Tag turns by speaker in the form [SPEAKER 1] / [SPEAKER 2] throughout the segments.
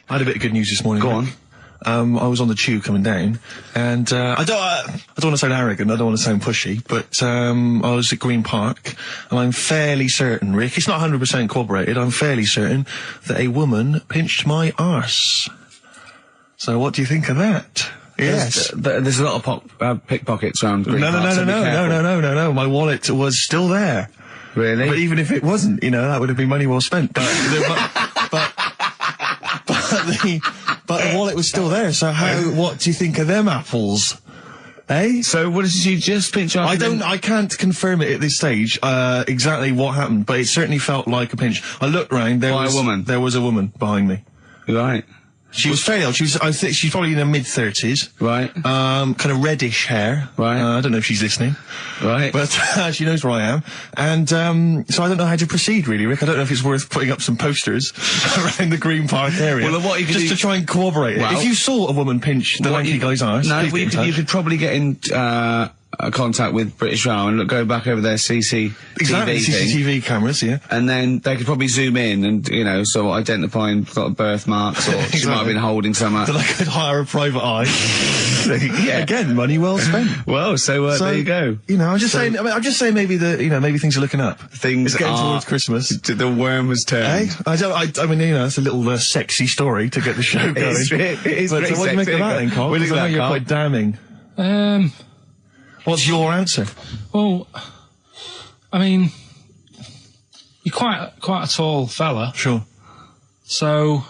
[SPEAKER 1] I had a bit of good news this morning.
[SPEAKER 2] Go on.
[SPEAKER 1] I was on the tube coming down, and I don't want to sound arrogant, I don't want to sound pushy, but I was at Green Park, and I'm fairly certain, Rick, it's not 100% corroborated, I'm fairly certain that a woman pinched my arse. So what do you think of that? Yes.
[SPEAKER 2] There's a lot of pickpockets around Green Park.
[SPEAKER 1] No. My wallet was still there.
[SPEAKER 2] Really?
[SPEAKER 1] But even if it wasn't, that would have been money well spent. But the wallet was still there. So what do you think of them apples? Eh?
[SPEAKER 2] So what did she just pinch off?
[SPEAKER 1] I can't confirm it at this stage, exactly what happened, but it certainly felt like a pinch. I looked round, there was a woman behind me.
[SPEAKER 2] Right.
[SPEAKER 1] She was fairly old. I think she's probably in her mid-30s.
[SPEAKER 2] Right.
[SPEAKER 1] Kind of reddish hair.
[SPEAKER 2] Right.
[SPEAKER 1] I don't know if she's listening.
[SPEAKER 2] Right.
[SPEAKER 1] But she knows where I am. And so I don't know how to proceed, really, Rick. I don't know if it's worth putting up some posters around the Green Park area.
[SPEAKER 2] Well, what you could
[SPEAKER 1] just to try and corroborate it. If you saw a woman pinch the lanky guy's arse,
[SPEAKER 2] you could probably get in contact with British Rail and go back over their
[SPEAKER 1] CCTV cameras, yeah.
[SPEAKER 2] And then they could probably zoom in and, so identifying sort of birthmarks, or she might have been holding some up.
[SPEAKER 1] Then I could hire a private eye. Yeah. Again, money well spent.
[SPEAKER 2] Well, so there you go.
[SPEAKER 1] I'm just saying maybe maybe things are looking up.
[SPEAKER 2] Things
[SPEAKER 1] it's getting
[SPEAKER 2] are
[SPEAKER 1] towards Christmas.
[SPEAKER 2] The worm has turned.
[SPEAKER 1] I mean, it's a little sexy story to get the show going.
[SPEAKER 2] It is
[SPEAKER 1] but
[SPEAKER 2] pretty
[SPEAKER 1] what do you make of that then, Carl?
[SPEAKER 2] What do you think of that,
[SPEAKER 1] you're
[SPEAKER 2] Carl?
[SPEAKER 1] quite damning. What's your answer?
[SPEAKER 3] Well, I mean, you're quite a tall fella.
[SPEAKER 1] Sure.
[SPEAKER 3] So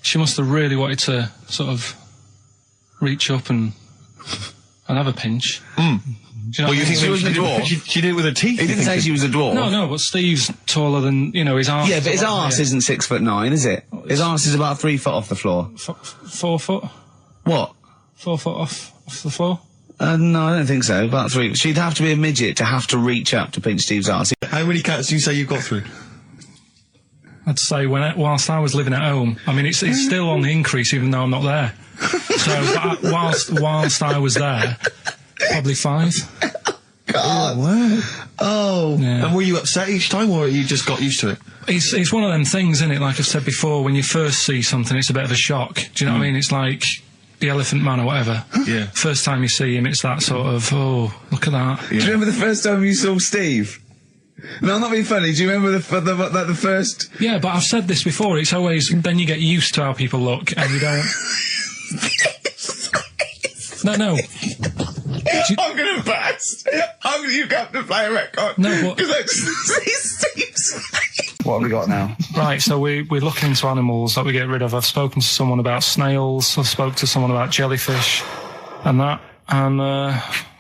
[SPEAKER 3] she must have really wanted to sort of reach up and have a pinch.
[SPEAKER 1] Mm.
[SPEAKER 3] Do you know
[SPEAKER 1] you think
[SPEAKER 2] she was a dwarf?
[SPEAKER 1] She did it with her teeth.
[SPEAKER 2] He didn't say she was a dwarf.
[SPEAKER 3] No, but Steve's taller than, his arse.
[SPEAKER 2] Yeah, but his arse isn't 6'9", is it? His arse is about 3 foot off the floor.
[SPEAKER 3] 4 foot?
[SPEAKER 2] What?
[SPEAKER 3] 4 foot off the floor?
[SPEAKER 2] No, I don't think so. About 3. She'd have to be a midget to have to reach up to pinch Steve's arse.
[SPEAKER 1] How many cats do you say you've got through?
[SPEAKER 3] I'd say whilst I was living at home. I mean, it's still on the increase even though I'm not there. So whilst I was there, probably 5.
[SPEAKER 2] God.
[SPEAKER 1] Oh.
[SPEAKER 3] Yeah.
[SPEAKER 1] And were you upset each time, or you just got used to it?
[SPEAKER 3] It's one of them things, isn't it? Like I've said before, when you first see something, it's a bit of a shock. Do you know what I mean? It's like the Elephant Man or whatever.
[SPEAKER 1] Yeah.
[SPEAKER 3] First time you see him, it's that sort of, oh, look at that.
[SPEAKER 2] Yeah. Do you remember the first time you saw Steve? No, I'm not being funny. Do you remember the first...
[SPEAKER 3] Yeah, but I've said this before. It's always... Then you get used to how people look, and you don't... No.
[SPEAKER 2] I'm going to burst. You have to play a record.
[SPEAKER 3] No, but...
[SPEAKER 2] Because I just see Steve's... What have we got now?
[SPEAKER 3] Right, so we're looking into animals that we get rid of. I've spoken to someone about snails. I've spoken to someone about jellyfish and that. And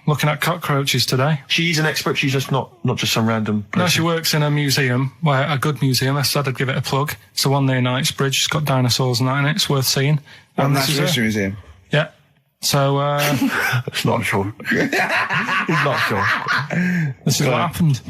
[SPEAKER 3] looking at cockroaches today.
[SPEAKER 1] She's an expert. She's just not just some random person.
[SPEAKER 3] No, she works in a museum, a good museum. I said I'd give it a plug. It's the one near Knightsbridge. It's got dinosaurs and that in it. It's worth seeing.
[SPEAKER 2] And Natural History Museum?
[SPEAKER 3] Yeah. So,
[SPEAKER 1] It's not sure. He's not sure.
[SPEAKER 3] This is what happened.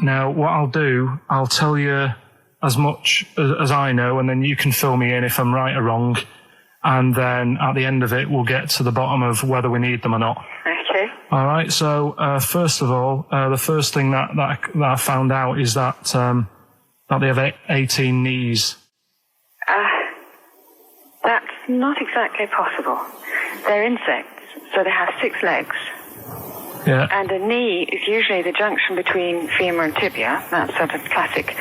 [SPEAKER 3] Now, what I'll do, I'll tell you as much as I know, and then you can fill me in if I'm right or wrong. And then at the end of it, we'll get to the bottom of whether we need them or not.
[SPEAKER 4] Okay.
[SPEAKER 3] All right. So, first of all, the first thing that I found out is that they have 18 knees.
[SPEAKER 4] That's not exactly possible. They're insects, so they have 6 legs.
[SPEAKER 3] Yeah.
[SPEAKER 4] And a knee is usually the junction between femur and tibia. That's sort of classic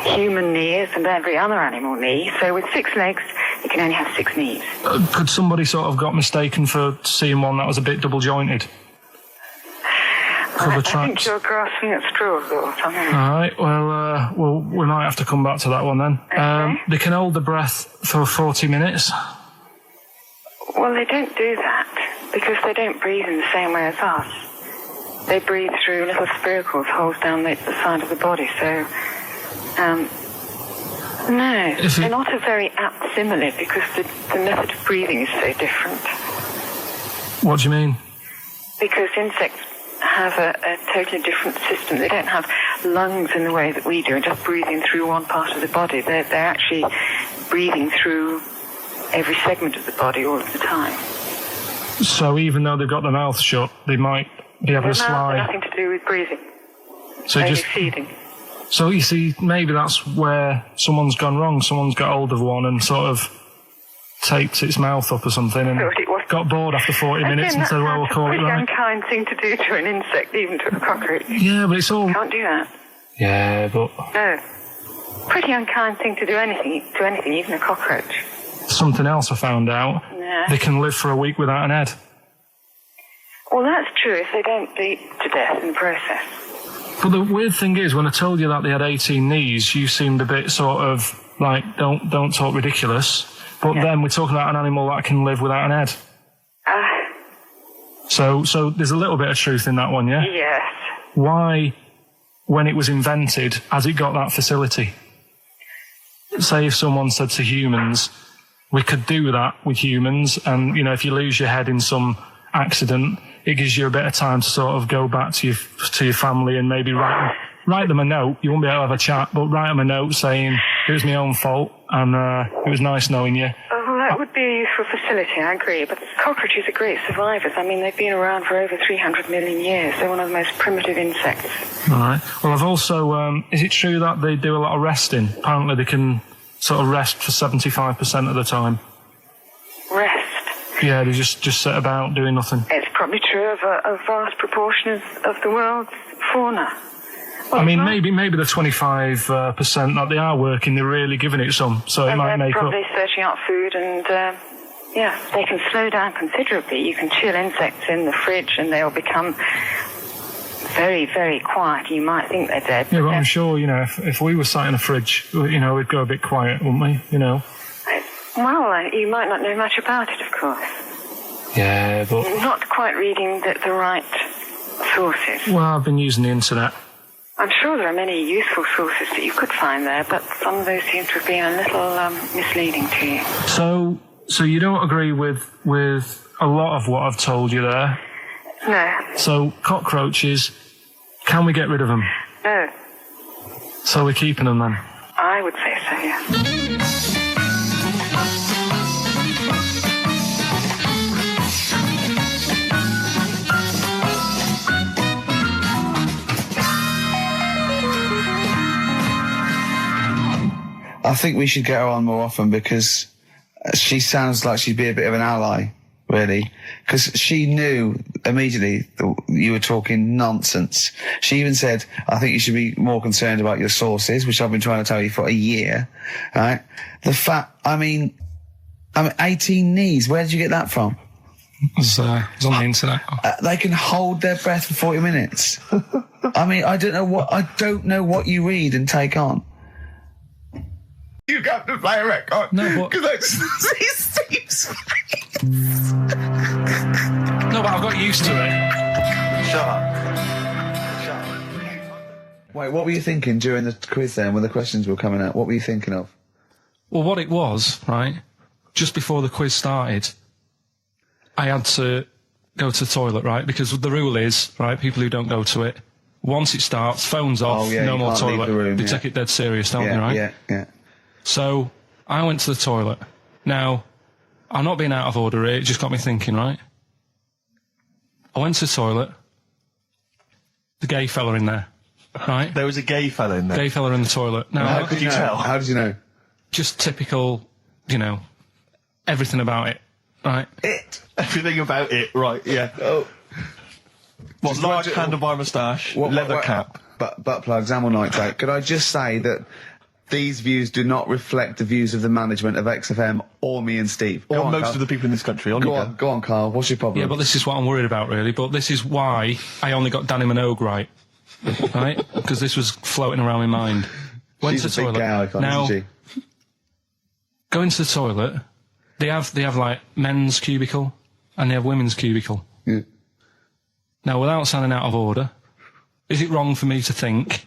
[SPEAKER 4] human knees and every other animal knee. So with 6 legs, you can only have 6 knees.
[SPEAKER 3] Could somebody sort of got mistaken for seeing one that was a bit double jointed?
[SPEAKER 4] I think you're grasping at straws or something.
[SPEAKER 3] All right. Well, we might have to come back to that one then.
[SPEAKER 4] Okay.
[SPEAKER 3] They can hold the breath for 40 minutes.
[SPEAKER 4] Well, they don't do that because they don't breathe in the same way as us. They breathe through little spiracles, holes down the side of the body. So, no, they're not a very apt simile because the method of breathing is so different.
[SPEAKER 3] What do you mean?
[SPEAKER 4] Because insects have a totally different system. They don't have lungs in the way that we do, just breathing through one part of the body. They're actually breathing through every segment of the body all of the time.
[SPEAKER 3] So even though they've got their mouth shut, they might be able to
[SPEAKER 4] Their mouth has
[SPEAKER 3] slide.
[SPEAKER 4] nothing to do with breathing.
[SPEAKER 3] So
[SPEAKER 4] Only
[SPEAKER 3] just
[SPEAKER 4] feeding.
[SPEAKER 3] so you see, maybe that's where someone's gone wrong. Someone's got hold of one and sort of taped its mouth up or something, and
[SPEAKER 4] Thought it was-
[SPEAKER 3] got bored after 40 minutes
[SPEAKER 4] Again,
[SPEAKER 3] and said, "Well, we'll call it
[SPEAKER 4] that's a
[SPEAKER 3] right."
[SPEAKER 4] pretty unkind thing to do to an insect, even to a cockroach.
[SPEAKER 3] Yeah, but it's all.
[SPEAKER 4] Can't do that.
[SPEAKER 3] Yeah, but
[SPEAKER 4] No. Pretty unkind thing to do anything, even a cockroach.
[SPEAKER 3] something else I found out.
[SPEAKER 4] Yeah.
[SPEAKER 3] They can live for a week without an head.
[SPEAKER 4] Well, that's true if they don't bleed to death in the process.
[SPEAKER 3] But the weird thing is, when I told you that they had 18 knees, you seemed a bit sort of like, don't talk ridiculous. But then we're talking about an animal that can live without an head. So there's a little bit of truth in that one, yeah?
[SPEAKER 4] Yes.
[SPEAKER 3] Why, when it was invented, has it got that facility? Say if someone said to humans, we could do that with humans, and, you know, if you lose your head in some accident, it gives you a bit of time to sort of go back to your family and maybe write them a note. You won't be able to have a chat, but write them a note saying, it was my own fault, and it was nice knowing you.
[SPEAKER 4] Oh, well, that would be a useful facility, I agree. But cockroaches are great survivors. I mean, they've been around for over 300 million years. They're one of the most primitive insects.
[SPEAKER 3] All right. Well, I've also, is it true that they do a lot of resting? Apparently they can sort of rest for 75% of the time.
[SPEAKER 4] Rest.
[SPEAKER 3] Yeah, they just sit about doing nothing.
[SPEAKER 4] It's probably true of a vast proportion of the world's fauna. Well,
[SPEAKER 3] I mean,
[SPEAKER 4] it's not-
[SPEAKER 3] maybe the 25% that they are working, they're really giving it some, so it
[SPEAKER 4] and
[SPEAKER 3] might
[SPEAKER 4] they're
[SPEAKER 3] make up.
[SPEAKER 4] probably searching out food, and yeah, they can slow down considerably. You can chill insects in the fridge, and they'll become very, very quiet. You might think they're dead.
[SPEAKER 3] Yeah, but
[SPEAKER 4] they're-
[SPEAKER 3] I'm sure, you know, if we were sat in a fridge, you know, we'd go a bit quiet, wouldn't we? You know.
[SPEAKER 4] Well, you might not know much about it, of course.
[SPEAKER 3] Yeah, but
[SPEAKER 4] Not quite reading the right sources.
[SPEAKER 3] well, I've been using the internet.
[SPEAKER 4] I'm sure there are many useful sources that you could find there, but some of those seem to have been a little misleading to you.
[SPEAKER 3] So you don't agree with a lot of what I've told you there.
[SPEAKER 4] No.
[SPEAKER 3] So cockroaches, can we get rid of them?
[SPEAKER 4] No.
[SPEAKER 3] So we're keeping them then.
[SPEAKER 4] I would say so, yeah.
[SPEAKER 2] I think we should get her on more often because she sounds like she'd be a bit of an ally, really. Because she knew immediately that you were talking nonsense. She even said, I think you should be more concerned about your sources, which I've been trying to tell you for a year, right? The fact, I mean, 18 knees, where did you get that from?
[SPEAKER 3] It was on the internet.
[SPEAKER 2] They can hold their breath for 40 minutes. I mean, I don't know what you read and take on. You got to play a record.
[SPEAKER 3] No, but no, but I've got used to it.
[SPEAKER 2] Shut up. Wait, what were you thinking during the quiz then when the questions were coming out? What were you thinking of?
[SPEAKER 3] Well, what it was, right, just before the quiz started, I had to go to the toilet, right, because the rule is, right, people who don't go to it, once it starts, phones off,
[SPEAKER 2] yeah,
[SPEAKER 3] no
[SPEAKER 2] you
[SPEAKER 3] more
[SPEAKER 2] can't leave
[SPEAKER 3] toilet.
[SPEAKER 2] the room,
[SPEAKER 3] They
[SPEAKER 2] yeah.
[SPEAKER 3] take it dead serious, don't they, right?
[SPEAKER 2] Yeah.
[SPEAKER 3] So I went to the toilet. Now, I'm not being out of order here, it just got me thinking, right? I went to the toilet, the gay fella in there, right?
[SPEAKER 1] There was a gay fella in there.
[SPEAKER 3] Gay fella in the toilet. Now,
[SPEAKER 1] How could you tell?
[SPEAKER 2] How did you know?
[SPEAKER 3] just typical, you know, everything about it, right?
[SPEAKER 1] Everything about it, right, yeah.
[SPEAKER 2] Oh.
[SPEAKER 1] What,
[SPEAKER 2] Just
[SPEAKER 1] large
[SPEAKER 2] what-
[SPEAKER 1] handlebar moustache, leather cap.
[SPEAKER 2] Butt plugs, amyl nitrate. Could I just say that these views do not reflect the views of the management of XFM or me and Steve.
[SPEAKER 1] Or
[SPEAKER 2] Go on,
[SPEAKER 1] most
[SPEAKER 2] Carl.
[SPEAKER 1] of the people in this country.
[SPEAKER 2] Go on, Carl. What's your problem?
[SPEAKER 3] Yeah, but this is what I'm worried about, really. But this is why I only got Danny Minogue right. Right? Because this was floating around my mind. Went
[SPEAKER 2] She's
[SPEAKER 3] to
[SPEAKER 2] a
[SPEAKER 3] the
[SPEAKER 2] big
[SPEAKER 3] toilet.
[SPEAKER 2] gay icon,
[SPEAKER 3] Now,
[SPEAKER 2] isn't she?
[SPEAKER 3] going to the toilet, they have like men's cubicle and they have women's cubicle.
[SPEAKER 2] Yeah.
[SPEAKER 3] Now, without sounding out of order, is it wrong for me to think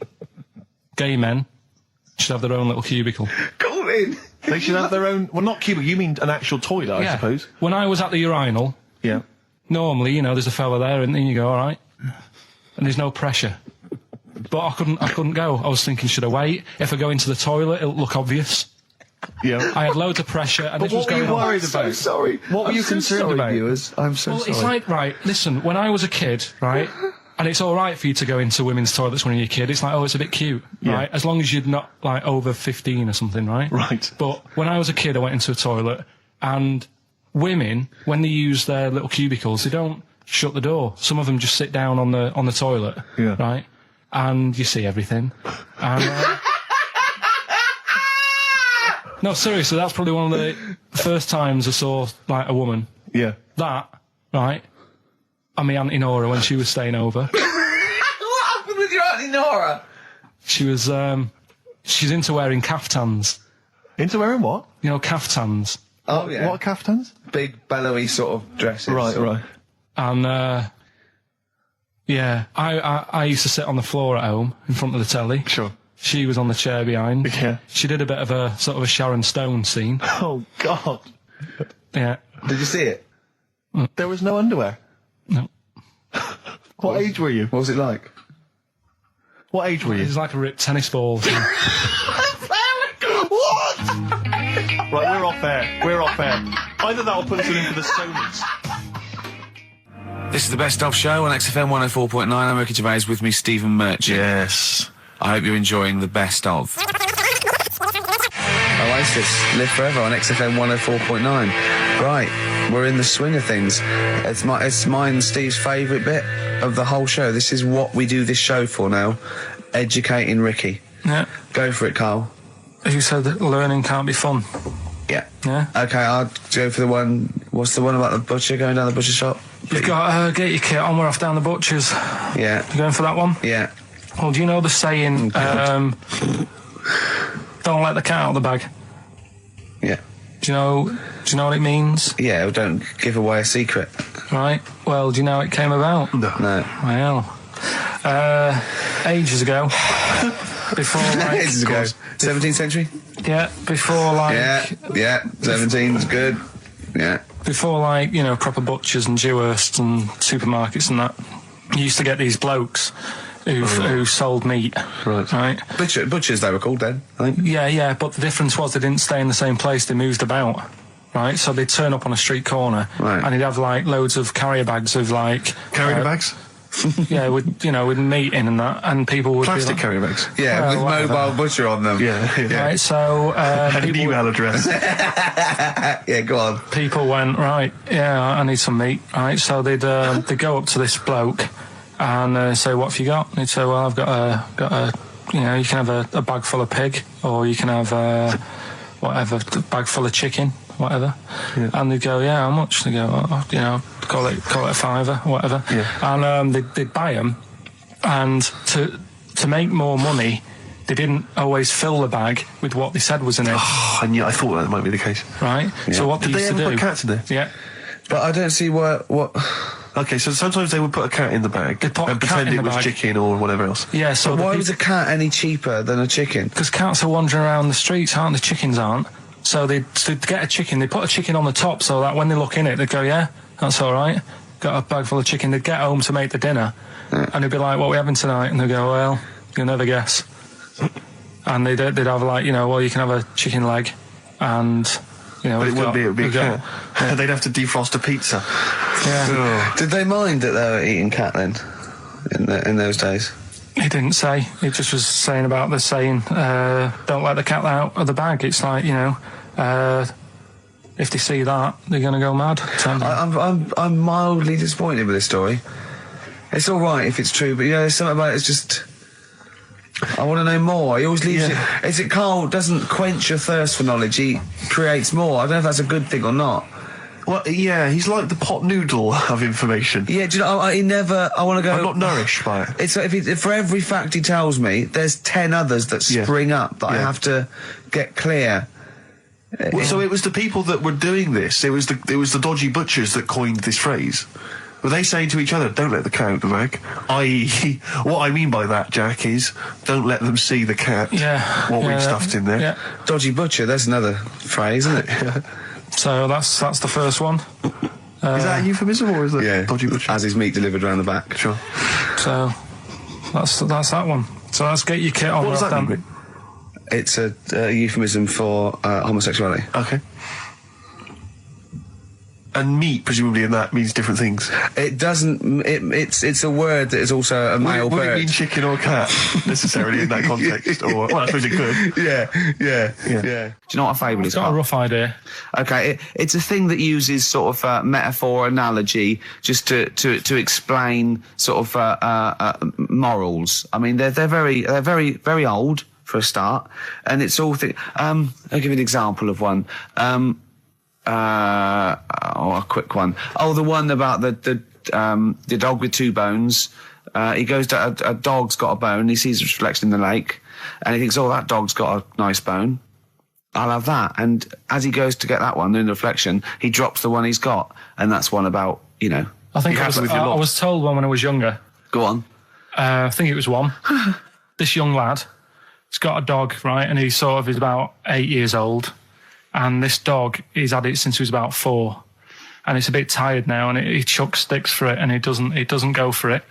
[SPEAKER 3] gay men should have their own little cubicle?
[SPEAKER 2] Call in.
[SPEAKER 1] They should have their own... Well, not cubicle, you mean an actual toilet, I suppose.
[SPEAKER 3] When I was at the urinal,
[SPEAKER 1] Yeah.
[SPEAKER 3] normally, you know, there's a fella there and then you go, all right. And there's no pressure. But I couldn't go. I was thinking, should I wait? If I go into the toilet, it'll look obvious.
[SPEAKER 1] Yeah.
[SPEAKER 3] I had loads of pressure, and
[SPEAKER 1] But
[SPEAKER 3] this was
[SPEAKER 1] what were
[SPEAKER 3] going
[SPEAKER 1] you
[SPEAKER 3] on.
[SPEAKER 1] worried about?
[SPEAKER 2] I'm so sorry.
[SPEAKER 1] What were
[SPEAKER 2] I'm
[SPEAKER 1] you
[SPEAKER 2] so
[SPEAKER 1] concerned
[SPEAKER 2] sorry,
[SPEAKER 1] about?
[SPEAKER 2] viewers. I'm so
[SPEAKER 3] Well,
[SPEAKER 2] sorry.
[SPEAKER 3] it's like, right, listen, when I was a kid, right, and it's all right for you to go into women's toilets when you're a kid, it's like, oh, it's a bit cute, right, as long as you're not, like, over 15 or something, right?
[SPEAKER 1] Right.
[SPEAKER 3] But when I was a kid, I went into a toilet, and women, when they use their little cubicles, they don't shut the door. Some of them just sit down on the toilet, right, and you see everything. And, no, seriously, that's probably one of the first times I saw, like, a woman.
[SPEAKER 1] Yeah.
[SPEAKER 3] That, right, and my Auntie Nora when she was staying over.
[SPEAKER 2] What happened with your Auntie Nora?
[SPEAKER 3] She was, she's into wearing caftans.
[SPEAKER 1] Into wearing what?
[SPEAKER 3] You know, caftans.
[SPEAKER 2] Oh, yeah.
[SPEAKER 1] What caftans?
[SPEAKER 2] Big, bellowy sort of dresses.
[SPEAKER 1] Right.
[SPEAKER 3] And, yeah, I used to sit on the floor at home in front of the telly.
[SPEAKER 1] Sure.
[SPEAKER 3] She was on the chair behind.
[SPEAKER 1] Yeah.
[SPEAKER 3] She did a bit of a sort of a Sharon Stone scene.
[SPEAKER 1] Oh, God.
[SPEAKER 3] Yeah.
[SPEAKER 2] Did you see it?
[SPEAKER 1] There was no underwear.
[SPEAKER 3] No.
[SPEAKER 1] What age were you?
[SPEAKER 2] What was it like?
[SPEAKER 1] What age were
[SPEAKER 3] It
[SPEAKER 1] you?
[SPEAKER 3] was like a ripped tennis ball.
[SPEAKER 1] What? Right, we're off air. We're off air. Either that or put us in for the Sonys.
[SPEAKER 2] This is the Best Of Show on XFM 104.9. I'm Ricky Gervais, with me Stephen Merchant.
[SPEAKER 1] Yes.
[SPEAKER 2] I hope you're enjoying the Best Of. Oasis, Live Forever on XFM 104.9. Right, we're in the swing of things. It's mine and Steve's favourite bit of the whole show. This is what we do this show for now. Educating Ricky.
[SPEAKER 3] Yeah.
[SPEAKER 2] Go for it, Carl.
[SPEAKER 3] Who said that learning can't be fun?
[SPEAKER 2] Yeah.
[SPEAKER 3] Yeah.
[SPEAKER 2] Okay, I'll go for the one. What's the one about the butcher going down the butcher shop?
[SPEAKER 3] You've got get your kit on, we're off down the butcher's.
[SPEAKER 2] Yeah.
[SPEAKER 3] You going for that one?
[SPEAKER 2] Yeah.
[SPEAKER 3] Well, do you know the saying, don't let the cat out of the bag?
[SPEAKER 2] Yeah.
[SPEAKER 3] Do you know what it means?
[SPEAKER 2] Yeah, well, don't give away a secret.
[SPEAKER 3] Right. Well, do you know how it came about?
[SPEAKER 2] No.
[SPEAKER 3] Well, ages ago. Before, like...
[SPEAKER 2] Ages ago. 17th century?
[SPEAKER 3] Yeah, before, like...
[SPEAKER 2] Yeah, 17's good. Yeah.
[SPEAKER 3] Before, like, you know, proper butchers and Dewhursts and supermarkets and that, you used to get these blokes who sold meat. Right.
[SPEAKER 2] Butchers, they were called then, I think.
[SPEAKER 3] Yeah, but the difference was they didn't stay in the same place, they moved about. Right, so they'd turn up on a street corner,
[SPEAKER 2] right,
[SPEAKER 3] and he'd have, like, loads of carrier bags of, like...
[SPEAKER 1] Carrier bags?
[SPEAKER 3] Yeah, with meat in and that, and people would
[SPEAKER 1] Plastic
[SPEAKER 3] be like,
[SPEAKER 1] carrier bags?
[SPEAKER 2] Yeah,
[SPEAKER 3] well,
[SPEAKER 2] with
[SPEAKER 3] whatever.
[SPEAKER 2] mobile butcher on them.
[SPEAKER 1] Yeah.
[SPEAKER 3] Right, so...
[SPEAKER 1] And an email address.
[SPEAKER 2] Yeah, go on.
[SPEAKER 3] People went, right, yeah, I need some meat, right, so they'd go up to this bloke and say, what have you got? And he'd say, well, I've got a you know, you can have a bag full of pig, or you can have whatever, a bag full of chicken, whatever. Yeah. And they'd go, yeah, how much? They go, you know, call it a fiver, whatever. Yeah. And they'd buy them, and to make more money, they didn't always fill the bag with what they said was in it.
[SPEAKER 1] Oh, I thought that might be the case.
[SPEAKER 3] Right?
[SPEAKER 2] Yeah.
[SPEAKER 3] So what
[SPEAKER 1] Did
[SPEAKER 3] they
[SPEAKER 1] they
[SPEAKER 3] used
[SPEAKER 1] ever
[SPEAKER 3] to do...
[SPEAKER 1] put cats in there?
[SPEAKER 3] Yeah.
[SPEAKER 2] But I don't see what...
[SPEAKER 1] Okay, so sometimes they would put a cat in the bag
[SPEAKER 3] They'd put a
[SPEAKER 1] and
[SPEAKER 3] cat
[SPEAKER 1] pretend
[SPEAKER 3] in
[SPEAKER 1] it
[SPEAKER 3] the
[SPEAKER 1] was
[SPEAKER 3] bag.
[SPEAKER 1] chicken or whatever else.
[SPEAKER 3] Yeah, so...
[SPEAKER 2] Why was a cat any cheaper than a chicken?
[SPEAKER 3] Because cats are wandering around the streets, aren't they? Chickens aren't. So they'd get a chicken, they'd put a chicken on the top so that when they look in it, they'd go, yeah, that's all right. Got a bag full of chicken. They'd get home to make the dinner, and they'd be like, what are we having tonight? And they'd go, well, you'll never guess. And they'd have, like, you know, well, you can have a chicken leg, and... You know,
[SPEAKER 1] But it would be a cat.
[SPEAKER 3] Yeah.
[SPEAKER 1] They'd have to defrost a pizza.
[SPEAKER 3] Yeah.
[SPEAKER 2] Did they mind that they were eating cat then, in those days?
[SPEAKER 3] He didn't say. He just was saying about the saying, don't let the cat out of the bag. It's like, you know, if they see that, they're going to go mad.
[SPEAKER 2] I'm mildly disappointed with this story. It's all right if it's true, but, you know, there's something about it, it's just... I want to know more. He always leaves it... Is it Carl doesn't quench your thirst for knowledge, he creates more? I don't know if that's a good thing or not.
[SPEAKER 1] Well, yeah, he's like the pot noodle of information.
[SPEAKER 2] Yeah, do you know, he never... I want to go...
[SPEAKER 1] I'm not nourished by it.
[SPEAKER 2] It's like if for every fact he tells me, there's 10 others that spring up that I have to get clear.
[SPEAKER 1] Well, so it was the people that were doing this, it was the dodgy butchers that coined this phrase. Were they saying to each other, don't let the cat out the bag? I.e., what I mean by that, Jack, is don't let them see the cat, what we've stuffed in there.
[SPEAKER 3] Yeah.
[SPEAKER 2] Dodgy butcher, that's another phrase, isn't it?
[SPEAKER 3] So that's the first one.
[SPEAKER 1] Is that a euphemism, or is that dodgy butcher?
[SPEAKER 2] As his meat delivered around the back.
[SPEAKER 1] Sure.
[SPEAKER 3] So that's that one. So let's get your kit on.
[SPEAKER 1] What does that mean?
[SPEAKER 2] It's a euphemism for homosexuality.
[SPEAKER 1] Okay. And meat, presumably, in that means different things.
[SPEAKER 2] It doesn't. It's a word that is also a male
[SPEAKER 1] would
[SPEAKER 2] bird.
[SPEAKER 1] it mean chicken or cat necessarily in that context? Or well, I suppose it could.
[SPEAKER 2] Yeah. Do you know what a fable is?
[SPEAKER 3] I've got a rough idea.
[SPEAKER 2] Okay, it's a thing that uses sort of metaphor, analogy, just to explain sort of morals. I mean, they're very old for a start, and it's all. I'll give you an example of one. A quick one. Oh, the one about the dog with two bones. He goes to a dog's got a bone. He sees a reflection in the lake, and he thinks, "Oh, that dog's got a nice bone. I'll have that." And as he goes to get that one in the reflection, he drops the one he's got, and that's one about
[SPEAKER 3] I think I was told one when I was younger.
[SPEAKER 2] Go on.
[SPEAKER 3] I think it was one. This young lad, he's got a dog, right, and he sort of is about 8 years old. And this dog, he's had it since he was about 4, and it's a bit tired now, and he chucks sticks for it, and it doesn't go for it.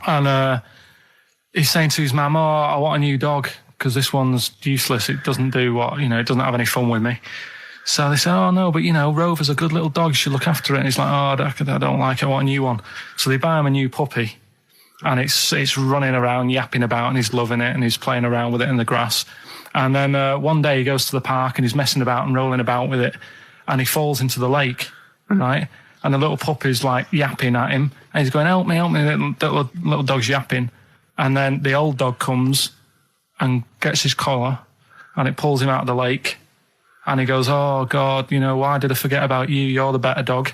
[SPEAKER 3] And he's saying to his mum, "Oh, I want a new dog because this one's useless. It doesn't do what it doesn't have any fun with me." So they say, "Oh no, but Rover's a good little dog. You should look after it." And he's like, "Oh, I don't like it. I want a new one." So they buy him a new puppy, and it's running around, yapping about, and he's loving it, and he's playing around with it in the grass. And then one day he goes to the park and he's messing about and rolling about with it, and he falls into the lake, right? And the little puppy's like yapping at him, and he's going, help me, the little dog's yapping. And then the old dog comes and gets his collar, and it pulls him out of the lake, and he goes, "Oh God, why did I forget about you? You're the better dog."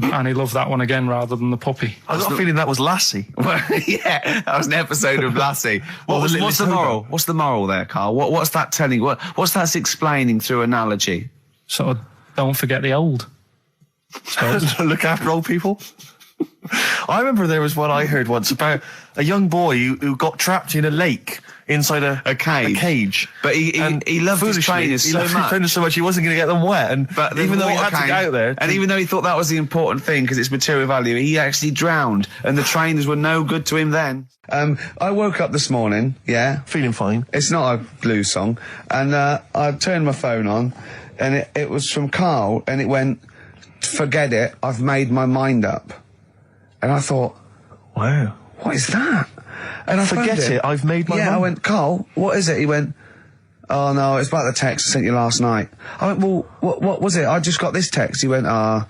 [SPEAKER 3] And he loved that one again rather than the puppy.
[SPEAKER 1] I got a feeling that was Lassie.
[SPEAKER 2] Well, yeah, that was an episode of Lassie. What's the moral? What's the moral there, Carl? What's that telling? What's that explaining through analogy?
[SPEAKER 3] Sort of, don't forget the old.
[SPEAKER 1] Look after old people. I remember there was one I heard once about a young boy who got trapped in a lake inside a cage.
[SPEAKER 2] But he loved his trainers
[SPEAKER 1] so much he wasn't going to get them wet.
[SPEAKER 2] But
[SPEAKER 1] even though he had to get out there,
[SPEAKER 2] and even though he thought that was the important thing because it's material value, he actually drowned, and the trainers were no good to him then. I woke up this morning,
[SPEAKER 1] feeling fine.
[SPEAKER 2] It's not a blues song, and I turned my phone on, and it was from Carl, and it went, "Forget it, I've made my mind up." And I thought,
[SPEAKER 1] wow,
[SPEAKER 2] what is that? And I
[SPEAKER 1] forget it, I've made my mind.
[SPEAKER 2] Yeah, I went, "Carl, what is it?" He went, "Oh no, it's about the text I sent you last night." I went, "Well, what was it? I just got this text." He went, I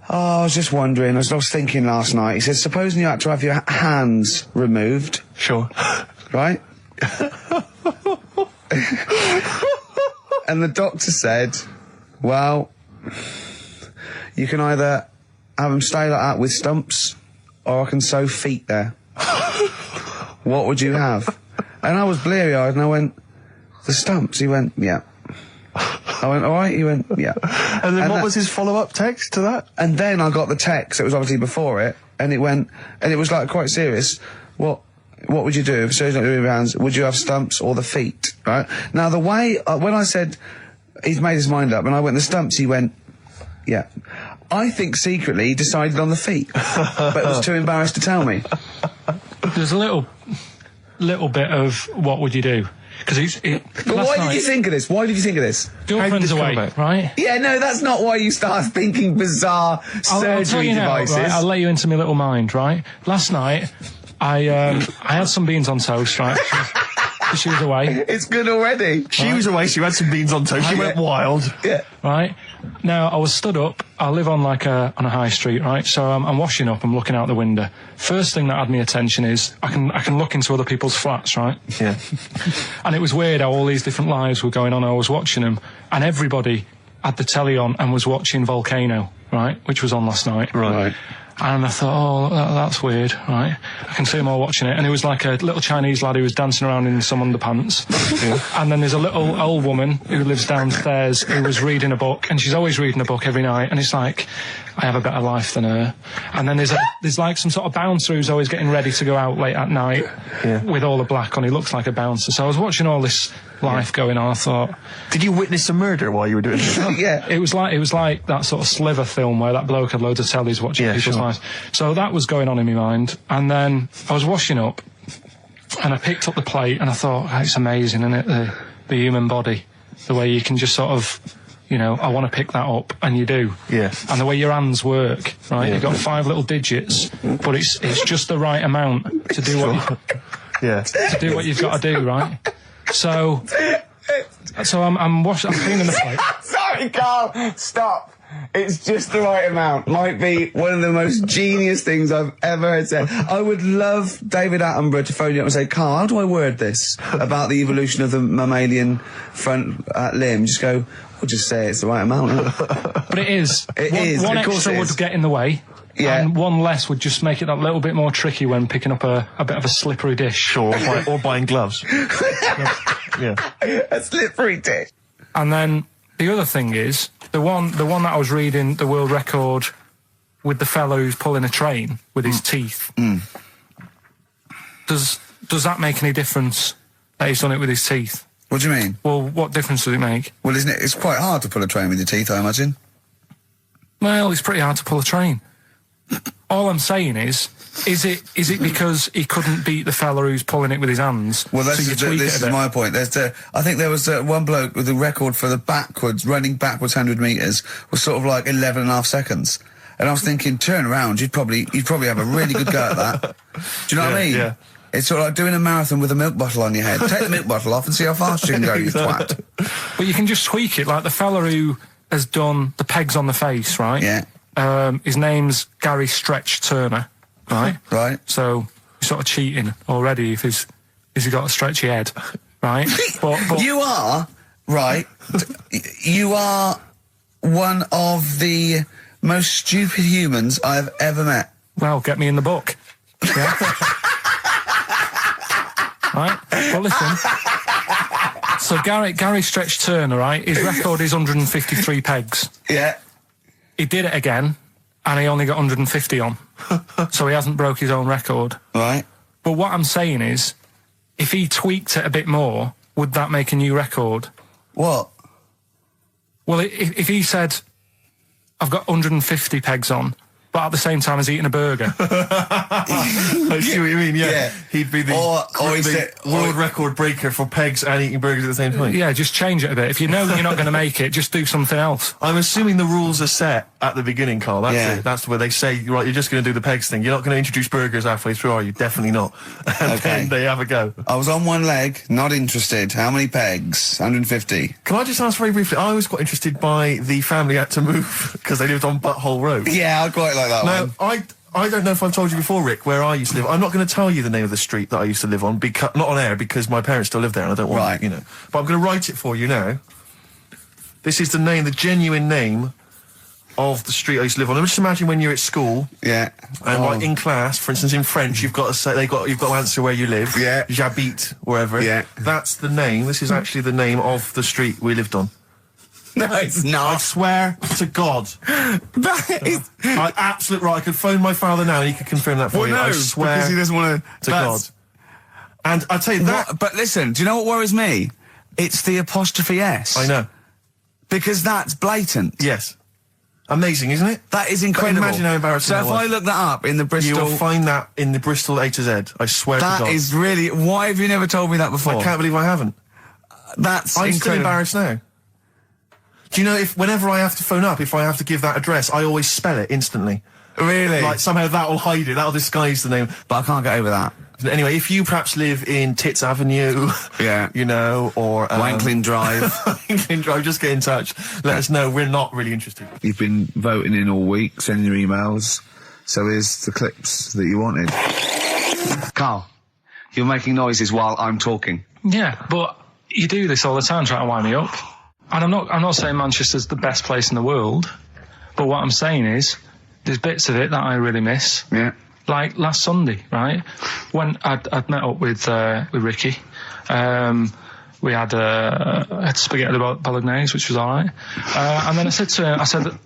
[SPEAKER 2] was just wondering, I was thinking last night. He said, "Supposing you had to have your hands removed."
[SPEAKER 1] Sure.
[SPEAKER 2] Right? And the doctor said, "Well, you can either have them stay like that with stumps, or I can sew feet there. What would you have?" And I was bleary-eyed, and I went, "The stumps." He went, "Yeah." I went, "All right." He went, "Yeah."
[SPEAKER 1] And then what was his follow-up text to that?
[SPEAKER 2] And then I got the text. It was obviously before it, and it went, and it was like quite serious. What would you do if surgeon not doing your hands? Would you have stumps or the feet? Right now, the way when I said he's made his mind up, and I went the stumps, he went, "Yeah." I think secretly he decided on the feet, but was too embarrassed to tell me.
[SPEAKER 3] There's a little bit of what would you do? Because
[SPEAKER 2] But why did you think of this? Why did you think of this?
[SPEAKER 3] Girlfriend's away, right?
[SPEAKER 2] Yeah, no, that's not why you start thinking bizarre surgery devices.
[SPEAKER 3] Right? I'll let you into my little mind, right? Last night, I had some beans on toast, right? She was away.
[SPEAKER 2] It's good already.
[SPEAKER 1] She was away, she had some beans on toast, she went wild.
[SPEAKER 2] Yeah.
[SPEAKER 3] Right? Now, I was stood up, I live on on a high street, right? So I'm washing up, I'm looking out the window. First thing that had my attention is, I can look into other people's flats, right?
[SPEAKER 1] Yeah.
[SPEAKER 3] And it was weird how all these different lives were going on, I was watching them, and everybody had the telly on and was watching Volcano, right? Which was on last night.
[SPEAKER 1] Right.
[SPEAKER 3] And I thought, that's weird, right? I can see them all watching it. And it was like a little Chinese lad who was dancing around in some underpants. Yeah. And then there's a little old woman who lives downstairs who was reading a book, and she's always reading a book every night. And it's like, I have a better life than her. And then there's like some sort of bouncer who's always getting ready to go out late at night with all the black on. He looks like a bouncer. So I was watching all this life going on. I thought,
[SPEAKER 1] did you witness a murder while you were doing this?
[SPEAKER 2] Yeah.
[SPEAKER 3] It was like that sort of Sliver film where that bloke had loads of tellies watching people's lives. So that was going on in my mind. And then I was washing up, And I picked up the plate and I thought, oh, it's amazing, isn't it? The human body, the way you can just sort of, you know, I want to pick that up, and you do.
[SPEAKER 1] Yes.
[SPEAKER 3] And the way your hands work, right? You've got 5 little digits, but it's just the right amount to do to do what you've got to do, right? So I'm cleaning the plate.
[SPEAKER 2] Sorry, Carl, stop. It's just the right amount. Might be one of the most genius things I've ever heard said. I would love David Attenborough to phone you up and say, Carl, how do I word this about the evolution of the mammalian front limb? Just go, we'll just say it's the right amount.
[SPEAKER 3] But it is. One
[SPEAKER 2] Of course
[SPEAKER 3] extra
[SPEAKER 2] it
[SPEAKER 3] would
[SPEAKER 2] is.
[SPEAKER 3] get in the way.
[SPEAKER 2] Yeah.
[SPEAKER 3] And one less would just make it that little bit more tricky when picking up a bit of a slippery dish.
[SPEAKER 1] Sure, or buying gloves. Yeah.
[SPEAKER 2] A slippery dish.
[SPEAKER 3] And then the other thing is, the one that I was reading, the world record with the fellow who's pulling a train with his teeth. Does that make any difference that he's done it with his teeth?
[SPEAKER 2] What do you mean?
[SPEAKER 3] Well, what difference does it make?
[SPEAKER 2] Well, isn't it? It's quite hard to pull a train with your teeth, I imagine.
[SPEAKER 3] Well, it's pretty hard to pull a train. All I'm saying is it because he couldn't beat the fella who's pulling it with his hands?
[SPEAKER 2] Well,
[SPEAKER 3] so
[SPEAKER 2] this is my point. I think there was one bloke with the record for the running backwards 100 metres was sort of like 11.5 seconds. And I was thinking, turn around, you'd probably have a really good go at that. Do you know what I mean?
[SPEAKER 1] Yeah.
[SPEAKER 2] It's sort of like doing a marathon with a milk bottle on your head. Take the milk bottle off and see how fast you can go, you twat.
[SPEAKER 3] But you can just tweak it, like the fella who has done the pegs on the face, right?
[SPEAKER 2] Yeah.
[SPEAKER 3] His name's Gary Stretch Turner, right?
[SPEAKER 2] Right.
[SPEAKER 3] So you're sort of cheating already if he's got a stretchy head, right? but
[SPEAKER 2] You are, right, you are one of the most stupid humans I've ever met.
[SPEAKER 3] Well, get me in the book. Yeah. Right? Well, listen. So Gary Stretch Turner, right? His record is 153 pegs.
[SPEAKER 2] Yeah.
[SPEAKER 3] He did it again, and he only got 150 on. So he hasn't broke his own record.
[SPEAKER 2] Right.
[SPEAKER 3] But what I'm saying is, if he tweaked it a bit more, would that make a new record?
[SPEAKER 2] What?
[SPEAKER 3] Well, if he said, I've got 150 pegs on, but at the same time as eating a burger.
[SPEAKER 1] I see what you mean, yeah. He'd be the world record breaker for pegs and eating burgers at the same time.
[SPEAKER 3] Yeah, just change it a bit. If you know that you're not going to make it, just do something else.
[SPEAKER 1] I'm assuming the rules are set at the beginning, Carl. That's
[SPEAKER 2] Yeah.
[SPEAKER 1] it. That's where they say, right, you're just going to do the pegs thing. You're not going to introduce burgers halfway through, are you? Definitely not. And then they have a go.
[SPEAKER 2] I was on one leg, not interested. How many pegs? 150.
[SPEAKER 1] Can I just ask very briefly, I was quite interested by the family had to move because they lived on Butthole Road.
[SPEAKER 2] Yeah, I quite like that
[SPEAKER 1] Now,
[SPEAKER 2] one.
[SPEAKER 1] I don't know if I've told you before, Rick, where I used to live. I'm not going to tell you the name of the street that I used to live on, not on air, because my parents still live there and I don't want,
[SPEAKER 2] Right.
[SPEAKER 1] you know. But I'm going to write it for you now. This is the genuine name of the street I used to live on. Just imagine when you're at school.
[SPEAKER 2] Yeah.
[SPEAKER 1] And like in class, for instance, in French, you've got to say you've got to answer where you live.
[SPEAKER 2] Yeah.
[SPEAKER 1] J'habite, wherever.
[SPEAKER 2] Yeah.
[SPEAKER 1] That's the name. This is actually the name of the street we lived on.
[SPEAKER 2] No, it's
[SPEAKER 1] I
[SPEAKER 2] not.
[SPEAKER 1] swear to God.
[SPEAKER 2] That is...
[SPEAKER 1] Absolutely right. I could phone my father now and he could confirm that for you. I swear
[SPEAKER 2] because he doesn't want
[SPEAKER 1] to God. And I tell you that.
[SPEAKER 2] But listen, do you know what worries me? It's the apostrophe S.
[SPEAKER 1] I know.
[SPEAKER 2] Because that's blatant.
[SPEAKER 1] Yes. Amazing, isn't it?
[SPEAKER 2] That is incredible.
[SPEAKER 1] But imagine how embarrassing
[SPEAKER 2] So
[SPEAKER 1] that
[SPEAKER 2] if
[SPEAKER 1] was.
[SPEAKER 2] I look that up in the Bristol...
[SPEAKER 1] You'll find that in the Bristol A to Z. I swear to God.
[SPEAKER 2] That is really... Why have you never told me that before?
[SPEAKER 1] I can't believe I haven't.
[SPEAKER 2] That's
[SPEAKER 1] I'm
[SPEAKER 2] incredible.
[SPEAKER 1] still embarrassed now. Do you know, whenever I have to phone up, if I have to give that address, I always spell it instantly.
[SPEAKER 2] Really?
[SPEAKER 1] Like, somehow that'll hide it, that'll disguise the name.
[SPEAKER 2] But I can't get over that.
[SPEAKER 1] Anyway, if you perhaps live in Tits Avenue,
[SPEAKER 2] Yeah.
[SPEAKER 1] you know, or...
[SPEAKER 2] Wankling Drive.
[SPEAKER 1] Wankling Drive, just get in touch. Let us know, we're not really interested.
[SPEAKER 2] You've been voting in all week, sending your emails. So here's the clips that you wanted. Carl, you're making noises while I'm talking.
[SPEAKER 3] Yeah, but you do this all the time trying to wind me up. And I'm not saying Manchester's the best place in the world, but what I'm saying is there's bits of it that I really miss.
[SPEAKER 2] Yeah.
[SPEAKER 3] Like last Sunday, right? When I'd met up with Ricky, we had spaghetti bolognese, which was all right. And then I said to him,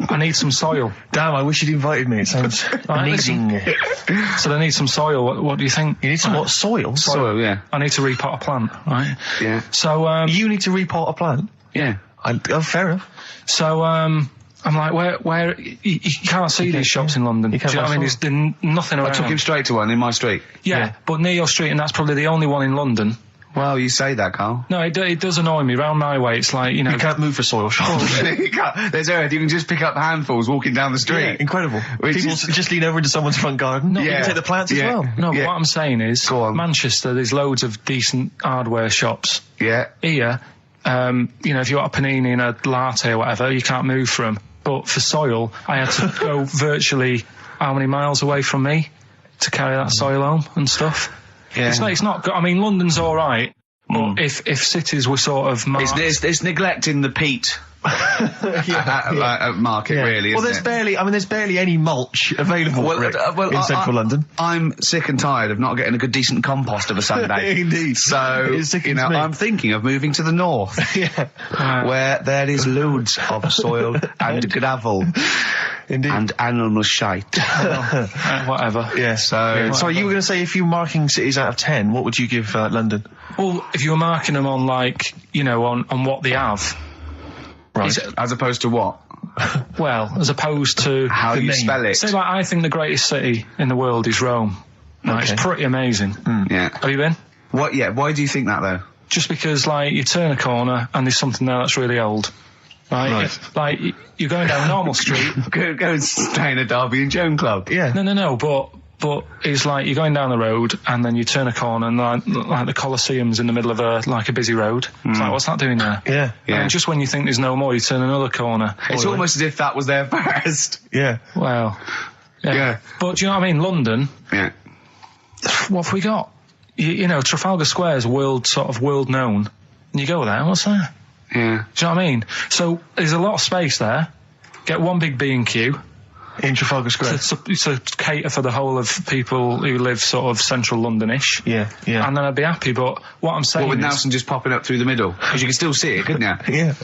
[SPEAKER 3] I need some soil.
[SPEAKER 1] Damn, I wish you'd invited me. It sounds amazing.
[SPEAKER 3] So I need some soil. What do you think?
[SPEAKER 1] You need some what? Soil?
[SPEAKER 2] Soil, yeah.
[SPEAKER 3] I need to repot a plant, right?
[SPEAKER 2] Yeah.
[SPEAKER 3] So
[SPEAKER 1] you need to repot a plant?
[SPEAKER 3] Yeah.
[SPEAKER 1] Oh, fair enough.
[SPEAKER 3] So I'm like, where you can't see these shops in London. Do you know what I mean? There's nothing around.
[SPEAKER 2] I took him straight to one in my street.
[SPEAKER 3] Yeah, but near your street, and that's probably the only one in London.
[SPEAKER 2] Well, you say that, Carl.
[SPEAKER 3] No, it does annoy me. Round my way, it's like, you know...
[SPEAKER 1] You can't move for soil shops.
[SPEAKER 2] There's earth. You can just pick up handfuls walking down the street.
[SPEAKER 1] Yeah, incredible. People just lean over into someone's front garden. No, you can take the plants as well.
[SPEAKER 3] No, but what I'm saying is, Manchester, there's loads of decent hardware shops.
[SPEAKER 2] Yeah.
[SPEAKER 3] Here, you know, if you want a panini and a latte or whatever, you can't move from 'em. But for soil, I had to go virtually how many miles away from me to carry that soil home and stuff. Yeah. It's not good. I mean, London's all right, but if cities were sort of...
[SPEAKER 2] It's neglecting the peat market, really,
[SPEAKER 1] well, there's barely any mulch available in central London.
[SPEAKER 2] I'm sick and tired of not getting a good, decent compost of a Sunday.
[SPEAKER 1] Indeed.
[SPEAKER 2] So, you know, I'm thinking of moving to the north, where there is loads of soil and gravel.
[SPEAKER 1] Indeed.
[SPEAKER 2] And animal shite.
[SPEAKER 3] Whatever.
[SPEAKER 1] Yeah. So you were going to say, if you were marking cities out of 10, what would you give London?
[SPEAKER 3] Well, if you were marking them on, like, you know, on what they have.
[SPEAKER 2] Right. As opposed to what?
[SPEAKER 3] Well, as opposed to...
[SPEAKER 2] How you spell it.
[SPEAKER 3] Say, like, I think the greatest city in the world is Rome. Right? Okay. It's pretty amazing.
[SPEAKER 2] Yeah.
[SPEAKER 3] Have you been?
[SPEAKER 2] What? Yeah. Why do you think that, though?
[SPEAKER 3] Just because, like, you turn a corner and there's something there that's really old. Right. Like, you're going down a normal street.
[SPEAKER 2] Go and stay in a Derby and Joan club.
[SPEAKER 1] Yeah.
[SPEAKER 3] No, but it's like you're going down the road and then you turn a corner and like the Colosseum's in the middle of a busy road. It's like, what's that doing there?
[SPEAKER 1] Yeah.
[SPEAKER 3] And just when you think there's no more, you turn another corner.
[SPEAKER 2] It's almost as if that was there first.
[SPEAKER 1] Yeah.
[SPEAKER 3] Well. Yeah. But do you know what I mean? London.
[SPEAKER 2] Yeah.
[SPEAKER 3] What have we got? You know, Trafalgar Square's world known. And you go there, what's there?
[SPEAKER 2] Yeah.
[SPEAKER 3] Do you know what I mean? So there's a lot of space there. Get one big B&Q.
[SPEAKER 1] In Trafalgar Square.
[SPEAKER 3] To cater for the whole of people who live sort of central Londonish.
[SPEAKER 1] Yeah.
[SPEAKER 3] And then I'd be happy, but what I'm saying
[SPEAKER 2] with Nelson just popping up through the middle? Because you can still see it, couldn't you?
[SPEAKER 1] Yeah.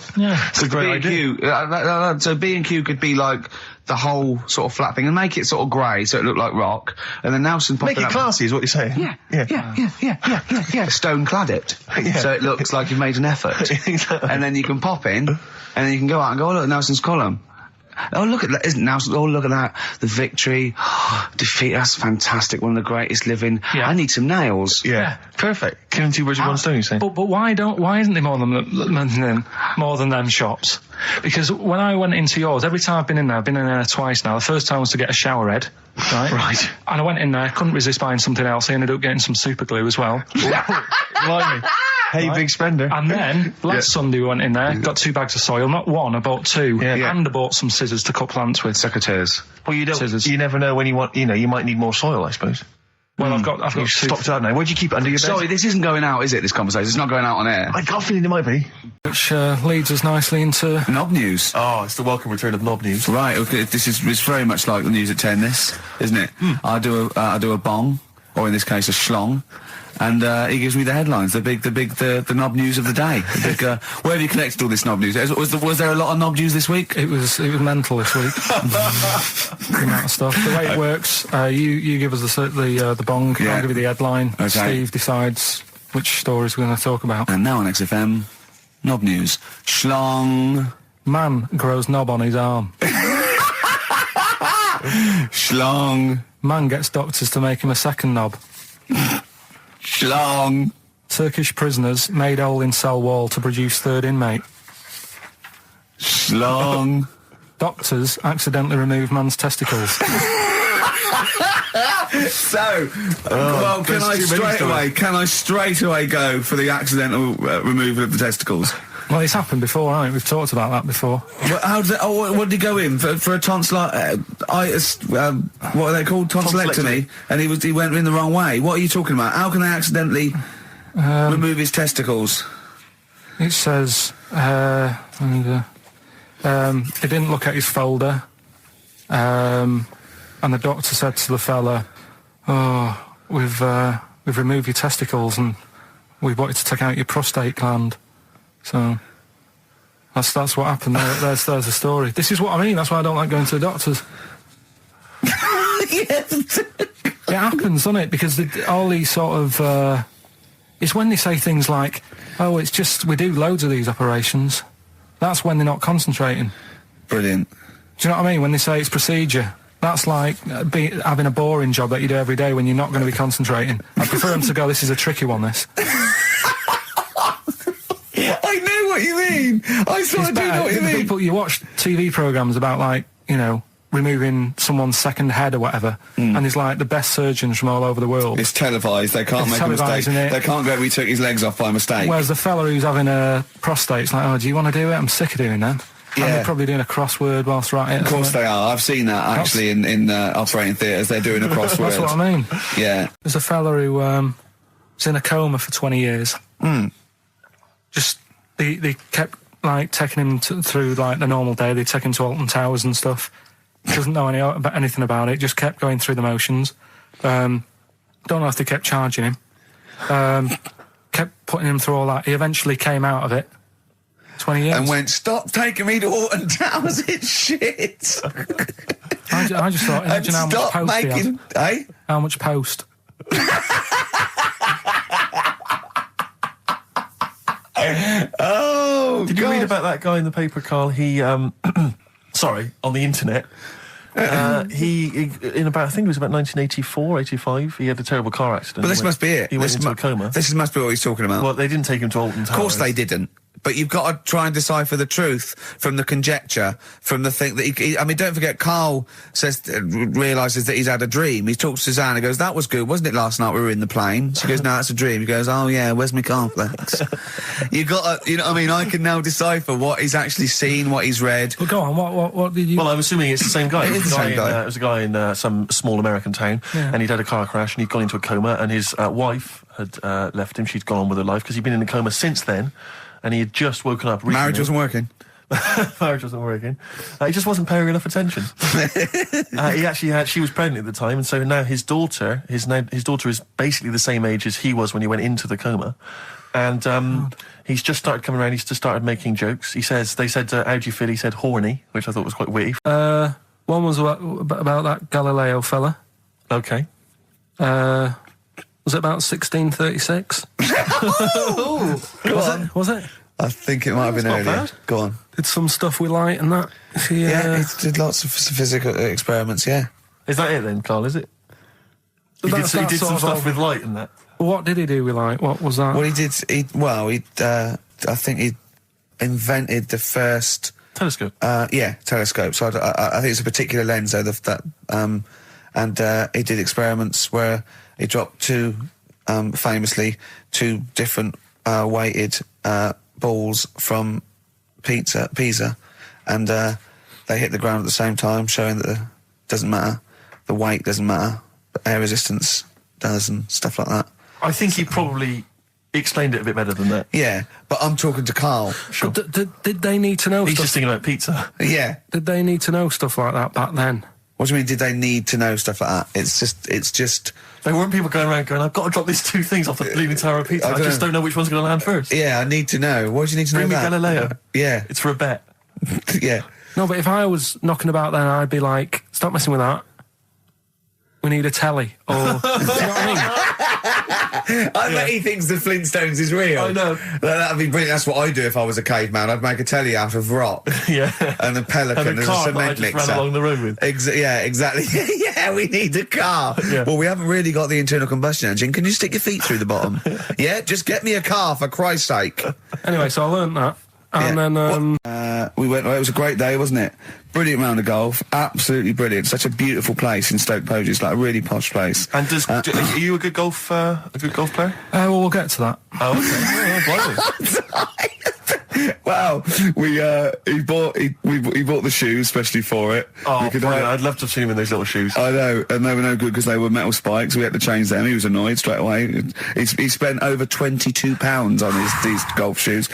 [SPEAKER 3] It's
[SPEAKER 1] a great idea.
[SPEAKER 2] So B&Q could be like the whole sort of flat thing and make it sort of grey so it looked like rock, and then Nelson popping up...
[SPEAKER 1] Make it classy is what you're saying.
[SPEAKER 2] Yeah. Stone clad it. Yeah. So it looks like you've made an effort.
[SPEAKER 1] Exactly.
[SPEAKER 2] And then you can pop in, and then you can go out and go, oh, look, Nelson's column. Oh, look at that, isn't Nelson? Oh, look at that. The victory. Defeat. That's fantastic. One of the greatest living.
[SPEAKER 3] Yeah.
[SPEAKER 2] I need some nails.
[SPEAKER 1] Yeah. Perfect. Killing two birds with one stone, you say?
[SPEAKER 3] But why isn't there more than them shops? Because when I went into yours, every time I've been in there twice now. The first time was to get a shower head. Right. And I went in there, couldn't resist buying something else. I ended up getting some super glue as well.
[SPEAKER 1] Blimey. Hey, big spender.
[SPEAKER 3] And then, last Sunday we went in there, got 2 bags of soil, not one, I bought 2.
[SPEAKER 1] Yeah.
[SPEAKER 3] And I bought some scissors to cut plants with.
[SPEAKER 2] Secateurs.
[SPEAKER 1] Well,
[SPEAKER 3] Scissors.
[SPEAKER 1] you never know when you want, you might need more soil, I suppose.
[SPEAKER 3] Well, I've got
[SPEAKER 1] You've stocked out now. Where'd you keep it under your bed?
[SPEAKER 2] Sorry, this isn't going out, is it, this conversation? It's not going out on air.
[SPEAKER 1] I got a feeling it might be.
[SPEAKER 3] Which leads us nicely into...
[SPEAKER 2] Knob news.
[SPEAKER 1] Oh, it's the welcome return of Knob news.
[SPEAKER 2] Right, okay, it's very much like the news at 10, this, isn't it? I do a bong, or in this case a schlong, and he gives me the headlines, the knob news of the day. Where have you collected all this knob news? Was there a lot of knob news this week?
[SPEAKER 3] It was mental this week. The amount of stuff. The way it works, you give us the bong, I'll give you the headline. Okay. Steve decides which stories we're going to talk about.
[SPEAKER 2] And now on XFM, knob news. Schlong.
[SPEAKER 3] Man grows knob on his arm.
[SPEAKER 2] Schlong.
[SPEAKER 3] Man gets doctors to make him a second knob.
[SPEAKER 2] Schlong.
[SPEAKER 3] Turkish prisoners made hole in cell wall to produce third inmate.
[SPEAKER 2] Schlong.
[SPEAKER 3] Doctors accidentally remove man's testicles.
[SPEAKER 2] So, well, can I straight away go for the accidental removal of the testicles?
[SPEAKER 3] Well, it's happened before, hasn't it? We've talked about that before.
[SPEAKER 2] Well, how did what did he go in for a tonsillitis? What are they called? Tonsillectomy. And he went in the wrong way. What are you talking about? How can they accidentally remove his testicles?
[SPEAKER 3] It says he didn't look at his folder, and the doctor said to the fella, "Oh, we've removed your testicles and we wanted to take out your prostate gland." So that's what happened. There's the story. This is what I mean. That's why I don't like going to the doctors. It happens, doesn't it? Because all these sort of it's when they say things like, "Oh, it's just we do loads of these operations." That's when they're not concentrating.
[SPEAKER 2] Brilliant.
[SPEAKER 3] Do you know what I mean? When they say it's procedure, that's like having a boring job that you do every day when you're not going to be concentrating. I prefer them to go, this is a tricky one, this.
[SPEAKER 2] I know what you mean. I sort of do know what you mean.
[SPEAKER 3] People, you watch TV programmes about, like, you know, removing someone's second head or whatever, and there's like the best surgeons from all over the world.
[SPEAKER 2] It's televised. They can't make a mistake. They can't go, we took his legs off by mistake.
[SPEAKER 3] Whereas the fella who's having a prostate's like, oh, do you want to do it? I'm sick of doing them. Yeah. And they're probably doing a crossword whilst they're at it.
[SPEAKER 2] Of course they are. I've seen that actually in operating theatres. They're doing a crossword.
[SPEAKER 3] That's what I mean.
[SPEAKER 2] Yeah.
[SPEAKER 3] There's a fella who was in a coma for 20 years. Just they kept like taking him through like the normal day. They take him to Alton Towers and stuff. Doesn't know anything about it. Just kept going through the motions. Don't know if they kept charging him. Kept putting him through all that. He eventually came out of it. 20 years.
[SPEAKER 2] And went, stop taking me to Alton Towers, it's shit.
[SPEAKER 3] I just thought, imagine how much post he had.
[SPEAKER 2] Eh?
[SPEAKER 3] How much post?
[SPEAKER 2] Oh,
[SPEAKER 1] Did you read about that guy in the paper, Carl? He, sorry, on the internet. He in about, I think it was about 1984, 85, he had a terrible car accident.
[SPEAKER 2] But this must be it.
[SPEAKER 1] He went into a coma.
[SPEAKER 2] This must be what he's talking about.
[SPEAKER 1] Well, they didn't take him to Alton Towers.
[SPEAKER 2] Of course they didn't. But you've got to try and decipher the truth from the conjecture, from the thing that I mean, don't forget, Carl realises that he's had a dream. He talks to Suzanne and goes, that was good, wasn't it, last night we were in the plane? She goes, no, that's a dream. He goes, oh yeah, where's my cornflakes? You got to, you know what I mean? I can now decipher what he's actually seen, what he's read.
[SPEAKER 3] Well, go on, what did you...
[SPEAKER 1] Well, I'm assuming it's the same guy.
[SPEAKER 2] It is the same guy.
[SPEAKER 1] It was a guy in some small American town, and he'd had a car crash and he'd gone into a coma, and his wife had left him. She'd gone on with her life because he'd been in a coma since then. And he had just woken up recently.
[SPEAKER 2] Marriage wasn't working.
[SPEAKER 1] Marriage wasn't working. He just wasn't paying enough attention. He actually had, she was pregnant at the time, and so now his daughter is basically the same age as he was when he went into the coma. And he's just started coming around, he's just started making jokes. They said, how do you feel? He said horny, which I thought was quite witty.
[SPEAKER 3] One was about that Galileo fella.
[SPEAKER 1] Okay.
[SPEAKER 3] Was it about 1636? Was it?
[SPEAKER 2] I think it might have been earlier.
[SPEAKER 1] Bad.
[SPEAKER 2] Go on.
[SPEAKER 3] Did some stuff with light and that?
[SPEAKER 2] Yeah, he did lots of physical experiments, yeah.
[SPEAKER 1] Is that it then, Carl, is it? He did some stuff with light and that.
[SPEAKER 3] What did he do with light? What was that?
[SPEAKER 2] Well, I think he invented the first...
[SPEAKER 1] Telescope?
[SPEAKER 2] Telescope. So I think it's a particular lens, though, and he did experiments where he dropped famously two different weighted balls from Pisa, and they hit the ground at the same time, showing that it doesn't matter, the weight doesn't matter, but air resistance does, and stuff like that.
[SPEAKER 1] I think he probably explained it a bit better than that.
[SPEAKER 2] Yeah, but I'm talking to Carl.
[SPEAKER 1] Sure.
[SPEAKER 3] Did they need to know
[SPEAKER 1] He's
[SPEAKER 3] stuff?
[SPEAKER 1] just thinking about pizza.
[SPEAKER 2] Yeah.
[SPEAKER 3] Did they need to know stuff like that back then?
[SPEAKER 2] What do you mean, did they need to know stuff like that? It's just...
[SPEAKER 1] There weren't people going around going, I've got to drop these two things off the Leaning Tower of Pizza. I just don't know which one's going to land first.
[SPEAKER 2] Yeah, I need to know. Why do you need to know that?
[SPEAKER 1] Bring me Galileo.
[SPEAKER 2] Yeah.
[SPEAKER 1] It's for a bet.
[SPEAKER 2] Yeah.
[SPEAKER 3] No, but if I was knocking about then, I'd be like, stop messing with that. We need a telly. Or, do you know what I mean?
[SPEAKER 2] I bet he thinks the Flintstones is real.
[SPEAKER 1] I know.
[SPEAKER 2] That'd be brilliant. That's what I'd do if I was a caveman. I'd make a telly out of rock.
[SPEAKER 1] Yeah.
[SPEAKER 2] And a pelican
[SPEAKER 1] and
[SPEAKER 2] a
[SPEAKER 1] car
[SPEAKER 2] cement
[SPEAKER 1] that I just
[SPEAKER 2] mixer.
[SPEAKER 1] ran along the road with.
[SPEAKER 2] Yeah, exactly. Yeah, we need a car.
[SPEAKER 1] Yeah.
[SPEAKER 2] Well, we haven't really got the internal combustion engine. Can you stick your feet through the bottom? Yeah, just get me a car, for Christ's sake.
[SPEAKER 3] Anyway, so I learned that. And then...
[SPEAKER 2] we went... Well, it was a great day, wasn't it? Brilliant round of golf. Absolutely brilliant. Such a beautiful place in Stoke Poges, like a really posh place.
[SPEAKER 1] And are you a good golf player?
[SPEAKER 3] Well, we'll get to that.
[SPEAKER 1] Oh, okay.
[SPEAKER 2] Wow, he bought the shoes especially for it.
[SPEAKER 1] Oh, I'd love to have seen him in those little shoes.
[SPEAKER 2] I know, and they were no good because they were metal spikes. We had to change them. He was annoyed straight away. He spent over £22 on these golf shoes.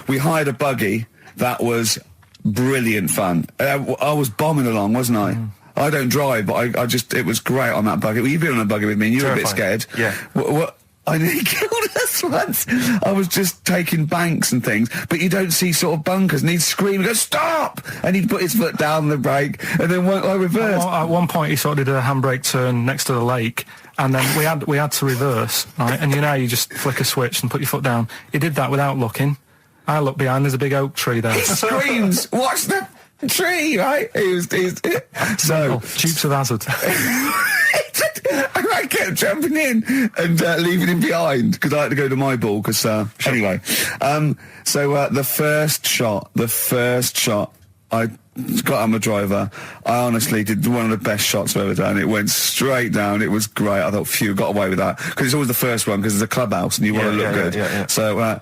[SPEAKER 2] We hired a buggy that was brilliant fun. I was bombing along, wasn't I? I don't drive, but I just, it was great on that buggy. Well, you've been on a buggy with me and you were a bit scared.
[SPEAKER 1] Yeah.
[SPEAKER 2] What I nearly killed us once. I was just taking banks and things, but you don't see sort of bunkers, and he'd scream and go, stop! And he'd put his foot down the brake, and then I reversed.
[SPEAKER 3] At one point he sort of did a handbrake turn next to the lake, and then we had to reverse, right? And you know, you just flick a switch and put your foot down. He did that without looking. I look behind, there's a big oak tree there.
[SPEAKER 2] He screams, watch the tree, right? So
[SPEAKER 3] Dukes of Hazzard.
[SPEAKER 2] and I kept jumping in and leaving him behind because I had to go to my ball. Because anyway, the first shot, I got on my driver. I honestly did one of the best shots I've ever done. It went straight down. It was great. I thought, phew, got away with that because it's always the first one because it's a clubhouse and you want to look good.
[SPEAKER 1] Yeah.
[SPEAKER 2] So.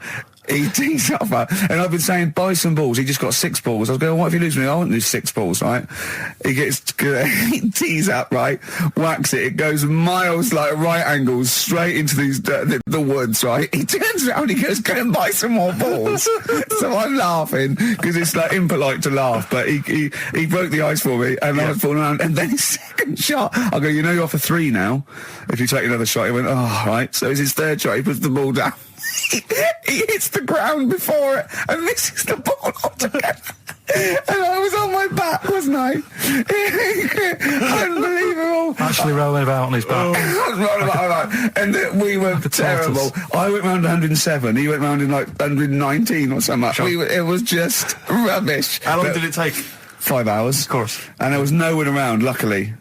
[SPEAKER 2] He tees up, and I've been saying, buy some balls. He just got 6 balls. I was going, what if you lose me? I won't lose 6 balls, right? He tees up, right? Whacks it. It goes miles, like right angles, straight into these the woods, right? He turns around, he goes, go and buy some more balls. So I'm laughing because it's like impolite to laugh, but he broke the ice for me, and I was falling around. And then his second shot, I go, you're off a 3 now. If you take another shot, he went, oh, right. So it's his third shot. He puts the ball down. He hits the ground before it and misses the ball altogether. And I was on my back, wasn't I? Unbelievable.
[SPEAKER 3] Actually rolling about on his back.
[SPEAKER 2] I was rolling about, and we were terrible. I went round 107. He went round in like 119 or something. Sure. It was just rubbish.
[SPEAKER 1] How long did it take?
[SPEAKER 2] 5 hours.
[SPEAKER 1] Of course.
[SPEAKER 2] And there was no one around, luckily.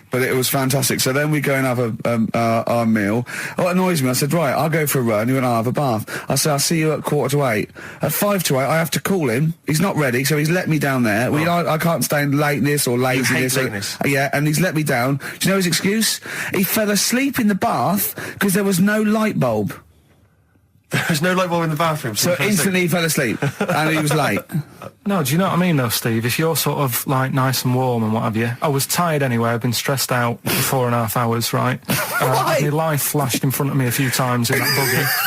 [SPEAKER 2] But it was fantastic. So then we go and have our meal. What annoys me, I said, right, I'll go for a run. He went, I'll have a bath. I said, I'll see you at 7:45. At 7:55, I have to call him. He's not ready, so he's let me down there. I can't stand lateness or laziness.
[SPEAKER 1] Lateness.
[SPEAKER 2] Yeah, and he's let me down. Do you know his excuse? He fell asleep in the bath because there was no light bulb.
[SPEAKER 1] There's no light bulb in the bathroom.
[SPEAKER 2] So instantly he fell asleep, and he was late.
[SPEAKER 3] No, do you know what I mean though, Steve? If you're sort of like nice and warm and what have you, I was tired anyway. I've been stressed out for 4.5 hours, right? My life flashed in front of me a few times in that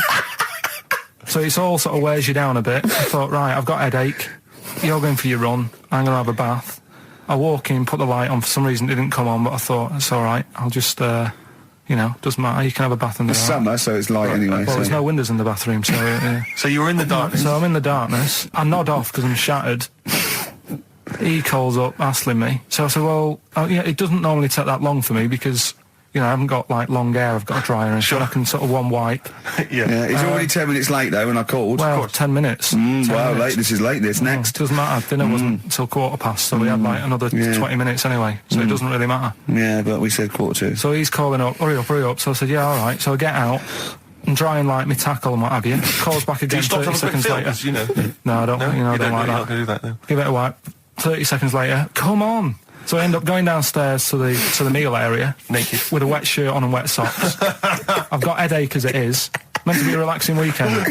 [SPEAKER 3] buggy. So it's all sort of wears you down a bit. I thought, right, I've got a headache. You're going for your run. I'm going to have a bath. I walk in, put the light on. For some reason it didn't come on, but I thought, it's all right. I'll just, doesn't matter. You can have a bath in the
[SPEAKER 2] It's summer, so it's light anyway.
[SPEAKER 3] Well, there's no windows in the bathroom, so...
[SPEAKER 1] So you were in the darkness?
[SPEAKER 3] So I'm in the darkness. I nod off because I'm shattered. He calls up, hassling me. So I said, well, it doesn't normally take that long for me because, I haven't got, like, long hair. I've got a dryer and I can sort of one wipe.
[SPEAKER 2] Yeah, he's already 10 minutes late, though, when I called.
[SPEAKER 3] Well, 10 minutes. 10
[SPEAKER 2] wow,
[SPEAKER 3] minutes.
[SPEAKER 2] This is late, this. Next.
[SPEAKER 3] Doesn't matter. Dinner wasn't until 7:15, so we had, like, another 20 minutes anyway, so it doesn't really matter.
[SPEAKER 2] Yeah, but we said 7:45.
[SPEAKER 3] So he's calling up, hurry up. So I said, yeah, all right. So I get out and try and, like, me tackle and what have you. Calls back again 30 seconds later. No, I don't, I don't like that.
[SPEAKER 1] Not gonna do that, no.
[SPEAKER 3] Give it a wipe. 30 seconds later, come on. So I end up going downstairs to the meal area.
[SPEAKER 1] Naked.
[SPEAKER 3] With a wet shirt on and wet socks. I've got headache as it is. Meant to be a relaxing weekend.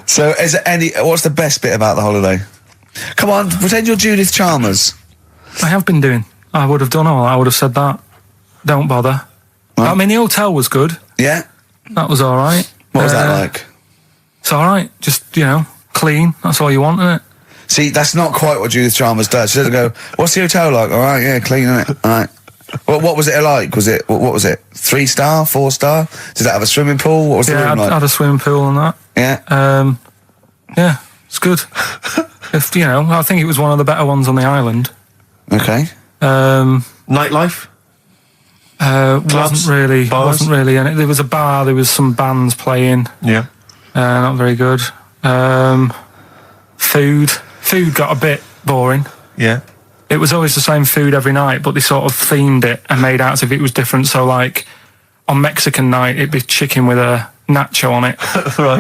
[SPEAKER 2] So is there what's the best bit about the holiday? Come on, pretend you're Judith Chalmers.
[SPEAKER 3] I have been doing. I would have done all. I would have said that. Don't bother. Well, I mean, the hotel was good.
[SPEAKER 2] Yeah?
[SPEAKER 3] That was all right.
[SPEAKER 2] What was that like?
[SPEAKER 3] It's all right. Just, clean. That's all you want, isn't it?
[SPEAKER 2] See, that's not quite what Judith Chalmers does. She doesn't go, what's the hotel like? All right, yeah, clean, isn't it? All right. Well, what was it like? What was it? 3-star, 4-star? Did it have a swimming pool? What was the room like?
[SPEAKER 3] Yeah, had a swimming pool and that.
[SPEAKER 2] Yeah?
[SPEAKER 3] Yeah, it's good. I think it was one of the better ones on the island.
[SPEAKER 2] Okay.
[SPEAKER 1] Nightlife?
[SPEAKER 3] Wasn't really. And there was a bar, there was some bands playing.
[SPEAKER 1] Yeah.
[SPEAKER 3] Not very good. Food got a bit boring.
[SPEAKER 1] Yeah.
[SPEAKER 3] It was always the same food every night, but they sort of themed it and made out as if it was different. So, like, on Mexican night, it'd be chicken with a nacho on it.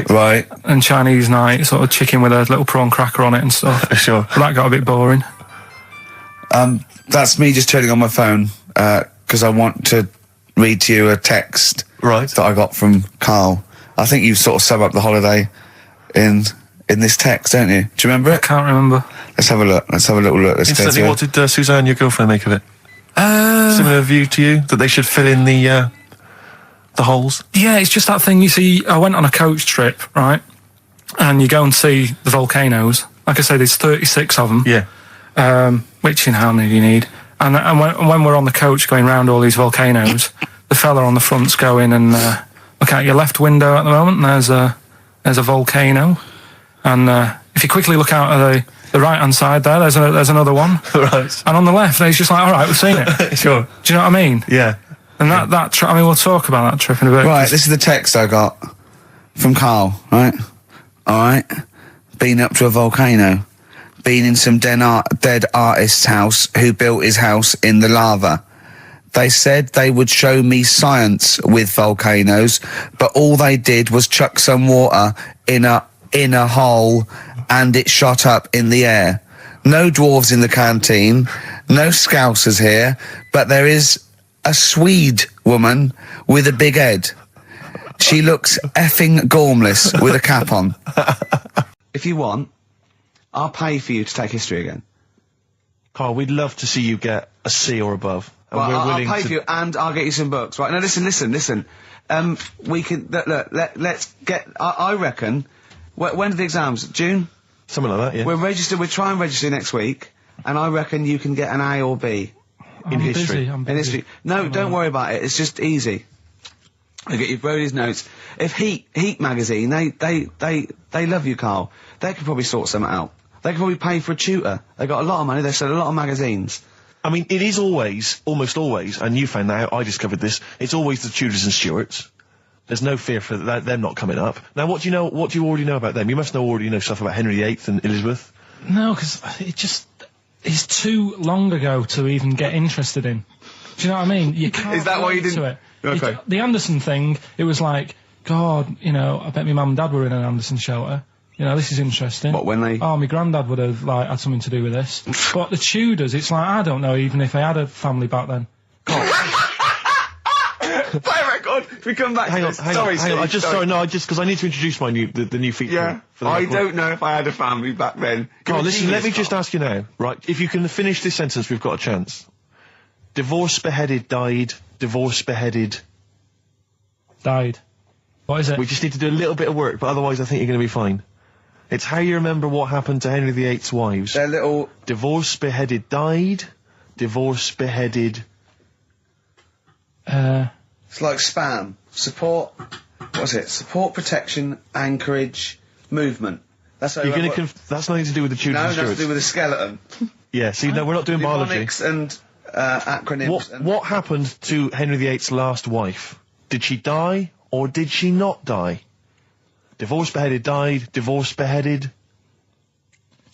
[SPEAKER 2] Right.
[SPEAKER 3] And Chinese night, sort of chicken with a little prawn cracker on it and stuff.
[SPEAKER 1] Sure.
[SPEAKER 3] But that got a bit boring.
[SPEAKER 2] That's me just turning on my phone, because I want to read to you a text that I got from Karl. I think you sort of sum up the holiday in this text, don't you? Do you remember it?
[SPEAKER 3] I can't remember.
[SPEAKER 2] Let's have a look. Let's have a little look.
[SPEAKER 1] Instantly, what did Suzanne, your girlfriend, make of it? Similar view to you? That they should fill in the holes? Yeah,
[SPEAKER 3] it's just that thing, you see, I went on a coach trip, right? And you go and see the volcanoes. Like I say, there's 36 of them.
[SPEAKER 1] Yeah.
[SPEAKER 3] Which, how many do you need? And when we're on the coach going round all these volcanoes, the fella on the front's going and look out your left window at the moment, and there's a volcano. And if you quickly look out at the right-hand side there's another one.
[SPEAKER 1] Right.
[SPEAKER 3] And on the left, he's just like, all right, we've seen it.
[SPEAKER 1] Sure.
[SPEAKER 3] Do you know what I mean?
[SPEAKER 1] Yeah.
[SPEAKER 3] And that trip, we'll talk about that trip in a bit.
[SPEAKER 2] Right, this is the text I got from Karl, right? All right. Been up to a volcano. been in some dead artist's house who built his house in the lava. They said they would show me science with volcanoes, but all they did was chuck some water in a hole and it shot up in the air. No dwarves in the canteen, no scousers here, but there is a Swede woman with a big head. She looks effing gormless with a cap on. If you want, I'll pay for you to take history again.
[SPEAKER 1] Carl, we'd love to see you get a C or above. And
[SPEAKER 2] Well,
[SPEAKER 1] we're
[SPEAKER 2] I'll
[SPEAKER 1] willing
[SPEAKER 2] pay
[SPEAKER 1] to...
[SPEAKER 2] for you, and I'll get you some books. Right, now listen. We can, let's get, I reckon, when are the exams? June?
[SPEAKER 1] Something like that, yeah.
[SPEAKER 2] We're trying to register next week, and I reckon you can get an A or B.
[SPEAKER 3] I'm
[SPEAKER 1] history.
[SPEAKER 3] I'm
[SPEAKER 2] In history. No, don't worry about it, it's just easy. I get you Brody's notes. If Heat magazine, they love you, Carl. They could probably sort something out. They could probably pay for a tutor. They got a lot of money, they sell a lot of magazines.
[SPEAKER 1] I mean, it is always, almost always, and you found that out, I discovered this, it's always the Tudors and Stuarts. There's no fear for them not coming up. Now, what do you already know about them? You must already know stuff about Henry VIII and Elizabeth.
[SPEAKER 3] No, because it's too long ago to even get interested in. Do you know what I mean? You can't.
[SPEAKER 2] Is that why you
[SPEAKER 3] relate
[SPEAKER 2] didn't-
[SPEAKER 3] to it.
[SPEAKER 2] Okay.
[SPEAKER 3] The Anderson thing, it was like, God, you know, I bet my mum and dad were in an Anderson shelter. You know, this is interesting.
[SPEAKER 2] What, when they-
[SPEAKER 3] Oh, my granddad would have, like, had something to do with this. But the Tudors, it's like, I don't know even if they had a family back then.
[SPEAKER 2] Play a record. If we come back
[SPEAKER 1] Hang
[SPEAKER 2] to
[SPEAKER 1] on,
[SPEAKER 2] this.
[SPEAKER 1] hang
[SPEAKER 2] Sorry,
[SPEAKER 1] on, hang on.
[SPEAKER 2] Steve,
[SPEAKER 1] Because I need to introduce my the new feature.
[SPEAKER 2] Yeah,
[SPEAKER 1] for the
[SPEAKER 2] I
[SPEAKER 1] record.
[SPEAKER 2] don't know if I had a family back then.
[SPEAKER 1] Carl,
[SPEAKER 2] Give me
[SPEAKER 1] listen, let me
[SPEAKER 2] genius,
[SPEAKER 1] just
[SPEAKER 2] Carl.
[SPEAKER 1] ask you now, right? If you can finish this sentence, we've got a chance. Divorced, beheaded, died. Divorced, beheaded.
[SPEAKER 3] Died. What is it?
[SPEAKER 1] We just need to do a little bit of work, but otherwise I think you're going to be fine. It's how you remember what happened to Henry VIII's wives.
[SPEAKER 2] They're little...
[SPEAKER 1] Divorced, beheaded, died. Divorced, beheaded.
[SPEAKER 2] It's like spam. Support... What's it? Support, protection, anchorage, movement. That's how
[SPEAKER 1] You're
[SPEAKER 2] you
[SPEAKER 1] going to that's nothing to do with the Tudors
[SPEAKER 2] No,
[SPEAKER 1] and
[SPEAKER 2] nothing to
[SPEAKER 1] Stuarts.
[SPEAKER 2] do with a skeleton.
[SPEAKER 1] Yeah, see, no, we're not doing biology.
[SPEAKER 2] Mnemonics and acronyms. and
[SPEAKER 1] What happened to Henry VIII's last wife? Did she die, or did she not die? Divorced, beheaded, died. Divorced, beheaded.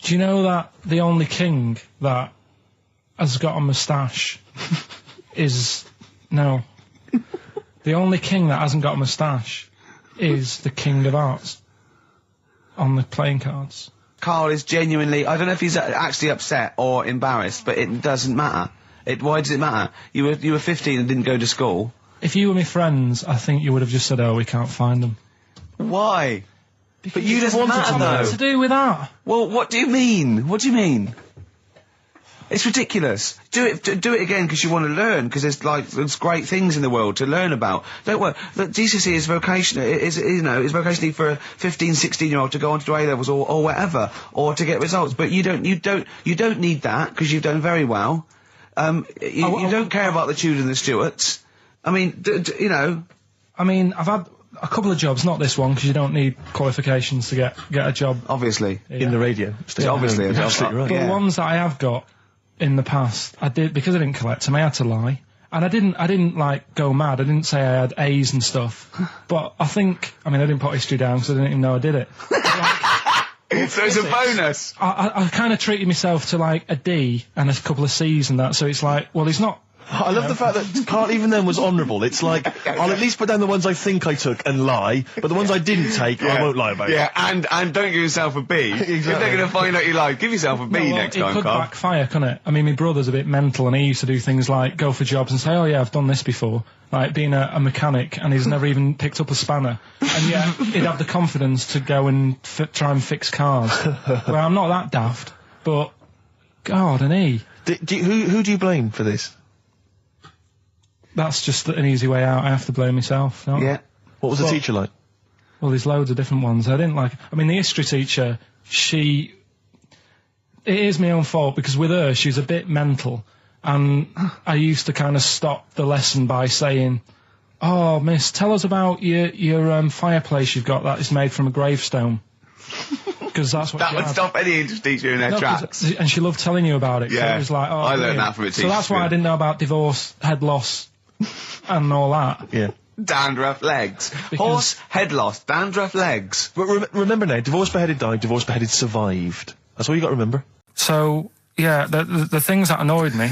[SPEAKER 3] Do you know that the only king that has got a moustache is... No. The only king that hasn't got a moustache is the King of Hearts on the playing cards.
[SPEAKER 2] Carl is genuinely... I don't know if he's actually upset or embarrassed, but it doesn't matter. Why does it matter? You were 15 and didn't go to school.
[SPEAKER 3] If you were my friends, I think you would have just said, oh, we can't find them.
[SPEAKER 2] Why? But you just
[SPEAKER 3] It's
[SPEAKER 2] matter,
[SPEAKER 3] nothing
[SPEAKER 2] though.
[SPEAKER 3] to do with that.
[SPEAKER 2] Well, what do you mean? What do you mean? It's ridiculous. Do it again because you want to learn, because there's great things in the world to learn about. Don't worry. Look, GCSE is vocational. Is vocationally for a 15, 16-year-old to go on to do A-levels or whatever, or to get results. But you don't need that because you've done very well. You don't care about the Tudors and the Stuarts. I mean, you know.
[SPEAKER 3] I mean, I've had a couple of jobs, not this one, because you don't need qualifications to get a job.
[SPEAKER 2] Obviously.
[SPEAKER 1] In the radio.
[SPEAKER 2] Yeah, obviously.
[SPEAKER 1] You're absolutely right.
[SPEAKER 3] But
[SPEAKER 2] Yeah.
[SPEAKER 3] the ones that I have got in the past, I did, because I didn't collect them, I had to lie. And I didn't like go mad. I didn't say I had A's and stuff. But I didn't put history down because I didn't even know I did it.
[SPEAKER 2] So it's a bonus.
[SPEAKER 3] I kind of treated myself to like a D and a couple of C's and that, so it's like, well, it's not...
[SPEAKER 1] I love the fact that Carl even then was honourable. It's like, I'll at least put down the ones I think I took and lie, but the ones I didn't take, I won't lie about.
[SPEAKER 2] Yeah, and don't give yourself a B. If they're going to find out you lied, give yourself a B
[SPEAKER 3] Well,
[SPEAKER 2] next
[SPEAKER 3] it
[SPEAKER 2] time,
[SPEAKER 3] could
[SPEAKER 2] Carl.
[SPEAKER 3] backfire, couldn't it? I mean, my brother's a bit mental, and he used to do things like go for jobs and say, oh yeah, I've done this before, like being a mechanic, and he's never even picked up a spanner. And yet, he'd have the confidence to go and try and fix cars. Well, I'm not that daft, but, God, and he...
[SPEAKER 1] Who do you blame for this?
[SPEAKER 3] That's just an easy way out. I have to blame myself. No?
[SPEAKER 2] Yeah.
[SPEAKER 1] What was the teacher like?
[SPEAKER 3] Well, there's loads of different ones. I didn't like... I mean, the history teacher, it is my own fault, because with her, she's a bit mental. And I used to kind of stop the lesson by saying, oh, miss, tell us about your fireplace you've got that is made from a gravestone. Because that's what
[SPEAKER 2] That
[SPEAKER 3] she
[SPEAKER 2] would
[SPEAKER 3] had.
[SPEAKER 2] stop any English teacher in their
[SPEAKER 3] No, 'cause-
[SPEAKER 2] tracks.
[SPEAKER 3] and she loved telling you about it. So
[SPEAKER 2] Yeah.
[SPEAKER 3] it was like, oh,
[SPEAKER 2] I learned
[SPEAKER 3] brilliant.
[SPEAKER 2] that from a
[SPEAKER 3] So
[SPEAKER 2] teacher,
[SPEAKER 3] that's why I
[SPEAKER 2] yeah.
[SPEAKER 3] didn't know about divorce, head loss, and all that.
[SPEAKER 1] Yeah.
[SPEAKER 2] Dandruff legs.
[SPEAKER 3] Because-
[SPEAKER 2] Horse, head loss, dandruff legs.
[SPEAKER 1] But remember now, divorced, beheaded, died. Divorced, beheaded, survived. That's all you got to remember.
[SPEAKER 3] So yeah, the things that annoyed me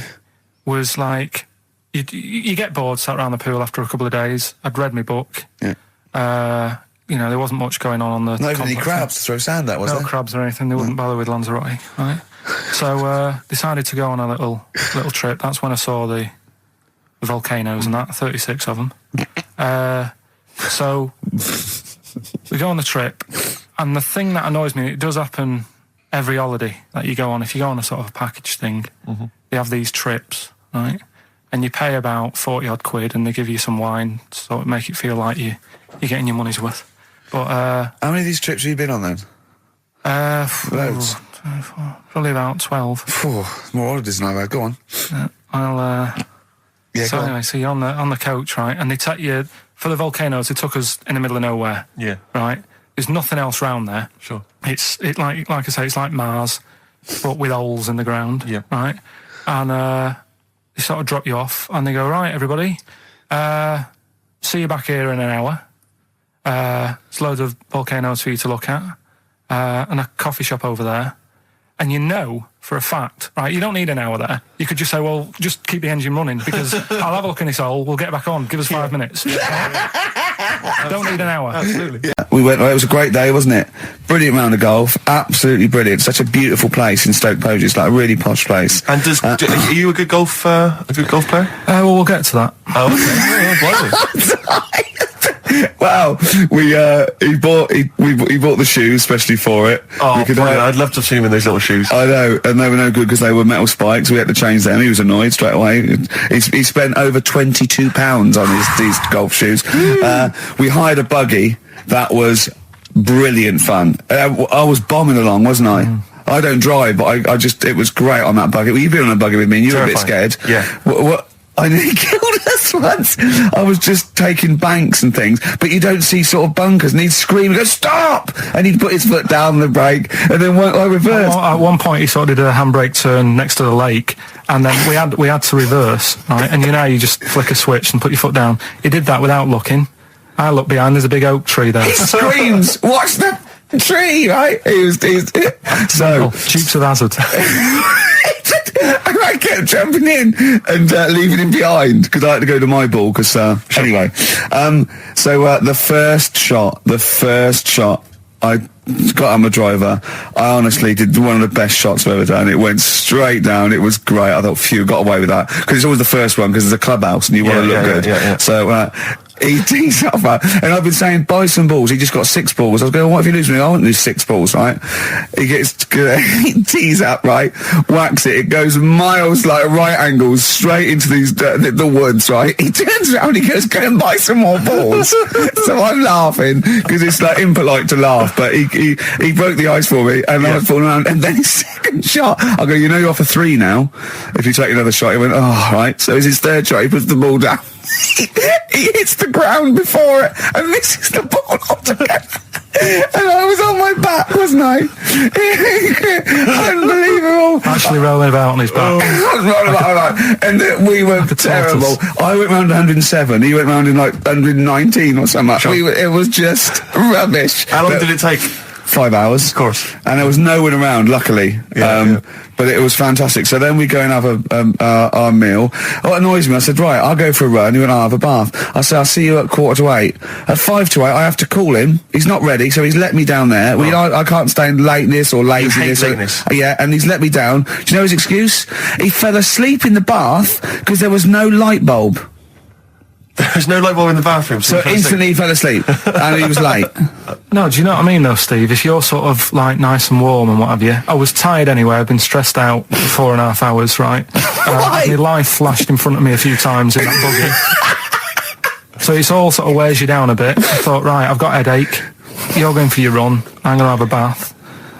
[SPEAKER 3] was like you get bored sat around the pool after a couple of days. I'd read my book.
[SPEAKER 2] Yeah.
[SPEAKER 3] You know, there wasn't much going on the.
[SPEAKER 2] Not even any
[SPEAKER 3] complex.
[SPEAKER 2] crabs to throw sand at, was
[SPEAKER 3] No
[SPEAKER 2] there?
[SPEAKER 3] crabs or anything. They wouldn't bother with Lanzarote, right? So decided to go on a little trip. That's when I saw the volcanoes and that, 36 of them. So we go on the trip, and the thing that annoys me, it does happen every holiday that you go on. If you go on a sort of a package thing, they have these trips, right? And you pay about 40 odd quid, and they give you some wine, so it make it feel like you're getting your money's worth. But
[SPEAKER 2] how many of these trips have you been on then? Loads.
[SPEAKER 3] Probably about 12.
[SPEAKER 2] More holidays than I've had. Go on. Yeah,
[SPEAKER 3] So
[SPEAKER 2] go
[SPEAKER 3] anyway,
[SPEAKER 2] on.
[SPEAKER 3] so you're on the coach, right? And they take you for the volcanoes. They took us in the middle of nowhere.
[SPEAKER 1] Yeah.
[SPEAKER 3] Right. There's nothing else round there.
[SPEAKER 1] Sure.
[SPEAKER 3] It's like I say, it's like Mars, but with holes in the ground.
[SPEAKER 1] Yeah.
[SPEAKER 3] Right. And they sort of drop you off, and they go, right, everybody, see you back here in an hour. There's loads of volcanoes for you to look at, and a coffee shop over there. And you know for a fact, right, you don't need an hour there. You could just say, well, just keep the engine running, because I'll have a look in this hole, we'll get back on, give us 5 minutes. Don't need an hour.
[SPEAKER 1] Absolutely.
[SPEAKER 2] Yeah, we went. It was a great day, wasn't it? Brilliant round of golf. Absolutely brilliant. Such a beautiful place in Stoke Poges. It's like a really posh place.
[SPEAKER 1] And are you a good golf player?
[SPEAKER 3] Well, we'll get to that.
[SPEAKER 1] Oh, okay.
[SPEAKER 2] Wow, he bought the shoes especially for it.
[SPEAKER 1] Oh, I'd love to have seen him in those little shoes.
[SPEAKER 2] I know, and they were no good because they were metal spikes. We had to change them. He was annoyed straight away. He spent over £22 on these golf shoes. We hired a buggy that was brilliant fun. I was bombing along, wasn't I? I don't drive, but it was great on that buggy. Well, you've been on a buggy with me, and you were a bit scared.
[SPEAKER 1] Yeah.
[SPEAKER 2] What? I nearly killed us once. I was just taking banks and things, but you don't see sort of bunkers, and he'd scream and go, stop! And he'd put his foot down the brake, and then I reversed.
[SPEAKER 3] At one point, he sort of did a handbrake turn next to the lake, and then we had to reverse, right? And you know, you just flick a switch and put your foot down. He did that without looking. I looked behind, there's a big oak tree there.
[SPEAKER 2] He screams, watch the tree, right? So
[SPEAKER 3] Dukes of Hazzard.
[SPEAKER 2] and I kept jumping in and leaving him behind because I had to go to my ball. Because anyway, so the first shot, I got on my driver. I honestly did one of the best shots I've ever done. It went straight down. It was great. I thought, phew, got away with that because it's always the first one because it's a clubhouse and you want to look good.
[SPEAKER 1] Yeah.
[SPEAKER 2] So. He tees up, and I've been saying, buy some balls. He just got 6 balls. I was going, what if you lose me? I won't lose 6 balls, right? He tees up, right? Whacks it. It goes miles, like right angles, straight into these the woods, right? He turns around, he goes, go and buy some more balls. So I'm laughing because it's like impolite to laugh, but he broke the ice for me, and I was falling around. And then his second shot, I go, you know, you're off a 3 now. If you take another shot, he went, oh, right. So it's his third shot. He puts the ball down. He hits the ground before it and misses the ball altogether. And I was on my back, wasn't I? Unbelievable.
[SPEAKER 3] Actually rolling about on his back.
[SPEAKER 2] And we were terrible. I went round 107. He went round in like 119 or something. Sure. It was just rubbish.
[SPEAKER 1] How long did it take?
[SPEAKER 2] 5 hours.
[SPEAKER 1] Of course.
[SPEAKER 2] And there was no one around, luckily. But it was fantastic. So then we go and have our meal. What annoys me, I said, right, I'll go for a run. He went, I'll have a bath. I said, I'll see you at 7:45. At 7:55, I have to call him. He's not ready, so he's let me down there. I can't stand lateness or laziness. Yeah, and he's let me down. Do you know his excuse? He fell asleep in the bath because there was no light bulb.
[SPEAKER 1] There's no light bulb in the bathroom.
[SPEAKER 2] So instantly he fell asleep and he was late.
[SPEAKER 3] No, do you know what I mean though, Steve? If you're sort of like nice and warm and what have you. I was tired anyway. I've been stressed out for 4.5 hours, right? My life flashed in front of me a few times in that buggy. So it's all sort of wears you down a bit. I thought, right, I've got a headache. You're going for your run. I'm going to have a bath.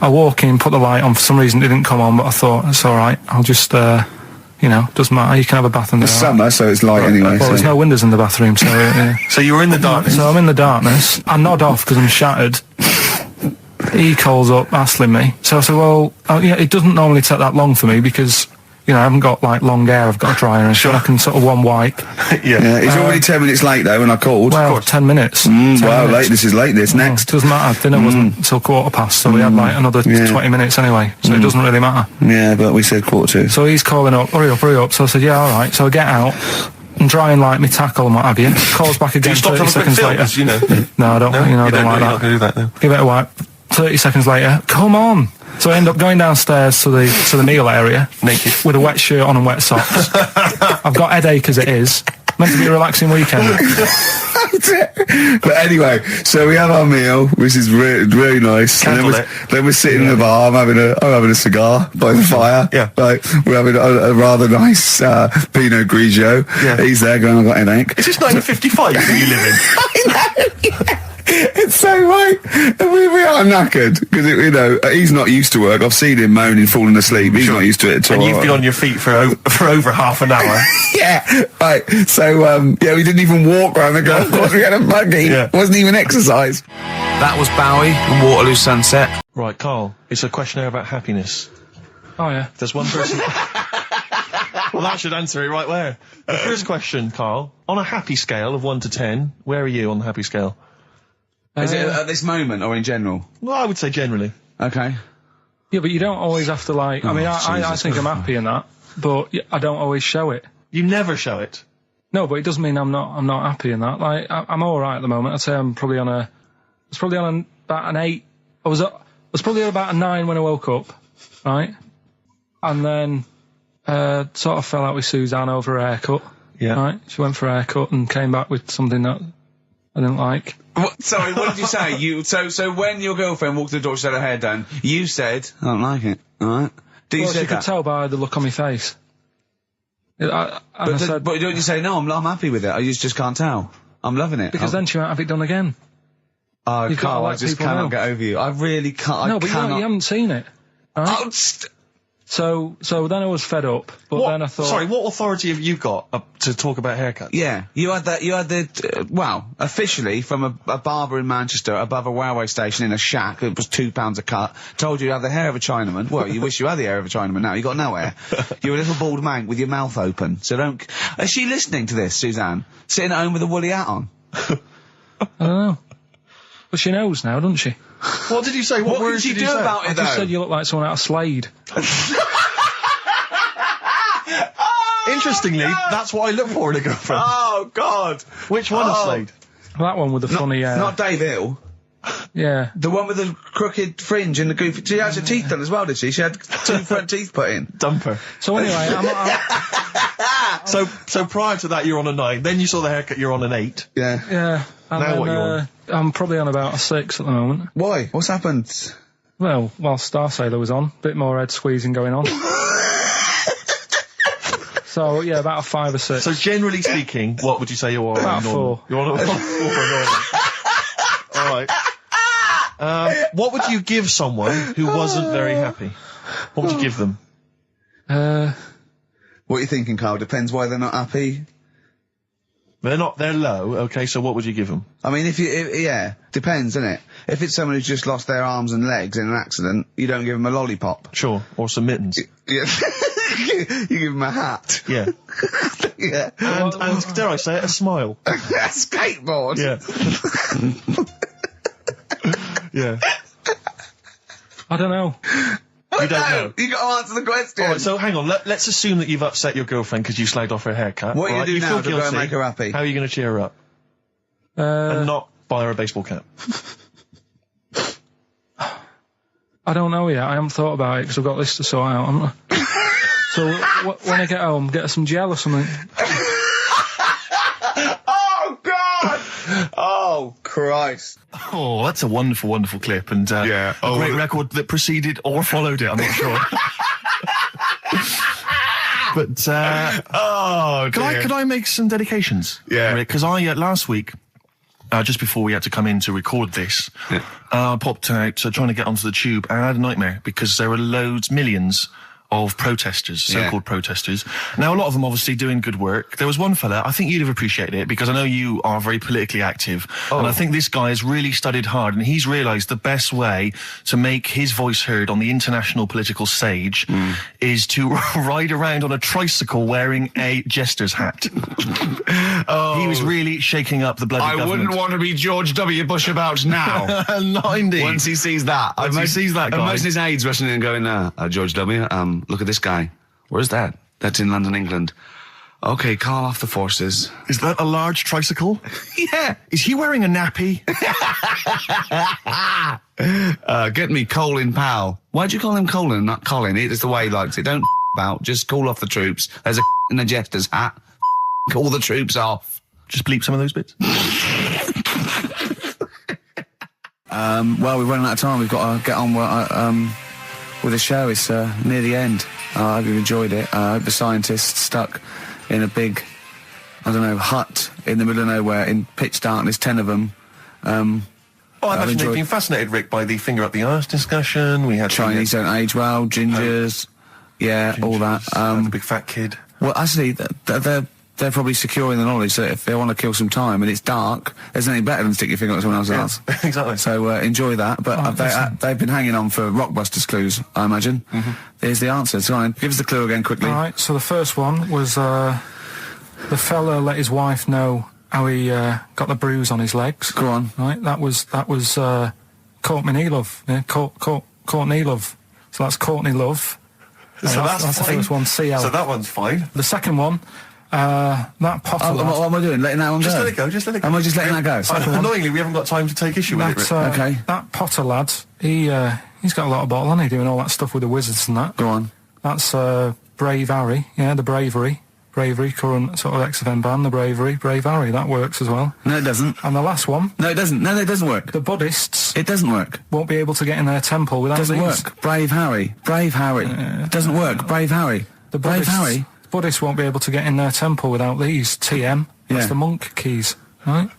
[SPEAKER 3] I walk in, put the light on. For some reason it didn't come on, but I thought, it's all right. I'll just... you know, doesn't matter. You can have a bath in the
[SPEAKER 2] It's summer, so it's light anyway.
[SPEAKER 3] Well, there's no windows in the bathroom, so...
[SPEAKER 1] So you were in the darkness?
[SPEAKER 3] So I'm in the darkness. I nod off because I'm shattered. He calls up, hassling me. So I said, well, yeah, it doesn't normally take that long for me because you know, I haven't got like long hair. I've got a dryer, and I can sort of one wipe.
[SPEAKER 2] Yeah. He's already 10 minutes late though when I called.
[SPEAKER 3] Well, 10 minutes.
[SPEAKER 2] 10 minutes. Late. This is late. This next.
[SPEAKER 3] Doesn't matter. Dinner wasn't until 15:15, so we had like another 20 minutes anyway. So it doesn't really matter.
[SPEAKER 2] Yeah, but we said 1:45.
[SPEAKER 3] So he's calling up, hurry up. So I said, yeah, all right. So I get out and dry and like my tackle and what have you. Calls back again 30 seconds later.
[SPEAKER 1] You know.
[SPEAKER 3] No, I don't.
[SPEAKER 1] No,
[SPEAKER 3] you know, I don't like
[SPEAKER 1] You're not
[SPEAKER 3] that.
[SPEAKER 1] going to do that now.
[SPEAKER 3] Give it a wipe. 30 seconds later, come on. So I end up going downstairs to the meal area,
[SPEAKER 1] naked,
[SPEAKER 3] with a wet shirt on and wet socks. I've got headache as it is. Meant to be a relaxing weekend.
[SPEAKER 2] But anyway, so we have our meal, which is really nice. And then we're sitting in the bar. I'm having a cigar by the fire.
[SPEAKER 1] Yeah.
[SPEAKER 2] Like, we're having a rather nice Pinot Grigio.
[SPEAKER 1] Yeah.
[SPEAKER 2] He's there going, I've got headache.
[SPEAKER 1] Is this 1955 that you live in?
[SPEAKER 2] I know. Yeah. It's so right. And we are knackered because, you know, he's not used to work. I've seen him moaning, falling asleep. He's not used to it at all.
[SPEAKER 1] And you've been on your feet for over half an hour.
[SPEAKER 2] Yeah, right. So, we didn't even walk around the golf course. We had a buggy. Yeah. It wasn't even exercise. That was Bowie and Waterloo Sunset.
[SPEAKER 1] Right, Carl, it's a questionnaire about happiness.
[SPEAKER 3] Oh, yeah.
[SPEAKER 1] There's one person... Well, that should answer it right where. The first question, Carl, on a happy scale of 1 to 10, where are you on the happy scale?
[SPEAKER 2] Is it at this moment or in general?
[SPEAKER 1] Well, I would say generally.
[SPEAKER 2] Okay.
[SPEAKER 3] Yeah, but you don't always have to like... I mean, I think I'm happy in that, but I don't always show it.
[SPEAKER 1] You never show it?
[SPEAKER 3] No, but it doesn't mean I'm not happy in that. Like, I'm all right at the moment. I'd say I'm probably on a... It's probably on about an 8. I was probably at about a 9 when I woke up, right? And then sort of fell out with Suzanne over a haircut.
[SPEAKER 1] Yeah.
[SPEAKER 3] Right? She went for a haircut and came back with something that I didn't like.
[SPEAKER 2] Sorry, what did you say? So when your girlfriend walked to the door, she had her hair done, you said, I don't like it, alright?
[SPEAKER 3] She could tell by the look on my face. But
[SPEAKER 2] don't you say, no, I'm happy with it, I just can't tell. I'm loving it.
[SPEAKER 3] Because then she won't have it done again.
[SPEAKER 2] Oh, Carl, I just cannot get over you. I really can't.
[SPEAKER 3] No, but you haven't seen it. Right? So then I was fed up, but then I thought...
[SPEAKER 1] Sorry, what authority have you got to talk about haircuts?
[SPEAKER 2] Yeah, you had officially from a barber in Manchester above a railway station in a shack, it was £2 a cut, told you had the hair of a Chinaman. Well, you wish you had the hair of a Chinaman now, you got no hair. You're a little bald man with your mouth open, so don't... Is she listening to this, Suzanne? Sitting at home with a woolly hat on?
[SPEAKER 3] I don't know. But she knows now, doesn't she?
[SPEAKER 1] What did you say? What words
[SPEAKER 2] did you do about it, though?
[SPEAKER 3] I just said you look like someone out of Slade.
[SPEAKER 1] Interestingly, that's what I look for in a girlfriend.
[SPEAKER 2] Oh, God.
[SPEAKER 1] Which one of Slade?
[SPEAKER 3] That one with the funny...
[SPEAKER 2] Not Dave Hill.
[SPEAKER 3] Yeah.
[SPEAKER 2] The one with the crooked fringe and the goofy... She had her teeth done as well, did she? She had 2 front teeth put in.
[SPEAKER 1] Dumper.
[SPEAKER 3] So anyway,
[SPEAKER 1] So prior to that, you're on a 9. Then you saw the haircut, you're on an 8.
[SPEAKER 2] Yeah.
[SPEAKER 3] Yeah. And
[SPEAKER 1] now
[SPEAKER 3] then,
[SPEAKER 1] what you're on?
[SPEAKER 3] I'm probably on about a 6 at the moment.
[SPEAKER 2] Why? What's happened?
[SPEAKER 3] Well, while Star Sailor was on, bit more head squeezing going on. So, yeah, about a 5 or 6.
[SPEAKER 1] So generally speaking, what would you say you are?
[SPEAKER 3] About 4.
[SPEAKER 1] You're on a 4 normal. Alright. What would you give someone who wasn't very happy? What would you give them?
[SPEAKER 2] What are you thinking, Carl? Depends why they're not happy.
[SPEAKER 1] They're low, okay, so what would you give them?
[SPEAKER 2] I mean, yeah, depends, innit? If it's someone who's just lost their arms and legs in an accident, you don't give them a lollipop.
[SPEAKER 1] Sure, or some mittens.
[SPEAKER 2] Yeah. You give them a hat.
[SPEAKER 1] Yeah.
[SPEAKER 2] Yeah.
[SPEAKER 1] And dare I say it, a smile.
[SPEAKER 2] A skateboard.
[SPEAKER 1] Yeah. Yeah.
[SPEAKER 3] I don't know.
[SPEAKER 1] You don't know.
[SPEAKER 2] You got to answer the question.
[SPEAKER 1] All right, so hang on. Let's assume that you've upset your girlfriend because you slagged off her haircut.
[SPEAKER 2] What are you
[SPEAKER 1] right?
[SPEAKER 2] going to do now to
[SPEAKER 1] feel
[SPEAKER 2] go and make her happy?
[SPEAKER 1] How are you going to cheer her up? And not buy her a baseball cap.
[SPEAKER 3] I don't know yet. I haven't thought about it because I've got this to sort out, haven't I? So when I get home, get her some gel or something.
[SPEAKER 2] Oh, God! Oh, Christ.
[SPEAKER 1] Oh, that's a wonderful, wonderful clip, and a great record that preceded or followed it, I'm not sure. But, could I make some dedications?
[SPEAKER 2] Yeah.
[SPEAKER 1] Because last week, just before we had to come in to record this, I popped out trying to get onto the tube, and I had a nightmare, because there were millions of protesters, so-called protesters. Now, a lot of them obviously doing good work. There was one fella, I think you'd have appreciated it, because I know you are very politically active, and I think this guy has really studied hard, and he's realised the best way to make his voice heard on the international political stage is to ride around on a tricycle wearing a jester's hat. He was really shaking up the bloody government.
[SPEAKER 2] I wouldn't want to be George W. Bush about now.
[SPEAKER 1] Not indeed.
[SPEAKER 2] Once he sees that.
[SPEAKER 1] Once he sees that guy.
[SPEAKER 2] Imagine his aides rushing in and going, George W., look at this guy. Where's that? That's in London, England. Okay, call off the forces.
[SPEAKER 1] Is that a large tricycle?
[SPEAKER 2] Yeah.
[SPEAKER 1] Is he wearing a nappy?
[SPEAKER 2] Get me Colin Powell. Why'd you call him Colin, not Colin? It's the way he likes it. Don't about. Just call off the troops. There's a in a jester's hat. Call the troops off.
[SPEAKER 1] Just bleep some of those bits.
[SPEAKER 2] Well, we're running out of time. We've got to get on with the show. It's near the end. I hope you've enjoyed it. I hope the scientists stuck in a big, hut in the middle of nowhere in pitch darkness, 10 of them.
[SPEAKER 1] I imagine they've been fascinated, Rick, by the finger up the arse discussion. We had
[SPEAKER 2] Chinese don't age well, gingers, all that.
[SPEAKER 1] The big fat kid.
[SPEAKER 2] Well, actually, they're probably secure in the knowledge that if they want to kill some time and it's dark, there's nothing better than stick your finger up someone else's ass.
[SPEAKER 1] Exactly.
[SPEAKER 2] So enjoy that. But they've been hanging on for Rockbusters clues, I imagine. There's the answer. So give us the clue again quickly.
[SPEAKER 3] All right, so the first one was the fella let his wife know how he got the bruise on his legs.
[SPEAKER 2] Go on.
[SPEAKER 3] Right, that was Courtney Love. Yeah, Courtney Love. So that's Courtney Love.
[SPEAKER 1] So that's
[SPEAKER 3] the first one. CL.
[SPEAKER 1] So that one's fine.
[SPEAKER 3] The second one, that Potter.
[SPEAKER 2] What am I doing? Letting that one go?
[SPEAKER 1] Just let it go. Just let it go.
[SPEAKER 2] Am I just letting that go?
[SPEAKER 1] Annoyingly, we haven't got time to take issue with it, Rick.
[SPEAKER 2] Okay.
[SPEAKER 3] That Potter lad, he's got a lot of bottle, hasn't he? Doing all that stuff with the wizards and that.
[SPEAKER 2] Go on.
[SPEAKER 3] That's Brave Harry. Yeah, the Bravery, current sort of XFM band, the Brave Harry. That works as well.
[SPEAKER 2] No, it doesn't.
[SPEAKER 3] And the last one.
[SPEAKER 2] No, it doesn't. No, it doesn't work.
[SPEAKER 3] The Buddhists.
[SPEAKER 2] It doesn't work.
[SPEAKER 3] Won't be able to get in their temple without
[SPEAKER 2] Doesn't
[SPEAKER 3] these.
[SPEAKER 2] work. Brave Harry. Doesn't work. Brave Harry.
[SPEAKER 3] The
[SPEAKER 2] Brave
[SPEAKER 3] Buddhists,
[SPEAKER 2] Harry.
[SPEAKER 3] Buddhists won't be able to get in their temple without these. TM. That's the monk keys, right?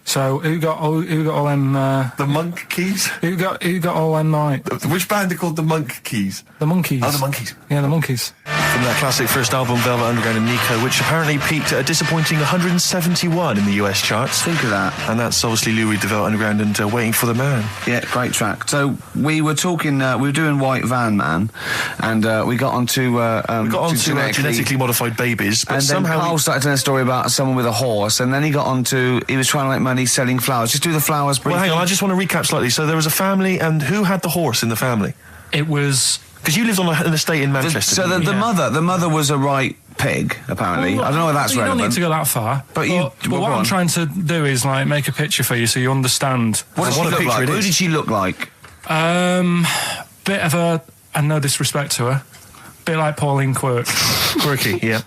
[SPEAKER 3] So who got all them?
[SPEAKER 1] The monk keys.
[SPEAKER 3] Who got all them? Like
[SPEAKER 1] Which band are called the Monk Keys?
[SPEAKER 3] the monkeys.
[SPEAKER 1] Oh, the Monkeys.
[SPEAKER 3] Yeah, the monkeys.
[SPEAKER 1] From that classic first album, Velvet Underground and Nico, which apparently peaked at a disappointing 171 in the US charts.
[SPEAKER 2] Think of that.
[SPEAKER 1] And that's obviously Louis de Velvet Underground and Waiting for the Man.
[SPEAKER 2] Yeah, great track. So we were talking, we were doing White Van Man, and we got onto
[SPEAKER 1] genetically modified babies, but
[SPEAKER 2] and then
[SPEAKER 1] somehow
[SPEAKER 2] Carl started telling a story about someone with a horse, and then he got onto, he was trying to make money selling flowers. Just do the flowers briefly.
[SPEAKER 1] Well, hang on, I just want to recap slightly. So there was a family, and who had the horse in the family?
[SPEAKER 3] It was.
[SPEAKER 1] Because you lived on an estate in Manchester.
[SPEAKER 2] So the mother was a right pig, apparently.
[SPEAKER 3] Well,
[SPEAKER 2] I don't know whether that's relevant.
[SPEAKER 3] You don't need to go that far.
[SPEAKER 2] But
[SPEAKER 3] what I'm trying to do is like make a picture for you so you understand.
[SPEAKER 2] What did she look like? Who did she look like?
[SPEAKER 3] Bit of a, and no disrespect to her, bit like Pauline Quirk.
[SPEAKER 1] Quirky, yeah.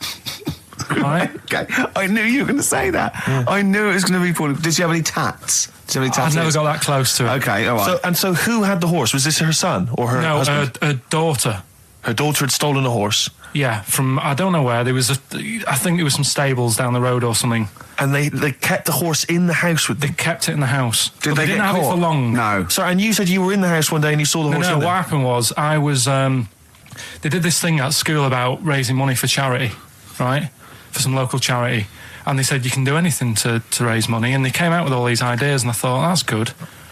[SPEAKER 3] Right?
[SPEAKER 2] Okay, I knew you were going to say that. Yeah. I knew it was going to be Pauline. Did she have any tats?
[SPEAKER 3] I've never got that close to her.
[SPEAKER 2] Okay, all right.
[SPEAKER 1] So who had the horse? Was this her son or her husband?
[SPEAKER 3] No, her daughter.
[SPEAKER 1] Her daughter had stolen a horse.
[SPEAKER 3] Yeah, from I don't know where. There was I think there was some stables down the road or something.
[SPEAKER 1] And they kept the horse in the house with them.
[SPEAKER 3] They kept it in the house.
[SPEAKER 2] Did they
[SPEAKER 3] didn't
[SPEAKER 2] get
[SPEAKER 3] have
[SPEAKER 2] caught?
[SPEAKER 3] it for long.
[SPEAKER 2] No.
[SPEAKER 1] Sorry, and you said you were in the house one day and you saw the horse.
[SPEAKER 3] No, what happened was I was. They did this thing at school about raising money for charity, right? For some local charity. And they said you can do anything to raise money, and they came out with all these ideas, and I thought that's good.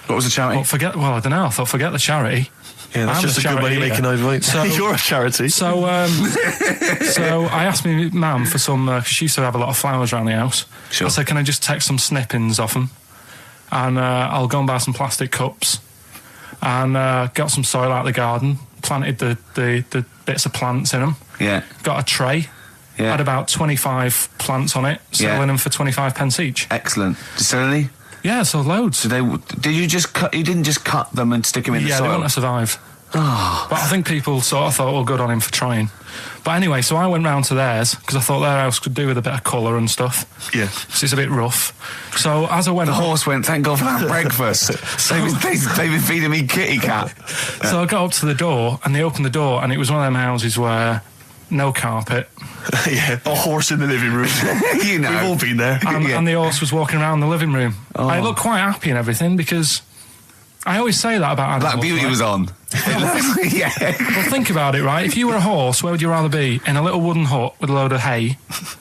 [SPEAKER 2] What was the charity?
[SPEAKER 3] I don't know. I thought forget the charity.
[SPEAKER 1] Yeah, that's just a good way of making over it. So you're a charity.
[SPEAKER 3] So I asked my mum for some. Cause she used to have a lot of flowers around the house.
[SPEAKER 2] Sure.
[SPEAKER 3] I said, can I just take some snippings off them, and I'll go and buy some plastic cups, and got some soil out of the garden, planted the bits of plants in them.
[SPEAKER 2] Yeah.
[SPEAKER 3] Got a tray.
[SPEAKER 2] Yeah.
[SPEAKER 3] Had about 25 plants on it, selling them for 25 pence each.
[SPEAKER 2] Excellent. Did you sell any?
[SPEAKER 3] Yeah, sold loads.
[SPEAKER 2] Did you just cut? You didn't just cut them and stick them in the soil?
[SPEAKER 3] Yeah, they want to survive. Oh. But I think people sort of thought, good on him for trying. But anyway, so I went round to theirs because I thought their house could do with a bit of colour and stuff.
[SPEAKER 1] Yeah.
[SPEAKER 3] Because it's a bit rough. So as I went...
[SPEAKER 2] The horse went, thank God for that breakfast. They've been feeding me kitty cat.
[SPEAKER 3] So I got up to the door and they opened the door and it was one of them houses where... No carpet.
[SPEAKER 1] Yeah, a horse in the living room.
[SPEAKER 2] You know.
[SPEAKER 1] We've all been there.
[SPEAKER 3] And the horse was walking around the living room. I looked quite happy and everything because I always say that about animals.
[SPEAKER 2] Black Beauty was on. Yeah.
[SPEAKER 3] Well, think about it, right? If you were a horse, where would you rather be? In a little wooden hut with a load of hay,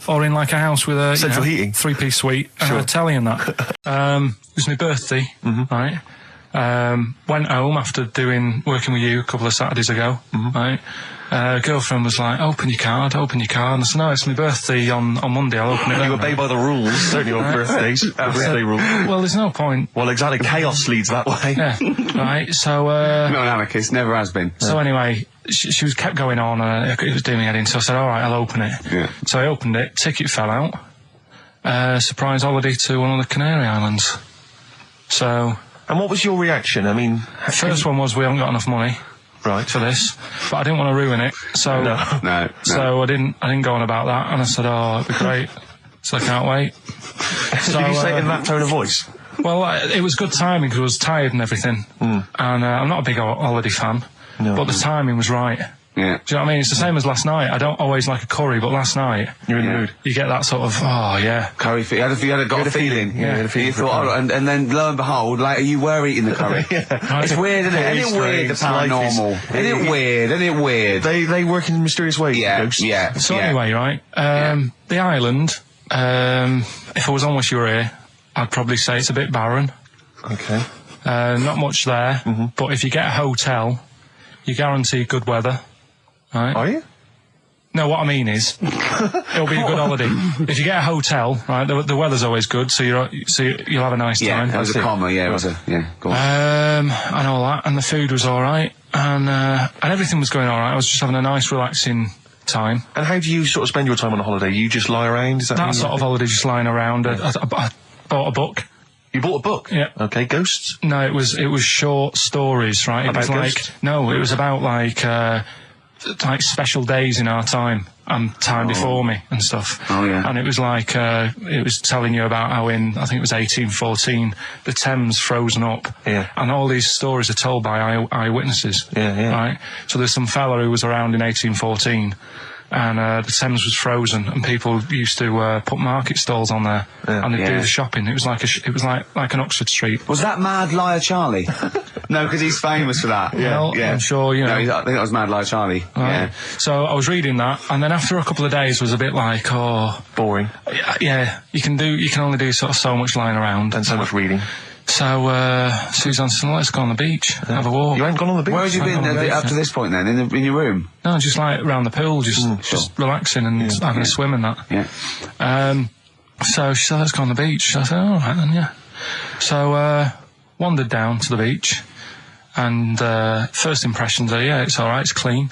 [SPEAKER 3] or in like a house with a
[SPEAKER 1] central heating,
[SPEAKER 3] 3-piece suite, and a telly and that? It was my birthday, right? Went home after working with you a couple of Saturdays ago, right? Girlfriend was like, open your card. And I said, no, it's my birthday on Monday, I'll open it then.
[SPEAKER 1] You obey by the rules, certainly on birthdays. Birthday rules.
[SPEAKER 3] Well, there's no point.
[SPEAKER 1] Well, exactly, chaos leads that way.
[SPEAKER 3] Yeah, right, so...
[SPEAKER 2] not an anarchist, never has been.
[SPEAKER 3] So anyway, she was kept going on, it was doing me head in, so I said, all right, I'll open it. Yeah. So I opened it, ticket fell out. Surprise holiday to one of the Canary Islands. So...
[SPEAKER 1] And what was your reaction? I mean...
[SPEAKER 3] First one was, we haven't got enough money.
[SPEAKER 1] Right.
[SPEAKER 3] For this, but I didn't want to ruin it, so so I didn't go on about that, and I said, oh, it'd be great, so I can't wait.
[SPEAKER 1] So, did you say it in that tone of voice?
[SPEAKER 3] Well, it was good timing because I was tired and everything, and I'm not a big holiday fan, but the timing was right. Yeah. Do you know what I mean? It's the same as last night. I don't always like a curry, but last night...
[SPEAKER 1] You're in the mood.
[SPEAKER 3] You get that sort of, oh, yeah.
[SPEAKER 2] Curry, you had a feeling.
[SPEAKER 1] Yeah, you had a feeling.
[SPEAKER 2] You thought, and then lo and behold, like, you were eating the curry. It's weird, isn't it? Isn't it weird, the paranormal? Isn't it weird?
[SPEAKER 1] They work in mysterious ways, ghosts.
[SPEAKER 2] Yeah.
[SPEAKER 3] So anyway, right, the island, if I was on with you here, I'd probably say it's a bit barren.
[SPEAKER 1] Okay.
[SPEAKER 3] Not much there, but if you get a hotel, you guarantee good weather. Right.
[SPEAKER 1] Are you?
[SPEAKER 3] No, what I mean is, it'll be a good holiday. If you get a hotel, right, the weather's always good, so you'll have a nice time.
[SPEAKER 2] Yeah, that was a comma, go on.
[SPEAKER 3] And all that, and the food was alright, and everything was going alright. I was just having a nice, relaxing time.
[SPEAKER 1] And how do you sort of spend your time on a holiday? You just lie around? Is that
[SPEAKER 3] sort of holiday, just lying around. I bought a book.
[SPEAKER 1] You bought a book?
[SPEAKER 3] Yeah.
[SPEAKER 1] Okay, ghosts?
[SPEAKER 3] No, it was short stories, right?
[SPEAKER 1] About
[SPEAKER 3] it was
[SPEAKER 1] ghosts?
[SPEAKER 3] it was about like special days in our time and time before me and stuff.
[SPEAKER 2] Oh, yeah.
[SPEAKER 3] And it was like, it was telling you about how in, I think it was 1814, the Thames frozen up.
[SPEAKER 1] Yeah.
[SPEAKER 3] And all these stories are told by eyewitnesses.
[SPEAKER 1] Yeah.
[SPEAKER 3] Right? So there's some fella who was around in 1814 and the Thames was frozen and people used to put market stalls on there and they'd do the shopping. It was like an Oxford Street.
[SPEAKER 2] Was that Mad Liar Charlie? No, because he's famous for that.
[SPEAKER 3] Well, I'm sure, you know.
[SPEAKER 2] No, I think that was Mad Liar Charlie.
[SPEAKER 3] Right. Yeah. So I was reading that, and then after a couple of days was a bit like,
[SPEAKER 1] boring.
[SPEAKER 3] Yeah, you can only do sort of so much lying around.
[SPEAKER 1] And so much reading.
[SPEAKER 3] So Suzanne said, let's go on the beach, have a walk.
[SPEAKER 1] You ain't gone on the beach?
[SPEAKER 2] Where had you been up to this point then? In your room?
[SPEAKER 3] No, just like around the pool, just relaxing and having a swim and that.
[SPEAKER 2] Yeah.
[SPEAKER 3] So she said, let's go on the beach. I said, all right then, yeah. So wandered down to the beach, and first impressions are, it's all right, it's clean.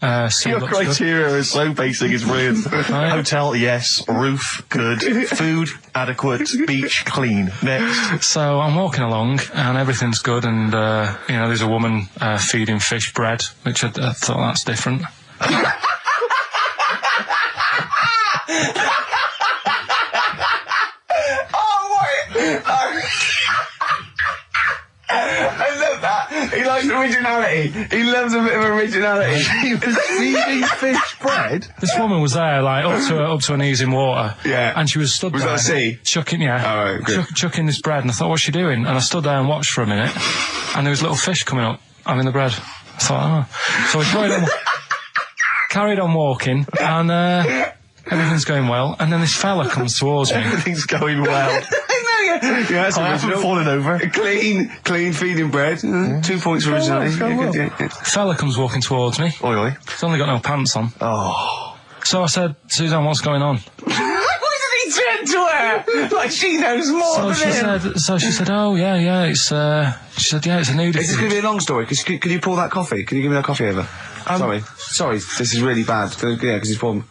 [SPEAKER 1] Your criteria is so basic, it's weird. Hotel, yes. Roof, good. Food, adequate. Beach, clean. Next.
[SPEAKER 3] So I'm walking along, and everything's good, and, there's a woman feeding fish bread, which I thought that's different.
[SPEAKER 2] I love that. He likes originality. He loves a bit of originality.
[SPEAKER 1] He was feeding fish bread?
[SPEAKER 3] This woman was there, like, up to her knees in water.
[SPEAKER 2] Yeah.
[SPEAKER 3] And she was stood there.
[SPEAKER 2] Was that a sea?
[SPEAKER 3] Chucking, chucking this bread. And I thought, what's she doing? And I stood there and watched for a minute. And there was little fish coming up, having the bread. I thought, So we carried on walking, and everything's going well. And then this fella comes towards me.
[SPEAKER 1] Everything's going well.
[SPEAKER 2] That's
[SPEAKER 1] I haven't fallen over.
[SPEAKER 2] Clean feeding bread. 2 points for originality.
[SPEAKER 3] Fella comes walking towards me.
[SPEAKER 1] Oi.
[SPEAKER 3] He's only got no pants on.
[SPEAKER 1] Oh.
[SPEAKER 3] So I said, Suzanne, what's going on?
[SPEAKER 2] Why did he turn to her? Like she knows more than him.
[SPEAKER 3] So she said, oh, yeah, it's, she said, yeah, it's a nudity.
[SPEAKER 2] Is this going to be a long story? Could you pour that coffee? Can you give me that coffee over? Sorry, this is really bad. Yeah, because he's poured...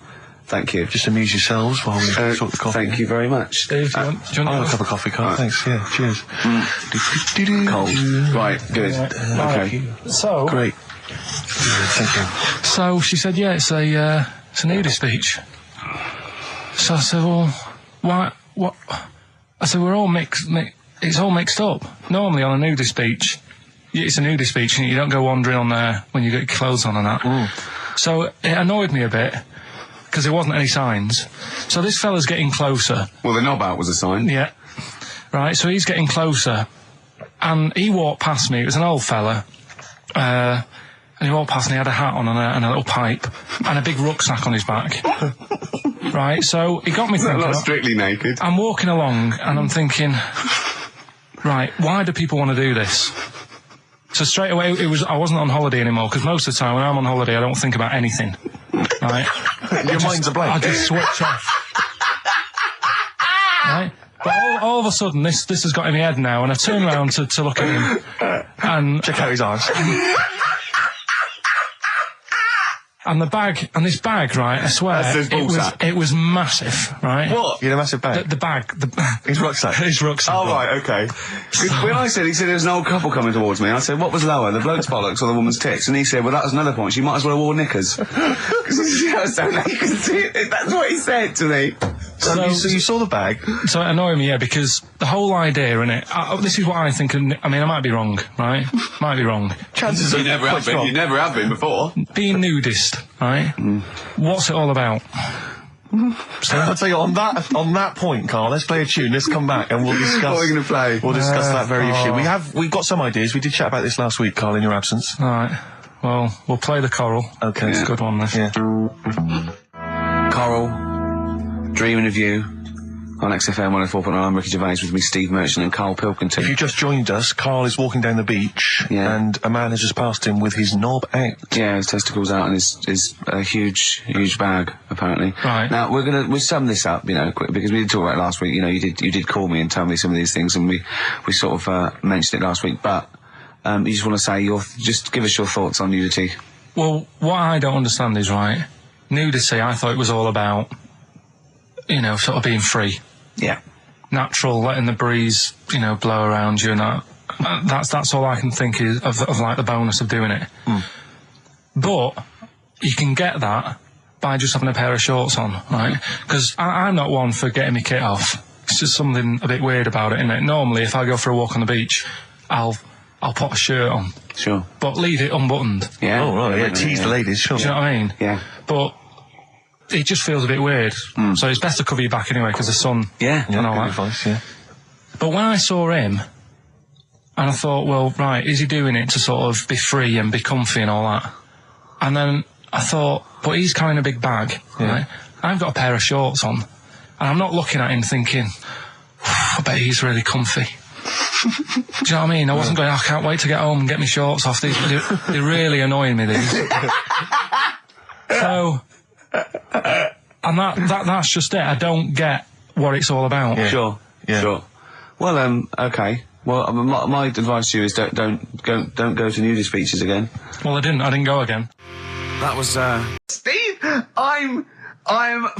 [SPEAKER 2] Thank you.
[SPEAKER 1] Just amuse yourselves while we sort the coffee.
[SPEAKER 2] Thank you very much.
[SPEAKER 3] Steve, do you want
[SPEAKER 1] I'll have a cup of coffee, Carl. Thanks, yeah, cheers.
[SPEAKER 2] Cold. Right, good. Okay.
[SPEAKER 3] So...
[SPEAKER 1] Great. Thank you.
[SPEAKER 3] So she said, yeah, it's a nudist beach. So I said, well, why, what? I said, we're all it's all mixed up. Normally on a nudist beach, it's a nudist beach and you don't go wandering on there when you get your clothes on and that. So it annoyed me a bit, because there wasn't any signs. So this fella's getting closer.
[SPEAKER 2] Well, the knob out was a sign.
[SPEAKER 3] Yeah. Right, so he's getting closer. And he walked past me. It was an old fella. and he walked past and he had a hat on and a little pipe and a big rucksack on his back. Right, so he got me thinking.
[SPEAKER 5] Not strictly naked.
[SPEAKER 3] I'm walking along and I'm thinking, right, why do people want to do this? So straight away, I wasn't on holiday anymore, because most of the time when I'm on holiday, I don't think about anything. Right?
[SPEAKER 1] Your mind's a blank.
[SPEAKER 3] I just switch off. Right? But all of a sudden, this has got in my head now, and I turn around to look at him and
[SPEAKER 1] check out his arse.
[SPEAKER 3] And this bag, right, I swear, it was massive, right?
[SPEAKER 5] What?
[SPEAKER 1] You had a massive bag?
[SPEAKER 3] The bag.
[SPEAKER 1] His rucksack?
[SPEAKER 3] His rucksack.
[SPEAKER 5] Oh, right, okay. When he said there was an old couple coming towards me, I said, what was lower, the bloke's bollocks or the woman's tits? And he said, well, that was another point, she might as well have worn knickers. Because you can see it. That's what he said to me.
[SPEAKER 1] So you saw the bag?
[SPEAKER 3] So it annoyed me, yeah, because the whole idea in it, this is what I think, I mean, I might be wrong, right? Might be wrong.
[SPEAKER 5] Chances are you never have been. You never have been before.
[SPEAKER 3] Being nudist, right? What's it all about?
[SPEAKER 1] So I'll tell you, on that point, Carl, let's play a tune, let's come back and we'll discuss...
[SPEAKER 5] What are we going to play?
[SPEAKER 1] We'll discuss that very issue. We've got some ideas, we did chat about this last week, Carl, in your absence.
[SPEAKER 3] Alright, well, we'll play the choral.
[SPEAKER 1] Okay.
[SPEAKER 3] It's a good one, this.
[SPEAKER 1] Yeah.
[SPEAKER 5] Coral, Dreaming of You, on XFM 104.9. I'm Ricky Gervais, with me Steve Merchant and Karl Pilkington.
[SPEAKER 1] If you just joined us, Carl is walking down the beach, and a man has just passed him with his knob out.
[SPEAKER 5] Yeah, his testicles out and his huge bag, apparently.
[SPEAKER 3] Right.
[SPEAKER 5] Now, we'll sum this up, you know, quick, because we did talk about it last week. You know, you did call me and tell me some of these things, and we sort of mentioned it last week, but you just want to say just give us your thoughts on nudity.
[SPEAKER 3] Well, what I don't understand is, right, nudity, I thought it was all about, you know, sort of being free.
[SPEAKER 5] Yeah.
[SPEAKER 3] Natural, letting the breeze, you know, blow around you and that. That's all I can think is of like the bonus of doing it. But you can get that by just having a pair of shorts on, right? Because I'm not one for getting my kit off. It's just something a bit weird about it, isn't it? Normally, if I go for a walk on the beach, I'll put a shirt on.
[SPEAKER 5] Sure.
[SPEAKER 3] But leave it unbuttoned.
[SPEAKER 5] Yeah.
[SPEAKER 1] Oh, right, yeah, tease the ladies, sure.
[SPEAKER 3] Do you know what I mean?
[SPEAKER 5] Yeah.
[SPEAKER 3] But it just feels a bit weird. So it's best to cover your back anyway, because the sun...
[SPEAKER 5] Yeah.
[SPEAKER 3] And all that.
[SPEAKER 1] Advice, yeah.
[SPEAKER 3] But when I saw him, and I thought, well, right, is he doing it to sort of be free and be comfy and all that? And then I thought, but he's carrying a big bag, right? I've got a pair of shorts on, and I'm not looking at him thinking, I bet he's really comfy. Do you know what I mean? I wasn't going, I can't wait to get home and get my shorts off. They're really annoying me, these. So... and that's just it. I don't get what it's all about.
[SPEAKER 5] Yeah. Sure. Yeah. Sure. Well, okay. Well, my advice to you is don't go to nudist beaches again.
[SPEAKER 3] Well, I didn't go again.
[SPEAKER 5] That was
[SPEAKER 2] Steve, I'm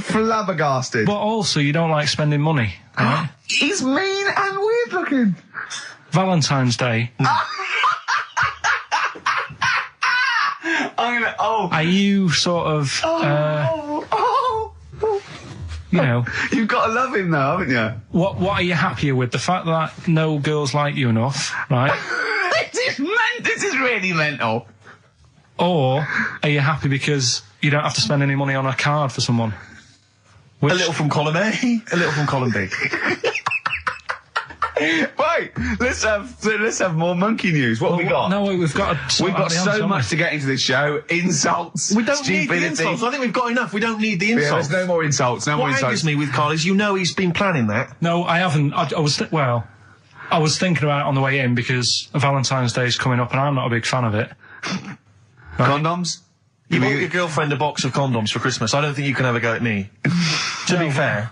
[SPEAKER 2] flabbergasted.
[SPEAKER 3] But also, you don't like spending money, right?
[SPEAKER 2] He's mean and weird looking.
[SPEAKER 3] Valentine's Day. Are you sort of, you know...
[SPEAKER 2] You've got to love him now, haven't you?
[SPEAKER 3] What are you happier with? The fact that no girls like you enough, right?
[SPEAKER 2] This is really mental.
[SPEAKER 3] Or are you happy because you don't have to spend any money on a card for someone?
[SPEAKER 1] A little from column A, a little from column B.
[SPEAKER 2] Right, let's have more monkey news. What have we got?
[SPEAKER 3] No, we've got
[SPEAKER 2] so much to get into this show. Insults.
[SPEAKER 1] We don't need the insults. I think we've got enough. We don't need the insults.
[SPEAKER 2] Yeah, there's no more insults.
[SPEAKER 1] What angers me with Carl is, you know, he's been planning that.
[SPEAKER 3] No, I haven't. I was thinking about it on the way in because Valentine's Day is coming up and I'm not a big fan of it.
[SPEAKER 2] Right. Condoms?
[SPEAKER 1] You bought your girlfriend a box of condoms for Christmas. I don't think you can have a go at me. To be fair.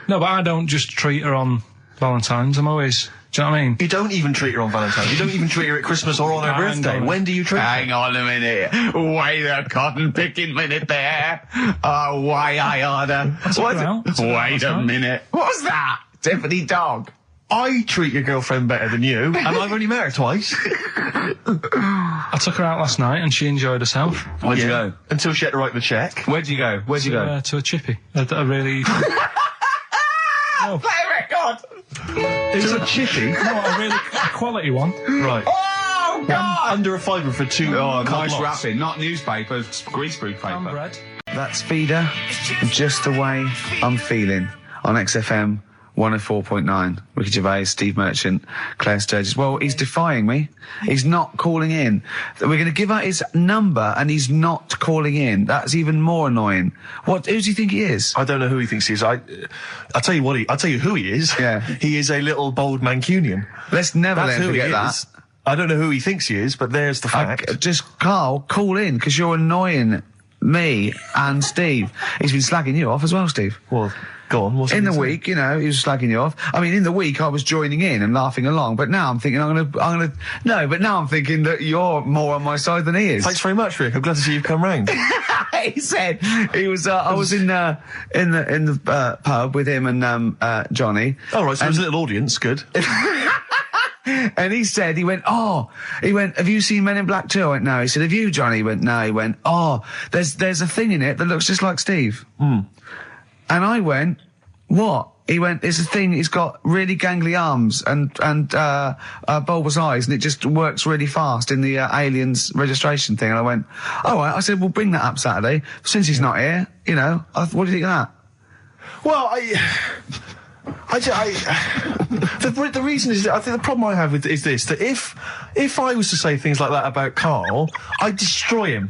[SPEAKER 3] No, but I don't just treat her on Valentine's. I'm always... Do you know what I mean?
[SPEAKER 1] You don't even treat her on Valentine's. You don't even treat her at Christmas or on her birthday. When do you treat her?
[SPEAKER 2] Hang on a minute. Wait a cotton picking minute there. Oh, why I order. Wait a minute. What was that? Tiffany dog.
[SPEAKER 1] I treat your girlfriend better than you, and I've only met her twice.
[SPEAKER 3] I took her out last night and she enjoyed herself.
[SPEAKER 2] Where'd you go?
[SPEAKER 1] Until she had to write the check.
[SPEAKER 2] Where'd you go?
[SPEAKER 3] To a chippy. A really...
[SPEAKER 2] No. Play a record!
[SPEAKER 1] Is it a chippy?
[SPEAKER 3] No, a quality one.
[SPEAKER 1] Right.
[SPEAKER 2] Oh, God!
[SPEAKER 1] Under a fiver for two.
[SPEAKER 2] Oh, nice wrapping. Not newspaper, greaseproof paper.
[SPEAKER 3] Bread.
[SPEAKER 2] That's Feeder, Just the Way I'm Feeling, on XFM 104.9. Ricky Gervais, Steve Merchant, Claire Sturgis. Well, he's defying me. He's not calling in. We're going to give out his number and he's not calling in. That's even more annoying. Who does he think he is?
[SPEAKER 1] I don't know who he thinks he is. I'll tell you I'll tell you who he is.
[SPEAKER 2] Yeah.
[SPEAKER 1] He is a little bold Mancunian.
[SPEAKER 2] Let's never
[SPEAKER 1] That's
[SPEAKER 2] let him
[SPEAKER 1] who he
[SPEAKER 2] forget that.
[SPEAKER 1] is. I don't know who he thinks he is, but there's the fact.
[SPEAKER 2] Just, Carl, call in, because you're annoying me and Steve. He's been slagging you off as well, Steve.
[SPEAKER 1] Well, go on. What's
[SPEAKER 2] In
[SPEAKER 1] he
[SPEAKER 2] the
[SPEAKER 1] saying?
[SPEAKER 2] week, you know, he was slagging you off. I mean, in the week, I was joining in and laughing along, but now I'm thinking but now I'm thinking that you're more on my side than he is.
[SPEAKER 1] Thanks very much, Rick. I'm glad to see you've come round.
[SPEAKER 2] He said he was. I was in the pub with him and Johnny.
[SPEAKER 1] All right, so there's a little audience. Good.
[SPEAKER 2] And he went, have you seen Men in Black 2? I went, no. He said, have you, Johnny? He went, no. He went, there's a thing in it that looks just like Steve. And I went, what? He went, it's a thing, it's got really gangly arms and bulbous eyes, and it just works really fast in the Aliens registration thing. And I went, all right. I said, we'll bring that up Saturday. Since he's not here, you know, what do you think of that?
[SPEAKER 1] Well, the reason is, I think the problem I have with is this, that if I was to say things like that about Carl, I'd destroy him.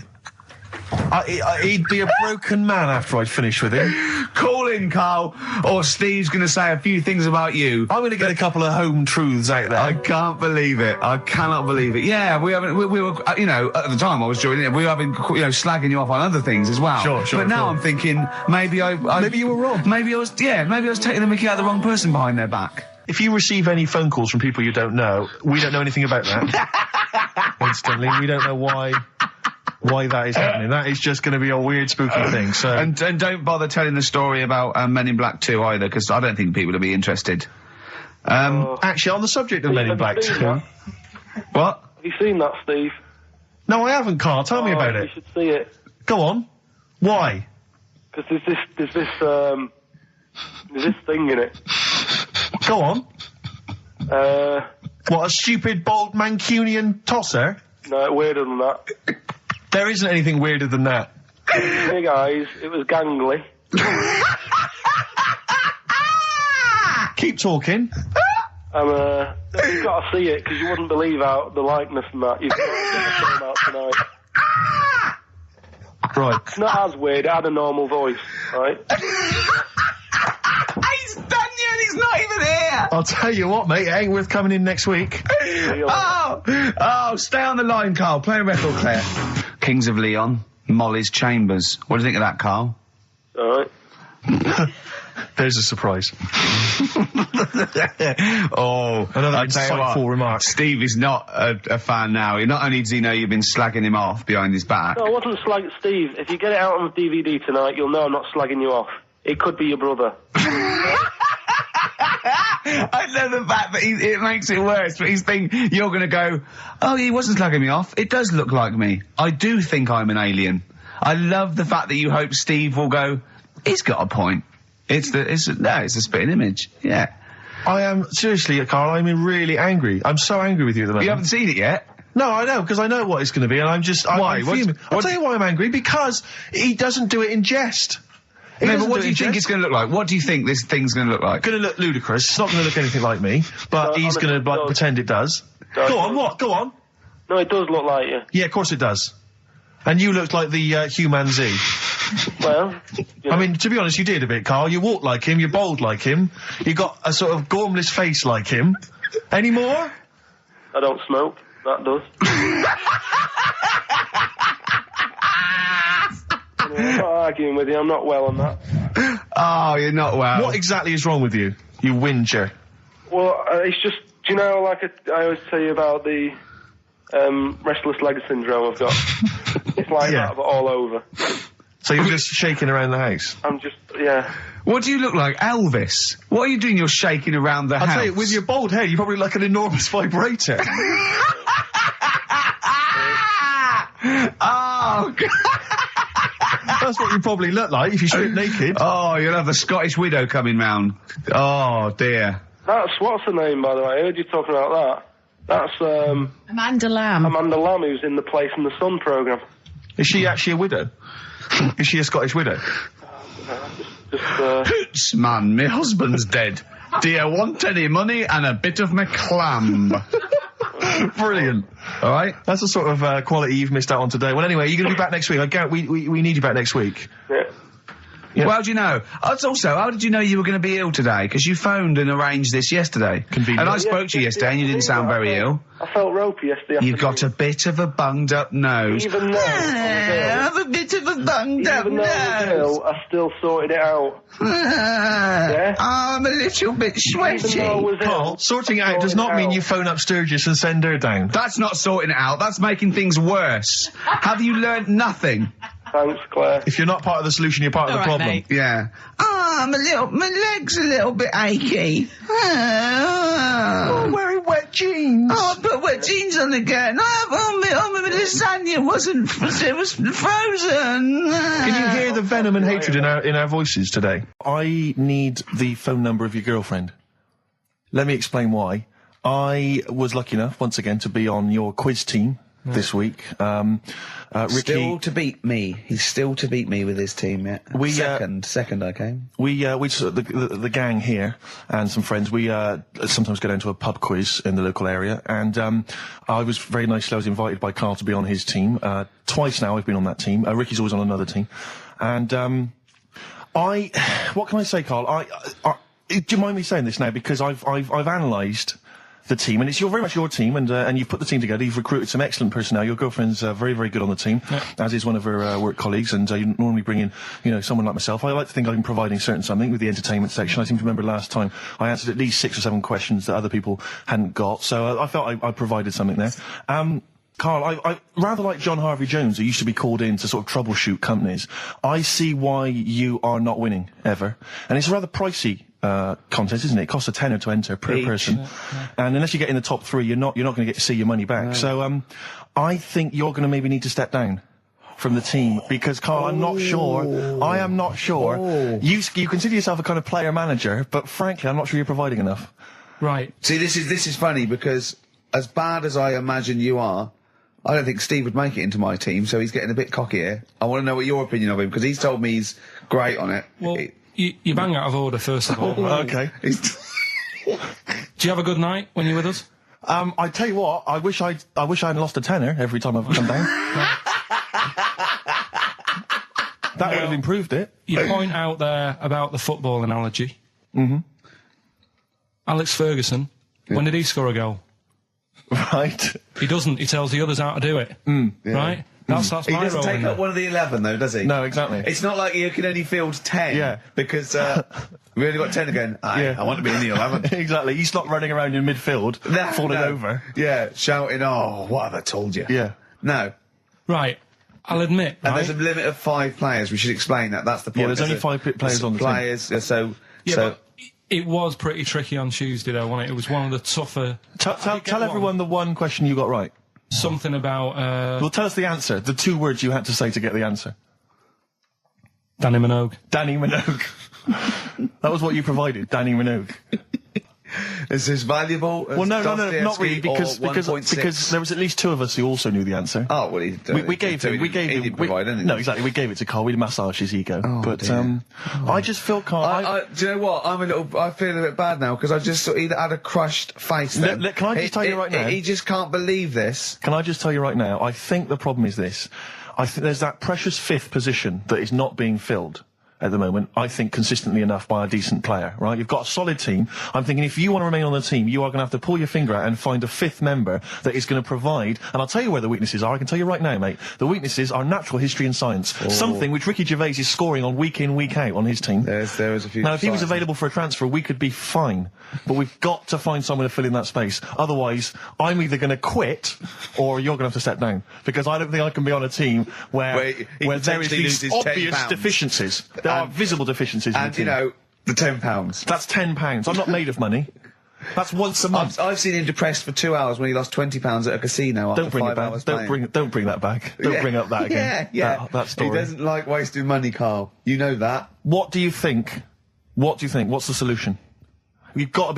[SPEAKER 1] He'd be a broken man after I'd finish with him.
[SPEAKER 2] Call in, Carl, or Steve's going to say a few things about you.
[SPEAKER 1] I'm going to get a couple of home truths out there.
[SPEAKER 2] I can't believe it. I cannot believe it. Yeah, we were, you know, at the time I was joining it, we were having, you know, slagging you off on other things as well.
[SPEAKER 1] Sure.
[SPEAKER 2] But now I'm thinking, maybe you were wrong. Maybe I was taking the mickey out of the wrong person behind their back.
[SPEAKER 1] If you receive any phone calls from people you don't know, we don't know anything about that. Instantly, we don't know why that is happening. That is just going to be a weird, spooky thing. So,
[SPEAKER 2] and don't bother telling the story about Men in Black 2 either, because I don't think people will be interested.
[SPEAKER 1] Actually, on the subject of Men in Black 2, what?
[SPEAKER 6] Have you seen that, Steve?
[SPEAKER 1] No, I haven't, Carl. Tell me about
[SPEAKER 6] You
[SPEAKER 1] it.
[SPEAKER 6] should see it.
[SPEAKER 1] Go on. Why?
[SPEAKER 6] Because there's this thing in it.
[SPEAKER 1] Go on. What, a stupid, bold Mancunian tosser?
[SPEAKER 6] No, weirder than that.
[SPEAKER 1] There isn't anything weirder than that.
[SPEAKER 6] Big eyes, it was gangly.
[SPEAKER 1] Keep talking.
[SPEAKER 6] And you've got to see it, because you wouldn't believe how the likeness and that. You've got to get the film out tonight.
[SPEAKER 1] Right.
[SPEAKER 6] It's not as weird, it had a normal voice, right?
[SPEAKER 2] He's done you and he's not even here!
[SPEAKER 1] I'll tell you what, mate, it ain't worth coming in next week.
[SPEAKER 2] Stay on the line, Carl. Play a record, Claire. Kings of Leon, Molly's Chambers. What do you think of that, Carl?
[SPEAKER 6] Alright.
[SPEAKER 1] There's a surprise.
[SPEAKER 2] Another
[SPEAKER 1] insightful remark.
[SPEAKER 2] Steve is not a fan now. Not only does he know you've been slagging him off behind his back.
[SPEAKER 6] No, I wasn't slagging Steve. If you get it out on the DVD tonight, you'll know I'm not slagging you off. It could be your brother.
[SPEAKER 2] I love the fact that it makes it worse, but he's thinking you're going to go, oh, he wasn't slagging me off. It does look like me. I do think I'm an alien. I love the fact that you hope Steve will go, he's got a point. It's a spitting image. Yeah.
[SPEAKER 1] I am, seriously, Carl, I'm really angry. I'm so angry with you at the moment.
[SPEAKER 2] You haven't seen it yet?
[SPEAKER 1] No, I know, because I know what it's going to be, and I'm just...
[SPEAKER 2] Why?
[SPEAKER 1] I'm fuming. I'll tell you why I'm angry, because he doesn't do it in jest.
[SPEAKER 2] No, but what do you think it's going to look like? What do you think this thing's going to look like?
[SPEAKER 1] Going to look ludicrous. It's not going to look anything like me, but he's going to pretend it does. Go on, what? Go on.
[SPEAKER 6] No, it does look like you.
[SPEAKER 1] Yeah, of course it does. And you looked like the Human Z.
[SPEAKER 6] Well,
[SPEAKER 1] I mean, to be honest, you did a bit, Carl. You walk like him, you're bold like him, you got a sort of gormless face like him. Any more?
[SPEAKER 6] I don't smoke. That does. I'm not arguing with you. I'm not well on that.
[SPEAKER 2] Oh, you're not well.
[SPEAKER 1] What exactly is wrong with you, you whinger?
[SPEAKER 6] Well, it's just, do you know, like I always tell you about the restless leg syndrome I've got? It's like that, but all over.
[SPEAKER 1] So you're just shaking around the house?
[SPEAKER 6] I'm just, yeah.
[SPEAKER 2] What do you look like, Elvis? What are you doing? You're shaking around the house.
[SPEAKER 1] I'll tell you, with your bald head, you probably look like an enormous vibrator.
[SPEAKER 2] Oh, God.
[SPEAKER 1] That's what you probably look like if you strip naked.
[SPEAKER 2] Oh, you'll have the Scottish widow coming round. Oh, dear.
[SPEAKER 6] That's, what's her name, by the way? I heard you talking about that. That's,
[SPEAKER 7] Amanda Lamb.
[SPEAKER 6] Amanda Lamb, who's in the Place in the Sun programme.
[SPEAKER 1] Is she actually a widow? Is she a Scottish widow?
[SPEAKER 6] Just
[SPEAKER 2] Hoots, man, my husband's dead.
[SPEAKER 5] Do you want any money and a bit of my clam?
[SPEAKER 1] Brilliant.
[SPEAKER 5] All right.
[SPEAKER 1] That's the sort of quality you've missed out on today. Well, anyway, you're going to be back next week. We need you back next week.
[SPEAKER 6] Yeah.
[SPEAKER 1] Yeah.
[SPEAKER 5] Well, how do you know? Also, how did you know you were going to be ill today? Because you phoned and arranged this yesterday.
[SPEAKER 1] Convenient.
[SPEAKER 5] And I spoke to you yesterday and you didn't sound very ill.
[SPEAKER 6] I felt ropey yesterday.
[SPEAKER 5] You've got a bit of a bunged up nose.
[SPEAKER 6] Even though
[SPEAKER 5] I have a bit of a bunged up
[SPEAKER 6] Even though I was
[SPEAKER 5] nose.
[SPEAKER 6] ill, I still sorted it out. Yeah?
[SPEAKER 5] I'm a little bit sweaty.
[SPEAKER 6] Even though I was
[SPEAKER 1] Carl,
[SPEAKER 6] ill,
[SPEAKER 1] sorting it out does not mean you phone up Sturgis and send her down.
[SPEAKER 5] That's not sorting it out. That's making things worse. Have you learnt nothing?
[SPEAKER 6] Thanks, Claire.
[SPEAKER 1] If you're not part of the solution, you're part of the problem.
[SPEAKER 7] Mate.
[SPEAKER 5] Yeah. My leg's a little bit achy.
[SPEAKER 1] Wearing wet jeans.
[SPEAKER 5] I put wet jeans on again. My lasagna it was frozen.
[SPEAKER 1] Can you hear the venom and hatred in our voices today? I need the phone number of your girlfriend. Let me explain why. I was lucky enough, once again, to be on your quiz team this week. Ricky...
[SPEAKER 2] Still to beat me. He's still to beat me with his team, yeah. Second I came.
[SPEAKER 1] The gang here and some friends, we sometimes go down to a pub quiz in the local area, and I was very nicely, I was invited by Karl to be on his team. Twice now I've been on that team. Ricky's always on another team. And what can I say, Karl? Do you mind me saying this now? Because I've analysed the team, and it's very much your team, and you've put the team together. You've recruited some excellent personnel. Your girlfriend's very, very good on the team, as is one of her work colleagues. And you normally bring in, someone like myself. I like to think I'm providing something with the entertainment section. I seem to remember last time I answered at least 6 or 7 questions that other people hadn't got. So I felt I provided something there. Karl, I rather like John Harvey Jones, who used to be called in to sort of troubleshoot companies. I see why you are not winning ever, and it's a rather pricey contest, isn't it? It costs a tenner to enter per person, and unless you get in the top 3, you're not going to get to see your money back. No. So I think you're going to maybe need to step down from the team, because Karl, I'm not sure. I am not sure. You consider yourself a kind of player manager, but frankly, I'm not sure you're providing enough.
[SPEAKER 3] Right.
[SPEAKER 2] See, this is funny, because as bad as I imagine you are, I don't think Steve would make it into my team, so he's getting a bit cocky here. I want to know what your opinion of him, because he's told me he's great on it.
[SPEAKER 3] Well, you bang out of order, first of all.
[SPEAKER 1] Okay.
[SPEAKER 3] Do you have a good night when you're with us?
[SPEAKER 1] I tell you what, I wish I'd lost a tenner every time I've come down. That would have improved it.
[SPEAKER 3] You point out there about the football analogy.
[SPEAKER 1] Mm-hmm.
[SPEAKER 3] Alex Ferguson, when did he score a goal?
[SPEAKER 1] Right.
[SPEAKER 3] He doesn't. He tells the others how to do it. Right? That's
[SPEAKER 2] He
[SPEAKER 3] my
[SPEAKER 2] doesn't
[SPEAKER 3] role.
[SPEAKER 2] take up one of the 11, though, does he?
[SPEAKER 1] No, exactly.
[SPEAKER 2] It's not like you can only field 10.
[SPEAKER 1] Yeah.
[SPEAKER 2] Because we only got 10 again. I want to be in the 11.
[SPEAKER 1] Exactly. He's not running around in midfield, falling over.
[SPEAKER 2] Yeah, shouting, "Oh, what have I told you?"
[SPEAKER 1] Yeah.
[SPEAKER 2] No.
[SPEAKER 3] Right. I'll admit,
[SPEAKER 2] And there's a limit of 5 players. We should explain that. That's the point.
[SPEAKER 1] Yeah, there's only 5 players on the team.
[SPEAKER 3] But it was pretty tricky on Tuesday, though, wasn't it? It was one of the tougher...
[SPEAKER 1] Tell everyone the one question you got right.
[SPEAKER 3] Something about...
[SPEAKER 1] Well, tell us the answer. The 2 words you had to say to get the answer.
[SPEAKER 3] Danny Minogue.
[SPEAKER 1] Danny Minogue. That was what you provided, Danny Minogue.
[SPEAKER 2] Is this valuable?
[SPEAKER 1] Well, no, not really, because there was at least 2 of us who also knew the answer.
[SPEAKER 2] Oh, well,
[SPEAKER 1] we gave him. No, exactly. We gave it to Karl. We massaged his ego. I just feel Karl.
[SPEAKER 2] Do you know what? I feel a bit bad now, because I just he had a crushed face. Then.
[SPEAKER 1] Can I just tell you right now?
[SPEAKER 2] He just can't believe this.
[SPEAKER 1] Can I just tell you right now? I think the problem is this. I think there's that precious 5th position that is not being filled at the moment, I think, consistently enough by a decent player, right? You've got a solid team. I'm thinking if you want to remain on the team, you are going to have to pull your finger out and find a 5th member that is going to provide, and I'll tell you where the weaknesses are. I can tell you right now, mate. The weaknesses are natural history and science. Something which Ricky Gervais is scoring on week in, week out on his team.
[SPEAKER 2] There is a few.
[SPEAKER 1] Now, if he was available for a transfer, we could be fine. But we've got to find someone to fill in that space. Otherwise, I'm either going to quit, or you're going to have to step down. Because I don't think I can be on a team where there is these obvious deficiencies. There are visible deficiencies.
[SPEAKER 2] And, you know, the £10.
[SPEAKER 1] That's £10. I'm not made of money. That's once a month.
[SPEAKER 2] I've seen him depressed for 2 hours when he lost £20 at a casino after 5 hours playing.
[SPEAKER 1] Don't bring that back. Don't bring up that again.
[SPEAKER 2] Yeah.
[SPEAKER 1] That story.
[SPEAKER 2] He doesn't like wasting money, Karl. You know that.
[SPEAKER 1] What do you think? What's the solution? We've got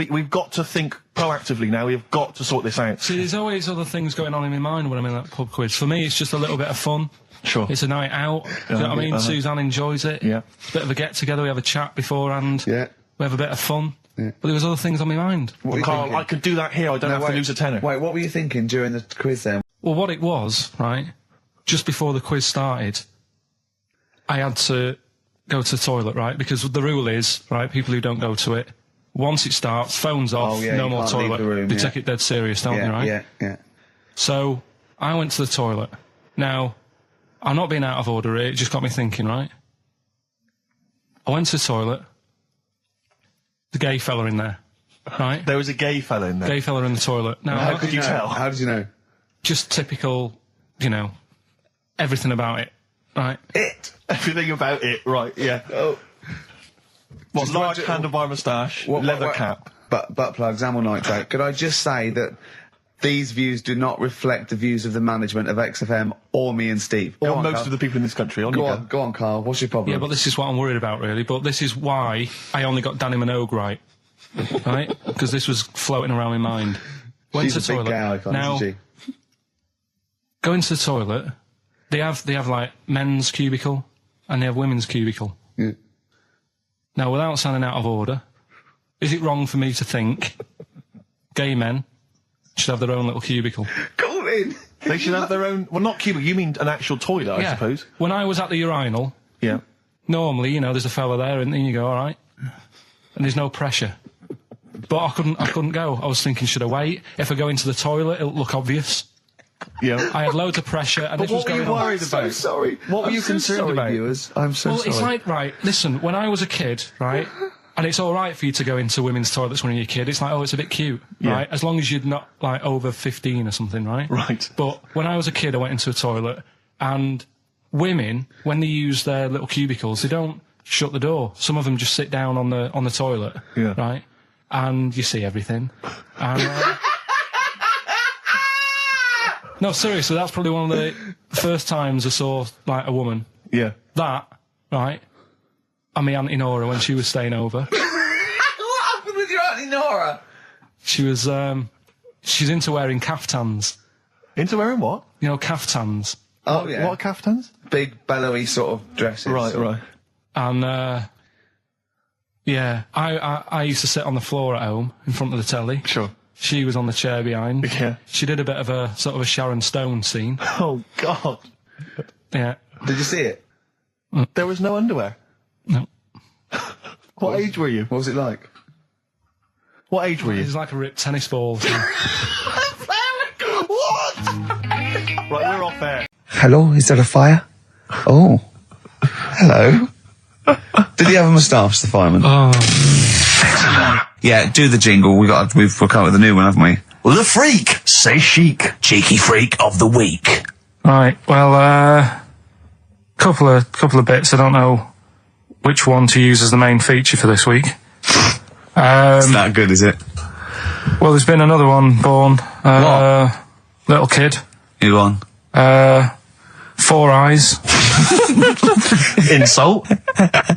[SPEAKER 1] to think proactively now. We've got to sort this out.
[SPEAKER 3] See, there's always other things going on in my mind when I'm in that pub quiz. For me, it's just a little bit of fun.
[SPEAKER 1] Sure.
[SPEAKER 3] It's a night out. Do you know what I mean? Suzanne enjoys it.
[SPEAKER 1] Yeah.
[SPEAKER 3] Bit of a get-together. We have a chat beforehand.
[SPEAKER 2] Yeah.
[SPEAKER 3] We have a bit of fun. But there was other things on my mind.
[SPEAKER 2] What were you
[SPEAKER 1] Carl,
[SPEAKER 2] thinking?
[SPEAKER 1] I could do that here. I don't have to lose a tenner.
[SPEAKER 2] Wait, what were you thinking during the quiz then?
[SPEAKER 3] Well, what it was, right, just before the quiz started, I had to go to the toilet, right, because the rule is, right, people who don't go to it, once it starts, phones off, no more
[SPEAKER 2] can't leave
[SPEAKER 3] toilet.
[SPEAKER 2] the room,
[SPEAKER 3] They take it dead serious, don't they, right?
[SPEAKER 2] Yeah.
[SPEAKER 3] So, I went to the toilet. Now, I'm not being out of order here, it just got me thinking, right? I went to the toilet, the gay fella in there, right?
[SPEAKER 1] There was a gay fella in there.
[SPEAKER 3] Gay fella in the toilet. Now,
[SPEAKER 1] How could you tell?
[SPEAKER 2] How did you know?
[SPEAKER 3] just typical, everything about it, right?
[SPEAKER 1] Everything about it, right, yeah.
[SPEAKER 2] Oh.
[SPEAKER 1] What, large handlebar moustache, leather cap.
[SPEAKER 2] Butt plugs, amyl nitrate. Could I just say that these views do not reflect the views of the management of XFM or me and Steve.
[SPEAKER 1] Or
[SPEAKER 2] Go on,
[SPEAKER 1] most
[SPEAKER 2] Carl.
[SPEAKER 1] of the people in this country.
[SPEAKER 2] Go on, Carl. What's your problem?
[SPEAKER 3] Yeah, but this is what I'm worried about, really. But this is why I only got Danny Minogue right. Right? Because this was floating around my mind. Went
[SPEAKER 2] She's
[SPEAKER 3] to
[SPEAKER 2] a
[SPEAKER 3] the
[SPEAKER 2] big
[SPEAKER 3] toilet.
[SPEAKER 2] gay icon,
[SPEAKER 3] Now,
[SPEAKER 2] isn't she?
[SPEAKER 3] go into the toilet. They have like men's cubicle and they have women's cubicle.
[SPEAKER 2] Yeah.
[SPEAKER 3] Now, without sounding out of order, is it wrong for me to think gay men should have their own little cubicle?
[SPEAKER 2] Call in.
[SPEAKER 1] They should have their own... Well, not cubicle, you mean an actual toilet, I suppose.
[SPEAKER 3] When I was at the urinal,
[SPEAKER 1] Yeah.
[SPEAKER 3] normally, there's a fella there and then you go, all right. And there's no pressure. But I couldn't go. I was thinking, should I wait? If I go into the toilet, it'll look obvious.
[SPEAKER 1] Yeah.
[SPEAKER 3] I had loads of pressure and
[SPEAKER 1] But
[SPEAKER 3] this was
[SPEAKER 1] what were
[SPEAKER 3] going
[SPEAKER 1] you
[SPEAKER 3] on.
[SPEAKER 1] worried about?
[SPEAKER 2] So sorry.
[SPEAKER 1] What were
[SPEAKER 2] I'm
[SPEAKER 1] you
[SPEAKER 2] so
[SPEAKER 1] concerned
[SPEAKER 2] sorry,
[SPEAKER 1] about?
[SPEAKER 2] viewers. I'm so
[SPEAKER 3] Well,
[SPEAKER 2] sorry.
[SPEAKER 3] it's like, right, listen, when I was a kid, right, and it's all right for you to go into women's toilets when you're a kid, it's like, oh, it's a bit cute, right, as long as you're not, like, over 15 or something, right?
[SPEAKER 1] Right.
[SPEAKER 3] But when I was a kid, I went into a toilet, and women, when they use their little cubicles, they don't shut the door. Some of them just sit down on the toilet,
[SPEAKER 1] Yeah.
[SPEAKER 3] right, and you see everything. And, no, seriously, that's probably one of the first times I saw, like, a woman.
[SPEAKER 1] Yeah.
[SPEAKER 3] That, right, and my Auntie Nora when she was staying over.
[SPEAKER 2] What happened with your Auntie Nora?
[SPEAKER 3] She was, she's into wearing caftans.
[SPEAKER 1] Into wearing what?
[SPEAKER 3] You know, caftans.
[SPEAKER 2] Oh, yeah.
[SPEAKER 1] What are caftans?
[SPEAKER 2] Big, bellowy sort of dresses.
[SPEAKER 1] Right.
[SPEAKER 3] And, yeah, I used to sit on the floor at home in front of the telly.
[SPEAKER 1] Sure.
[SPEAKER 3] She was on the chair behind.
[SPEAKER 1] Yeah.
[SPEAKER 3] She did a bit of a sort of a Sharon Stone scene.
[SPEAKER 1] Oh, God.
[SPEAKER 3] Yeah.
[SPEAKER 2] Did you see it?
[SPEAKER 1] There was no underwear.
[SPEAKER 3] No.
[SPEAKER 1] What age were you?
[SPEAKER 2] What was it like?
[SPEAKER 1] What age were
[SPEAKER 3] It
[SPEAKER 1] you?
[SPEAKER 3] was like a ripped tennis ball.
[SPEAKER 1] What? Right, we're off air.
[SPEAKER 2] Hello, is there a fire? Oh. Hello. Did he have a moustache, the fireman? Yeah, do the jingle. We've come up with a new one, haven't we?
[SPEAKER 1] The freak, say chic. Cheeky freak of the week.
[SPEAKER 3] Right, well, couple of bits. I don't know which one to use as the main feature for this week.
[SPEAKER 5] It's not good, is it?
[SPEAKER 3] Well, there's been another one born.
[SPEAKER 5] What?
[SPEAKER 3] Little kid.
[SPEAKER 5] Who on?
[SPEAKER 3] 4 eyes.
[SPEAKER 1] Insult.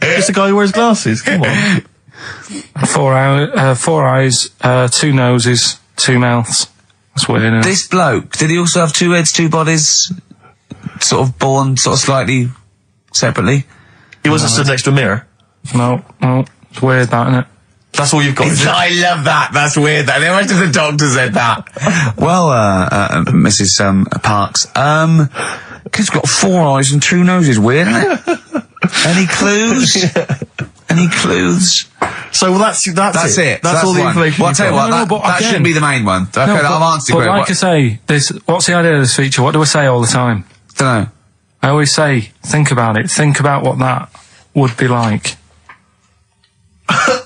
[SPEAKER 1] Just a guy who wears glasses. Come on.
[SPEAKER 3] 4 eyes, 2 noses, 2 mouths. That's weird, isn't it?
[SPEAKER 5] This bloke, did he also have 2 heads, 2 bodies? Sort of born sort of slightly separately?
[SPEAKER 1] He wasn't stood next to a mirror.
[SPEAKER 3] No, it's weird, that, isn't it?
[SPEAKER 1] That's all you've got. is it?
[SPEAKER 5] I love that. That's weird. How much of the doctor said that? Well, Mrs. Parks, kid's got 4 eyes and 2 noses. Weird, isn't it? Any clues? Any clues?
[SPEAKER 1] So well, that's
[SPEAKER 5] That's
[SPEAKER 1] it.
[SPEAKER 5] it.
[SPEAKER 1] That's all the
[SPEAKER 5] one.
[SPEAKER 1] information.
[SPEAKER 5] Well, I'll tell you what,
[SPEAKER 3] No, but
[SPEAKER 5] that
[SPEAKER 3] again-
[SPEAKER 5] shouldn't be the main one. Okay,
[SPEAKER 3] No,
[SPEAKER 5] I've answered
[SPEAKER 3] but
[SPEAKER 5] it.
[SPEAKER 3] like I say, what's the idea of this feature? What do I say all the time?
[SPEAKER 5] Don't know.
[SPEAKER 3] I always say, think about it. Think about what that would be like.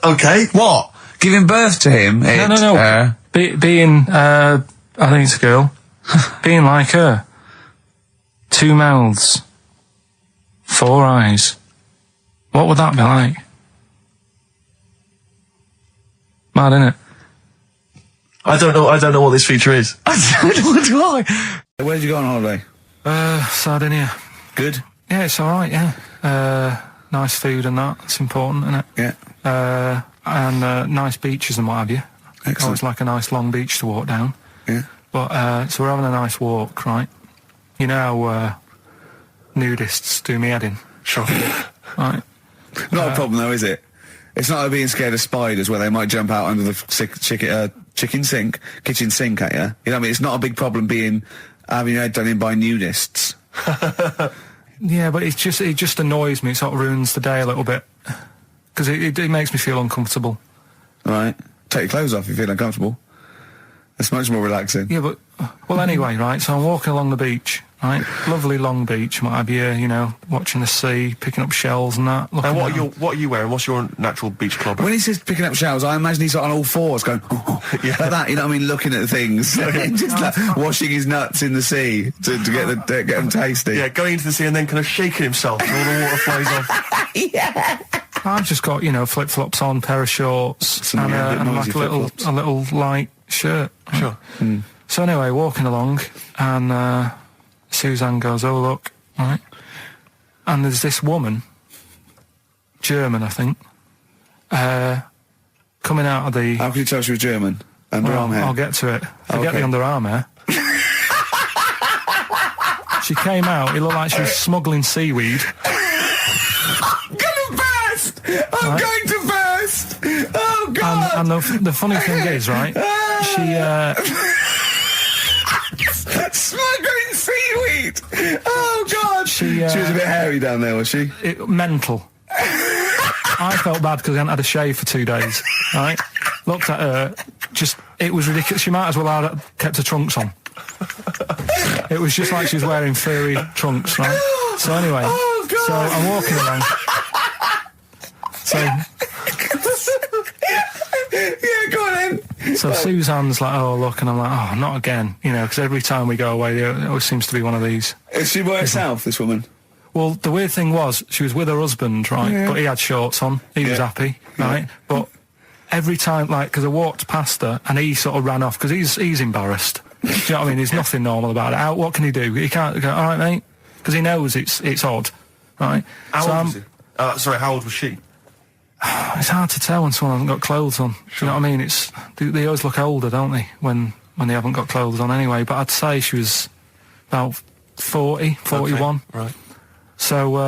[SPEAKER 1] Okay.
[SPEAKER 5] What? Giving birth to him?
[SPEAKER 3] No. Being, I think it's a girl. Being like her. 2 mouths. 4 eyes. What would that be like? Mad, innit?
[SPEAKER 1] I don't know what this feature is.
[SPEAKER 5] I don't know what
[SPEAKER 2] Where did you go on holiday?
[SPEAKER 3] Sardinia.
[SPEAKER 2] Good?
[SPEAKER 3] Yeah, it's alright, yeah. Nice food and that. It's important, isn't it?
[SPEAKER 2] Yeah.
[SPEAKER 3] And nice beaches and what have you.
[SPEAKER 2] Excellent.
[SPEAKER 3] Always like a nice long beach to walk down.
[SPEAKER 2] Yeah.
[SPEAKER 3] But, so we're having a nice walk, right? You know how, nudists do me head in?
[SPEAKER 1] Sure.
[SPEAKER 3] Right.
[SPEAKER 2] Not a problem though, is it? It's not like being scared of spiders where they might jump out under the kitchen sink at you. You know what I mean? It's not a big problem having your head done in by nudists.
[SPEAKER 3] Yeah, but it just annoys me. It sort of ruins the day a little bit. Because it makes me feel uncomfortable.
[SPEAKER 2] Right. Take your clothes off if you feel uncomfortable. It's much more relaxing.
[SPEAKER 3] Yeah, but... Well, anyway, right, so I'm walking along the beach, right? Lovely long beach, what have you, you know, watching the sea, picking up shells and that.
[SPEAKER 1] And what are you wearing? What's your natural beach club?
[SPEAKER 2] When he says picking up shells, I imagine he's on all fours going, yeah, like that, you know what I mean, looking at things. Just like washing his nuts in the sea to get them tasty.
[SPEAKER 1] Yeah, going into the sea and then kind of shaking himself and all the water flies off.
[SPEAKER 2] Yeah.
[SPEAKER 3] I've just got, you know, flip-flops on, pair of shorts, and like a little light shirt.
[SPEAKER 1] Sure.
[SPEAKER 2] Mm.
[SPEAKER 3] So anyway, walking along, and Suzanne goes, "Oh look," right? And there's this woman, German, I think, coming out of the...
[SPEAKER 2] How can you tell she was German? Underarm hair?
[SPEAKER 3] I'll get to it. Forget the underarm hair. She came out, it looked like she was smuggling seaweed.
[SPEAKER 2] I'm gonna burst! I'm going to burst! Oh, God!
[SPEAKER 3] And the funny thing is, right, she...
[SPEAKER 2] Smuggling seaweed! Oh, God! She was a bit hairy down there, was she?
[SPEAKER 3] Mental. I felt bad because I hadn't had a shave for 2 days, right? Looked at her, it was ridiculous. She might as well have kept her trunks on. It was just like she was wearing furry trunks, right? So anyway, so I'm walking along.
[SPEAKER 2] Yeah, go on then.
[SPEAKER 3] So Suzanne's like, "Oh, look," and I'm like, "Oh, not again," you know, because every time we go away, there always seems to be one of these.
[SPEAKER 2] Is she by herself, this woman?
[SPEAKER 3] Well, the weird thing was, she was with her husband, right? Yeah. But he had shorts on. He was happy, right? But every time, like, because I walked past her, and he sort of ran off, because he's embarrassed. Do you know what I mean? There's nothing normal about it. What can he do? He can't go, "All right, mate," because he knows it's odd, right?
[SPEAKER 1] How old was he? Sorry, how old was she?
[SPEAKER 3] It's hard to tell when someone hasn't got clothes on. Sure. Do you know what I mean? They always look older, don't they, when they haven't got clothes on anyway. But I'd say she was about 40, 41.
[SPEAKER 1] Okay, right.
[SPEAKER 3] So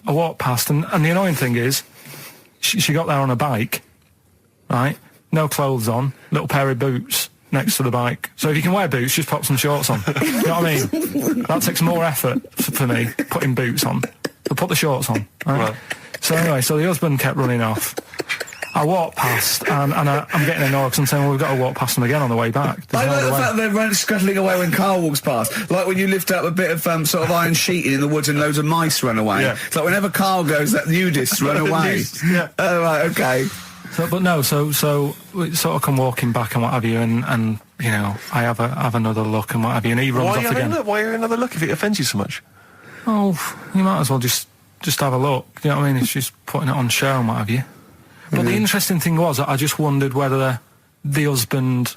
[SPEAKER 3] I walked past, and the annoying thing is, she got there on a bike, right? No clothes on, little pair of boots next to the bike. So if you can wear boots, just pop some shorts on. You know what I mean? That takes more effort for me, putting boots on. So put the shorts on, right? So anyway, so the husband kept running off. I walked past, and I'm getting annoyed because I'm saying, "Well, we've got to walk past them again on the way back."
[SPEAKER 2] I like the fact they're scuttling away when Carl walks past. Like when you lift up a bit of sort of iron sheeting in the woods and loads of mice run away. Yeah. It's like whenever Carl goes, that nudists run away.
[SPEAKER 1] Yeah.
[SPEAKER 2] Oh, right, okay.
[SPEAKER 3] So we sort of come walking back and what have you, and you know, I have another look and what have you, and he runs off again.
[SPEAKER 1] Why are you another look if it offends you so much?
[SPEAKER 3] Oh, you might as well just have a look. You know what I mean? It's just putting it on show and what have you. But the interesting thing was, I just wondered whether the husband...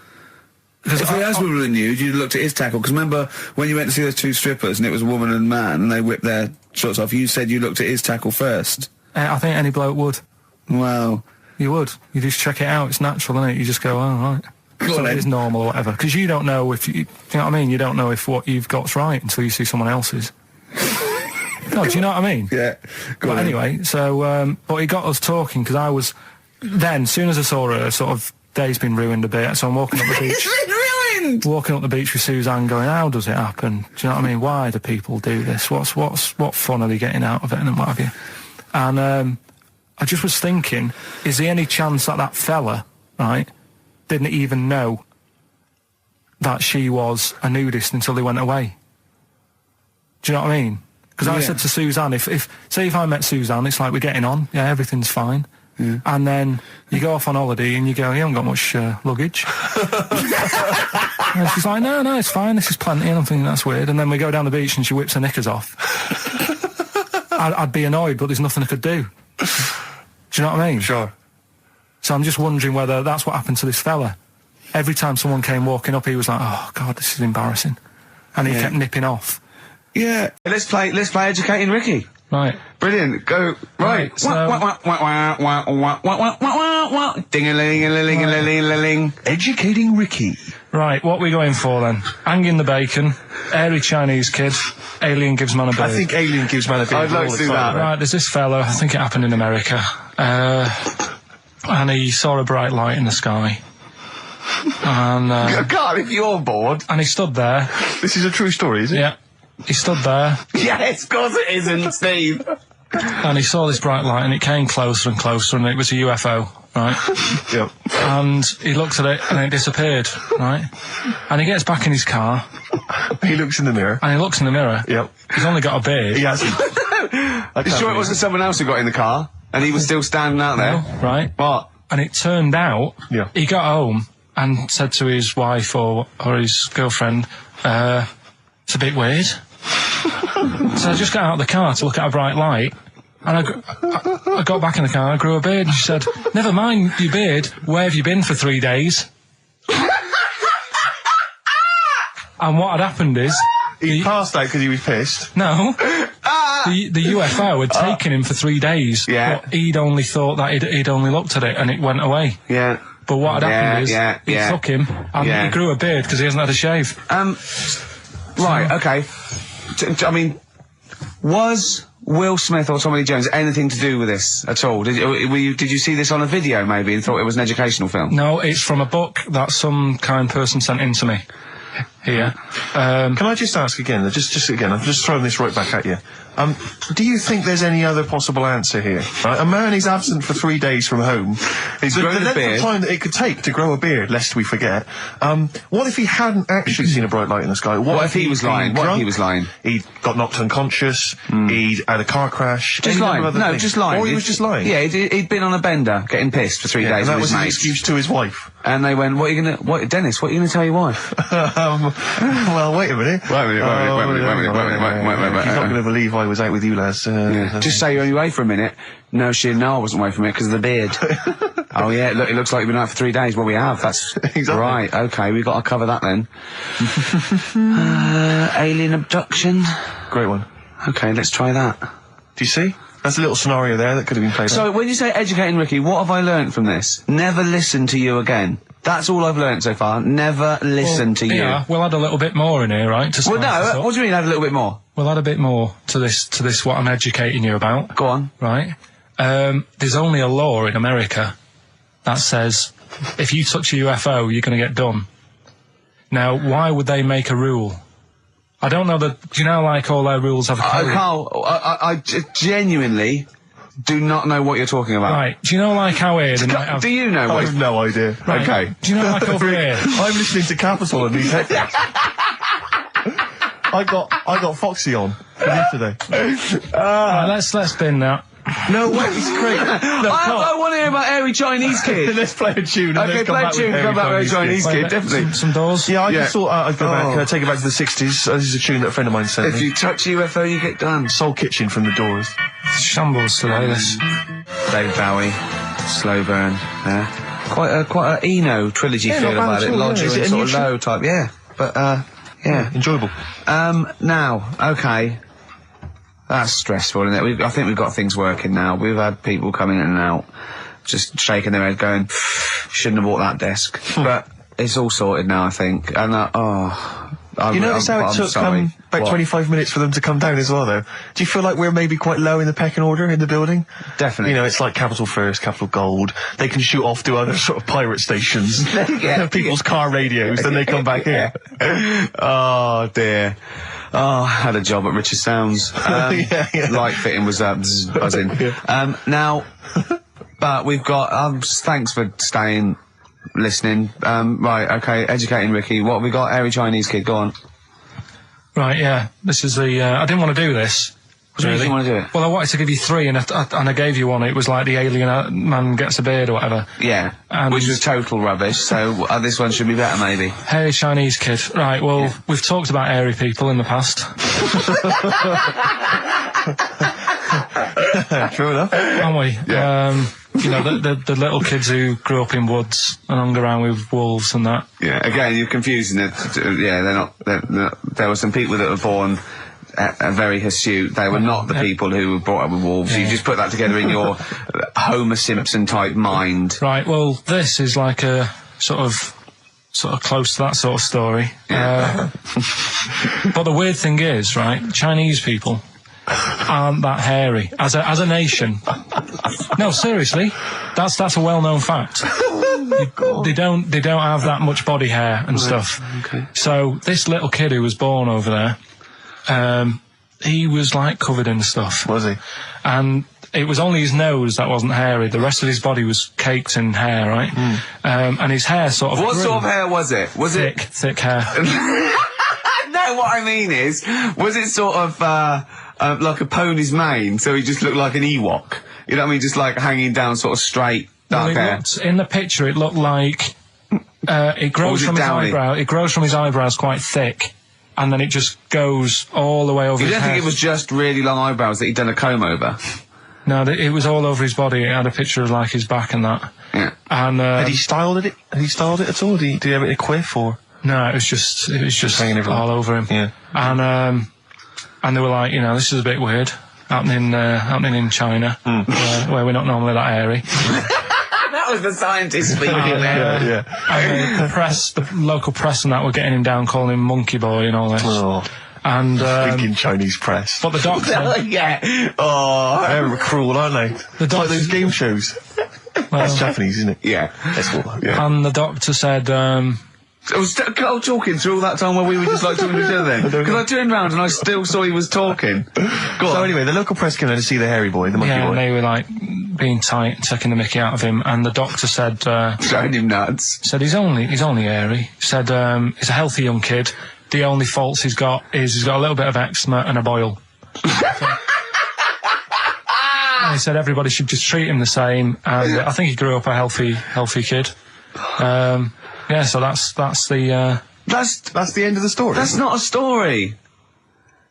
[SPEAKER 2] If the husband were nude, you'd looked at his tackle. Because remember, when you went to see those two strippers, and it was a woman and a man, and they whipped their shorts off, you said you looked at his tackle first.
[SPEAKER 3] I think any bloke would.
[SPEAKER 2] Wow.
[SPEAKER 3] You would. You just check it out. It's natural, isn't it? You just go, "Oh, right." So it is normal or whatever. Because you don't know if... you know what I mean? You don't know if what you've got's right until you see someone else's. No, do you know what I mean?
[SPEAKER 2] Yeah.
[SPEAKER 3] But anyway, so, but he got us talking, because I was, then, as soon as I saw her, sort of, day's been ruined a bit, so I'm walking up the beach.
[SPEAKER 2] It's been ruined!
[SPEAKER 3] Walking up the beach with Suzanne going, "How does it happen? Do you know what I mean? Why do people do this? What fun are they getting out of it, and what have you?" And, I just was thinking, is there any chance that fella, right, didn't even know that she was a nudist until they went away? Do you know what I mean? Because I said to Suzanne, say if I met Suzanne, it's like we're getting on, yeah, everything's fine. Yeah. And then you go off on holiday and you go, "You haven't got much luggage." And she's like, no, it's fine, this is plenty. And I'm thinking, that's weird. And then we go down the beach and she whips her knickers off. I'd be annoyed, but there's nothing I could do. Do you know what I mean?
[SPEAKER 1] Sure.
[SPEAKER 3] So I'm just wondering whether that's what happened to this fella. Every time someone came walking up, he was like, "Oh, God, this is embarrassing." And he kept nipping off.
[SPEAKER 2] Yeah.
[SPEAKER 5] Let's play Educating Ricky.
[SPEAKER 3] Right.
[SPEAKER 5] Brilliant. Go. Right. Ding-a-ling-a-ling-a-ling-a-ling.
[SPEAKER 1] Educating Ricky.
[SPEAKER 3] Right, what are we going for then? Hanging the bacon, airy Chinese kid, alien gives man a beard.
[SPEAKER 1] I think alien gives man a beard.
[SPEAKER 5] I'd like to do that.
[SPEAKER 3] Right, there's this fella, I think it happened in America. and he saw a bright light in the sky. And
[SPEAKER 5] God, if you're bored.
[SPEAKER 3] and he stood there.
[SPEAKER 1] This is a true story, is it?
[SPEAKER 3] Yeah, he stood there.
[SPEAKER 5] Yes, of course it isn't, Steve.
[SPEAKER 3] And he saw this bright light, and it came closer and closer, and it was a UFO, right?
[SPEAKER 1] Yep.
[SPEAKER 3] And he looked at it, and it disappeared, right? And he gets back in his car,
[SPEAKER 1] He looks in the mirror.
[SPEAKER 3] and he looks in the mirror.
[SPEAKER 1] Yep.
[SPEAKER 3] He's only got a beard.
[SPEAKER 1] He hasn't.
[SPEAKER 5] You sure it wasn't someone else who got in the car and he was still standing out there?
[SPEAKER 3] No, right?
[SPEAKER 5] What?
[SPEAKER 3] And it turned out,
[SPEAKER 1] Yeah.
[SPEAKER 3] he got home and said to his wife or his girlfriend, it's a bit weird. So I just got out of the car to look at a bright light, and I got back in the car, I grew a beard, and she said, never mind your beard, where have you been for 3 days? And what had happened is...
[SPEAKER 1] He passed out because he was pissed.
[SPEAKER 3] No. The UFO had taken him for 3 days.
[SPEAKER 5] Yeah.
[SPEAKER 3] But he'd only thought that he'd only looked at it and it went away.
[SPEAKER 5] Yeah.
[SPEAKER 3] But what had happened is, he took him and he grew a beard because he hasn't had a shave.
[SPEAKER 5] Right, okay. I mean, was Will Smith or Tommy Lee Jones anything to do with this at all? Did you see this on a video maybe and thought it was an educational film?
[SPEAKER 3] No, it's from a book that some kind person sent in to me. Here.
[SPEAKER 1] Can I just ask again, just again, I'm just throwing this right back at you. Do you think there's any other possible answer here? Right? A man is absent for 3 days from home.
[SPEAKER 5] He's
[SPEAKER 1] the
[SPEAKER 5] grown a
[SPEAKER 1] length
[SPEAKER 5] beard.
[SPEAKER 1] of time that it could take to grow a beard, lest we forget. What if he hadn't actually seen a bright light in the sky?
[SPEAKER 5] What if he was lying? What if he was lying?
[SPEAKER 1] He got knocked unconscious. He'd had a car crash.
[SPEAKER 5] Just
[SPEAKER 1] any
[SPEAKER 5] lying.
[SPEAKER 1] number of other
[SPEAKER 5] No,
[SPEAKER 1] things.
[SPEAKER 5] just lying.
[SPEAKER 1] Or he was just lying.
[SPEAKER 5] Yeah, he'd been on a bender, getting pissed for 3
[SPEAKER 1] Yeah,
[SPEAKER 5] days
[SPEAKER 1] and that
[SPEAKER 5] with
[SPEAKER 1] was
[SPEAKER 5] his
[SPEAKER 1] his
[SPEAKER 5] mates.
[SPEAKER 1] excuse to his wife.
[SPEAKER 5] And they went, Dennis, what are you gonna tell your wife?
[SPEAKER 1] Well, wait a minute.
[SPEAKER 5] Wait a minute.
[SPEAKER 1] He's not going to believe I was out with you, lads.
[SPEAKER 5] Just say you're only away for a minute. No, I wasn't away from it because of the beard. Oh yeah, look, it looks like you've been out for 3 days. Well, we have. That's
[SPEAKER 1] Exactly.
[SPEAKER 5] right. Okay, we've got to cover that then. Alien abduction.
[SPEAKER 1] Great one.
[SPEAKER 5] Okay, let's try that.
[SPEAKER 1] Do you see? That's a little scenario there that could have been played out.
[SPEAKER 5] So when you say educating Ricky, what have I learnt from this? Never listen to you again. That's all I've learnt so far. Never listen to you.
[SPEAKER 3] Yeah, we'll add a little bit more in here, right? To
[SPEAKER 5] Well,
[SPEAKER 3] spice this
[SPEAKER 5] no.
[SPEAKER 3] up.
[SPEAKER 5] What do you mean? Add a little bit more.
[SPEAKER 3] We'll add a bit more to this. What I'm educating you about.
[SPEAKER 5] Go on.
[SPEAKER 3] Right? There's only a law in America that says if you touch a UFO, you're going to get done. Now, why would they make a rule? I don't know that. Do you know, like all their rules have a code?
[SPEAKER 5] Carl, I genuinely do not know what you're talking about.
[SPEAKER 3] Right? Do you know, like how here they might have?
[SPEAKER 5] Do you know
[SPEAKER 1] I
[SPEAKER 5] what?
[SPEAKER 1] have no idea.
[SPEAKER 3] Right,
[SPEAKER 5] Okay.
[SPEAKER 3] Do you know, like over here?
[SPEAKER 1] I'm listening to Capital and these headphones. I got Foxy on yesterday.
[SPEAKER 3] Right, let's bin that.
[SPEAKER 1] No way, it's great. No,
[SPEAKER 5] I want to hear about Airy Chinese Kid.
[SPEAKER 1] let's play a tune. And
[SPEAKER 5] Okay,
[SPEAKER 1] let's come
[SPEAKER 5] play a
[SPEAKER 1] back with
[SPEAKER 5] tune, come back with Chinese
[SPEAKER 3] Play
[SPEAKER 5] Kid,
[SPEAKER 3] back
[SPEAKER 5] definitely.
[SPEAKER 3] some doors.
[SPEAKER 1] Yeah, I
[SPEAKER 5] Yeah.
[SPEAKER 1] just thought I'd go back, take it back to the 60s. This is a tune that a friend of mine sent
[SPEAKER 5] If
[SPEAKER 1] me.
[SPEAKER 5] you touch a UFO, you get done.
[SPEAKER 1] Soul Kitchen from the Doors.
[SPEAKER 3] Shambles today. This.
[SPEAKER 5] David Bowie, Slow Burn. Quite a Eno trilogy
[SPEAKER 1] Yeah,
[SPEAKER 5] feel
[SPEAKER 1] not bad
[SPEAKER 5] about
[SPEAKER 1] at
[SPEAKER 5] it.
[SPEAKER 1] all, yeah.
[SPEAKER 5] Lodger
[SPEAKER 1] Is it
[SPEAKER 5] and
[SPEAKER 1] a
[SPEAKER 5] sort
[SPEAKER 1] new
[SPEAKER 5] of
[SPEAKER 1] tune?
[SPEAKER 5] low type. Yeah, but yeah.
[SPEAKER 1] Enjoyable.
[SPEAKER 5] Now, okay. That's stressful, isn't it? I think we've got things working now. We've had people coming in and out, just shaking their head going, shouldn't have bought that desk. But it's all sorted now, I think. And,
[SPEAKER 1] You notice how it took about
[SPEAKER 5] What?
[SPEAKER 1] 25 minutes for them to come down as well, though? Do you feel like we're maybe quite low in the pecking order in the building?
[SPEAKER 5] Definitely.
[SPEAKER 1] You know, it's like Capital First, Capital Gold. They can shoot off to other sort of pirate stations. People's car radios, then they come back here.
[SPEAKER 5] Oh, dear. Oh, I had a job at Richard Sounds.
[SPEAKER 1] Yeah.
[SPEAKER 5] Light fitting was buzzing. Now, but we've got, thanks for staying, listening. Right, okay, educating Ricky. What have we got? Airy Chinese Kid, go on.
[SPEAKER 3] Right, yeah. This is the. I didn't want to do this.
[SPEAKER 5] What do you think you want to do it?
[SPEAKER 3] Well, I wanted to give you three, and I gave you one. It was like the alien man gets a beard or whatever.
[SPEAKER 5] Yeah, which was total rubbish, so this one should be better, maybe.
[SPEAKER 3] Hairy Chinese Kid. Right, well, we've talked about hairy people in the past.
[SPEAKER 1] True enough.
[SPEAKER 3] Haven't we?
[SPEAKER 5] Yeah.
[SPEAKER 3] You know, the little kids who grew up in woods and hung around with wolves and that.
[SPEAKER 5] Yeah, again, you're confusing it. Yeah, they're not, there were some people that were born very hirsute. They were not the people who were brought up with wolves.
[SPEAKER 3] Yeah.
[SPEAKER 5] You just put that together in your Homer Simpson type mind.
[SPEAKER 3] Right, well, this is like a sort of close to that sort of story. But the weird thing is, right, Chinese people aren't that hairy. As a nation, No, seriously, that's a well-known fact. They don't have that much body hair and stuff.
[SPEAKER 5] Okay.
[SPEAKER 3] So this little kid who was born over there, he was like covered in stuff.
[SPEAKER 1] Was he?
[SPEAKER 3] And it was only his nose that wasn't hairy. The rest of his body was caked in hair, right? And his hair sort of
[SPEAKER 5] What
[SPEAKER 3] grew.
[SPEAKER 5] sort of hair was it? Was
[SPEAKER 3] Thick hair.
[SPEAKER 5] No, what I mean is, was it sort of like a pony's mane, so he just looked like an Ewok? You know what I mean? Just like hanging down sort of straight, dark hair.
[SPEAKER 3] In the picture, it looked like it grows from his eyebrow. It grows from his eyebrows quite thick, and then it just goes all the way over his head.
[SPEAKER 5] You don't think it was just really long eyebrows that he'd done a comb over?
[SPEAKER 3] No, it was all over his body. It had a picture of like his back and that.
[SPEAKER 5] Yeah.
[SPEAKER 3] And
[SPEAKER 1] Had he styled it? Had he styled it at all? Did he have it in a quiff or?
[SPEAKER 3] no, it was just
[SPEAKER 1] hanging everywhere.
[SPEAKER 3] all over him.
[SPEAKER 1] Yeah.
[SPEAKER 3] And they were like, you know, this is a bit weird happening in China, where we're not normally that airy.
[SPEAKER 5] That was the scientist speaking there.
[SPEAKER 3] And the local press and that were getting him down, calling him monkey boy and all this.
[SPEAKER 1] Oh.
[SPEAKER 3] And
[SPEAKER 1] Thinking Chinese press.
[SPEAKER 3] but the doctor,
[SPEAKER 5] Yeah. Oh.
[SPEAKER 1] They're cruel, aren't they? It's like those game shows. That's Japanese, isn't it?
[SPEAKER 5] Yeah.
[SPEAKER 1] That's what, yeah.
[SPEAKER 3] and the doctor said,
[SPEAKER 5] Was Carl talking through all that time while we were just like talking to each other then? Because I turned round and I still saw he was talking.
[SPEAKER 1] So anyway, the local press came in to see the hairy boy, the monkey
[SPEAKER 3] yeah,
[SPEAKER 1] boy.
[SPEAKER 3] and they were like being tight and taking the mickey out of him. And the doctor said,
[SPEAKER 5] Showing him nuts.
[SPEAKER 3] he's only airy. Said he's a healthy young kid. The only faults he's got is he's got a little bit of eczema and a boil. And he said everybody should just treat him the same. And I think he grew up a healthy kid. Yeah, so that's the.
[SPEAKER 5] That's
[SPEAKER 1] the end of the story.
[SPEAKER 5] That's not a story.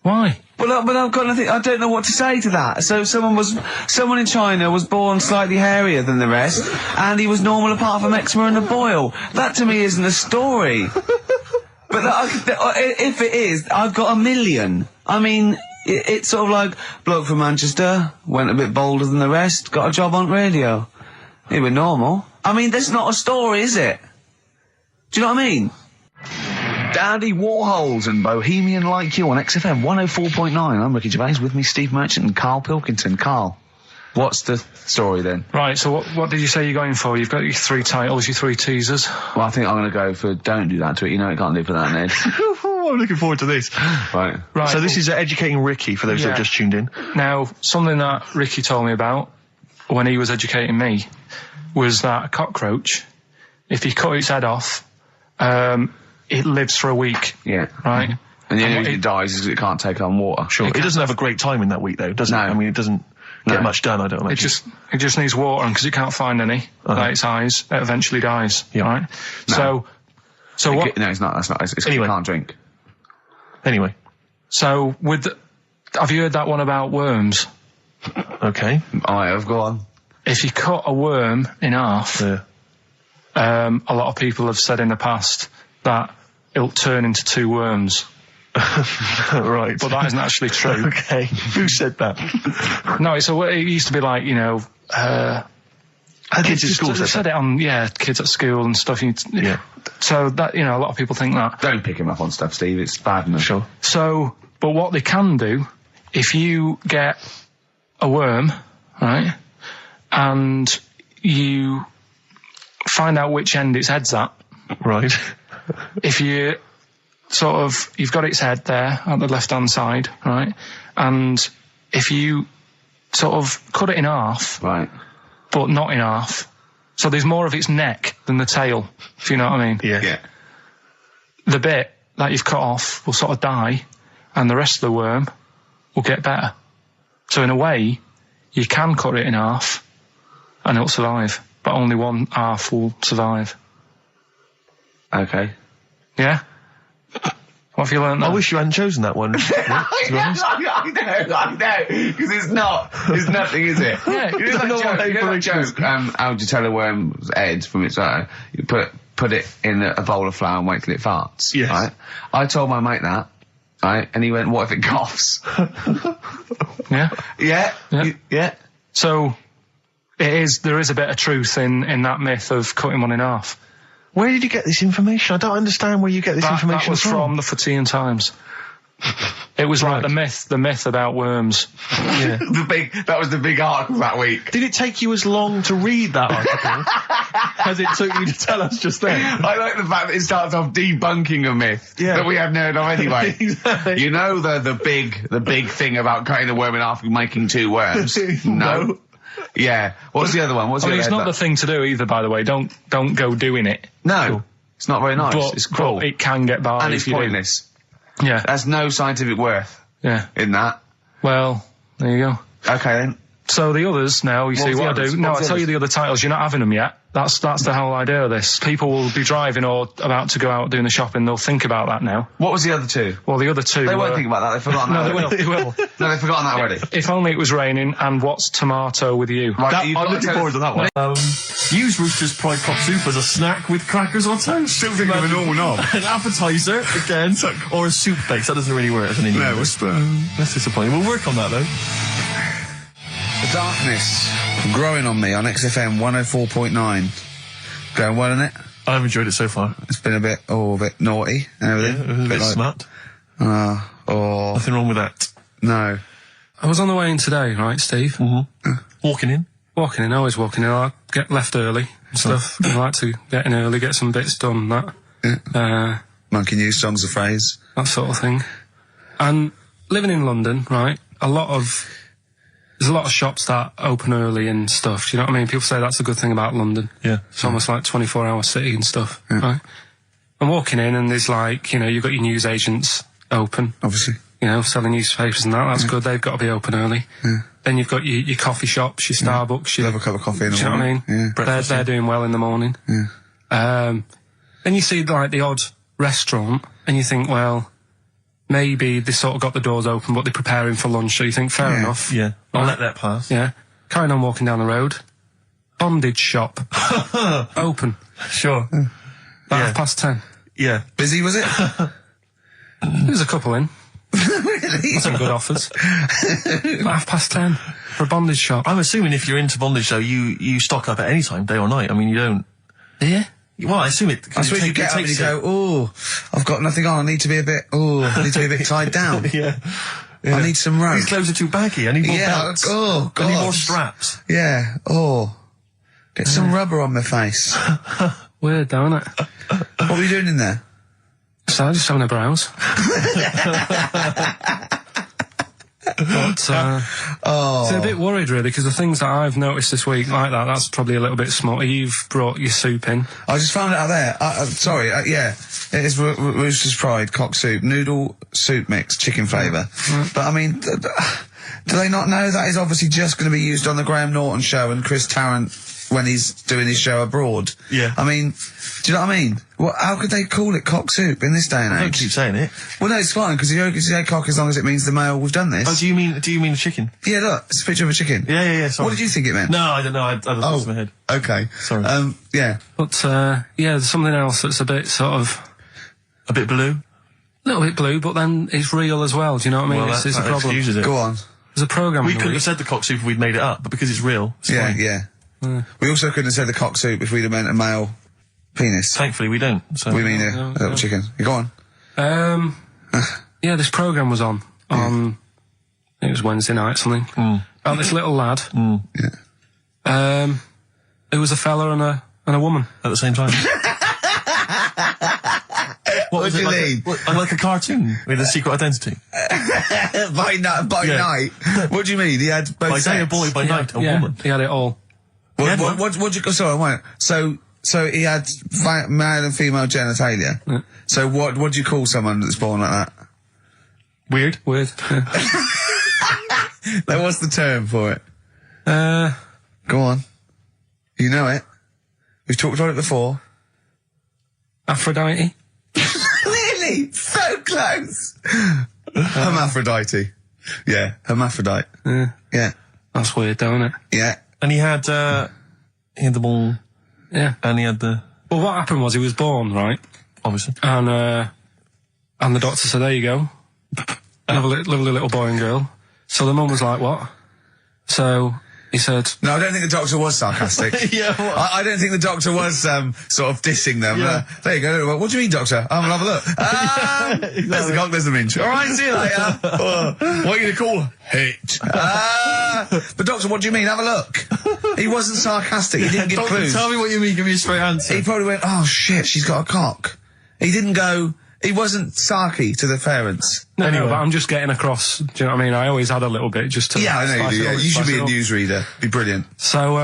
[SPEAKER 3] Why?
[SPEAKER 5] But I've got nothing. I don't know what to say to that. So someone in China was born slightly hairier than the rest, and he was normal apart from eczema and a boil. That to me isn't a story. But if it is, I've got a million. I mean, it's sort of like bloke from Manchester went a bit bolder than the rest, got a job on radio. He was normal. I mean, that's not a story, is it? Do you know what I mean?
[SPEAKER 2] Dandy Warhols and Bohemian Like You on XFM 104.9. I'm Ricky Gervais, with me Steve Merchant and Karl Pilkington. Karl, what's the story then?
[SPEAKER 3] Right, so what did you say you're going for? You've got your 3 titles, your 3 teasers.
[SPEAKER 2] Well, I think I'm going to go for Don't Do That to It. You know it can't live without an edge.
[SPEAKER 1] I'm looking forward to this.
[SPEAKER 2] Right.
[SPEAKER 1] So this is educating Ricky, for those that have just tuned in.
[SPEAKER 3] Now, something that Ricky told me about when he was educating me was that a cockroach, if you cut its head off, it lives for a week.
[SPEAKER 2] Yeah.
[SPEAKER 3] Right?
[SPEAKER 2] And the only reason it dies is it can't take on water.
[SPEAKER 1] Sure. It doesn't have a great time in that week, though, does it?
[SPEAKER 2] No.
[SPEAKER 1] I mean, it doesn't get much done, I don't know.
[SPEAKER 3] It just needs water, and because it can't find any, like its eyes, it eventually dies.
[SPEAKER 1] Yeah.
[SPEAKER 3] Right?
[SPEAKER 2] No.
[SPEAKER 3] So what?
[SPEAKER 2] No, it's not. That's not. It's
[SPEAKER 1] Anyway.
[SPEAKER 2] You can't drink.
[SPEAKER 1] Anyway.
[SPEAKER 3] So have you heard that one about worms?
[SPEAKER 1] Okay.
[SPEAKER 2] I have gone.
[SPEAKER 3] If you cut a worm in half,
[SPEAKER 1] Yeah.
[SPEAKER 3] a lot of people have said in the past that it'll turn into 2 worms.
[SPEAKER 1] Right.
[SPEAKER 3] But that isn't actually true.
[SPEAKER 1] Okay. Who said that?
[SPEAKER 3] No, it used to be like, you know,
[SPEAKER 1] Kids at school
[SPEAKER 3] said it on, kids at school and stuff.
[SPEAKER 1] Yeah.
[SPEAKER 3] So that, you know, a lot of people think that.
[SPEAKER 2] Don't pick him up on stuff, Steve. It's bad enough.
[SPEAKER 1] Sure.
[SPEAKER 3] So, but what they can do, if you get a worm, right, and you find out which end its head's at.
[SPEAKER 1] Right.
[SPEAKER 3] If you you've got its head there at the left-hand side, right, and if you sort of cut it in half,
[SPEAKER 2] Right.
[SPEAKER 3] but not in half, so there's more of its neck than the tail, if you know what I mean.
[SPEAKER 1] Yeah.
[SPEAKER 2] Yeah.
[SPEAKER 3] The bit that you've cut off will sort of die, and the rest of the worm will get better. So in a way, you can cut it in half, and it'll survive, but only one half will survive.
[SPEAKER 2] Okay.
[SPEAKER 3] Yeah? What have you learned there?
[SPEAKER 1] I wish you hadn't chosen that one.
[SPEAKER 2] I know, because it's nothing, is it?
[SPEAKER 3] Yeah,
[SPEAKER 2] You know that joke, how would you tell a worm's head from its eye? You put it in a bowl of flour and wait till it farts.
[SPEAKER 1] Yes.
[SPEAKER 2] Right? I told my mate that, right? And he went, what if it coughs?
[SPEAKER 3] Yeah?
[SPEAKER 2] Yeah?
[SPEAKER 3] Yeah.
[SPEAKER 2] Yeah.
[SPEAKER 3] So, there is a bit of truth in that myth of cutting one in half.
[SPEAKER 1] Where did you get this information? I don't understand where you get this information
[SPEAKER 3] That was from the Fortean Times. It was like the myth about worms.
[SPEAKER 1] Yeah.
[SPEAKER 5] That was the big article that week.
[SPEAKER 1] Did it take you as long to read that article as it took you to tell us just then?
[SPEAKER 5] I like the fact that it starts off debunking a myth that we hadn't heard of anyway.
[SPEAKER 1] Exactly.
[SPEAKER 5] You know the big thing about cutting a worm in half and making 2 worms? No. Yeah. What's the other one?
[SPEAKER 3] It's not the thing to do either, by the way. Don't go doing it.
[SPEAKER 5] No. It's not very nice.
[SPEAKER 3] But,
[SPEAKER 5] it's cruel.
[SPEAKER 3] But it can get by
[SPEAKER 5] and
[SPEAKER 3] if
[SPEAKER 5] it's
[SPEAKER 3] you do.
[SPEAKER 5] pointless.
[SPEAKER 3] Yeah.
[SPEAKER 5] There's no scientific worth in that.
[SPEAKER 3] Well, there you go.
[SPEAKER 5] Okay then.
[SPEAKER 3] So the others now, you see what I do. No, I'll tell you the other titles. You're not having them yet. That's the whole idea of this. People will be driving or about to go out doing the shopping. They'll think about that now.
[SPEAKER 5] What was the other 2?
[SPEAKER 3] Well, the other 2
[SPEAKER 5] They won't think about that. They've forgotten that.
[SPEAKER 3] No, they will.
[SPEAKER 5] No, they've forgotten that already.
[SPEAKER 3] If only it was raining and what's tomato with you.
[SPEAKER 5] Right,
[SPEAKER 1] I'm looking forward to that one. Use Rooster's Pride Pop Soup as a snack with crackers or toast.
[SPEAKER 5] Still thinking of a normal knob.
[SPEAKER 1] An appetizer, again, or a soup base. That doesn't really work as an Indian.
[SPEAKER 5] No, a spoon.
[SPEAKER 1] That's disappointing. We'll work on that, though.
[SPEAKER 5] The darkness growing on me on XFM 104.9. Going well, isn't it?
[SPEAKER 1] I've enjoyed it so far.
[SPEAKER 5] It's been a bit naughty and everything.
[SPEAKER 1] Yeah, a bit smart. Nothing wrong with that.
[SPEAKER 5] No.
[SPEAKER 3] I was on the way in today, right, Steve?
[SPEAKER 1] Mm-hmm. Walking in.
[SPEAKER 3] Always walking in. I get left early and stuff. I like to get in early, get some bits done, that.
[SPEAKER 5] Yeah. Monkey News, songs of phrase.
[SPEAKER 3] That sort of thing. And living in London, right, there's a lot of shops that open early and stuff. Do you know what I mean? People say that's a good thing about London.
[SPEAKER 1] Yeah.
[SPEAKER 3] It's almost like 24-hour city and stuff, right? I'm walking in and there's like, you've got your news agents open.
[SPEAKER 5] Obviously.
[SPEAKER 3] Selling newspapers and that. That's good. They've got to be open early. Yeah. Then you've got your coffee shops, your Starbucks.
[SPEAKER 5] You'll have a cup of coffee in the
[SPEAKER 3] Do
[SPEAKER 5] morning.
[SPEAKER 3] you know what I mean? They're doing well in the morning.
[SPEAKER 5] Yeah.
[SPEAKER 3] Then you see like the odd restaurant and you think, well, maybe they sort of got the doors open, but they're preparing for lunch. So you think, fair enough.
[SPEAKER 1] Yeah. I'll let that pass.
[SPEAKER 3] Yeah. Carrying on walking down the road. Bondage shop. Open.
[SPEAKER 1] Sure.
[SPEAKER 3] About 10:30.
[SPEAKER 1] Yeah.
[SPEAKER 5] Busy, was it?
[SPEAKER 3] There's a couple in.
[SPEAKER 5] Really?
[SPEAKER 3] Some good offers. 10:30 for a bondage shop.
[SPEAKER 1] I'm assuming if you're into bondage, though, you stock up at any time, day or night. I mean, you don't...
[SPEAKER 3] Yeah?
[SPEAKER 1] Well, I assume it...
[SPEAKER 5] I suppose you get up and you go, I've got nothing on, I need to be a bit tied down.
[SPEAKER 1] Yeah.
[SPEAKER 5] I need some rope.
[SPEAKER 1] These clothes are too baggy, I need more belts.
[SPEAKER 5] Oh, God.
[SPEAKER 1] I need more straps.
[SPEAKER 5] Yeah, get some rubber on my face.
[SPEAKER 3] Weird, don't it?
[SPEAKER 5] What were you doing in there?
[SPEAKER 3] So, just having a browse. But, so a bit worried really, because the things that I've noticed this week like that's probably a little bit small. You've brought your soup in.
[SPEAKER 5] I just found it out there. Sorry, yeah. It is Rooster's Pride, cock soup, noodle soup mix, chicken flavour. But I mean, do they not know that is obviously just going to be used on the Graham Norton show and Chris Tarrant when he's doing his show abroad?
[SPEAKER 1] Yeah.
[SPEAKER 5] I mean, do you know what I mean? Well, how could they call it cock soup in this day and age?
[SPEAKER 1] Don't keep saying it.
[SPEAKER 5] Well, no, it's fine, because you can say cock as long as it means the male we've done this.
[SPEAKER 1] Oh, do you mean a chicken?
[SPEAKER 5] Yeah, look, it's a picture of a chicken.
[SPEAKER 1] Yeah, sorry.
[SPEAKER 5] What did you think it meant?
[SPEAKER 1] No, I don't know, I had thoughts in my head.
[SPEAKER 5] Okay.
[SPEAKER 1] Sorry.
[SPEAKER 5] Yeah.
[SPEAKER 3] But, there's something else that's a bit sort of...
[SPEAKER 1] A bit blue?
[SPEAKER 3] A little bit blue, but then it's real as well, do you know what I mean?
[SPEAKER 1] Well,
[SPEAKER 3] it's a
[SPEAKER 1] that
[SPEAKER 3] problem.
[SPEAKER 1] excuses it.
[SPEAKER 5] Go on.
[SPEAKER 3] There's a programme
[SPEAKER 1] We
[SPEAKER 3] in the
[SPEAKER 1] couldn't
[SPEAKER 3] week.
[SPEAKER 1] have said the cock soup if we'd made it up, but because it's real, it's
[SPEAKER 5] Yeah,
[SPEAKER 1] fine.
[SPEAKER 5] yeah. We also couldn't have said the cock soup if we'd have meant a male penis.
[SPEAKER 1] Thankfully we don't, so...
[SPEAKER 5] We mean a little chicken. You go on.
[SPEAKER 3] Yeah, this programme was on. It was Wednesday night, something. About this little lad.
[SPEAKER 5] Yeah.
[SPEAKER 3] Who was a fella and a woman.
[SPEAKER 1] At the same time.
[SPEAKER 5] What do you mean?
[SPEAKER 1] Like a cartoon with a secret identity.
[SPEAKER 5] By night. What do you mean? He had both
[SPEAKER 1] By day a
[SPEAKER 5] sexes?
[SPEAKER 1] boy, by night a
[SPEAKER 3] Yeah,
[SPEAKER 1] woman.
[SPEAKER 3] he had it all.
[SPEAKER 5] What'd you... Sorry, wait. So he had male and female genitalia.
[SPEAKER 3] Yeah.
[SPEAKER 5] So what do you call someone that's born like that?
[SPEAKER 1] Weird.
[SPEAKER 3] Yeah.
[SPEAKER 5] Like, what's the term for it?
[SPEAKER 3] Uh,
[SPEAKER 5] Go on. You know it. We've talked about it before.
[SPEAKER 3] Aphrodite.
[SPEAKER 5] Really? So close. Hermaphrodite. Yeah, hermaphrodite. Yeah.
[SPEAKER 3] That's weird, don't it?
[SPEAKER 5] Yeah.
[SPEAKER 1] And he had the ball,
[SPEAKER 3] Yeah.
[SPEAKER 1] and he had the...
[SPEAKER 3] Well, what happened was he was born, right?
[SPEAKER 1] Obviously.
[SPEAKER 3] And the doctor said, there you go. Lovely little boy and girl. So the mum was like, what? So he said...
[SPEAKER 2] No, I don't think the doctor was sarcastic.
[SPEAKER 1] Yeah, what?
[SPEAKER 2] I don't think the doctor was sort of dissing them.
[SPEAKER 1] Yeah.
[SPEAKER 2] There you go. What do you mean, doctor? I'm gonna have a look. There's the cock, there's the minge. All right, see you later. What are you gonna call it? But doctor, what do you mean? Have a look. He wasn't sarcastic. He didn't give
[SPEAKER 1] Doctor,
[SPEAKER 2] clues.
[SPEAKER 1] tell me what you mean. Give me a straight answer.
[SPEAKER 2] He probably went, oh shit, she's got a cock. He didn't go... He wasn't sarky to the parents.
[SPEAKER 3] No,
[SPEAKER 1] Anyway.
[SPEAKER 3] but I'm just getting across. Do you know what I mean? I always had a little bit just to...
[SPEAKER 2] Yeah, I know you do. Yeah. You should be a
[SPEAKER 3] news.
[SPEAKER 2] newsreader. Be brilliant.
[SPEAKER 3] So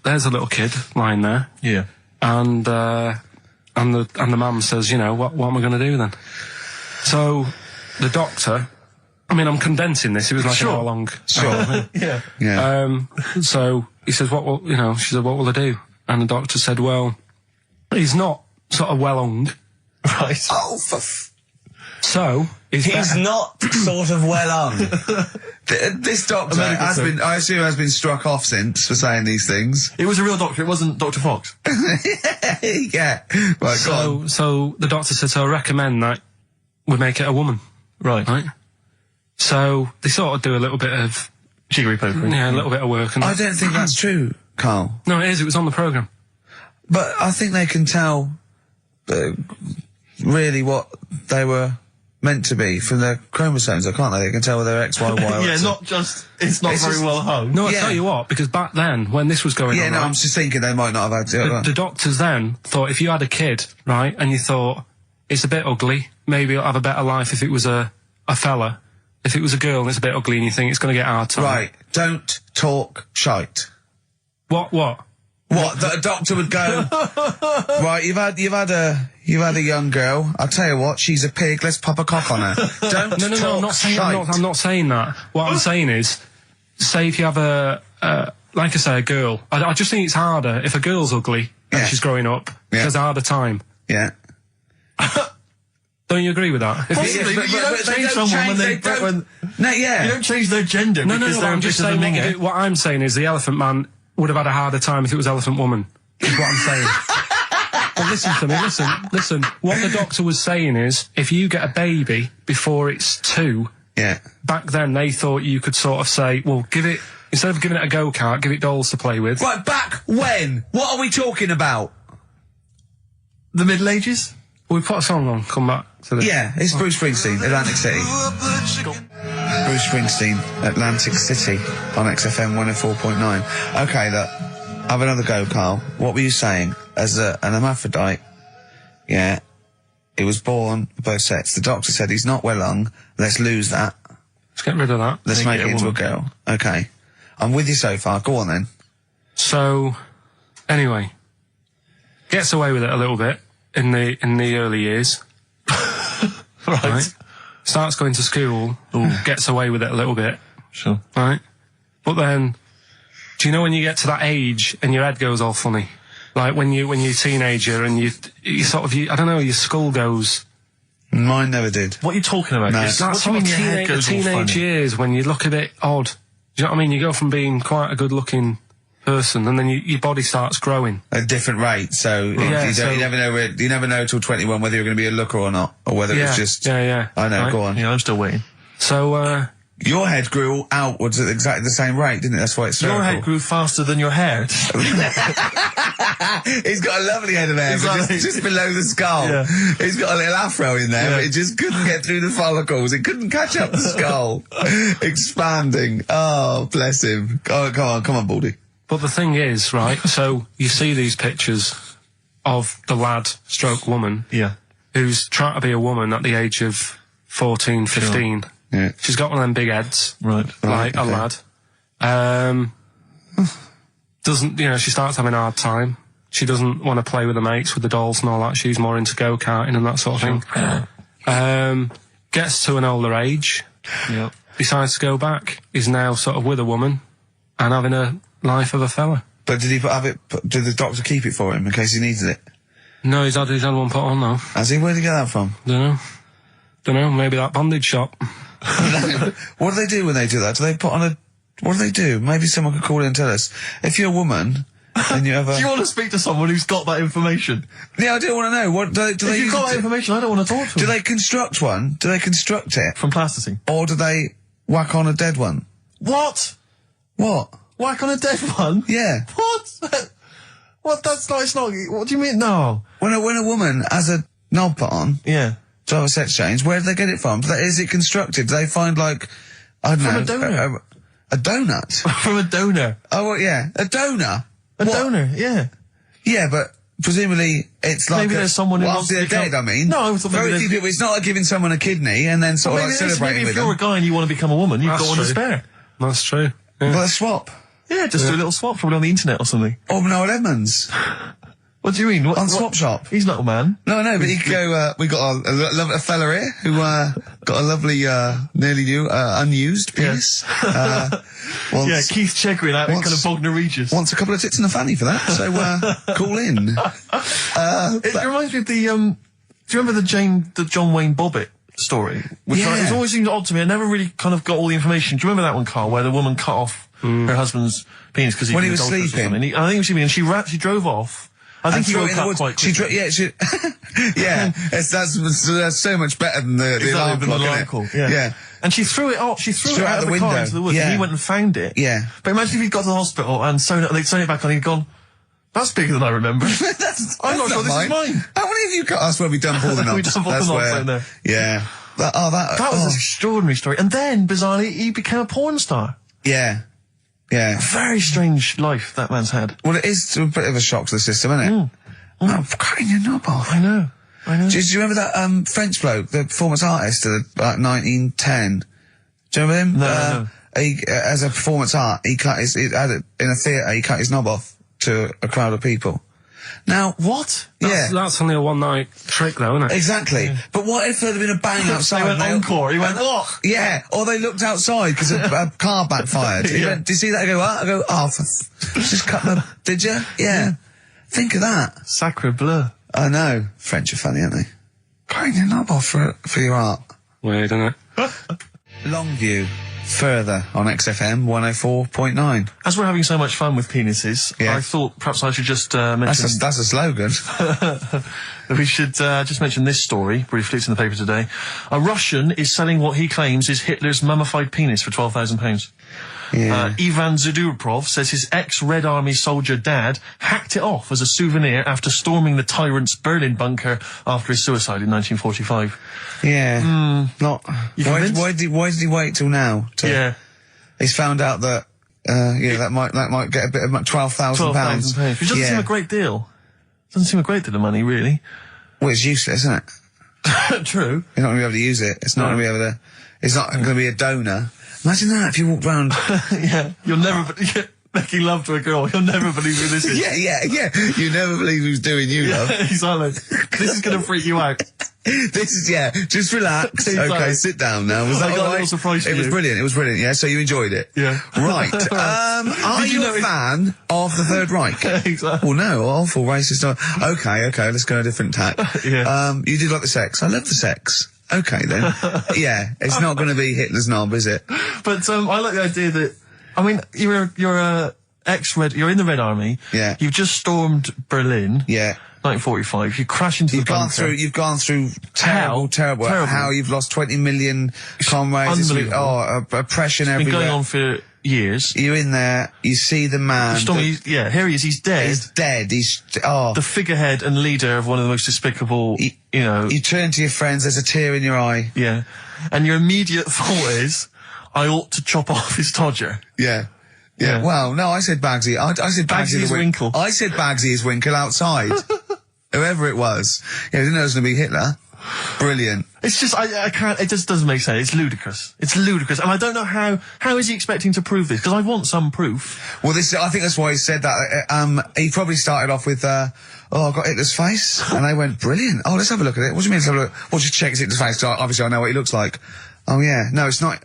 [SPEAKER 3] there's a little kid lying there.
[SPEAKER 1] Yeah.
[SPEAKER 3] And the mum says, you know, what am I going to do then? So the doctor, I mean, I'm condensing this. It was like an hour long.
[SPEAKER 2] Sure.
[SPEAKER 1] Yeah.
[SPEAKER 2] Yeah.
[SPEAKER 3] So he says, she said, what will I do? And the doctor said, well, he's not sort of well hung.
[SPEAKER 1] Right.
[SPEAKER 2] Oh,
[SPEAKER 3] So he's
[SPEAKER 2] not sort of well on. This doctor has been, I assume, has been struck off since for saying these things.
[SPEAKER 1] It was a real doctor. It wasn't Dr. Fox.
[SPEAKER 2] Yeah. Right, go on.
[SPEAKER 3] So the doctor said, so I recommend that we make it a woman.
[SPEAKER 1] Right.
[SPEAKER 3] Right? So they sort of do a little bit of...
[SPEAKER 1] Jiggery pokery.
[SPEAKER 3] Yeah, a little bit of work. And
[SPEAKER 2] I don't think that's true, Carl.
[SPEAKER 3] No, it is. It was on the programme.
[SPEAKER 2] But I think they can tell really what they were meant to be from their chromosomes, can't they? They can tell whether they're X, Y, Y, or
[SPEAKER 1] Yeah,
[SPEAKER 2] X.
[SPEAKER 1] not just... It's not
[SPEAKER 2] It's
[SPEAKER 1] very
[SPEAKER 2] just-
[SPEAKER 1] well hung.
[SPEAKER 3] No, I
[SPEAKER 2] Yeah.
[SPEAKER 3] tell you what, because back then, when this was going
[SPEAKER 2] Yeah,
[SPEAKER 3] on,
[SPEAKER 2] no,
[SPEAKER 3] right,
[SPEAKER 2] I'm just thinking they might not have had
[SPEAKER 3] the doctors then thought if you had a kid, right, and you thought, it's a bit ugly, maybe it'll have a better life if it was a fella. If it was a girl and it's a bit ugly and you think it's going to get hard time.
[SPEAKER 2] Right, don't talk shite.
[SPEAKER 3] What?
[SPEAKER 2] What? That a doctor would go, right, you've had a young girl, I'll tell you what, she's a pig, let's pop a cock on her. Don't
[SPEAKER 3] No,
[SPEAKER 2] talk
[SPEAKER 3] I'm not saying,
[SPEAKER 2] shite.
[SPEAKER 3] I'm not saying that. What I'm saying is, say if you have like I say, a girl, I just think it's harder if a girl's ugly and
[SPEAKER 2] Yeah.
[SPEAKER 3] she's growing up, she
[SPEAKER 2] Yeah.
[SPEAKER 3] has a harder time.
[SPEAKER 2] Yeah.
[SPEAKER 3] Don't you agree with that? If
[SPEAKER 1] Possibly, but you don't change someone when they...
[SPEAKER 2] No, yeah.
[SPEAKER 1] You don't change their gender
[SPEAKER 3] No,
[SPEAKER 1] because
[SPEAKER 3] but
[SPEAKER 1] they're
[SPEAKER 3] I'm
[SPEAKER 1] a
[SPEAKER 3] just
[SPEAKER 1] bit of a
[SPEAKER 3] saying
[SPEAKER 1] minger.
[SPEAKER 3] what I'm saying is the Elephant Man would have had a harder time if it was Elephant Woman. Is what I'm saying. But listen to me, listen. What the doctor was saying is, if you get a baby before it's 2,
[SPEAKER 2] Yeah.
[SPEAKER 3] back then they thought you could sort of say, well, instead of giving it a go-kart, give it dolls to play with.
[SPEAKER 2] Right, back when? What are we talking about?
[SPEAKER 1] The Middle Ages?
[SPEAKER 3] We put a song on, come back to this.
[SPEAKER 2] Yeah, it's Bruce Springsteen, Atlantic City. Bruce Springsteen, Atlantic City, on XFM 104.9. Okay, look, have another go, Carl. What were you saying? As an hermaphrodite, yeah, he was born both sets. The doctor said he's not well hung. Let's lose that.
[SPEAKER 3] Let's get rid of that.
[SPEAKER 2] Let's make it into a
[SPEAKER 1] woman.
[SPEAKER 2] girl. Okay. I'm with you so far. Go on then.
[SPEAKER 3] So, anyway, gets away with it a little bit in the early years. Right. Starts going to school, gets away with it a little bit,
[SPEAKER 1] Sure.
[SPEAKER 3] right? But then, do you know when you get to that age and your head goes all funny? Like when you're a teenager and you sort of, I don't know, your skull goes...
[SPEAKER 2] Mine never did.
[SPEAKER 1] What are you talking about?
[SPEAKER 2] No.
[SPEAKER 1] Yes,
[SPEAKER 3] That
[SPEAKER 1] what do you
[SPEAKER 3] sort of
[SPEAKER 1] mean your head goes all
[SPEAKER 3] teenage
[SPEAKER 1] funny?
[SPEAKER 3] years when you look a bit odd. Do you know what I mean? You go from being quite a good-looking person and then your body starts growing.
[SPEAKER 2] At a different rate, so
[SPEAKER 3] Yeah,
[SPEAKER 2] you never know till 21 whether you're going to be a looker or not, or whether it's just...
[SPEAKER 3] Yeah.
[SPEAKER 2] I know,
[SPEAKER 3] Right.
[SPEAKER 2] go on.
[SPEAKER 1] Yeah, I'm still waiting.
[SPEAKER 3] So,
[SPEAKER 2] Your head grew outwards at exactly the same rate, didn't it? That's why it's
[SPEAKER 1] Your
[SPEAKER 2] spherical.
[SPEAKER 1] head grew faster than your hair.
[SPEAKER 2] He's got a lovely head of hair, but
[SPEAKER 1] Exactly.
[SPEAKER 2] just below the skull.
[SPEAKER 1] Yeah.
[SPEAKER 2] He's got a little afro in there,
[SPEAKER 1] Yeah.
[SPEAKER 2] but it just couldn't get through the follicles. It couldn't catch up the skull. Expanding. Oh, bless him. Oh, come on, Baldy.
[SPEAKER 3] but the thing is, right, so you see these pictures of the lad stroke woman
[SPEAKER 1] Yeah.
[SPEAKER 3] who's trying to be a woman at the age of 14, 15.
[SPEAKER 2] Yeah.
[SPEAKER 3] She's got one of them big heads,
[SPEAKER 1] Right.
[SPEAKER 3] like
[SPEAKER 2] okay.
[SPEAKER 3] a lad. Doesn't, she starts having a hard time. She doesn't want to play with the mates, with the dolls and all that. She's more into go-karting and that sort of thing. Gets to an older age,
[SPEAKER 1] Yep.
[SPEAKER 3] decides to go back. Is now sort of with a woman and having a life of a fella.
[SPEAKER 2] But did did the doctor keep it for him in case he needed it?
[SPEAKER 3] No, he's had one put on though.
[SPEAKER 2] Has he? Where'd he get that from?
[SPEAKER 3] Don't know, maybe that bondage shop.
[SPEAKER 2] What do they do when they do that? Do they put on a... What do they do? Maybe someone could call in and tell us. If you're a woman and you have a...
[SPEAKER 1] Do you want to speak to someone who's got that information?
[SPEAKER 2] Yeah, I do want to know. What do
[SPEAKER 1] If
[SPEAKER 2] they
[SPEAKER 1] you've
[SPEAKER 2] use
[SPEAKER 1] got
[SPEAKER 2] it
[SPEAKER 1] that
[SPEAKER 2] to-
[SPEAKER 1] information, I don't want to talk to
[SPEAKER 2] Do
[SPEAKER 1] them.
[SPEAKER 2] they construct one? Do they construct it?
[SPEAKER 1] From plasticine.
[SPEAKER 2] Or do they whack on a dead one?
[SPEAKER 1] What?
[SPEAKER 2] What?
[SPEAKER 1] Whack on a dead one?
[SPEAKER 2] Yeah.
[SPEAKER 1] What? What? That's not, it's not, what do you mean? No.
[SPEAKER 2] When a woman has a knob put on,
[SPEAKER 1] Yeah.
[SPEAKER 2] to have a sex change, where do they get it from? Is it constructed? Do they find, like, I don't know.
[SPEAKER 1] From a donor.
[SPEAKER 2] A donut?
[SPEAKER 1] From a donor.
[SPEAKER 2] Oh, well, yeah. A donor?
[SPEAKER 1] A donor, yeah.
[SPEAKER 2] Yeah, but presumably it's like
[SPEAKER 1] Maybe there's someone who
[SPEAKER 2] well,
[SPEAKER 1] wants
[SPEAKER 2] after
[SPEAKER 1] to
[SPEAKER 2] they're
[SPEAKER 1] become...
[SPEAKER 2] dead, I mean.
[SPEAKER 1] No, I thought
[SPEAKER 2] Very
[SPEAKER 1] maybe
[SPEAKER 2] few people, it's not like giving someone a kidney and then sort of like celebrating
[SPEAKER 1] maybe
[SPEAKER 2] with
[SPEAKER 1] if you're
[SPEAKER 2] them.
[SPEAKER 1] a guy and you want to become a woman, you've got one to spare.
[SPEAKER 3] That's true. Yeah.
[SPEAKER 2] Well, a swap.
[SPEAKER 1] Yeah, just do a little swap, probably on the internet or something.
[SPEAKER 2] Or Noel Edmonds.
[SPEAKER 1] What do you mean?
[SPEAKER 2] On Swap Shop.
[SPEAKER 1] He's not a man.
[SPEAKER 2] No, but you could go, we got a fella here who, got a lovely, nearly new, unused penis.
[SPEAKER 1] Yeah, Keith Chegwin out in kind of Bognor Regis.
[SPEAKER 2] Wants a couple of tits and a fanny for that, so, call in.
[SPEAKER 1] It reminds me of the, do you remember the John Wayne Bobbitt story? Which it's always seemed odd to me. I never really kind of got all the information. Do you remember that one, Carl, where the woman cut off her husband's penis because
[SPEAKER 2] when he was sleeping?
[SPEAKER 1] I think he was sleeping and she drove off. I think he woke up quite quickly.
[SPEAKER 2] Yeah, that's so much better than the alarm clock,
[SPEAKER 1] yeah. And she threw it off. She threw it out of the car into the woods.
[SPEAKER 2] Yeah.
[SPEAKER 1] And he went and found it.
[SPEAKER 2] Yeah.
[SPEAKER 1] But imagine if he'd got to the hospital and they'd sewn it back on, he'd gone, that's bigger than I remember. I'm not sure this is mine.
[SPEAKER 2] How many of you cut us where we dumped all the knobs?
[SPEAKER 1] We dumped all the knobs in there.
[SPEAKER 2] Yeah. That
[SPEAKER 1] was an extraordinary story. And then, bizarrely, he became a porn star.
[SPEAKER 2] Yeah. Yeah.
[SPEAKER 1] Very strange life that man's had.
[SPEAKER 2] Well, it is a bit of a shock to the system, isn't it? Oh, cutting your knob off.
[SPEAKER 1] I know.
[SPEAKER 2] Do you remember that French bloke, the performance artist of 1910? Do you remember him?
[SPEAKER 1] No.
[SPEAKER 2] He, as a performance art, in a theatre, he cut his knob off to a crowd of people. Now,
[SPEAKER 1] what?
[SPEAKER 3] That's only a one-night trick, though, isn't it?
[SPEAKER 2] Exactly. Yeah. But what if there had been a bang outside?
[SPEAKER 1] They went encore. He went, oh!
[SPEAKER 2] Yeah. Or they looked outside because a car backfired. He went, did you see that? I go, just cut the... Did you? Yeah. Think of that.
[SPEAKER 1] Sacre bleu.
[SPEAKER 2] I know. French are funny, aren't they? Cutting your knob off for your art.
[SPEAKER 3] Weird, isn't it?
[SPEAKER 2] Longview. Further on XFM 104.9.
[SPEAKER 1] As we're having so much fun with penises, I thought perhaps I should just mention...
[SPEAKER 2] That's a slogan.
[SPEAKER 1] We should just mention this story, briefly. It's in the paper today. A Russian is selling what he claims is Hitler's mummified penis for £12,000.
[SPEAKER 2] Yeah.
[SPEAKER 1] Ivan Zadurprov says his ex-Red Army soldier dad hacked it off as a souvenir after storming the tyrant's Berlin bunker after his suicide in 1945.
[SPEAKER 2] Yeah. Why did he wait till now? He's found out that that might get a bit of £12,000.
[SPEAKER 1] Which doesn't seem a great deal. Doesn't seem a great deal of money, really.
[SPEAKER 2] Well, it's useless, isn't it?
[SPEAKER 1] True.
[SPEAKER 2] You're not going to be able to use it. It's not going to be able to. It's not going to be a donor. Imagine that if you walked round.
[SPEAKER 1] Yeah, you'll never making love to a girl. You'll never believe who this is.
[SPEAKER 2] Yeah. You never believe who's doing you, love.
[SPEAKER 1] Exactly. This is going to freak you out.
[SPEAKER 2] This is, just relax.
[SPEAKER 1] Exactly.
[SPEAKER 2] Okay, sit down now. Was that all right? It was brilliant, yeah? So you enjoyed it?
[SPEAKER 1] Yeah.
[SPEAKER 2] Right. Are you a fan of the Third Reich?
[SPEAKER 1] Exactly.
[SPEAKER 2] Well, no, awful racist. Okay, let's go a different tack.
[SPEAKER 1] Yeah.
[SPEAKER 2] You did like the sex. I love the sex. Okay, then. Yeah, it's not going to be Hitler's knob, is it?
[SPEAKER 1] But, I like the idea that, I mean, you're in the Red Army.
[SPEAKER 2] Yeah.
[SPEAKER 1] You've just stormed Berlin.
[SPEAKER 2] Yeah.
[SPEAKER 1] 1945. You crash into the bunker.
[SPEAKER 2] You've gone through terrible. How you've lost 20 million comrades.
[SPEAKER 1] Unbelievable.
[SPEAKER 2] Oppression everywhere.
[SPEAKER 1] It's been going on for years.
[SPEAKER 2] You're in there, you see the man.
[SPEAKER 1] Here he is, he's dead.
[SPEAKER 2] He's dead,
[SPEAKER 1] the figurehead and leader of one of the most despicable,
[SPEAKER 2] You turn to your friends, there's a tear in your eye.
[SPEAKER 1] Yeah. And your immediate thought is, I ought to chop off his todger.
[SPEAKER 2] Yeah. Well, no, I said Bagsy. I said Bagsy
[SPEAKER 1] is Winkle.
[SPEAKER 2] I said Bagsy is Winkle outside. Whoever it was. Yeah, I didn't know it was going to be Hitler. Brilliant.
[SPEAKER 1] It's just, I can't, it just doesn't make sense. It's ludicrous. And I don't know how is he expecting to prove this? Because I want some proof.
[SPEAKER 2] Well, I think that's why he said that. He probably started off with, I've got Hitler's face. And they went, brilliant. Oh, let's have a look at it. What do you mean let's have a look? Well, just check Hitler's face. Obviously I know what he looks like. Oh yeah. No, it's not.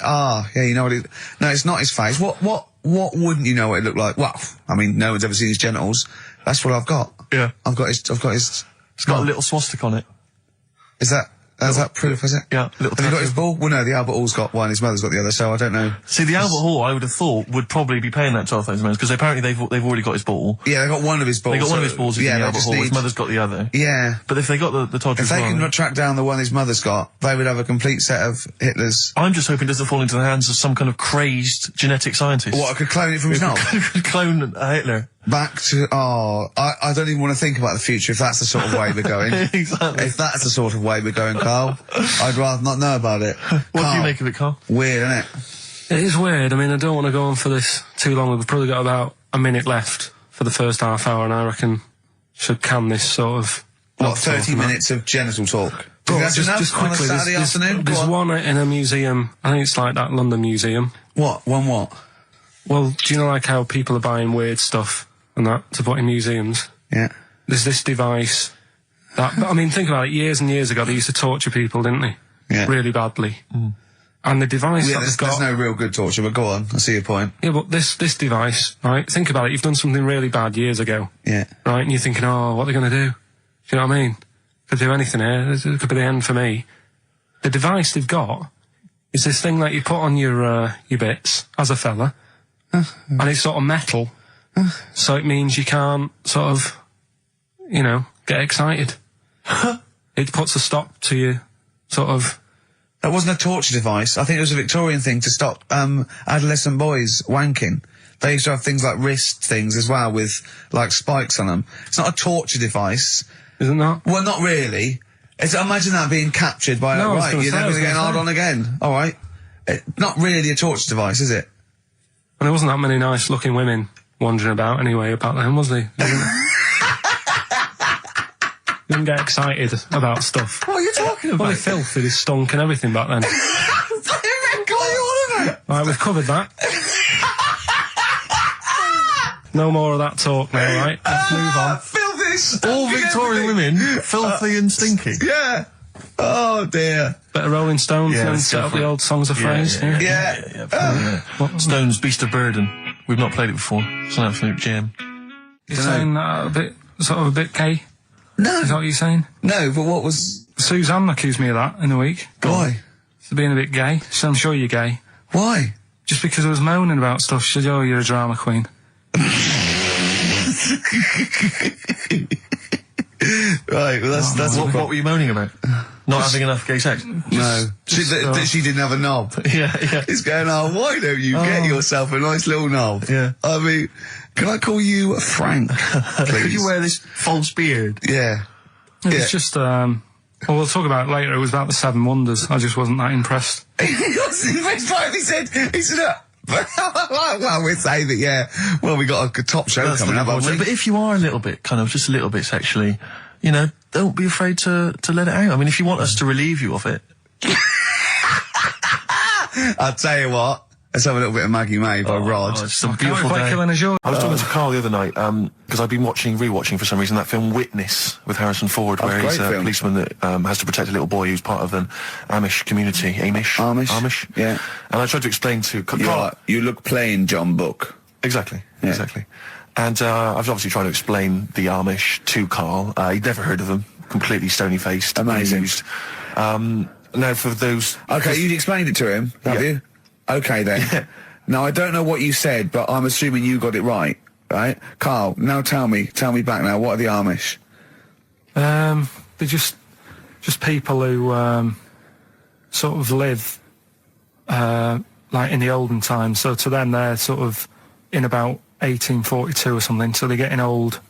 [SPEAKER 2] You know what no, it's not his face. What wouldn't you know what it looked like? Well, I mean, no one's ever seen his genitals. That's what I've got.
[SPEAKER 1] Yeah.
[SPEAKER 2] I've got his.
[SPEAKER 1] It's got a little swastika on it.
[SPEAKER 2] Is that Has that proof, has it?
[SPEAKER 1] Yeah, little
[SPEAKER 2] Have you got
[SPEAKER 1] tattoo.
[SPEAKER 2] his ball? Well, no, the Albert Hall's got one, his mother's got the other, so I don't know.
[SPEAKER 1] See, the Albert Hall, I would have thought, would probably be paying that £12,000 because apparently they've already got his ball.
[SPEAKER 2] Yeah, they got one of his balls.
[SPEAKER 1] They got one of his balls in the Albert Hall. His mother's got the other.
[SPEAKER 2] Yeah.
[SPEAKER 1] But if they got the Todger
[SPEAKER 2] If they
[SPEAKER 1] as well,
[SPEAKER 2] can track down the one his mother's got, they would have a complete set of Hitler's.
[SPEAKER 1] I'm just hoping it doesn't fall into the hands of some kind of crazed genetic scientist.
[SPEAKER 2] What, I could clone it from his knob?
[SPEAKER 1] Clone Hitler.
[SPEAKER 2] Back to, I don't even want to think about the future if that's the sort of way we're going.
[SPEAKER 1] Exactly.
[SPEAKER 2] If that's the sort of way we're going, Carl, I'd rather not know about it.
[SPEAKER 1] What do you make of it, Carl?
[SPEAKER 2] Weird, isn't it?
[SPEAKER 3] It is weird. I mean, I don't want to go on for this too long. We've probably got about a minute left for the first half hour, and I reckon should can this sort of...
[SPEAKER 2] What, 30 minutes of genital talk?
[SPEAKER 3] But
[SPEAKER 2] That's enough
[SPEAKER 3] just
[SPEAKER 2] on a
[SPEAKER 3] quickly,
[SPEAKER 2] Saturday afternoon? Go
[SPEAKER 3] there's
[SPEAKER 2] on.
[SPEAKER 3] one in a museum. I think it's like that London museum.
[SPEAKER 2] What? One what?
[SPEAKER 3] Well, do you know like how people are buying weird stuff and that to put in museums?
[SPEAKER 2] Yeah.
[SPEAKER 3] There's this device that, I mean, think about it, years and years ago they used to torture people, didn't they?
[SPEAKER 2] Yeah.
[SPEAKER 3] Really badly. And the device
[SPEAKER 2] Yeah,
[SPEAKER 3] that
[SPEAKER 2] there's
[SPEAKER 3] they've got...
[SPEAKER 2] no real good torture, but go on, I see your point.
[SPEAKER 3] Yeah, but this device, right, think about it, you've done something really bad years ago,
[SPEAKER 2] Yeah.
[SPEAKER 3] right, and you're thinking, oh, what are they going to do? Do you know what I mean? Could do anything here, it could be the end for me. The device they've got is this thing that you put on your bits, as a fella, and it's sort of metal, so it means you can't sort of, you know, get excited. It puts a stop to you, sort of...
[SPEAKER 2] That wasn't a torture device. I think it was a Victorian thing to stop adolescent boys wanking. They used to have things like wrist things as well with like spikes on them. It's not a torture device.
[SPEAKER 3] Isn't that?
[SPEAKER 2] Well, not really. Imagine that being captured by
[SPEAKER 3] No, I was
[SPEAKER 2] right.
[SPEAKER 3] gonna
[SPEAKER 2] You're
[SPEAKER 3] say, I
[SPEAKER 2] never
[SPEAKER 3] was
[SPEAKER 2] going to get
[SPEAKER 3] gonna
[SPEAKER 2] hard
[SPEAKER 3] say.
[SPEAKER 2] on again. All right. Not really a torture device, is it?
[SPEAKER 3] And there wasn't that many nice-looking women wandering about anyway about them, was there? You didn't get excited about stuff.
[SPEAKER 2] What are you talking about?
[SPEAKER 3] Well, they filthy, they stunk and everything back then.
[SPEAKER 2] What are you on about?
[SPEAKER 3] Right, we've covered that. No more of that talk now, right? Let's move on.
[SPEAKER 2] Filthy.
[SPEAKER 1] All Victorian women, filthy and stinky.
[SPEAKER 2] Yeah. Oh dear.
[SPEAKER 3] Bit of Rolling Stones
[SPEAKER 1] Yeah,
[SPEAKER 3] and then
[SPEAKER 1] let's
[SPEAKER 3] set
[SPEAKER 1] go
[SPEAKER 3] up
[SPEAKER 1] for
[SPEAKER 3] the
[SPEAKER 1] it.
[SPEAKER 3] old songs of phrase.
[SPEAKER 2] Yeah.
[SPEAKER 1] Stones, Beast of Burden. We've not played it before. It's an absolute gem.
[SPEAKER 3] You're saying that a bit, sort of a bit gay?
[SPEAKER 2] No.
[SPEAKER 3] Is that what you're saying?
[SPEAKER 2] No, but what was...
[SPEAKER 3] Suzanne accused me of that in the week.
[SPEAKER 2] Why?
[SPEAKER 3] For being a bit gay. She said, I'm sure you're gay.
[SPEAKER 2] Why?
[SPEAKER 3] Just because I was moaning about stuff. She said, oh, you're a drama queen.
[SPEAKER 2] Right, well that's
[SPEAKER 1] What were you moaning about? Not having enough gay sex?
[SPEAKER 2] no. She didn't have a knob.
[SPEAKER 1] Yeah.
[SPEAKER 2] It's going, oh, why don't you get yourself a nice little knob?
[SPEAKER 1] Yeah.
[SPEAKER 2] I mean, can I call you Frank, please?
[SPEAKER 1] Could you wear this false beard?
[SPEAKER 2] Yeah.
[SPEAKER 3] It
[SPEAKER 2] Yeah.
[SPEAKER 3] was just, well, we'll talk about it later. It was about the Seven Wonders. I just wasn't that impressed.
[SPEAKER 2] He said, well, we're saying that, yeah. Well, we got a top show coming up, haven't we?
[SPEAKER 1] But if you are a little bit, kind of, just a little bit sexually, you know, don't be afraid to let it out. I mean, if you want us to relieve you of it.
[SPEAKER 2] I'll tell you what. Let's have a little bit of Maggie May by Rod.
[SPEAKER 1] Oh, it's a
[SPEAKER 3] Can't
[SPEAKER 1] beautiful
[SPEAKER 3] quite
[SPEAKER 1] day.
[SPEAKER 3] killing as yours.
[SPEAKER 1] I was talking to Carl the other night, because I've been rewatching for some reason that film Witness with Harrison Ford, where
[SPEAKER 2] great
[SPEAKER 1] he's a
[SPEAKER 2] film.
[SPEAKER 1] policeman that has to protect a little boy who's part of an Amish community. Amish?
[SPEAKER 2] Yeah.
[SPEAKER 1] And I tried to explain to Carl...
[SPEAKER 2] You look plain, John Book.
[SPEAKER 1] Exactly.
[SPEAKER 2] Yeah.
[SPEAKER 1] Exactly. And I was obviously trying to explain the Amish to Carl. He'd never heard of them. Completely stony-faced.
[SPEAKER 2] Amazing.
[SPEAKER 1] Amused. Now for those...
[SPEAKER 2] Okay, you explained it to him, have
[SPEAKER 1] Yeah.
[SPEAKER 2] you? Okay then.
[SPEAKER 1] Yeah.
[SPEAKER 2] Now I don't know what you said, but I'm assuming you got it right, right? Carl, now tell me back now, what are the Amish?
[SPEAKER 3] They're just people who sort of live like in the olden times. So to them, they're sort of in about 1842 or something. So they're getting old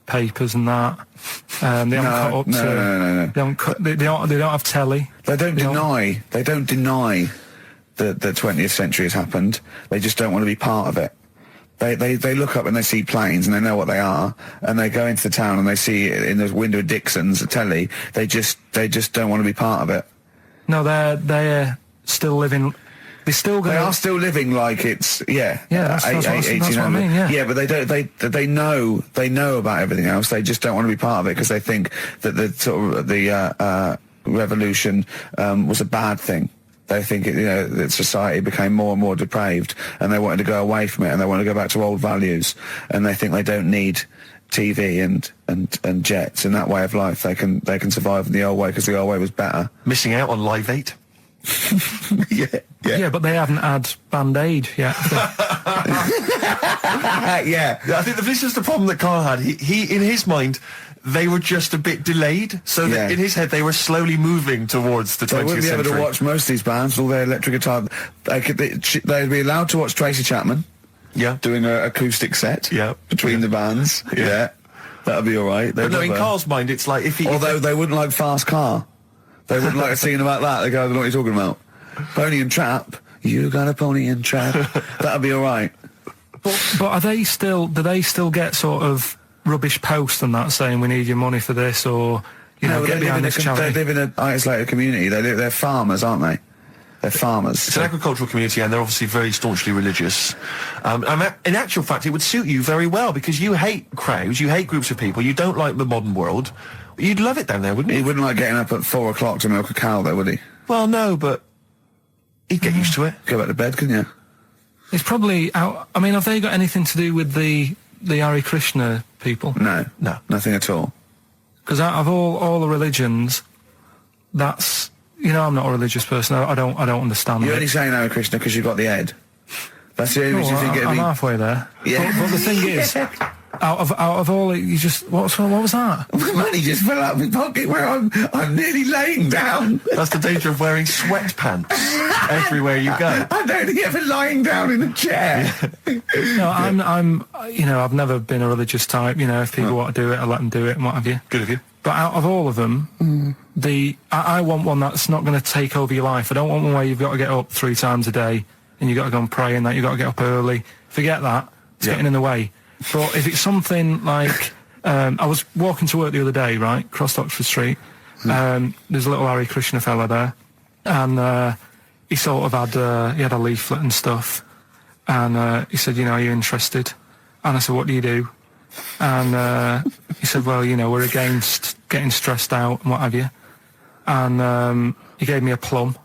[SPEAKER 3] papers and that. They haven't cut up to.
[SPEAKER 2] No.
[SPEAKER 3] They haven't cut. They don't have telly.
[SPEAKER 2] They don't deny that the 20th century has happened. They just don't want to be part of it. They look up and they see planes and they know what they are, and they go into the town and they see it in the window of Dixon's telly. They just don't want to be part of it.
[SPEAKER 3] No, they're still living. They
[SPEAKER 2] are still living like it's
[SPEAKER 3] that's what I mean. Yeah,
[SPEAKER 2] but they don't. They know about everything else. They just don't want to be part of it because they think that the sort of the revolution was a bad thing. They think that society became more and more depraved, and they wanted to go away from it, and they want to go back to old values, and they think they don't need TV and jets in that way of life. They can survive in the old way because the old way was better.
[SPEAKER 7] Missing out on Live 8.
[SPEAKER 3] Yeah, but they haven't had Band-Aid yet.
[SPEAKER 2] Yeah.
[SPEAKER 7] I think this is the problem that Karl had. He in his mind, they were just a bit delayed, so that in his head they were slowly moving towards the 20th century.
[SPEAKER 2] They wouldn't be able to watch most of these bands, all their electric guitar. They'd be allowed to watch Tracy Chapman.
[SPEAKER 7] Yeah.
[SPEAKER 2] Doing an acoustic set.
[SPEAKER 7] Yeah.
[SPEAKER 2] Between the bands. Yeah. That'd be all right.
[SPEAKER 7] But no, in Karl's mind, it's like if he...
[SPEAKER 2] Although they wouldn't like Fast Car. They wouldn't like a scene about that. They go, I don't know what you're talking about. Pony and Trap. You got a pony and trap. That'd be all right.
[SPEAKER 3] But are they still... Do they still get sort of rubbish posts and that saying we need your money for this, or get behind this charity?
[SPEAKER 2] They live in an isolated community. They're farmers, aren't they? They're farmers.
[SPEAKER 7] It's an agricultural community, and they're obviously very staunchly religious. In actual fact, it would suit you very well because you hate crowds, you hate groups of people, you don't like the modern world. You'd love it down there, wouldn't you?
[SPEAKER 2] He wouldn't like getting up at 4 o'clock to milk a cow, though, would he?
[SPEAKER 7] Well, no, but he'd get used to it.
[SPEAKER 2] Go back to bed, couldn't you?
[SPEAKER 3] It's probably out. I mean, have they got anything to do with the Hare Krishna people?
[SPEAKER 2] No, nothing at all.
[SPEAKER 3] Because out of all the religions, that's I'm not a religious person. I don't understand.
[SPEAKER 2] You're only saying Hare Krishna because you've got the head. That's the only reason you think it'd be...
[SPEAKER 3] I'm halfway there.
[SPEAKER 2] Yeah.
[SPEAKER 3] But the thing is, out of all, you just what was that?
[SPEAKER 2] Money just fell out of my pocket where I'm nearly laying down.
[SPEAKER 7] That's the danger of wearing sweatpants everywhere you go.
[SPEAKER 2] I'm only ever lying down in a chair.
[SPEAKER 3] No, I'm I've never been a religious type. If people want to do it, I let them do it and what have you.
[SPEAKER 7] Good of you.
[SPEAKER 3] But out of all of them, I want one that's not going to take over your life. I don't want one where you've got to get up 3 times a day and you've got to go and pray and that you've got to get up early. Forget that. It's getting in the way. But if it's something like... I was walking to work the other day, right, across Oxford Street. There's a little Hare Krishna fella there. And he sort of had... he had a leaflet and stuff. And he said, are you interested? And I said, what do you do? And he said, well, we're against getting stressed out and what have you. And he gave me a plum.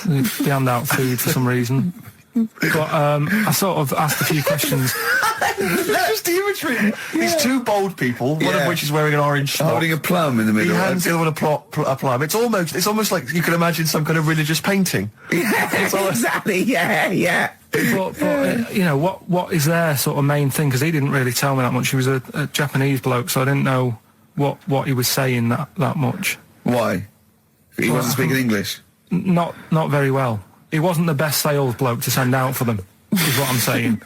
[SPEAKER 3] They hand out food for some reason. But I sort of asked a few questions.
[SPEAKER 7] That's just the imagery. These 2 bold people, one of which is wearing an orange smock,
[SPEAKER 2] holding a plum in the middle.
[SPEAKER 7] He hands the other one a plum. It's almost like you can imagine some kind of religious painting.
[SPEAKER 2] Exactly. Yeah.
[SPEAKER 3] But what is their sort of main thing? Because he didn't really tell me that much. He was a Japanese bloke, so I didn't know what he was saying that much.
[SPEAKER 2] Why? He wasn't speaking English?
[SPEAKER 3] Not very well. He wasn't the best sales bloke to send out for them, is what I'm saying.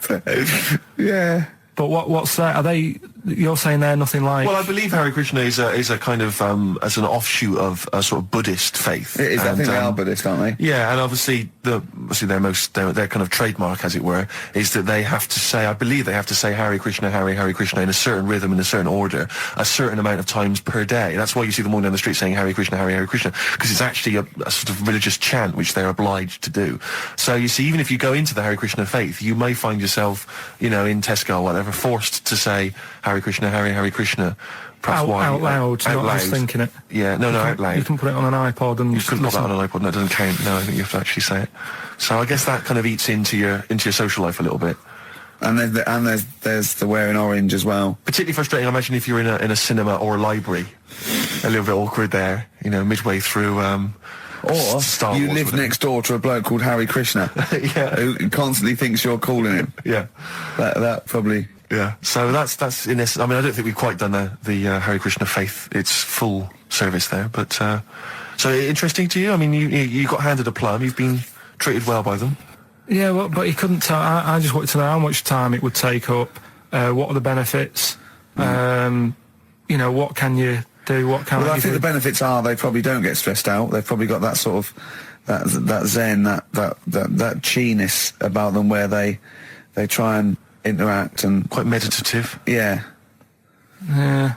[SPEAKER 2] Yeah.
[SPEAKER 3] But what's that? Are they? You're saying they're nothing like?
[SPEAKER 7] Well, I believe Hare Krishna is a kind of as an offshoot of a sort of Buddhist faith.
[SPEAKER 2] It is. I think they are Buddhist, aren't they?
[SPEAKER 7] Yeah, and obviously their kind of trademark, as it were, is that they have to say. I believe they have to say Hare Krishna, Hare Krishna in a certain rhythm, in a certain order, a certain amount of times per day. That's why you see them walking down the street saying Hare Krishna, Hare Krishna, because it's actually a sort of religious chant which they're obliged to do. So you see, even if you go into the Hare Krishna faith, you may find yourself, in Tesco or whatever, forced to say Hare Krishna, Hare Krishna. Perhaps
[SPEAKER 3] out loud, not just thinking it.
[SPEAKER 7] Yeah, no, out loud.
[SPEAKER 3] You can put it on an iPod and
[SPEAKER 7] you couldn't put that on an iPod. No, it doesn't count. No, I think you have to actually say it. So I guess that kind of eats into your social life a little bit.
[SPEAKER 2] And there's the wearing orange as well.
[SPEAKER 7] Particularly frustrating, I imagine, if you're in a cinema or a library. A little bit awkward there, midway through.
[SPEAKER 2] Or
[SPEAKER 7] Star
[SPEAKER 2] you
[SPEAKER 7] Wars,
[SPEAKER 2] live next door to a bloke called Hare Krishna, who constantly thinks you're calling him.
[SPEAKER 7] Yeah,
[SPEAKER 2] that probably.
[SPEAKER 7] Yeah, so that's in this. I mean, I don't think we've quite done the Hare Krishna faith its full service there, but so interesting to you. I mean, you got handed a plum. You've been treated well by them.
[SPEAKER 3] Yeah, well, but he couldn't tell. I just wanted to know how much time it would take up. What are the benefits? What can you do? What can
[SPEAKER 2] I think the benefits are they probably don't get stressed out. They've probably got that sort of that zen, that chi-ness about them, where they try and interact and
[SPEAKER 7] quite meditative.
[SPEAKER 2] Yeah.
[SPEAKER 3] Yeah.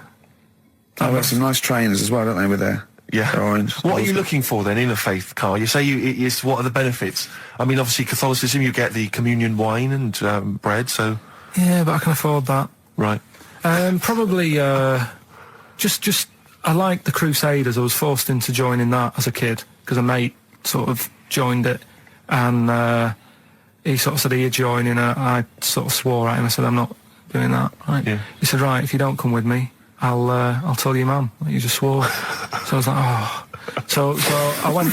[SPEAKER 2] They've got some nice trainers as well, don't they, with their orange.
[SPEAKER 7] What are you looking for then in a faith, Karl? You say what are the benefits? I mean, obviously Catholicism, you get the communion wine and bread, so...
[SPEAKER 3] Yeah, but I can afford that.
[SPEAKER 7] Right.
[SPEAKER 3] Probably, just I like the Crusaders. I was forced into joining that as a kid, because a mate sort of joined it, and he sort of said, "Are you joining?" I sort of swore at him. I said, "I'm not doing that." Right?
[SPEAKER 7] Yeah.
[SPEAKER 3] He said, "Right, if you don't come with me, I'll tell your mum that you just swore." So I was like, "Oh." So I went.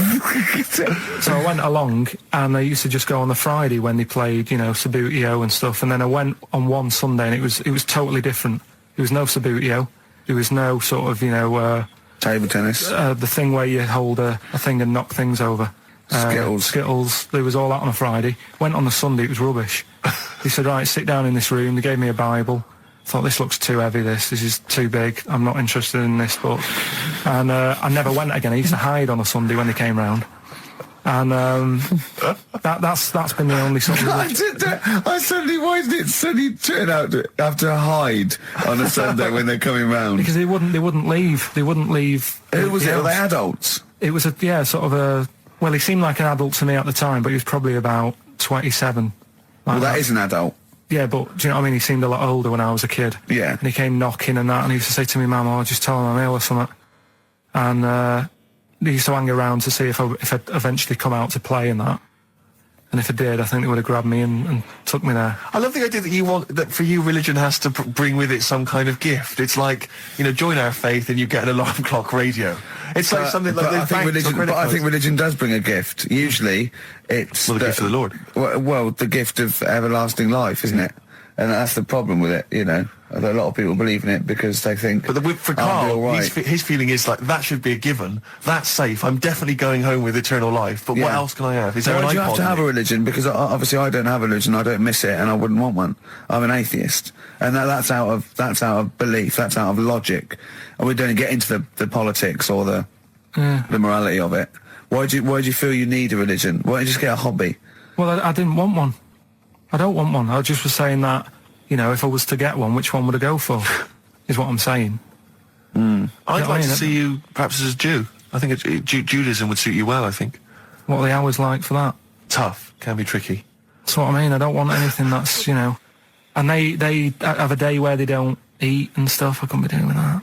[SPEAKER 3] So I went along, and I used to just go on the Friday when they played, Sabutio and stuff. And then I went on one Sunday, and it was totally different. There was no Sabutio. There was no sort of
[SPEAKER 2] Table tennis.
[SPEAKER 3] the thing where you hold a thing and knock things over. Skittles. There was all that on a Friday. Went on the Sunday. It was rubbish. He said, "Right, sit down in this room." They gave me a Bible. Thought, this looks too heavy, this is too big, I'm not interested in this book. And I never went again. I used to hide on a Sunday when they came round. And that's been the only sort of...
[SPEAKER 2] Why did it suddenly turn out to have to hide on a Sunday when they're coming round?
[SPEAKER 3] Because they wouldn't leave. They wouldn't leave.
[SPEAKER 2] Who was it? Were they adults?
[SPEAKER 3] It was well, he seemed like an adult to me at the time, but he was probably about 27.
[SPEAKER 2] Well, that is an adult.
[SPEAKER 3] Yeah, but do you know what I mean? He seemed a lot older when I was a kid.
[SPEAKER 2] Yeah.
[SPEAKER 3] And he came knocking and that, and he used to say to me, "Mum, I'll just tell him I'm ill or something." And he used to hang around to see if I'd eventually come out to play and that. And if I did, I think they would have grabbed me and took me there.
[SPEAKER 7] I love the idea that for you, religion has to bring with it some kind of gift. It's like, join our faith and you get an alarm clock radio. It's like something like
[SPEAKER 2] I think religion does bring a gift. Usually, it's
[SPEAKER 7] the gift of the Lord.
[SPEAKER 2] Well, the gift of everlasting life, isn't it? And that's the problem with it. A lot of people believe in it because they think.
[SPEAKER 7] But for Karl, his feeling is like that should be a given. That's safe. I'm definitely going home with eternal life. But what else can I have? Is there an iPod?
[SPEAKER 2] You have to have a religion because obviously I don't have a religion. I don't miss it, and I wouldn't want one. I'm an atheist, and that's out of belief. That's out of logic. And we don't get into the politics or the morality of it. Why do you feel you need a religion? Why don't you just get a hobby?
[SPEAKER 3] Well, I didn't want one. I don't want one. I just was saying that. If I was to get one, which one would I go for? Is what I'm saying.
[SPEAKER 7] I'd like to see you perhaps as a Jew. I think Judaism would suit you well, I think.
[SPEAKER 3] What are the hours like for that?
[SPEAKER 7] Tough. Can be tricky.
[SPEAKER 3] That's what I mean. I don't want anything that's, And they have a day where they don't eat and stuff. I couldn't be doing that.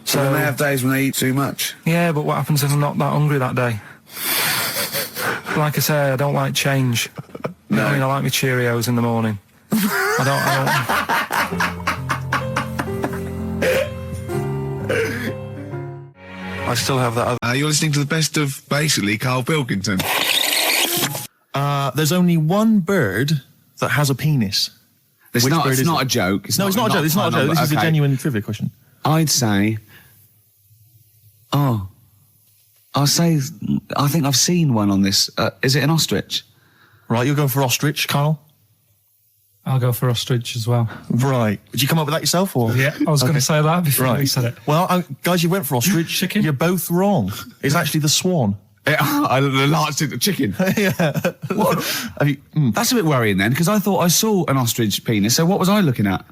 [SPEAKER 2] So then they have days when they eat too much?
[SPEAKER 3] Yeah, but what happens if I'm not that hungry that day? Like I say, I don't like change.
[SPEAKER 2] No.
[SPEAKER 3] I like my Cheerios in the morning. I
[SPEAKER 7] still have that other...
[SPEAKER 2] You're listening to the best of, basically, Karl Pilkington.
[SPEAKER 1] There's only one bird that has a penis.
[SPEAKER 2] It's not a joke.
[SPEAKER 1] It's not a joke. This is a genuine trivia question.
[SPEAKER 2] I'd say... I think I've seen one on this. Is it an ostrich?
[SPEAKER 1] Right, you're going for ostrich, Karl?
[SPEAKER 3] I'll go for ostrich as well.
[SPEAKER 1] Right. Did you come up with that yourself, or...?
[SPEAKER 3] Yeah, I was going to say that before you said it.
[SPEAKER 1] Well, guys, you went for ostrich.
[SPEAKER 3] Chicken?
[SPEAKER 1] You're both wrong. It's actually the swan.
[SPEAKER 2] The large chicken.
[SPEAKER 1] Yeah.
[SPEAKER 2] That's a bit worrying then, because I thought I saw an ostrich penis, so what was I looking at?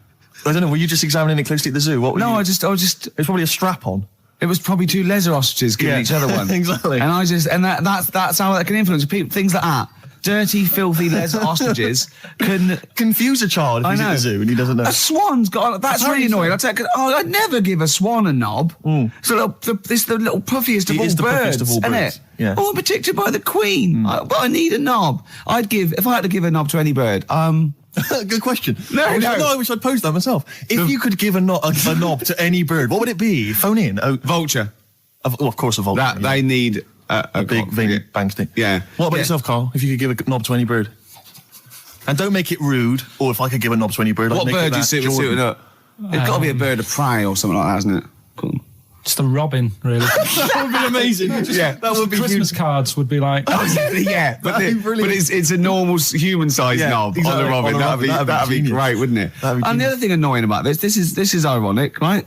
[SPEAKER 1] I don't know, were you just examining it closely at the zoo? What were you...
[SPEAKER 2] I was just...
[SPEAKER 1] It was probably a strap-on.
[SPEAKER 2] It was probably two lesser ostriches giving each other one.
[SPEAKER 1] Exactly.
[SPEAKER 2] And that's how that can influence people. Things like that. Dirty, filthy lesser ostriches can
[SPEAKER 1] confuse a child if he's at the zoo and he doesn't know.
[SPEAKER 2] A swan's got... That's really annoying. I'd never give a swan a knob. So it's the little puffiest of all birds, isn't it?
[SPEAKER 1] Yeah.
[SPEAKER 2] Oh, I'm protected by the queen. But I need a knob. If I had to give a knob to any bird,
[SPEAKER 1] Good question.
[SPEAKER 2] No,
[SPEAKER 1] I wish I'd posed that myself. If you could give a knob to any bird, what would it be? Phone in.
[SPEAKER 2] Vulture.
[SPEAKER 1] Of course, a vulture.
[SPEAKER 2] They need
[SPEAKER 1] a big veiny bang stick.
[SPEAKER 2] Yeah.
[SPEAKER 1] What about yourself, Karl? If you could give a knob to any bird, and don't make it rude. Or if I could give a knob to any bird,
[SPEAKER 2] what
[SPEAKER 1] I'd make
[SPEAKER 2] bird
[SPEAKER 1] it
[SPEAKER 2] do you suit it up? It's got to be a bird of prey or something like that, hasn't it? Cool.
[SPEAKER 3] Just a robin, really.
[SPEAKER 1] That would be amazing. That would be
[SPEAKER 3] Christmas cards would be like...
[SPEAKER 2] yeah, but it's a normal human-sized knob on the robin. That'd be great, wouldn't it? And the other thing annoying about this is ironic, right?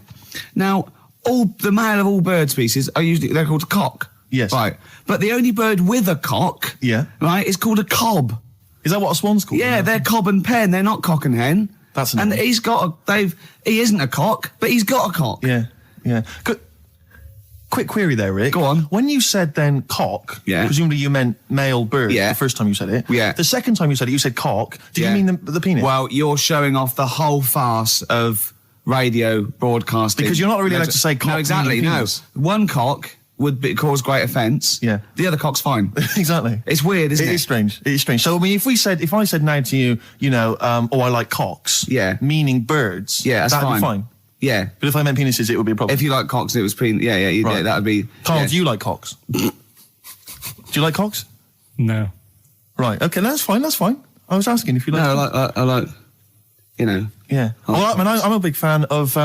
[SPEAKER 2] Now, the male of all bird species they're called a cock.
[SPEAKER 1] Yes.
[SPEAKER 2] Right. But the only bird with a cock, right, is called a cob.
[SPEAKER 1] Is that what a swan's called?
[SPEAKER 2] Yeah, they're cob and pen. They're not cock and hen.
[SPEAKER 1] That's annoying.
[SPEAKER 2] And he isn't a cock, but he's got a cock.
[SPEAKER 1] Yeah. Quick query there, Rick.
[SPEAKER 2] Go on.
[SPEAKER 1] When you said then cock, presumably you meant male bird the first time you said it.
[SPEAKER 2] Yeah.
[SPEAKER 1] The second time you said it, you said cock. Did you mean the penis?
[SPEAKER 2] Well, you're showing off the whole farce of radio broadcasting.
[SPEAKER 1] Because you're not really allowed to say cock.
[SPEAKER 2] No, exactly, no. One cock would cause great offence.
[SPEAKER 1] Yeah.
[SPEAKER 2] The other cock's fine.
[SPEAKER 1] Exactly.
[SPEAKER 2] It's weird, isn't it?
[SPEAKER 1] It is strange. It is strange. So, I mean, if I said now to you, oh, I like cocks.
[SPEAKER 2] Yeah.
[SPEAKER 1] Meaning birds.
[SPEAKER 2] Yeah, that's
[SPEAKER 1] that'd
[SPEAKER 2] fine.
[SPEAKER 1] be fine.
[SPEAKER 2] Yeah.
[SPEAKER 1] But if I meant penises, it would be a problem.
[SPEAKER 2] If you like cocks and it was penis,
[SPEAKER 1] Right.
[SPEAKER 2] that would be...
[SPEAKER 1] Carl,
[SPEAKER 2] yeah.
[SPEAKER 1] do you like cocks? Do you like cocks?
[SPEAKER 3] No.
[SPEAKER 1] Right. Okay, that's fine. I was asking if you like.
[SPEAKER 2] No, I like,
[SPEAKER 1] Yeah. Well, I'm a big fan of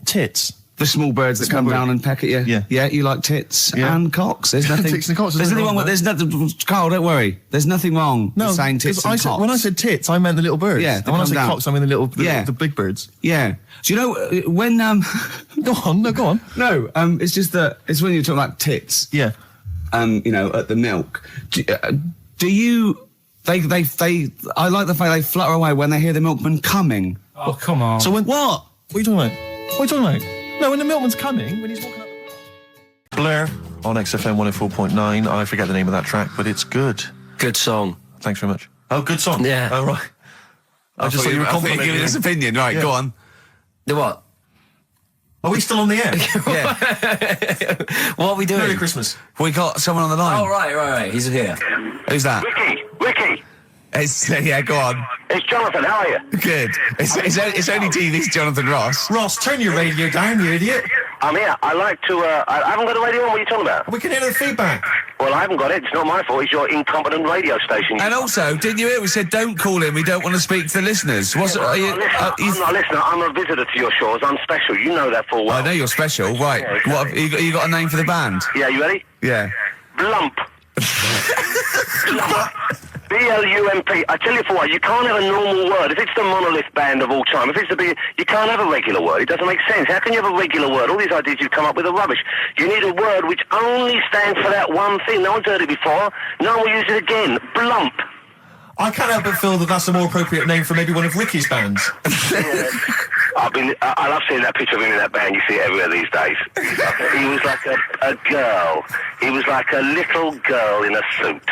[SPEAKER 1] tits.
[SPEAKER 2] the small birds that come down and peck at you.
[SPEAKER 1] Yeah.
[SPEAKER 2] Yeah, you like tits and cocks. There's nothing...
[SPEAKER 1] Tits and cocks.
[SPEAKER 2] There's nothing wrong with... There's nothing... Carl, don't worry. There's nothing wrong with saying tits and cocks.
[SPEAKER 1] When I said tits, I meant the little birds.
[SPEAKER 2] Yeah,
[SPEAKER 1] And when I said cocks, I mean the big birds.
[SPEAKER 2] Yeah. Do you know, when...
[SPEAKER 1] Go on.
[SPEAKER 2] No, it's just that... It's when you're talking about tits.
[SPEAKER 1] Yeah.
[SPEAKER 2] At the milk. Do you... I like the fact they flutter away when they hear the milkman coming.
[SPEAKER 3] Oh, come on.
[SPEAKER 1] So when...
[SPEAKER 2] What?
[SPEAKER 1] What are you talking about? No, when the milkman's coming, when he's walking up... Blair on XFM 104.9. I forget the name of that track, but it's good.
[SPEAKER 8] Good song.
[SPEAKER 1] Thanks very much. Oh, good song.
[SPEAKER 8] Yeah.
[SPEAKER 1] Oh, right. I just thought you were complimenting
[SPEAKER 2] giving his opinion. Right,
[SPEAKER 1] Yeah.
[SPEAKER 2] go on.
[SPEAKER 8] The what?
[SPEAKER 1] Are we still on the air?
[SPEAKER 2] Yeah.
[SPEAKER 8] What are we doing?
[SPEAKER 1] Merry Christmas.
[SPEAKER 2] We got someone on the line.
[SPEAKER 8] Oh, right. He's here.
[SPEAKER 2] Who's that?
[SPEAKER 9] Ricky,
[SPEAKER 2] Yeah, go on.
[SPEAKER 9] it's Jonathan. How are you?
[SPEAKER 2] Good. It's only TV's Jonathan Ross.
[SPEAKER 1] Ross, turn your radio down, you idiot.
[SPEAKER 9] I'm here. I like to. I haven't got a radio on. What are you talking about?
[SPEAKER 1] We can hear the feedback.
[SPEAKER 9] Well, I haven't got it. It's not my fault. It's your incompetent radio station.
[SPEAKER 2] And also, didn't you hear? We said don't call in. We don't want to speak to the listeners.
[SPEAKER 9] I'm not a listener. I'm a visitor to your shores. I'm special. You know that full well.
[SPEAKER 2] I know you're special. Right.
[SPEAKER 9] Yeah, exactly.
[SPEAKER 2] What have you got a name for the band?
[SPEAKER 9] Yeah, you ready?
[SPEAKER 2] Yeah.
[SPEAKER 9] Blump. B-L-U-M-P. I tell you for what, you can't have a normal word. If it's the monolith band of all time, if it's the big, you can't have a regular word. It doesn't make sense. How can you have a regular word? All these ideas you've come up with are rubbish. You need a word which only stands for that one thing. No one's heard it before. No one will use it again. Blump.
[SPEAKER 1] I can't help but feel that that's a more appropriate name for maybe one of Ricky's bands.
[SPEAKER 9] I love seeing that picture of him in that band. You see it everywhere these days. He was like a girl. He was like a little girl in a suit.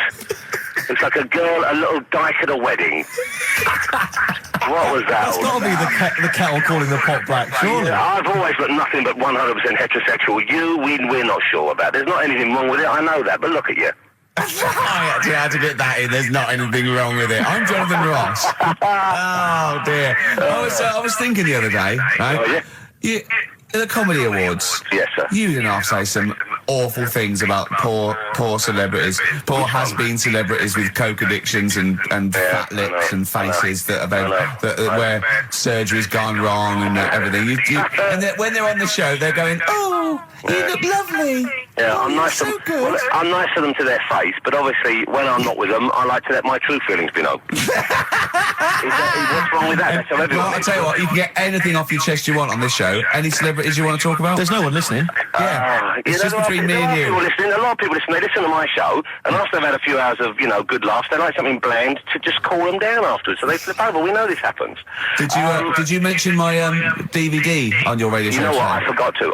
[SPEAKER 9] It's like a little dyke at a wedding. What was that?
[SPEAKER 1] That's got to be the kettle calling the pot black, surely.
[SPEAKER 9] Yeah, I've always got nothing but 100% heterosexual. We're not sure about. There's not anything wrong with it. I know that, but look at you.
[SPEAKER 2] I actually had to get that in. There's not anything wrong with it. I'm Jonathan Ross. Oh dear. I was thinking the other day, right?
[SPEAKER 9] Oh, yeah?
[SPEAKER 2] The Comedy Awards.
[SPEAKER 9] Yes, sir.
[SPEAKER 2] You didn't have to say some awful things about poor celebrities, poor has-been celebrities with coke addictions and fat lips and faces that where surgery's gone wrong and everything. And when they're on the show, they're going, "Oh, you look lovely."
[SPEAKER 9] Yeah,
[SPEAKER 2] I'm nice
[SPEAKER 9] so well, I'm nice to them to their face, but obviously when I'm not with them, I like to let my true feelings be known. What's wrong with that? That's how everyone
[SPEAKER 2] Well, I'll tell you what, you can get anything off your chest you want on this show. Any celebrities you want to talk about?
[SPEAKER 1] There's no one listening.
[SPEAKER 2] Yeah, it's just between me and you.
[SPEAKER 9] A lot of people listen. They listen to my show, and after they've had a few hours of good laughs, they like something bland to just cool them down afterwards. So they flip over. We know this happens.
[SPEAKER 2] Did you mention my DVD on your radio show?
[SPEAKER 9] You know what? I forgot to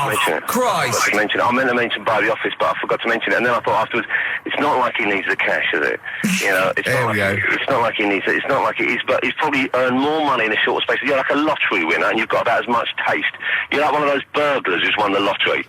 [SPEAKER 9] mention it.
[SPEAKER 2] Christ!
[SPEAKER 9] I meant to mention by the office, but I forgot to mention it. And then I thought afterwards, it's not like he needs the cash, is it? It's not like he needs it. It's not like it is, but he's probably earned more money in a short space. You're like a lottery winner, and you've got about as much taste. You're like one of those burglars who's won the lottery.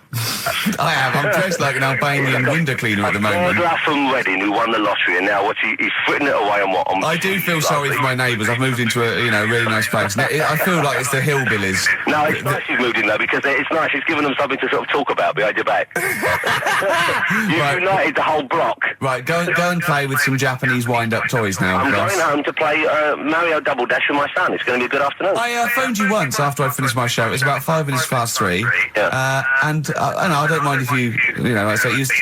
[SPEAKER 2] I am. I'm dressed like an Albanian window cleaner at the moment.
[SPEAKER 9] Burglar from Reading who won the lottery, and now he's fritting it away on what?
[SPEAKER 2] I do feel sorry for my neighbours. I've moved into a really nice place. Now, I feel like it's the hillbillies.
[SPEAKER 9] No, it's nice you've moved in there because it's nice. It's given them something to sort of talk about behind your back. You've united the whole block.
[SPEAKER 2] Right, go and play with some Japanese wind-up toys now.
[SPEAKER 9] I'm going home to play Mario Double Dash with my son. It's going to be a good afternoon.
[SPEAKER 2] I phoned you once after I finished my show. It was about 3:05.
[SPEAKER 9] Yeah.
[SPEAKER 2] And I don't mind if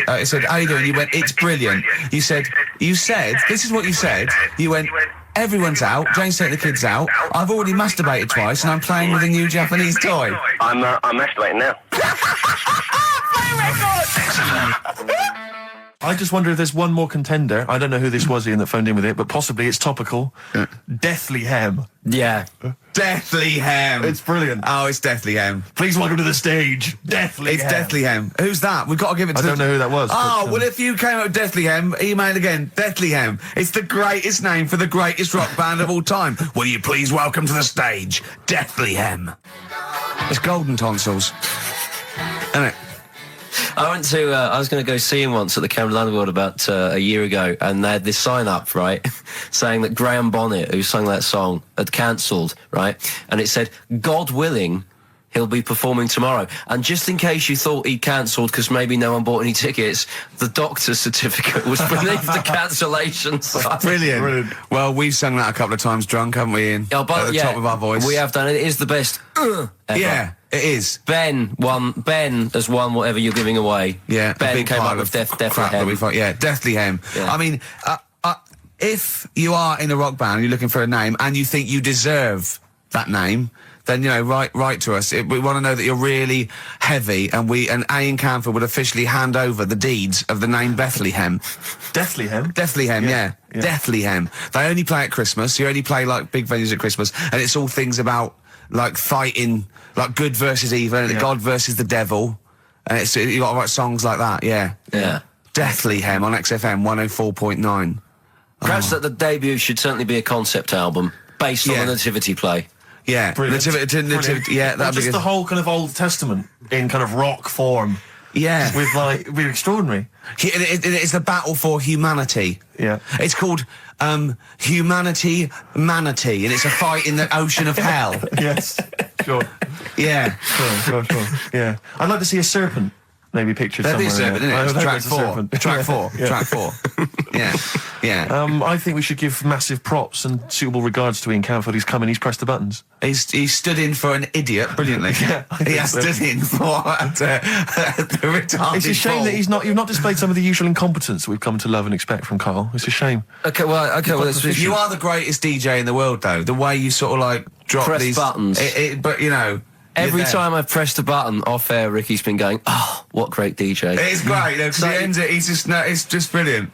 [SPEAKER 2] I said, "How you doing?" You went, "It's brilliant." You said, this is what you said. You went, "Everyone's out. Jane's taking the kids out. I've already masturbated twice, and I'm playing with a new Japanese toy."
[SPEAKER 9] I'm masturbating now.
[SPEAKER 1] I just wonder if there's one more contender. I don't know who this was, Ian, that phoned in with it, but possibly it's topical. Deathly Hem.
[SPEAKER 8] Yeah.
[SPEAKER 2] Deathly Hem.
[SPEAKER 1] It's brilliant.
[SPEAKER 2] Oh, it's Deathly Hem.
[SPEAKER 1] Please welcome to the stage, Deathly
[SPEAKER 2] It's
[SPEAKER 1] Hem.
[SPEAKER 2] Deathly Hem. Who's that? We've got to give it to
[SPEAKER 1] I don't know who that was.
[SPEAKER 2] Oh, well, if you came up with Deathly Hem, email again. Deathly Hem. It's the greatest name for the greatest rock band of all time. Will you please welcome to the stage, Deathly Hem? It's golden tonsils. Isn't it?
[SPEAKER 8] I went to, I was going to go see him once at the Camden Underworld about a year ago, and they had this sign up, right, saying that Graham Bonnet, who sung that song, had cancelled, right, and it said, God willing, he'll be performing tomorrow. And just in case you thought he'd cancelled because maybe no one bought any tickets, the doctor's certificate was beneath the cancellation sign.
[SPEAKER 5] Brilliant. Well, we've sung that a couple of times drunk, haven't we, Ian?
[SPEAKER 8] Oh, but,
[SPEAKER 5] at the top of our voice.
[SPEAKER 8] We have done it. It is the best ever.
[SPEAKER 5] Yeah, it is.
[SPEAKER 8] Ben has won whatever you're giving away.
[SPEAKER 5] Yeah,
[SPEAKER 8] Ben came up with Deathly Hem.
[SPEAKER 5] Yeah, Deathly Hem.
[SPEAKER 8] Yeah.
[SPEAKER 5] I mean, if you are in a rock band, you're looking for a name, and you think you deserve that name, then, you know, write to us. We want to know that you're really heavy, and Ian Camford would officially hand over the deeds of the name Bethlehem.
[SPEAKER 7] Deathlyhem?
[SPEAKER 5] Deathlyhem, yeah. Deathlyhem. They only play at Christmas. You only play, like, big venues at Christmas, and it's all things about, like, fighting, like, good versus evil, and God versus the devil, and you got to write songs like that, yeah.
[SPEAKER 8] Yeah.
[SPEAKER 5] Deathlyhem on XFM 104.9.
[SPEAKER 8] Perhaps that the debut should certainly be a concept album based on the Nativity play.
[SPEAKER 5] Yeah, Nativity, yeah, that'd be
[SPEAKER 7] just
[SPEAKER 5] good.
[SPEAKER 7] the whole kind of Old Testament in kind of rock form.
[SPEAKER 5] Yeah.
[SPEAKER 7] With, like, it'd be extraordinary.
[SPEAKER 5] It's the battle for humanity.
[SPEAKER 7] Yeah.
[SPEAKER 5] It's called, Humanity Manatee, and it's a fight in the ocean of hell.
[SPEAKER 7] Yes. Sure.
[SPEAKER 5] Yeah.
[SPEAKER 7] Sure. Yeah. I'd like to see a serpent. Maybe pictured
[SPEAKER 5] There'd
[SPEAKER 7] somewhere.
[SPEAKER 5] be a serpent,
[SPEAKER 7] in it.
[SPEAKER 5] Track 4. Track 4. Yeah.
[SPEAKER 7] I think we should give massive props and suitable regards to Ian Camford. He's come in, he's pressed the buttons.
[SPEAKER 5] He stood in for an idiot brilliantly. He has stood in for the retarded.
[SPEAKER 7] It's a shame that you've not displayed some of the usual incompetence that we've come to love and expect from Karl. It's a shame.
[SPEAKER 8] Okay, well,
[SPEAKER 5] you are the greatest DJ in the world, though. The way you sort of, like, drop
[SPEAKER 8] press
[SPEAKER 5] these
[SPEAKER 8] buttons.
[SPEAKER 5] But, you know,
[SPEAKER 8] every time I've pressed a button off air, Ricky's been going, "Oh, what great DJ!"
[SPEAKER 5] It's great. Because he ends it. It's just brilliant.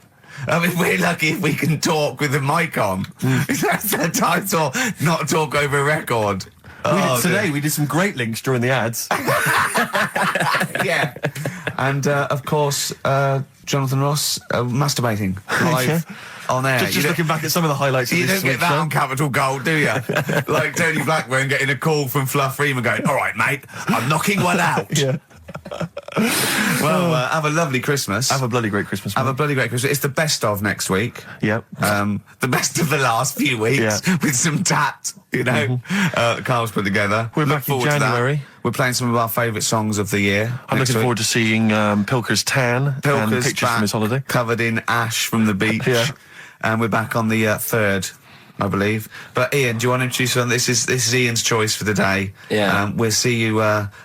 [SPEAKER 5] I mean, we're lucky if we can talk with the mic on. That's the title, not talk over a record.
[SPEAKER 7] Today we did some great links during the ads.
[SPEAKER 5] Yeah. And, of course, Jonathan Ross masturbating live on air.
[SPEAKER 7] Just looking back at some of the highlights of
[SPEAKER 5] you
[SPEAKER 7] this
[SPEAKER 5] don't get that on Capital Gold, do you? Like Tony Blackburn getting a call from Fluff Freeman going, "All right, mate, I'm knocking one out."
[SPEAKER 7] Yeah.
[SPEAKER 5] Well, have a lovely Christmas.
[SPEAKER 7] Have a bloody great Christmas.
[SPEAKER 5] Have a bloody great Christmas. It's the best of next week.
[SPEAKER 7] Yep.
[SPEAKER 5] The best of the last few weeks with some tat, you know. Carl's put together.
[SPEAKER 7] We're back in January.
[SPEAKER 5] We're playing some of our favourite songs of the year.
[SPEAKER 7] I'm looking forward to seeing Pilker's tan and pictures from his holiday.
[SPEAKER 5] Covered in ash from the beach.
[SPEAKER 7] Yeah.
[SPEAKER 5] And we're back on the 3rd, I believe. But Ian, do you want to introduce something? This is Ian's choice for the day.
[SPEAKER 8] Yeah.
[SPEAKER 5] We'll see you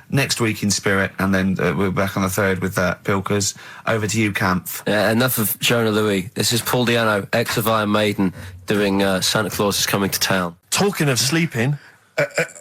[SPEAKER 5] next week in spirit, and then we're back on the 3rd with Pilkers. Over to you, Kampf.
[SPEAKER 8] Yeah, enough of Jonah Louis. This is Paul Di'Anno, ex of Iron Maiden, doing Santa Claus is Coming to Town.
[SPEAKER 7] Talking of sleeping,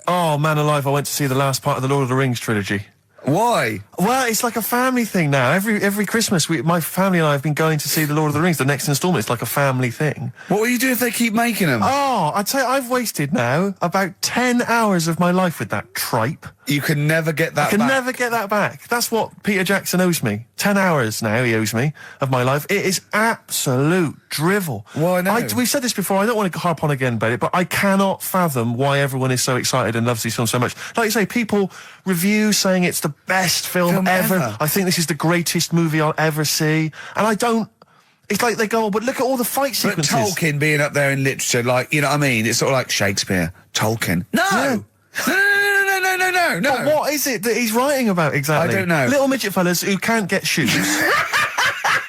[SPEAKER 7] oh man alive, I went to see the last part of the Lord of the Rings trilogy.
[SPEAKER 5] Why?
[SPEAKER 7] Well, it's like a family thing now. Every Christmas, my family and I have been going to see the Lord of the Rings, the next instalment. It's like a family thing.
[SPEAKER 5] What will you do if they keep making them?
[SPEAKER 7] Oh, I'd say I've wasted now about 10 hours of my life with that tripe.
[SPEAKER 5] You can never get that back.
[SPEAKER 7] I can never get that back. That's what Peter Jackson owes me. 10 hours now he owes me of my life. It is absolute drivel.
[SPEAKER 5] Well, I know.
[SPEAKER 7] We've said this before, I don't want to harp on again about it, but I cannot fathom why everyone is so excited and loves these films so much. Like you say, people review saying it's the best film ever. I think this is the greatest movie I'll ever see. And I don't... It's like they go, oh, but look at all the fight sequences.
[SPEAKER 5] But Tolkien being up there in literature, like, you know what I mean? It's sort of like Shakespeare. Tolkien. No!
[SPEAKER 7] Yeah.
[SPEAKER 5] No.
[SPEAKER 7] But what is it that he's writing about exactly?
[SPEAKER 5] I don't know.
[SPEAKER 7] Little midget fellas who can't get shoes.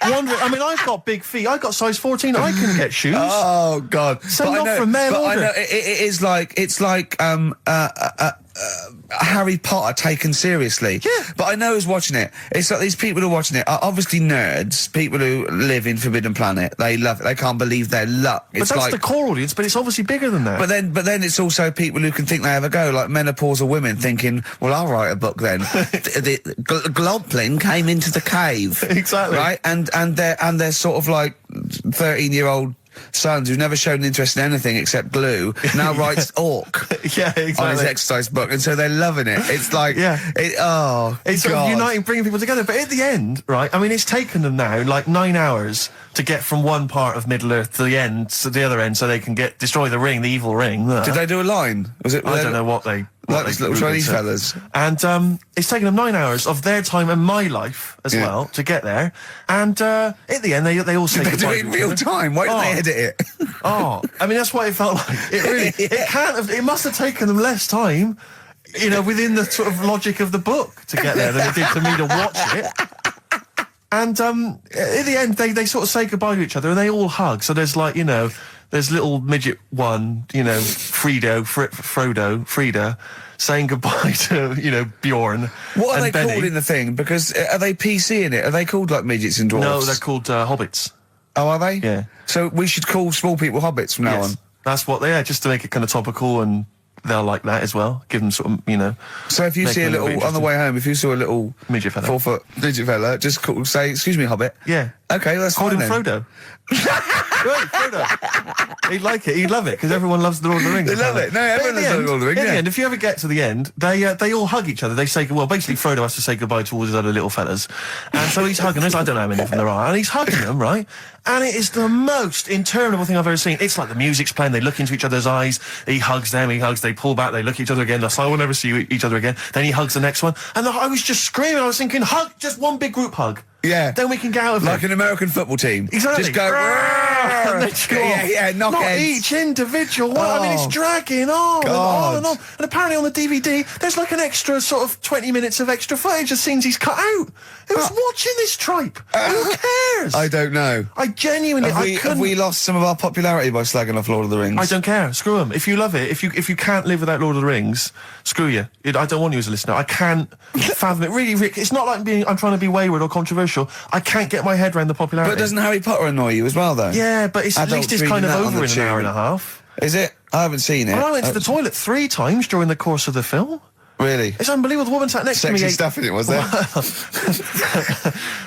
[SPEAKER 7] I mean, I've got big feet. I've got size 14. I can get shoes.
[SPEAKER 5] Oh, God.
[SPEAKER 7] Send off from mail order.
[SPEAKER 5] I know, it is like, it's like, Harry Potter taken seriously.
[SPEAKER 7] Yeah.
[SPEAKER 5] But I know who's watching it. It's like these people who are watching it are obviously nerds, people who live in Forbidden Planet. They love it. They can't believe their luck.
[SPEAKER 7] But that's the core audience, but it's obviously bigger than that.
[SPEAKER 5] But then it's also people who can think they have a go, like menopausal women thinking, well, I'll write a book then. the Glomplin came into the cave.
[SPEAKER 7] Exactly.
[SPEAKER 5] Right? And they're sort of like 13-year-old sons who've never shown interest in anything except glue now writes Orc
[SPEAKER 7] yeah, exactly.
[SPEAKER 5] on his exercise book, and so they're loving it. It's like,
[SPEAKER 7] it's sort of uniting, bringing people together. But at the end, right, I mean, it's taken them now like 9 hours to get from one part of Middle-earth to the end, to the other end, so they can destroy the ring, the evil ring.
[SPEAKER 5] Did they do a line? Was it?
[SPEAKER 7] I don't know what they
[SPEAKER 2] Like these little Chinese fellas.
[SPEAKER 7] And it's taken them 9 hours of their time and my life as well to get there. And at the end, they all say
[SPEAKER 2] They
[SPEAKER 7] goodbye.
[SPEAKER 2] do it in real time. Why don't they edit it?
[SPEAKER 7] I mean, that's what it felt like. It really, it can't have, it must have taken them less time, you know, within the sort of logic of the book to get there than it did for me to watch it. And at the end, they sort of say goodbye to each other and they all hug. So there's like, you know, there's little midget one, you know, Frida, saying goodbye to, you know, Bjorn.
[SPEAKER 2] What are they
[SPEAKER 7] Benny.
[SPEAKER 2] called in the thing? Because are they PC in it? Are they called like midgets and dwarves?
[SPEAKER 7] No, they're called hobbits.
[SPEAKER 2] Oh, are they?
[SPEAKER 7] Yeah.
[SPEAKER 2] So we should call small people hobbits from now on.
[SPEAKER 7] That's what they are, just to make it kind of topical, and they'll like that as well. Give them sort of, you know.
[SPEAKER 2] So if you see a little, on the way home, if you saw a little
[SPEAKER 7] midget fella,
[SPEAKER 2] 4 foot midget fella, just say, "Excuse me, hobbit."
[SPEAKER 7] Yeah.
[SPEAKER 2] Okay, that's
[SPEAKER 7] call
[SPEAKER 2] fine
[SPEAKER 7] him
[SPEAKER 2] then.
[SPEAKER 7] Frodo. Right, Frodo. He'd like it. He'd love it because everyone loves the Lord of the Rings.
[SPEAKER 2] They love it. No, everyone loves the Lord of the Rings.
[SPEAKER 7] In the end, if you ever get to the end, they all hug each other. They say, well, basically Frodo has to say goodbye to all his other little fellas, and so he's hugging them. I don't know how many of them there are, and he's hugging them, right? And it is the most interminable thing I've ever seen. It's like the music's playing. They look into each other's eyes. He hugs them. He hugs. They pull back. They look at each other again. That's like, we'll never see each other again. Then he hugs the next one, and I was just screaming. I was thinking, hug, just one big group hug.
[SPEAKER 2] Yeah.
[SPEAKER 7] Then we can get out of
[SPEAKER 2] like
[SPEAKER 7] it.
[SPEAKER 2] an American football team.
[SPEAKER 7] Exactly.
[SPEAKER 2] Just go. Knock
[SPEAKER 7] Not
[SPEAKER 2] heads.
[SPEAKER 7] each individual one. I mean, it's dragging on and on and on. And apparently on the DVD, there's like an extra sort of 20 minutes of extra footage of scenes he's cut out. Who's watching this tripe? Who cares?
[SPEAKER 2] I don't know.
[SPEAKER 7] I genuinely,
[SPEAKER 2] have we lost some of our popularity by slagging off Lord of the Rings?
[SPEAKER 7] I don't care. Screw them. If you love it, if you can't live without Lord of the Rings, screw you. I don't want you as a listener. I can't fathom it. Really, Rick, it's not like I'm trying to be wayward or controversial. I can't get my head around the popularity.
[SPEAKER 2] But doesn't Harry Potter annoy you as well, though?
[SPEAKER 7] Yeah, but at least it's kind of over in an hour and a half.
[SPEAKER 2] Is it? I haven't seen it.
[SPEAKER 7] I went to the toilet 3 times during the course of the film.
[SPEAKER 2] Really?
[SPEAKER 7] It's unbelievable. The woman sat next to me.
[SPEAKER 2] Sexy stuff in it, was there?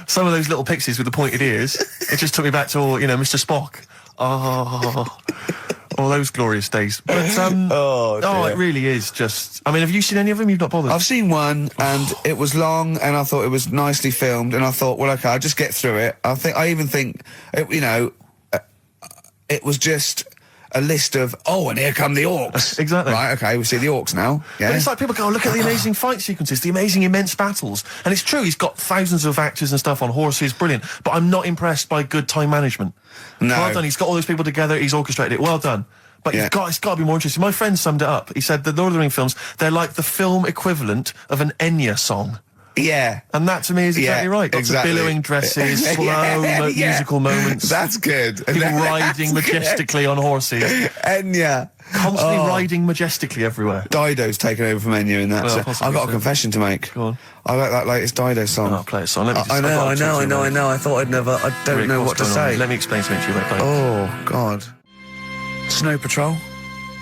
[SPEAKER 7] Some of those little pixies with the pointed ears. It just took me back to all, you know, Mr. Spock. Oh, all those glorious days. But, it really is just... I mean, have you seen any of them? You've not bothered?
[SPEAKER 2] I've seen one, and it was long, and I thought it was nicely filmed, and I thought, well, okay, I'll just get through it. I even think, you know, it was just... a list of, and here come the orcs.
[SPEAKER 7] Exactly.
[SPEAKER 2] Right, okay, we see the orcs now. Yeah.
[SPEAKER 7] But it's like people go, look at the amazing fight sequences, the amazing immense battles. And it's true, he's got thousands of actors and stuff on horses, brilliant. But I'm not impressed by good time management.
[SPEAKER 2] No.
[SPEAKER 7] Well done, he's got all those people together, he's orchestrated it, well done. But it's got to be more interesting. My friend summed it up. He said the Lord of the Rings films, they're like the film equivalent of an Enya song.
[SPEAKER 2] Yeah.
[SPEAKER 7] And that to me is exactly right. Lots of billowing dresses, slow musical moments.
[SPEAKER 2] That's good.
[SPEAKER 7] People riding majestically on horses.
[SPEAKER 2] Enya.
[SPEAKER 7] Constantly riding majestically everywhere.
[SPEAKER 2] Dido's taken over from Enya in that.
[SPEAKER 7] Well,
[SPEAKER 2] I've got a confession to make.
[SPEAKER 7] Go on.
[SPEAKER 2] I like that latest Dido song.
[SPEAKER 7] I'll play a song.
[SPEAKER 2] I know. I thought I'd never... I don't know what to say.
[SPEAKER 7] Let me explain something to you about Dido.
[SPEAKER 2] Oh, God. Snow Patrol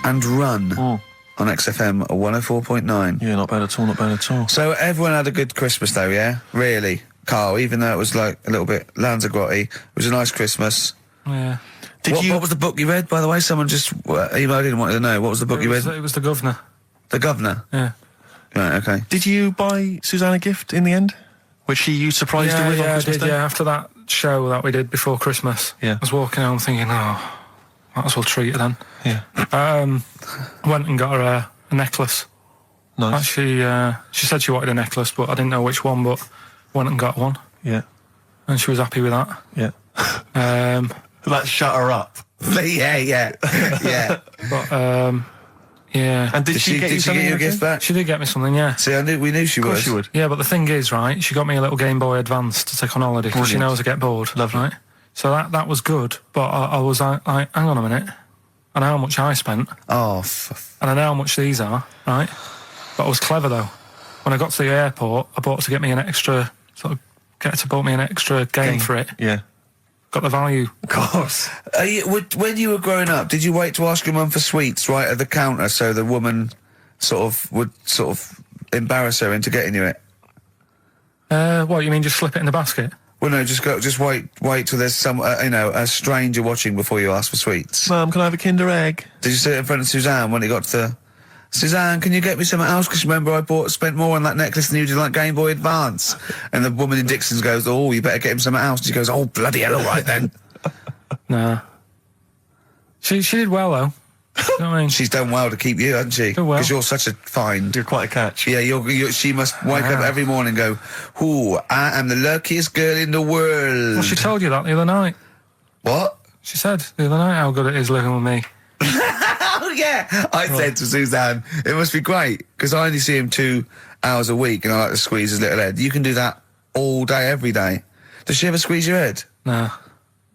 [SPEAKER 2] and Run. On XFM 104.9.
[SPEAKER 7] Yeah, not bad at all, not bad at all.
[SPEAKER 2] So everyone had a good Christmas though, yeah? Really? Carl, even though it was like a little bit Lanzagrotte, it was a nice Christmas.
[SPEAKER 3] Yeah.
[SPEAKER 2] What was the book you read, by the way? Someone just emailed in and wanted to know. What was the book you read?
[SPEAKER 3] It was The Governor.
[SPEAKER 2] The Governor?
[SPEAKER 3] Yeah.
[SPEAKER 2] Right, okay.
[SPEAKER 7] Did you buy Susanna a gift in the end? Which you surprised her with on Christmas Day?
[SPEAKER 3] Yeah, after that show that we did before Christmas.
[SPEAKER 7] Yeah.
[SPEAKER 3] I was walking home thinking, might as well treat her then.
[SPEAKER 7] Yeah.
[SPEAKER 3] Went and got her a necklace.
[SPEAKER 7] Nice.
[SPEAKER 3] Actually, she said she wanted a necklace, but I didn't know which one, but went and got one.
[SPEAKER 7] Yeah.
[SPEAKER 3] And she was happy with that.
[SPEAKER 7] Yeah. That shut her up.
[SPEAKER 2] yeah.
[SPEAKER 3] But, yeah.
[SPEAKER 7] And did she get you something?
[SPEAKER 2] Did she get you a gift back?
[SPEAKER 3] She did get me something, yeah.
[SPEAKER 2] See, we knew she
[SPEAKER 7] Of course
[SPEAKER 2] would.
[SPEAKER 7] she would.
[SPEAKER 3] Yeah, but the thing is, right, she got me a little Game Boy Advance to take on holiday because she knows I get bored.
[SPEAKER 7] Lovely.
[SPEAKER 3] Right? So that was good, but I was like, hang on a minute. I know how much I spent.
[SPEAKER 2] Oh,
[SPEAKER 3] and I know how much these are, right? But I was clever, though. When I got to the airport, I bought to get me an extra, bought me an extra game for it.
[SPEAKER 7] Yeah.
[SPEAKER 3] Got the value.
[SPEAKER 7] Of course.
[SPEAKER 2] When you were growing up, did you wait to ask your mum for sweets right at the counter so the woman would embarrass her into getting you it?
[SPEAKER 3] What, you mean just slip it in the basket?
[SPEAKER 2] Well, no, just wait till there's some, a stranger watching before you ask for sweets.
[SPEAKER 7] Mum, can I have a Kinder Egg?
[SPEAKER 2] Did you sit in front of Suzanne when it got to Suzanne, can you get me something else? Because remember I spent more on that necklace than you did like Game Boy Advance. And the woman in Dixon's goes, oh, you better get him something else. She goes, oh, bloody hell, all right then.
[SPEAKER 3] Nah. She did well, though. You know what I mean?
[SPEAKER 2] She's done well to keep you, hasn't she?
[SPEAKER 3] Oh, well.
[SPEAKER 2] Because you're such a find.
[SPEAKER 1] You're quite a catch.
[SPEAKER 2] Yeah, she must wake up every morning and go, ooh, I am the luckiest girl in the world.
[SPEAKER 3] Well, she told you that the other night.
[SPEAKER 2] What?
[SPEAKER 3] She said the other night how good it is living with me.
[SPEAKER 2] Oh, yeah. I said to Suzanne, it must be great, because I only see him 2 hours a week, and I like to squeeze his little head. You can do that all day, every day. Does she ever squeeze your head?
[SPEAKER 3] No.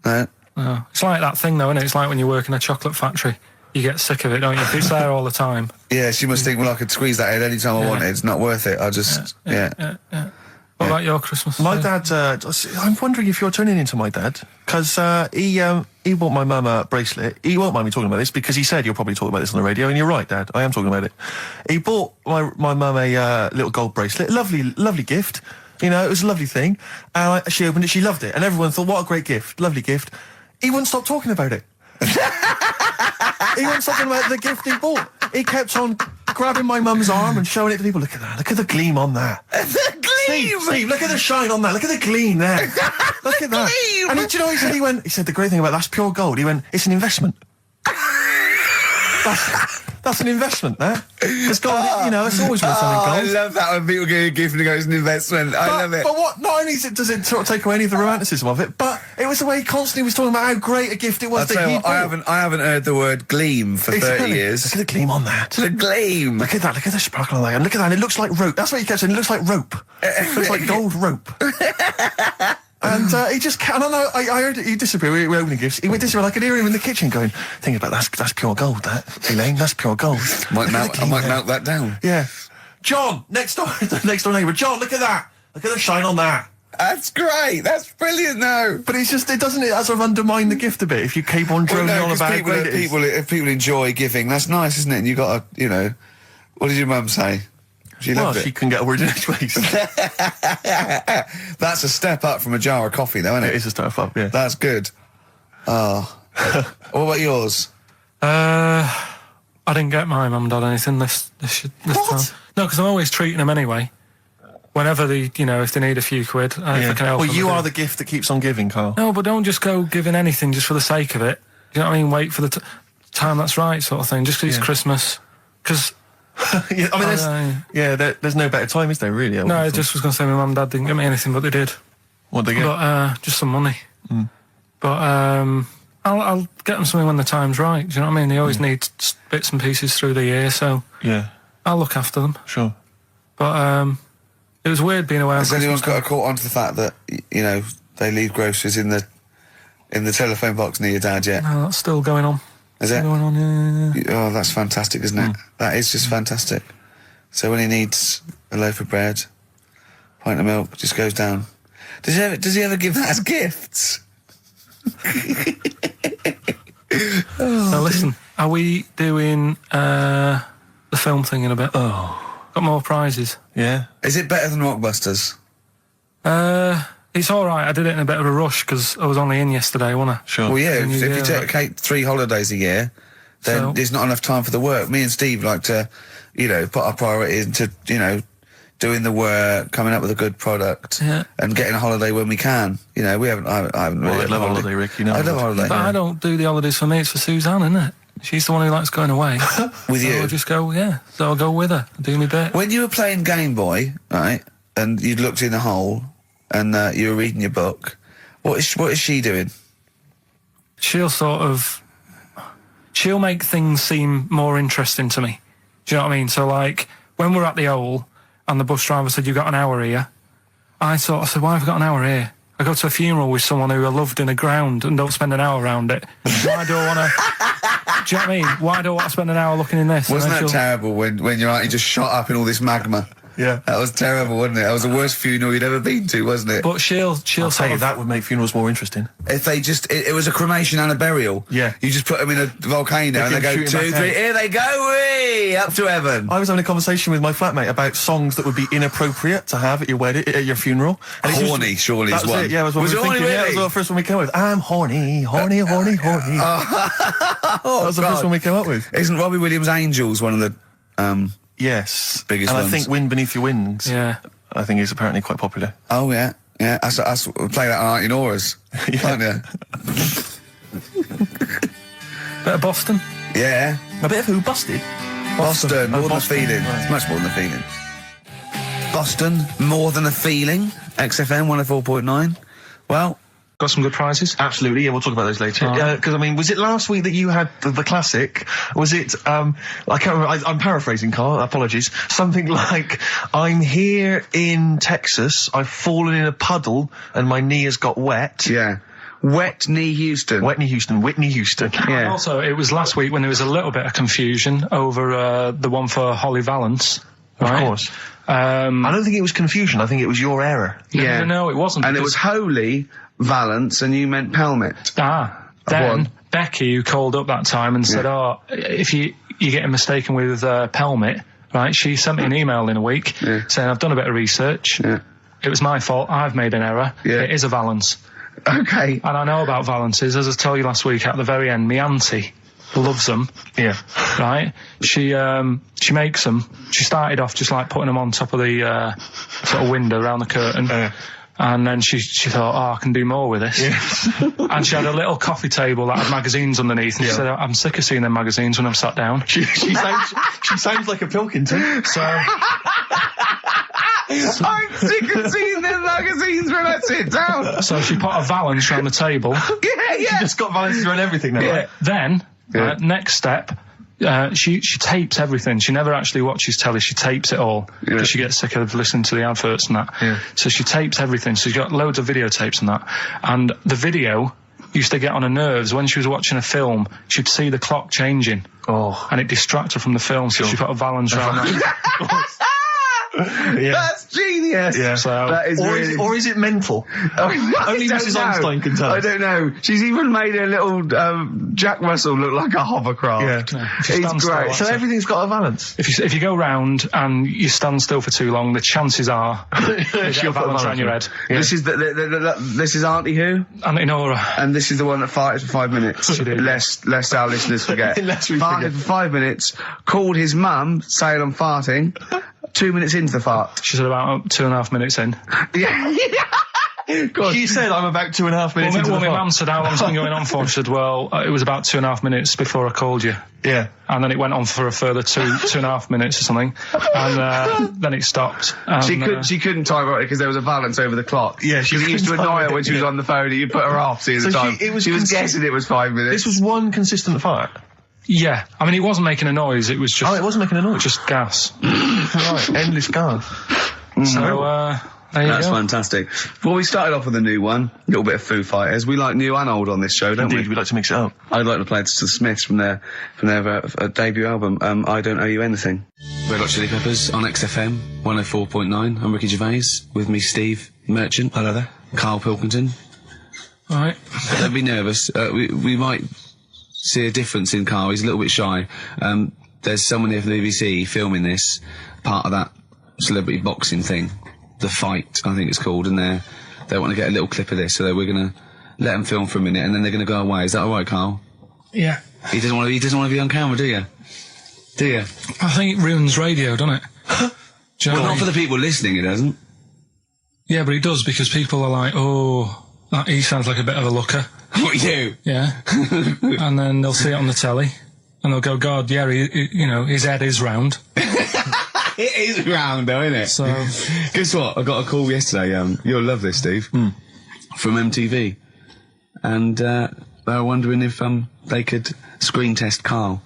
[SPEAKER 2] No?
[SPEAKER 3] No. It's like that thing, though, isn't it? It's like when you work in a chocolate factory. You get sick of it, don't you? If it's there all the time.
[SPEAKER 2] Yeah, she must think, well, I could squeeze that head any time I wanted. It's not worth it. I'll just,
[SPEAKER 3] yeah. What about your Christmas?
[SPEAKER 1] My dad, I'm wondering if you're turning into my dad, because he bought my mum a bracelet. He won't mind me talking about this, because he said you'll probably talk about this on the radio, and you're right, Dad, I am talking about it. He bought my mum a little gold bracelet, lovely gift. You know, it was a lovely thing. And she opened it, she loved it, and everyone thought, what a great gift, lovely gift. He wouldn't stop talking about it. He wouldn't stop talking about the gift he bought. He kept on grabbing my mum's arm and showing it to people. Look at that. Look at the gleam on that.
[SPEAKER 2] The gleam!
[SPEAKER 1] Steve, look at the shine on that. Look at the gleam there. Look at that.
[SPEAKER 2] Gleam!
[SPEAKER 1] And do you know what he said? He said, the great thing about that's pure gold. He went, it's an investment. That's an investment, there. It's gold, you know, it's always worth something gold.
[SPEAKER 2] I love that when people get a gift and it goes, it's an investment. I love it.
[SPEAKER 1] But what, not only does it sort of take away any of the romanticism of it, but it was the way he constantly was talking about how great a gift it was that he bought.
[SPEAKER 2] I haven't heard the word gleam for 30 years.
[SPEAKER 1] Look at the gleam on that.
[SPEAKER 2] The gleam.
[SPEAKER 1] Look at that, look at the sparkle on that. And look at that, and it looks like rope. That's what he kept saying, it looks like rope. It looks like gold rope. And he just can't. I heard it, he disappeared. We were opening gifts. He went disappear. I could hear him in the kitchen going, "Think about that's pure gold. That Elaine, that's pure gold."
[SPEAKER 2] I might melt that down.
[SPEAKER 1] Yeah, John, next door neighbour. John, look at that. Look at the shine on that.
[SPEAKER 2] That's great. That's brilliant, though.
[SPEAKER 1] But it doesn't sort of undermine the gift a bit if you keep on droning on about how great it is.
[SPEAKER 2] If people enjoy giving, that's nice, isn't it? And you got to, you know, what did your mum say? She loved it.
[SPEAKER 1] She couldn't get a word in edgeways.
[SPEAKER 2] That's a step up from a jar of coffee, though, isn't it?
[SPEAKER 1] It is a step up, yeah.
[SPEAKER 2] That's good. Oh. What about yours?
[SPEAKER 3] I didn't get my mum and dad anything this time. No, because I'm always treating them anyway. Whenever if they need a few quid, if I can help them.
[SPEAKER 1] Well, you are the gift that keeps on giving, Carl.
[SPEAKER 3] No, but don't just go giving anything just for the sake of it. You know what I mean? Wait for the time that's right, sort of thing. Just because it's Christmas. Because...
[SPEAKER 1] yeah, I mean, there's no better time, is there, really?
[SPEAKER 3] No, I just was going to say my mum and dad didn't get me anything, but they did.
[SPEAKER 1] What'd they get?
[SPEAKER 3] But, just some money.
[SPEAKER 1] Mm.
[SPEAKER 3] But, I'll get them something when the time's right. Do you know what I mean? They always need bits and pieces through the year, so...
[SPEAKER 1] Yeah.
[SPEAKER 3] I'll look after them.
[SPEAKER 1] Sure.
[SPEAKER 3] But, it was weird being away on
[SPEAKER 2] Has anyone
[SPEAKER 3] Christmas
[SPEAKER 2] got caught onto the fact that, you know, they leave groceries in the telephone box near your dad yet?
[SPEAKER 3] No, that's still going on.
[SPEAKER 2] Is it?
[SPEAKER 3] Going on, yeah.
[SPEAKER 2] Oh, that's fantastic, isn't it? That is just fantastic. So when he needs a loaf of bread, pint of milk, just goes down. Does he ever give that as gifts?
[SPEAKER 3] Now listen, are we doing the film thing in a bit?
[SPEAKER 1] Oh.
[SPEAKER 3] Got more prizes.
[SPEAKER 1] Yeah.
[SPEAKER 2] Is it better than Rockbusters?
[SPEAKER 3] It's all right. I did it in a bit of a rush because I was only in yesterday, wasn't I?
[SPEAKER 1] Sure.
[SPEAKER 2] Well, yeah, if you take 3 holidays a year, then there's not enough time for the work. Me and Steve like to, put our priority into, doing the work, coming up with a good product, and getting a holiday when we can. We haven't. I haven't really.
[SPEAKER 1] Well, I love a holiday, Rick. You know.
[SPEAKER 2] I love a holiday.
[SPEAKER 3] But I don't do the holidays for me. It's for Suzanne, isn't it? She's the one who likes going away.
[SPEAKER 2] With
[SPEAKER 3] so
[SPEAKER 2] you?
[SPEAKER 3] I'll just go. Yeah. So I'll go with her. Do me bit.
[SPEAKER 2] When you were playing Game Boy, right, and you'd looked in a hole, and you were reading your book, what is she doing?
[SPEAKER 3] She'll make things seem more interesting to me. Do you know what I mean? So, like, when we're at the Owl and the bus driver said, "You've got an hour here," I said, "Why have I got an hour here? I go to a funeral with someone who I loved in a ground and don't spend an hour around it. Why do I want to... Do you know what I mean? Why do I want to spend an hour looking in this?"
[SPEAKER 2] Wasn't that terrible when you're out, you just shot up in all this magma?
[SPEAKER 1] Yeah.
[SPEAKER 2] That was terrible, wasn't it? That was the worst funeral you'd ever been to, wasn't it?
[SPEAKER 3] But she'll
[SPEAKER 1] tell you that would make funerals more interesting.
[SPEAKER 2] If they just... It was a cremation and a burial.
[SPEAKER 1] Yeah.
[SPEAKER 2] You just put them in a volcano and they go, 2, 3, here they go, whee, up to heaven.
[SPEAKER 1] I was having a conversation with my flatmate about songs that would be inappropriate to have at your wedding, at your funeral. And
[SPEAKER 2] horny, surely is one.
[SPEAKER 1] It, yeah, it was what we were thinking.
[SPEAKER 2] Really?
[SPEAKER 1] Yeah, it was the first one we came up with. I'm horny, horny, horny, horny. That was the first one we came up with.
[SPEAKER 2] Isn't Robbie Williams' Angels one of the...
[SPEAKER 1] Yes.
[SPEAKER 2] Biggest
[SPEAKER 1] and
[SPEAKER 2] ones.
[SPEAKER 1] I think Wind Beneath Your Wings.
[SPEAKER 3] Yeah.
[SPEAKER 1] I think is apparently quite popular.
[SPEAKER 2] Oh, yeah. Yeah, we play that on Auntie Nora's, can't you?
[SPEAKER 3] Bit of Boston?
[SPEAKER 2] Yeah.
[SPEAKER 7] A bit of who? Busted?
[SPEAKER 2] Boston, more than a
[SPEAKER 7] Boston,
[SPEAKER 2] feeling.
[SPEAKER 7] right.
[SPEAKER 2] It's much more than a feeling. Boston, more than a feeling. XFM 104.9. Well,
[SPEAKER 3] Got some good prizes.
[SPEAKER 1] Absolutely, yeah, we'll talk about those later.
[SPEAKER 3] Oh.
[SPEAKER 1] Because, I mean, was it last week that you had the classic? Was it, I can't remember, I'm paraphrasing, Carl, apologies. Something like, I'm here in Texas, I've fallen in a puddle, and my knee has got wet.
[SPEAKER 2] yeah. Wet Knee Houston.
[SPEAKER 1] Whitney Houston.
[SPEAKER 3] And
[SPEAKER 2] Yeah.
[SPEAKER 3] also, it was last week when there was a little bit of confusion over the one for Holly Valance.
[SPEAKER 1] Of
[SPEAKER 3] Right?
[SPEAKER 1] course. I don't think it was confusion, I think it was your error.
[SPEAKER 2] Yeah.
[SPEAKER 3] No, it wasn't.
[SPEAKER 2] And it
[SPEAKER 3] because-
[SPEAKER 2] was Holy Valance, and you meant Pelmet.
[SPEAKER 3] Then
[SPEAKER 2] One.
[SPEAKER 3] Becky, who called up that time and said, "Oh, if you're getting mistaken with Pelmet," right? She sent me an email in a week saying, "I've done a bit of research.
[SPEAKER 2] Yeah.
[SPEAKER 3] It was my fault. I've made an error.
[SPEAKER 2] Yeah.
[SPEAKER 3] It is a Valance."
[SPEAKER 2] Okay.
[SPEAKER 3] And I know about Valances, as I told you last week. At the very end, my auntie loves them.
[SPEAKER 1] Yeah.
[SPEAKER 3] Right? She makes them. She started off just like putting them on top of the sort of window around the curtain. And then she thought, oh, I can do more with this. And she had a little coffee table that had magazines underneath. And she said, I'm sick of seeing them magazines when I'm sat down.
[SPEAKER 1] She sounds like a Pilkington.
[SPEAKER 3] So
[SPEAKER 2] I'm sick of seeing them magazines when I sit down.
[SPEAKER 3] so she put a Valance around the table.
[SPEAKER 1] She just got Valances around everything now. Right?
[SPEAKER 3] Then, next step, she tapes everything. She never actually watches telly. She tapes it all because she gets sick of listening to the adverts and that.
[SPEAKER 1] Yeah.
[SPEAKER 3] So she tapes everything. So she's got loads of videotapes and that. And the video used to get on her nerves. When she was watching a film, she'd see the clock changing.
[SPEAKER 1] Oh.
[SPEAKER 3] And it distracted her from the film. So she put a Valance around that.
[SPEAKER 2] That's genius.
[SPEAKER 1] Yeah.
[SPEAKER 3] So,
[SPEAKER 2] That is really...
[SPEAKER 1] Or is it mental? Only Mrs. Einstein can tell
[SPEAKER 2] I
[SPEAKER 1] us.
[SPEAKER 2] don't know. She's even made her little Jack Russell look like a hovercraft.
[SPEAKER 1] Yeah.
[SPEAKER 3] if you
[SPEAKER 2] He's
[SPEAKER 3] stand still,
[SPEAKER 2] great.
[SPEAKER 3] that's
[SPEAKER 1] So
[SPEAKER 3] it.
[SPEAKER 1] everything's got a Valance.
[SPEAKER 3] If you go round and you stand still for too long, the chances are you get a
[SPEAKER 1] She'll put a
[SPEAKER 3] Valance
[SPEAKER 1] Valance
[SPEAKER 3] around your
[SPEAKER 1] on.
[SPEAKER 3] head.
[SPEAKER 1] Yeah.
[SPEAKER 2] This is this is Auntie Who,
[SPEAKER 3] Auntie Nora.
[SPEAKER 2] and this is the one that farted for 5 minutes.
[SPEAKER 3] She did.
[SPEAKER 2] Lest our listeners forget.
[SPEAKER 1] Lest we
[SPEAKER 2] farted
[SPEAKER 1] forget.
[SPEAKER 2] for 5 minutes. Called his mum, saying I'm farting. 2 minutes into the fart.
[SPEAKER 3] She said about 2.5 minutes in.
[SPEAKER 2] Yeah. God.
[SPEAKER 1] You said I'm about 2.5 minutes into
[SPEAKER 3] Well,
[SPEAKER 1] the
[SPEAKER 3] my
[SPEAKER 1] fart.
[SPEAKER 3] mum said, how long's it been going on for? She said, well, it was about 2.5 minutes before I called you.
[SPEAKER 1] Yeah.
[SPEAKER 3] And then it went on for a further 2.5 minutes or something. And then it stopped. And,
[SPEAKER 2] She couldn't time it because there was a Valance over the clock.
[SPEAKER 1] Yeah, she
[SPEAKER 2] Because it used to
[SPEAKER 1] couldn't
[SPEAKER 2] annoy
[SPEAKER 1] time
[SPEAKER 2] her when
[SPEAKER 1] it,
[SPEAKER 2] she was
[SPEAKER 1] yeah.
[SPEAKER 2] on the phone and you put her off seeing
[SPEAKER 1] So
[SPEAKER 2] the time.
[SPEAKER 1] she was
[SPEAKER 2] guessing it was 5 minutes.
[SPEAKER 1] This was one consistent fart.
[SPEAKER 3] yeah. I mean, it wasn't making a noise. It was just...
[SPEAKER 1] Oh, it wasn't making a noise.
[SPEAKER 3] Just gas.
[SPEAKER 1] Right, endless gas.
[SPEAKER 3] So, there you
[SPEAKER 2] That's
[SPEAKER 3] go.
[SPEAKER 2] fantastic. Well, we started off with a new one, a little bit of Foo Fighters. We like new and old on this show, don't
[SPEAKER 1] Indeed,
[SPEAKER 2] we?
[SPEAKER 1] we like to mix it up.
[SPEAKER 2] I'd like to play the Smiths from their debut album, I Don't Owe You Anything. Red Hot Chili Peppers on XFM 104.9. I'm Ricky Gervais, with me Steve Merchant. Hello there. Karl Pilkington.
[SPEAKER 3] All right.
[SPEAKER 2] Don't be nervous. We might see a difference in Karl. He's a little bit shy. There's someone here from the BBC filming this, part of that celebrity boxing thing. The Fight, I think it's called, and they want to get a little clip of this, so we're going to let them film for a minute, and then they're going to go away. Is that all right, Karl?
[SPEAKER 3] Yeah.
[SPEAKER 2] He doesn't want to be on camera, do you? Do you?
[SPEAKER 3] I think it ruins radio, doesn't it? Do you know
[SPEAKER 2] Well,
[SPEAKER 3] what I
[SPEAKER 2] not
[SPEAKER 3] mean?
[SPEAKER 2] for the people listening, it doesn't.
[SPEAKER 3] Yeah, but it does, because people are like, oh, he sounds like a bit of a looker.
[SPEAKER 2] What, you?
[SPEAKER 3] Yeah. And then they'll see it on the telly, and they'll go, God, yeah, his head is round.
[SPEAKER 2] It is round, though, isn't it?
[SPEAKER 3] So,
[SPEAKER 2] Guess what? I got a call yesterday, you'll love this, Steve, from MTV. And, they were wondering if, they could screen test Karl.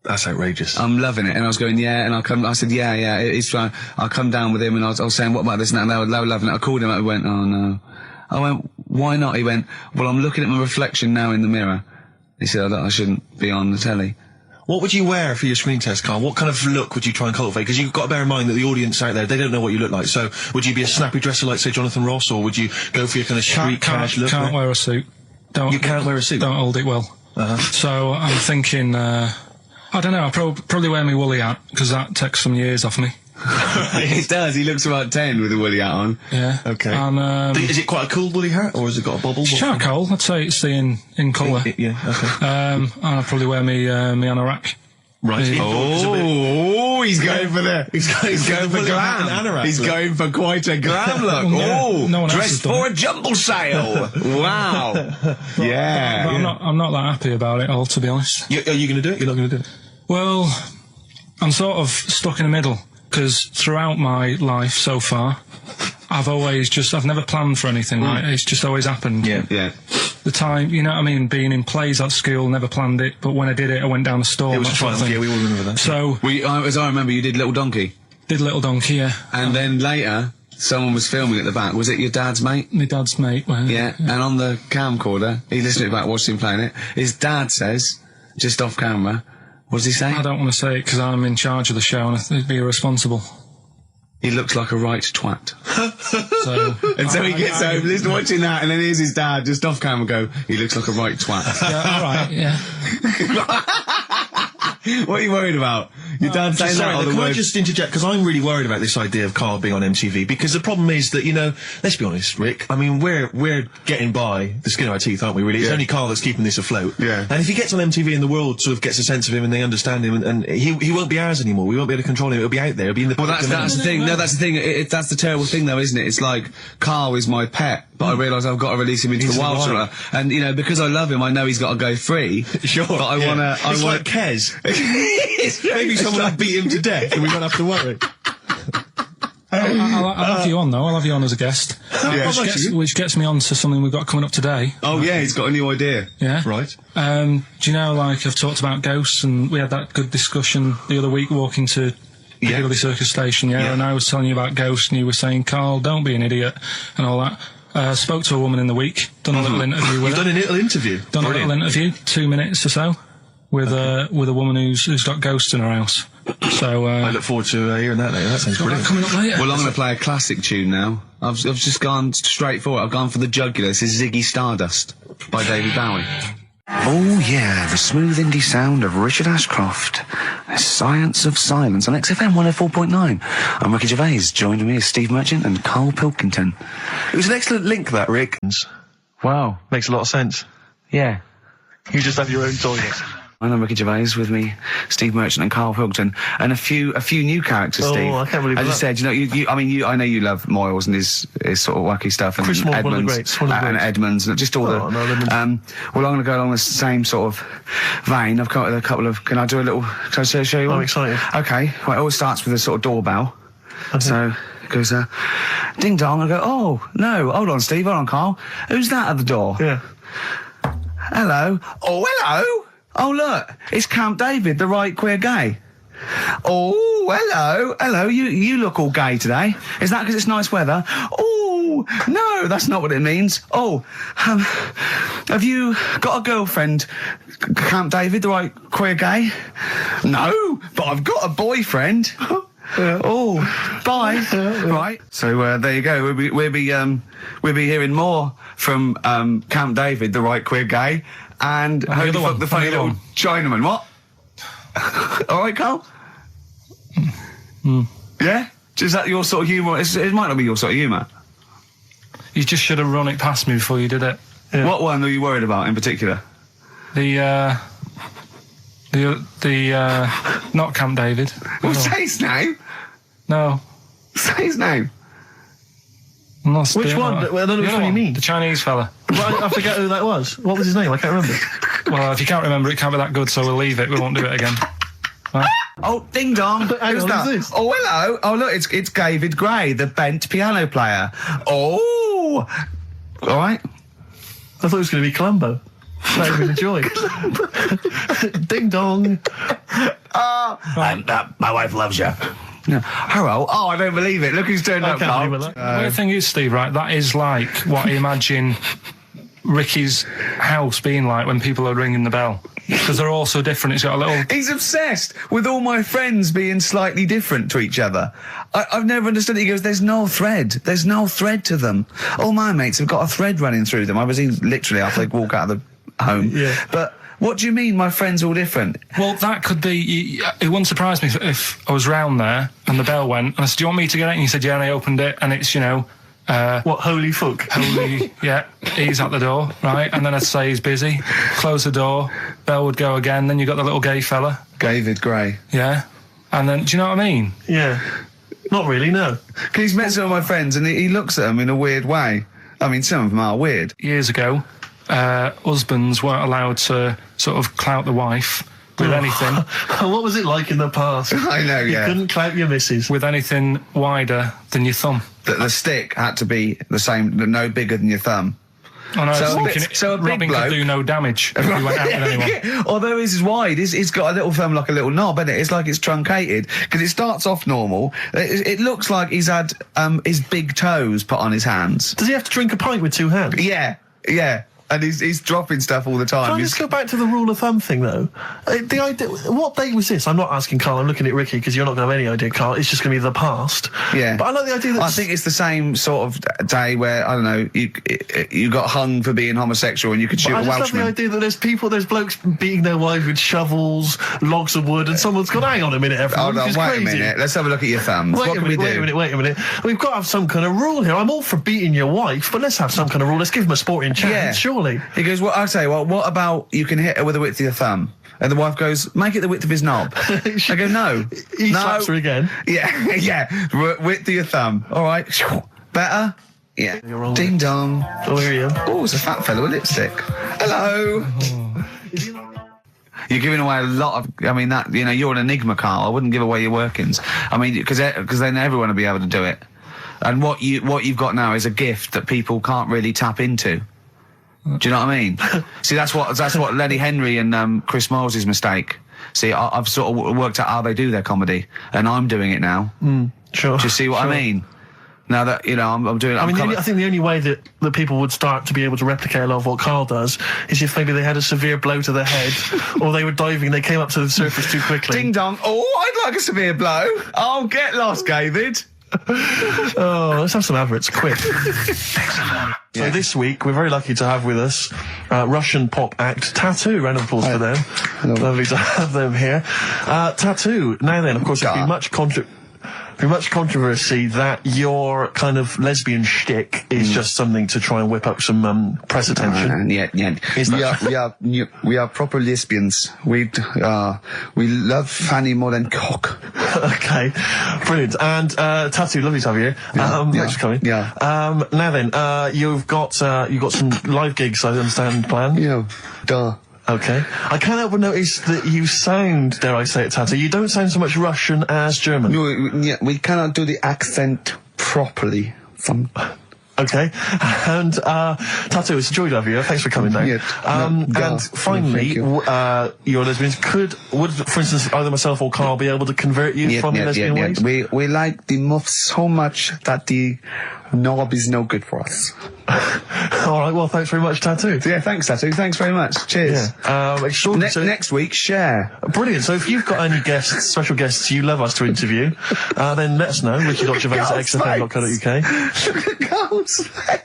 [SPEAKER 1] That's outrageous.
[SPEAKER 2] I'm loving it. And I was going, yeah, and I said, yeah, it's fine. I'll come down with him, and I was saying, what about this and that, and they were loving it. I called him up and went, oh no. I went, why not? He went, well, I'm looking at my reflection now in the mirror. He said, I shouldn't be on the telly.
[SPEAKER 1] What would you wear for your screen test, Karl? What kind of look would you try and cultivate? Because you've got to bear in mind that the audience out there, they don't know what you look like. So, would you be a snappy dresser like, say, Jonathan Ross, or would you go for your kind of street cash look?
[SPEAKER 3] can't wear a suit.
[SPEAKER 1] You can't wear a suit?
[SPEAKER 3] Don't hold it well. So I'm thinking, I don't know, I'll probably wear my woolly hat, because that takes some years off me.
[SPEAKER 2] It does. He looks about 10 with a woolly hat on.
[SPEAKER 3] Yeah.
[SPEAKER 1] Okay.
[SPEAKER 3] And,
[SPEAKER 1] Is it quite a cool woolly hat, or has it got a bobble?
[SPEAKER 3] it's charcoal. I'd say it's in colour.
[SPEAKER 1] Yeah, okay.
[SPEAKER 3] And I'll probably wear me anorak.
[SPEAKER 1] Right.
[SPEAKER 5] Oh, he's going for the. He's going for glam. He's going for quite a glam look. Oh,
[SPEAKER 3] no one else has
[SPEAKER 5] dressed
[SPEAKER 3] done
[SPEAKER 5] for
[SPEAKER 3] it.
[SPEAKER 5] a jumble sale. Wow. Yeah.
[SPEAKER 3] But I'm not that happy about it all, to be honest.
[SPEAKER 1] Are you going to do it? You're not going to do it?
[SPEAKER 3] Well, I'm sort of stuck in the middle, because throughout my life so far, I've never planned for anything, right? It's just always happened.
[SPEAKER 5] Yeah.
[SPEAKER 3] The time, you know what I mean, being in plays at school, never planned it, but when I did it, I went down the store.
[SPEAKER 1] It was
[SPEAKER 3] that sort of
[SPEAKER 1] triumph,
[SPEAKER 3] thing.
[SPEAKER 1] yeah, we all remember that.
[SPEAKER 3] So,
[SPEAKER 5] As I remember, you did Little Donkey.
[SPEAKER 3] did Little Donkey, yeah.
[SPEAKER 5] And then later, someone was filming at the back. Was it your dad's mate?
[SPEAKER 3] My dad's mate. Well,
[SPEAKER 5] Yeah. And on the camcorder, he listened to it back, watched him playing it. His dad says, just off camera, what does he say?
[SPEAKER 3] I don't want to say it because I'm in charge of the show and I'd be irresponsible.
[SPEAKER 5] He looks like a right twat.
[SPEAKER 3] So,
[SPEAKER 5] And so he gets home, listening, watching that, and then here's his dad just off camera go, he looks like a right twat.
[SPEAKER 3] yeah, all right, yeah.
[SPEAKER 5] What are you worried about? Your dad saying that or the
[SPEAKER 1] Can I
[SPEAKER 5] word?
[SPEAKER 1] just interject? Because I'm really worried about this idea of Karl being on MTV, because the problem is that, you know, let's be honest, Rick, I mean, we're getting by the skin of our teeth, aren't we, really? It's only Karl that's keeping this afloat.
[SPEAKER 5] Yeah.
[SPEAKER 1] And if he gets on MTV and the world sort of gets a sense of him and they understand him, and he won't be ours anymore, we won't be able to control him, it'll be out there, it'll be in the
[SPEAKER 5] Well, that's the thing. No, that's the thing. That's the terrible thing, though, isn't it? It's like, Karl is my pet, but I realise I've got to release him into the wild. And, you know, because I love him, I know he's got to go free.
[SPEAKER 1] Sure.
[SPEAKER 5] But I want to...
[SPEAKER 1] It's like Kez. Maybe someone will beat him to death and we won't have to worry.
[SPEAKER 3] I'll have you on, though. I'll have you on as a guest.
[SPEAKER 5] Yeah.
[SPEAKER 3] Which gets me on to something we've got coming up today.
[SPEAKER 5] Oh, yeah, he's got a new idea.
[SPEAKER 3] Yeah.
[SPEAKER 1] Right.
[SPEAKER 3] Do you know, like, I've talked about ghosts, and we had that good discussion the other week walking to Piccadilly Circus Station, yeah, and I was telling you about ghosts, and you were saying, Karl, don't be an idiot, and all that. Spoke to a woman in the week, done a little interview with
[SPEAKER 1] You've
[SPEAKER 3] her.
[SPEAKER 1] done a little interview?
[SPEAKER 3] Done a little interview, 2 minutes or so, with a woman who's got ghosts in her house. So,
[SPEAKER 1] I look forward to hearing that later. That sounds brilliant.
[SPEAKER 3] coming up later.
[SPEAKER 5] Well, I'm going to play a classic tune now. I've just gone straight for it. I've gone for the jugular. This is Ziggy Stardust by David Bowie. Oh yeah, the smooth indie sound of Richard Ashcroft. Science of Silence on XFM 104.9. I'm Ricky Gervais. Joining me is Steve Merchant and Karl Pilkington.
[SPEAKER 1] It was an excellent link, that, Rick.
[SPEAKER 2] Wow.
[SPEAKER 1] Makes a lot of sense.
[SPEAKER 2] Yeah.
[SPEAKER 1] You just have your own toilet.
[SPEAKER 2] I'm Ricky Gervais, with me, Steve Merchant and Karl Pilkington, and a few new characters, Steve.
[SPEAKER 1] I can't believe
[SPEAKER 2] As I
[SPEAKER 1] that.
[SPEAKER 2] said, you know, I know you love Moyles and his sort of wacky stuff, and
[SPEAKER 1] Chris Moyles,
[SPEAKER 2] Edmonds,
[SPEAKER 1] one of the greats, one of the
[SPEAKER 2] and
[SPEAKER 1] greats.
[SPEAKER 2] Edmonds, and just all
[SPEAKER 1] Oh, no, Edmonds.
[SPEAKER 2] well, I'm going to go along the same sort of vein. I've got a couple of. Can I do a little? Can I show you one?
[SPEAKER 1] I'm excited.
[SPEAKER 2] Okay. Well, it always starts with a sort of doorbell. So it goes, ding dong. I go, oh no, hold on, Steve, hold on, Karl. Who's that at the door?
[SPEAKER 1] Yeah.
[SPEAKER 2] Hello. Oh, hello. Oh, look, it's Camp David, the right queer gay. Oh, hello. You look all gay today. Is that because it's nice weather? Oh, no, that's not what it means. Oh, have you got a girlfriend, Camp David, the right queer gay? No, but I've got a boyfriend. Oh, bye. Right. So there you go. We'll be hearing more from Camp David, the right queer gay, and Holy Fuck the funny little Chinaman. What? All right, Karl. Yeah. Is that your sort of humour? It might not be your sort of humour.
[SPEAKER 3] You just should have run it past me before you did it.
[SPEAKER 1] Yeah.
[SPEAKER 2] What one are you worried about in particular?
[SPEAKER 3] The not Camp David.
[SPEAKER 2] Well, say his name.
[SPEAKER 3] No.
[SPEAKER 2] Say his name.
[SPEAKER 1] Which one? Well, I don't know which one you mean.
[SPEAKER 3] The Chinese fella.
[SPEAKER 1] Well, I forget who that was. What was his name? I can't remember.
[SPEAKER 3] Well, if you can't remember, it can't be that good, so we'll leave it. We won't do it again. Right?
[SPEAKER 2] Oh, ding dong.
[SPEAKER 1] Hang
[SPEAKER 2] Who's
[SPEAKER 1] on,
[SPEAKER 2] that?
[SPEAKER 1] who's this?
[SPEAKER 2] Oh, hello. Oh, look, it's David Gray, the bent piano player. Oh. All right.
[SPEAKER 1] I thought it was going to be Columbo. That would have been a joy. Ding dong.
[SPEAKER 2] My wife loves you. No. Hello. Oh, I don't believe it. Look who's turned up,
[SPEAKER 1] can't
[SPEAKER 2] Karl.
[SPEAKER 1] believe it.
[SPEAKER 3] The weird thing is, Steve, right, that is like what I imagine Ricky's house being like when people are ringing the bell. Because they're all so different. It's got a little...
[SPEAKER 2] He's obsessed with all my friends being slightly different to each other. I've never understood it. He goes, there's no thread. There's no thread to them. All my mates have got a thread running through them. I was in literally after they walk out of the home.
[SPEAKER 1] Yeah.
[SPEAKER 2] But what do you mean my friends all different?
[SPEAKER 3] Well, that could be... It wouldn't surprise me if I was round there and the bell went, and I said, do you want me to get it? And he said, yeah, and I opened it, and it's, you know...
[SPEAKER 1] What, holy fuck?
[SPEAKER 3] Holy, yeah, he's at the door, right? And then I'd say he's busy, close the door, bell would go again, then you got the little gay fella
[SPEAKER 2] David Gray.
[SPEAKER 3] Yeah. And then, do you know what I mean?
[SPEAKER 1] Yeah. Not really, no.
[SPEAKER 2] Because he's met some of my friends and he looks at them in a weird way. I mean, some of them are weird.
[SPEAKER 3] Years ago, husbands weren't allowed to sort of clout the wife with anything.
[SPEAKER 1] What was it like in the past?
[SPEAKER 2] I know, yeah.
[SPEAKER 1] You couldn't clout your missus.
[SPEAKER 3] With anything wider than your thumb.
[SPEAKER 2] The stick had to be the same, no bigger than your thumb.
[SPEAKER 3] I know,
[SPEAKER 2] So
[SPEAKER 3] so
[SPEAKER 2] a big
[SPEAKER 3] Robin
[SPEAKER 2] bloke
[SPEAKER 3] could do no damage if he went out with anyone.
[SPEAKER 2] Yeah. Although his is wide, he's got a little thumb like a little knob, isn't it? It's like it's truncated, because it starts off normal. It looks like he's had his big toes put on his hands.
[SPEAKER 1] Does he have to drink a pint with two hands?
[SPEAKER 2] Yeah, yeah. And he's dropping stuff all the time.
[SPEAKER 1] Can I just go back to the rule of thumb thing, though? The idea, what date was this? I'm not asking Carl, I'm looking at Ricky, because you're not going to have any idea, Carl. It's just going to be the past.
[SPEAKER 2] Yeah.
[SPEAKER 1] But I like the idea that...
[SPEAKER 2] I think it's the same sort of day where, I don't know, you got hung for being homosexual and you could shoot a
[SPEAKER 1] I just
[SPEAKER 2] Welshman.
[SPEAKER 1] love the idea that there's blokes beating their wives with shovels, logs of wood, and someone's gone, hang on a minute, everyone.
[SPEAKER 2] Hold on, wait a minute. Let's have a look at your thumbs. What can we do?
[SPEAKER 1] Wait a minute. We've got to have some kind of rule here. I'm all for beating your wife, but let's have some kind of rule. Let's give him a sporting chance, surely.
[SPEAKER 2] He goes, well, I'll say, well, what about you can hit her with the width of your thumb? And the wife goes, make it the width of his knob. I go, no.
[SPEAKER 1] He slaps her again.
[SPEAKER 2] Yeah, yeah. Width of your thumb. All right. Better? Yeah. Ding dong.
[SPEAKER 1] Oh, here you are.
[SPEAKER 2] Oh, it's a fat fella with lipstick. Hello. You're giving away a lot of, I mean, that, you know, you're an enigma, Carl. I wouldn't give away your workings. I mean, because then everyone will be able to do it. And what you've got now is a gift that people can't really tap into. Do you know what I mean? See, that's what Lenny Henry and Chris Miles' mistake. See, I've sort of worked out how they do their comedy, and I'm doing it now.
[SPEAKER 1] Sure.
[SPEAKER 2] Do you see what I mean? Now that, you know, I'm doing it.
[SPEAKER 1] I think the only way that people would start to be able to replicate a lot of what Carl does is if maybe they had a severe blow to the head, or they were diving and they came up to the surface too quickly.
[SPEAKER 2] Ding dong. Oh, I'd like a severe blow. Oh, get lost, David.
[SPEAKER 1] Oh, let's have some adverts, quick. So this week, we're very lucky to have with us Russian pop act Tattoo. Round of applause for them. Hello. Lovely to have them here. Tattoo. Now then, of course, there's been much controversy that your kind of lesbian shtick is just something to try and whip up some press attention.
[SPEAKER 10] We are proper lesbians. We love Fanny more than cock.
[SPEAKER 1] Okay, brilliant. And Tattoo, lovely to have you here. Thanks for coming.
[SPEAKER 10] Yeah.
[SPEAKER 1] Now then, you've got some live gigs, I understand, planned.
[SPEAKER 10] Yeah. Duh.
[SPEAKER 1] Okay. I can't help but notice that you sound, dare I say it, Tattoo, you don't sound so much Russian as German.
[SPEAKER 10] No, we cannot do the accent properly.
[SPEAKER 1] Okay. And, Tattoo, it's a joy to have you here. Thanks for coming down. And finally, your lesbians would, for instance, either myself or Carl be able to convert you from lesbian ways?
[SPEAKER 10] We like the muff so much that the knob is no good for us.
[SPEAKER 1] All right, well, thanks very much, Tattoo.
[SPEAKER 2] Yeah, thanks, Tattoo. Thanks very much. Cheers.
[SPEAKER 1] Yeah.
[SPEAKER 2] Next week, share.
[SPEAKER 1] Brilliant. So if you've got any guests, special guests you love us to interview, then let us know. Ricky.Gervais at XFM.co.uk.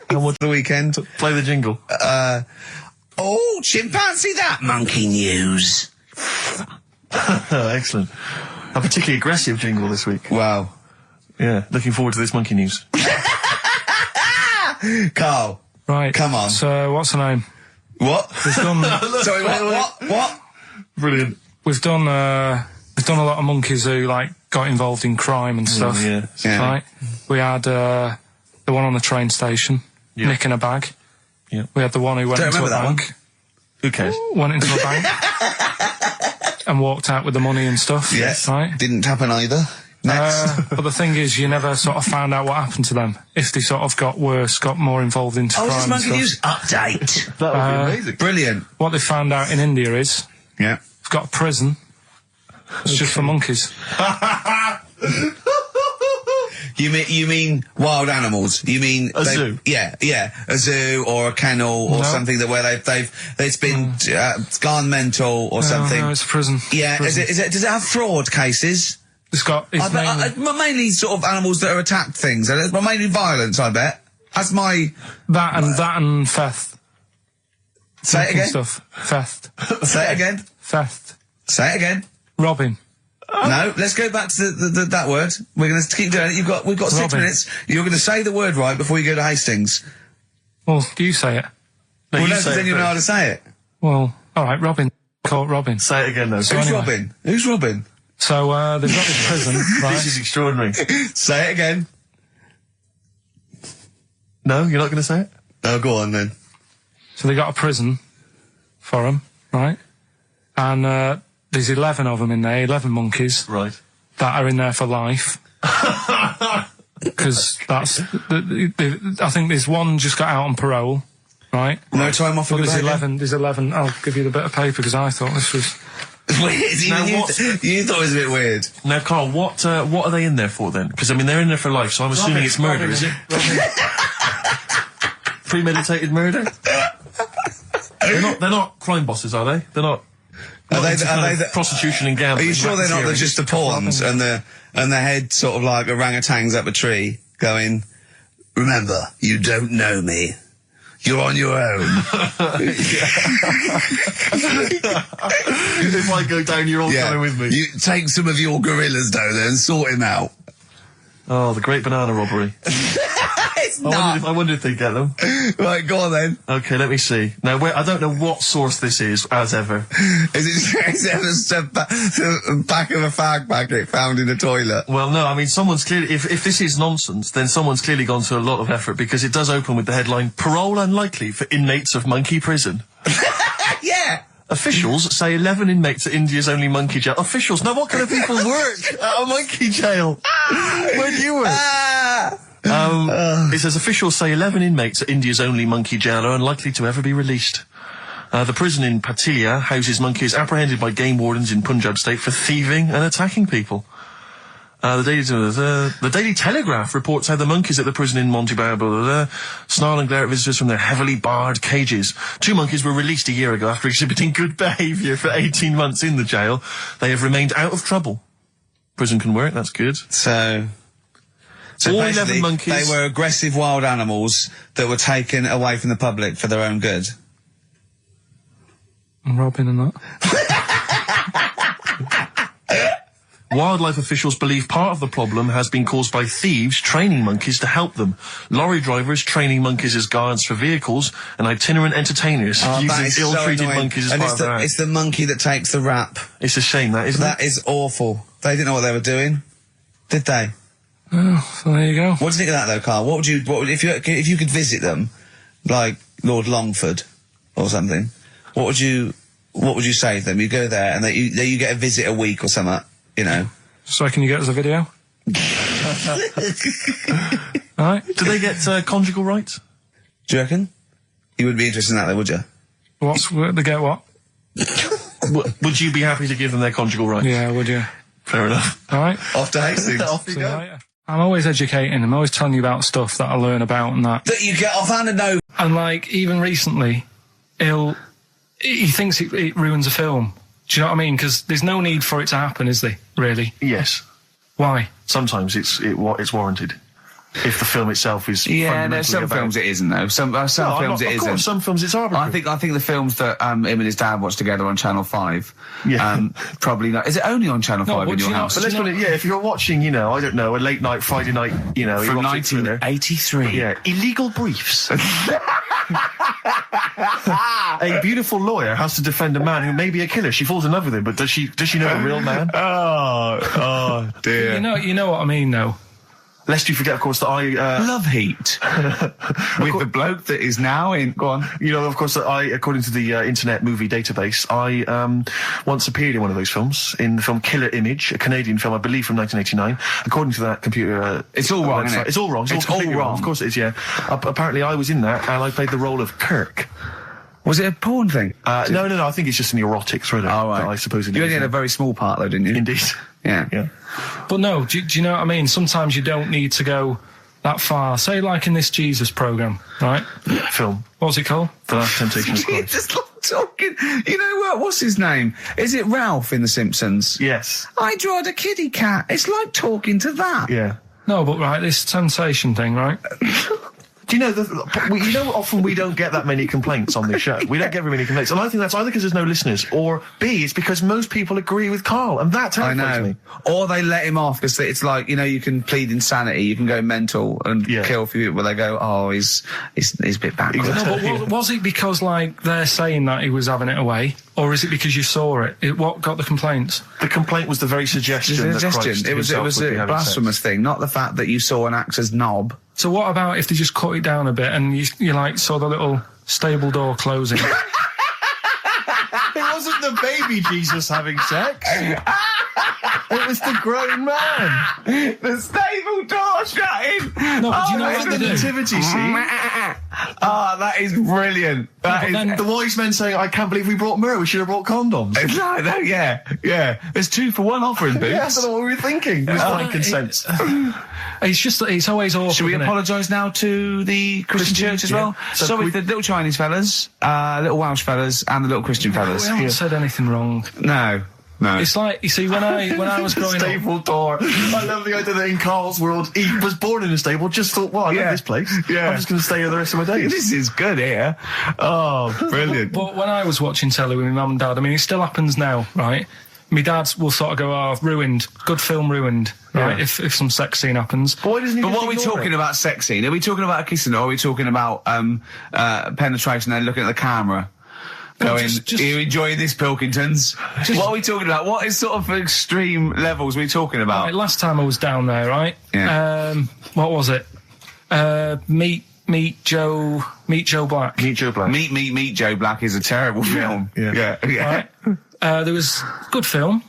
[SPEAKER 2] And what's the weekend?
[SPEAKER 1] Play the jingle.
[SPEAKER 2] Oh, chimpanzee that monkey news.
[SPEAKER 1] Excellent. A particularly aggressive jingle this week.
[SPEAKER 2] Wow.
[SPEAKER 1] Yeah, looking forward to this monkey news.
[SPEAKER 2] Carl.
[SPEAKER 3] Right.
[SPEAKER 2] Come on.
[SPEAKER 3] So, what's the name?
[SPEAKER 2] What?
[SPEAKER 3] We've done...
[SPEAKER 2] Sorry, what?
[SPEAKER 1] Brilliant.
[SPEAKER 3] We've done a lot of monkeys who, like, got involved in crime and stuff.
[SPEAKER 1] Yeah.
[SPEAKER 3] Right? We had, the one on the train station, nicking a bag.
[SPEAKER 1] Yeah.
[SPEAKER 3] We had the one who went into a bank.
[SPEAKER 1] Who cares?
[SPEAKER 3] Went into a bank. And walked out with the money and stuff.
[SPEAKER 2] Yes.
[SPEAKER 3] Right?
[SPEAKER 2] Didn't happen either. Next.
[SPEAKER 3] But the thing is, you never sort of found out what happened to them. If they sort of got worse, got more involved into crime
[SPEAKER 2] this
[SPEAKER 3] and
[SPEAKER 2] monkey
[SPEAKER 3] stuff.
[SPEAKER 2] news update.
[SPEAKER 1] That would be amazing.
[SPEAKER 2] Brilliant.
[SPEAKER 3] What they found out in India is,
[SPEAKER 2] yeah,
[SPEAKER 3] they've got a prison. It's just for monkeys.
[SPEAKER 2] You mean wild animals? You mean
[SPEAKER 1] a zoo?
[SPEAKER 2] Yeah, a zoo or a kennel or something that where it's been gone mental or something.
[SPEAKER 3] No, it's a prison.
[SPEAKER 2] Yeah,
[SPEAKER 3] prison.
[SPEAKER 2] Is it? Does it have fraud cases?
[SPEAKER 3] It's got. It's
[SPEAKER 2] mainly sort of animals that are attacked things. Mainly violence, I bet. That's my
[SPEAKER 3] that and theft.
[SPEAKER 2] Say it again.
[SPEAKER 3] Stuff. Theft.
[SPEAKER 2] Say it again.
[SPEAKER 3] Theft.
[SPEAKER 2] Say it again.
[SPEAKER 3] Robbing.
[SPEAKER 2] No, let's go back to that word. We're going to keep doing it. We've got 6 minutes. You're going to say the word right before you go to Hastings.
[SPEAKER 3] Well, you say it.
[SPEAKER 2] Well, no, then you know how to say it.
[SPEAKER 3] Well, all right, Robin. caught robbing.
[SPEAKER 1] Say it again, though.
[SPEAKER 3] So
[SPEAKER 2] Who's
[SPEAKER 3] anyway.
[SPEAKER 2] robbing? Who's robbing?
[SPEAKER 3] So, they've got this prison, right?
[SPEAKER 1] This is extraordinary.
[SPEAKER 2] Say it again.
[SPEAKER 1] No, you're not going to say it?
[SPEAKER 2] Oh, go on then.
[SPEAKER 3] So they got a prison for them, right? And there's 11 of them in there, 11 monkeys.
[SPEAKER 1] Right.
[SPEAKER 3] That are in there for life. Because that's... I think there's one just got out on parole, right?
[SPEAKER 2] No time off
[SPEAKER 3] But
[SPEAKER 2] of
[SPEAKER 3] there's
[SPEAKER 2] the
[SPEAKER 3] 11, I'll give you the bit of paper because I thought this was...
[SPEAKER 2] Weird. You thought it was a bit weird.
[SPEAKER 1] Now, Carl, what are they in there for then? Because, I mean, they're in there for life, so I'm assuming it's murder, is it? Premeditated murder? They're not crime bosses, are they? They're not...
[SPEAKER 2] Are they the
[SPEAKER 1] prostitution and gambling?
[SPEAKER 2] Are you sure they're not just the pawns and the head sort of like orangutans up a tree going, remember, you don't know me. You're on your own.
[SPEAKER 1] If I go down, you're all coming with me.
[SPEAKER 2] You take some of your gorillas down there and sort him out.
[SPEAKER 1] Oh, the great banana robbery.
[SPEAKER 2] It's not.
[SPEAKER 1] I wonder if they get them.
[SPEAKER 2] Right, go on then.
[SPEAKER 1] Okay, let me see. Now, I don't know what source this is, as ever.
[SPEAKER 2] Is it the back of a fag packet found in a toilet?
[SPEAKER 1] Well, no, I mean, someone's clearly... If this is nonsense, then someone's clearly gone to a lot of effort, because it does open with the headline, Parole Unlikely for Inmates of Monkey Prison.
[SPEAKER 2] Yeah.
[SPEAKER 1] Officials say 11 inmates at India's only monkey jail. Officials? Now, what kind of people work at a monkey jail? Where do you work? It says officials say 11 inmates at India's only monkey jail are unlikely to ever be released. The prison in Patilia houses monkeys apprehended by game wardens in Punjab state for thieving and attacking people. The Daily Telegraph reports how the monkeys at the prison in Montebello snarl and glare at visitors from their heavily barred cages. 2 monkeys were released a year ago after exhibiting good behaviour for 18 months in the jail. They have remained out of trouble. Prison can work, that's good.
[SPEAKER 2] So
[SPEAKER 1] all
[SPEAKER 2] basically,
[SPEAKER 1] 11 monkeys...
[SPEAKER 2] they were aggressive wild animals that were taken away from the public for their own good.
[SPEAKER 3] And robbing and that.
[SPEAKER 1] Wildlife officials believe part of the problem has been caused by thieves training monkeys to help them. Lorry drivers training monkeys as guards for vehicles, and itinerant entertainers using ill-treated monkeys as part of their act.
[SPEAKER 2] It's the monkey that takes the rap.
[SPEAKER 1] It's a shame, that, isn't it?
[SPEAKER 2] That is awful. They didn't know what they were doing, did they?
[SPEAKER 3] Oh, so there you go.
[SPEAKER 2] What do you think of that, though, Carl? What would if you could visit them, like Lord Longford or something? What would you say to them? You go there and you get a visit a week or something. You know.
[SPEAKER 3] So can you get us a video? Alright.
[SPEAKER 1] Do they get conjugal rights?
[SPEAKER 2] Do you reckon? You wouldn't be interested in that, though, would you?
[SPEAKER 3] They get what?
[SPEAKER 1] Would you be happy to give them their conjugal rights?
[SPEAKER 3] Yeah, would you?
[SPEAKER 1] Fair enough.
[SPEAKER 3] Alright.
[SPEAKER 2] Off to Hastings.
[SPEAKER 1] Off you go.
[SPEAKER 3] Yeah. I'm always educating. I'm always telling you about stuff that I learn about and that.
[SPEAKER 2] That you get off-hand and know.
[SPEAKER 3] And like, even recently, he thinks it ruins a film. Do you know what I mean? Because there's no need for it to happen, is there? Really?
[SPEAKER 1] Yes.
[SPEAKER 3] Why?
[SPEAKER 1] Sometimes it's warranted. If the film itself is
[SPEAKER 2] there's some films it isn't though. Some films it isn't.
[SPEAKER 1] Some films it's arbitrary.
[SPEAKER 2] I think the films that him and his dad watched together on Channel 5.
[SPEAKER 1] Yeah.
[SPEAKER 2] Probably not. Is it only on Channel 5 in your house?
[SPEAKER 1] But let's put it. Yeah, if you're watching, I don't know, a late night Friday night,
[SPEAKER 2] from 1983.
[SPEAKER 1] Yeah, Illegal Briefs. A beautiful lawyer has to defend a man who may be a killer. She falls in love with him, but does she know the real man?
[SPEAKER 2] Oh dear.
[SPEAKER 3] You know what I mean, though.
[SPEAKER 1] Lest you forget, of course, that I...
[SPEAKER 2] Love Heat. With the bloke that is now in... Go on.
[SPEAKER 1] Of course, that I, according to the Internet Movie Database, I once appeared in one of those films, in the film Killer Image, a Canadian film, I believe, from 1989. According to that computer...
[SPEAKER 2] it's all wrong, isn't it?
[SPEAKER 1] It's all wrong. It's all wrong. Of course it is, yeah. Apparently, I was in that, and I played the role of Kirk.
[SPEAKER 2] Was it a porn thing?
[SPEAKER 1] No, I think it's just an erotic thriller.
[SPEAKER 2] Oh, right.
[SPEAKER 1] I suppose it
[SPEAKER 2] You only had a very small part, though, didn't you?
[SPEAKER 1] Indeed.
[SPEAKER 2] Yeah.
[SPEAKER 3] But no, do you know what I mean? Sometimes you don't need to go that far. Say, like in this Jesus program, right?
[SPEAKER 1] Film.
[SPEAKER 3] What's it called?
[SPEAKER 1] The Last Temptation of Christ.
[SPEAKER 2] Just like talking. You know what? What's his name? Is it Ralph in The Simpsons?
[SPEAKER 1] Yes.
[SPEAKER 2] I drawed a kitty cat. It's like talking to that.
[SPEAKER 1] Yeah.
[SPEAKER 3] No, but right, this temptation thing, right?
[SPEAKER 1] Do you know, often we don't get that many complaints on this show. We don't get very many complaints. And I think that's either because there's no listeners, or B, it's because most people agree with Karl, and that terrifies me.
[SPEAKER 2] Or they let him off, because it's like, you can plead insanity, you can go mental and kill a few people, where they go, oh, he's a bit bad.
[SPEAKER 3] No, but was it because, like, they're saying that he was having it away, or is it because you saw it? What got the complaints?
[SPEAKER 1] The complaint was the very suggestion.
[SPEAKER 2] It was a blasphemous thing, not the fact that you saw an actor's knob.
[SPEAKER 3] So what about if they just cut it down a bit and you like saw the little stable door closing?
[SPEAKER 1] It wasn't the baby Jesus having sex. It was the grown man.
[SPEAKER 5] The stable door shutting.
[SPEAKER 3] No, but you know what
[SPEAKER 1] the nativity scene?
[SPEAKER 5] That is brilliant.
[SPEAKER 1] The wise men saying, I can't believe we brought myrrh, we should have brought condoms.
[SPEAKER 5] Yeah. There's 2 for 1 offering, Boots.
[SPEAKER 1] Yeah, I don't know what we were thinking. It was frankincense.
[SPEAKER 3] It's always awful.
[SPEAKER 5] Should we apologise now to the Christian church as well?
[SPEAKER 1] Yeah.
[SPEAKER 5] Sorry, the little Chinese fellas, little Welsh fellas, and the little Christian fellas.
[SPEAKER 3] We haven't said anything wrong.
[SPEAKER 5] No.
[SPEAKER 3] It's like, you see, when I was growing up...
[SPEAKER 1] Stable door. I love the idea that in Karl's world, he was born in a stable, just thought, well, I love this place. Yeah. I'm just going to stay here the rest of my days.
[SPEAKER 5] This is good here. Oh, brilliant.
[SPEAKER 3] But when I was watching telly with my mum and dad, I mean, it still happens now, right? My dad will sort of go, ruined. Good film ruined, right? If some sex scene happens.
[SPEAKER 5] But what are we talking about sex scene? Are we talking about a kissing, or are we talking about penetration and looking at the camera? Going, are you enjoying this, Pilkingtons? What are we talking about? What is sort of extreme levels are we talking about?
[SPEAKER 3] Right, last time I was down there, right?
[SPEAKER 5] Yeah.
[SPEAKER 3] What was it? Meet Joe Black.
[SPEAKER 1] Meet Joe Black.
[SPEAKER 5] Meet Joe Black is a terrible film. Yeah.
[SPEAKER 3] Right? There was good film.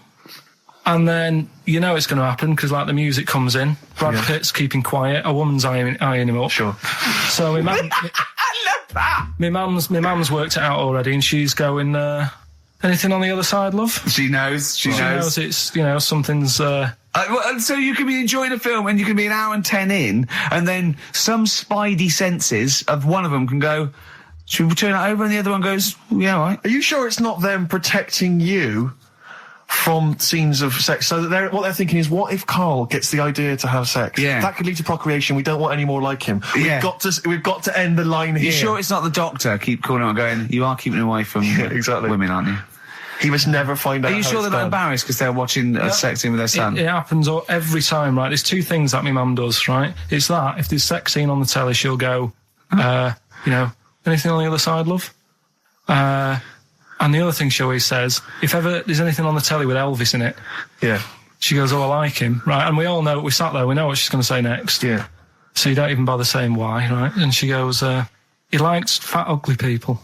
[SPEAKER 3] And then it's going to happen because, like, the music comes in. Brad Pitt's keeping quiet. A woman's eyeing him up.
[SPEAKER 1] Sure.
[SPEAKER 3] So my mum, my mum's worked it out already, and she's going. Anything on the other side, love?
[SPEAKER 5] She knows. She knows
[SPEAKER 3] it's something's.
[SPEAKER 5] So you can be enjoying a film, and you can be an hour and 10 in, and then some spidey senses of one of them can go, should we turn it over? And the other one goes, yeah, all right.
[SPEAKER 1] Are you sure it's not them protecting you from scenes of sex? So that what they're thinking is, what if Karl gets the idea to have sex?
[SPEAKER 5] Yeah.
[SPEAKER 1] That could lead to procreation. We don't want any more like him. We've got to end the line here.
[SPEAKER 5] You sure it's not the doctor? Keep calling out going, you are keeping away from women, aren't you?
[SPEAKER 1] He must never find out.
[SPEAKER 5] Are you sure they're not embarrassed because they're watching a sex scene with their son?
[SPEAKER 3] It happens every time, right? There's 2 things that my mum does, right? It's that, if there's sex scene on the telly, she'll go, anything on the other side, love? And the other thing she always says, if ever there's anything on the telly with Elvis in it, she goes, oh, I like him, right? And we all know, we sat there, we know what she's going to say next.
[SPEAKER 1] Yeah.
[SPEAKER 3] So you don't even bother saying why, right? And she goes, he likes fat, ugly people.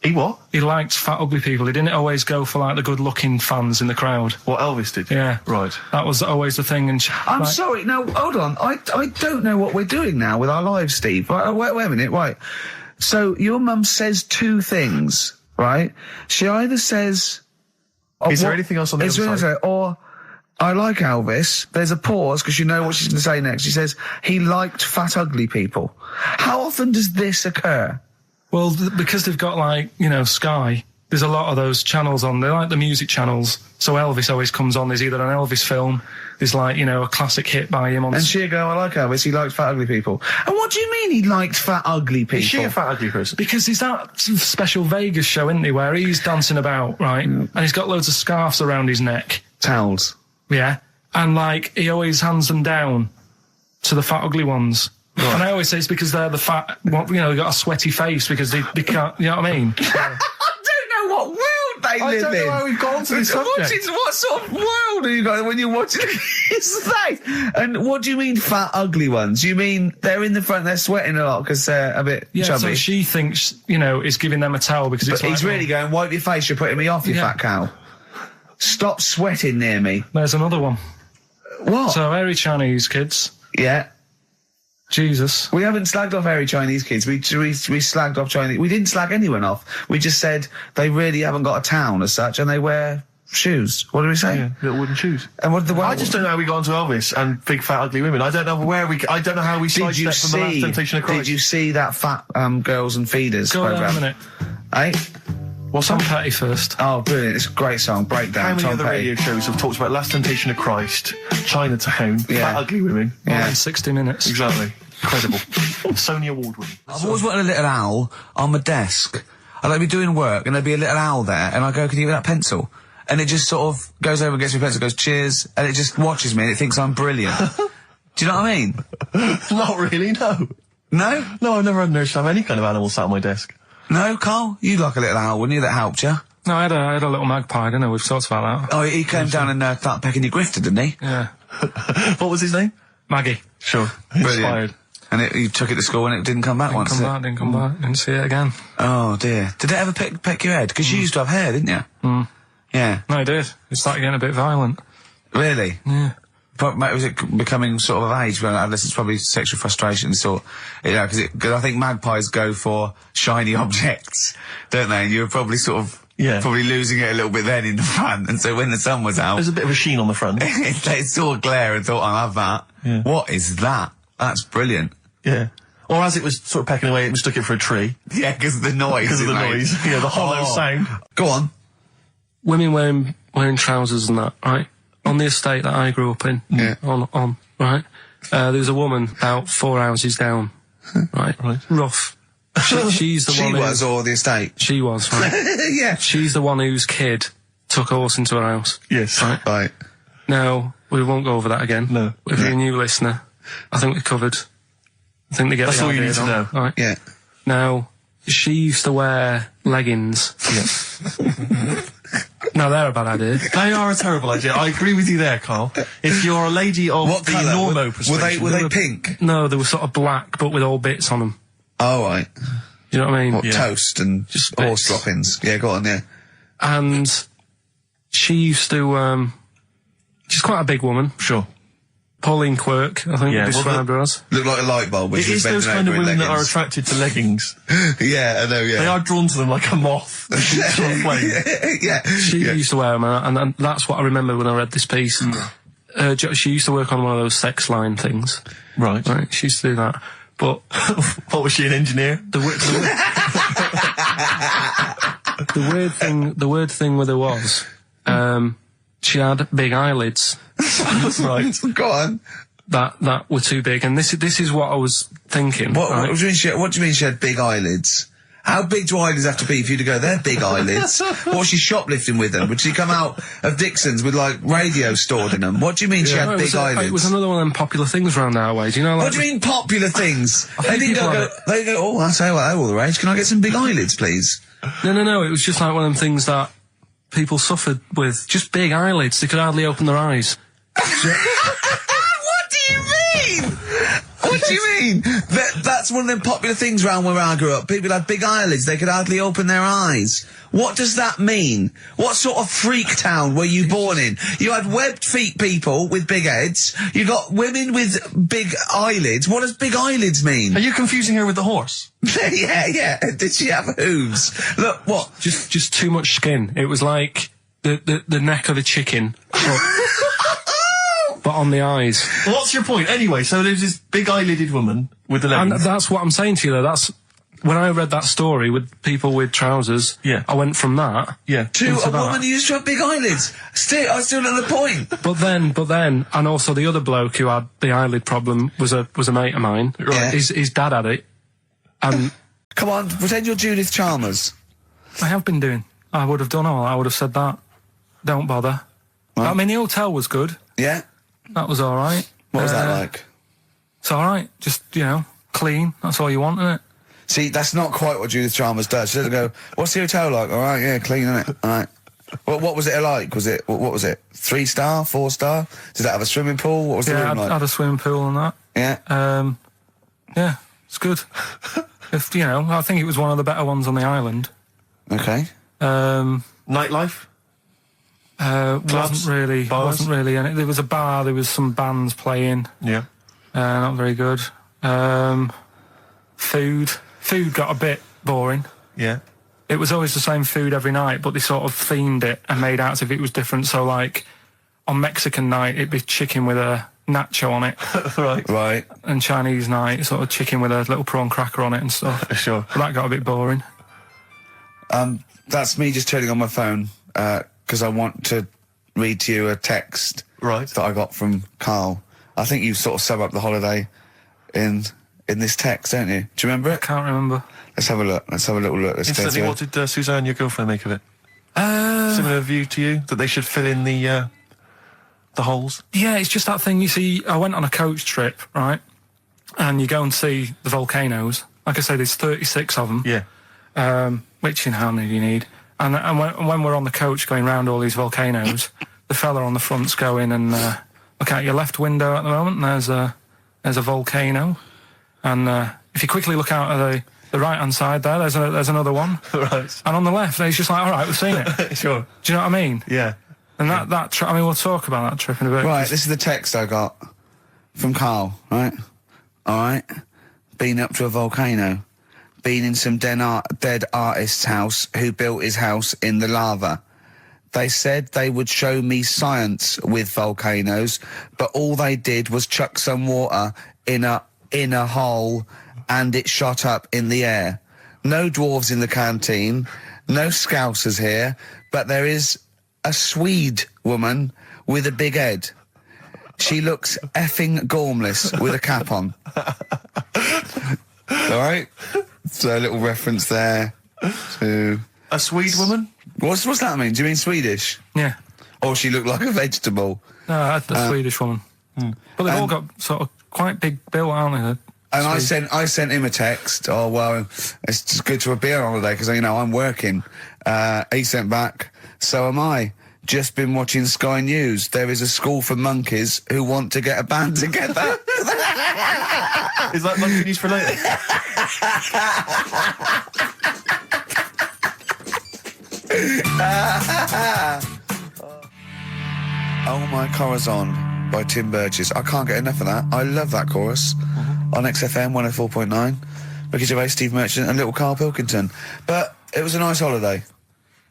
[SPEAKER 1] He what?
[SPEAKER 3] He liked fat, ugly people. He didn't always go for, like, the good-looking fans in the crowd.
[SPEAKER 1] What Elvis did?
[SPEAKER 3] Yeah.
[SPEAKER 1] Right.
[SPEAKER 3] That was always the thing. And
[SPEAKER 2] I'm sorry. No, hold on. I don't know what we're doing now with our lives, Steve. Wait a minute. Right. So your mum says 2 things, right? She either says...
[SPEAKER 1] Is there anything else on the other side?
[SPEAKER 2] Or, I like Elvis. There's a pause because you know what she's going to say next. She says, he liked fat, ugly people. How often does this occur?
[SPEAKER 3] Well, because they've got, like, Sky, there's a lot of those channels on. They're like the music channels. So Elvis always comes on. There's either an Elvis film, there's, like, a classic hit by him on...
[SPEAKER 2] And she'll go, I like Elvis, he liked fat, ugly people. And what do you mean he liked fat, ugly people?
[SPEAKER 1] Is she a fat, ugly person?
[SPEAKER 3] Because there's that special Vegas show, isn't he, where he's dancing about, right? And he's got loads of scarves around his neck.
[SPEAKER 2] Towels.
[SPEAKER 3] Yeah. And, like, he always hands them down to the fat, ugly ones. Right. And I always say it's because they're the fat, they've got a sweaty face because they can't, you know what I mean?
[SPEAKER 2] I don't know what world they live in.
[SPEAKER 1] I don't know how we've gone to this subject.
[SPEAKER 2] What sort of world are you going when you're watching his face? And what do you mean fat, ugly ones? You mean they're in the front, they're sweating a lot because they're a bit chubby?
[SPEAKER 3] So she thinks, is giving them a towel because it's
[SPEAKER 2] he's really going, wipe your face, you're putting me off, you fat cow. Stop sweating near me.
[SPEAKER 3] There's another one.
[SPEAKER 2] What?
[SPEAKER 3] So, hairy Chinese kids.
[SPEAKER 2] Yeah.
[SPEAKER 3] Jesus.
[SPEAKER 2] We haven't slagged off hairy Chinese kids. We slagged off Chinese... We didn't slag anyone off. We just said they really haven't got a town as such, and they wear shoes. What did we say?
[SPEAKER 1] Yeah, little wooden shoes.
[SPEAKER 2] And what did
[SPEAKER 1] I just don't know how we got onto Elvis and big fat ugly women. I don't know I don't know how we sidestepped from the Last Temptation of Christ.
[SPEAKER 2] Did you see that fat Girls and Feeders
[SPEAKER 3] program?
[SPEAKER 2] Go on a minute. Eh?
[SPEAKER 3] What's Tom Petty first?
[SPEAKER 2] Oh, brilliant. It's a great song. Breakdown.
[SPEAKER 1] How many
[SPEAKER 2] Tom
[SPEAKER 1] other
[SPEAKER 2] Petty.
[SPEAKER 1] radio shows have talked about Last Temptation of Christ, Chinatown, Fat Ugly Women?
[SPEAKER 2] Yeah.
[SPEAKER 3] In 60 minutes.
[SPEAKER 1] Exactly. Incredible. Sony Award winning.
[SPEAKER 2] I've always wanted a little owl on my desk. I'd like be doing work and there'd be a little owl there and I go, can you give me that pencil? And it just sort of goes over and gets me a pencil, goes, cheers, and it just watches me and it thinks I'm brilliant. Do you know what I mean?
[SPEAKER 1] Not really, no.
[SPEAKER 2] No?
[SPEAKER 1] No, I've never had nurse to have any kind of animal sat on my desk.
[SPEAKER 2] No, Carl? You'd like a little owl, wouldn't you? That helped you?
[SPEAKER 3] No, I had a little magpie, didn't I? We've talked about that.
[SPEAKER 2] Oh, he came down and started pecking your grifter, didn't he?
[SPEAKER 3] Yeah.
[SPEAKER 1] What was his name?
[SPEAKER 3] Maggie.
[SPEAKER 1] Sure.
[SPEAKER 2] Brilliant.
[SPEAKER 1] Inspired.
[SPEAKER 2] And you took it to school and it didn't come back once, did it?
[SPEAKER 3] Didn't come back. Didn't see it again.
[SPEAKER 2] Oh, dear. Did it ever peck your head? Because you used to have hair, didn't you?
[SPEAKER 3] Mm.
[SPEAKER 2] Yeah.
[SPEAKER 3] No, it did. It started getting a bit violent.
[SPEAKER 2] Really?
[SPEAKER 3] Yeah.
[SPEAKER 2] But was it becoming sort of age when it's probably sexual frustration sort, you know, because I think magpies go for shiny objects, don't they? And you were probably sort of probably losing it a little bit then in the front, and so when the sun was out,
[SPEAKER 1] there's a bit of a sheen on the front.
[SPEAKER 2] They saw a glare and thought, I'll have that.
[SPEAKER 1] Yeah.
[SPEAKER 2] What is that? That's brilliant.
[SPEAKER 1] Yeah. Or as it was sort of pecking away, it mistook it for a tree.
[SPEAKER 2] Yeah, because of the noise.
[SPEAKER 1] Because of the noise. Yeah, the hollow sound.
[SPEAKER 2] Go on.
[SPEAKER 3] Women wearing trousers and that, right? On the estate that I grew up in, on, right? There was a woman about 4 houses down, right? Rough. She's the one
[SPEAKER 2] She was, or the estate?
[SPEAKER 3] She was, right?
[SPEAKER 2] Yeah.
[SPEAKER 3] She's the one whose kid took a horse into her house.
[SPEAKER 1] Yes.
[SPEAKER 2] Right.
[SPEAKER 3] Now, we won't go over that again.
[SPEAKER 1] No.
[SPEAKER 3] If you're a new listener, I think we're covered. I think they get
[SPEAKER 1] That's
[SPEAKER 3] the
[SPEAKER 1] all you
[SPEAKER 3] idea
[SPEAKER 1] need to
[SPEAKER 3] on,
[SPEAKER 1] know.
[SPEAKER 3] Right?
[SPEAKER 2] Yeah.
[SPEAKER 3] Now, she used to wear leggings.
[SPEAKER 1] Yeah.
[SPEAKER 3] No, they're a bad idea.
[SPEAKER 1] They are a terrible idea. I agree with you there, Carl. If you're a lady of
[SPEAKER 2] What
[SPEAKER 1] the
[SPEAKER 2] colour?
[SPEAKER 1] normo persuasion...
[SPEAKER 2] Were they pink?
[SPEAKER 3] No, they were sort of black, but with all bits on them.
[SPEAKER 2] Oh, right.
[SPEAKER 3] Do you know what I mean?
[SPEAKER 2] What, toast and
[SPEAKER 3] Just
[SPEAKER 2] horse
[SPEAKER 3] bits.
[SPEAKER 2] droppings? Yeah, go on, yeah.
[SPEAKER 3] And she used to, she's quite a big woman.
[SPEAKER 1] Sure.
[SPEAKER 3] Pauline Quirk, I think
[SPEAKER 1] Yeah,
[SPEAKER 3] we described her as.
[SPEAKER 2] Look like a light bulb, which
[SPEAKER 1] It
[SPEAKER 2] was
[SPEAKER 1] is those
[SPEAKER 2] bending
[SPEAKER 1] kind of
[SPEAKER 2] over in
[SPEAKER 1] women that are
[SPEAKER 2] leggings.
[SPEAKER 1] attracted to leggings.
[SPEAKER 2] Yeah, I know, yeah.
[SPEAKER 1] They are drawn to them like a moth.
[SPEAKER 2] Yeah.
[SPEAKER 3] She used to wear them, and that's what I remember when I read this piece. She used to work on one of those sex line things.
[SPEAKER 1] Right.
[SPEAKER 3] Right, she used to do that. But
[SPEAKER 1] what was she, an engineer?
[SPEAKER 3] the weird thing with her was, she had big eyelids.
[SPEAKER 1] Right.
[SPEAKER 2] Go on.
[SPEAKER 3] That were too big, and this is what I was thinking.
[SPEAKER 2] What
[SPEAKER 3] right?
[SPEAKER 2] do you mean she had big eyelids? How big do eyelids have to be for you to go, they're big eyelids? What was she shoplifting with them? Would she come out of Dixon's with, like, radio stored in them? What do you mean she had
[SPEAKER 3] No,
[SPEAKER 2] big eyelids?
[SPEAKER 3] It was another one of them popular things around our way. Do you know, like...
[SPEAKER 2] What do you mean popular things? They
[SPEAKER 3] think
[SPEAKER 2] didn't
[SPEAKER 3] people
[SPEAKER 2] go,
[SPEAKER 3] have
[SPEAKER 2] they go, oh, I say, well, they're all the rage. Can I get some big eyelids, please?
[SPEAKER 3] No. It was just like one of them things that people suffered with. Just big eyelids. They could hardly open their eyes.
[SPEAKER 2] What do you mean? What do you mean? That's one of them popular things around where I grew up. People had big eyelids. They could hardly open their eyes. What does that mean? What sort of freak town were you born in? You had webbed feet people with big heads. You got women with big eyelids. What does big eyelids mean?
[SPEAKER 1] Are you confusing her with the horse?
[SPEAKER 2] Yeah. Did she have hooves? Look, what?
[SPEAKER 3] Just too much skin. It was like the neck of a chicken. But on the eyes.
[SPEAKER 1] Well, what's your point? Anyway, so there's this big eyelided woman with the
[SPEAKER 3] And
[SPEAKER 1] leggings.
[SPEAKER 3] that's what I'm saying to you, though. That's... When I read that story with people with trousers, I went from that
[SPEAKER 2] to
[SPEAKER 3] into
[SPEAKER 2] a
[SPEAKER 3] that.
[SPEAKER 2] woman who used to have big eyelids. I still at the point.
[SPEAKER 3] But then, and also the other bloke who had the eyelid problem was a mate of mine.
[SPEAKER 2] Right.
[SPEAKER 3] His dad had it. And
[SPEAKER 2] Come on, pretend you're Judith Chalmers.
[SPEAKER 3] I have been doing. I would have done all. I would have said that. Don't bother.
[SPEAKER 2] Right.
[SPEAKER 3] I mean, the hotel was good.
[SPEAKER 2] Yeah?
[SPEAKER 3] That was all right.
[SPEAKER 2] What was that like?
[SPEAKER 3] It's all right. Just, clean. That's all you want, isn't it?
[SPEAKER 2] See, that's not quite what Judith Chalmers does. She doesn't go, what's the hotel like? All right, yeah, clean, isn't it? All right. What was it like? What was it? 3-star, 4-star? Did it have a swimming pool? What was the room like?
[SPEAKER 3] Had a swimming pool and that.
[SPEAKER 2] Yeah.
[SPEAKER 3] Yeah, it's good. I think it was one of the better ones on the island.
[SPEAKER 2] Okay.
[SPEAKER 1] Nightlife?
[SPEAKER 3] Wasn't really. And there was a bar. There was some bands playing.
[SPEAKER 1] Yeah.
[SPEAKER 3] Not very good. Food got a bit boring.
[SPEAKER 1] Yeah.
[SPEAKER 3] It was always the same food every night, but they sort of themed it and made out as if it was different. So, like, on Mexican night, it'd be chicken with a nacho on it.
[SPEAKER 2] Right.
[SPEAKER 3] And Chinese night, sort of chicken with a little prawn cracker on it and stuff.
[SPEAKER 1] Sure.
[SPEAKER 3] But that got a bit boring.
[SPEAKER 2] That's me just turning on my phone, because I want to read to you a text that I got from Karl. I think you sort of sum up the holiday in this text, don't you? Do you remember it?
[SPEAKER 3] I can't remember.
[SPEAKER 2] Let's have a look. Let's have a little look.
[SPEAKER 1] Instantly, what did Suzanne, your girlfriend, make of it? Similar view to you, that they should fill in the holes?
[SPEAKER 3] Yeah, it's just that thing, you see, I went on a coach trip, right? And you go and see the volcanoes. Like I say, there's 36 of them.
[SPEAKER 1] Yeah.
[SPEAKER 3] Which, how many do you need? And when we're on the coach going round all these volcanoes, the fella on the front's going and look out your left window at the moment, and there's a volcano. And if you quickly look out at the right-hand side there, there's another one.
[SPEAKER 1] Right.
[SPEAKER 3] And on the left, he's just like, all right, we've seen it.
[SPEAKER 1] Sure.
[SPEAKER 3] Do you know what I mean?
[SPEAKER 1] Yeah.
[SPEAKER 3] And that trip, I mean, we'll talk about that trip in a bit.
[SPEAKER 2] Right, this is the text I got from Karl, right? All right. Been up to a volcano. Been in some dead artist's house who built his house in the lava. They said they would show me science with volcanoes, but all they did was chuck some water in a hole and it shot up in the air. No dwarves in the canteen, no scousers here, but there is a Swede woman with a big head. She looks effing gormless with a cap on. All right? So a little reference there to...
[SPEAKER 1] A Swede woman?
[SPEAKER 2] What's that mean? Do you mean Swedish?
[SPEAKER 3] Yeah.
[SPEAKER 2] Or she looked like a vegetable?
[SPEAKER 3] No, the Swedish woman. But they've all got sort of quite big bill, aren't they?
[SPEAKER 2] And I sent him a text. Oh, well, it's just good to be on holiday because, I'm working. He sent back, so am I. Just been watching Sky News. There is a school for monkeys who want to get a band together.
[SPEAKER 1] Is that monkey news for later?
[SPEAKER 2] Oh My Corazon by Tim Burgess. I can't get enough of that. I love that chorus. On XFM 104.9. Ricky Gervais, Steve Merchant and little Karl Pilkington. But it was a nice holiday.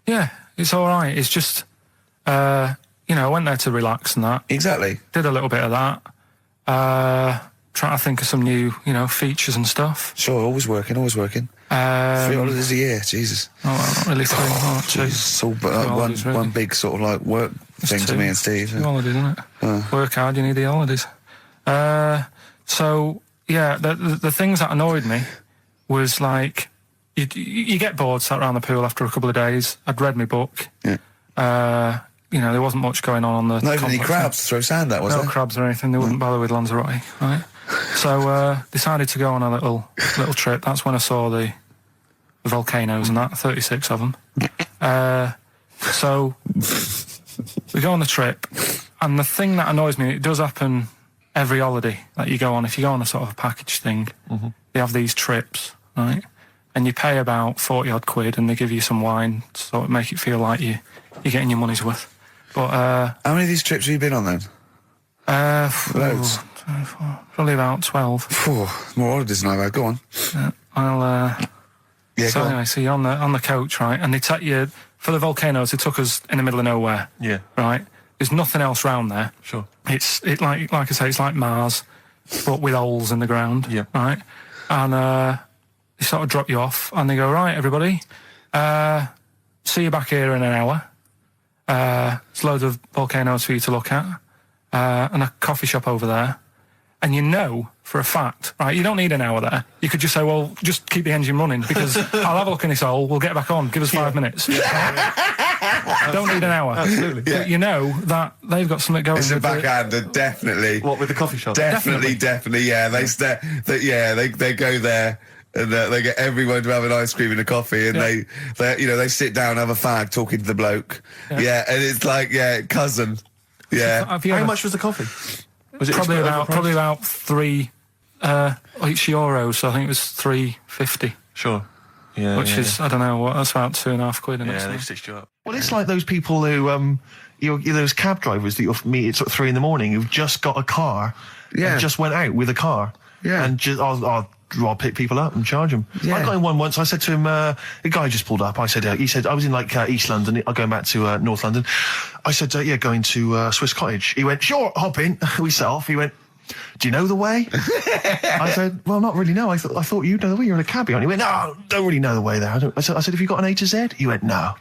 [SPEAKER 3] Yeah, it's all right. It's just, I went there to relax and that.
[SPEAKER 2] Exactly.
[SPEAKER 3] Did a little bit of that. Trying to think of some new, features and stuff.
[SPEAKER 2] Sure, always working. 3 holidays a year, Jesus.
[SPEAKER 3] Oh, well, not really 3. Oh, jeez.
[SPEAKER 2] It's all one big sort of like work thing to me and Steve.
[SPEAKER 3] 2 holidays, isn't it? Work hard, you need the holidays. So, yeah, the things that annoyed me was like, you get bored sat around the pool after a couple of days. I'd read my book.
[SPEAKER 2] Yeah.
[SPEAKER 3] There wasn't much going on the
[SPEAKER 2] Not even any crabs to throw sand at, was there?
[SPEAKER 3] No crabs or anything. They wouldn't bother with Lanzarote, right? So decided to go on a little trip. That's when I saw the volcanoes and that, 36 of them. So we go on the trip, and the thing that annoys me, it does happen every holiday that you go on. If you go on a sort of a package thing, they have these trips, right? And you pay about 40-odd quid, and they give you some wine to sort of make it feel like you're getting your money's worth. But
[SPEAKER 2] how many of these trips have you been on then? Loads.
[SPEAKER 3] Probably about 12.
[SPEAKER 2] More holidays than I've had. Go on.
[SPEAKER 3] So anyway, so you're on the coach, right? And they take you for the volcanoes. They took us in the middle of nowhere.
[SPEAKER 1] Yeah.
[SPEAKER 3] Right. There's nothing else round there.
[SPEAKER 1] Sure.
[SPEAKER 3] It's like I say, it's like Mars, but with holes in the ground.
[SPEAKER 1] Yeah.
[SPEAKER 3] Right. And they sort of drop you off, and they go, right, everybody, see you back here in an hour. There's loads of volcanoes for you to look at, and a coffee shop over there. And for a fact, right, you don't need an hour there. You could just say, well, just keep the engine running, because I'll have a look in this hole, we'll get back on, give us 5 minutes. Don't need an hour.
[SPEAKER 1] Absolutely.
[SPEAKER 3] But that they've got something going.
[SPEAKER 2] It's a backhander, definitely.
[SPEAKER 1] What, with the coffee shop?
[SPEAKER 2] Definitely, yeah. They go there. And they get everyone to have an ice cream and a coffee, and they sit down, have a fag, talking to the bloke. Yeah, and it's like, cousin. Yeah.
[SPEAKER 1] How much was the coffee? Was it
[SPEAKER 3] probably about €3 each euro? So I think it was $3.50.
[SPEAKER 1] Sure. Yeah.
[SPEAKER 3] Which is, I don't know, that's about £2.5 quid.
[SPEAKER 1] Yeah, they've stitched you up. Well, it's like those people who those cab drivers that you'll meet at sort of 3 a.m. who've just got a car.
[SPEAKER 2] Yeah.
[SPEAKER 1] And just went out with a car.
[SPEAKER 2] Yeah.
[SPEAKER 1] And just I'll pick people up and charge them.
[SPEAKER 2] Yeah.
[SPEAKER 1] I got in one once. I said to him, the guy just pulled up. I said, he said, I was in like East London. I'm going back to North London. I said, going to Swiss Cottage. He went, sure, hop in. We set off. He went,
[SPEAKER 7] do you know the way? I said, well, not really, no. I thought you'd know the way. You're in a cabbie, aren't you? He went, no, don't really know the way there. I said, have you got an A to Z? He went, no.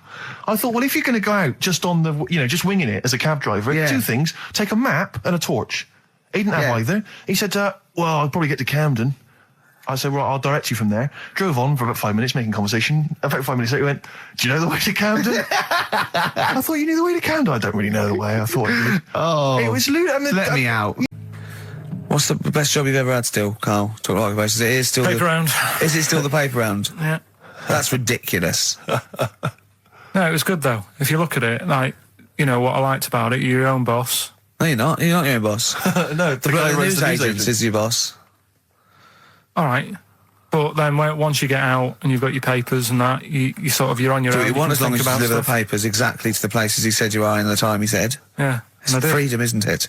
[SPEAKER 7] I thought, well, if you're going to go out just on the, just winging it as a cab driver, two things, take a map and a torch. He didn't have either. He said, well, I'll probably get to Camden. I said, well, I'll direct you from there. Drove on for about 5 minutes, making conversation. About 5 minutes later, he went, do you know the way to Camden? I thought you knew the way to Camden. I don't really know the way. I thought you did.
[SPEAKER 2] Oh.
[SPEAKER 7] It was
[SPEAKER 2] Let me out. What's the best job you've ever had still, Carl? Talk about occupations. It is still
[SPEAKER 3] paper round.
[SPEAKER 2] Is it still the paper round?
[SPEAKER 3] Yeah.
[SPEAKER 2] That's ridiculous.
[SPEAKER 3] No, it was good though. If you look at it, like, what I liked about it, you're your own boss.
[SPEAKER 2] No, you're not. You're not your own boss.
[SPEAKER 7] No, the guy who runs the news
[SPEAKER 2] agent is your boss.
[SPEAKER 3] All right. But then once you get out and you've got your papers and that, you're on your own.
[SPEAKER 2] You want as long as you deliver the
[SPEAKER 3] stuff.
[SPEAKER 2] papers exactly to the places he said you are in the time he said.
[SPEAKER 3] Yeah.
[SPEAKER 2] It's freedom, isn't it?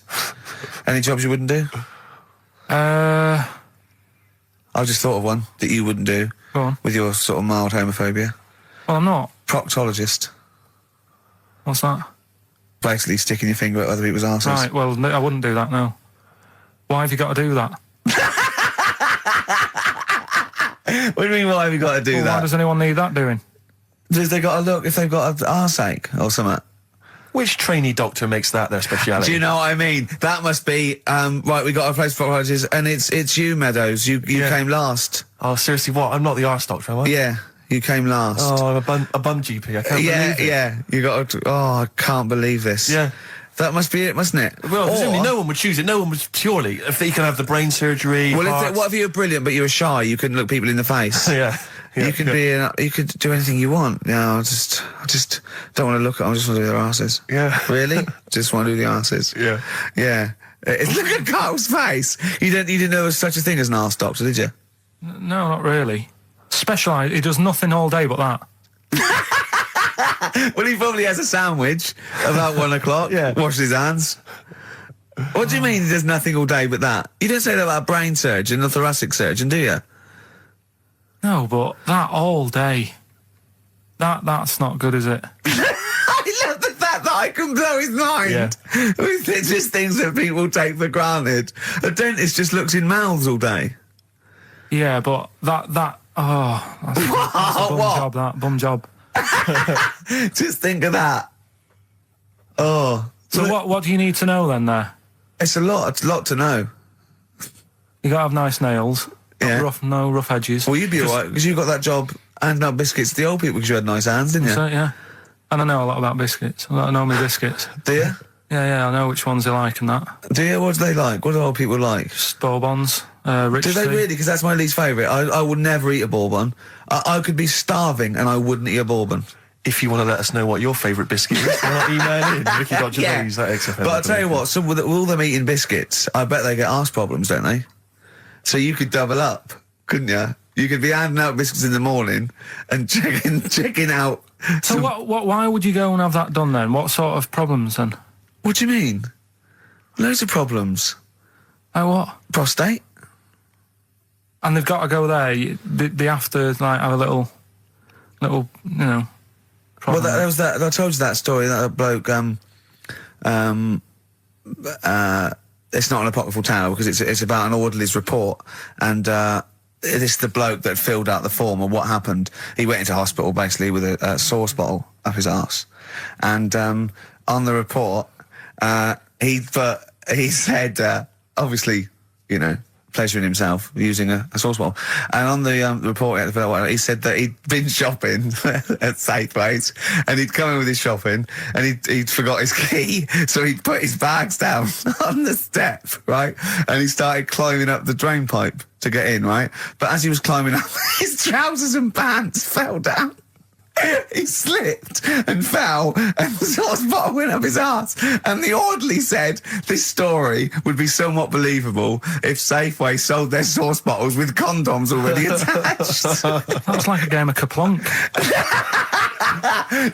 [SPEAKER 2] Any jobs you wouldn't do? I just thought of one that you wouldn't do.
[SPEAKER 3] Go on.
[SPEAKER 2] With your sort of mild homophobia.
[SPEAKER 3] Well, I'm not.
[SPEAKER 2] Proctologist.
[SPEAKER 3] What's that?
[SPEAKER 2] Basically sticking your finger at other people's arses.
[SPEAKER 3] Right, well, I wouldn't do that, no. Why have you got to do that?
[SPEAKER 2] What do you mean, why have you got to do that?
[SPEAKER 3] Why does anyone need that doing?
[SPEAKER 2] Because they've got to look if they've got an arseache or something.
[SPEAKER 7] Which trainee doctor makes that their speciality?
[SPEAKER 2] Do you know what I mean? That must be, right, we got a place for proctologists, and it's you, Meadows. You came last.
[SPEAKER 7] Oh, seriously, what? I'm not the arse doctor, am I?
[SPEAKER 2] Yeah, you came last.
[SPEAKER 7] Oh, I'm a bum GP. I can't believe it.
[SPEAKER 2] Yeah, you got to, I can't believe this.
[SPEAKER 7] Yeah.
[SPEAKER 2] That must be it, mustn't it?
[SPEAKER 7] Well, presumably no one would choose it. No one would purely. If they can have the brain surgery.
[SPEAKER 2] Well, what if you're brilliant but you were shy? You couldn't look people in the face.
[SPEAKER 7] Yeah.
[SPEAKER 2] You could you could do anything you want. No, I just don't want to look at them. I just want to do their asses.
[SPEAKER 7] Yeah.
[SPEAKER 2] Really? Just want to do the asses.
[SPEAKER 7] Yeah.
[SPEAKER 2] Yeah. Look at Carl's face. You didn't know there was such a thing as an arse doctor, did you?
[SPEAKER 3] No, not really. Specialised. He does nothing all day but that.
[SPEAKER 2] Well, he probably has a sandwich about 1 o'clock.
[SPEAKER 7] Yeah.
[SPEAKER 2] Washes his hands. What do you mean he does nothing all day but that? You don't say that about a brain surgeon or thoracic surgeon, do you?
[SPEAKER 3] No, but that all day. That's not good, is it?
[SPEAKER 2] I love the fact that I can blow his mind with just things that people take for granted. A dentist just looks in mouths all day.
[SPEAKER 3] Yeah, but that's a bum job.
[SPEAKER 2] Just think of that. Oh.
[SPEAKER 3] So what do you need to know then there?
[SPEAKER 2] It's a lot to know.
[SPEAKER 3] You gotta have nice nails.
[SPEAKER 2] Yeah.
[SPEAKER 3] No rough edges.
[SPEAKER 2] Well, you'd be alright, because you got that job handing out biscuits to the old people because you had nice hands, didn't you?
[SPEAKER 3] So, yeah. And I know a lot about biscuits. I know my biscuits.
[SPEAKER 2] Do you?
[SPEAKER 3] Yeah, I know which ones they like and that.
[SPEAKER 2] Do you? What do they like? What do old people like?
[SPEAKER 3] Just Bourbons, rich
[SPEAKER 2] Do they really? Because that's my least favourite. I would never eat a bourbon. I could be starving and I wouldn't eat a bourbon.
[SPEAKER 7] If you want to let us know what your favourite biscuit is, why not email in? Ricky.Gervais at XFM.
[SPEAKER 2] But I'll tell you what, with all them eating biscuits, I bet they get arse problems, don't they? So you could double up, couldn't you? You could be handing out biscuits in the morning and checking out.
[SPEAKER 3] So why would you go and have that done then? What sort of problems then?
[SPEAKER 2] What do you mean? Loads of problems.
[SPEAKER 3] Like what?
[SPEAKER 2] Prostate.
[SPEAKER 3] And they've got to go there. They have to like have a little, problem.
[SPEAKER 2] Well, there was that. I told you that story. That bloke. It's not an apocryphal tale because it's about an orderly's report, and this is the bloke that filled out the form of what happened. He went into hospital basically with a sauce bottle up his arse, and on the report, he said obviously, pleasuring himself using a sauce bottle. And on the report, he said that he'd been shopping at Safeways, and he'd come in with his shopping, and he'd forgot his key, so he'd put his bags down on the step, right? And he started climbing up the drain pipe to get in, right? But as he was climbing up, his trousers and pants fell down. He slipped and fell, and the sauce bottle went up his arse. And the orderly said this story would be somewhat believable if Safeway sold their sauce bottles with condoms already attached.
[SPEAKER 3] That's like a game of Kaplunk.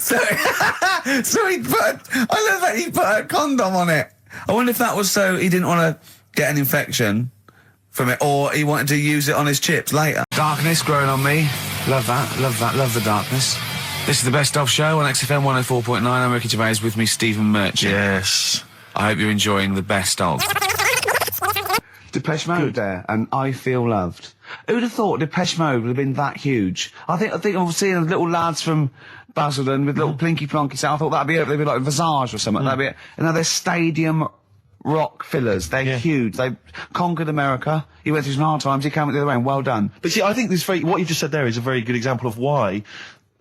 [SPEAKER 2] So he I love that he put a condom on it. I wonder if that was so he didn't want to get an infection from it, or he wanted to use it on his chips later. Darkness growing on me. Love that, love the darkness. This is the Best Of Show on XFM 104.9. I'm Ricky Gervais, with me Stephen Merchant.
[SPEAKER 7] Yes.
[SPEAKER 2] I hope you're enjoying the Best Of. Depeche Mode there, and I Feel Loved. Who'd have thought Depeche Mode would have been that huge? I think I'm seeing little lads from Basildon with little plinky plonky sound. I thought that'd be it. They'd be like Visage or something. That'd be it. And now they're stadium rock fillers. They're huge. They conquered America. He went through some hard times. He came out the other way, and well done.
[SPEAKER 7] But see, I think what you just said there is a very good example of why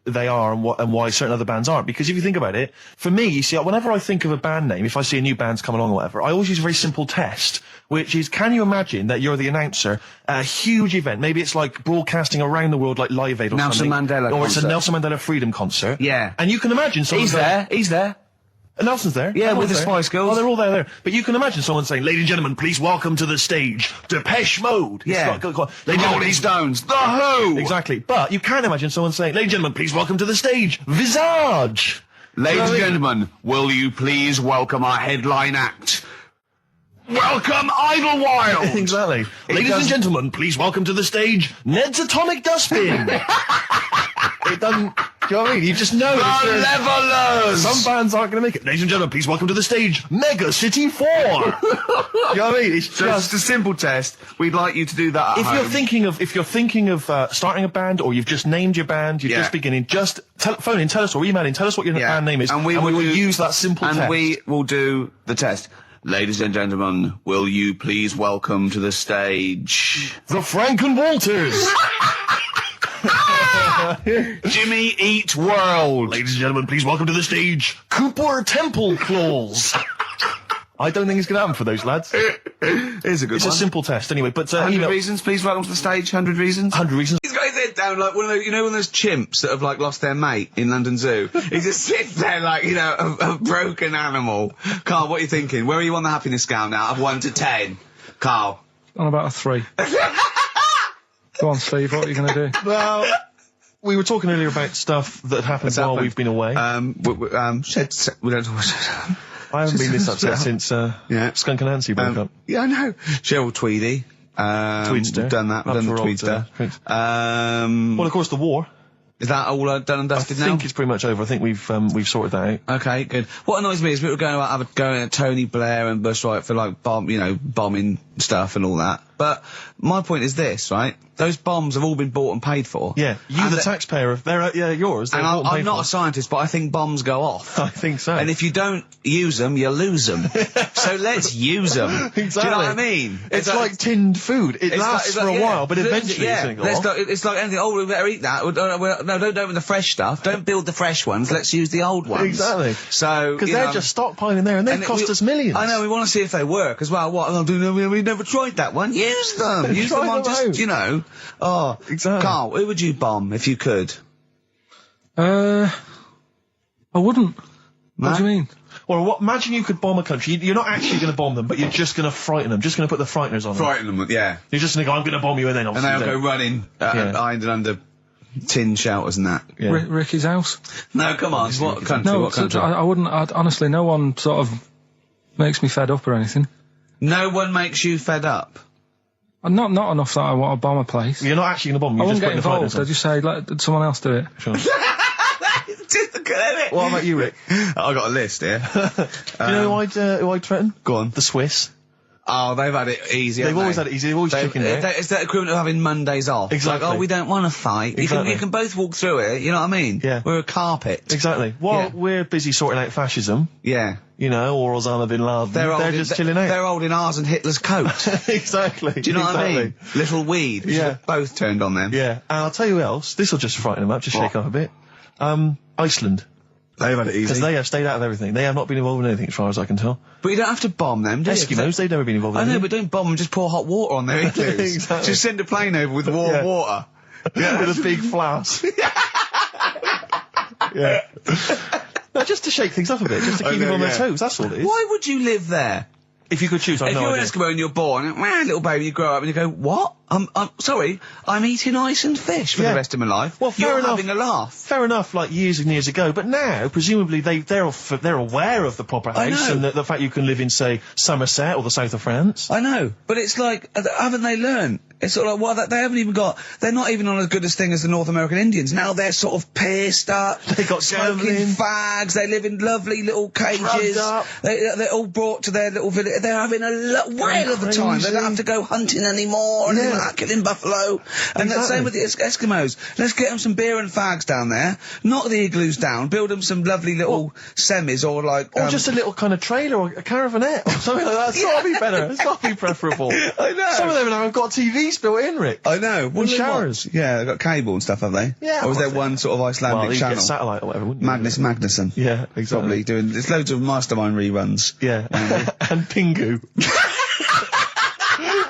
[SPEAKER 7] they are and why certain other bands aren't. Because if you think about it, for me, you see, whenever I think of a band name, if I see a new band's come along or whatever, I always use a very simple test, which is, can you imagine that you're the announcer at a huge event? Maybe it's like broadcasting around the world like Live Aid or
[SPEAKER 2] Nelson
[SPEAKER 7] something.
[SPEAKER 2] Mandela
[SPEAKER 7] Or
[SPEAKER 2] concert.
[SPEAKER 7] it's a Nelson Mandela Freedom concert.
[SPEAKER 2] Yeah.
[SPEAKER 7] And you can imagine someone
[SPEAKER 2] He's there.
[SPEAKER 7] Nelson's there.
[SPEAKER 2] Yeah, with the
[SPEAKER 7] Everyone's there.
[SPEAKER 2] Spice Girls.
[SPEAKER 7] Oh, they're all there. But you can imagine someone saying, ladies and gentlemen, please welcome to the stage, Depeche Mode.
[SPEAKER 2] Yeah.
[SPEAKER 7] Rolling
[SPEAKER 2] Stones, The Who.
[SPEAKER 7] Exactly. But you can imagine someone saying, ladies and gentlemen, please welcome to the stage, Visage.
[SPEAKER 2] Ladies and gentlemen, will you please welcome our headline act? Welcome Idlewild!
[SPEAKER 7] Exactly. Ladies and gentlemen, please welcome to the stage, Ned's Atomic Dustbin. It doesn't... Do you know what I mean? You just know.
[SPEAKER 2] The Levelers!
[SPEAKER 7] Some bands aren't going to make it. Ladies and gentlemen, please welcome to the stage, Mega City 4. You know what I mean? It's
[SPEAKER 2] just a simple test. We'd like you to do that at home.
[SPEAKER 7] If you're thinking of starting a band, or you've just named your band, you're just beginning, just phone in, tell us, or email in, tell us what your band name is, and we will use that simple test.
[SPEAKER 2] And we will do the test. Ladies and gentlemen, will you please welcome to the stage...
[SPEAKER 7] the Franken Walters!
[SPEAKER 2] Jimmy Eat World!
[SPEAKER 7] Ladies and gentlemen, please welcome to the stage, Cooper Temple Claws! I don't think it's going to happen for those lads.
[SPEAKER 2] Here's a good one.
[SPEAKER 7] It's a simple test, anyway. But
[SPEAKER 2] 100 reasons, please welcome to the stage. 100 reasons.
[SPEAKER 7] 100 reasons.
[SPEAKER 5] He's got his head down like one of those, you know, one of those chimps that have like lost their mate in London Zoo. He just sits there like, you know, a broken animal. Carl, what are you thinking? Where are you on the happiness scale now? Of 1 to 10, Carl.
[SPEAKER 3] On about a 3. Go on, Steve. What are you going to do?
[SPEAKER 7] Well, we were talking earlier about stuff that happened while we've been away.
[SPEAKER 5] We don't talk.
[SPEAKER 7] I haven't been this upset since Skunk and Nancy broke up.
[SPEAKER 5] Yeah, I know. Cheryl Tweedy.
[SPEAKER 7] Tweedster.
[SPEAKER 5] We've done that. We've done the Tweedster.
[SPEAKER 7] Well, of course, the war.
[SPEAKER 5] Is that all done and dusted now?
[SPEAKER 7] I think it's pretty much over. I think we've sorted that out.
[SPEAKER 5] Okay, good. What annoys me is we were going at Tony Blair and Bush, right, for like bombing stuff and all that. But my point is this, right? Those bombs have all been bought and paid for.
[SPEAKER 7] Yeah, the taxpayer, they're yours. They're
[SPEAKER 5] and I'm not a scientist, but I think bombs go off.
[SPEAKER 7] I think so.
[SPEAKER 5] And if you don't use them, you lose them. So let's use them.
[SPEAKER 7] Exactly.
[SPEAKER 5] Do you know what I mean?
[SPEAKER 7] It's like tinned food. It lasts for a while, but eventually it's going to go off.
[SPEAKER 5] It's like anything. Oh, we better eat that. No, don't open the fresh stuff. Don't build the fresh ones. Let's use the old ones.
[SPEAKER 7] Exactly.
[SPEAKER 5] So
[SPEAKER 7] because they're just stockpiling there, and they cost us millions.
[SPEAKER 5] I know. We want to see if they work as well. What? We've never tried that one. Use them. Use them on just, you know. Oh,
[SPEAKER 7] exactly.
[SPEAKER 5] Carl, who would you bomb if you could?
[SPEAKER 3] I wouldn't.
[SPEAKER 5] No?
[SPEAKER 3] What do you mean?
[SPEAKER 7] Well, imagine you could bomb a country. You're not actually going to bomb them, but you're just going to frighten them. Just going to put the frighteners on them.
[SPEAKER 5] Frighten them, yeah.
[SPEAKER 7] You're just going to go, I'm going to bomb you, and then obviously...
[SPEAKER 5] And they'll go running behind and under tin shelters and that.
[SPEAKER 7] Yeah.
[SPEAKER 3] Ricky's house?
[SPEAKER 5] No, come on. What country?
[SPEAKER 3] No,
[SPEAKER 5] what country?
[SPEAKER 3] I wouldn't. Honestly, no one sort of makes me fed up or anything.
[SPEAKER 5] No one makes you fed up?
[SPEAKER 3] Not enough that I want to bomb a place.
[SPEAKER 7] You're not actually going to bomb.
[SPEAKER 3] I wouldn't get involved. I'd just say, let someone else do it.
[SPEAKER 7] Sure.
[SPEAKER 5] What
[SPEAKER 7] about you, Rick?
[SPEAKER 5] I got a list here.
[SPEAKER 7] You know who I'd threaten?
[SPEAKER 5] Go on.
[SPEAKER 7] The Swiss.
[SPEAKER 5] Oh, they've had it easy.
[SPEAKER 7] They've always had it easy. They've always chickened out.
[SPEAKER 5] It's the equivalent of having Mondays off.
[SPEAKER 7] Exactly.
[SPEAKER 5] Like, we don't want to fight.
[SPEAKER 7] Exactly.
[SPEAKER 5] You can both walk through it. You know what I mean?
[SPEAKER 7] Yeah.
[SPEAKER 5] We're a carpet.
[SPEAKER 7] Exactly. While we're busy sorting out fascism.
[SPEAKER 5] Yeah.
[SPEAKER 7] You know, or Osama bin Laden. They're just chilling out.
[SPEAKER 5] They're holding ours and Hitler's coat.
[SPEAKER 7] Exactly.
[SPEAKER 5] Do you know what I mean? Little weed.
[SPEAKER 7] Yeah.
[SPEAKER 5] Both turned on them.
[SPEAKER 7] Yeah. And I'll tell you who else. This will just frighten them up. Just shake up a bit. Iceland.
[SPEAKER 5] They've had it easy.
[SPEAKER 7] Because they have stayed out of everything. They have not been involved in anything, as far as I can tell.
[SPEAKER 5] But you don't have to bomb them, do you?
[SPEAKER 7] Eskimos, they've never been involved in
[SPEAKER 5] anything.
[SPEAKER 7] anything.
[SPEAKER 5] I know, but don't bomb them, just pour hot water on their igloos.
[SPEAKER 7] Exactly.
[SPEAKER 5] Just send a plane over with warm water.
[SPEAKER 7] Yeah, with a big flask. Yeah. No, just to shake things up a bit, just to keep them on their toes, that's all it is.
[SPEAKER 5] Why would you live there?
[SPEAKER 7] If you could choose, I've
[SPEAKER 5] If
[SPEAKER 7] no
[SPEAKER 5] you're
[SPEAKER 7] idea.
[SPEAKER 5] an Eskimo and you're born, little baby, you grow up and you go, what? I'm sorry, I'm eating ice and fish for the rest of my life.
[SPEAKER 7] Well, fair enough.
[SPEAKER 5] Having a laugh.
[SPEAKER 7] Fair enough, like years and years ago, but now, presumably, they're aware of the proper house and the fact you can live in, say, Somerset or the south of France.
[SPEAKER 5] I know, but it's like, haven't they learned?
[SPEAKER 2] It's sort of like, they haven't even got, they're not even on as good a thing as the North American Indians. Now they're sort of pierced up.
[SPEAKER 7] They got
[SPEAKER 2] smoking
[SPEAKER 7] gambling.
[SPEAKER 2] fags. They live in lovely little cages.
[SPEAKER 7] Drugged up.
[SPEAKER 2] They're all brought to their little village. They're having a whale of a time. They don't have to go hunting anymore and killing buffalo. And the same with the Eskimos. Let's get them some beer and fags down there. Knock the igloos down. Build them some lovely little semis or like...
[SPEAKER 7] Or just a little kind of trailer or a caravanette or something like that. It's got to be better. It's got to be preferable.
[SPEAKER 2] I know.
[SPEAKER 7] Some of them have got TVs built in, Rick.
[SPEAKER 2] I know.
[SPEAKER 7] And showers.
[SPEAKER 2] Yeah, they've got cable and stuff, have they?
[SPEAKER 7] Yeah.
[SPEAKER 2] Or is there one sort of Icelandic channel?
[SPEAKER 7] Get satellite or whatever, wouldn't you?
[SPEAKER 2] Magnus Magnusson.
[SPEAKER 7] Yeah, exactly.
[SPEAKER 2] Probably doing... There's loads of Mastermind reruns.
[SPEAKER 7] Yeah. And Pingu.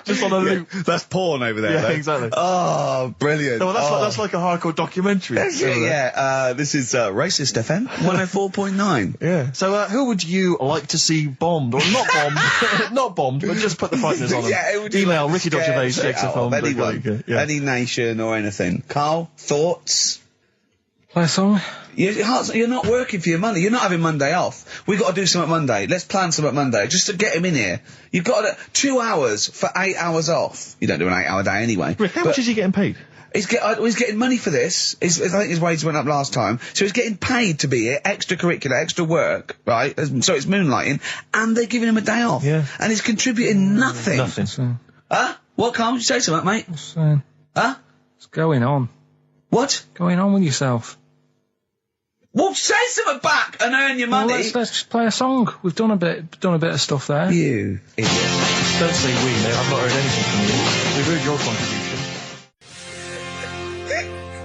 [SPEAKER 7] Just on a loop.
[SPEAKER 2] That's porn over there,
[SPEAKER 7] Yeah,
[SPEAKER 2] though.
[SPEAKER 7] exactly.
[SPEAKER 2] Oh, brilliant.
[SPEAKER 7] No, well, that's like a hardcore documentary.
[SPEAKER 2] Yeah, this is Racist FM 104.9.
[SPEAKER 7] Yeah. So, who would you like to see bombed? Or not bombed. Not bombed, but just put the frighteners on them.
[SPEAKER 2] Yeah, it would
[SPEAKER 7] Email Ricky.Gervais,
[SPEAKER 2] XFM.
[SPEAKER 7] anyone.
[SPEAKER 2] Yeah. Any nation or anything. Carl, thoughts?
[SPEAKER 3] Play a song?
[SPEAKER 2] You're not working for your money. You're not having Monday off. We've got to do something Monday. Let's plan something Monday, just to get him in here. You've got 2 hours for 8 hours off. You don't do an 8-hour day anyway.
[SPEAKER 7] Rick, how much is he getting paid?
[SPEAKER 2] He's getting money for this. I think his wage went up last time. So he's getting paid to be here, extracurricular, extra work, right? So it's moonlighting, and they're giving him a day off.
[SPEAKER 7] Yeah.
[SPEAKER 2] And he's contributing nothing.
[SPEAKER 7] Nothing.
[SPEAKER 2] Huh? What, Carl? You say something, mate? Huh?
[SPEAKER 3] What's going on?
[SPEAKER 2] What?
[SPEAKER 3] Going on with yourself?
[SPEAKER 2] Well, say something back and earn your money.
[SPEAKER 3] Well, let's just play a song. We've done a bit of stuff there.
[SPEAKER 2] You idiot.
[SPEAKER 7] Don't say we, mate. I've not heard anything from you. We've heard your contribution.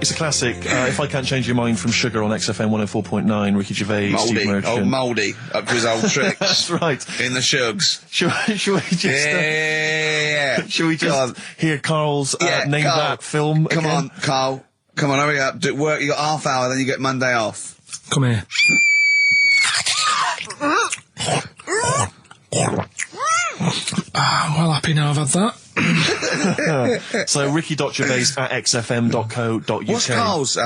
[SPEAKER 7] It's a classic. If I Can't Change Your Mind from Sugar on XFM 104.9. Ricky Gervais, Steve Merchant.
[SPEAKER 2] Old Mouldy, up to his old tricks.
[SPEAKER 7] That's right.
[SPEAKER 2] In the shugs.
[SPEAKER 7] Should we just...
[SPEAKER 2] Yeah.
[SPEAKER 7] Should we just hear Carl's name
[SPEAKER 2] Carl,
[SPEAKER 7] that film
[SPEAKER 2] Come
[SPEAKER 7] again?
[SPEAKER 2] on, Carl. Come on, hurry up. Do work. You got half hour, then you get Monday off.
[SPEAKER 3] Come here. I'm well happy now I've had that.
[SPEAKER 7] So Ricky.Gervais at xfm.co.uk.
[SPEAKER 2] What's Carl's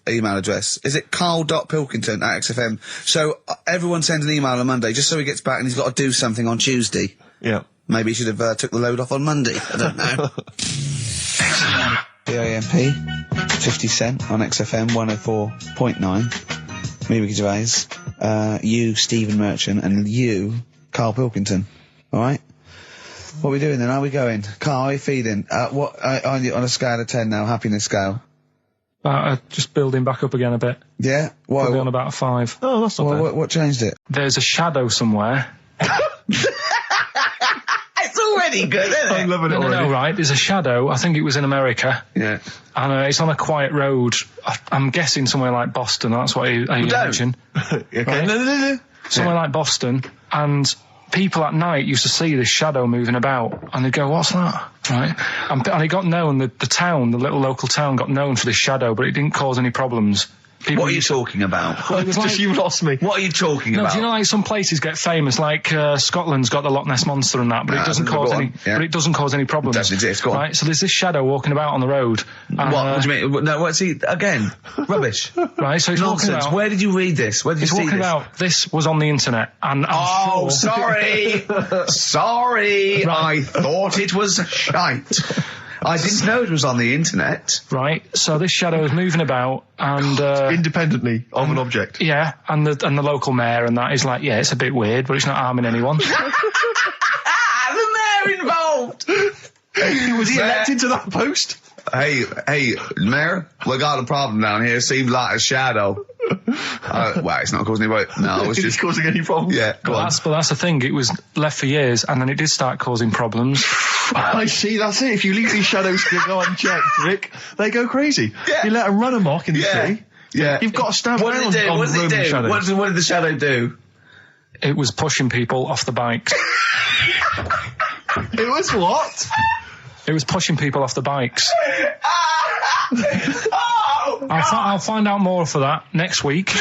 [SPEAKER 2] email address? Is it carl.pilkington at XFM? So everyone sends an email on Monday just so he gets back and he's got to do something on Tuesday.
[SPEAKER 7] Yeah.
[SPEAKER 2] Maybe he should have took the load off on Monday. I don't know. BIMP, 50 Cent on XFM 104.9. Me, Ricky Gervais. You, Stephen Merchant, and you, Karl Pilkington. Alright? What are we doing then? How are we going? Carl, how are you feeling? On a scale of 10 now, happiness scale?
[SPEAKER 3] Just building back up again a bit.
[SPEAKER 2] Yeah? Why?
[SPEAKER 3] Probably on about a 5.
[SPEAKER 7] Oh, that's not bad.
[SPEAKER 2] What changed it?
[SPEAKER 3] There's a shadow somewhere.
[SPEAKER 2] It's already good, isn't it?
[SPEAKER 7] I'm loving it already.
[SPEAKER 3] No, right. There's a shadow. I think it was in America.
[SPEAKER 2] Yeah.
[SPEAKER 3] And it's on a quiet road. I'm guessing somewhere like Boston. That's what you mentioned.
[SPEAKER 7] Okay.
[SPEAKER 3] Right?
[SPEAKER 7] No.
[SPEAKER 3] Somewhere like Boston. And people at night used to see this shadow moving about. And they'd go, what's that? Right? And it got known, the town, the little local town got known for this shadow, but it didn't cause any problems.
[SPEAKER 2] What are you talking about?
[SPEAKER 3] Well, it was like,
[SPEAKER 7] you lost me.
[SPEAKER 2] What are you talking about?
[SPEAKER 3] Do you know, like some places get famous, like Scotland's got the Loch Ness monster and that, but it doesn't cause any.
[SPEAKER 2] Yeah.
[SPEAKER 3] But it doesn't cause any problems.
[SPEAKER 2] It doesn't exist. Go on.
[SPEAKER 3] Right. So there's this shadow walking about on the road. And,
[SPEAKER 2] What do you mean? No, what's he again? Rubbish.
[SPEAKER 3] Right. So it's walking
[SPEAKER 2] Nonsense.
[SPEAKER 3] about.
[SPEAKER 2] Where did you read this? Where did you
[SPEAKER 3] It's
[SPEAKER 2] see
[SPEAKER 3] walking
[SPEAKER 2] this?
[SPEAKER 3] about. This was on the internet, and I'm sure.
[SPEAKER 2] Sorry. Sorry.
[SPEAKER 3] Right.
[SPEAKER 2] I thought it was shite. I didn't know it was on the internet.
[SPEAKER 3] Right. So this shadow is moving about, and
[SPEAKER 7] Independently of an object.
[SPEAKER 3] yeah, and the local mayor and that is like, yeah, it's a bit weird, but it's not harming anyone.
[SPEAKER 2] The mayor involved.
[SPEAKER 7] Was he elected to that post?
[SPEAKER 2] Hey, mayor, we got a problem down here. Seems like a shadow. Well, it's not causing any. No, it's just
[SPEAKER 7] causing any problems.
[SPEAKER 2] Yeah, go on.
[SPEAKER 3] But that's the thing. It was left for years, and then it did start causing problems.
[SPEAKER 7] I see, that's it. If you leave these shadows to go unchecked, Rick, they go crazy.
[SPEAKER 2] Yeah.
[SPEAKER 7] You let them run amok in the city.
[SPEAKER 2] Yeah.
[SPEAKER 7] You've got to stand
[SPEAKER 2] What did it do?
[SPEAKER 7] on
[SPEAKER 2] What did it
[SPEAKER 7] Roman
[SPEAKER 2] do?
[SPEAKER 7] shadows.
[SPEAKER 2] What did the shadow do?
[SPEAKER 3] It was pushing people off the bikes.
[SPEAKER 7] It was what?
[SPEAKER 3] It was pushing people off the bikes.
[SPEAKER 2] Oh,
[SPEAKER 3] I'll find out more for that next week.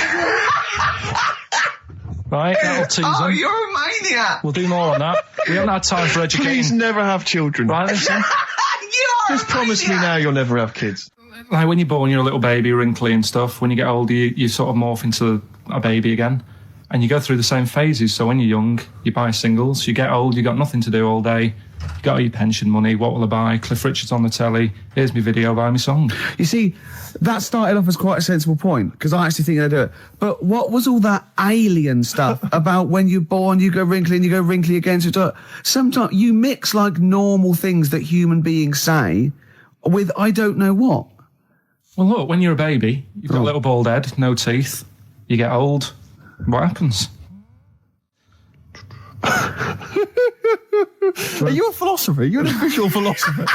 [SPEAKER 3] Right, that'll tease
[SPEAKER 2] oh,
[SPEAKER 3] them.
[SPEAKER 2] you're a maniac.
[SPEAKER 3] We'll do more on that. We haven't had time for educating.
[SPEAKER 7] Please never have children.
[SPEAKER 3] Right, listen.
[SPEAKER 2] You're
[SPEAKER 7] Just promise me now you'll never have kids.
[SPEAKER 3] Like when you're born, you're a little baby, wrinkly and stuff. When you get older, you sort of morph into a baby again. And you go through the same phases. So when you're young, you buy singles. You get old, you got nothing to do all day. You got your pension money. What will I buy? Cliff Richard's on the telly. Here's my video. Buy me song.
[SPEAKER 2] You see, that started off as quite a sensible point, because I actually think they do it. But what was all that alien stuff about when you're born, you go wrinkly and you go wrinkly again? So sometimes you mix like normal things that human beings say with I don't know what.
[SPEAKER 3] Well, look, when you're a baby, you've got a little bald head, no teeth. You get old. What happens?
[SPEAKER 7] Are you a philosopher? You're an official philosopher.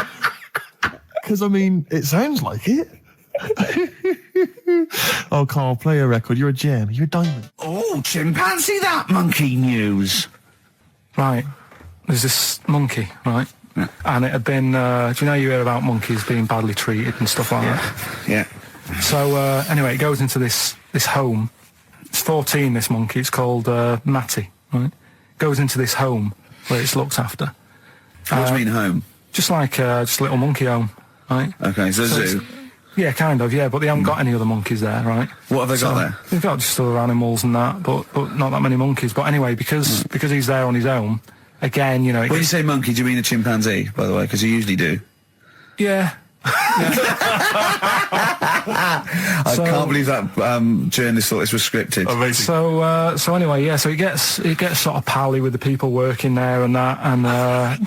[SPEAKER 7] Because, I mean, it sounds like it. Oh, Karl, play a record. You're a gem. You're a diamond.
[SPEAKER 2] Oh, chimpanzee that monkey news.
[SPEAKER 3] Right. There's this monkey, right?
[SPEAKER 2] Yeah.
[SPEAKER 3] And it had been, do you know you hear about monkeys being badly treated and stuff like that?
[SPEAKER 2] Yeah.
[SPEAKER 3] So, anyway, it goes into this home. It's 14, this monkey. It's called Matty, right? Goes into this home where it's looked after.
[SPEAKER 2] What do you mean home?
[SPEAKER 3] Just like just a little monkey home, right?
[SPEAKER 2] Okay, so zoo.
[SPEAKER 3] Yeah, kind of, yeah, but they haven't got any other monkeys there, right?
[SPEAKER 2] What have they got there?
[SPEAKER 3] They've got just other animals and that, but not that many monkeys. But anyway, because he's there on his own, again, you know...
[SPEAKER 2] When you say monkey, do you mean a chimpanzee, by the way? Because you usually do.
[SPEAKER 3] Yeah.
[SPEAKER 2] I can't believe that journalist thought this was scripted.
[SPEAKER 7] Amazing.
[SPEAKER 3] So anyway, yeah. So it gets sort of pally with the people working there and that, and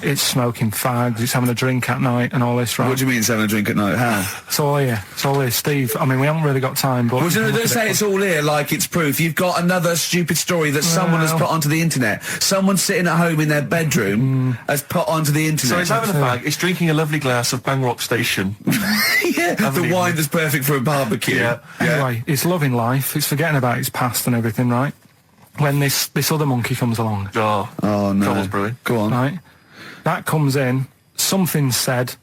[SPEAKER 3] it's smoking fags, it's having a drink at night and all this, right?
[SPEAKER 2] What do you mean it's having a drink at night? How?
[SPEAKER 3] It's all here, Steve. I mean, we haven't really got time, but
[SPEAKER 2] Well, don't say it's all here like it's proof. You've got another stupid story that someone has put onto the internet. Someone sitting at home in their bedroom has put onto the internet.
[SPEAKER 7] So he's having a fag, he's drinking a lovely glass of Bang Rock Station.
[SPEAKER 2] Yeah, the wine that's perfect for a barbecue.
[SPEAKER 7] Yeah.
[SPEAKER 3] Anyway, it's loving life. It's forgetting about its past and everything, right? When this other monkey comes along,
[SPEAKER 7] Oh
[SPEAKER 2] no.
[SPEAKER 7] Trouble's brewing.
[SPEAKER 2] Go on.
[SPEAKER 3] right? That comes in. Something said.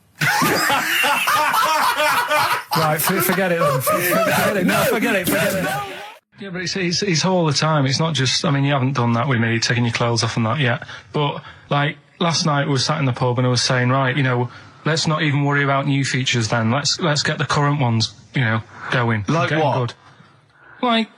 [SPEAKER 3] Right, forget it then. Forget it. No, forget it. Yeah, but it's all the time. It's not just, I mean, you haven't done that with me, taking your clothes off and that yet. But, like, last night we were sat in the pub and I was saying, right, you know, let's not even worry about new features then. Let's get the current ones, you know, going.
[SPEAKER 2] Like
[SPEAKER 3] getting
[SPEAKER 2] what?
[SPEAKER 3] Good. Like,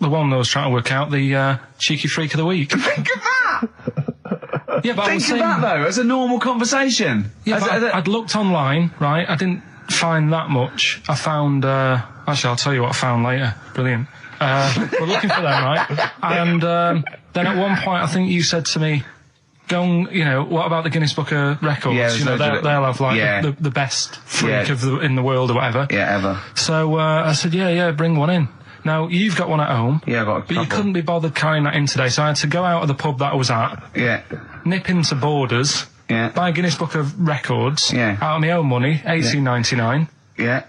[SPEAKER 3] the one I was trying to work out, the cheeky freak of the week.
[SPEAKER 5] Think of that!
[SPEAKER 3] Yeah, but I was
[SPEAKER 5] Think of
[SPEAKER 3] saying,
[SPEAKER 5] that, though, as a normal conversation.
[SPEAKER 3] yeah, but I'd looked online, right? I didn't find that much. I found, actually, I'll tell you what I found later. Brilliant. We're looking for them, right? And then at one point, I think you said to me, go and, you know, what about the Guinness Book of Records?
[SPEAKER 5] Yeah,
[SPEAKER 3] you know, they'll have, like,
[SPEAKER 5] yeah.
[SPEAKER 3] the best freak in the world or whatever.
[SPEAKER 5] Yeah, ever.
[SPEAKER 3] So I said, yeah, bring one in. Now, you've got one at home.
[SPEAKER 5] Yeah, I've got a
[SPEAKER 3] But you
[SPEAKER 5] couple.
[SPEAKER 3] couldn't be bothered carrying that in today, so I had to go out of the pub that I was at,
[SPEAKER 5] Yeah.
[SPEAKER 3] nip into Borders,
[SPEAKER 5] Yeah.
[SPEAKER 3] buy a Guinness Book of Records,
[SPEAKER 5] Yeah.
[SPEAKER 3] out of my own money, $18.99,
[SPEAKER 5] Yeah.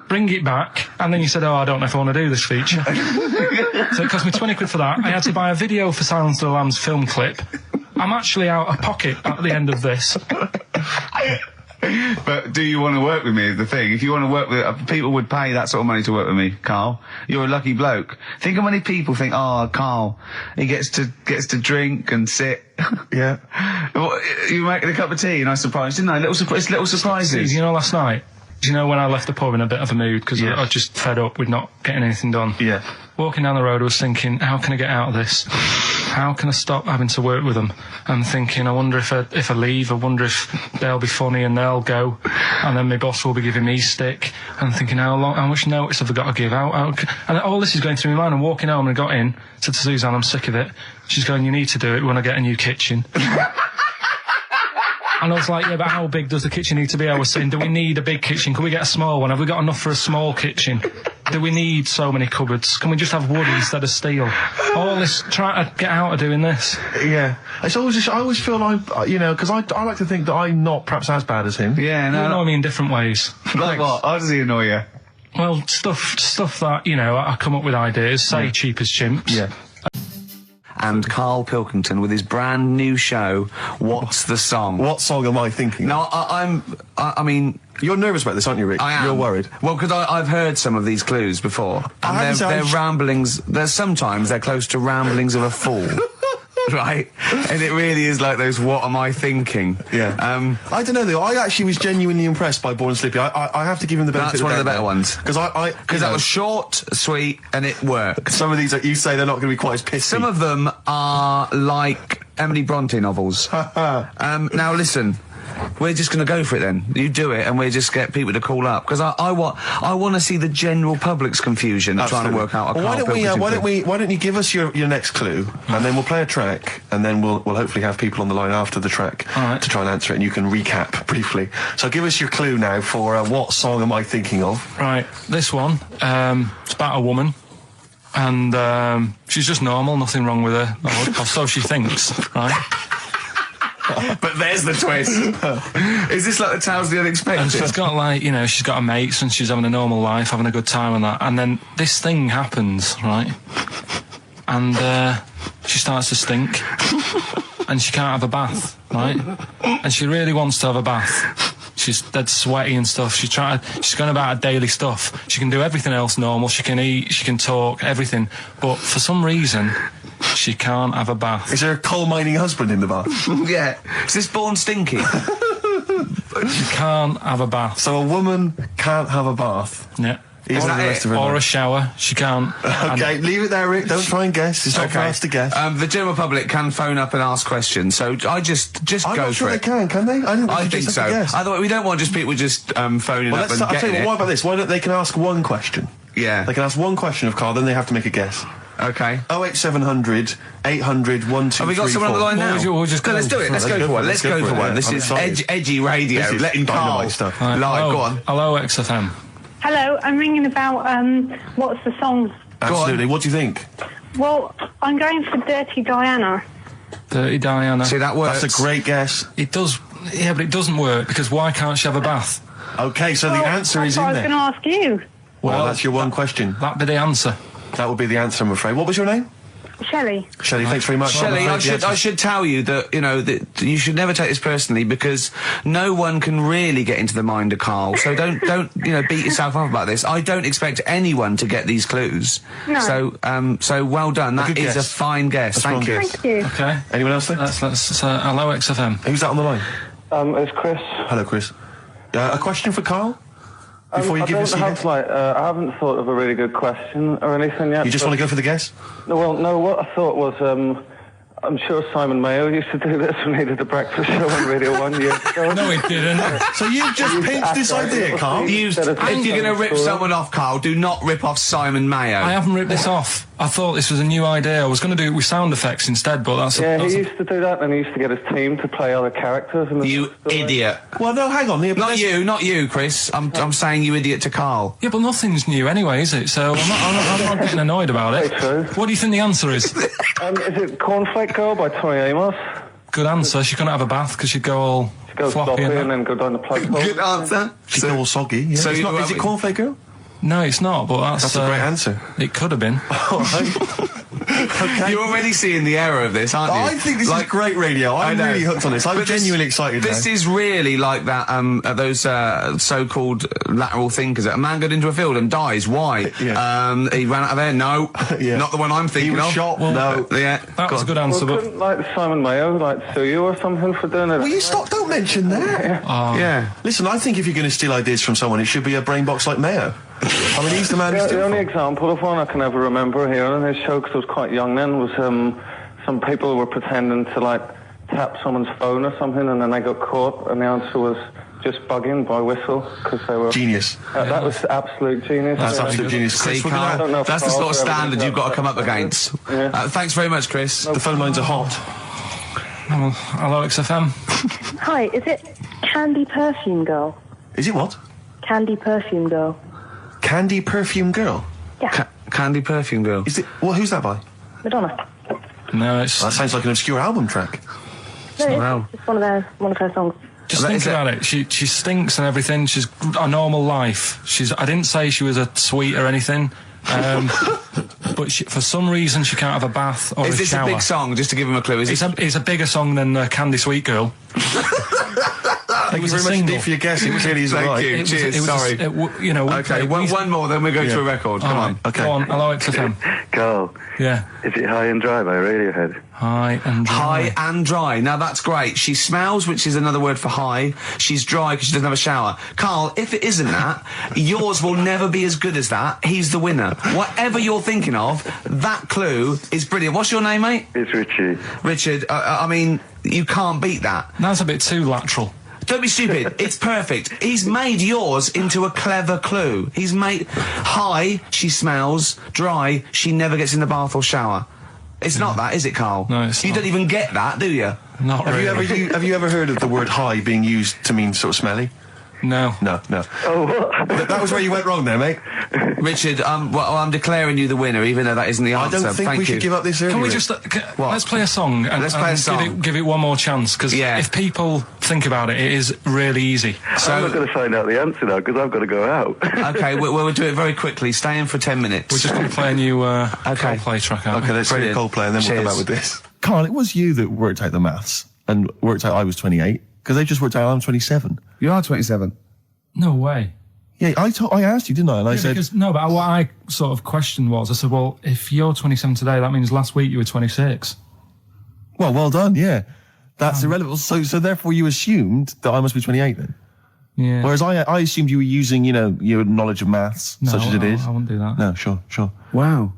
[SPEAKER 3] bring it back, and then you said, I don't know if I want to do this feature. So it cost me 20 quid for that. I had to buy a video for Silence of the Lambs film clip. I'm actually out of pocket at the end of this.
[SPEAKER 5] But do you want to work with me is the thing. If you want to work with... people would pay that sort of money to work with me, Karl. You're a lucky bloke. Think how many people think, Karl, he gets to drink and sit.
[SPEAKER 7] Yeah.
[SPEAKER 5] Well, you making a cup of tea and I surprised, didn't I? Little surprises.
[SPEAKER 3] Steve, you know, last night, do you know when I left the pub in a bit of a mood because
[SPEAKER 7] Yeah.
[SPEAKER 3] I was just fed up with not getting anything done?
[SPEAKER 7] Yeah.
[SPEAKER 3] Walking down the road, I was thinking, how can I get out of this? How can I stop having to work with them? I'm thinking, I wonder if I leave, I wonder if they'll be funny and they'll go, and then my boss will be giving me stick. And I'm thinking, how much notice have I got to give out? And all this is going through my mind. I'm walking home and I got in, said to Suzanne, I'm sick of it. She's going, you need to do it when I get a new kitchen. And I was like, yeah, but how big does the kitchen need to be? I was saying, do we need a big kitchen? Can we get a small one? Have we got enough for a small kitchen? Do we need so many cupboards? Can we just have wood instead of steel? All this, trying to get out of doing this.
[SPEAKER 1] Yeah. It's always just, I always feel like, you know, because I like to think that I'm not perhaps as bad as him.
[SPEAKER 5] Yeah,
[SPEAKER 3] You
[SPEAKER 5] no.
[SPEAKER 3] annoy me in different ways.
[SPEAKER 5] Like what? How does he annoy you?
[SPEAKER 3] Well, stuff that, you know, I come up with ideas, say cheap as chimps.
[SPEAKER 1] Yeah.
[SPEAKER 5] And Karl Pilkington with his brand new show, What's the Song?
[SPEAKER 7] What song am I thinking?
[SPEAKER 5] Now, I mean...
[SPEAKER 7] You're nervous about this, aren't you, Rick?
[SPEAKER 5] I am.
[SPEAKER 7] You're worried.
[SPEAKER 5] Well, because I've heard some of these clues before. And they're ramblings... Sometimes they're close to ramblings of a fool. Right? And it really is like those, what am I thinking?
[SPEAKER 7] Yeah. I don't know, though. I actually was genuinely impressed by Born Sleepy. I have to give him the benefit
[SPEAKER 5] That's
[SPEAKER 7] of
[SPEAKER 5] one of the
[SPEAKER 7] doubt
[SPEAKER 5] better
[SPEAKER 7] there.
[SPEAKER 5] ones.
[SPEAKER 7] Because
[SPEAKER 5] that was short, sweet, and it worked.
[SPEAKER 7] Some of these, you say they're not going to be quite as pissy.
[SPEAKER 5] Some of them are like
[SPEAKER 2] Emily Bronte novels. Now listen, we're just going to go for it then. You do it, and we just get people to call up because I want to see the general public's confusion trying to work out.
[SPEAKER 7] Well, why don't you give us your next clue, and then we'll play a track, and then we'll hopefully have people on the line after the track to try and answer it, and you can recap briefly. So give us your clue now for what song am I thinking of?
[SPEAKER 3] Right, this one. It's about a woman. And she's just normal, nothing wrong with her, or so she thinks, right?
[SPEAKER 2] But there's the twist. Is this like the Tales of the Unexpected?
[SPEAKER 3] And she's got like, you know, she's got her mates and she's having a normal life, having a good time and that. And then this thing happens, right? And she starts to stink. And she can't have a bath, right? And she really wants to have a bath. She's dead sweaty and stuff. She's going about her daily stuff. She can do everything else normal. She can eat, she can talk, everything. But for some reason, she can't have a bath.
[SPEAKER 7] Is there a coal mining husband in the bath?
[SPEAKER 2] Yeah. Is this born stinky?
[SPEAKER 3] She can't have a bath.
[SPEAKER 7] So a woman can't have a bath?
[SPEAKER 3] Yeah.
[SPEAKER 2] Is that it?
[SPEAKER 3] Or a shower. She can't.
[SPEAKER 7] Okay, leave it there, Rick. Don't try and guess. It's not for us to guess.
[SPEAKER 2] The general public can phone up and ask questions, so I just go for it.
[SPEAKER 7] I'm not sure they can they?
[SPEAKER 2] I think so. We don't want just people just phoning up and
[SPEAKER 7] I'll tell you
[SPEAKER 2] getting
[SPEAKER 7] what about this? Why don't they can ask one question?
[SPEAKER 2] Yeah.
[SPEAKER 7] They can ask one question of Carl, then they have to make a guess.
[SPEAKER 2] Okay.
[SPEAKER 7] 08700 800 1234.
[SPEAKER 2] Have we got someone on the line now?
[SPEAKER 3] We'll just
[SPEAKER 2] let's do it. Let's go for one. Let's go for one. This is edgy radio.
[SPEAKER 7] This is
[SPEAKER 2] letting Carl
[SPEAKER 7] stuff.
[SPEAKER 2] live. Go on.
[SPEAKER 3] Hello, XFM.
[SPEAKER 11] Hello, I'm ringing about what's the song?
[SPEAKER 7] Absolutely. What do you think?
[SPEAKER 11] Well, I'm going for Dirty Diana.
[SPEAKER 3] Dirty Diana.
[SPEAKER 2] See, that works.
[SPEAKER 7] That's a great guess.
[SPEAKER 3] It does. Yeah, but it doesn't work because why can't she have a bath?
[SPEAKER 7] Okay, so the answer is in there.
[SPEAKER 11] I was going to ask you.
[SPEAKER 7] Well, that's your one question.
[SPEAKER 3] That'd be the answer.
[SPEAKER 7] That would be the answer, I'm afraid. What was your name?
[SPEAKER 11] Shelley.
[SPEAKER 7] Shelley, thanks very much.
[SPEAKER 2] Shelley, I should tell you that, you know, that you should never take this personally because no one can really get into the mind of Carl. So don't you know, beat yourself up about this. I don't expect anyone to get these clues.
[SPEAKER 11] No.
[SPEAKER 2] So well done. That is a fine guess. Thank you.
[SPEAKER 11] Thank you.
[SPEAKER 3] Okay.
[SPEAKER 7] Anyone else there?
[SPEAKER 3] Let's hello, XFM.
[SPEAKER 7] Who's that on the line?
[SPEAKER 6] It's Chris.
[SPEAKER 7] Hello, Chris. A question for Carl? Before you give us
[SPEAKER 6] I haven't thought of a really good question or anything yet.
[SPEAKER 7] You just want to go for the guess?
[SPEAKER 6] No, what I thought was, I'm sure Simon Mayo used to do this when he did the breakfast show on Radio 1 years ago.
[SPEAKER 3] No, he didn't.
[SPEAKER 7] So you've just pinched this idea, Carl?
[SPEAKER 2] If you're going to rip someone off, Carl, do not rip off Simon Mayo.
[SPEAKER 3] I haven't ripped this off. I thought this was a new idea. I was going to do it with sound effects instead, but that's...
[SPEAKER 6] he used to do that, and he used to get his team to play other characters.
[SPEAKER 2] You idiot.
[SPEAKER 7] Well, no, hang on.
[SPEAKER 2] Not you, Chris. I'm saying you idiot to Carl.
[SPEAKER 3] Yeah, but nothing's new anyway, is it? So I'm not getting annoyed about it.
[SPEAKER 6] True.
[SPEAKER 3] What do you think the answer is?
[SPEAKER 6] Is it Cornflake Girl by Tori Amos?
[SPEAKER 3] Good answer. She couldn't have a bath because she'd go all floppy
[SPEAKER 6] and then go down the plug hole.
[SPEAKER 2] Good answer.
[SPEAKER 7] She'd go all soggy. Yeah. So is it Cornflake Girl?
[SPEAKER 3] No, it's not, but that's
[SPEAKER 7] a great answer.
[SPEAKER 3] It could have been.
[SPEAKER 7] Okay.
[SPEAKER 2] You're already seeing the error of this, aren't you?
[SPEAKER 7] I think this is great radio. I'm really hooked on this. I'm genuinely excited.
[SPEAKER 2] This is really like that. Those so-called lateral thinkers. A man got into a field and dies. Why?
[SPEAKER 7] Yeah.
[SPEAKER 2] He ran out of air. No, not the one I'm thinking
[SPEAKER 7] of. He was shot.
[SPEAKER 2] Well,
[SPEAKER 7] no.
[SPEAKER 2] Yeah,
[SPEAKER 3] that was a good answer.
[SPEAKER 6] Well,
[SPEAKER 3] but
[SPEAKER 6] couldn't Simon Mayo sue you or something for doing it?
[SPEAKER 7] Will you stop? Don't mention that.
[SPEAKER 2] Yeah.
[SPEAKER 7] Listen, I think if you're going to steal ideas from someone, it should be a brain box like Mayo. I mean, he's the man.
[SPEAKER 6] The only example of one I can ever remember here on his show, because I was quite young then, was some people were pretending to tap someone's phone or something, and then they got caught, and the answer was just bugging by whistle because they were
[SPEAKER 7] genius.
[SPEAKER 6] That was absolute genius.
[SPEAKER 7] That's absolute genius.
[SPEAKER 2] See, Carl, that's the sort of standard you've got to come up against. Thanks very much, Chris.
[SPEAKER 7] The phone lines are hot.
[SPEAKER 3] Hello, XFM.
[SPEAKER 11] Hi, is it Candy Perfume Girl?
[SPEAKER 7] Is it what?
[SPEAKER 11] Candy Perfume Girl.
[SPEAKER 7] Candy Perfume Girl?
[SPEAKER 11] Yeah.
[SPEAKER 2] Candy Perfume Girl.
[SPEAKER 7] Is it? Well, who's that by?
[SPEAKER 11] Madonna.
[SPEAKER 3] No,
[SPEAKER 7] that sounds like an obscure album track.
[SPEAKER 11] No, it's one of her songs.
[SPEAKER 3] Just think about it. She stinks and everything. She's a normal life. I didn't say she was a sweet or anything. But for some reason she can't have a bath or a shower.
[SPEAKER 2] Is this a big song? Just to give him a clue.
[SPEAKER 3] It's a bigger song than Candy Sweet Girl.
[SPEAKER 1] Thank you very much indeed for your guess. It was really easy.
[SPEAKER 5] Thank you. Cheers. Sorry.
[SPEAKER 3] Okay,
[SPEAKER 5] one more, then we go to a record. Come on.
[SPEAKER 1] Okay.
[SPEAKER 3] Go on, hello XFM.
[SPEAKER 12] Carl,
[SPEAKER 3] Yeah.
[SPEAKER 12] is it High and Dry by Radiohead?
[SPEAKER 3] High and dry.
[SPEAKER 5] High and dry. Now that's great. She smells, which is another word for high. She's dry because she doesn't have a shower. Carl, if it isn't that, yours will never be as good as that. He's the winner. Whatever you're thinking of, that clue is brilliant. What's your name, mate?
[SPEAKER 12] It's Richie.
[SPEAKER 5] Richard, I mean, you can't beat that.
[SPEAKER 3] That's a bit too lateral.
[SPEAKER 5] Don't be stupid. It's perfect. He's made yours into a clever clue. He's made high, she smells, dry, she never gets in the bath or shower. It's not that, is it, Carl?
[SPEAKER 3] No, it's
[SPEAKER 5] You
[SPEAKER 3] not.
[SPEAKER 5] don't even get that, do you?
[SPEAKER 3] Not really.
[SPEAKER 1] Have you ever heard of the word high being used to mean sort of smelly?
[SPEAKER 3] No.
[SPEAKER 1] No.
[SPEAKER 12] Oh, what?
[SPEAKER 1] That was where you went wrong there, mate.
[SPEAKER 5] Richard, I'm declaring you the winner, even though that isn't the
[SPEAKER 1] I
[SPEAKER 5] answer.
[SPEAKER 1] don't think
[SPEAKER 5] Thank
[SPEAKER 1] we
[SPEAKER 5] you.
[SPEAKER 1] should give up this early.
[SPEAKER 3] Can we
[SPEAKER 1] Rick.
[SPEAKER 3] just let's play a song and,
[SPEAKER 5] Let's play a song.
[SPEAKER 3] Give it one more chance, because if people think about it, it is really easy.
[SPEAKER 12] I'm not going to find out the answer now because I've got to go out.
[SPEAKER 5] Okay, we'll do it very quickly. Stay in for 10 minutes.
[SPEAKER 3] We're just going to play a new Coldplay track out.
[SPEAKER 1] Okay, let's play Coldplay and then we'll come back with this.
[SPEAKER 7] Carl, it was you that worked out the maths and worked out I was 28 because they just worked out I'm 27.
[SPEAKER 2] You are 27.
[SPEAKER 3] No way.
[SPEAKER 7] Yeah, I asked you, didn't I? And I said,
[SPEAKER 3] but what I sort of questioned was, I said, well, if you're 27 today, that means last week you were 26.
[SPEAKER 7] well done, yeah. That's irrelevant. So therefore you assumed that I must be 28 then?
[SPEAKER 3] Yeah.
[SPEAKER 7] Whereas I assumed you were using, your knowledge of maths, such as it is.
[SPEAKER 3] I wouldn't do that.
[SPEAKER 7] No, sure.
[SPEAKER 2] Wow.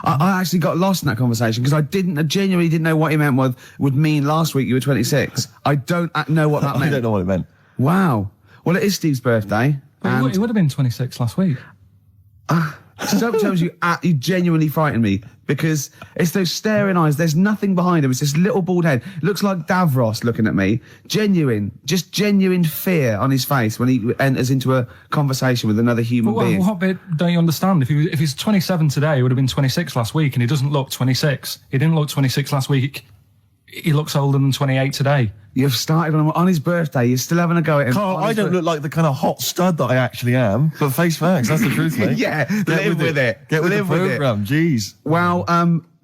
[SPEAKER 2] I actually got lost in that conversation because I genuinely didn't know what he meant would mean last week you were 26. I don't know what that meant.
[SPEAKER 7] I don't know what it meant.
[SPEAKER 2] Wow. Well, it is Steve's birthday.
[SPEAKER 3] But it would have been 26 last week.
[SPEAKER 2] Sometimes you genuinely frighten me because it's those staring eyes. There's nothing behind him. It's this little bald head. Looks like Davros looking at me. Genuine fear on his face when he enters into a conversation with another human being.
[SPEAKER 3] What bit don't you understand? If he's 27 today, he would have been 26 last week, and he doesn't look 26. He didn't look 26 last week. He looks older than 28 today.
[SPEAKER 2] You've started on his birthday. You're still having a go at him.
[SPEAKER 7] Carl, I don't look like the kind of hot stud that I actually am, but face facts, that's the truth, mate.
[SPEAKER 2] Yeah, live with it.
[SPEAKER 7] Get with the programme, jeez.
[SPEAKER 2] Well,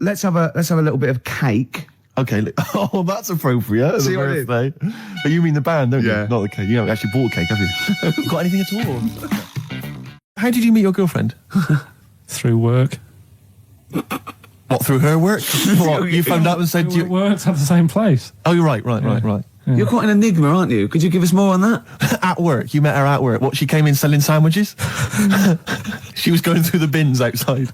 [SPEAKER 2] let's have a little bit of cake.
[SPEAKER 7] Okay, oh, that's appropriate.
[SPEAKER 2] See
[SPEAKER 7] The
[SPEAKER 2] what I did?
[SPEAKER 7] birthday. But you mean the band, don't
[SPEAKER 2] Yeah.
[SPEAKER 7] you? Not the cake. You haven't actually bought a cake, have you? Got anything at all? How did you meet your girlfriend?
[SPEAKER 3] Through work.
[SPEAKER 7] What, through her work? What, you phoned up and said
[SPEAKER 3] We worked at the same place.
[SPEAKER 7] Oh, you're right.
[SPEAKER 3] Yeah.
[SPEAKER 2] You're quite an enigma, aren't you? Could you give us more on that?
[SPEAKER 7] At work. You met her at work. What, she came in selling sandwiches? She was going through the bins outside.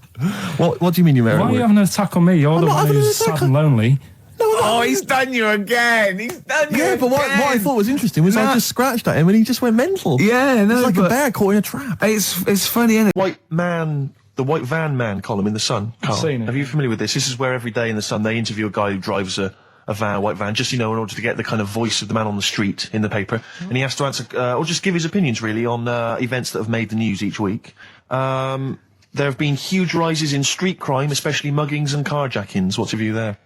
[SPEAKER 7] What do you mean you met her
[SPEAKER 3] Why
[SPEAKER 7] at
[SPEAKER 3] are you
[SPEAKER 7] work?
[SPEAKER 3] having an attack on me? You're the one who's sad and lonely.
[SPEAKER 2] Oh, he's done you again.
[SPEAKER 7] Yeah, but what I thought was interesting was I just scratched at him and he just went mental.
[SPEAKER 2] Yeah, no,
[SPEAKER 7] It's like
[SPEAKER 2] but
[SPEAKER 7] a bear caught in a trap.
[SPEAKER 2] It's funny, isn't it?
[SPEAKER 1] The White Van Man column in The Sun. Carl,
[SPEAKER 3] seen it.
[SPEAKER 1] Are you familiar with this? This is where every day in The Sun they interview a guy who drives a white van, just, in order to get the kind of voice of the man on the street in the paper. And he has to answer, or just give his opinions, really, on events that have made the news each week. There have been huge rises in street crime, especially muggings and carjackings. What's your view there?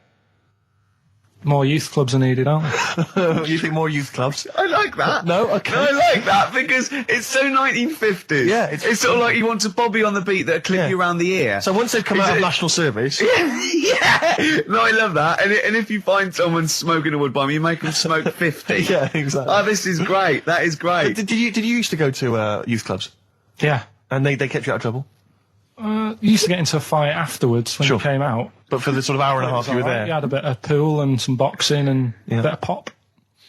[SPEAKER 3] More youth clubs are needed, aren't there?
[SPEAKER 1] You think more youth clubs?
[SPEAKER 5] I like that.
[SPEAKER 1] No? Okay.
[SPEAKER 5] I like that because it's so 1950s.
[SPEAKER 1] Yeah,
[SPEAKER 5] it's sort of like you want a bobby on the beat that'll clip you around the ear.
[SPEAKER 1] So once they've come out of national service...
[SPEAKER 5] Yeah! No, I love that. And if you find someone smoking a wood bomb, you make them smoke 50.
[SPEAKER 1] Yeah, exactly.
[SPEAKER 5] Oh, this is great. That is great.
[SPEAKER 1] Did you used to go to youth clubs?
[SPEAKER 3] Yeah.
[SPEAKER 1] And they kept you out of trouble?
[SPEAKER 3] You used to get into a fight afterwards when you came out.
[SPEAKER 1] But for the sort of hour and a half you were there?
[SPEAKER 3] You had a bit of pool and some boxing and a bit of pop.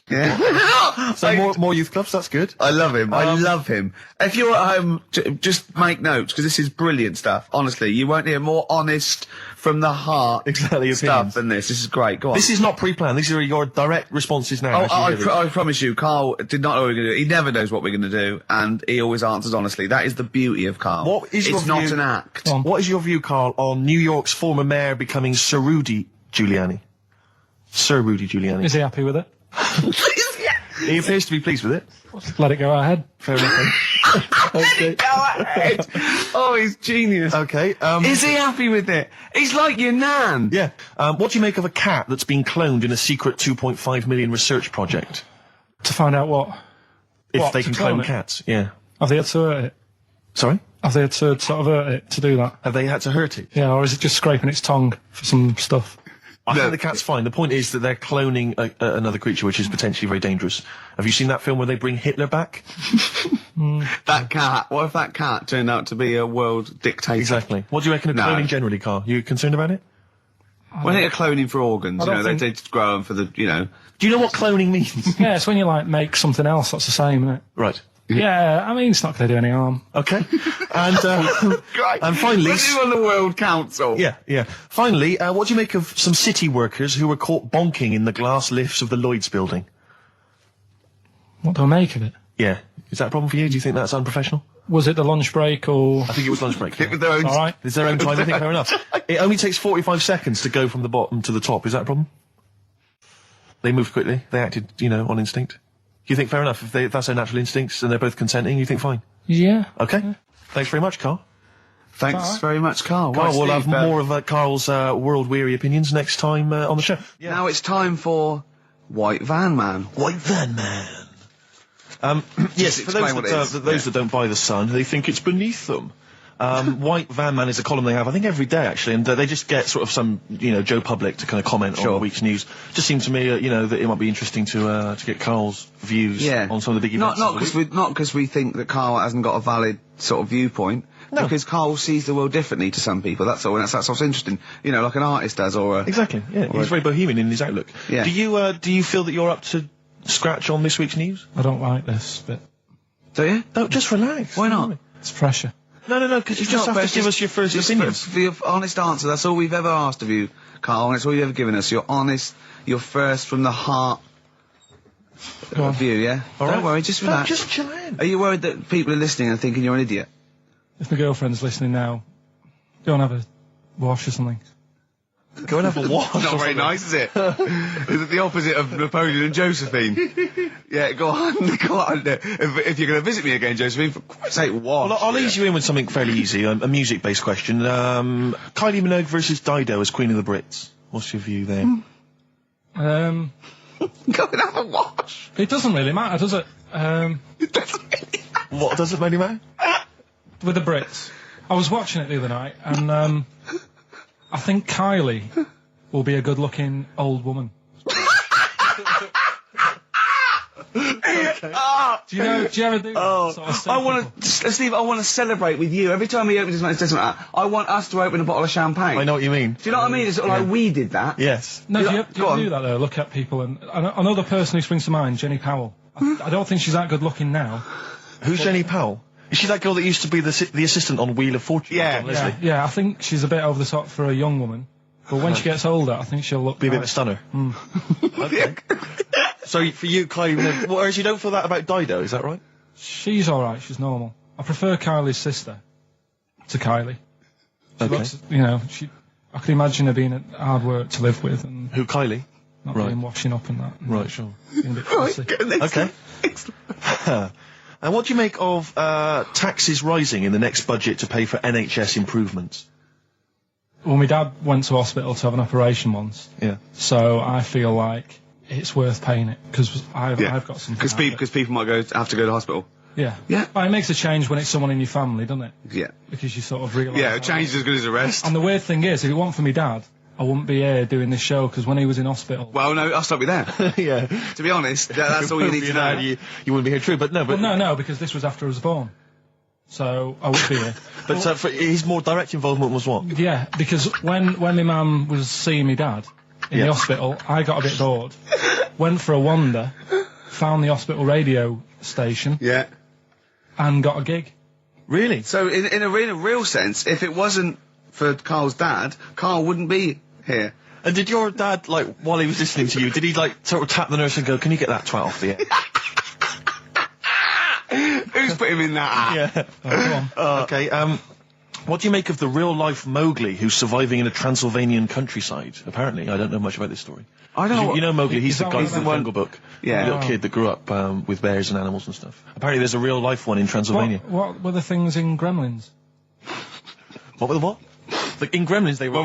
[SPEAKER 5] Yeah.
[SPEAKER 1] So more youth clubs, that's good.
[SPEAKER 5] I love him. I love him. If you're at home, just make notes, because this is brilliant stuff. Honestly, you won't hear more honest, from the heart stuff than this. This is great. Go on.
[SPEAKER 1] This is not pre-planned. These are your direct responses now.
[SPEAKER 5] I promise you, Carl did not know what we were going to do. He never knows what we're going to do, and he always answers honestly. That is the beauty of Carl. It's not an act.
[SPEAKER 1] What is your view, Carl, on New York's former mayor becoming Sir Rudy Giuliani? Sir Rudy Giuliani.
[SPEAKER 3] Is he happy with it?
[SPEAKER 1] He appears to be pleased with it.
[SPEAKER 3] Let it go ahead.
[SPEAKER 1] Fair enough.
[SPEAKER 5] Okay. Go ahead. Oh, he's genius.
[SPEAKER 1] Okay.
[SPEAKER 5] Is he happy with it? He's like your nan.
[SPEAKER 1] Yeah. What do you make of a cat that's been cloned in a secret 2.5 million research project?
[SPEAKER 3] To find out what?
[SPEAKER 1] If they can clone cats, yeah.
[SPEAKER 3] Have they had to hurt it?
[SPEAKER 1] Sorry?
[SPEAKER 3] Have they had to sort of hurt it to do that?
[SPEAKER 1] Have they had to hurt it?
[SPEAKER 3] Yeah, or is it just scraping its tongue for some stuff?
[SPEAKER 7] I think the cat's fine. The point is that they're cloning another creature, which is potentially very dangerous. Have you seen that film where they bring Hitler back?
[SPEAKER 5] That cat. What if that cat turned out to be a world dictator?
[SPEAKER 7] Exactly. What do you reckon of cloning generally, Carl? You concerned about it?
[SPEAKER 5] When they're cloning for organs, they just grow them for the,
[SPEAKER 7] Do you know what cloning means?
[SPEAKER 3] Yeah, it's when you like make something else that's the same, isn't it?
[SPEAKER 7] Right.
[SPEAKER 3] Yeah, I mean, it's not going to do any harm.
[SPEAKER 7] Okay. And finally...
[SPEAKER 5] When you're on the World Council.
[SPEAKER 7] Yeah. Finally, what do you make of some city workers who were caught bonking in the glass lifts of the Lloyd's building?
[SPEAKER 3] What do I make of it?
[SPEAKER 7] Yeah. Is that a problem for you? Do you think that's unprofessional?
[SPEAKER 3] Was it the lunch break or...?
[SPEAKER 7] I think it was lunch break.
[SPEAKER 5] With their own...
[SPEAKER 3] All right.
[SPEAKER 7] It's their own time, I think, fair enough. It only takes 45 seconds to go from the bottom to the top. Is that a problem? They moved quickly. They acted, on instinct. You think fair enough? If that's their natural instincts and they're both consenting, you think fine?
[SPEAKER 3] Yeah.
[SPEAKER 7] Okay.
[SPEAKER 3] Yeah.
[SPEAKER 7] Thanks very much, Carl.
[SPEAKER 5] Thanks very much, Carl.
[SPEAKER 7] Carl, we'll have more of Carl's world-weary opinions next time on the show.
[SPEAKER 5] Yeah. Now it's time for White Van Man.
[SPEAKER 7] White Van Man. Yes, for those that don't buy The Sun, they think it's beneath them. White Van Man is a column they have, I think, every day, actually, and they just get sort of some, Joe Public to kind of comment on the week's news. Just seems to me, that it might be interesting to get Carl's views on some of the big events.
[SPEAKER 5] Not because we think that Carl hasn't got a valid sort of viewpoint. No. Because Carl sees the world differently to some people, that's all, and that's what's interesting. Like an artist does, or a...
[SPEAKER 7] Exactly, yeah. He's very bohemian in his outlook.
[SPEAKER 5] Yeah.
[SPEAKER 7] Do you feel that you're up to scratch on this week's news?
[SPEAKER 3] I don't like this bit.
[SPEAKER 5] Do you?
[SPEAKER 7] No, just relax.
[SPEAKER 5] Why not?
[SPEAKER 3] It's pressure.
[SPEAKER 7] No, because you just have to give us your first opinions.
[SPEAKER 5] For your honest answer, that's all we've ever asked of you, Carl, and it's all you've ever given us. Your honest, your first from the heart view, yeah? Don't worry, just relax.
[SPEAKER 7] Just chill in.
[SPEAKER 5] Are you worried that people are listening and thinking you're an idiot?
[SPEAKER 3] If my girlfriend's listening now, go and have a wash or something.
[SPEAKER 7] Go and have a wash.
[SPEAKER 5] Not very nice, is it? Is it the opposite of Napoleon and Josephine? Yeah, go on. If you're going to visit me again, Josephine, for Christ's sake, wash.
[SPEAKER 7] Well, I'll ease you in with something fairly easy, a music-based question. Kylie Minogue versus Dido as Queen of the Brits. What's your view there?
[SPEAKER 5] Go and have a wash.
[SPEAKER 3] It doesn't really matter, does it?
[SPEAKER 5] It doesn't really matter.
[SPEAKER 7] What doesn't really matter?
[SPEAKER 3] With the Brits. I was watching it the other night, and I think Kylie will be a good-looking old woman. Do you ever do that sort of stuff?
[SPEAKER 5] Steve, I want to celebrate with you. Every time he opens his mouth and says something like that, I want us to open a bottle of champagne.
[SPEAKER 7] I know what you mean.
[SPEAKER 5] Do you know what I mean? It's sort of like we did that.
[SPEAKER 7] Yes.
[SPEAKER 3] No, do you do that, though? Look at people, and another person who springs to mind, Jenny Powell. I don't think she's that good-looking now.
[SPEAKER 7] Who's Jenny Powell? Is she that girl that used to be the assistant on Wheel of Fortune?
[SPEAKER 3] Yeah, I think she's a bit over the top for a young woman. But when she gets older, I think she'll
[SPEAKER 7] be a bit of a stunner. Okay. So for you, Kylie, whereas you don't feel that about Dido, is that right?
[SPEAKER 3] She's alright, she's normal. I prefer Kylie's sister to Kylie. She looks, I can imagine her being hard work to live with. And
[SPEAKER 7] who, Kylie?
[SPEAKER 3] Not being washing up and that.
[SPEAKER 7] Right, sure.
[SPEAKER 3] Being a bit fussy.
[SPEAKER 7] Okay. And what do you make of taxes rising in the next budget to pay for NHS improvements?
[SPEAKER 3] Well, my dad went to hospital to have an operation once.
[SPEAKER 7] Yeah.
[SPEAKER 3] So I feel like it's worth paying it, because I've got something.
[SPEAKER 5] Because people might have to go to hospital.
[SPEAKER 3] Yeah.
[SPEAKER 5] Yeah.
[SPEAKER 3] But it makes a change when it's someone in your family, doesn't it?
[SPEAKER 5] Yeah.
[SPEAKER 3] Because you sort of realise...
[SPEAKER 5] Yeah, a change is as good as a rest.
[SPEAKER 3] And the weird thing is, if it weren't for my dad, I wouldn't be here doing this show, because when he was in hospital...
[SPEAKER 5] Well, no, I'll stop you there.
[SPEAKER 7] Yeah.
[SPEAKER 5] To be honest, that's all you need to know.
[SPEAKER 7] You wouldn't be here, true, but no. But
[SPEAKER 3] well, no, because this was after I was born. So I would be here.
[SPEAKER 7] But for his more direct involvement was what?
[SPEAKER 3] Yeah, because when my mum was seeing my dad in the hospital, I got a bit bored, went for a wander, found the hospital radio station, and got a gig.
[SPEAKER 7] Really?
[SPEAKER 5] So in a real sense, if it wasn't for Carl's dad, Carl wouldn't be here.
[SPEAKER 7] And did your dad, while he was listening to you, did he, sort of tap the nurse and go, can you get that 12 for you?
[SPEAKER 5] Who's put him in that?
[SPEAKER 7] Yeah.
[SPEAKER 3] Oh, go on.
[SPEAKER 7] Okay, what do you make of the real-life Mowgli who's surviving in a Transylvanian countryside? Apparently, I don't know much about this story.
[SPEAKER 5] I don't know.
[SPEAKER 7] You know Mowgli, he's the guy from the Jungle Book.
[SPEAKER 5] Yeah.
[SPEAKER 7] The little kid that grew up with bears and animals and stuff. Apparently there's a real-life one in Transylvania.
[SPEAKER 3] What were the things in Gremlins?
[SPEAKER 7] What were the what? In Gremlins they were...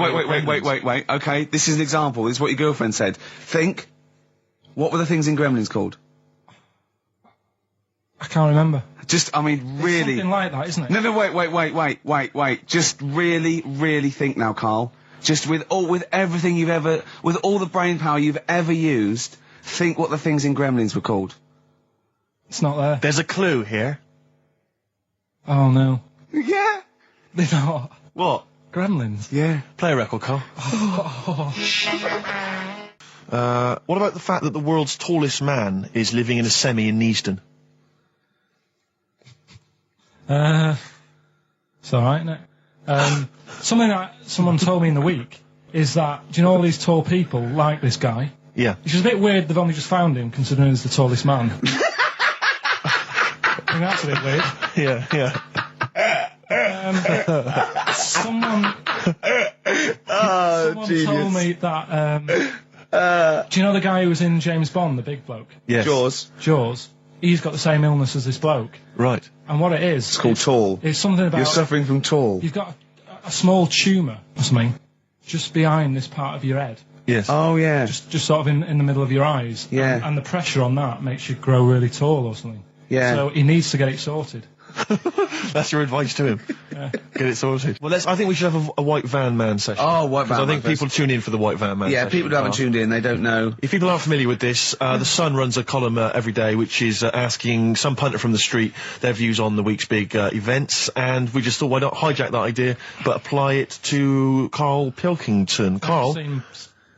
[SPEAKER 5] Wait. Okay, this is an example. This is what your girlfriend said. Think, what were the things in Gremlins called?
[SPEAKER 3] I can't remember.
[SPEAKER 5] Really...
[SPEAKER 3] Something like that, isn't it?
[SPEAKER 5] No, wait. Just really, really think now, Carl. Just with everything with all the brain power you've ever used, think what the things in Gremlins were called.
[SPEAKER 3] It's not there.
[SPEAKER 1] There's a clue here.
[SPEAKER 3] Oh no.
[SPEAKER 5] Yeah.
[SPEAKER 3] They're not.
[SPEAKER 1] What?
[SPEAKER 3] Gremlins.
[SPEAKER 5] Yeah.
[SPEAKER 1] Play a record, Carl. What about the fact that the world's tallest man is living in a semi in Neasden?
[SPEAKER 3] It's alright, isn't it? Something that someone told me in the week is that, do you know all these tall people like this guy?
[SPEAKER 1] Yeah.
[SPEAKER 3] Which is a bit weird they've only just found him, considering he's the tallest man. I think that's a bit weird.
[SPEAKER 1] Yeah.
[SPEAKER 3] Someone
[SPEAKER 5] genius.
[SPEAKER 3] told me that, do you know the guy who was in James Bond, the big bloke?
[SPEAKER 1] Yes.
[SPEAKER 3] Jaws. He's got the same illness as this bloke.
[SPEAKER 1] Right.
[SPEAKER 3] And what it is...
[SPEAKER 5] It's called tall.
[SPEAKER 3] It's something about...
[SPEAKER 5] You're suffering from tall.
[SPEAKER 3] You've got a small tumour or something just behind this part of your head.
[SPEAKER 1] Yes.
[SPEAKER 5] Oh, yeah.
[SPEAKER 3] Just sort of in the middle of your eyes.
[SPEAKER 5] Yeah.
[SPEAKER 3] And the pressure on that makes you grow really tall or something.
[SPEAKER 5] Yeah.
[SPEAKER 3] So he needs to get it sorted.
[SPEAKER 1] That's your advice to him.
[SPEAKER 3] Yeah.
[SPEAKER 1] Get it sorted. Well, I think we should have a White Van Man session.
[SPEAKER 5] Oh, White Van
[SPEAKER 1] I
[SPEAKER 5] Man
[SPEAKER 1] think people
[SPEAKER 5] session.
[SPEAKER 1] tune in for the White Van Man
[SPEAKER 5] Yeah,
[SPEAKER 1] session.
[SPEAKER 5] people who haven't tuned in, they don't know.
[SPEAKER 1] If people aren't familiar with this, The Sun runs a column every day which is asking some punter from the street their views on the week's big events, and we just thought, why not hijack that idea but apply it to Karl Pilkington. Karl,
[SPEAKER 3] I've seen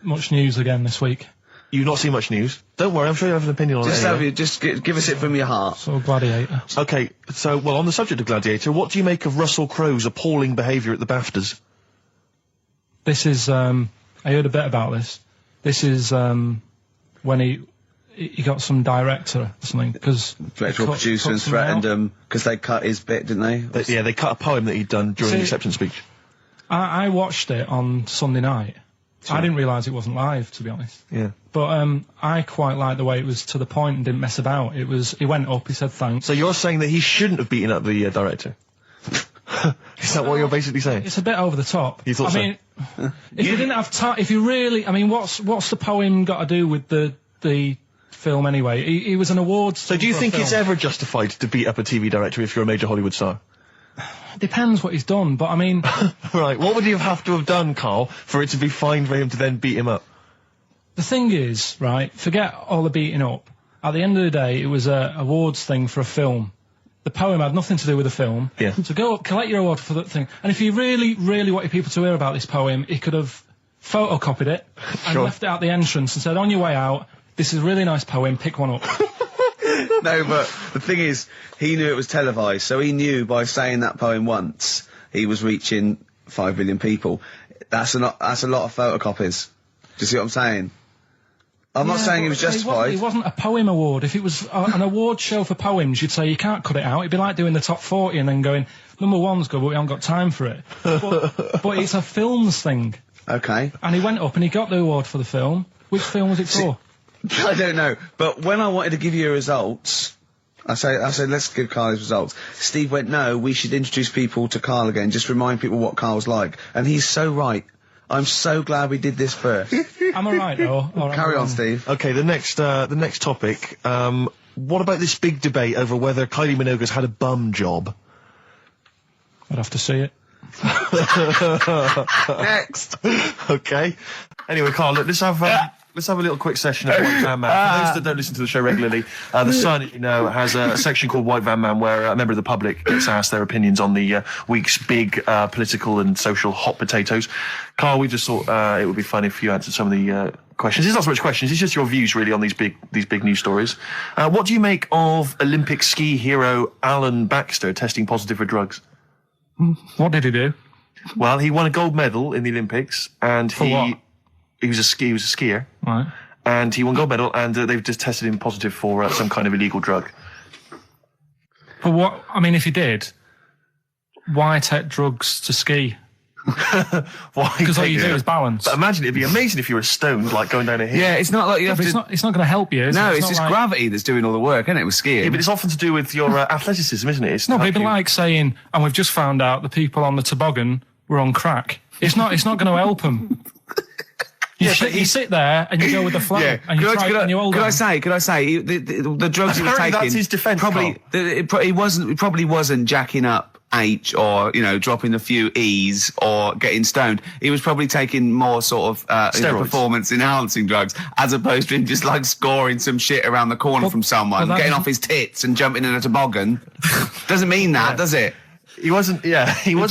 [SPEAKER 3] much news again this week.
[SPEAKER 1] you've not seen much news. Don't worry, I'm sure you have an opinion on it.
[SPEAKER 5] Just give us it from your heart.
[SPEAKER 3] So Gladiator.
[SPEAKER 1] Okay, so, well, on the subject of Gladiator, what do you make of Russell Crowe's appalling behaviour at the BAFTAs?
[SPEAKER 3] This is, I heard a bit about this. This is, when he got some director or something, because...
[SPEAKER 5] Director or producer and threatened him, because they cut his bit, didn't they?
[SPEAKER 1] They cut a poem that he'd done during the acceptance speech.
[SPEAKER 3] I watched it on Sunday night. Sure. I didn't realise it wasn't live, to be honest.
[SPEAKER 1] Yeah.
[SPEAKER 3] But I quite liked the way it was to the point and didn't mess about. He went up, he said thanks.
[SPEAKER 1] So you're saying that he shouldn't have beaten up the director? Is that what you're basically saying?
[SPEAKER 3] It's a bit over the top.
[SPEAKER 1] You thought
[SPEAKER 3] I mean, if you didn't have time, if you really, I mean, what's the poem got to do with the film anyway? He was an awards.
[SPEAKER 1] So do you think it's ever justified to beat up a TV director if you're a major Hollywood star?
[SPEAKER 3] Depends what he's done, but I mean...
[SPEAKER 1] Right, what would you have to have done, Karl, for it to be fine for him to then beat him up?
[SPEAKER 3] The thing is, right, forget all the beating up. At the end of the day, it was a awards thing for a film. The poem had nothing to do with the film.
[SPEAKER 1] Yeah.
[SPEAKER 3] So go up, collect your award for that thing. And if he really, really wanted people to hear about this poem, he could have photocopied it and left it at the entrance and said, on your way out, this is a really nice poem, pick one up.
[SPEAKER 5] No, but the thing is, he knew it was televised, so he knew by saying that poem once, he was reaching 5 billion people. That's a lot of photocopies. Do you see what I'm saying? I'm not saying he was justified.
[SPEAKER 3] It wasn't a poem award. If it was an award show for poems, you'd say you can't cut it out. It'd be like doing the top 40 and then going, number one's good, but we haven't got time for it. But it's a films thing.
[SPEAKER 5] Okay.
[SPEAKER 3] And he went up and he got the award for the film. Which film was it for?
[SPEAKER 5] I don't know, but when I wanted to give you results, I said let's give Karl his results. Steve went, no, we should introduce people to Karl again, just remind people what Karl's like. And he's so right. I'm so glad we did this first.
[SPEAKER 3] Am I right though?
[SPEAKER 5] Carry on, Steve.
[SPEAKER 1] Okay, the next topic. What about this big debate over whether Kylie Minogue's had a bum job?
[SPEAKER 3] I'd have to see it.
[SPEAKER 5] Next.
[SPEAKER 1] Okay. Anyway, Karl, look, let's have a little quick session of White Van Man. For those that don't listen to the show regularly, The Sun, as you know, has a section called White Van Man where a member of the public gets asked their opinions on the week's big political and social hot potatoes. Karl, we just thought it would be fun if you answered some of the questions. It's not so much questions, it's just your views really on these big news stories. What do you make of Olympic ski hero Alan Baxter testing positive for drugs?
[SPEAKER 3] What did he do?
[SPEAKER 1] Well, he won a gold medal in the Olympics, and
[SPEAKER 3] what?
[SPEAKER 1] He was a skier.
[SPEAKER 3] Right.
[SPEAKER 1] And he won gold medal, and they've just tested him positive for some kind of illegal drug.
[SPEAKER 3] But what? I mean, if he did, why take drugs to ski?
[SPEAKER 1] Why?
[SPEAKER 3] Because all you do is balance.
[SPEAKER 1] But imagine it'd be amazing if you were stoned, like going down a hill.
[SPEAKER 5] Yeah, it's not like you have to...
[SPEAKER 3] It's not going to help you, is it?
[SPEAKER 5] It's just
[SPEAKER 3] like...
[SPEAKER 5] gravity that's doing all the work, isn't it, with skiing?
[SPEAKER 1] Yeah, but it's often to do with your athleticism, isn't it? It's
[SPEAKER 3] no, but it'd be like saying, and we've just found out the people on the toboggan were on crack. It's not going to help them. You sit there and you go with the flow, and you hold on.
[SPEAKER 5] Could I say the drugs he was taking?
[SPEAKER 1] That's his defence.
[SPEAKER 5] Probably he probably wasn't jacking up H or, you know, dropping a few E's or getting stoned. He was probably taking more sort of performance enhancing drugs as opposed to him just like scoring some shit around the corner from someone, getting off his tits and jumping in a toboggan. Doesn't mean that, does it?
[SPEAKER 7] He wasn't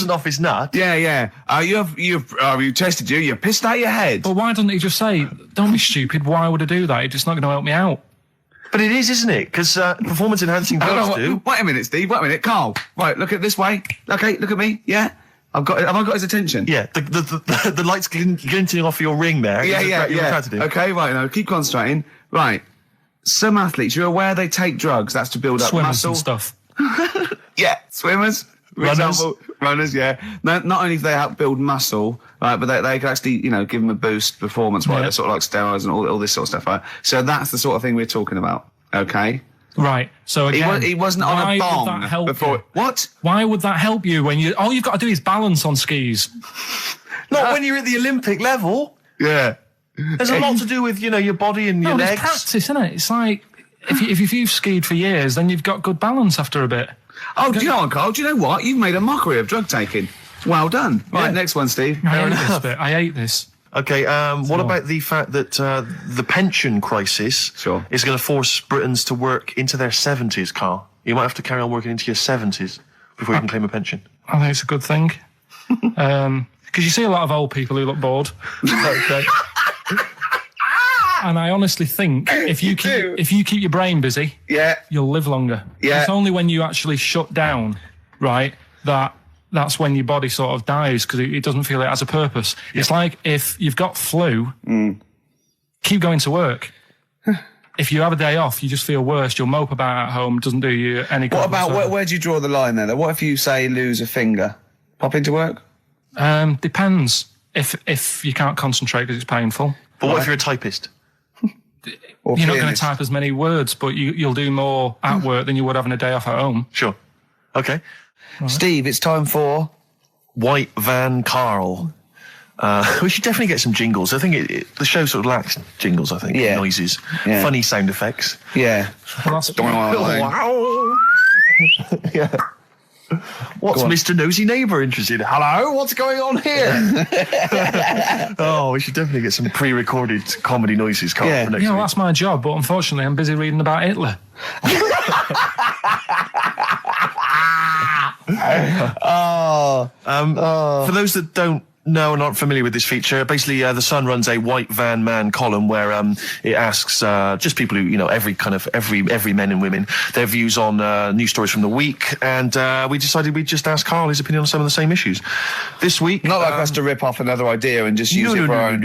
[SPEAKER 7] off his nut.
[SPEAKER 5] Yeah. You tested you? You pissed out your head.
[SPEAKER 3] But why doesn't he just say, don't be stupid, why would I do that? It's just not going to help me out.
[SPEAKER 7] But it is, isn't it? Because performance enhancing drugs do.
[SPEAKER 5] Wait a minute, Steve. Wait a minute, Carl. Right, look at this way. Okay, look at me. Yeah, have I got his attention?
[SPEAKER 7] Yeah, the lights glinting off your ring there.
[SPEAKER 5] Yeah. Okay, right. Now keep concentrating. Right, some athletes, you're aware they take drugs. That's to build up
[SPEAKER 3] swimmers
[SPEAKER 5] muscle
[SPEAKER 3] and stuff.
[SPEAKER 5] Yeah, swimmers. Runners, yeah. Not only do they help build muscle, right, but they can actually, you know, give them a boost performance-wise. They're sort of like steroids and all this sort of stuff, right? So that's the sort of thing we're talking about, okay?
[SPEAKER 3] Right. So again,
[SPEAKER 5] he wasn't on a bong before. What?
[SPEAKER 3] Why would that help you when all you've got to do is balance on skis?
[SPEAKER 7] Not when you're at the Olympic level.
[SPEAKER 5] Yeah.
[SPEAKER 7] There's a lot to do with, you know, your body and your legs.
[SPEAKER 3] It's practice, isn't it? It's like if you've skied for years, then you've got good balance after a bit.
[SPEAKER 5] Oh, do you know what, Carl? Do you know what? You've made a mockery of drug taking. Well done. Right, next one, Steve.
[SPEAKER 3] I hate this.
[SPEAKER 7] Okay, what about the fact that the pension crisis is going to force Britons to work into their 70s, Carl? You might have to carry on working into your 70s before you can claim a pension.
[SPEAKER 3] I think it's a good thing. Because you see a lot of old people who look bored.
[SPEAKER 7] Okay.
[SPEAKER 3] And I honestly think if you keep your brain busy, you'll live longer.
[SPEAKER 5] Yeah.
[SPEAKER 3] It's only when you actually shut down, right, that's when your body sort of dies because it doesn't feel it has a purpose. Yeah. It's like if you've got flu, keep going to work. If you have a day off, you just feel worse. You'll mope about at home. Doesn't do you any good.
[SPEAKER 5] What about where do you draw the line there? What if you say lose a finger? Pop into work?
[SPEAKER 3] Depends. If you can't concentrate because it's painful.
[SPEAKER 7] But what if you're a typist?
[SPEAKER 3] You're not going to type as many words, but you'll do more at work than you would having a day off at home.
[SPEAKER 7] Sure. Okay.
[SPEAKER 2] Right. Steve, it's time for
[SPEAKER 7] White Van Karl. We should definitely get some jingles. I think the show sort of lacks jingles, I think.
[SPEAKER 2] Yeah.
[SPEAKER 7] Noises. Yeah. Funny sound effects.
[SPEAKER 2] Yeah.
[SPEAKER 7] Wow. Yeah. What's Mr. Nosy Neighbour interested in? Hello, what's going on here? Oh, we should definitely get some pre-recorded comedy noises, Carl, for next week.
[SPEAKER 3] That's my job, but unfortunately I'm busy reading about Hitler.
[SPEAKER 7] For those that don't know and aren't familiar with this feature, basically The Sun runs a White Van Man column where it asks just people who, you know, every men and women, their views on news stories from the week, and we decided we'd just ask Carl his opinion on some of the same issues. This week...
[SPEAKER 2] Not like us to rip off another idea and just use it for our own...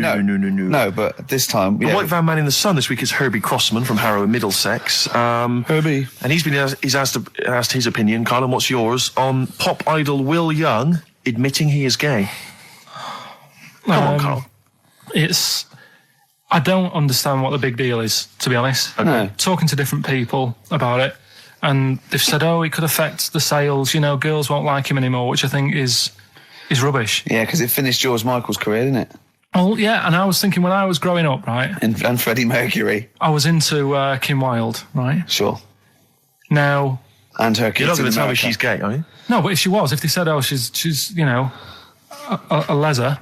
[SPEAKER 2] No, but this time...
[SPEAKER 7] The White Van Man in The Sun this week is Herbie Crossman from Harrow in Middlesex.
[SPEAKER 2] Herbie.
[SPEAKER 7] And he's asked his opinion, Carl, and what's yours, on pop idol Will Young admitting he is gay. Come on, Carl.
[SPEAKER 3] I don't understand what the big deal is, to be honest.
[SPEAKER 2] Okay. No.
[SPEAKER 3] Talking to different people about it, and they've said, it could affect the sales, you know, girls won't like him anymore, which I think is rubbish.
[SPEAKER 2] Yeah, because it finished George Michael's career, didn't it?
[SPEAKER 3] Oh, yeah, and I was thinking when I was growing up, right?
[SPEAKER 2] And Freddie Mercury.
[SPEAKER 3] I was into Kim Wilde, right?
[SPEAKER 2] Sure.
[SPEAKER 3] Now...
[SPEAKER 2] And her kids.
[SPEAKER 7] You're not going to tell me
[SPEAKER 2] America.
[SPEAKER 7] she's gay, are you?
[SPEAKER 3] No, but if she was, if they said, she's you know... a leather,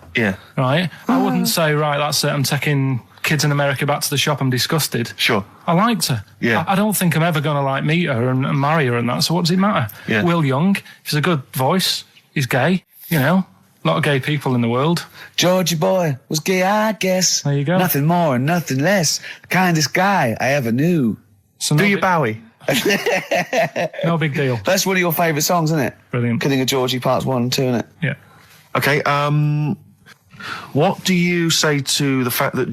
[SPEAKER 3] right? I wouldn't say, right, that's it, I'm taking kids in America back to the shop, I'm disgusted.
[SPEAKER 7] Sure.
[SPEAKER 3] I liked her.
[SPEAKER 7] Yeah.
[SPEAKER 3] I don't think I'm ever going to, meet her and marry her and that, so what does it matter?
[SPEAKER 7] Yeah.
[SPEAKER 3] Will Young, he's a good voice, he's gay, you know, a lot of gay people in the world.
[SPEAKER 2] Georgie boy was gay, I guess.
[SPEAKER 3] There you go.
[SPEAKER 2] Nothing more and nothing less. The kindest guy I ever knew.
[SPEAKER 3] So
[SPEAKER 7] Do you Bowie?
[SPEAKER 3] No big deal.
[SPEAKER 2] That's one of your favourite songs, isn't it?
[SPEAKER 3] Brilliant.
[SPEAKER 2] Killing a Georgie Parts 1 and 2, isn't it?
[SPEAKER 3] Yeah.
[SPEAKER 7] Okay, what do you say to the fact that a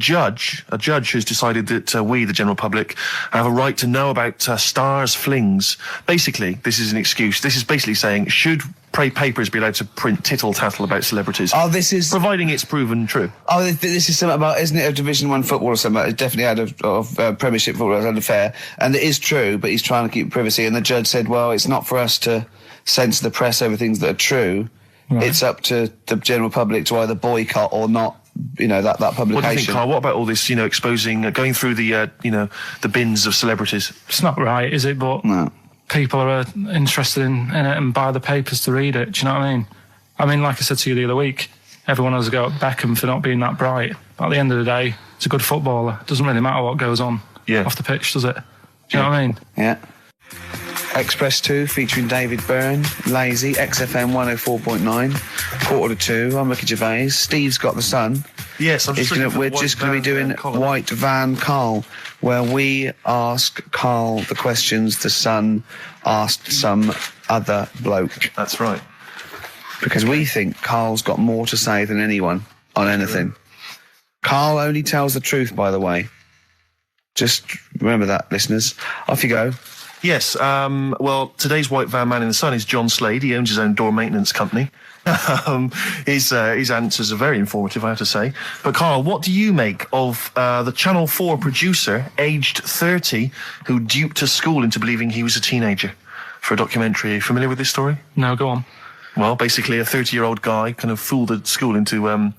[SPEAKER 7] judge has decided that we, the general public, have a right to know about stars' flings? Basically, this is an excuse. This is basically saying, should papers be allowed to print tittle-tattle about celebrities?
[SPEAKER 2] Oh, this is...
[SPEAKER 7] Providing it's proven true.
[SPEAKER 2] Oh, this is something about, isn't it, a Division 1 football or something? It definitely had Premiership football, it had an affair. And it is true, but he's trying to keep privacy. And the judge said, well, it's not for us to censor the press over things that are true. Right. It's up to the general public to either boycott or not, you know, that publication.
[SPEAKER 7] What do you think, Carl? What about all this, you know, exposing, going through the, the bins of celebrities?
[SPEAKER 3] It's not right, is it? But
[SPEAKER 2] no.
[SPEAKER 3] people are interested in it and buy the papers to read it. Do you know what I mean? I mean, like I said to you the other week, everyone has a go at Beckham for not being that bright. But at the end of the day, he's a good footballer. It doesn't really matter what goes on off the pitch, does it? Do you know what I mean?
[SPEAKER 2] Yeah. Express 2 featuring David Byrne, Lazy, XFM 104.9, 1:45. I'm Ricky Gervais. Steve's got the Sun.
[SPEAKER 1] Yes, we're just
[SPEAKER 2] going to be doing White Van Carl, where we ask Carl the questions the Sun asked some other bloke.
[SPEAKER 1] That's right.
[SPEAKER 2] Because we think Carl's got more to say than anyone on anything. Carl only tells the truth, by the way. Just remember that, listeners. Off you go.
[SPEAKER 1] Yes, well, today's White Van Man in the Sun is John Slade. He owns his own door maintenance company. His answers are very informative, I have to say. But Carl, what do you make of the Channel 4 producer, aged 30, who duped a school into believing he was a teenager for a documentary? Are you familiar with this story?
[SPEAKER 3] No, go on.
[SPEAKER 1] Well, basically a 30-year-old guy kind of fooled the school into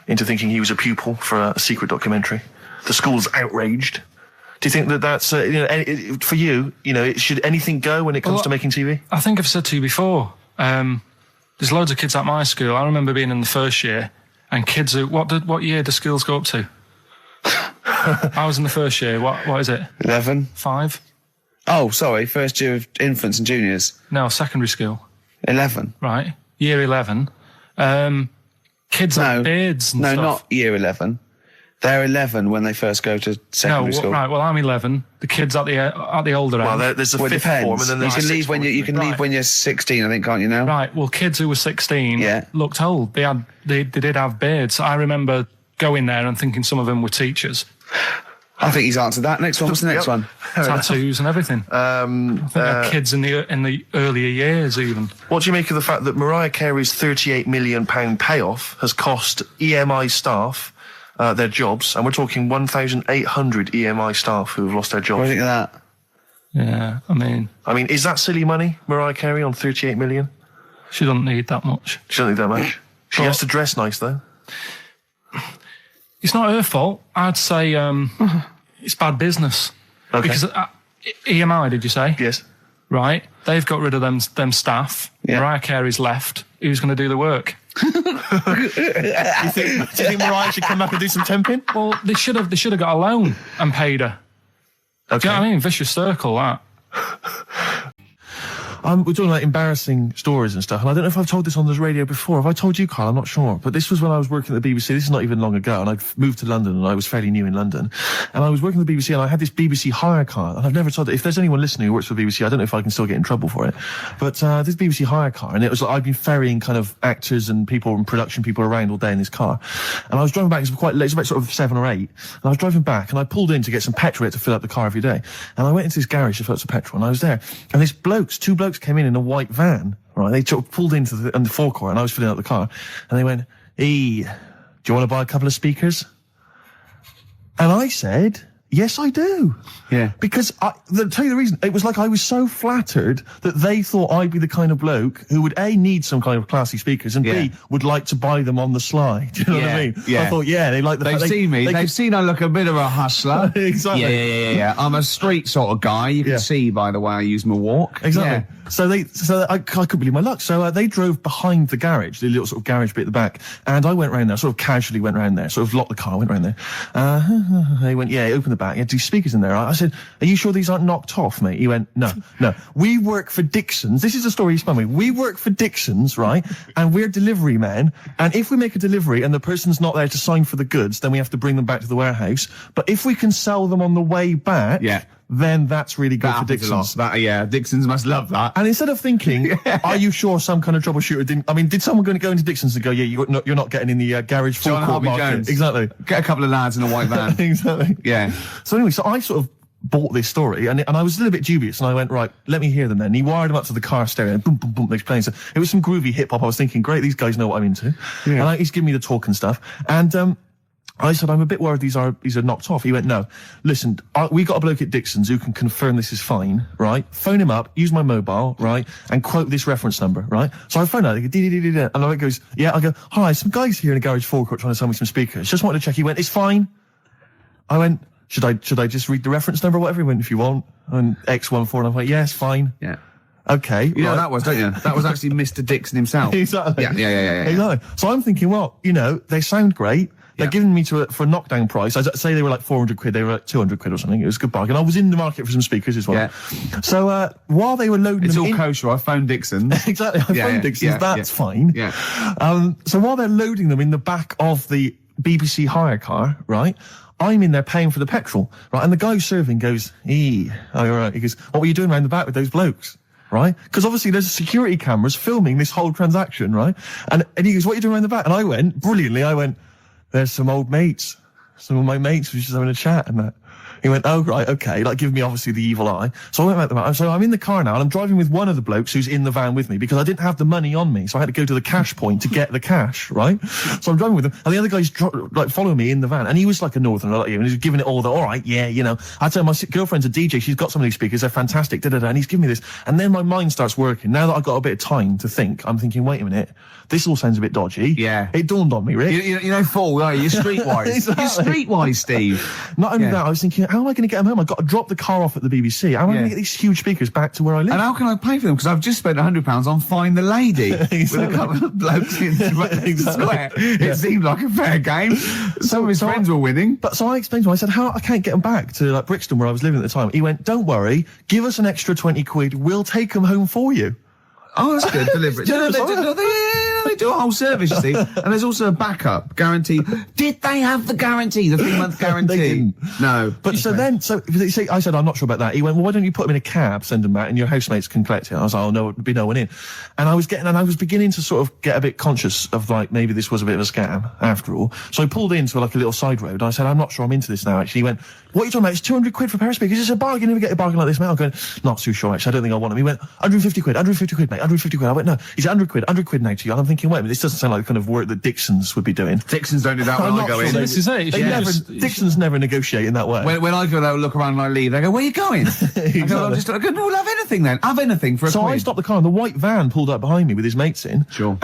[SPEAKER 1] thinking he was a pupil for a secret documentary. The school's outraged. Do you think that that's, for you, should anything go when it comes to making TV?
[SPEAKER 3] I think I've said to you before, there's loads of kids at my school. I remember being in the first year, and kids who, what year do schools go up to? I was in the first year. What is it?
[SPEAKER 2] 11.
[SPEAKER 3] 5?
[SPEAKER 2] Oh, sorry, first year of infants and juniors.
[SPEAKER 3] No, secondary school.
[SPEAKER 2] 11.
[SPEAKER 3] Right, year 11. Kids have beards and stuff.
[SPEAKER 2] No, not year 11. They're 11 when they first go to secondary school.
[SPEAKER 3] Right. Well, I'm 11. The kids at the older end.
[SPEAKER 1] Well, there's a fifth form, and then there's
[SPEAKER 2] you can leave when you're 16, I think, can't you now?
[SPEAKER 3] Right. Well, kids who were 16 looked old. They did have beards. I remember going there and thinking some of them were teachers.
[SPEAKER 2] I think he's answered that. Next one. What's the next one?
[SPEAKER 3] Tattoos and everything. I think they're kids in the earlier years even.
[SPEAKER 1] What do you make of the fact that Mariah Carey's £38 million payoff has cost EMI staff their jobs, and we're talking 1,800 EMI staff who have lost their jobs?
[SPEAKER 2] What do you think of that?
[SPEAKER 3] Yeah, I mean,
[SPEAKER 1] is that silly money, Mariah Carey, on 38 million?
[SPEAKER 3] She doesn't need that much.
[SPEAKER 1] She doesn't need that much. She has to dress nice, though.
[SPEAKER 3] It's not her fault. I'd say it's bad business.
[SPEAKER 1] Okay.
[SPEAKER 3] Because EMI, did you say?
[SPEAKER 1] Yes.
[SPEAKER 3] Right. They've got rid of them staff.
[SPEAKER 2] Yeah.
[SPEAKER 3] Mariah Carey's left. Who's going to do the work?
[SPEAKER 1] do you think Mariah should come back and do some temping?
[SPEAKER 3] Well, they should have got a loan and paid her.
[SPEAKER 1] Okay.
[SPEAKER 3] Do you know what I mean? Vicious circle, that.
[SPEAKER 1] We're talking about embarrassing stories and stuff, and I don't know if I've told this on the radio before. Have I told you, Carl? I'm not sure. But this was when I was working at the BBC. This is not even long ago, and I'd moved to London, and I was fairly new in London. And I was working at the BBC, and I had this BBC hire car, and I've never told it. If there's anyone listening who works for the BBC, I don't know if I can still get in trouble for it. But this BBC hire car, and it was like I'd been ferrying kind of actors and people and production people around all day in this car. And I was driving back, it was quite late, it was about sort of 7 or 8, and I was driving back, and I pulled in to get some petrol to fill up the car every day. And I went into this garage to fill up some petrol, and I was there, and two blokes came in a white van, right? They sort of pulled into the forecourt, and I was filling up the car, and they went, "Hey, do you want to buy a couple of speakers?" And I said, "Yes, I do."
[SPEAKER 2] Yeah.
[SPEAKER 1] Because I'll tell you the reason. It was like I was so flattered that they thought I'd be the kind of bloke who would A, need some kind of classy speakers, and B, would like to buy them on the sly. Do you know what I mean?
[SPEAKER 2] Yeah.
[SPEAKER 1] I thought, they like the
[SPEAKER 2] They've seen me. They've seen I look a bit of a hustler.
[SPEAKER 1] Exactly.
[SPEAKER 2] Yeah. I'm a street sort of guy. You can see by the way I use my walk.
[SPEAKER 1] Exactly. Yeah. So I couldn't believe my luck. So they drove behind the garage, the little sort of garage bit at the back, and I went round there, sort of casually went round there, sort of locked the car, went round there. They went, open the back. You had 2 speakers in there. I said, "Are you sure these aren't knocked off, mate?" He went, No. We work for Dixon's. This is the story he spun me. We work for Dixon's, right? And we're delivery men. And if we make a delivery and the person's not there to sign for the goods, then we have to bring them back to the warehouse. But if we can sell them on the way back, then that's really good for Dixon's.
[SPEAKER 2] Dixon's must love that.
[SPEAKER 1] And instead of thinking, are you sure some kind of troubleshooter didn't... I mean, did someone going to go into Dixon's and go, you're not getting in the garage forecourt market?
[SPEAKER 2] Jones.
[SPEAKER 1] Exactly.
[SPEAKER 2] Get a couple of lads in a white van.
[SPEAKER 1] Exactly.
[SPEAKER 2] Yeah.
[SPEAKER 1] So anyway, so I sort of bought this story, and I was a little bit dubious, and I went, right, let me hear them then. And he wired them up to the car stereo, and boom, boom, boom, they're playing. So it was some groovy hip-hop. I was thinking, great, these guys know what I'm into. Yeah. And he's giving me the talk and stuff. And I said, I'm a bit worried these are knocked off. He went, no, listen, we got a bloke at Dixon's who can confirm this is fine, right? Phone him up, use my mobile, right? And quote this reference number, right? So I phone out, they go, and I goes, I go, hi, some guys here in a garage forecourt trying to sell me some speakers. Just wanted to check. He went, it's fine. I went,
[SPEAKER 7] should I just read the reference number or whatever? He went, if you want. And X14, and I'm like, yes, fine.
[SPEAKER 2] Yeah.
[SPEAKER 7] Okay.
[SPEAKER 2] You know what that was, don't you? That was actually Mr. Dixon himself.
[SPEAKER 7] Exactly.
[SPEAKER 2] Yeah.
[SPEAKER 7] Exactly. So I'm thinking, well, you know, they sound great. They're giving me for a knockdown price. I'd say they were like 400 quid, they were like 200 quid or something. It was a good bargain. I was in the market for some speakers as well.
[SPEAKER 2] Yeah.
[SPEAKER 7] So, while they were loading
[SPEAKER 2] it's
[SPEAKER 7] them
[SPEAKER 2] all kosher. I phoned Dixon.
[SPEAKER 7] Exactly. I phoned Dixon's. That's fine.
[SPEAKER 2] Yeah.
[SPEAKER 7] So while they're loading them in the back of the BBC hire car, right, I'm in there paying for the petrol, right, and the guy who's serving goes, all right. He goes, what were you doing around the back with those blokes? Right? Because obviously there's security cameras filming this whole transaction, right? And he goes, what are you doing around the back? And I went, brilliantly, there's some old mates. Some of my mates were just having a chat and that. He went, oh, right, okay, like giving me obviously the evil eye. So I went back to the van. So I'm in the car now and I'm driving with one of the blokes who's in the van with me because I didn't have the money on me. So I had to go to the cash point to get the cash, right? So I'm driving with him and the other guy's like following me in the van and he was like a northerner like you and he was giving it all the, all right, yeah, you know. I tell him, my girlfriend's a DJ, she's got some of these speakers, they're fantastic, and he's giving me this. And then my mind starts working. Now that I've got a bit of time to think, I'm thinking, wait a minute, this all sounds a bit dodgy.
[SPEAKER 2] Yeah.
[SPEAKER 7] It dawned on me, Rick.
[SPEAKER 2] You know, fool, are you? You're streetwise.
[SPEAKER 7] Exactly.
[SPEAKER 2] You're streetwise, Steve.
[SPEAKER 7] Not only that, I was thinking, how am I going to get them home? I've got to drop the car off at the BBC. How am I going to get these huge speakers back to where I live?
[SPEAKER 2] And how can I pay for them? Because I've just spent £100 on Find the Lady with a couple of blokes in the square. It seemed like a fair game. Some of his friends were winning.
[SPEAKER 7] But so I explained to him, I said, how I can't get them back to like Brixton where I was living at the time. He went, don't worry, give us an extra 20 quid, we'll take them home for you.
[SPEAKER 2] Oh, that's good. Deliberate. They do a whole service, you see. And there's also a backup guarantee. Did they have the guarantee, the 3-month guarantee?
[SPEAKER 7] They didn't.
[SPEAKER 2] No.
[SPEAKER 7] But I said, I'm not sure about that. He went, well, why don't you put them in a cab, send them back, and your housemates can collect it? I was like, oh, no, there'd be no one in. And I was beginning to sort of get a bit conscious of like, maybe this was a bit of a scam after all. So I pulled into like a little side road. I said, I'm not sure I'm into this now, actually. He went, what are you talking about? It's 200 quid for a pair of speakers. It's a bargain. You never get a bargain like this, mate. I'm going, not too sure, actually. I don't think I want them. He went, 150 quid, mate. 150 quid. I went, no. He's 100 quid now to you. And I'm thinking, wait a minute, this doesn't sound like the kind of work that Dixon's would be doing.
[SPEAKER 2] Dixon's don't do that when I go in.
[SPEAKER 3] This is it.
[SPEAKER 7] Dixon's never negotiate in that way.
[SPEAKER 2] When I go there, look around and I leave, they go, where are you going?
[SPEAKER 7] Exactly.
[SPEAKER 2] I go, we'll have anything then. Have anything for a quid.
[SPEAKER 7] So I stopped the car and the white van pulled up behind me with his mates in.
[SPEAKER 2] Sure.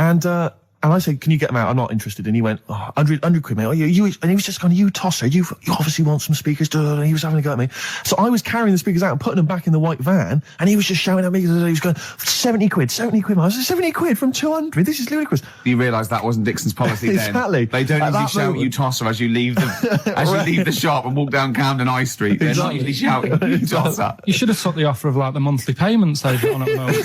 [SPEAKER 7] And I said, can you get them out? I'm not interested. And he went, 100 quid, mate. And he was just going, you tosser, you obviously want some speakers. And he was having a go at me. So I was carrying the speakers out and putting them back in the white van. And he was just shouting at me. He was going, 70 quid, mate. I was like, 70 quid from 200. This is ludicrous.
[SPEAKER 2] You realise that wasn't Dixon's policy then.
[SPEAKER 7] Exactly.
[SPEAKER 2] They don't usually shout, you tosser, as you leave the shop and walk down Camden High Street. They're not usually shouting, you tosser.
[SPEAKER 3] You should have took the offer of like the monthly payments they've got on at the moment.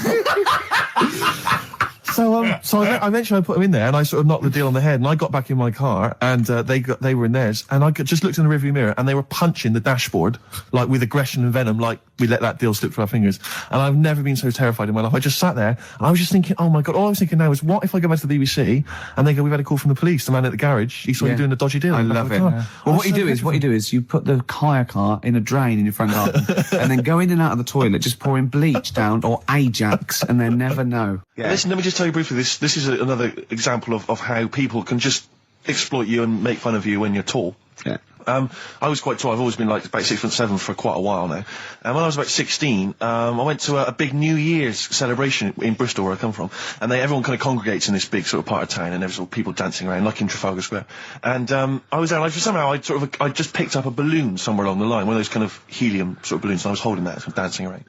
[SPEAKER 7] So I eventually put them in there and I sort of knocked the deal on the head and I got back in my car and they were in theirs and I just looked in the rearview mirror and they were punching the dashboard like with aggression and venom, like we let that deal slip through our fingers. And I've never been so terrified in my life. I just sat there and I was just thinking, oh my God, all I was thinking now is what if I go back to the BBC and they go, we've had a call from the police, the man at the garage, he saw you doing a dodgy deal.
[SPEAKER 2] I love it. Well, what you do is you put the hire car in a drain in your front garden and then go in and out of the toilet, just pouring bleach down or Ajax and they never know.
[SPEAKER 1] Yeah. Listen, let me just tell you briefly, this is another example of how people can just exploit you and make fun of you when you're tall.
[SPEAKER 2] Yeah.
[SPEAKER 1] I was quite tall. I've always been like about 6'7" for quite a while now. And when I was about 16, I went to a big New Year's celebration in Bristol, where I come from. And everyone kind of congregates in this big sort of part of town, and there's all people dancing around, like in Trafalgar Square. And I was there, and somehow I just picked up a balloon somewhere along the line, one of those kind of helium sort of balloons, and I was holding that, sort of dancing around.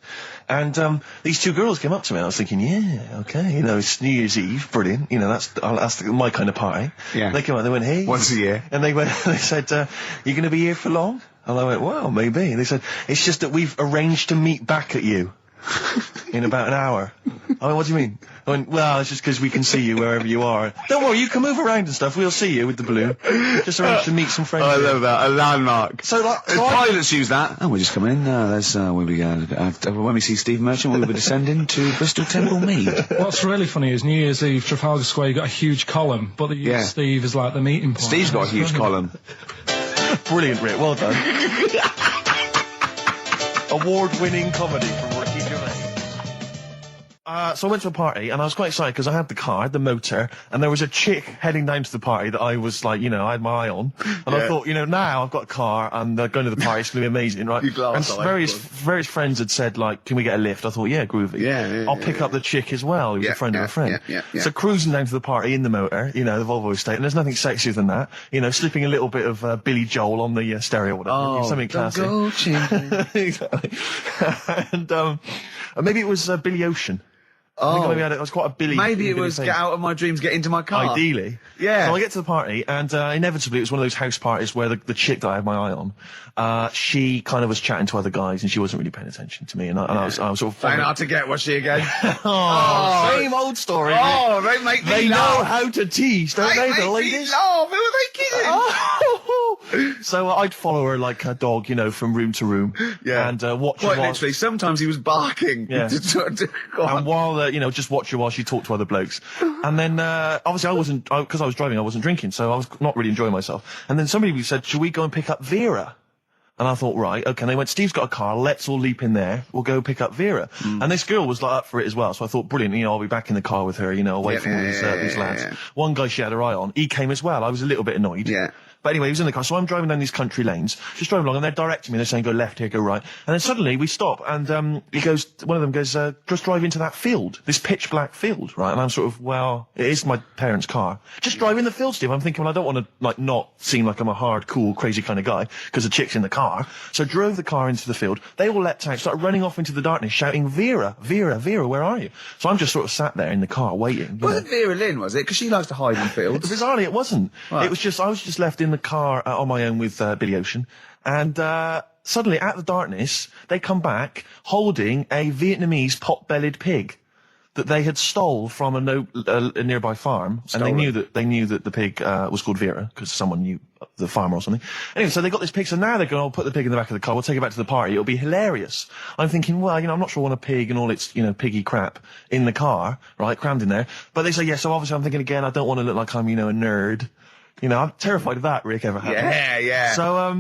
[SPEAKER 1] And these two girls came up to me, and I was thinking, yeah, okay, you know, it's New Year's Eve, brilliant, you know, that's my kind of party.
[SPEAKER 2] Yeah.
[SPEAKER 1] They came up, they went, hey.
[SPEAKER 2] Once a year.
[SPEAKER 1] And they said, you going to be here for long? And I went, well, maybe. And they said, it's just that we've arranged to meet back at you in about an hour. I went, what do you mean? I went, well, it's just because we can see you wherever you are. Don't worry, you can move around and stuff. We'll see you with the balloon. Just arranged to meet some friends.
[SPEAKER 2] I love that. A landmark.
[SPEAKER 1] So,
[SPEAKER 2] pilots use that. Oh, we're just coming in. There's where we go. When we see Steve Merchant, we'll be descending to Bristol Temple Mead.
[SPEAKER 3] What's really funny is New Year's Eve, Trafalgar Square, you got a huge column, but they use Steve as like the meeting point.
[SPEAKER 2] Steve's got a huge column.
[SPEAKER 1] Brilliant, Rick. Well done. Award-winning comedy from Ricky Gervais. so I went to a party, and I was quite excited because I had the car, I had the motor, and there was a chick heading down to the party that I was like, I had my eye on. And I thought, now I've got a car, and going to the party, it's going to be amazing, right? And various friends had said, like, can we get a lift? I thought, yeah, groovy. I'll pick up the chick as well, who's a friend of a friend. So cruising down to the party in the motor, the Volvo estate, and there's nothing sexier than that. Slipping a little bit of Billy Joel on the stereo or whatever. Something classic. Exactly. And maybe it was Billy Ocean. I think maybe it was quite a Billy.
[SPEAKER 2] Maybe it was Get Out of My Dreams, Get Into My Car.
[SPEAKER 1] Ideally. Yeah. So I get to the party, and inevitably it was one of those house parties where the chick that I had my eye on, she kind of was chatting to other guys, and she wasn't really paying attention to me, and I was sort of...
[SPEAKER 2] Trying hard to get, was she again?
[SPEAKER 1] Same old story.
[SPEAKER 2] Oh, they make me
[SPEAKER 1] They
[SPEAKER 2] laugh.
[SPEAKER 1] know how to tease, don't they, the ladies?
[SPEAKER 2] They make me laugh. Who are they kidding?
[SPEAKER 1] So I'd follow her like a dog, from room to room.
[SPEAKER 2] Yeah.
[SPEAKER 1] And watch her
[SPEAKER 2] Quite
[SPEAKER 1] while...
[SPEAKER 2] literally, sometimes he was barking.
[SPEAKER 1] Yeah. And while, just watch her while she talked to other blokes. And then, obviously because I was driving, I wasn't drinking, so I was not really enjoying myself. And then somebody said, should we go and pick up Vera? And I thought, right, okay. And they went, Steve's got a car, let's all leap in there, we'll go pick up Vera. And this girl was like up for it as well, so I thought, brilliant, I'll be back in the car with her, away from all these lads. One guy she had her eye on, he came as well, I was a little bit annoyed.
[SPEAKER 2] Yeah.
[SPEAKER 1] But anyway, he was in the car, so I'm driving down these country lanes, just driving along, and they're directing me, they're saying, go left here, go right. And then suddenly we stop, and one of them goes, just drive into that field, this pitch black field, right? And I'm sort of, well, it is my parents' car. Just drive in the field, Steve. I'm thinking, well, I don't want to, not seem like I'm a hard, cool, crazy kind of guy, because the chick's in the car. So I drove the car into the field, they all leapt out, started running off into the darkness, shouting, Vera, Vera, Vera, where are you? So I'm just sort of sat there in the car, waiting.
[SPEAKER 2] Wasn't Vera Lynn, was it? Because she likes to hide in fields.
[SPEAKER 1] Bizarrely, it wasn't.
[SPEAKER 2] Right.
[SPEAKER 1] It was just, I was just left in the car on my own with Billy Ocean, and suddenly, out of the darkness, they come back holding a Vietnamese pot-bellied pig that they had stole from a nearby farm, and they knew that the pig was called Vera because someone knew the farmer or something. Anyway, so they got this pig, so now they're going, I'll put the pig in the back of the car, we'll take it back to the party, it'll be hilarious. I'm thinking, well, I'm not sure I want a pig and all its, piggy crap in the car, right, crammed in there. But they say, yeah, so obviously I'm thinking again, I don't want to look like I'm, a nerd. I'm terrified of that, Rick, ever happened.
[SPEAKER 2] Yeah.
[SPEAKER 1] So,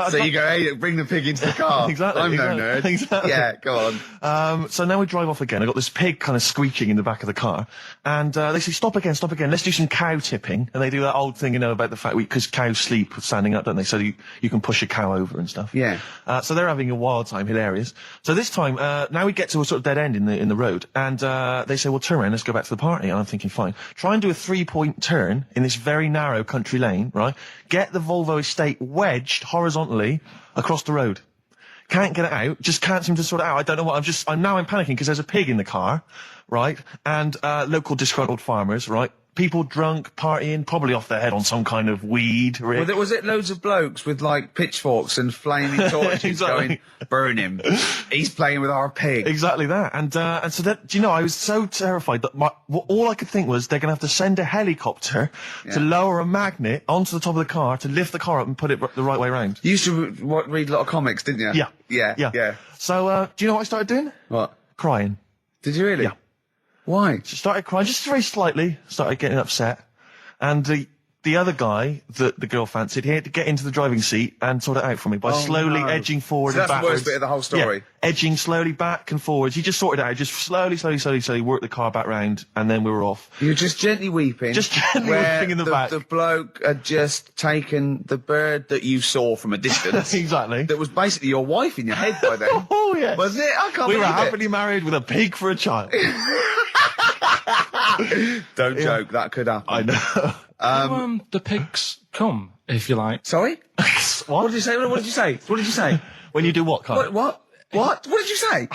[SPEAKER 2] So you go, hey, bring the pig into the car.
[SPEAKER 1] Exactly.
[SPEAKER 2] I'm no nerd.
[SPEAKER 1] Exactly.
[SPEAKER 2] Yeah, go on.
[SPEAKER 1] So now we drive off again. I got this pig kind of squeaking in the back of the car. And, they say, stop again. Let's do some cow tipping. And they do that old thing, about the fact because cows sleep standing up, don't they? So you can push a cow over and stuff.
[SPEAKER 2] Yeah.
[SPEAKER 1] So they're having a wild time, hilarious. So this time, now we get to a sort of dead end in the road. And, they say, well, turn around, let's go back to the party. And I'm thinking, fine. Try and do a 3-point turn in this very narrow country lane, right? Get the Volvo estate wedged horizontally across the road. Can't get it out. Just can't seem to sort it out. I don't know what. I'm panicking because there's a pig in the car, right? And, local disgruntled farmers, right? People drunk, partying, probably off their head on some kind of weed, Rick.
[SPEAKER 2] Was it loads of blokes with, pitchforks and flaming torches
[SPEAKER 1] Exactly.
[SPEAKER 2] going, burn him. He's playing with our pig.
[SPEAKER 1] Exactly that. And so that, I was so terrified that all I could think was they're going to have to send a helicopter to lower a magnet onto the top of the car to lift the car up and put it the right way around.
[SPEAKER 2] You used to read a lot of comics, didn't you?
[SPEAKER 1] Yeah. So, do you know what I started doing?
[SPEAKER 2] What?
[SPEAKER 1] Crying.
[SPEAKER 2] Did you really?
[SPEAKER 1] Yeah.
[SPEAKER 2] Why?
[SPEAKER 1] She started crying, just very slightly, started getting upset. And the other guy that the girl fancied, he had to get into the driving seat and sort it out for me by slowly edging forward and backwards.
[SPEAKER 2] That's the worst bit of the whole story.
[SPEAKER 1] Yeah, edging slowly back and forwards. He just sorted it out, just slowly worked the car back round, and then we were off.
[SPEAKER 2] You were just gently weeping.
[SPEAKER 1] Just gently weeping in the back.
[SPEAKER 2] The bloke had just taken the bird that you saw from a distance.
[SPEAKER 1] Exactly.
[SPEAKER 2] That was basically your wife in your head by then.
[SPEAKER 1] Oh, yeah.
[SPEAKER 2] Was it? I can't
[SPEAKER 1] We
[SPEAKER 2] believe
[SPEAKER 1] were
[SPEAKER 2] it.
[SPEAKER 1] happily married with a pig for a child.
[SPEAKER 2] Don't joke, that could happen.
[SPEAKER 1] I know.
[SPEAKER 3] The pigs come, if you like.
[SPEAKER 2] Sorry? What did you say? What did you say? What did you say?
[SPEAKER 1] When you do what, Carl?
[SPEAKER 2] What? What did you say?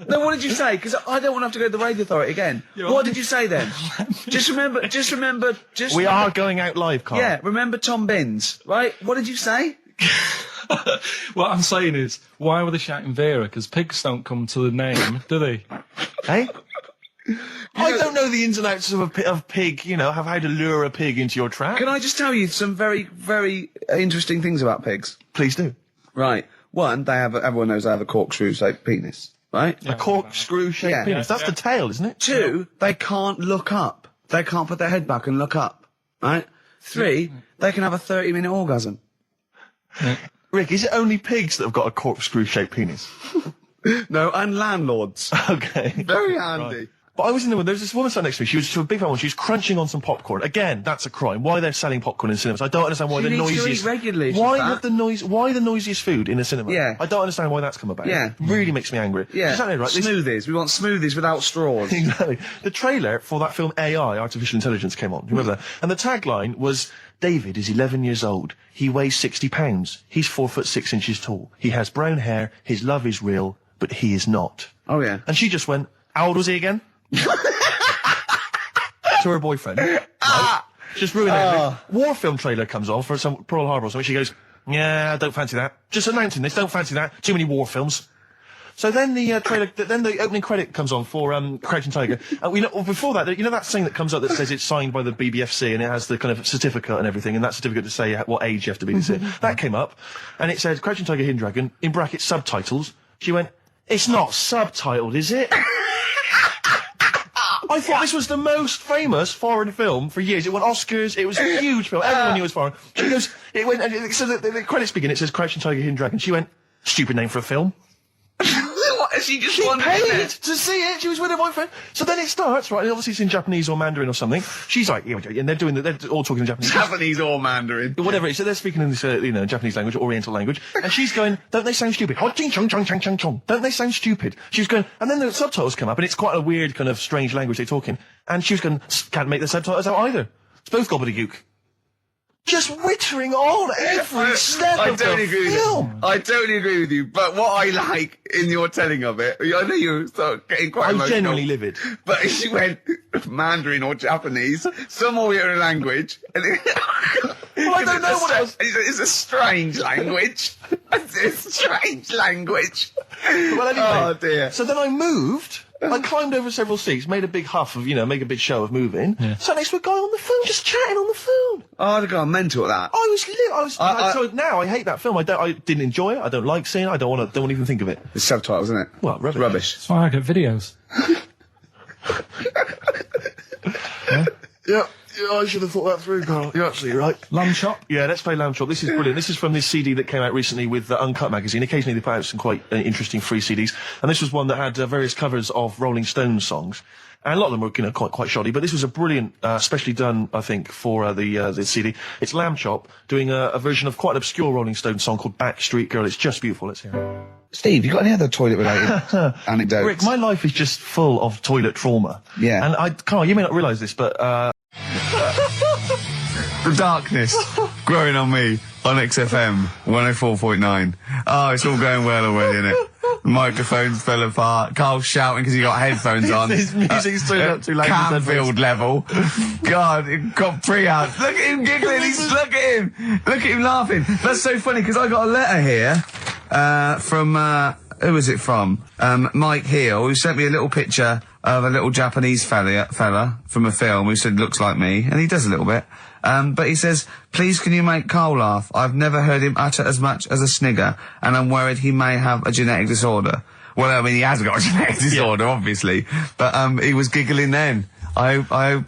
[SPEAKER 2] No, what did you say? Because I don't want to have to go to the radio authority again. What did you say then? Just remember.
[SPEAKER 1] We are going out live, Carl.
[SPEAKER 2] Yeah, remember Tom Binns, right? What did you say?
[SPEAKER 3] What I'm saying is, why were they shouting Vera? Because pigs don't come to the name, do they?
[SPEAKER 1] Hey? I don't know the ins and outs of pig, of how to lure a pig into your trap.
[SPEAKER 2] Can I just tell you some very, very interesting things about pigs?
[SPEAKER 1] Please do.
[SPEAKER 2] Right. One, everyone knows they have a corkscrew-shaped penis, right?
[SPEAKER 1] A corkscrew-shaped penis. That's the tail, isn't it?
[SPEAKER 2] Two, they can't look up. They can't put their head back and look up, right? Three, they can have a 30-minute orgasm.
[SPEAKER 1] Rick, is it only pigs that have got a corkscrew-shaped penis?
[SPEAKER 2] No, and landlords.
[SPEAKER 1] Okay.
[SPEAKER 2] Very handy.
[SPEAKER 1] Right. But I was in the there was this woman sat next to me. She was a big fan one. She was crunching on some popcorn. Again, that's a crime. Why they're selling popcorn in cinemas? I don't understand why
[SPEAKER 2] She
[SPEAKER 1] the
[SPEAKER 2] needs to
[SPEAKER 1] noisiest.
[SPEAKER 2] eat regularly,
[SPEAKER 1] Why
[SPEAKER 2] she's
[SPEAKER 1] have the noise? Why the noisiest food in a cinema?
[SPEAKER 2] Yeah.
[SPEAKER 1] I don't understand why that's come about.
[SPEAKER 2] Yeah.
[SPEAKER 1] Really makes me angry.
[SPEAKER 2] Yeah.
[SPEAKER 1] Exactly right. This-
[SPEAKER 2] Smoothies. We want smoothies without straws.
[SPEAKER 1] Exactly. The trailer for that film AI, Artificial Intelligence, came on. Remember that? And the tagline was, David is 11 years old. He weighs 60 pounds. He's 4'6" tall. He has brown hair. His love is real, but he is not.
[SPEAKER 2] Oh, yeah.
[SPEAKER 1] And she just went, how old was he again? To her boyfriend. Right? Just ruined everything. War film trailer comes on for some Pearl Harbor or something. She goes, yeah, I don't fancy that. Just announcing this, don't fancy that. Too many war films. So then the trailer, then the opening credit comes on for Crouching Tiger. We know, before that, you know that thing that comes up that says it's signed by the BBFC and it has the kind of certificate and everything, and that certificate to say what age you have to be to see it. That came up, and it said Crouching Tiger, Hidden Dragon, in brackets subtitles. She went, it's not subtitled, is it? I thought this was the most famous foreign film for years. It won Oscars. It was a huge film. Everyone knew it was foreign. She goes, it went, and so the credits begin. It says Crouching Tiger, Hidden Dragon. She went, stupid name for a film.
[SPEAKER 2] What? She just
[SPEAKER 1] She
[SPEAKER 2] wanted
[SPEAKER 1] paid
[SPEAKER 2] it.
[SPEAKER 1] to see it. She was with her boyfriend. So then it starts, right? And obviously it's in Japanese or Mandarin or something. She's like, yeah, and they're all talking in Japanese.
[SPEAKER 2] Japanese or Mandarin.
[SPEAKER 1] Whatever it is. So they're speaking in this, Japanese language, Oriental language. And she's going, don't they sound stupid? Hot ching chong chong chong chong chong. Don't they sound stupid? She was going, and then the subtitles come up, and it's quite a weird kind of strange language they're talking. And she was going, can't make the subtitles out either. It's both gobbledygook. Just wittering on every step of the film.
[SPEAKER 2] I totally agree with you, but what I like in your telling of it, I know you start getting quite
[SPEAKER 1] I was
[SPEAKER 2] emotional.
[SPEAKER 1] genuinely livid.
[SPEAKER 2] But she went Mandarin or Japanese, some Oriental language. And
[SPEAKER 1] Well, I don't know what else.
[SPEAKER 2] It's a strange language. It's a strange language.
[SPEAKER 1] Well, anyway.
[SPEAKER 2] Oh, dear.
[SPEAKER 1] So then I moved. I climbed over several seats, made a big huff of, make a big show of moving. Yeah. Sat next to a guy on the phone, just chatting on the phone.
[SPEAKER 2] Oh, I'd have gone mental at that.
[SPEAKER 1] So now I hate that film. I didn't enjoy it. I don't like seeing it. I don't want to even think of it.
[SPEAKER 2] It's subtitles, isn't it?
[SPEAKER 1] Well, rubbish.
[SPEAKER 3] That's why I get videos.
[SPEAKER 1] Yeah, I should have thought that through, Carl. You're absolutely right.
[SPEAKER 3] Lamb Chop?
[SPEAKER 1] Yeah, let's play Lamb Chop. This is brilliant. This is from this CD that came out recently with Uncut magazine. Occasionally they put out some quite interesting free CDs. And this was one that had various covers of Rolling Stones songs. And a lot of them were, quite shoddy, but this was a brilliant, specially done, I think, for the CD. It's Lamb Chop doing a version of quite an obscure Rolling Stones song called Backstreet Girl. It's just beautiful. Let's hear it.
[SPEAKER 2] Steve, you got any other toilet-related anecdotes?
[SPEAKER 1] Rick, my life is just full of toilet trauma.
[SPEAKER 2] Yeah.
[SPEAKER 1] And Carl, you may not realise this, but
[SPEAKER 5] The darkness growing on me on XFM 104.9. Oh, it's all going well already, isn't it? The microphones fell apart. Carl's shouting because he got headphones on.
[SPEAKER 1] His music's turned up too loud.
[SPEAKER 5] Canfield level. God, it got pre-out. Look at him giggling. Look at him. Look at him laughing. That's so funny because I got a letter here from who was it from? Mike Heel, who sent me a little picture of a little Japanese fella from a film who said looks like me, and he does a little bit. But he says, please can you make Carl laugh? I've never heard him utter as much as a snigger, and I'm worried he may have a genetic disorder. Well, I mean, he has got a genetic disorder, obviously, but he was giggling then. I hope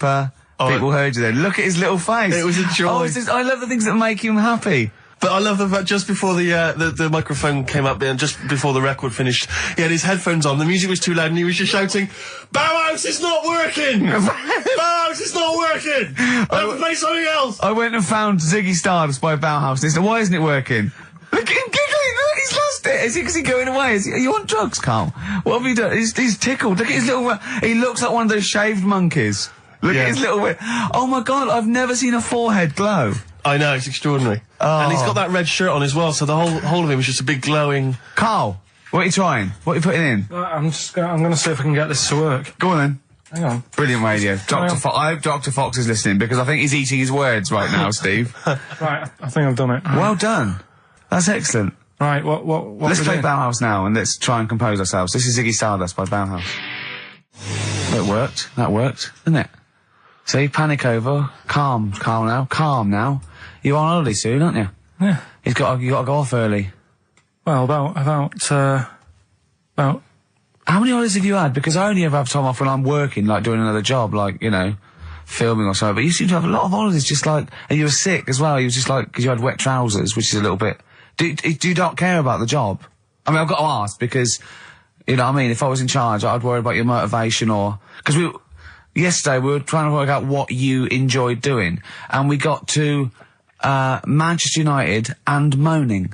[SPEAKER 5] people heard you then. Look at his little face.
[SPEAKER 1] It was a joy.
[SPEAKER 5] Oh, I love the things that make him happy.
[SPEAKER 1] But I love the fact just before the microphone came up and just before the record finished, he had his headphones on, the music was too loud and he was just shouting, Bauhaus, it's not working! Bauhaus, it's not working! Play something else!
[SPEAKER 5] I went and found Ziggy Stardust by Bauhaus and he said, why isn't it working? Look at him giggling, look, he's lost it! Is he going away? Are you on drugs, Carl? What have you done? He's tickled, look at his little, he looks like one of those shaved monkeys. Look at his little, oh my god, I've never seen a forehead glow.
[SPEAKER 1] I know, it's extraordinary.
[SPEAKER 5] Oh.
[SPEAKER 1] And he's got that red shirt on as well, so the whole of him is just a big glowing...
[SPEAKER 5] Carl, what are you trying? What are you putting in?
[SPEAKER 3] I'm going to see if I can get this to work.
[SPEAKER 5] Go on then.
[SPEAKER 3] Hang on.
[SPEAKER 5] Brilliant radio. Dr. I hope Dr. Fox is listening, because I think he's eating his words right now, Steve.
[SPEAKER 3] Right, I think I've done it.
[SPEAKER 5] Well done. That's excellent.
[SPEAKER 3] Right, what
[SPEAKER 5] let's play Bauhaus now, and let's try and compose ourselves. This is Ziggy Stardust by Bauhaus. It worked. That worked, didn't it? See, panic over. Calm now. You're on holiday soon, aren't you?
[SPEAKER 3] Yeah.
[SPEAKER 5] You got to go off early.
[SPEAKER 3] Well, about. How
[SPEAKER 5] many holidays have you had? Because I only ever have time off when I'm working, like doing another job, like, filming or something. But you seem to have a lot of holidays, just like, and you were sick as well. You was just like, because you had wet trousers, which is a little bit. Do you not care about the job? I mean, I've got to ask because
[SPEAKER 2] You know what I mean? If I was in charge, I'd worry about your motivation because yesterday we were trying to work out what you enjoyed doing, and we got to Manchester United and moaning,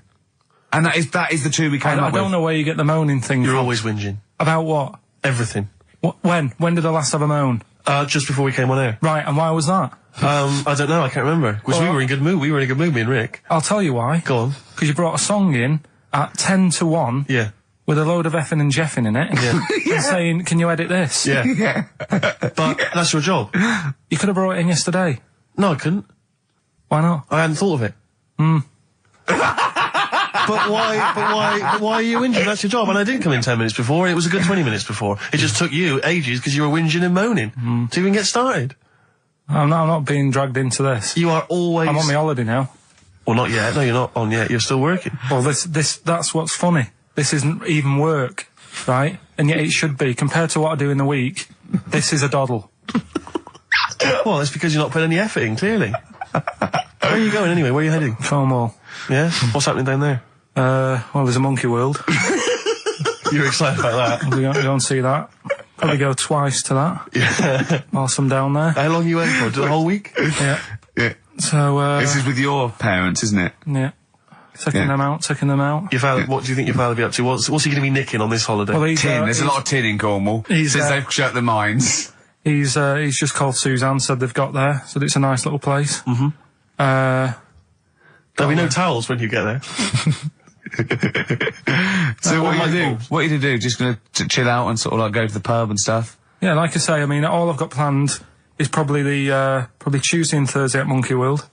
[SPEAKER 2] and that is the two we came up with.
[SPEAKER 3] I don't know where you get the moaning thing from.
[SPEAKER 1] You're always whinging.
[SPEAKER 3] About what?
[SPEAKER 1] Everything.
[SPEAKER 3] When did I last have a moan?
[SPEAKER 1] Just before we came on air.
[SPEAKER 3] Right, and why was that?
[SPEAKER 1] I don't know, I can't remember. Because we were in good mood. We were in a good mood, me and Rick.
[SPEAKER 3] I'll tell you why.
[SPEAKER 1] Go on.
[SPEAKER 3] Because you brought a song in at 10 to 1.
[SPEAKER 1] Yeah.
[SPEAKER 3] With a load of effing and jeffing in it.
[SPEAKER 1] Yeah.
[SPEAKER 3] And saying, can you edit this?
[SPEAKER 1] Yeah. Yeah. But that's your job.
[SPEAKER 3] You could have brought it in yesterday.
[SPEAKER 1] No, I couldn't.
[SPEAKER 3] Why not?
[SPEAKER 1] I hadn't thought of it. But why are you whinging? That's your job. And I didn't come in 10 minutes before. It was a good 20 minutes before. It just took you ages because you were whinging and moaning to even get started.
[SPEAKER 3] I'm not being dragged into this.
[SPEAKER 1] You are always...
[SPEAKER 3] I'm on my holiday now.
[SPEAKER 1] Well, not yet. No, you're not on yet. You're still working.
[SPEAKER 3] Well, that's what's funny. This isn't even work, right? And yet it should be. Compared to what I do in the week, this is a doddle.
[SPEAKER 1] Well, it's because you're not putting any effort in, clearly. Where are you going anyway? Where are you heading?
[SPEAKER 3] Farnwall.
[SPEAKER 1] Yeah? What's happening down there?
[SPEAKER 3] Well, there's a monkey world.
[SPEAKER 1] You're excited about that?
[SPEAKER 3] We'll go and see that. Probably go twice to that.
[SPEAKER 1] Yeah.
[SPEAKER 3] Whilst I'm down there.
[SPEAKER 1] How long are you in for? The whole week?
[SPEAKER 3] Yeah.
[SPEAKER 2] Yeah.
[SPEAKER 3] So,
[SPEAKER 2] this is with your parents, isn't it?
[SPEAKER 3] Yeah. Taking them out.
[SPEAKER 1] Your father, what do you think your father will be up to? What's he going to be nicking on this holiday?
[SPEAKER 3] Well,
[SPEAKER 2] There's a lot of tin in Cornwall. Since they've shut the mines.
[SPEAKER 3] He's just called Suzanne, said they've got there, said it's a nice little place.
[SPEAKER 1] Mm-hmm. There'll be no towels when you get there.
[SPEAKER 2] So what are you do? What are you to do? Just going to chill out and sort of like go to the pub and stuff?
[SPEAKER 3] Yeah, like I say, I mean, all I've got planned is probably probably Tuesday and Thursday at Monkey World.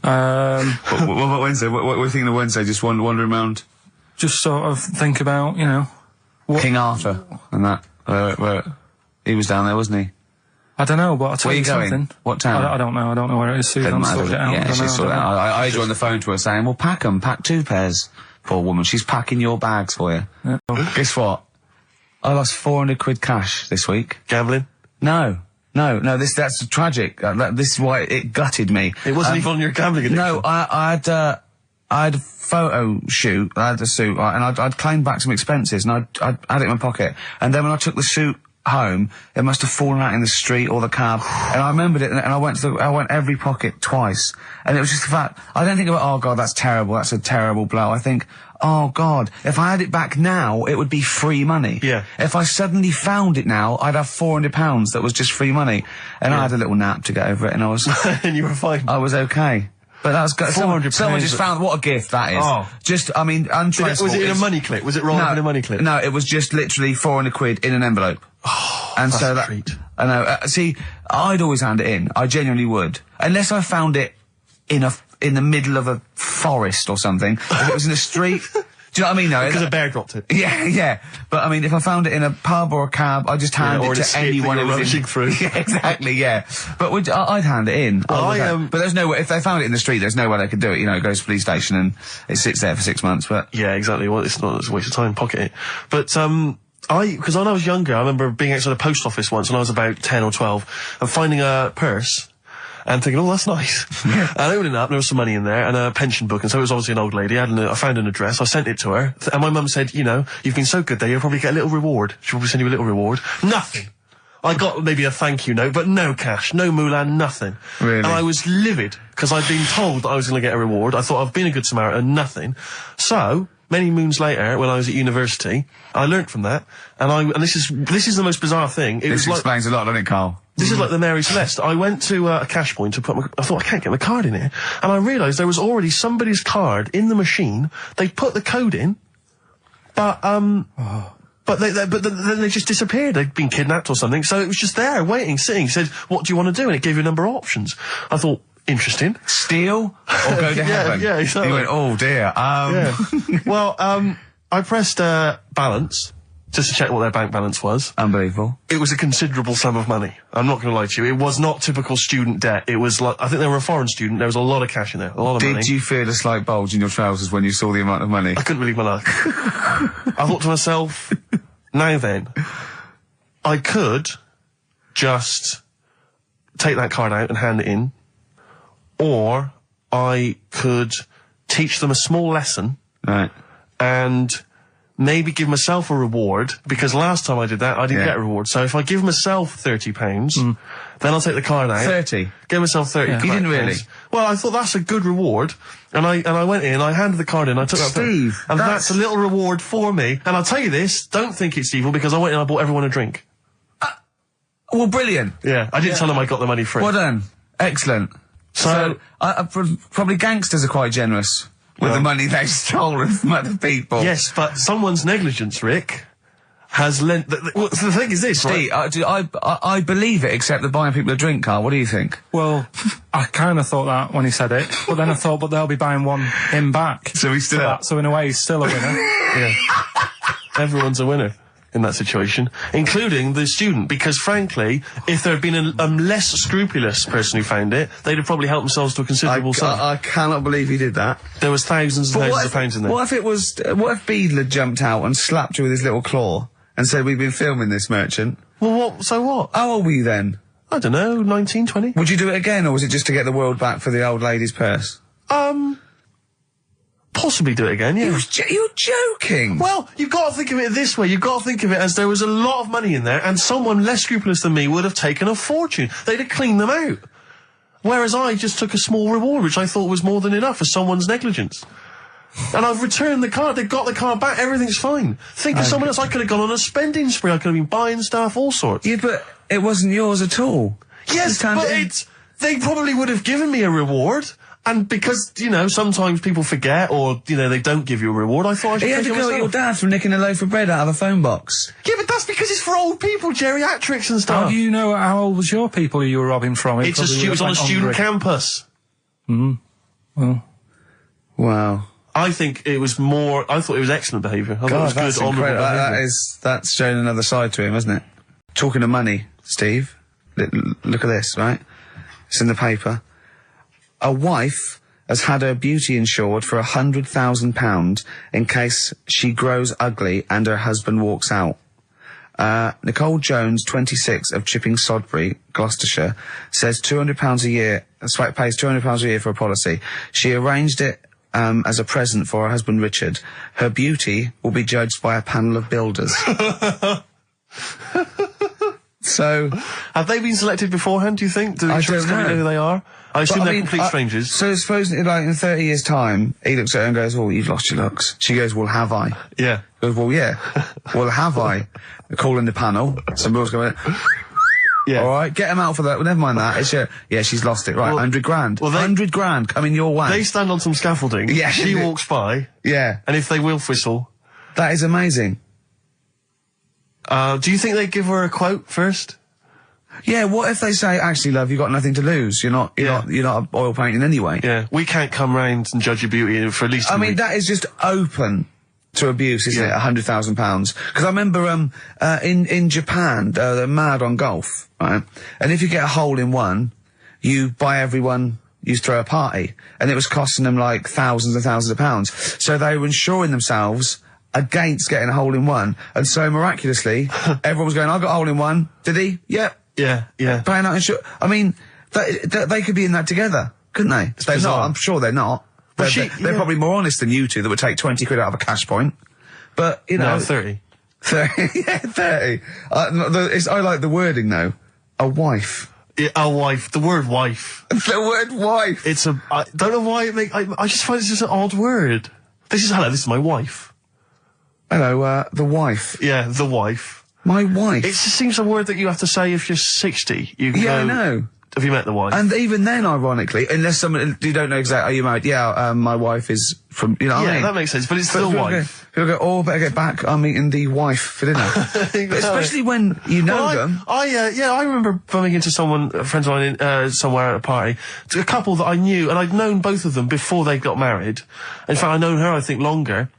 [SPEAKER 2] What about Wednesday? What are you thinking of Wednesday? Just wandering around?
[SPEAKER 3] Just sort of think about, you know...
[SPEAKER 2] King Arthur and that. Where he was down there, wasn't he?
[SPEAKER 3] I don't know, but I'll tell you something.
[SPEAKER 2] Going? What town?
[SPEAKER 3] I don't know. I don't know where it is. Suzanne sorted it out.
[SPEAKER 2] Yeah, she sorted it out. I had you on the phone to her saying, well, pack 2 pairs. Poor woman. She's packing your bags for you.
[SPEAKER 3] Yeah.
[SPEAKER 2] Guess what? I lost 400 quid cash this week.
[SPEAKER 1] Gambling?
[SPEAKER 2] No, that's tragic. This is why it gutted me.
[SPEAKER 1] It wasn't even on your gambling addiction.
[SPEAKER 2] No, I had a photo shoot, I had a suit, and I'd claimed back some expenses, and I'd had it in my pocket. And then when I took the suit home, it must have fallen out in the street or the cab, and I remembered it, and I went every pocket twice. And it was just the fact, I don't think about, oh God, that's terrible, that's a terrible blow. I think, oh God, if I had it back now, it would be free money.
[SPEAKER 1] Yeah.
[SPEAKER 2] If I suddenly found it now, I'd have £400 that was just free money. And I had a little nap to get over it, and I was...
[SPEAKER 1] and you were fine.
[SPEAKER 2] I was okay. But that was good. Someone just found what a gift that is.
[SPEAKER 1] Oh.
[SPEAKER 2] Just, I mean,
[SPEAKER 1] was it in a money clip? Was it rolled up in a money clip?
[SPEAKER 2] No, it was just literally 400 quid in an envelope.
[SPEAKER 1] Oh,
[SPEAKER 2] and
[SPEAKER 1] that's
[SPEAKER 2] so
[SPEAKER 1] a
[SPEAKER 2] that,
[SPEAKER 1] treat.
[SPEAKER 2] I know. See, I'd always hand it in. I genuinely would, unless I found it in the middle of a forest or something. If it was in a street. Do you know what I mean? No,
[SPEAKER 1] because a bear dropped it.
[SPEAKER 2] Yeah. But I mean, if I found it in a pub or a cab, I'd just hand it to anyone who was
[SPEAKER 1] rushing through.
[SPEAKER 2] Yeah, exactly. Yeah. But I'd hand it in.
[SPEAKER 1] Well,
[SPEAKER 2] but there's no way. If they found it in the street, there's no way they could do it. You know, it goes to the police station and it sits there for 6 months. But
[SPEAKER 1] yeah, exactly. Well, it's a waste of time. Pocket it. But because when I was younger, I remember being outside a post office once when I was about 10 or 12 and finding a purse. And thinking, oh, that's nice. And opening it up, there was some money in there, and a pension book, and so it was obviously an old lady. I found an address, I sent it to her, and my mum said, you know, you've been so good there, you'll probably get a little reward. She'll probably send you a little reward. Nothing. I got maybe a thank you note, but no cash, no moolah, nothing.
[SPEAKER 2] Really?
[SPEAKER 1] And I was livid, because I'd been told that I was going to get a reward. I thought I've been a good Samaritan, nothing. So, many moons later, when I was at university, I learnt from that, and this is the most bizarre thing.
[SPEAKER 2] This explains a lot, doesn't it, Carl?
[SPEAKER 1] This is like the Mary Celeste. I went to a cash point to I thought, I can't get my card in here. And I realised there was already somebody's card in the machine. They put the code in, but then they just disappeared. They'd been kidnapped or something. So it was just there, waiting, sitting. It said, what do you want to do? And it gave you a number of options. I thought, interesting.
[SPEAKER 2] Steal or go to heaven?
[SPEAKER 1] Yeah, exactly.
[SPEAKER 2] You went, oh dear.
[SPEAKER 1] Yeah. Well, I pressed balance. Just to check what their bank balance was.
[SPEAKER 2] Unbelievable.
[SPEAKER 1] It was a considerable sum of money. I'm not going to lie to you. It was not typical student debt. It was like, I think they were a foreign student. There was a lot of cash in there. A lot of money.
[SPEAKER 2] Did you feel a slight bulge in your trousers when you saw the amount of money?
[SPEAKER 1] I couldn't believe my luck. I thought to myself, now then, I could just take that card out and hand it in, or I could teach them a small lesson.
[SPEAKER 2] Right.
[SPEAKER 1] And maybe give myself a reward, because last time I did that, I didn't
[SPEAKER 2] Yeah.
[SPEAKER 1] get a reward. So if I give myself £30, then I'll take the card out.
[SPEAKER 2] 30?
[SPEAKER 1] Give myself 30.
[SPEAKER 2] You didn't really?
[SPEAKER 1] Well, I thought that's a good reward. And I went in, I handed the card in, I took out
[SPEAKER 2] Steve,
[SPEAKER 1] and that's a little reward for me. And I'll tell you this, don't think it's evil, because I went in and I bought everyone a drink.
[SPEAKER 2] Well, brilliant.
[SPEAKER 1] Yeah, I didn't tell them I got the money free.
[SPEAKER 2] Well done. Excellent. So probably gangsters are quite generous with the money they've stolen from other people.
[SPEAKER 1] Yes, but someone's negligence, Rick, has lent... Well, the thing is this,
[SPEAKER 2] Steve,
[SPEAKER 1] right?
[SPEAKER 2] I believe it, except that buying people a drink, Carl. What do you think?
[SPEAKER 3] Well, I kind of thought that when he said it, but then I thought, but they'll be buying him back.
[SPEAKER 2] So he's still...
[SPEAKER 3] So in a way, he's still a winner.
[SPEAKER 1] Yeah. Everyone's a winner in that situation, including the student, because frankly, if there had been a less scrupulous person who found it, they'd have probably helped themselves to a considerable sum.
[SPEAKER 2] I cannot believe he did that.
[SPEAKER 1] There was thousands and thousands of pounds in there.
[SPEAKER 2] What if it was... what if Beadle had jumped out and slapped you with his little claw and said, we've been filming this, merchant?
[SPEAKER 1] Well, what? So what?
[SPEAKER 2] How old were you then?
[SPEAKER 1] I don't know, 19, 20?
[SPEAKER 2] Would you do it again, or was it just to get the world back for the old lady's purse?
[SPEAKER 1] Possibly do it again, yeah.
[SPEAKER 2] You're joking!
[SPEAKER 1] Well, you've got to think of it this way. You've got to think of it as there was a lot of money in there, and someone less scrupulous than me would have taken a fortune. They'd have cleaned them out. Whereas I just took a small reward, which I thought was more than enough for someone's negligence. And I've returned the card. They've got the card back. Everything's fine. Think of someone else. I could have gone on a spending spree. I could have been buying stuff, all sorts.
[SPEAKER 2] Yeah, but it wasn't yours at all.
[SPEAKER 1] Yes, but they probably would have given me a reward. And because, you know, sometimes people forget or, you know, they don't give you a reward, I thought I should take it myself.
[SPEAKER 2] You had to go at your dad for nicking a loaf of bread out of a phone box.
[SPEAKER 1] Yeah, but that's because it's for old people, geriatrics and stuff.
[SPEAKER 3] How do you know how old was your people who you were robbing from?
[SPEAKER 1] It was on a student campus.
[SPEAKER 3] Well.
[SPEAKER 2] Wow.
[SPEAKER 1] I think it was more... I thought it was excellent behaviour. I thought it was good, honourable behaviour.
[SPEAKER 2] That's showing another side to him, isn't it? Talking of money, Steve, look at this, right? It's in the paper. A wife has had her beauty insured for £100,000 in case she grows ugly and her husband walks out. Nicole Jones, 26, of Chipping Sodbury, Gloucestershire, says £200 a year, pays £200 a year for a policy. She arranged it as a present for her husband Richard. Her beauty will be judged by a panel of builders. So...
[SPEAKER 1] Have they been selected beforehand, do you think? Do the insurance company know who they are? I assume they're complete strangers.
[SPEAKER 2] So suppose, like, in 30 years' time, he looks at her and goes, well, you've lost your looks. She goes, well, have I?
[SPEAKER 1] Yeah.
[SPEAKER 2] He goes, well, yeah. Well, have I? They're calling the panel. Somebody else going, yeah. All right, get him out for that. Well, never mind that. It's yeah, she's lost it. Right, 100 grand. Well, 100 grand coming your way.
[SPEAKER 1] They stand on some scaffolding.
[SPEAKER 2] Yeah.
[SPEAKER 1] She walks by.
[SPEAKER 2] Yeah.
[SPEAKER 1] And if they wolf whistle.
[SPEAKER 2] That is amazing.
[SPEAKER 1] Do you think they'd give her a quote first?
[SPEAKER 2] Yeah, what if they say, actually, love, you've got nothing to lose. You're not oil painting anyway.
[SPEAKER 1] Yeah, we can't come round and judge your beauty for at least
[SPEAKER 2] I mean, that is just open to abuse, isn't it? £100,000. Because I remember, in Japan, they're mad on golf, right? And if you get a hole in one, you buy everyone, you throw a party. And it was costing them like thousands and thousands of pounds. So they were insuring themselves against getting a hole in one. And so miraculously, everyone was going, I got a hole in one. Did he? Yep.
[SPEAKER 1] Yeah.
[SPEAKER 2] Paying out insurance. I mean, they could be in that together, couldn't they? They're not. I'm sure they're not. They're probably more honest than you two that would take 20 quid out of a cash point. But, you know.
[SPEAKER 1] No, 30.
[SPEAKER 2] 30. Yeah, 30. I like the wording, though. A wife.
[SPEAKER 1] Yeah, a wife. The word wife.
[SPEAKER 2] The word wife.
[SPEAKER 1] I don't know why I just find it's just an odd word. This is my wife.
[SPEAKER 2] Hello, the wife.
[SPEAKER 1] Yeah, the wife.
[SPEAKER 2] My wife.
[SPEAKER 1] It just seems a word that you have to say if you're 60. You can go,
[SPEAKER 2] I know.
[SPEAKER 1] Have you met the wife?
[SPEAKER 2] And even then, ironically, unless someone, you don't know exactly, are you married? Yeah, my wife is from, you know what I mean?
[SPEAKER 1] That makes sense, but it's still wife.
[SPEAKER 2] People go, oh, better get back, I'm meeting the wife for dinner. Especially when you know them.
[SPEAKER 1] I remember bumping into friends of mine, somewhere at a party, a couple that I knew, and I'd known both of them before they got married. In fact, I'd known her, I think, longer.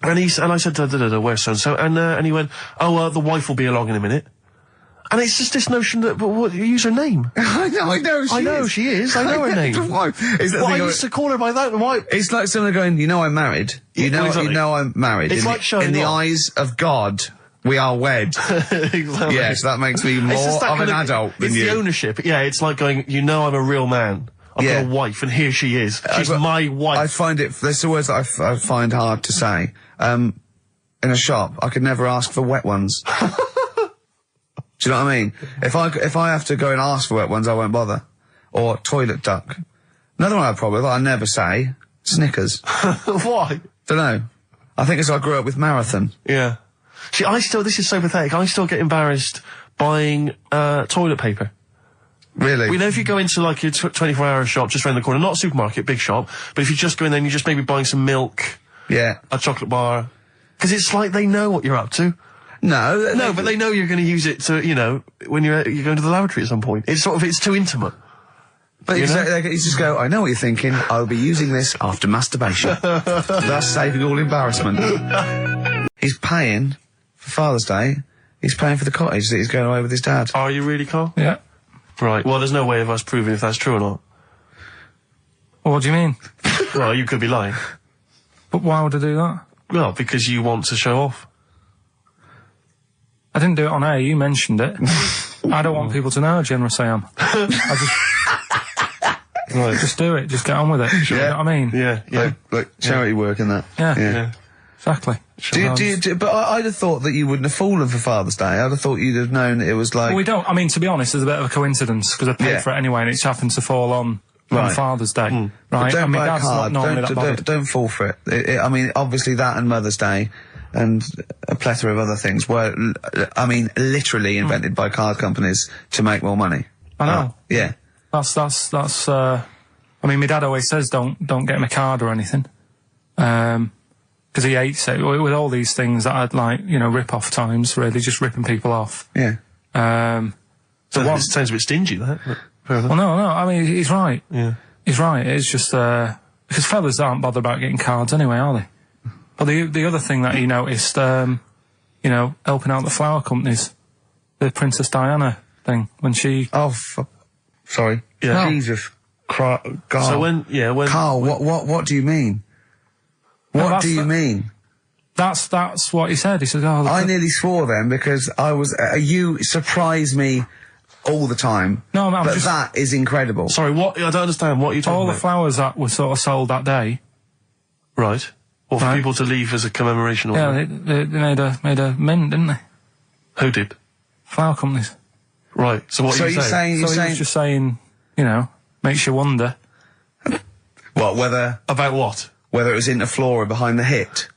[SPEAKER 1] And I said, where's so-and-so? And he went, the wife will be along in a minute. And it's just this notion that, but what, use her name.
[SPEAKER 2] I know she is.
[SPEAKER 1] I know her name.
[SPEAKER 2] The wife.
[SPEAKER 1] I used to call her by that, the wife.
[SPEAKER 2] It's like someone going, you know I'm married. You know I'm married.
[SPEAKER 1] It's like showing
[SPEAKER 2] in the eyes of God, we are wed.
[SPEAKER 1] Exactly.
[SPEAKER 2] Yes, that makes me more of an adult than you.
[SPEAKER 1] It's the ownership. Yeah, it's like going, you know I'm a real man. I've got a wife, and here she is. She's my wife.
[SPEAKER 2] I find it, there's the words that I find hard to say. in a shop, I could never ask for wet ones. Do you know what I mean? If I have to go and ask for wet ones, I won't bother. Or toilet duck. Another one I have a problem with, I never say, Snickers.
[SPEAKER 1] Why?
[SPEAKER 2] Don't know. I think it's I grew up with Marathon.
[SPEAKER 1] Yeah. See, this is so pathetic, I still get embarrassed buying, toilet paper.
[SPEAKER 2] Really?
[SPEAKER 1] We know if you go into like a 24-hour shop just around the corner, not a supermarket, big shop, but if you just go in there and you're just maybe buying some milk,
[SPEAKER 2] yeah,
[SPEAKER 1] a chocolate bar, because it's like they know what you're up to.
[SPEAKER 2] No,
[SPEAKER 1] but they know you're going to use it to, you know, when you're going to the lavatory at some point. It's too intimate.
[SPEAKER 2] But you just go, I know what you're thinking, I'll be using this after masturbation. Thus saving all embarrassment. He's paying for Father's Day, he's paying for the cottage that he's going away with his dad.
[SPEAKER 1] Are you really, Carl?
[SPEAKER 3] Yeah.
[SPEAKER 1] Right, well, there's no way of us proving if that's true or not.
[SPEAKER 3] Well, what do you mean?
[SPEAKER 1] Well, you could be lying.
[SPEAKER 3] But why would I do that?
[SPEAKER 1] Well, because you want to show off.
[SPEAKER 3] I didn't do it on air, you mentioned it. I don't want people to know how generous I am. Just do it, just get on with it. You know what I mean?
[SPEAKER 1] Yeah.
[SPEAKER 2] Like charity work and that.
[SPEAKER 3] Yeah. Exactly.
[SPEAKER 2] But I'd have thought that you wouldn't have fallen for Father's Day. I'd have thought you'd have known that it was like...
[SPEAKER 3] Well, we don't. I mean, to be honest, there's a bit of a coincidence, because I paid for it anyway, and it's happened to fall on Father's Day. Right?
[SPEAKER 2] But don't
[SPEAKER 3] I mean,
[SPEAKER 2] buy a
[SPEAKER 3] Dad's
[SPEAKER 2] card.
[SPEAKER 3] not normally that bothered.
[SPEAKER 2] Don't fall for it. I mean, obviously that and Mother's Day and a plethora of other things were, I mean, literally invented by card companies to make more money.
[SPEAKER 3] I know.
[SPEAKER 2] Yeah.
[SPEAKER 3] That's, I mean, my dad always says don't get him a card or anything. Because he hates it, with all these things that I'd like, you know, rip-off times, really, just ripping people off.
[SPEAKER 2] Yeah.
[SPEAKER 1] So it sounds a bit stingy, that.
[SPEAKER 3] Well, no, I mean, he's right.
[SPEAKER 1] Yeah.
[SPEAKER 3] He's right, it's just, because fellas aren't bothered about getting cards anyway, are they? But the other thing that he noticed, you know, helping out the flower companies, the Princess Diana thing, when she...
[SPEAKER 2] Oh, sorry.
[SPEAKER 1] Yeah.
[SPEAKER 2] No. Jesus. God.
[SPEAKER 1] So when...
[SPEAKER 2] Carl, what do you mean? What do you mean?
[SPEAKER 3] That's what he said. He said, "Oh,
[SPEAKER 2] I nearly swore then because I was. You surprise me all the time.
[SPEAKER 3] No, I'm
[SPEAKER 2] but
[SPEAKER 3] just,
[SPEAKER 2] that is incredible.
[SPEAKER 1] Sorry, what? I don't understand. What are you talking about?
[SPEAKER 3] All the flowers that were sort of sold that day,
[SPEAKER 1] right? Or for people to leave as a commemoration? Or
[SPEAKER 3] something? They made a mint, didn't they?
[SPEAKER 1] Who did?
[SPEAKER 3] Flower companies.
[SPEAKER 1] Right. So what are you saying?
[SPEAKER 3] He was just saying, you know, makes you wonder.
[SPEAKER 2] Whether
[SPEAKER 1] about what?
[SPEAKER 2] Whether it was in the floor or behind the hit.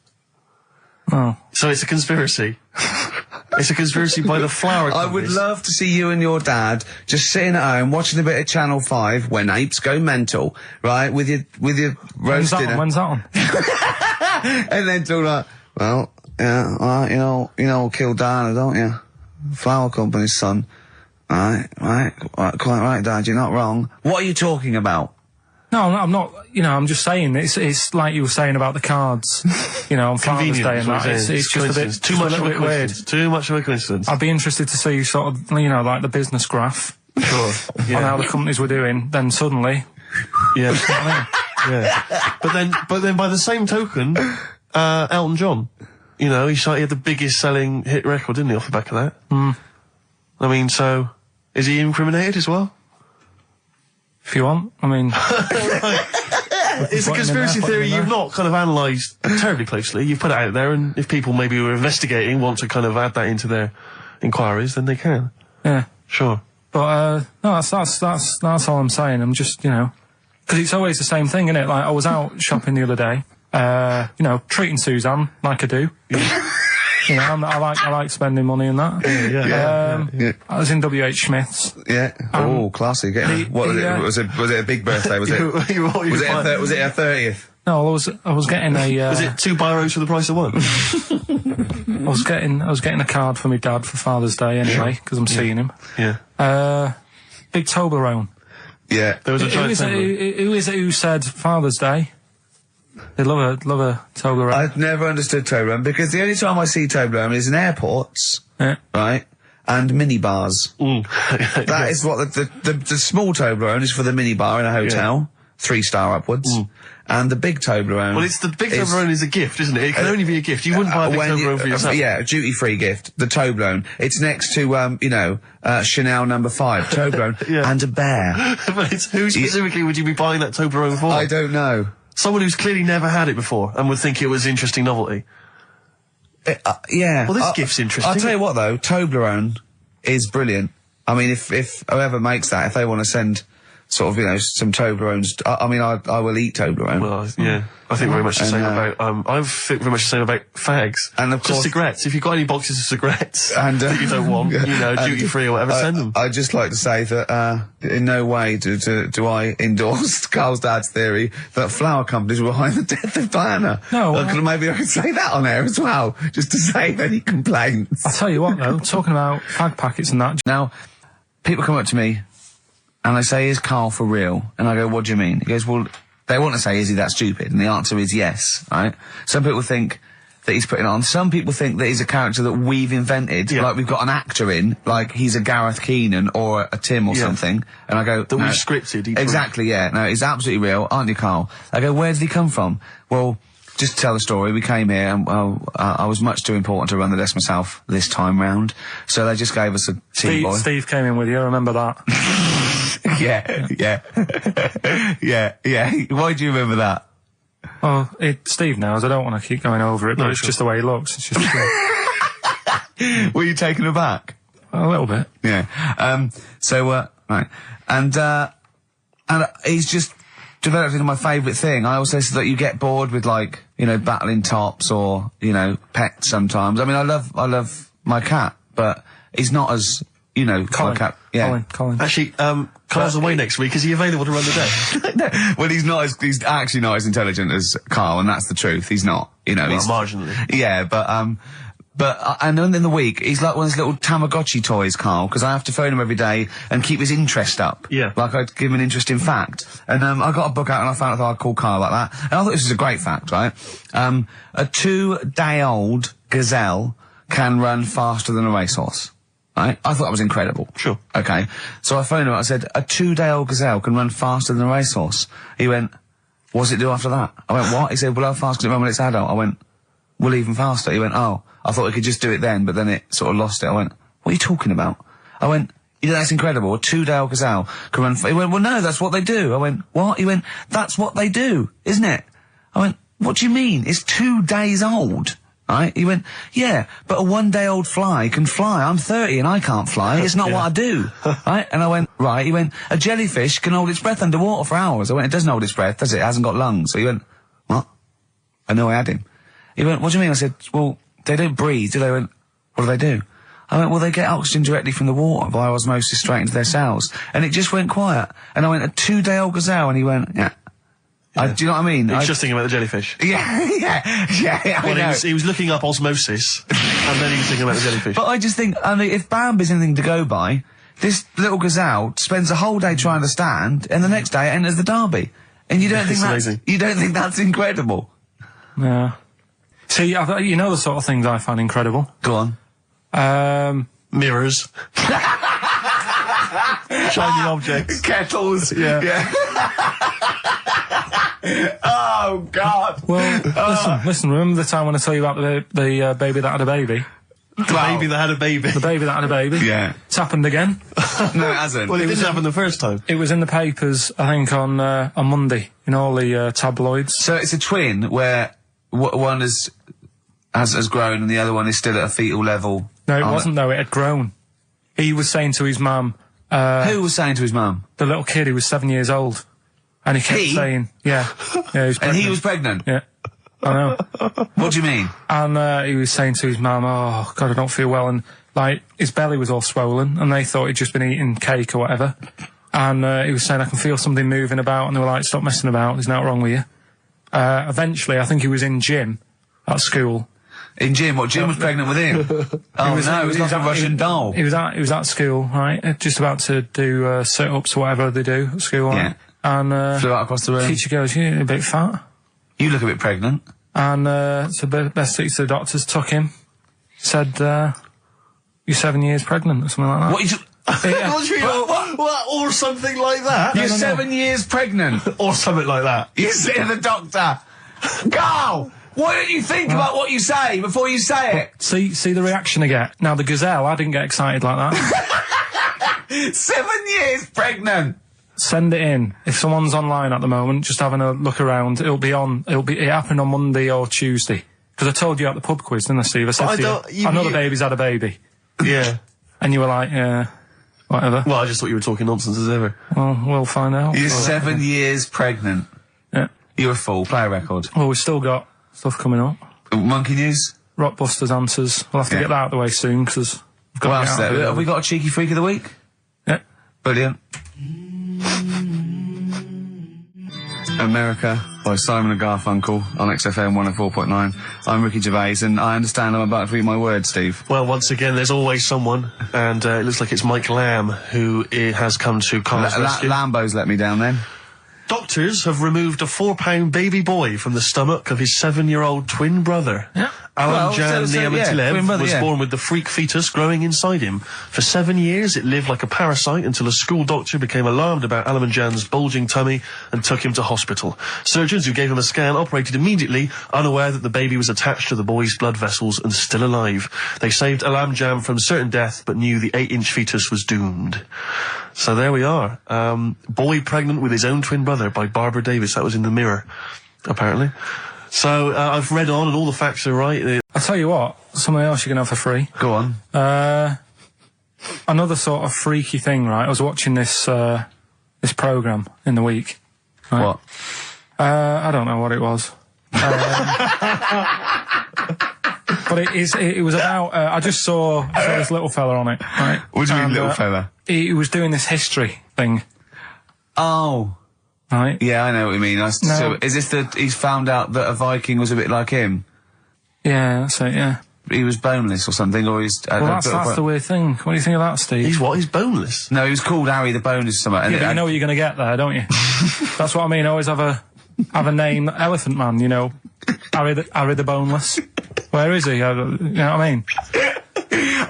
[SPEAKER 3] Oh.
[SPEAKER 1] So it's a conspiracy. It's a conspiracy by the flower companies.
[SPEAKER 2] I would love to see you and your dad just sitting at home watching a bit of Channel 5 when apes go mental, right? With your roast dinner.
[SPEAKER 3] When's that on?
[SPEAKER 2] And then talk like, well, yeah, you know, kill Diana, don't you? Flower company's son. Right, quite right, Dad, you're not wrong. What are you talking about?
[SPEAKER 3] No, I'm not, you know, I'm just saying, it's like you were saying about the cards, you know, on Father's Day and that. It's just a bit,
[SPEAKER 1] too much of a
[SPEAKER 3] bit weird.
[SPEAKER 1] Too much of a coincidence.
[SPEAKER 3] I'd be interested to see sort of, you know, like the business graph.
[SPEAKER 1] Sure.
[SPEAKER 3] On how the companies were doing, then suddenly.
[SPEAKER 1] Yeah. Yeah. But then by the same token, Elton John, you know, he had the biggest selling hit record, didn't he, off the back of that? I mean, so, is he incriminated as well?
[SPEAKER 3] If you want, I mean...
[SPEAKER 1] It's a conspiracy theory you've not kind of analysed terribly closely. You've put it out there, and if people maybe who are investigating want to kind of add that into their inquiries, then they can.
[SPEAKER 3] Yeah.
[SPEAKER 1] Sure.
[SPEAKER 3] But, no, that's all I'm saying. I'm just, you know... Because it's always the same thing, isn't it? Like, I was out shopping the other day, you know, treating Suzanne like I do. You know, I like spending money and that.
[SPEAKER 2] Yeah.
[SPEAKER 3] I was in W.H. Smith's.
[SPEAKER 2] Yeah. Classy. Was it a big birthday? Was it? Was it her 30th?
[SPEAKER 3] No, I was getting a.
[SPEAKER 1] Was it 2 biros for the price of 1?
[SPEAKER 3] I was getting a card for my dad for Father's Day anyway, because I'm seeing him.
[SPEAKER 1] Yeah.
[SPEAKER 3] Big Toblerone.
[SPEAKER 2] Yeah.
[SPEAKER 1] There was a giant
[SPEAKER 3] who is it who said Father's Day? They love a Toblerone.
[SPEAKER 2] I've never understood Toblerone because the only time I see Toblerone is in airports, right, and minibars. That is what the small Toblerone is for the minibar in a hotel, 3-star upwards, and the big Toblerone.
[SPEAKER 1] Well, the big Toblerone is a gift, isn't it? It can only be a gift. You wouldn't buy a big Toblerone for yourself.
[SPEAKER 2] Yeah, a duty-free gift. The Toblerone. It's next to you know, Chanel No. 5 Toblerone and a bear.
[SPEAKER 1] But who specifically would you be buying that Toblerone for?
[SPEAKER 2] I don't know.
[SPEAKER 1] Someone who's clearly never had it before and would think it was interesting novelty.
[SPEAKER 2] Yeah.
[SPEAKER 1] Well, this gift's interesting.
[SPEAKER 2] I'll tell you what, though, Toblerone is brilliant. I mean, if whoever makes that, if they want to send sort of, you know, some Toblerones, I mean, I will eat Toblerone.
[SPEAKER 7] Well, yeah. I think very much the same about, I think very much the same about fags.
[SPEAKER 2] And of
[SPEAKER 7] just
[SPEAKER 2] course,
[SPEAKER 7] cigarettes. If you've got any boxes of cigarettes
[SPEAKER 2] and,
[SPEAKER 7] that you don't want, you know, duty free or whatever, send them.
[SPEAKER 2] I'd just like to say that, in no way do I endorse Carl's dad's theory that flower companies were behind the death of Diana.
[SPEAKER 3] No.
[SPEAKER 2] Maybe I could say that on air as well, just to save any complaints.
[SPEAKER 3] I'll tell you what, though, talking about fag packets and that.
[SPEAKER 2] Now, people come up to me and they say, is Carl for real? And I go, what do you mean? He goes, well, they want to say, is he that stupid? And the answer is yes, right? Some people think that he's putting it on. Some people think that he's a character that we've invented, like we've got an actor in, like he's a Gareth Keenan or a Tim or something. And I go,
[SPEAKER 7] that we've scripted.
[SPEAKER 2] Exactly, yeah. No, he's absolutely real, aren't you, Carl? I go, where did he come from? Well, just to tell the story, we came here and, I was much too important to run the desk myself this time round. So they just gave us a tea boy.
[SPEAKER 3] Steve came in with you, I remember that.
[SPEAKER 2] Yeah. Why do you remember that?
[SPEAKER 3] Oh, Steve knows, I don't want to keep going over it, but it's just the way he looks. It's just
[SPEAKER 2] Were you taken aback?
[SPEAKER 3] A little bit.
[SPEAKER 2] Yeah. Right. And he's just developed into my favourite thing. I always say that you get bored with, like, you know, battling tops or, you know, pets sometimes. I mean, I love my cat, but he's not as, you know,
[SPEAKER 3] Colin.
[SPEAKER 2] my cat. Yeah.
[SPEAKER 3] Colin.
[SPEAKER 7] Actually, Carl's away next week. Is he available to run the desk?
[SPEAKER 2] No, well, he's actually not as intelligent as Carl, and that's the truth. He's not, you know.
[SPEAKER 7] Well,
[SPEAKER 2] he's
[SPEAKER 7] marginally.
[SPEAKER 2] Yeah, but and then in the week, he's like one of those little Tamagotchi toys, Carl, because I have to phone him every day and keep his interest up.
[SPEAKER 7] Yeah.
[SPEAKER 2] Like I'd give him an interesting fact. And, I got a book out and I found out I'd call Carl like that. And I thought this was a great fact, right? A 2-day-old gazelle can run faster than a racehorse. Right? I thought that was incredible.
[SPEAKER 7] Sure.
[SPEAKER 2] Okay. So I phoned him, I said, a 2-day-old gazelle can run faster than a racehorse. He went, what does it do after that? I went, what? He said, well, how fast can it run when it's adult? I went, well, even faster. He went, oh, I thought we could just do it then, but then it sort of lost it. I went, what are you talking about? I went, you know, that's incredible. A 2-day-old gazelle can run. He went, well, no, that's what they do. I went, what? He went, that's what they do, isn't it? I went, what do you mean? It's 2 days old. Right? He went, yeah, but a 1-day-old fly can fly. I'm 30 and I can't fly. It's not what I do. Right? And I went, right. He went, a jellyfish can hold its breath underwater for hours. I went, it doesn't hold its breath, does it? It hasn't got lungs. So he went, what? I know I had him. He went, what do you mean? I said, well, they don't breathe, do they? He went, what do they do? I went, well, they get oxygen directly from the water via osmosis straight into their cells. And it just went quiet. And I went, a 2-day-old gazelle? And he went, yeah. Do you know what I mean?
[SPEAKER 7] He's just thinking about the jellyfish.
[SPEAKER 2] Yeah.
[SPEAKER 7] Well, he was looking up osmosis, and then he was thinking about the jellyfish.
[SPEAKER 2] But I just think, I mean, if Bambi's anything to go by, this little gazelle spends a whole day trying to stand, and the next day it enters the derby. And you don't think that's incredible?
[SPEAKER 3] Yeah. See, you know the sort of things I find incredible.
[SPEAKER 2] Go on.
[SPEAKER 7] Mirrors. Shiny objects.
[SPEAKER 2] Kettles. Yeah. Oh, God.
[SPEAKER 3] Well, listen, remember the time when I told you about the baby that had a baby?
[SPEAKER 7] The baby that had a baby.
[SPEAKER 3] The baby that had a baby.
[SPEAKER 2] Yeah.
[SPEAKER 3] It's happened again.
[SPEAKER 2] No, it hasn't.
[SPEAKER 7] Well, it didn't happen the first time.
[SPEAKER 3] It was in the papers, I think, on Monday, in all the tabloids.
[SPEAKER 2] So it's a twin where one has grown and the other one is still at a fetal level.
[SPEAKER 3] No, it wasn't, though. It had grown. He was saying to his mum...
[SPEAKER 2] who was saying to his mum?
[SPEAKER 3] The little kid who was 7 years old. And he kept saying... Yeah. He was pregnant.
[SPEAKER 2] And he was pregnant?
[SPEAKER 3] Yeah. I know.
[SPEAKER 2] What do you mean?
[SPEAKER 3] And he was saying to his mum, oh, God, I don't feel well. And, like, his belly was all swollen, and they thought he'd just been eating cake or whatever. And he was saying, I can feel something moving about. And they were like, stop messing about. There's nothing wrong with you. Eventually, I think he was in gym at school.
[SPEAKER 2] In gym? What, Jim was pregnant with him? He was like a Russian doll.
[SPEAKER 3] He was at school, right? Just about to do sit-ups or whatever they do at school.
[SPEAKER 2] Yeah.
[SPEAKER 3] Right? And
[SPEAKER 2] flew out across the room.
[SPEAKER 3] Teacher goes, you're a bit fat.
[SPEAKER 2] You look a bit pregnant.
[SPEAKER 3] And so best to the doctors took him, said, you're 7 years pregnant or something like that.
[SPEAKER 2] What?
[SPEAKER 7] What? Or something like that?
[SPEAKER 2] You're 7 years pregnant.
[SPEAKER 7] Or something like that.
[SPEAKER 2] You say to the doctor, Carl, why don't you think about what you say before you say it?
[SPEAKER 3] See the reaction I get. Now, the gazelle, I didn't get excited like that.
[SPEAKER 2] 7 years pregnant.
[SPEAKER 3] Send it in. If someone's online at the moment, just having a look around, it happened on Monday or Tuesday. Because I told you at the pub quiz, didn't I, Steve? I said I know the baby's had a baby.
[SPEAKER 1] Yeah.
[SPEAKER 3] And you were like, yeah, whatever.
[SPEAKER 1] Well, I just thought you were talking nonsense as ever.
[SPEAKER 3] Well, we'll find out.
[SPEAKER 5] You're 7 years pregnant.
[SPEAKER 3] Yeah.
[SPEAKER 5] You're a fool. Play a record.
[SPEAKER 3] Well, we've still got stuff coming up.
[SPEAKER 5] Monkey News?
[SPEAKER 3] Rockbusters answers. We'll have to get that out of the way soon, because we've got to get out of
[SPEAKER 5] have we got a cheeky freak of the week?
[SPEAKER 3] Yeah.
[SPEAKER 5] Brilliant. America by Simon and Garfunkel on XFM 104.9. I'm Ricky Gervais, and I understand I'm about to read my words, Steve.
[SPEAKER 1] Well, once again, there's always someone, and it looks like it's Mike Lamb who has come to Carl's rescue.
[SPEAKER 5] Lambo's let me down then.
[SPEAKER 1] Doctors have removed a 4-pound baby boy from the stomach of his 7-year-old twin brother.
[SPEAKER 3] Yeah.
[SPEAKER 1] Alan Jan Niamatilev was born with the freak fetus growing inside him. For 7 years, it lived like a parasite until a school doctor became alarmed about Alan Jan's bulging tummy and took him to hospital. Surgeons who gave him a scan operated immediately, unaware that the baby was attached to the boy's blood vessels and still alive. They saved Alan Jan from certain death, but knew the 8-inch fetus was doomed. So there we are. Boy pregnant with his own twin brother by Barbara Davis. That was in the Mirror, apparently. So, I've read on and all the facts are right.
[SPEAKER 3] I'll tell you what, something else you can have for free.
[SPEAKER 5] Go on.
[SPEAKER 3] Another sort of freaky thing, right? I was watching this programme in the week. Right?
[SPEAKER 5] What?
[SPEAKER 3] I don't know what it was. But it was about, I just saw this little fella on it, right?
[SPEAKER 5] What do you mean, little fella?
[SPEAKER 3] He was doing this history thing.
[SPEAKER 5] Oh.
[SPEAKER 3] Right?
[SPEAKER 5] Yeah, I know what you mean. So, is this he's found out that a Viking was a bit like him?
[SPEAKER 3] Yeah, that's it, yeah.
[SPEAKER 5] He was boneless or something, or he's...
[SPEAKER 3] well, that's the weird thing. What do you think of that, Steve?
[SPEAKER 1] He's what? He's boneless?
[SPEAKER 5] No, he was called Harry the Boneless or something.
[SPEAKER 3] Yeah, but you know what you're going to get there, don't you? That's what I mean. Always have a name, Elephant Man, you know. Harry the Boneless. Where is he? You know what I mean?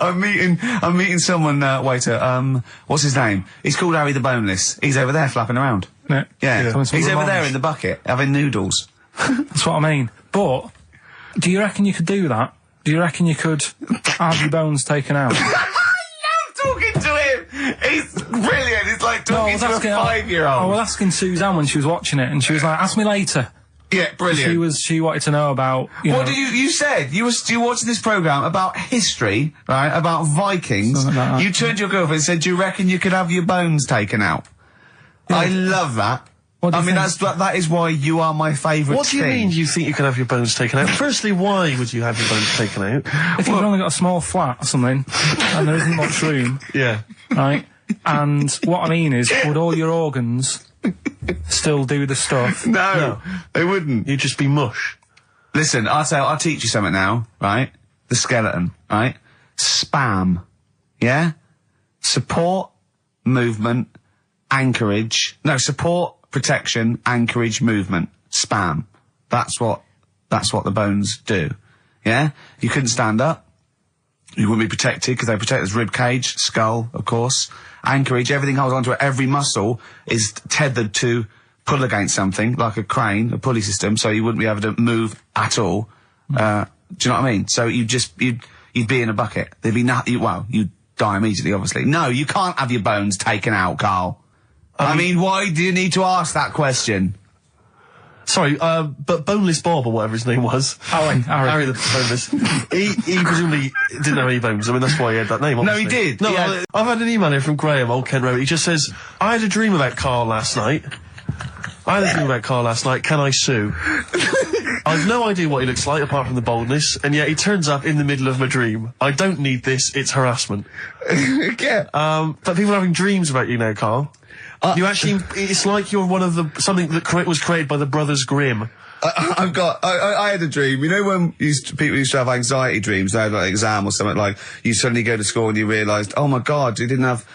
[SPEAKER 5] I'm meeting someone, waiter, what's his name? He's called Harry the Boneless. He's over there flapping around. Yeah. He's over there in the bucket, having noodles.
[SPEAKER 3] That's what I mean. But, do you reckon you could do that? Do you reckon you could have your bones taken out?
[SPEAKER 5] I love talking to him! He's brilliant, it's like talking to a 5-year-old.
[SPEAKER 3] I was asking Suzanne when she was watching it, and she was like, ask me later.
[SPEAKER 5] Yeah, brilliant.
[SPEAKER 3] She wanted to know about,
[SPEAKER 5] What did you said? You were watching this programme about history, right? About Vikings. Like you turned to your girlfriend and said, do you reckon you could have your bones taken out? Yeah. I love that. I mean, that is why you are my favourite thing.
[SPEAKER 1] What do you mean you think you can have your bones taken out? Firstly, why would you have your bones taken out?
[SPEAKER 3] If you've only got a small flat or something, and there isn't much room.
[SPEAKER 1] Yeah.
[SPEAKER 3] Right? And what I mean is, would all your organs still do the stuff?
[SPEAKER 5] No, they wouldn't.
[SPEAKER 1] You'd just be mush.
[SPEAKER 5] Listen, I'll teach you something now, right? The skeleton, right? SPAM. Yeah? Support, movement, anchorage. No, support, protection, anchorage, movement. SPAM. That's what the bones do. Yeah? You couldn't stand up. You wouldn't be protected because they protect his rib cage, skull, of course. Anchorage, everything holds onto it. Every muscle is tethered to pull against something, like a crane, a pulley system, so you wouldn't be able to move at all. Do you know what I mean? So you'd be in a bucket. There'd be you'd die immediately, obviously. No, you can't have your bones taken out, Carl. I mean, why do you need to ask that question?
[SPEAKER 1] Sorry, but Boneless Bob, or whatever his name was. Harry the Boneless. he presumably didn't have any bones. I mean, that's why he had that name, obviously.
[SPEAKER 5] No, he did.
[SPEAKER 1] No, I've had an email here from Graham, Old Kent Road. He just says, I had a dream about Carl last night. Can I sue? I've no idea what he looks like, apart from the boldness, and yet he turns up in the middle of my dream. I don't need this, it's harassment.
[SPEAKER 5] Yeah.
[SPEAKER 1] But people are having dreams about you now, Carl. You actually, it's like you're one of something that was created by the Brothers Grimm.
[SPEAKER 2] I had a dream. You know when people used to have anxiety dreams, they had like an exam or something, like you suddenly go to school and you realised, oh my God, you didn't have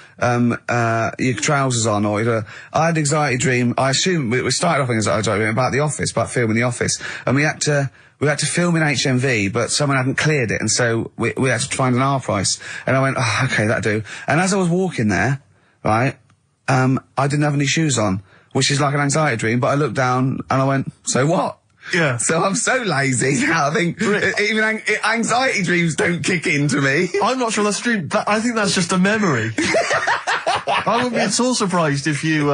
[SPEAKER 2] your trousers on, or I had an anxiety dream. I assume we started off in anxiety dream about The Office, about filming The Office, and we had to film in HMV, but someone hadn't cleared it, and so we had to find an R price. And I went, oh, okay, that'll do. And as I was walking there, right, I didn't have any shoes on, which is like an anxiety dream, but I looked down and I went, so what?
[SPEAKER 1] Yeah.
[SPEAKER 2] So I'm so lazy now, I think even anxiety dreams don't kick into me.
[SPEAKER 1] I'm not sure that's a dream. I think that's just a memory.
[SPEAKER 7] I wouldn't be at all surprised if you,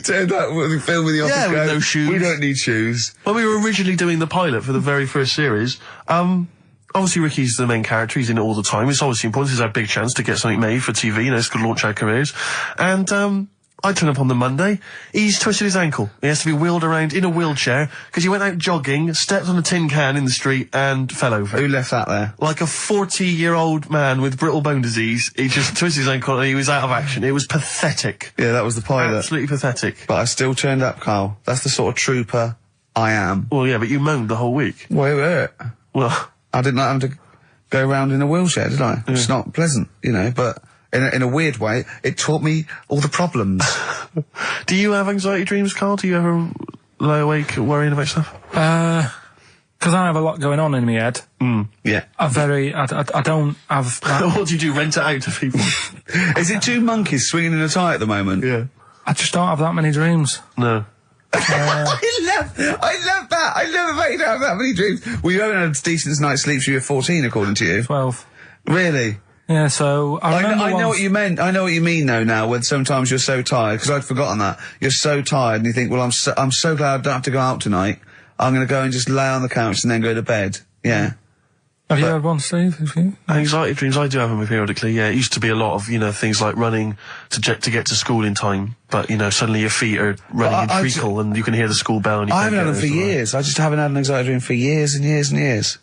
[SPEAKER 2] turned up with the film in the office.
[SPEAKER 7] Yeah, with
[SPEAKER 2] going,
[SPEAKER 7] no shoes.
[SPEAKER 2] We don't need shoes.
[SPEAKER 7] when we were originally doing the pilot for the very first series, obviously Ricky's the main character, he's in it all the time. It's obviously important, this is our big chance to get something made for TV, it's going to launch our careers. And, I turn up on the Monday, he's twisted his ankle. He has to be wheeled around in a wheelchair, because he went out jogging, stepped on a tin can in the street, and fell over.
[SPEAKER 2] Who left that there?
[SPEAKER 7] Like a 40-year-old man with brittle bone disease, he just twisted his ankle and he was out of action. It was pathetic.
[SPEAKER 2] Yeah, that was the pilot.
[SPEAKER 7] Absolutely pathetic.
[SPEAKER 2] But I still turned up, Carl. That's the sort of trooper I am.
[SPEAKER 7] Well, yeah, but you moaned the whole week.
[SPEAKER 2] Well, it hurt.
[SPEAKER 7] Well,
[SPEAKER 2] I didn't like having to go around in a wheelchair, did I? It's not pleasant, but in a weird way, it taught me all the problems.
[SPEAKER 7] do you have anxiety dreams, Carl? Do you ever lie awake worrying about stuff?
[SPEAKER 3] Because I have a lot going on in my head.
[SPEAKER 2] Yeah.
[SPEAKER 3] I don't have that.
[SPEAKER 7] What do you do, rent it out to people?
[SPEAKER 2] Is it two monkeys swinging in a tie at the moment?
[SPEAKER 7] Yeah.
[SPEAKER 3] I just don't have that many dreams.
[SPEAKER 7] No.
[SPEAKER 2] I love that. I love that you don't have that many dreams. Well, you haven't had a decent night's sleep since you were 14, according to you.
[SPEAKER 3] 12.
[SPEAKER 2] Really?
[SPEAKER 3] Yeah, so I
[SPEAKER 2] know what you meant. I know what you mean though now, when sometimes you're so tired, because I'd forgotten that. You're so tired and you think, well, I'm so glad I don't have to go out tonight. I'm going to go and just lay on the couch and then go to bed. Yeah.
[SPEAKER 3] Have you had one, Steve? Have you?
[SPEAKER 7] Anxiety dreams, I do have them periodically, yeah. It used to be a lot of, things like running to get to school in time, but, suddenly your feet are running in treacle and you can hear the school bell and you
[SPEAKER 2] I
[SPEAKER 7] can't
[SPEAKER 2] haven't had
[SPEAKER 7] get
[SPEAKER 2] them for
[SPEAKER 7] there.
[SPEAKER 2] years. I just haven't had an anxiety dream for years and years and years.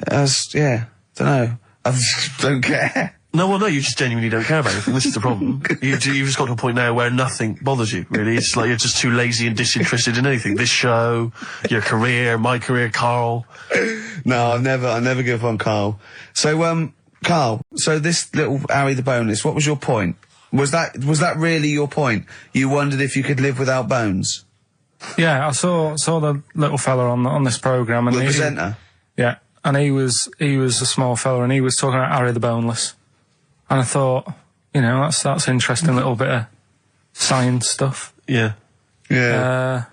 [SPEAKER 2] Don't know. I just don't care.
[SPEAKER 7] No, you just genuinely don't care about anything. This is the problem. You've just got to a point now where nothing bothers you, really. It's like you're just too lazy and disinterested in anything. This show, your career, my career, Carl.
[SPEAKER 2] No, I never give up on Carl. So, Carl, so this little Harry the Boneless, what was your point? Was that really your point? You wondered if you could live without bones?
[SPEAKER 3] Yeah, I saw the little fella on this programme. And
[SPEAKER 2] the presenter?
[SPEAKER 3] Yeah, and he was a small fella and he was talking about Harry the Boneless. And I thought, that's interesting little bit of science stuff.
[SPEAKER 7] Yeah.
[SPEAKER 2] Yeah.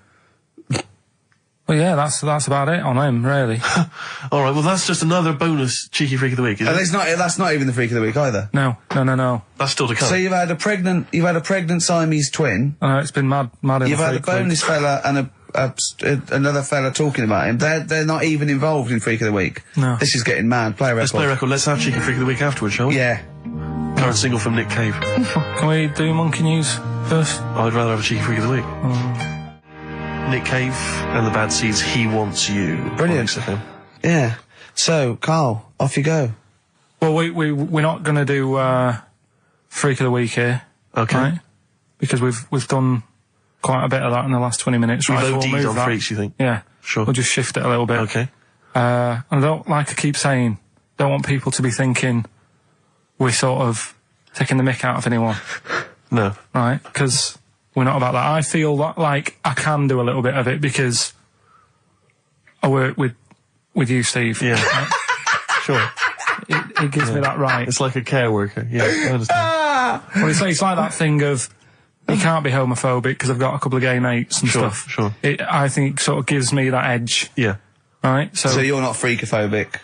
[SPEAKER 3] Well, yeah, that's about it on him, really.
[SPEAKER 7] All right, well, that's just another bonus cheeky freak of the week, isn't it?
[SPEAKER 2] That's not even the freak of the week either.
[SPEAKER 3] No.
[SPEAKER 7] That's still to come.
[SPEAKER 2] So you've had a pregnant Siamese twin.
[SPEAKER 3] I know, it's been mad in
[SPEAKER 2] You've had a boneless fella and another fella talking about him. They're not even involved in freak of the week.
[SPEAKER 3] No.
[SPEAKER 2] This is getting mad. Play a record.
[SPEAKER 7] Let's play a record. Let's have cheeky freak of the week afterwards, shall we?
[SPEAKER 2] Yeah.
[SPEAKER 7] Current single from Nick Cave.
[SPEAKER 3] Can we do Monkey News first?
[SPEAKER 7] I'd rather have a cheeky freak of the week. Nick Cave and the Bad Seeds, He Wants You.
[SPEAKER 2] Brilliant.
[SPEAKER 7] XFM.
[SPEAKER 2] Yeah. So, Carl, off you go.
[SPEAKER 3] Well, we're not going to do Freak of the Week here.
[SPEAKER 7] Okay.
[SPEAKER 3] Right? Because we've done quite a bit of that in the last 20 minutes.
[SPEAKER 7] We've
[SPEAKER 3] right,
[SPEAKER 7] OD'd
[SPEAKER 3] so we'll move
[SPEAKER 7] on
[SPEAKER 3] that.
[SPEAKER 7] freaks, you think?
[SPEAKER 3] Yeah.
[SPEAKER 7] Sure.
[SPEAKER 3] We'll just shift it a little bit.
[SPEAKER 7] Okay.
[SPEAKER 3] And I don't, like I keep saying, don't want people to be thinking we're sort of taking the mick out of anyone.
[SPEAKER 7] No.
[SPEAKER 3] Right? Because we're not about that. I feel like I can do a little bit of it because I work with you, Steve.
[SPEAKER 7] Yeah.
[SPEAKER 3] Right?
[SPEAKER 7] Sure.
[SPEAKER 3] It gives me that right.
[SPEAKER 7] It's like a care worker. Yeah, I understand.
[SPEAKER 3] Well, it's like that thing of you can't be homophobic because I've got a couple of gay mates and stuff.
[SPEAKER 7] Sure.
[SPEAKER 3] I think it sort of gives me that edge.
[SPEAKER 7] Yeah.
[SPEAKER 3] Right?
[SPEAKER 2] So you're not freakophobic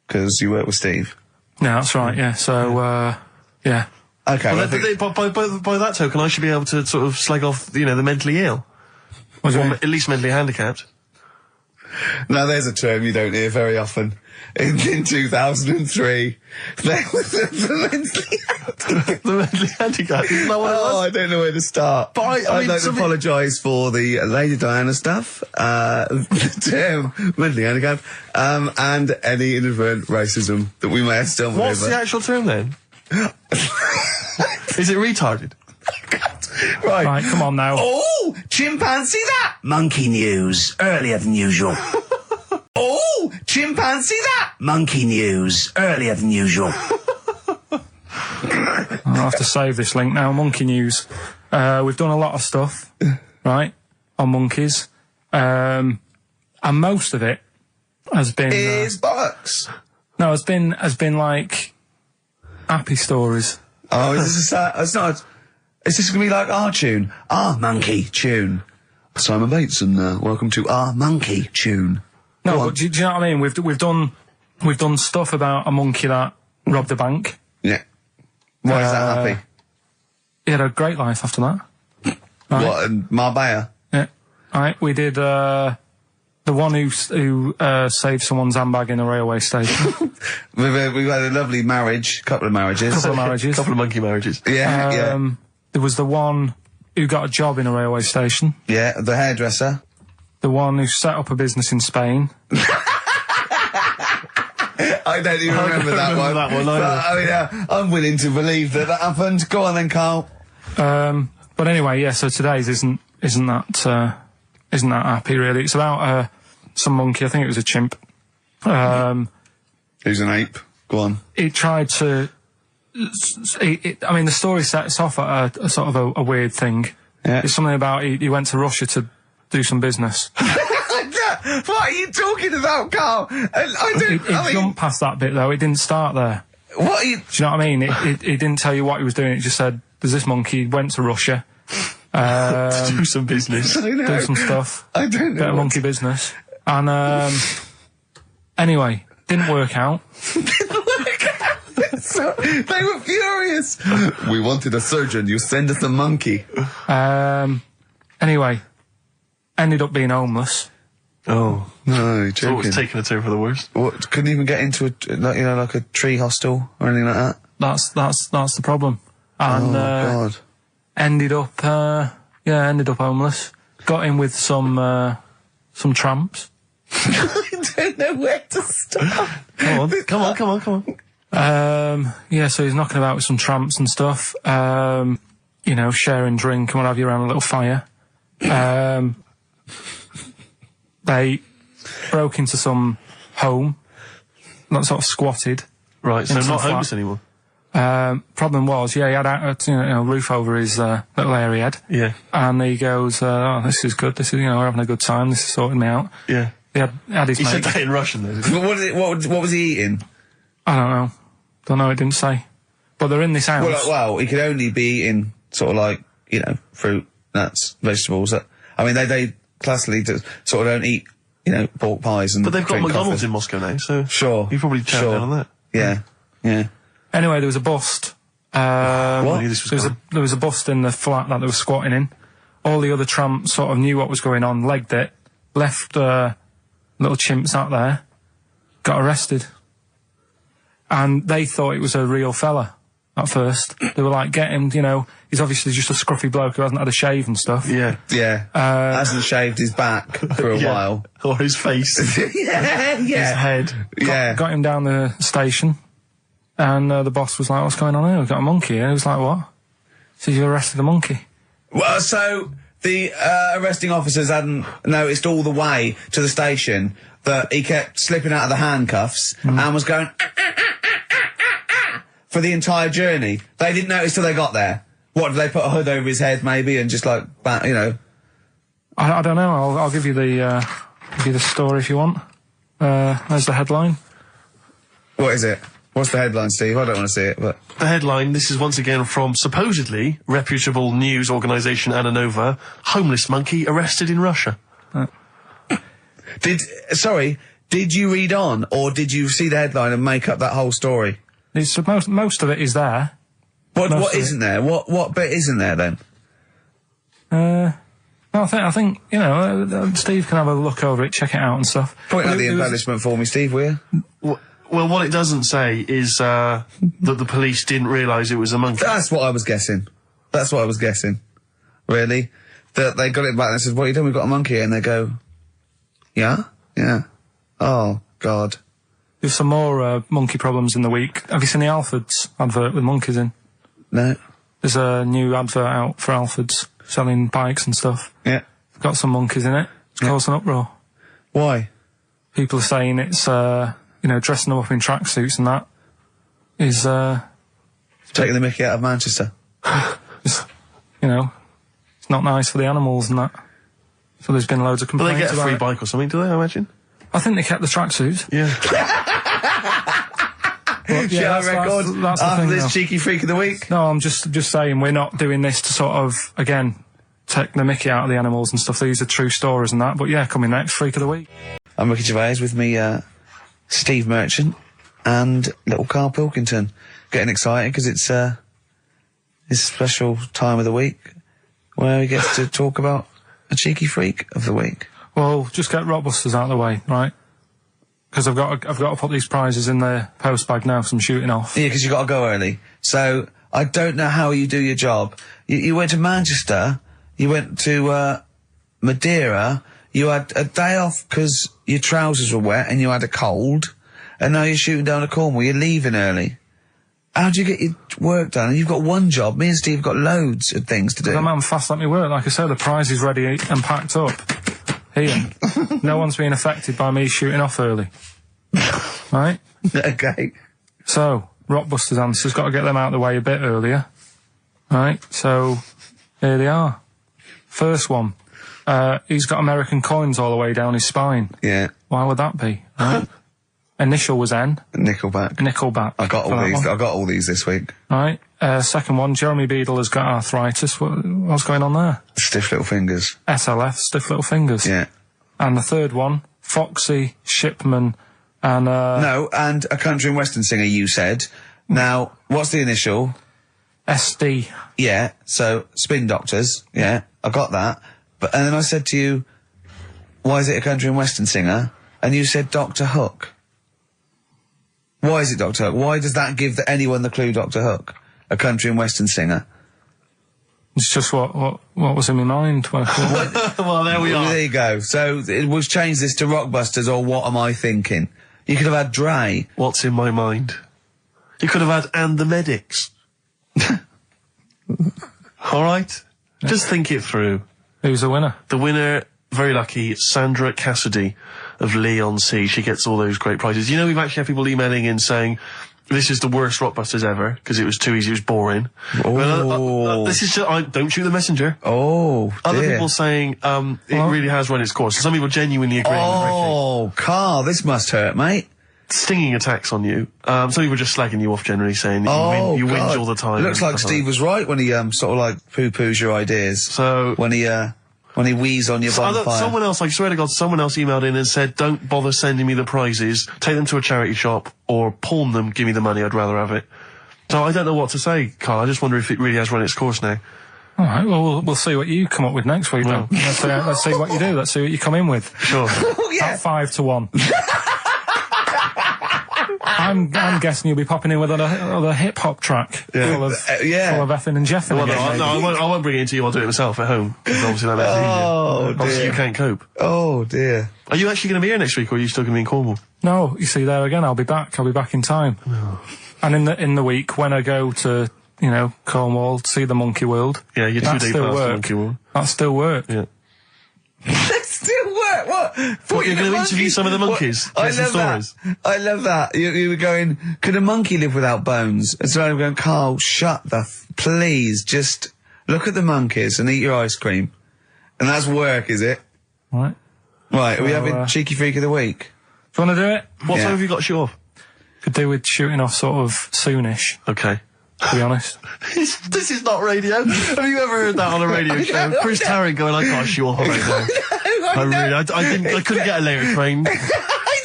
[SPEAKER 2] because you work with Steve?
[SPEAKER 3] No, that's right, yeah. So, yeah.
[SPEAKER 2] Okay.
[SPEAKER 7] Well, by that token, I should be able to sort of slag off, the mentally ill. Or at least mentally handicapped.
[SPEAKER 2] Now, there's a term you don't hear very often. In 2003, there was the
[SPEAKER 7] mentally handicapped. Isn't that what it was?
[SPEAKER 2] I don't know where to start.
[SPEAKER 7] But
[SPEAKER 2] I'd like to apologise for the Lady Diana stuff, the term mentally handicapped, and any inadvertent racism that we may have stumbled over.
[SPEAKER 7] What's the actual term then? Is it retarded?
[SPEAKER 2] Right,
[SPEAKER 3] come on now.
[SPEAKER 2] Oh, chimpanzee that!
[SPEAKER 13] Monkey news, earlier than usual.
[SPEAKER 2] Oh, chimpanzee that!
[SPEAKER 13] Monkey news, earlier than usual.
[SPEAKER 3] I'll have to save this link now. Monkey News. We've done a lot of stuff, right, on monkeys. And most of it has been...
[SPEAKER 2] Is bollocks.
[SPEAKER 3] No, has been like happy stories.
[SPEAKER 2] Oh, is this it's not... Is this going to be like our tune? Our monkey tune. Simon Bateson, welcome to our monkey tune.
[SPEAKER 3] No, but do you know what I mean? We've done stuff about a monkey that robbed a bank.
[SPEAKER 2] Yeah. Why is that happy?
[SPEAKER 3] he had a great life after that. Right.
[SPEAKER 2] What, in Marbella?
[SPEAKER 3] Yeah. Right, we did, the one who saved someone's handbag in a railway station.
[SPEAKER 2] We've had a lovely marriage, couple of marriages.
[SPEAKER 3] Couple of
[SPEAKER 7] monkey marriages.
[SPEAKER 2] Yeah,
[SPEAKER 3] There was the one who got a job in a railway station.
[SPEAKER 2] Yeah, the hairdresser.
[SPEAKER 3] The one who set up a business in Spain.
[SPEAKER 2] I don't even remember that one. I'm willing to believe that happened. Go on then, Carl.
[SPEAKER 3] But anyway, yeah, so today's isn't that happy, really. It's about, some monkey, I think it was a chimp.
[SPEAKER 2] Who's an ape? Go on.
[SPEAKER 3] He tried to, I mean, the story sets off at a sort of a weird thing.
[SPEAKER 2] Yeah.
[SPEAKER 3] It's something about he went to Russia to do some business.
[SPEAKER 2] What are you talking about, Carl?
[SPEAKER 3] It jumped past that bit, though. It didn't start there.
[SPEAKER 2] What are you...
[SPEAKER 3] Do you know what I mean? It didn't tell you what he was doing. It just said, there's this monkey, went to Russia.
[SPEAKER 7] To do some business.
[SPEAKER 3] Do some stuff.
[SPEAKER 2] I don't know.
[SPEAKER 3] Bit of monkey business. And, anyway, didn't work out.
[SPEAKER 2] So, they were furious. We wanted a surgeon. You send us a monkey.
[SPEAKER 3] Anyway, ended up being homeless.
[SPEAKER 7] Oh.
[SPEAKER 2] No, you're joking.
[SPEAKER 7] So it's taking a turn for the worst.
[SPEAKER 2] What, couldn't even get into like a tree hostel or anything like that?
[SPEAKER 3] That's the problem. And,
[SPEAKER 2] God.
[SPEAKER 3] ended up homeless. Got in with some tramps.
[SPEAKER 2] I don't know where to start.
[SPEAKER 7] Come on.
[SPEAKER 3] Yeah, so he's knocking about with some tramps and stuff. Sharing drink and what have you around a little fire. They broke into some home, not sort of squatted.
[SPEAKER 7] Right, so
[SPEAKER 3] into
[SPEAKER 7] not
[SPEAKER 3] some
[SPEAKER 7] homeless
[SPEAKER 3] flat.
[SPEAKER 7] anymore.
[SPEAKER 3] Problem was, he had a roof over his little area he had.
[SPEAKER 7] Yeah.
[SPEAKER 3] And he goes, oh, this is good. This is, we're having a good time. This is sorting me out.
[SPEAKER 7] Yeah.
[SPEAKER 3] He had his
[SPEAKER 7] He
[SPEAKER 3] mate.
[SPEAKER 7] said that in Russian, though, didn't he?
[SPEAKER 2] What was he eating?
[SPEAKER 3] I don't know. It didn't say. But they're in this house.
[SPEAKER 2] Well, he could only be eating sort of like, fruit, nuts, vegetables. I mean, they classically sort of don't eat, pork pies and.
[SPEAKER 7] But they've got
[SPEAKER 2] drink
[SPEAKER 7] McDonald's
[SPEAKER 2] coffee.
[SPEAKER 7] in Moscow now, so.
[SPEAKER 2] Sure.
[SPEAKER 7] You probably chow down on that.
[SPEAKER 2] Yeah.
[SPEAKER 3] Anyway, there was a bust.
[SPEAKER 7] What?
[SPEAKER 3] There was a bust in the flat that they were squatting in. All the other tramps sort of knew what was going on, legged it, left little chimps out there, got arrested. And they thought it was a real fella at first. They were like, get him, he's obviously just a scruffy bloke who hasn't had a shave and stuff.
[SPEAKER 7] Yeah.
[SPEAKER 2] Hasn't shaved his back for a while.
[SPEAKER 7] Or his face.
[SPEAKER 3] His head. Got him down the station. And the boss was like, what's going on here? We've got a monkey here. He was like, what? So you arrested a monkey?
[SPEAKER 2] Well, so the arresting officers hadn't noticed all the way to the station that he kept slipping out of the handcuffs and was going for the entire journey. They didn't notice till they got there. What, did they put a hood over his head maybe and just like,
[SPEAKER 3] I don't know. I'll give you the story if you want. There's the headline.
[SPEAKER 2] What is it? What's the headline, Steve? I don't want to see it, but...
[SPEAKER 7] The headline, this is once again from supposedly reputable news organisation Ananova, homeless monkey arrested in Russia.
[SPEAKER 2] Did you read on, or did you see the headline and make up that whole story?
[SPEAKER 3] It's most of it is there.
[SPEAKER 2] What isn't there? What bit isn't there then?
[SPEAKER 3] I think Steve can have a look over it, check it out and stuff.
[SPEAKER 2] Point out the embellishment for me, Steve, will you?
[SPEAKER 7] Well, what it doesn't say is that the police didn't realise it was a monkey.
[SPEAKER 2] That's what I was guessing. Really? That they got it back and said, what are you doing? We've got a monkey here. And they go, yeah? Yeah. Oh, God.
[SPEAKER 3] There's some more monkey problems in the week. Have you seen the Alfords advert with monkeys in?
[SPEAKER 2] No.
[SPEAKER 3] There's a new advert out for Alfords selling bikes and stuff.
[SPEAKER 2] Yeah.
[SPEAKER 3] It's got some monkeys in it. It's caused an uproar.
[SPEAKER 2] Why?
[SPEAKER 3] People are saying it's, dressing them up in tracksuits and that is,
[SPEAKER 2] taking the mickey out of Manchester.
[SPEAKER 3] It's not nice for the animals and that. So there's been loads of complaints
[SPEAKER 7] But they get a free
[SPEAKER 3] about
[SPEAKER 7] bike or something, do they, I imagine?
[SPEAKER 3] I think they kept the tracksuits.
[SPEAKER 7] Yeah.
[SPEAKER 2] Shall I record
[SPEAKER 3] that's the
[SPEAKER 2] after
[SPEAKER 3] thing,
[SPEAKER 2] this
[SPEAKER 3] though.
[SPEAKER 2] cheeky freak of the week?
[SPEAKER 3] No, I'm just saying we're not doing this to sort of, again, take the mickey out of the animals and stuff. These are true stories and that. But yeah, coming next, Freak of the Week.
[SPEAKER 2] I'm Ricky Gervais, with me, Steve Merchant and little Karl Pilkington. Getting excited because it's his special time of the week where he gets to talk about a cheeky freak of the week.
[SPEAKER 3] Well, just get Rockbusters out of the way, right? Because I've got to put these prizes in the post bag now, because I'm shooting off.
[SPEAKER 2] Yeah, because you got to go early. So I don't know how you do your job. You went to Manchester. You went to Madeira. You had a day off because your trousers were wet and you had a cold. And now you're shooting down to Cornwall. You're leaving early. How do you get your work done? And you've got one job. Me and Steve have got loads of things to do.
[SPEAKER 3] The man fast let me work. Like I said, the prize is ready and packed up. Here. No one's been affected by me shooting off early. Right?
[SPEAKER 2] Okay.
[SPEAKER 3] So, Rockbusters answers, got to get them out of the way a bit earlier. Right? So, here they are. First one. He's got American coins all the way down his spine.
[SPEAKER 2] Yeah.
[SPEAKER 3] Why would that be? Right? Initial was N.
[SPEAKER 2] Nickelback. I got all these. I got all these this week.
[SPEAKER 3] Right. Second one, Jeremy Beadle has got arthritis. What's going on there?
[SPEAKER 2] Stiff little fingers.
[SPEAKER 3] SLF, stiff little fingers.
[SPEAKER 2] Yeah.
[SPEAKER 3] And the third one, Foxy, Shipman, and
[SPEAKER 2] No, and a country and western singer, you said. Now, what's the initial?
[SPEAKER 3] SD.
[SPEAKER 2] Yeah, so Spin Doctors. Yeah, I got that. And then I said to you, why is it a country and western singer? And you said Dr. Hook. Why is it Dr. Hook? Why does that give anyone the clue Dr. Hook? A country and western singer.
[SPEAKER 3] It's just what was in my mind. Well,
[SPEAKER 1] there we are.
[SPEAKER 2] There you go. So we'll change this to Rockbusters, or what am I thinking? You could have had Dre.
[SPEAKER 1] What's in my mind? You could have had And the Medics. All right? Yeah. Just think it through.
[SPEAKER 3] Who's the winner?
[SPEAKER 1] The winner, very lucky, Sandra Cassidy of Leon C. She gets all those great prizes. You know, we've actually had people emailing in saying, this is the worst Rockbusters ever, because it was too easy, it was boring.
[SPEAKER 2] Oh.
[SPEAKER 1] This is just, don't shoot the messenger.
[SPEAKER 2] Oh,
[SPEAKER 1] Other people saying, it really has run its course. Some people genuinely agree.
[SPEAKER 2] Oh, Carl, this must hurt, mate.
[SPEAKER 1] Stinging attacks on you. Some people just slagging you off generally, saying that you whinge all the time.
[SPEAKER 2] It looks like Steve was right when he sort of like poo-poos your ideas. So when he wheezed on your bonfire.
[SPEAKER 1] Someone else, I swear to God, someone else emailed in and said, don't bother sending me the prizes, take them to a charity shop, or pawn them, give me the money, I'd rather have it. So I don't know what to say, Carl. I just wonder if it really has run its course now.
[SPEAKER 3] All right, well, we'll see what you come up with next week, then. Let's see what you do. Let's see what you come in with.
[SPEAKER 1] Sure.
[SPEAKER 3] At 5-1. I'm guessing you'll be popping in with another hip-hop track full of effing and jeffing.
[SPEAKER 1] Well, I won't bring it into you, I'll do it myself at home, because obviously that makes it easier. Obviously you can't cope.
[SPEAKER 2] Oh, dear.
[SPEAKER 1] Are you actually going to be here next week, or are you still going to be in Cornwall?
[SPEAKER 3] No, you see, there again, I'll be back in time.
[SPEAKER 1] Oh.
[SPEAKER 3] And in the week, when I go to, Cornwall, to see the Monkey World.
[SPEAKER 1] Yeah, you're 2 days past the Monkey World.
[SPEAKER 3] That still work.
[SPEAKER 1] Yeah.
[SPEAKER 2] That still work? What?
[SPEAKER 1] You're going to interview some of the monkeys?
[SPEAKER 2] I love that. I love that. You were going, could a monkey live without bones? And so I'm going, Carl, shut the please, just look at the monkeys and eat your ice cream. And that's work, is it?
[SPEAKER 3] Right.
[SPEAKER 2] Right, are we having Cheeky Freak of the Week?
[SPEAKER 3] Do you want to do it?
[SPEAKER 1] What time have you got to shoot off?
[SPEAKER 3] Could do with shooting off sort of soonish.
[SPEAKER 1] Okay.
[SPEAKER 3] To be honest.
[SPEAKER 1] This is not radio. Have you ever heard that on a radio show? Chris Tarrant going, I can't shoot off right now. I couldn't get a later train.
[SPEAKER 2] I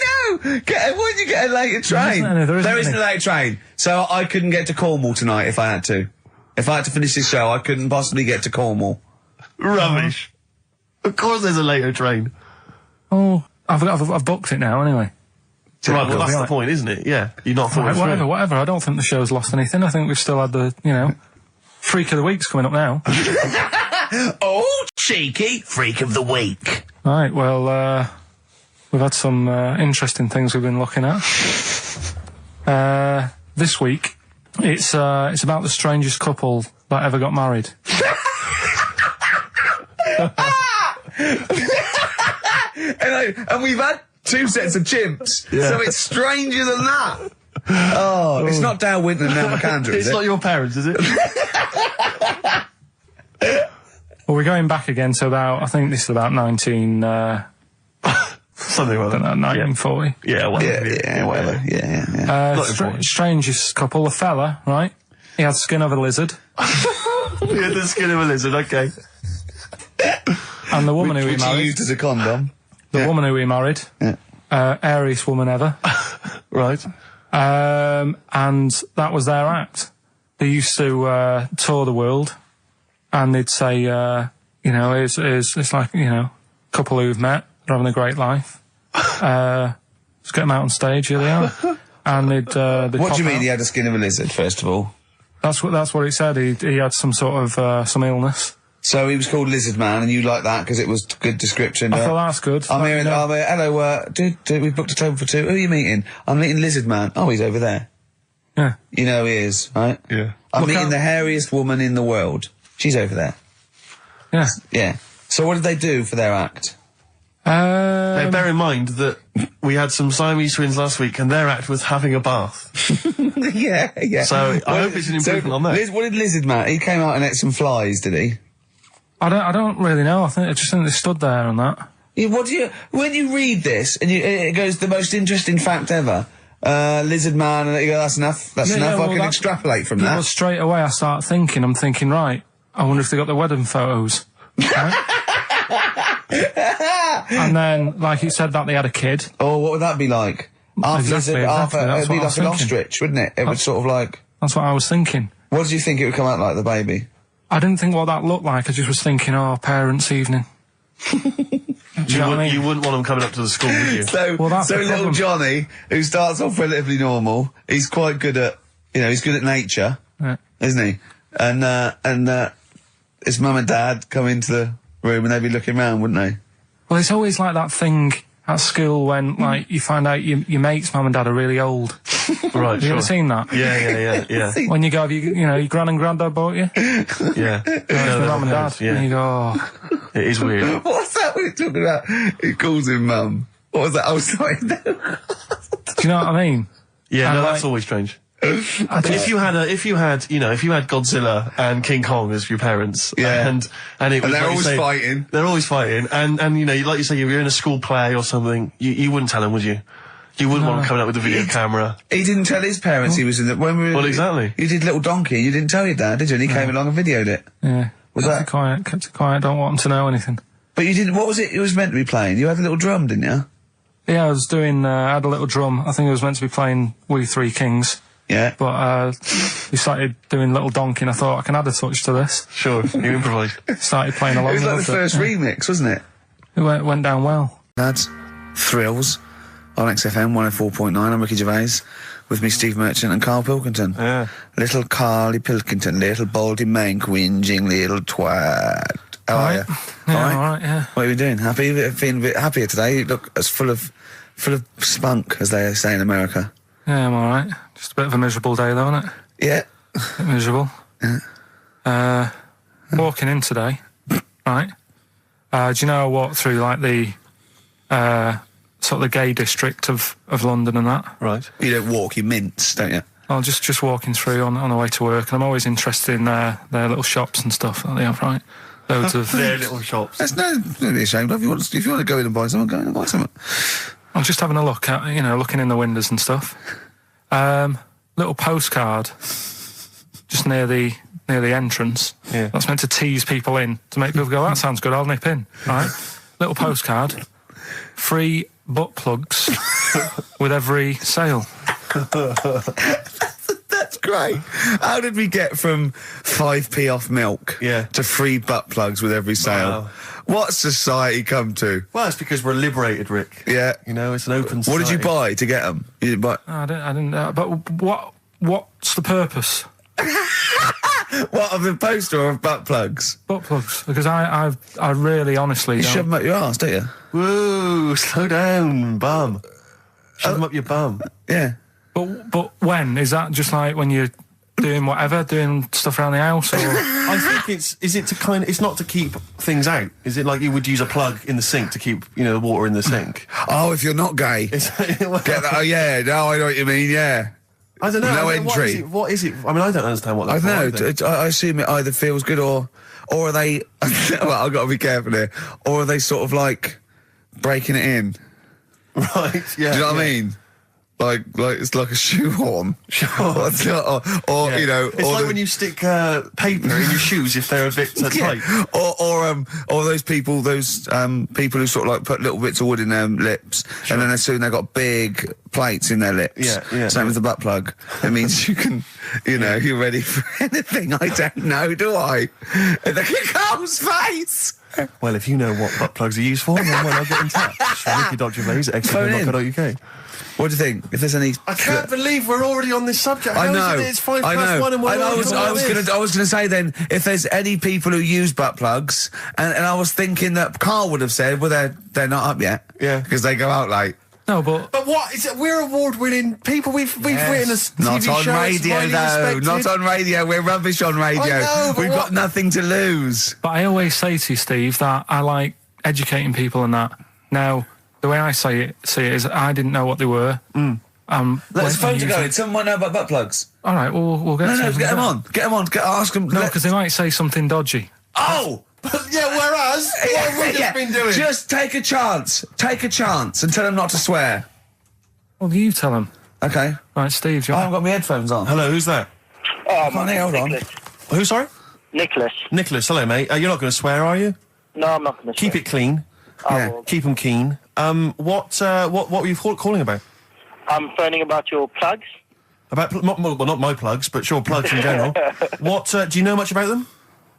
[SPEAKER 2] know! Why did you get a later train? There isn't a later train. So I couldn't get to Cornwall tonight if I had to. If I had to finish this show, I couldn't possibly get to Cornwall.
[SPEAKER 1] Rubbish. Of course there's a later train.
[SPEAKER 3] Oh, I've booked it now anyway.
[SPEAKER 1] Right, well, that's the point, isn't it? Yeah. You're not thought
[SPEAKER 3] whatever. I don't think the show's lost anything. I think we've still had the, Freak of the Week's coming up now.
[SPEAKER 13] Oh, Cheeky Freak of the Week.
[SPEAKER 3] Right, well, we've had some interesting things we've been looking at. This week, it's about the strangest couple that ever got married.
[SPEAKER 2] and we've had 2 sets of chimps, so it's stranger than that. Oh, it's not Dale Winton and Nell McAndrew, is it?
[SPEAKER 1] It's not your parents, is it?
[SPEAKER 3] Well, we're going back again to I think this is about 19...
[SPEAKER 1] something like that.
[SPEAKER 3] 1940.
[SPEAKER 1] Yeah,
[SPEAKER 2] whatever. Yeah.
[SPEAKER 3] Strangest couple, a fella, right? He had the skin of a lizard.
[SPEAKER 1] He had the skin of a lizard, okay.
[SPEAKER 3] And the woman who he married...
[SPEAKER 2] Which he used as a condom.
[SPEAKER 3] The woman who he married.
[SPEAKER 2] Yeah.
[SPEAKER 3] Airiest woman ever.
[SPEAKER 1] Right.
[SPEAKER 3] And that was their act. they used to tour the world, and they'd say, it's like, a couple who've met, they're having a great life. Let's get them out on stage, here they are. And they'd
[SPEAKER 2] what do you mean
[SPEAKER 3] out.
[SPEAKER 2] he had the skin of a lizard, first of all?
[SPEAKER 3] That's what he said. He had some sort of some illness.
[SPEAKER 2] So he was called Lizard Man, and you liked that because it was good description.
[SPEAKER 3] I thought that's good.
[SPEAKER 2] I'm here. Hello, dude, we've booked a table for two. Who are you meeting? I'm meeting Lizard Man. Oh, he's over there.
[SPEAKER 3] Yeah.
[SPEAKER 2] You know he is, right?
[SPEAKER 1] Yeah.
[SPEAKER 2] I'm meeting the hairiest woman in the world. She's over there.
[SPEAKER 3] Yeah.
[SPEAKER 2] Yeah. So what did they do for their act?
[SPEAKER 1] Now, bear in mind that we had some Siamese twins last week, and their act was having a bath.
[SPEAKER 2] yeah.
[SPEAKER 1] So I hope it's an improvement on that.
[SPEAKER 2] What did Lizard Man? He came out and ate some flies, did he?
[SPEAKER 3] I don't really know. I just think they stood there on that.
[SPEAKER 2] Yeah, when you read this and it goes the most interesting fact ever, Lizard Man, and you go, that's enough. That's enough. I can extrapolate from that.
[SPEAKER 3] Well, straight away I start thinking. I'm thinking, right. I wonder if they got the wedding photos. Right? And then, like you said, that they had a kid.
[SPEAKER 2] Oh, what would that be like?
[SPEAKER 3] Exactly.
[SPEAKER 2] It'd be like an ostrich, wouldn't it? It would sort of like...
[SPEAKER 3] That's what I was thinking.
[SPEAKER 2] What did you think it would come out like, the baby?
[SPEAKER 3] I didn't think what that looked like. I just was thinking, parents' evening. Do you know what I mean?
[SPEAKER 1] You wouldn't want them coming up to the school, would you?
[SPEAKER 2] So little Johnny, who starts off relatively normal, he's quite good at, he's good at nature, isn't he? And his mum and dad come into the room and they'd be looking round, wouldn't they?
[SPEAKER 3] Well, it's always like that thing at school when, like, you find out your mate's mum and dad are really old.
[SPEAKER 1] Right,
[SPEAKER 3] Have you ever seen that?
[SPEAKER 1] Yeah.
[SPEAKER 3] When you go, your gran and granddad bought you?
[SPEAKER 1] Yeah.
[SPEAKER 3] The mum and dad.
[SPEAKER 1] Yeah.
[SPEAKER 3] And you go, oh.
[SPEAKER 1] It is weird.
[SPEAKER 2] What's that we're talking about? He calls him mum. What was that? Oh, sorry.
[SPEAKER 3] Do you know what I mean?
[SPEAKER 1] Yeah,
[SPEAKER 3] And
[SPEAKER 1] that's always strange. If you had Godzilla and King Kong as your parents, and it was,
[SPEAKER 2] they're
[SPEAKER 1] like
[SPEAKER 2] always fighting.
[SPEAKER 1] They're always fighting, and like you say, you're in a school play or something. You wouldn't tell them, would you? You wouldn't want them coming up with a video camera.
[SPEAKER 2] He didn't tell his parents he was in the...
[SPEAKER 1] Well, exactly.
[SPEAKER 2] You did Little Donkey, you didn't tell your dad, did you? And he came along and videoed it.
[SPEAKER 3] Yeah. Kept it quiet, don't want them to know anything.
[SPEAKER 2] But you didn't... What was it was meant to be playing? You had a little drum, didn't you?
[SPEAKER 3] Yeah, I was doing... I had a little drum. I think I was meant to be playing We Three Kings.
[SPEAKER 2] Yeah.
[SPEAKER 3] But he started doing Little Donkey, and I thought, I can add a touch to this.
[SPEAKER 1] Sure, you improvised.
[SPEAKER 3] Started playing along.
[SPEAKER 2] It was like the first remix, wasn't it?
[SPEAKER 3] It went down well.
[SPEAKER 2] Lads, Thrills on XFM 104.9. I'm Ricky Gervais. With me, Steve Merchant and Karl Pilkington.
[SPEAKER 1] Yeah.
[SPEAKER 2] Little Carly Pilkington, little baldy mank, whinging little twat. How are you?
[SPEAKER 3] Yeah, all right, yeah.
[SPEAKER 2] What are you doing? Happy? Feeling a bit happier today? You look as full of spunk, as they say in America.
[SPEAKER 3] Yeah, I'm all right. Just a bit of a miserable day, though, isn't it?
[SPEAKER 2] Yeah.
[SPEAKER 3] A bit miserable.
[SPEAKER 2] Yeah.
[SPEAKER 3] Walking in today, right? Do you know I walked through, like, the sort of the gay district of London and that?
[SPEAKER 1] Right.
[SPEAKER 2] You don't walk, you mince, don't you?
[SPEAKER 3] I'm just walking through on the way to work, and I'm always interested in their little shops and stuff that they have, right? Loads of...
[SPEAKER 1] Their little shops.
[SPEAKER 2] That's no be ashamed of. If you want to go in and buy something, go in and buy something.
[SPEAKER 3] I'm just having a look at, looking in the windows and stuff. Little postcard just near the entrance.
[SPEAKER 1] Yeah.
[SPEAKER 3] That's meant to tease people in, to make people go, that sounds good, I'll nip in, right? Little postcard. Free butt plugs with every sale.
[SPEAKER 2] That's great. How did we get from 5p off milk to free butt plugs with every sale?
[SPEAKER 1] Wow.
[SPEAKER 2] What society come to?
[SPEAKER 1] Well, it's because we're liberated, Rick.
[SPEAKER 2] Yeah.
[SPEAKER 1] It's an open society.
[SPEAKER 2] What did you buy to get them? You didn't buy...
[SPEAKER 3] I didn't but what's the purpose?
[SPEAKER 2] What, of the poster or of butt plugs?
[SPEAKER 3] Butt plugs. Because I really honestly
[SPEAKER 2] You
[SPEAKER 3] don't...
[SPEAKER 2] shove them up your arse, don't you?
[SPEAKER 1] Whoa, slow down, bum. Shove them up your bum.
[SPEAKER 2] Yeah.
[SPEAKER 3] But when? Is that just like when you're doing whatever, doing stuff around the house, or...?
[SPEAKER 1] I think it's not to keep things out. Is it like you would use a plug in the sink to keep, the water in the sink?
[SPEAKER 2] Oh, if you're not gay. Get that? Oh, yeah. No, I know what you mean, yeah.
[SPEAKER 1] I don't know.
[SPEAKER 2] No entry.
[SPEAKER 1] What is it? I mean, I don't understand what that's
[SPEAKER 2] I don't know. I assume it either feels good or are they... well, I've got to be careful here. Or are they sort of like breaking it in?
[SPEAKER 1] Right, yeah.
[SPEAKER 2] Do you know what I mean? like it's like a shoehorn. or
[SPEAKER 7] Yeah.
[SPEAKER 2] you know,
[SPEAKER 7] it's like when you stick paper in your shoes if they're a bit tight.
[SPEAKER 2] or those people who sort of like put little bits of wood in their lips, and then as soon they've got big plates in their lips.
[SPEAKER 7] Yeah.
[SPEAKER 2] Same as the butt plug. It means you can, you know, you're ready for anything. I don't know, do I? Look at Carl's face.
[SPEAKER 7] Well, if you know what butt plugs are used for, then why not get in touch? Ricky.Gervais at XFM.co.uk.
[SPEAKER 2] What do you think? If there's any...
[SPEAKER 7] I can't believe we're already on this subject.
[SPEAKER 2] I know.
[SPEAKER 7] How is it? It's 1 and we're
[SPEAKER 2] I was going to say then, if there's any people who use butt plugs, and I was thinking that Carl would have said, well, they're not up yet.
[SPEAKER 7] Yeah.
[SPEAKER 2] Because they go out late.
[SPEAKER 3] No, but
[SPEAKER 7] what is it? We're award-winning people. We've written a TV
[SPEAKER 2] Not on
[SPEAKER 7] show.
[SPEAKER 2] radio, though. Not on radio. We're rubbish on radio.
[SPEAKER 7] I know, but
[SPEAKER 2] We've got nothing to lose.
[SPEAKER 3] But I always say to you, Steve, that I like educating people and that. Now, the way I see it is I didn't know what they were.
[SPEAKER 2] Let's phone to go. Someone might know about butt plugs.
[SPEAKER 3] All right, we'll get.
[SPEAKER 2] No, get them on. Get them on. Ask them.
[SPEAKER 3] No, because they might say something dodgy.
[SPEAKER 2] Oh.
[SPEAKER 7] Yeah, whereas what have we just been doing?
[SPEAKER 2] Just take a chance. Take a chance and tell them not to swear.
[SPEAKER 3] Well, you tell them.
[SPEAKER 2] Okay.
[SPEAKER 3] Right, Steve.
[SPEAKER 2] I haven't got my headphones on.
[SPEAKER 7] Hello, who's that?
[SPEAKER 2] Hold on.
[SPEAKER 7] Who, sorry?
[SPEAKER 14] Nicholas.
[SPEAKER 7] Nicholas, hello, mate. You're not going to swear, are you?
[SPEAKER 14] No, I'm not going to
[SPEAKER 7] Keep it clean.
[SPEAKER 2] Yeah.
[SPEAKER 7] Keep them keen. What were you calling about?
[SPEAKER 14] I'm phoning about your plugs.
[SPEAKER 7] About not my plugs, but sure, plugs in general. What do you know much about them?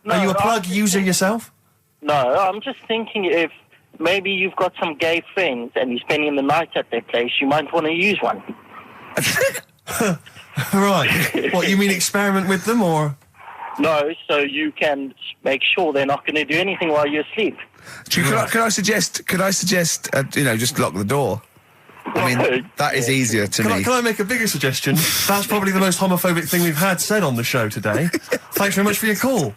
[SPEAKER 14] No,
[SPEAKER 7] Are you a plug user yourself?
[SPEAKER 14] No, I'm just thinking if maybe you've got some gay friends and you're spending the night at their place, you might want to use one.
[SPEAKER 7] Right. What, you mean experiment with them, or...?
[SPEAKER 14] No, so you can make sure they're not going to do anything while you're asleep.
[SPEAKER 2] Could I suggest, just lock the door? I mean, that is easier to me.
[SPEAKER 7] Can I make a bigger suggestion? That's probably the most homophobic thing we've had said on the show today. Thanks very much for your call.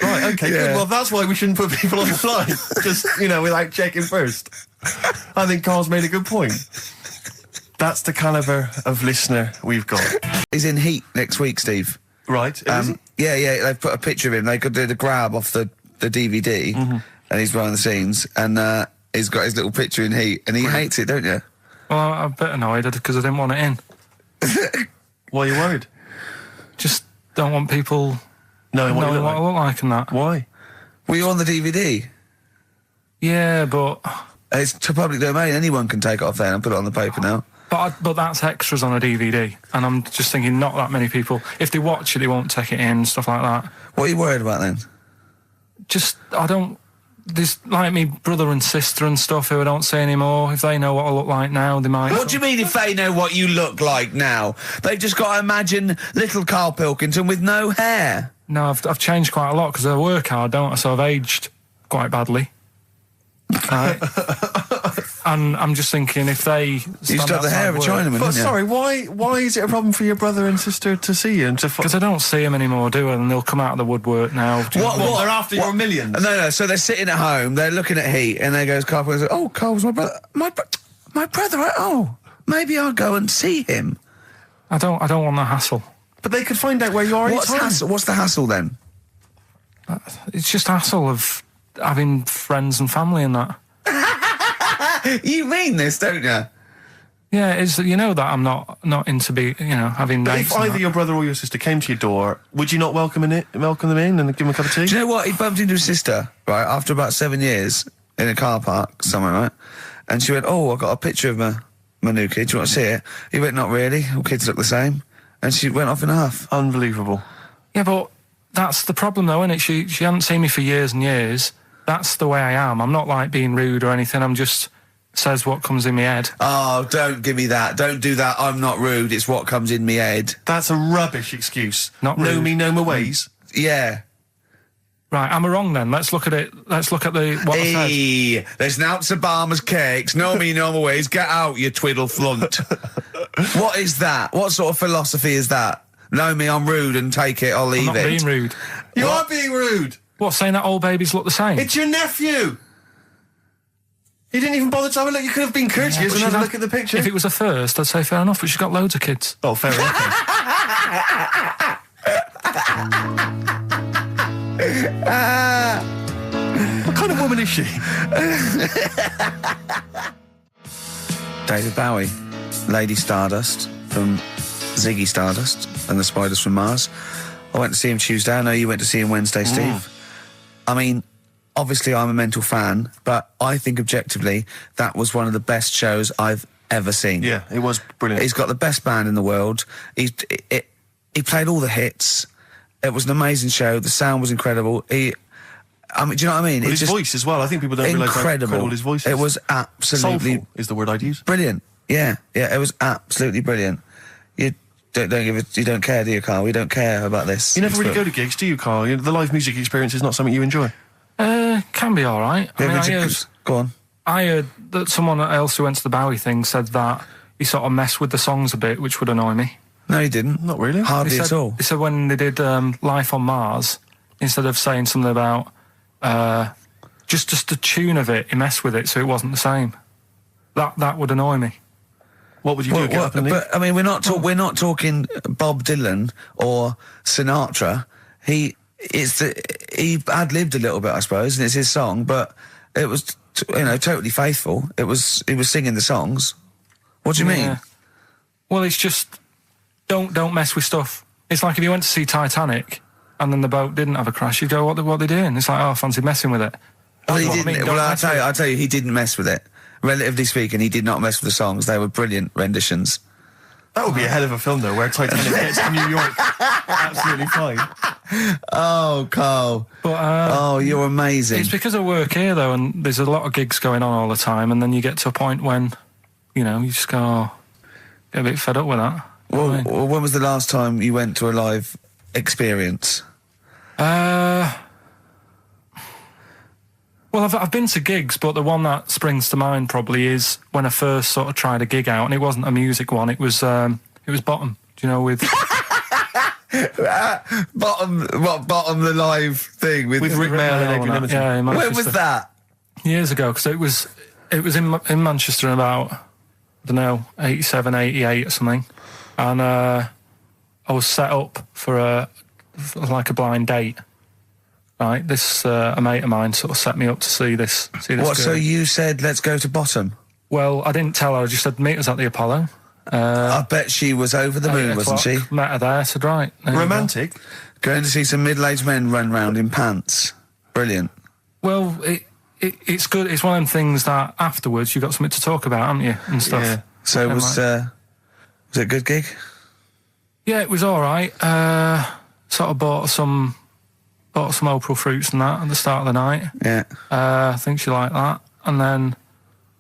[SPEAKER 7] Right, okay, good. Well, that's why we shouldn't put people on the line. Just, without checking first. I think Carl's made a good point. That's the calibre of listener we've got.
[SPEAKER 2] He's in Heat next week, Steve.
[SPEAKER 7] Right.
[SPEAKER 2] Yeah, they've put a picture of him. They could do the grab off the DVD, and he's behind the scenes, and he's got his little picture in Heat, and he hates it, don't you?
[SPEAKER 3] Well, I'm a bit annoyed because I didn't want it in.
[SPEAKER 7] Why are you worried?
[SPEAKER 3] Just don't want people knowing what I look like and that.
[SPEAKER 7] Why?
[SPEAKER 2] Were you on the DVD?
[SPEAKER 3] Yeah, but...
[SPEAKER 2] It's to public domain. Anyone can take it off there and put it on the paper now.
[SPEAKER 3] But that's extras on a DVD, and I'm just thinking not that many people. If they watch it, they won't take it in, stuff like that.
[SPEAKER 2] What are you worried about then?
[SPEAKER 3] Just, there's like me brother and sister and stuff who I don't see anymore. If they know what I look like now, they might...
[SPEAKER 2] What do you mean if they know what you look like now? They've just got to imagine little Karl Pilkington with no hair.
[SPEAKER 3] No, I've changed quite a lot because I work hard, don't I? So I've aged quite badly. And I'm just thinking if they...
[SPEAKER 2] You used to have the hair of a Chinaman,
[SPEAKER 7] But
[SPEAKER 2] didn't you?
[SPEAKER 7] sorry, why is it a problem for your brother and sister to see you?
[SPEAKER 3] Because I don't see them anymore, do I? And they'll come out of the woodwork now.
[SPEAKER 7] What? They're after your millions?
[SPEAKER 2] No, so they're sitting at home, they're looking at Heat, and there goes Karl Pilkington, oh, Carl's my brother. My brother, oh, maybe I'll go and see him.
[SPEAKER 3] I don't want the hassle.
[SPEAKER 7] But they could find out where you are
[SPEAKER 2] What's the hassle then?
[SPEAKER 3] It's just hassle of having friends and family and that.
[SPEAKER 2] You mean this, don't you?
[SPEAKER 3] Yeah, you know that I'm not into having
[SPEAKER 7] But
[SPEAKER 3] mates.
[SPEAKER 7] if either your brother or your sister came to your door, would you not welcome them in and give them a cup of tea?
[SPEAKER 2] Do you know what? He bumped into his sister, right, after about 7 years in a car park somewhere, right? And she went, oh, I've got a picture of my new kid. Do you want to see it? He went, not really. All kids look the same. And she went off in a huff.
[SPEAKER 7] Unbelievable.
[SPEAKER 3] Yeah, but that's the problem, though, isn't it? She hadn't seen me for years and years. That's the way I am. I'm not like being rude or anything. I'm just says what comes in my head.
[SPEAKER 2] Oh, don't give me that. Don't do that. I'm not rude. It's what comes in my head.
[SPEAKER 7] That's a rubbish excuse.
[SPEAKER 3] Not rude.
[SPEAKER 7] Know me, know my ways.
[SPEAKER 2] Yeah.
[SPEAKER 3] Right, am I wrong then? Let's look at it. Let's look at what I said.
[SPEAKER 2] There's Nouts Obama's cakes. Know me, know my ways. Get out, you twiddle flunt. What is that? What sort of philosophy is that? Know me, I'm rude and take it or leave it.
[SPEAKER 3] I'm not being rude.
[SPEAKER 7] You are being rude.
[SPEAKER 3] What, saying that old babies look the same?
[SPEAKER 7] It's your nephew. You didn't even bother to have a look. You could have been courteous and had a look at the picture.
[SPEAKER 3] If it was a first, I'd say fair enough, but she's got loads of kids.
[SPEAKER 7] Oh, fair enough. What kind of woman is she?
[SPEAKER 2] David Bowie, Lady Stardust from Ziggy Stardust and the Spiders from Mars. I went to see him Tuesday. I know you went to see him Wednesday, Steve. I mean, obviously I'm a mental fan, but I think objectively that was one of the best shows I've ever seen.
[SPEAKER 7] Yeah, it was brilliant.
[SPEAKER 2] He's got the best band in the world. He played all the hits. It was an amazing show. The sound was incredible. I mean, do you know what I mean?
[SPEAKER 7] Well, his voice as well. I think people don't realise how incredible his voice is.
[SPEAKER 2] It was absolutely...
[SPEAKER 7] Soulful is the word I'd use.
[SPEAKER 2] Brilliant. Yeah, it was absolutely brilliant. You don't care, do you, Carl? We don't care about this.
[SPEAKER 7] You never really go to gigs, do you, Carl? The live music experience is not something you enjoy.
[SPEAKER 3] Can be all right.
[SPEAKER 2] Go on.
[SPEAKER 3] I heard that someone else who went to the Bowie thing said that he sort of messed with the songs a bit, which would annoy me.
[SPEAKER 2] No, he didn't.
[SPEAKER 7] Not really.
[SPEAKER 2] Hardly at all.
[SPEAKER 3] He said when they did Life on Mars, instead of saying something about just the tune of it, he messed with it so it wasn't the same. That would annoy me.
[SPEAKER 7] What would you do? Get up and leave?
[SPEAKER 2] But I mean, we're not talking Bob Dylan or Sinatra. He ad-libbed a little bit, I suppose, and it's his song, but it was totally faithful. He was singing the songs. What do you mean?
[SPEAKER 3] Well, it's just don't mess with stuff. It's like if you went to see Titanic and then the boat didn't have a crash, you'd go, what are they doing? It's like, oh, I fancy messing with it.
[SPEAKER 2] Well, he didn't. I'll tell you, he didn't mess with it. Relatively speaking, he did not mess with the songs. They were brilliant renditions.
[SPEAKER 7] That would be a hell of a film, though, where Titanic gets to New York. Absolutely fine.
[SPEAKER 2] Oh, Carl.
[SPEAKER 3] But,
[SPEAKER 2] you're amazing.
[SPEAKER 3] It's because I work here, though, and there's a lot of gigs going on all the time, and then you get to a point when, you just go, get a bit fed up with that.
[SPEAKER 2] Well, when was the last time you went to a live experience?
[SPEAKER 3] Well, I've been to gigs, but the one that springs to mind probably is when I first sort of tried a gig out, and it wasn't a music one. It was Bottom. Do you know with
[SPEAKER 2] Bottom the live thing with
[SPEAKER 7] Rick Mail and Equanimity?
[SPEAKER 3] Yeah, in Manchester.
[SPEAKER 2] When was that?
[SPEAKER 3] Years ago, because it was in Manchester in about, I don't know, 87, 88 or something, and I was set up for a blind date. Right, this a mate of mine sort of set me up to see this.
[SPEAKER 2] What?
[SPEAKER 3] Girl.
[SPEAKER 2] So you said let's go to Bottom?
[SPEAKER 3] Well, I didn't tell her. I just said meet us at the Apollo.
[SPEAKER 2] I bet she was over the moon, wasn't she?
[SPEAKER 3] Met her there. I said right.
[SPEAKER 7] Romantic.
[SPEAKER 2] Going to see some middle-aged men run round in pants. Brilliant.
[SPEAKER 3] Well, it's good. It's one of them things that afterwards you've got something to talk about, haven't you, and stuff.
[SPEAKER 2] Yeah. So was it a good gig?
[SPEAKER 3] Yeah, it was all right. Sort of bought some April fruits and that at the start of the night.
[SPEAKER 2] Yeah.
[SPEAKER 3] I think she liked that. And then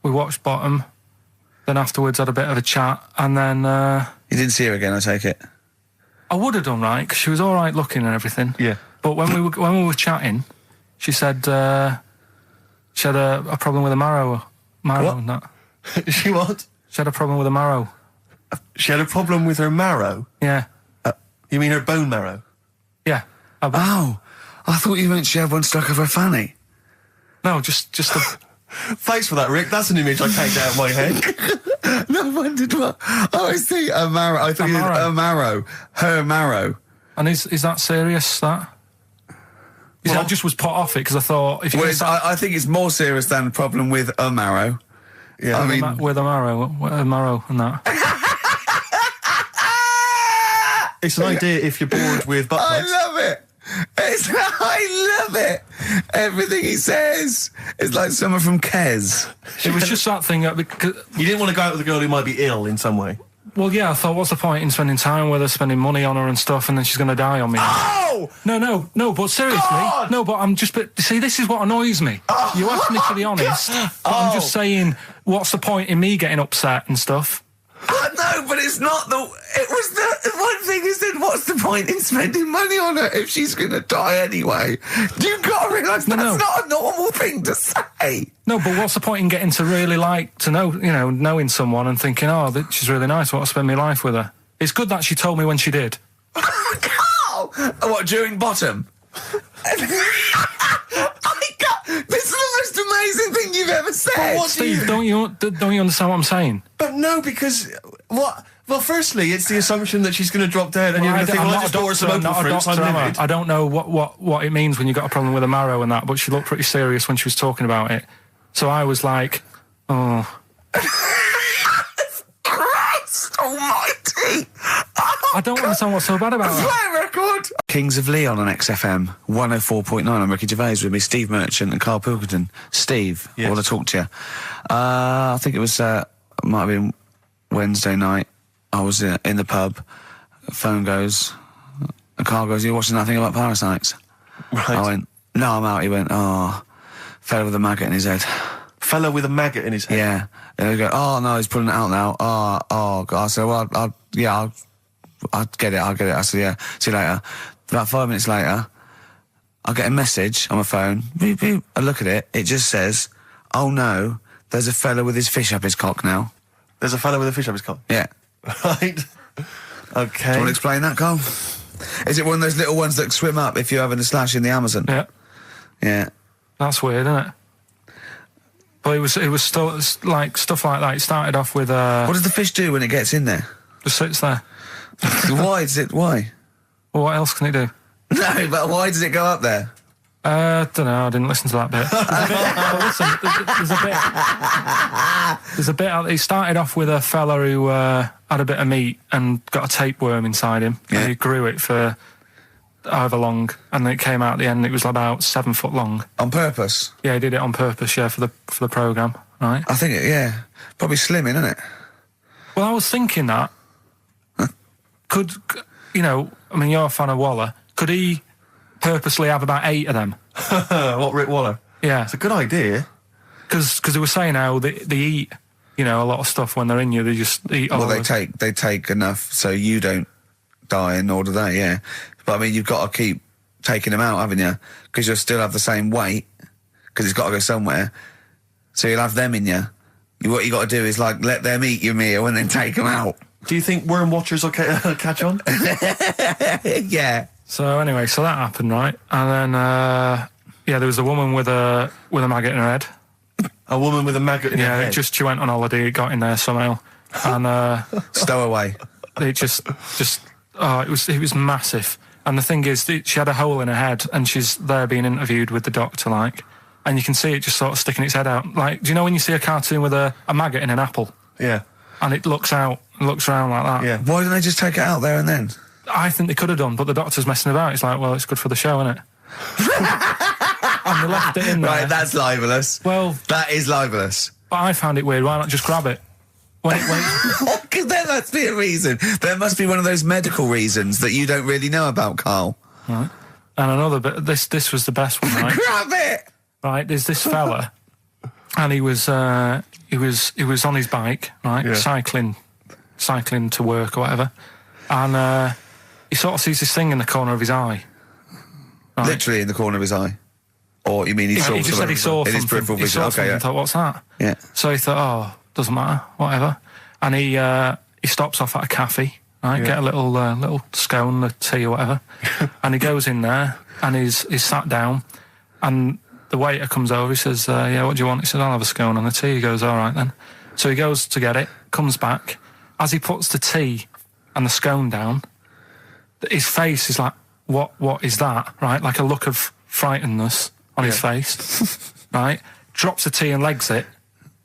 [SPEAKER 3] we watched Bottom. Then afterwards had a bit of a chat. And then...
[SPEAKER 2] you didn't see her again, I take it?
[SPEAKER 3] I would have done, right, because she was all right looking and everything.
[SPEAKER 7] Yeah.
[SPEAKER 3] But when we were chatting, she said she had a problem with a marrow and that.
[SPEAKER 7] She what?
[SPEAKER 3] She had a problem with a marrow.
[SPEAKER 7] She had a problem with her marrow?
[SPEAKER 3] Yeah.
[SPEAKER 7] You mean her bone marrow?
[SPEAKER 3] Yeah.
[SPEAKER 2] Oh, I thought you meant she had one stuck of her fanny.
[SPEAKER 3] No, just a...
[SPEAKER 7] Thanks for that, Rick. That's an image I can't get out of my head.
[SPEAKER 2] No, I wondered what... Oh, I see, a marrow. I thought you meant a marrow. Her marrow.
[SPEAKER 3] And is that serious, that? I just was put off it, because I thought...
[SPEAKER 2] I think it's more serious than a problem with a marrow.
[SPEAKER 7] Yeah,
[SPEAKER 3] I mean... With a marrow and that.
[SPEAKER 7] It's an idea if you're bored with butt plugs.
[SPEAKER 2] I love it. I love it. Everything he says is like someone from Kes.
[SPEAKER 3] It was just that thing that...
[SPEAKER 7] You didn't want to go out with a girl who might be ill in some way.
[SPEAKER 3] Well, yeah, I thought, what's the point in spending time with her, spending money on her and stuff, and then she's going to die on me?
[SPEAKER 7] Oh!
[SPEAKER 3] No, but seriously. God! No, but I'm just... See, this is what annoys me.
[SPEAKER 2] Oh,
[SPEAKER 3] you asked me to be honest, but I'm just saying, what's the point in me getting upset and stuff?
[SPEAKER 2] No, but it's not the... It was the one thing he said, what's the point in spending money on her if she's going to die anyway? You've got to realise that's not a normal thing to say.
[SPEAKER 3] No, but what's the point in getting to really knowing someone and thinking, oh, she's really nice, I want to spend my life with her? It's good that she told me when she did.
[SPEAKER 2] Carl! What, during Bottom? This is the most amazing thing you've ever said.
[SPEAKER 3] Steve, don't you understand what I'm saying?
[SPEAKER 7] But no, because what? Well, firstly, it's the assumption that she's going to drop dead, and you're going to think, well, I just bought her some open fruits, I'm livid.
[SPEAKER 3] I don't know what it means when you've got a problem with a marrow and that, but she looked pretty serious when she was talking about it. So I was like, oh.
[SPEAKER 2] Cheeky!
[SPEAKER 3] I don't understand what's so bad about that.
[SPEAKER 2] Play a record! Kings of Leon on XFM 104.9. I'm Ricky Gervais with me, Steve Merchant and Karl Pilkington. Steve,
[SPEAKER 7] Yes.
[SPEAKER 2] I want to talk to you. I think it was, might have been Wednesday night. I was in the pub. Phone goes. And Karl goes, "You watching that thing about parasites?"
[SPEAKER 7] Right.
[SPEAKER 2] I went, "No, I'm out." He went, "Oh, fella with a maggot in his head."
[SPEAKER 7] Fella with a maggot in his head.
[SPEAKER 2] Yeah. And they go, "Oh, no, he's pulling it out now." Oh, God. I said, "Well, I'll get it. I said, "Yeah, see you later." About 5 minutes later, I get a message on my phone. Beep, beep. I look at it. It just says, "Oh, no, there's a fella with his fish up his cock now."
[SPEAKER 7] There's a fella with a fish up his cock.
[SPEAKER 2] Yeah.
[SPEAKER 7] Right. Okay.
[SPEAKER 2] Do you want to explain that, Carl? Is it one of those little ones that swim up if you're having a slash in the Amazon?
[SPEAKER 3] Yeah.
[SPEAKER 2] Yeah.
[SPEAKER 3] That's weird, isn't it? But it was still like stuff like that. It started off with
[SPEAKER 2] What does the fish do when it gets in there?
[SPEAKER 3] just sits there.
[SPEAKER 2] Why?
[SPEAKER 3] Well, what else can it do?
[SPEAKER 2] No, but why does it go up there?
[SPEAKER 3] Don't know. I didn't listen to that bit. There's a bit. He started off with a fella who had a bit of meat and got a tapeworm inside him.
[SPEAKER 2] Yeah.
[SPEAKER 3] And he grew it for however long, and then it came out at the end. It was about 7 foot long.
[SPEAKER 2] On purpose?
[SPEAKER 3] Yeah, he did it on purpose. Yeah, for the program, right?
[SPEAKER 2] I think yeah, probably slimming, isn't it?
[SPEAKER 3] Well, I was thinking that could I mean, you're a fan of Waller. Could he purposely have about 8 of them?
[SPEAKER 7] What, Rick Waller?
[SPEAKER 3] Yeah,
[SPEAKER 7] It's a good idea.
[SPEAKER 3] because they were saying how they eat, a lot of stuff when they're in you. They just eat.
[SPEAKER 2] Well,
[SPEAKER 3] all
[SPEAKER 2] they
[SPEAKER 3] of
[SPEAKER 2] take enough so you don't die, and nor do they. Yeah, but I mean, you've got to keep taking them out, haven't you? Because you'll still have the same weight because it's got to go somewhere. So you'll have them in you. What you got to do is like let them eat your meal and then take them out.
[SPEAKER 7] Do you think worm watchers will catch on?
[SPEAKER 2] Yeah.
[SPEAKER 3] So anyway, so that happened, right? And then there was a woman with a maggot in her head.
[SPEAKER 7] A woman with a maggot in her head?
[SPEAKER 3] Yeah, she went on holiday, it got in there somehow, and
[SPEAKER 2] stowaway.
[SPEAKER 3] It just it was massive. And the thing is, she had a hole in her head, and she's there being interviewed with the doctor, like, and you can see it just sort of sticking its head out. Like, do you know when you see a cartoon with a maggot in an apple?
[SPEAKER 7] Yeah.
[SPEAKER 3] And it looks out, and looks around like that.
[SPEAKER 7] Yeah.
[SPEAKER 2] Why didn't they just take it out there and then?
[SPEAKER 3] I think they could have done, but the doctor's messing about. It's like, well, it's good for the show, isn't it? And they left it in there.
[SPEAKER 2] Right, that's libelous.
[SPEAKER 3] Well,
[SPEAKER 2] that is libelous.
[SPEAKER 3] But I found it weird. Why not just grab it?
[SPEAKER 2] Because there must be a reason. There must be one of those medical reasons that you don't really know about, Carl.
[SPEAKER 3] Right. And another bit. This was the best one. Right?
[SPEAKER 2] Grab it.
[SPEAKER 3] Right. There's this fella, and he was on his bike, right,
[SPEAKER 7] Yeah.
[SPEAKER 3] cycling to work or whatever, and he sort of sees this thing in the corner of his eye. Right?
[SPEAKER 2] Literally in the corner of his eye. Or you mean he saw
[SPEAKER 3] He just said he saw
[SPEAKER 2] in his
[SPEAKER 3] something.
[SPEAKER 2] peripheral
[SPEAKER 3] He
[SPEAKER 2] vision?
[SPEAKER 3] saw
[SPEAKER 2] Okay,
[SPEAKER 3] something,
[SPEAKER 2] yeah.
[SPEAKER 3] thought, what's that?
[SPEAKER 2] Yeah.
[SPEAKER 3] So he thought, oh, doesn't matter, whatever. And he stops off at a cafe, right?
[SPEAKER 7] Yeah.
[SPEAKER 3] Get a little scone, a tea or whatever. And he goes in there and he's sat down, and the waiter comes over. He says, yeah, what do you want? He says, I'll have a scone and a tea. He goes, all right then. So he goes to get it, comes back. As he puts the tea and the scone down, his face is like, what is that? Right? Like a look of frightenedness on his face, right? Drops the tea and legs it.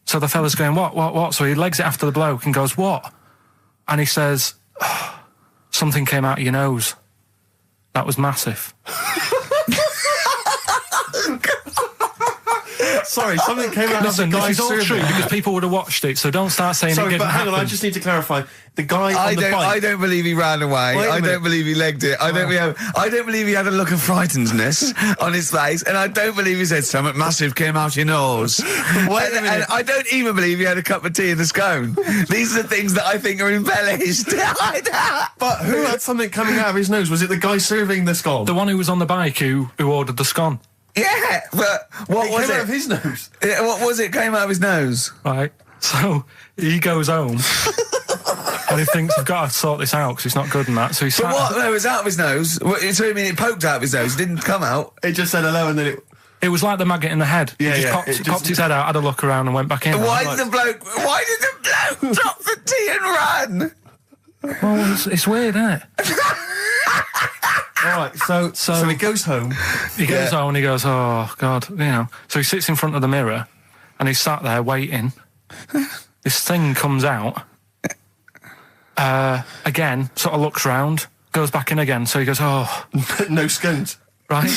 [SPEAKER 3] So the fella's going, what? So he legs it after the bloke and goes, what? And he says, oh, something came out of your nose. That was massive.
[SPEAKER 7] Sorry, something came out of the
[SPEAKER 3] Listen,
[SPEAKER 7] guy's
[SPEAKER 3] this is all
[SPEAKER 7] survey.
[SPEAKER 3] true because people would have watched it, so don't start saying
[SPEAKER 7] Sorry,
[SPEAKER 3] it didn't
[SPEAKER 7] but hang on, I
[SPEAKER 3] happen.
[SPEAKER 7] just need to clarify. The guy
[SPEAKER 2] I
[SPEAKER 7] on the
[SPEAKER 2] don't.
[SPEAKER 7] bike...
[SPEAKER 2] I don't believe he ran away.
[SPEAKER 7] Wait a
[SPEAKER 2] I
[SPEAKER 7] minute.
[SPEAKER 2] don't believe he legged it. I don't believe he had a look of frightenedness on his face, and I don't believe he said something massive came out your nose. And I don't even believe he had a cup of tea in the scone. These are the things that I think are embellished.
[SPEAKER 7] But who had something coming out of his nose? Was it the guy serving the scone?
[SPEAKER 3] The one who was on the bike who ordered the scone.
[SPEAKER 2] Yeah, but what was
[SPEAKER 7] came
[SPEAKER 2] it?
[SPEAKER 7] out of his nose.
[SPEAKER 2] Yeah, what was it? Came out of his nose.
[SPEAKER 3] Right. So he goes home and he thinks, I've got to sort this out because it's not good and that. So he
[SPEAKER 2] But what? No, it was out of his nose. So you mean it poked out of his nose? It didn't come out.
[SPEAKER 7] It just said hello and then it...
[SPEAKER 3] It was like the maggot in the head.
[SPEAKER 7] Yeah,
[SPEAKER 3] he just
[SPEAKER 7] yeah.
[SPEAKER 3] popped his head out, had a look around and went back in.
[SPEAKER 2] Why did the bloke drop the tea and run?
[SPEAKER 3] Well, it's weird, isn't it?
[SPEAKER 7] All right, so he goes home.
[SPEAKER 3] He goes home and he goes, oh, God, So he sits in front of the mirror and he's sat there waiting. This thing comes out again, sort of looks round, goes back in again. So he goes, oh.
[SPEAKER 7] No scones.
[SPEAKER 3] Right.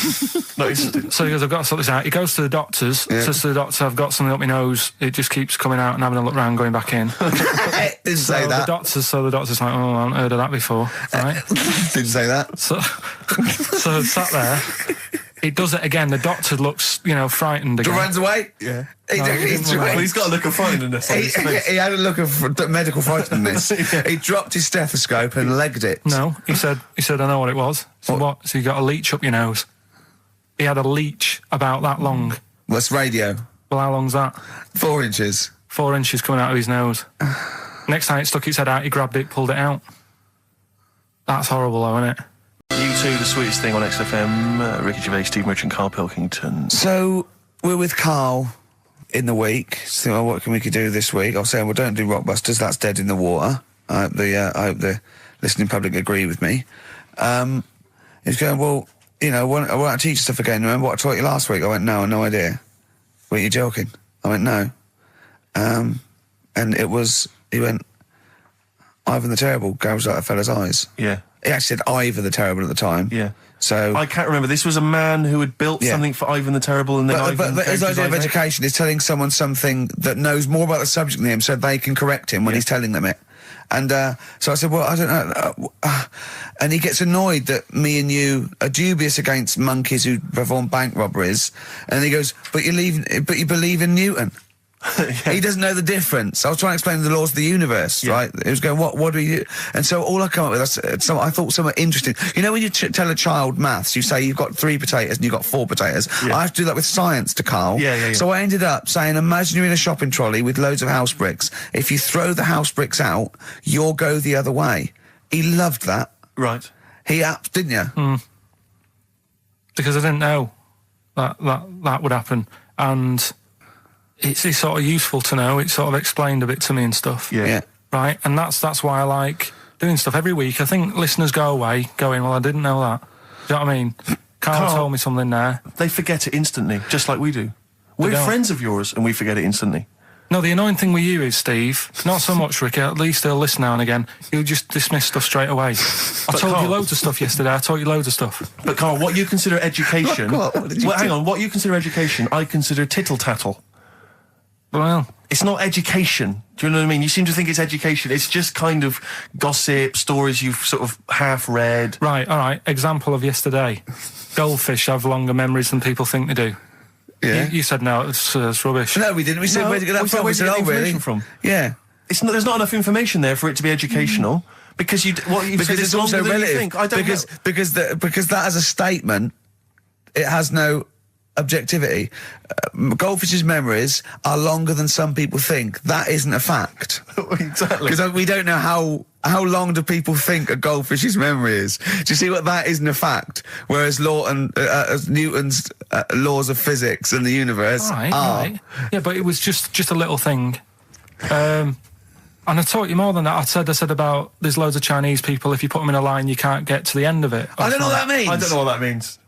[SPEAKER 7] No,
[SPEAKER 3] so he goes, I've got to sort this out. He goes to the doctors, says to the doctor, I've got something up my nose. It just keeps coming out and having a look round, going back in.
[SPEAKER 2] Didn't say that.
[SPEAKER 3] The doctor's like, oh, I haven't heard of that before. Right?
[SPEAKER 2] Didn't say that.
[SPEAKER 3] So sat there. It does it again. The doctor looks, frightened again.
[SPEAKER 2] Runs away?
[SPEAKER 7] Yeah.
[SPEAKER 2] He's
[SPEAKER 7] got a look of frightenness on his face.
[SPEAKER 2] He had a look of medical frightenness. He dropped his stethoscope and legged it.
[SPEAKER 3] No, he said, I know what it was. So what? So you got a leech up your nose. He had a leech about that long.
[SPEAKER 2] What's radio?
[SPEAKER 3] Well, how long's that?
[SPEAKER 2] 4 inches.
[SPEAKER 3] 4 inches coming out of his nose. Next time it stuck its head out, he grabbed it, pulled it out. That's horrible, though, isn't it?
[SPEAKER 7] U2, the sweetest thing on XFM. Ricky Gervais, Steve Merchant, Karl Pilkington.
[SPEAKER 2] So, we're with Karl in the week. So, what can we do this week? I was saying, well, don't do Rockbusters. That's dead in the water. I hope the listening public agree with me. He's going, well, why don't I teach stuff again? Remember what I taught you last week? I went, no, no idea. Were you joking? I went, no. And he went, Ivan the Terrible goes out a fella's eyes.
[SPEAKER 7] Yeah.
[SPEAKER 2] He actually said Ivan the Terrible at the time.
[SPEAKER 7] Yeah.
[SPEAKER 2] So
[SPEAKER 7] I can't remember. This was a man who had built something for Ivan the Terrible, and then
[SPEAKER 2] but his idea of education is telling someone something that knows more about the subject than him, so they can correct him when he's telling them it. And so I said, well, I don't know. And he gets annoyed that me and you are dubious against monkeys who perform bank robberies. And he goes, but you believe in Newton. He doesn't know the difference. I was trying to explain the laws of the universe, right? He was going, what do you do? And so all I come up with, I thought somewhat interesting. When you tell a child maths, you say you've got 3 potatoes and you've got 4 potatoes. I have to do that with science to Karl. So I ended up saying, imagine you're in a shopping trolley with loads of house bricks. If you throw the house bricks out, you'll go the other way. He loved that.
[SPEAKER 7] Right.
[SPEAKER 2] He didn't you?
[SPEAKER 3] Mm. Because I didn't know that would happen. And it's sort of useful to know. It sort of explained a bit to me and stuff.
[SPEAKER 2] Yeah.
[SPEAKER 3] Right? And that's why I like doing stuff every week. I think listeners go away going, well, I didn't know that. Do you know what I mean? Karl told me something there.
[SPEAKER 7] They forget it instantly, just like we do. We're friends of yours and we forget it instantly.
[SPEAKER 3] No, the annoying thing with you is, Steve, not so much, Ricky, at least they'll listen now and again, you'll just dismiss stuff straight away. I told you loads of stuff yesterday, But
[SPEAKER 7] Karl, what you consider education... hang on, what you consider education, I consider tittle-tattle.
[SPEAKER 3] Well,
[SPEAKER 7] it's not education. Do you know what I mean? You seem to think it's education. It's just kind of gossip, stories you've sort of half read.
[SPEAKER 3] Right, all right. Example of yesterday. Goldfish have longer memories than people think they do.
[SPEAKER 2] Yeah.
[SPEAKER 3] You said no, it's rubbish.
[SPEAKER 2] No, we didn't. We said, where'd you get that from? We said,
[SPEAKER 7] information from?
[SPEAKER 2] Yeah.
[SPEAKER 7] There's not enough information there for it to be educational. Because it's
[SPEAKER 2] also relative.
[SPEAKER 7] I don't know.
[SPEAKER 2] Because that as a statement, it has no objectivity. Goldfish's memories are longer than some people think. That isn't a fact.
[SPEAKER 7] Exactly.
[SPEAKER 2] Because we don't know how long do people think a goldfish's memory is. Do you see what that isn't a fact? Whereas Newton's laws of physics and the universe are.
[SPEAKER 3] Right. Yeah, but it was just a little thing. And I taught you more than that. I said about there's loads of Chinese people, if you put them in a line, you can't get to the end of it.
[SPEAKER 2] I don't know what that means.
[SPEAKER 7] I don't know what that means.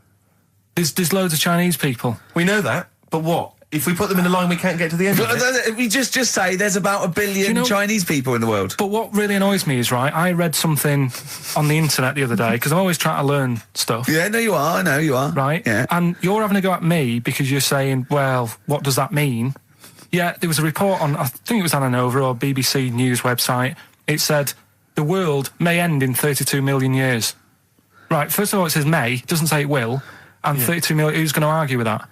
[SPEAKER 3] There's loads of Chinese people.
[SPEAKER 7] We know that, but what? If we put them in a line, we can't get to the end of it?
[SPEAKER 2] We just say there's about 1 billion Chinese people in the world.
[SPEAKER 3] But what really annoys me is, right, I read something on the internet the other day, because I'm always trying to learn stuff.
[SPEAKER 2] Yeah, no, you are. I know you are.
[SPEAKER 3] Right?
[SPEAKER 2] Yeah.
[SPEAKER 3] And you're having a go at me because you're saying, well, what does that mean? Yeah, there was a report on, I think it was on Nova or BBC News website. It said, the world may end in 32 million years. Right, first of all, it says may, it doesn't say it will. And 32 million, who's going to argue with that?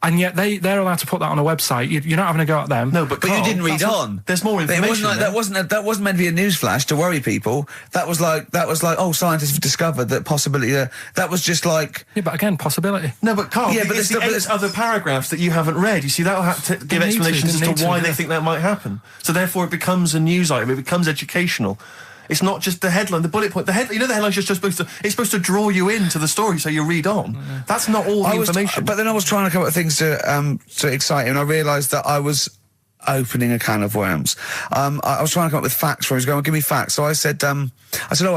[SPEAKER 3] And yet they're allowed to put that on a website. You're not having a go at them.
[SPEAKER 2] No, but Karl, you didn't read on.
[SPEAKER 7] There's more information.
[SPEAKER 2] That wasn't meant to be a news flash to worry people. That was like, oh, scientists have discovered that possibility. That was just like.
[SPEAKER 3] Yeah, but again, possibility.
[SPEAKER 7] No, but Karl, there's the other paragraphs that you haven't read. You see, that'll have to give explanations as to why they think that might happen. So therefore, it becomes a news item. It becomes educational. It's not just the headline, the bullet point. The headline's just supposed to draw you into the story so you read on. That's not all the information.
[SPEAKER 2] But then I was trying to come up with things to excite you, and I realised that I was opening a can of worms. I was trying to come up with facts for him. He was going, give me facts. So I said, oh,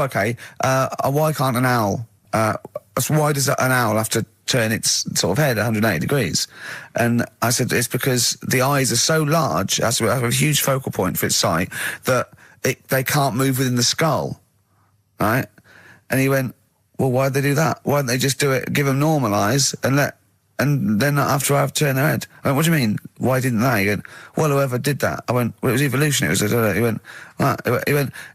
[SPEAKER 2] okay, why can't an owl, why does an owl have to turn its sort of head 180 degrees? And I said, it's because the eyes are so large, it has a huge focal point for its sight, that they can't move within the skull, right? And he went, well, why'd they do that? Why didn't they just do it, give them normalise, and then not after I've turned their head? I went, what do you mean? Why didn't they? He went, well, whoever did that. I went, well, it was evolution. He went,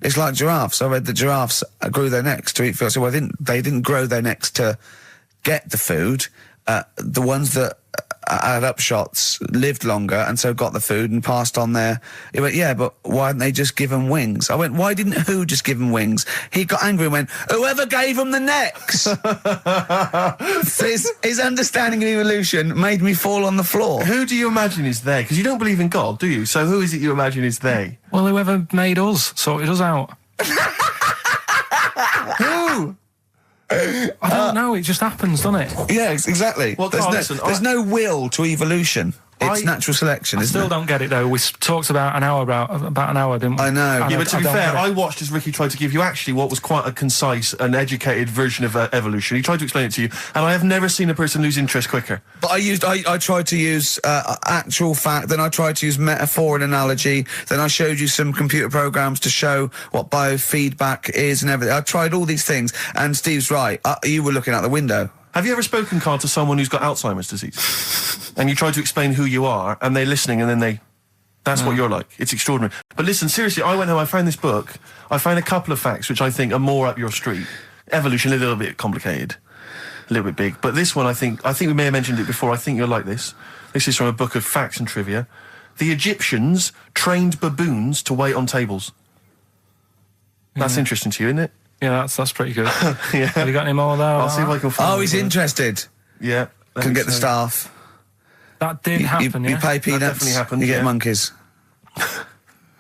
[SPEAKER 2] it's like giraffes. I read the giraffes grew their necks to eat food. So well, they didn't grow their necks to get the food. The ones that had upshots lived longer and so got the food and passed on their... He went, yeah, but why didn't they just give them wings? I went, why didn't who just give them wings? He got angry and went, whoever gave them the necks! his understanding of evolution made me fall on the floor.
[SPEAKER 7] Who do you imagine is they? Because you don't believe in God, do you? So who is it you imagine is they?
[SPEAKER 3] Well, whoever made us sorted us out.
[SPEAKER 7] Who?
[SPEAKER 3] I don't know, it just happens, doesn't it?
[SPEAKER 2] Yeah, exactly.
[SPEAKER 7] Well,
[SPEAKER 2] there's no will to evolution. It's natural selection, isn't it?
[SPEAKER 3] I still don't get it, though. We talked about an hour, didn't we?
[SPEAKER 2] I know.
[SPEAKER 7] Yeah, but to be fair, I watched as Ricky tried to give you actually what was quite a concise and educated version of evolution. He tried to explain it to you, and I have never seen a person lose interest quicker.
[SPEAKER 2] But I tried to use actual fact, then I tried to use metaphor and analogy, then I showed you some computer programs to show what biofeedback is and everything. I tried all these things, and Steve's right. You were looking out the window.
[SPEAKER 7] Have you ever spoken, Carl, to someone who's got Alzheimer's disease? And you try to explain who you are, and they're listening, and then that's what you're like. It's extraordinary. But listen, seriously, I went home, I found this book, I found a couple of facts which I think are more up your street. Evolution, a little bit complicated, a little bit big. But this one, I think we may have mentioned it before, I think you'll like this. This is from a book of facts and trivia. The Egyptians trained baboons to wait on tables. That's interesting to you, isn't it?
[SPEAKER 3] Yeah, that's pretty good.
[SPEAKER 7] Yeah.
[SPEAKER 3] Have you got any more there?
[SPEAKER 7] I'll see if I can find
[SPEAKER 2] Oh, he's interested.
[SPEAKER 7] Yeah.
[SPEAKER 2] Can get the staff.
[SPEAKER 3] That did happen,
[SPEAKER 2] You pay peanuts,
[SPEAKER 7] That definitely happened,
[SPEAKER 2] you get
[SPEAKER 7] yeah.
[SPEAKER 2] monkeys.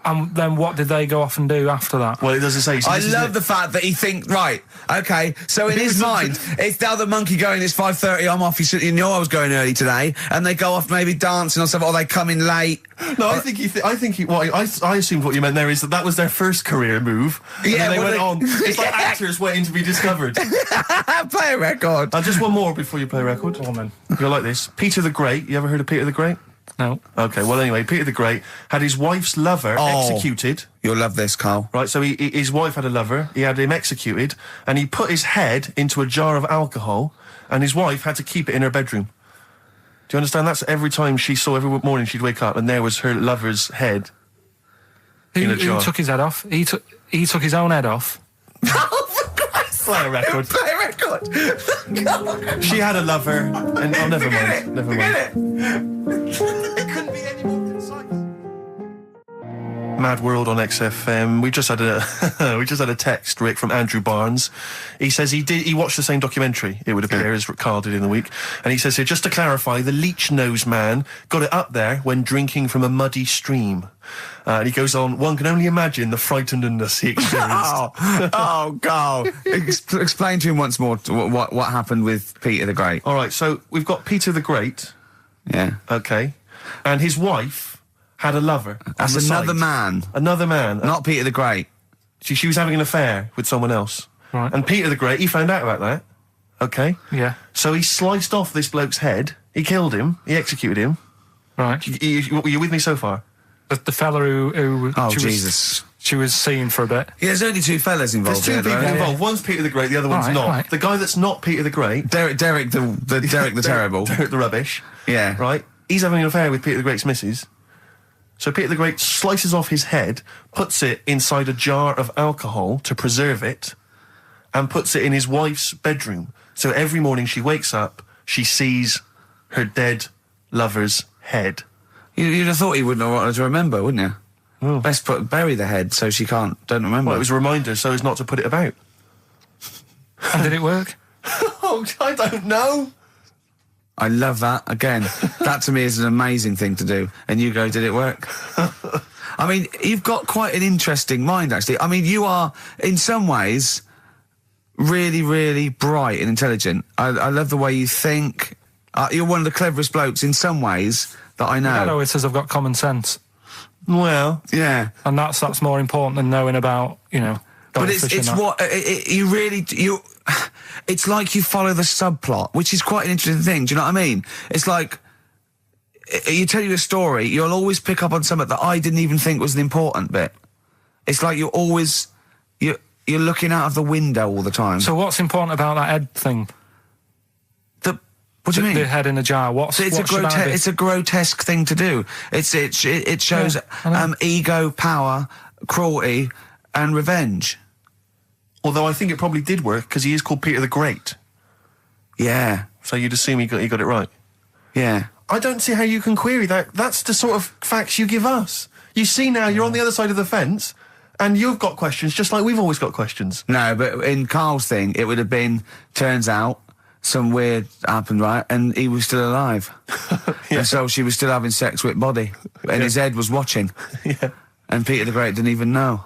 [SPEAKER 3] And then what did they go off and do after that?
[SPEAKER 7] Well, it doesn't say. So
[SPEAKER 2] I love the fact that he thinks, right, okay, so in his mind, it's now the monkey going, it's 5:30, I'm off, you know I was going early today, and they go off maybe dancing or stuff, or they come in late.
[SPEAKER 7] No, I assumed what you meant there is that was their first career move. And
[SPEAKER 2] Yeah,
[SPEAKER 7] then they
[SPEAKER 2] well,
[SPEAKER 7] went
[SPEAKER 2] they-
[SPEAKER 7] on. It's like actors waiting to be discovered.
[SPEAKER 2] Play a record.
[SPEAKER 7] Just one more before you play a record.
[SPEAKER 3] Go on, then.
[SPEAKER 7] You'll like this. Peter the Great. You ever heard of Peter the Great?
[SPEAKER 3] No.
[SPEAKER 7] Okay, well anyway, Peter the Great had his wife's lover executed.
[SPEAKER 2] You'll love this, Carl.
[SPEAKER 7] Right, so his wife had a lover, he had him executed, and he put his head into a jar of alcohol, and his wife had to keep it in her bedroom. Do you understand? That's every time every morning she'd wake up, and there was her lover's head in a jar.
[SPEAKER 3] Who took his head off? He took his own head off.
[SPEAKER 7] Play a record.
[SPEAKER 2] Play a record.
[SPEAKER 7] She had a lover, and never mind. Never mind.
[SPEAKER 2] It couldn't be any more concise.
[SPEAKER 7] Mad World on XFM. We just had a text, Rick, from Andrew Barnes. He says he watched the same documentary, it would appear, as Carl did in the week. And he says here, just to clarify, the leech nose man got it up there when drinking from a muddy stream. And he goes on, one can only imagine the frightenedness he experienced.
[SPEAKER 2] Carl. Explain to him once more what happened with Peter the Great.
[SPEAKER 7] All right, so we've got Peter the Great.
[SPEAKER 2] Yeah.
[SPEAKER 7] Okay. And his wife had a lover.
[SPEAKER 2] That's another man.
[SPEAKER 7] Another man.
[SPEAKER 2] Not Peter the Great.
[SPEAKER 7] She was having an affair with someone else.
[SPEAKER 3] Right.
[SPEAKER 7] And Peter the Great, he found out about that. Okay.
[SPEAKER 3] Yeah.
[SPEAKER 7] So he sliced off this bloke's head. He killed him. He executed him.
[SPEAKER 3] Right.
[SPEAKER 7] You with me so far?
[SPEAKER 3] The fella who she was seeing for a bit.
[SPEAKER 2] Yeah, there's only two fellas involved.
[SPEAKER 7] There's two people involved.
[SPEAKER 3] Yeah.
[SPEAKER 7] One's Peter the Great, the other one's not.
[SPEAKER 3] Right.
[SPEAKER 7] The guy that's not Peter the Great,
[SPEAKER 2] Derek the terrible.
[SPEAKER 7] Derek the rubbish.
[SPEAKER 2] Yeah.
[SPEAKER 7] Right. He's having an affair with Peter the Great's missus. So Peter the Great slices off his head, puts it inside a jar of alcohol to preserve it, and puts it in his wife's bedroom. So every morning she wakes up, she sees her dead lover's head.
[SPEAKER 2] You'd have thought he wouldn't have wanted to remember, wouldn't you?
[SPEAKER 7] Oh.
[SPEAKER 2] Best bury the head so she don't remember.
[SPEAKER 7] Well, it was a reminder so as not to put it about.
[SPEAKER 3] And did it work?
[SPEAKER 7] Oh, I don't know.
[SPEAKER 2] I love that. Again, that to me is an amazing thing to do. And you go, did it work? I mean, you've got quite an interesting mind, actually. I mean, you are, in some ways, really, really bright and intelligent. I love the way you think. You're one of the cleverest blokes in some ways that I know.
[SPEAKER 3] I know it says I've got common sense.
[SPEAKER 7] Well,
[SPEAKER 2] yeah.
[SPEAKER 3] And that's more important than knowing about,
[SPEAKER 2] But it's what you really it's like you follow the subplot, which is quite an interesting thing. Do you know what I mean? It's like you tell you a story, you'll always pick up on something that I didn't even think was an important bit, It's like you're always you're looking out of the window all the time.
[SPEAKER 3] So what's important about that head thing?
[SPEAKER 2] What do you mean?
[SPEAKER 3] The head in a jar.
[SPEAKER 2] It's a grotesque thing to do. It shows ego, power, cruelty, and revenge.
[SPEAKER 7] Although I think it probably did work because he is called Peter the Great.
[SPEAKER 2] Yeah.
[SPEAKER 7] So you'd assume he got it right.
[SPEAKER 2] Yeah.
[SPEAKER 7] I don't see how you can query that. That's the sort of facts you give us. You see now you're on the other side of the fence, and you've got questions just like we've always got questions.
[SPEAKER 2] No, but in Karl's thing, it would have been. Turns out. Some weird happened, right? And he was still alive. And so she was still having sex with Body. And his head was watching.
[SPEAKER 7] Yeah.
[SPEAKER 2] And Peter the Great didn't even know.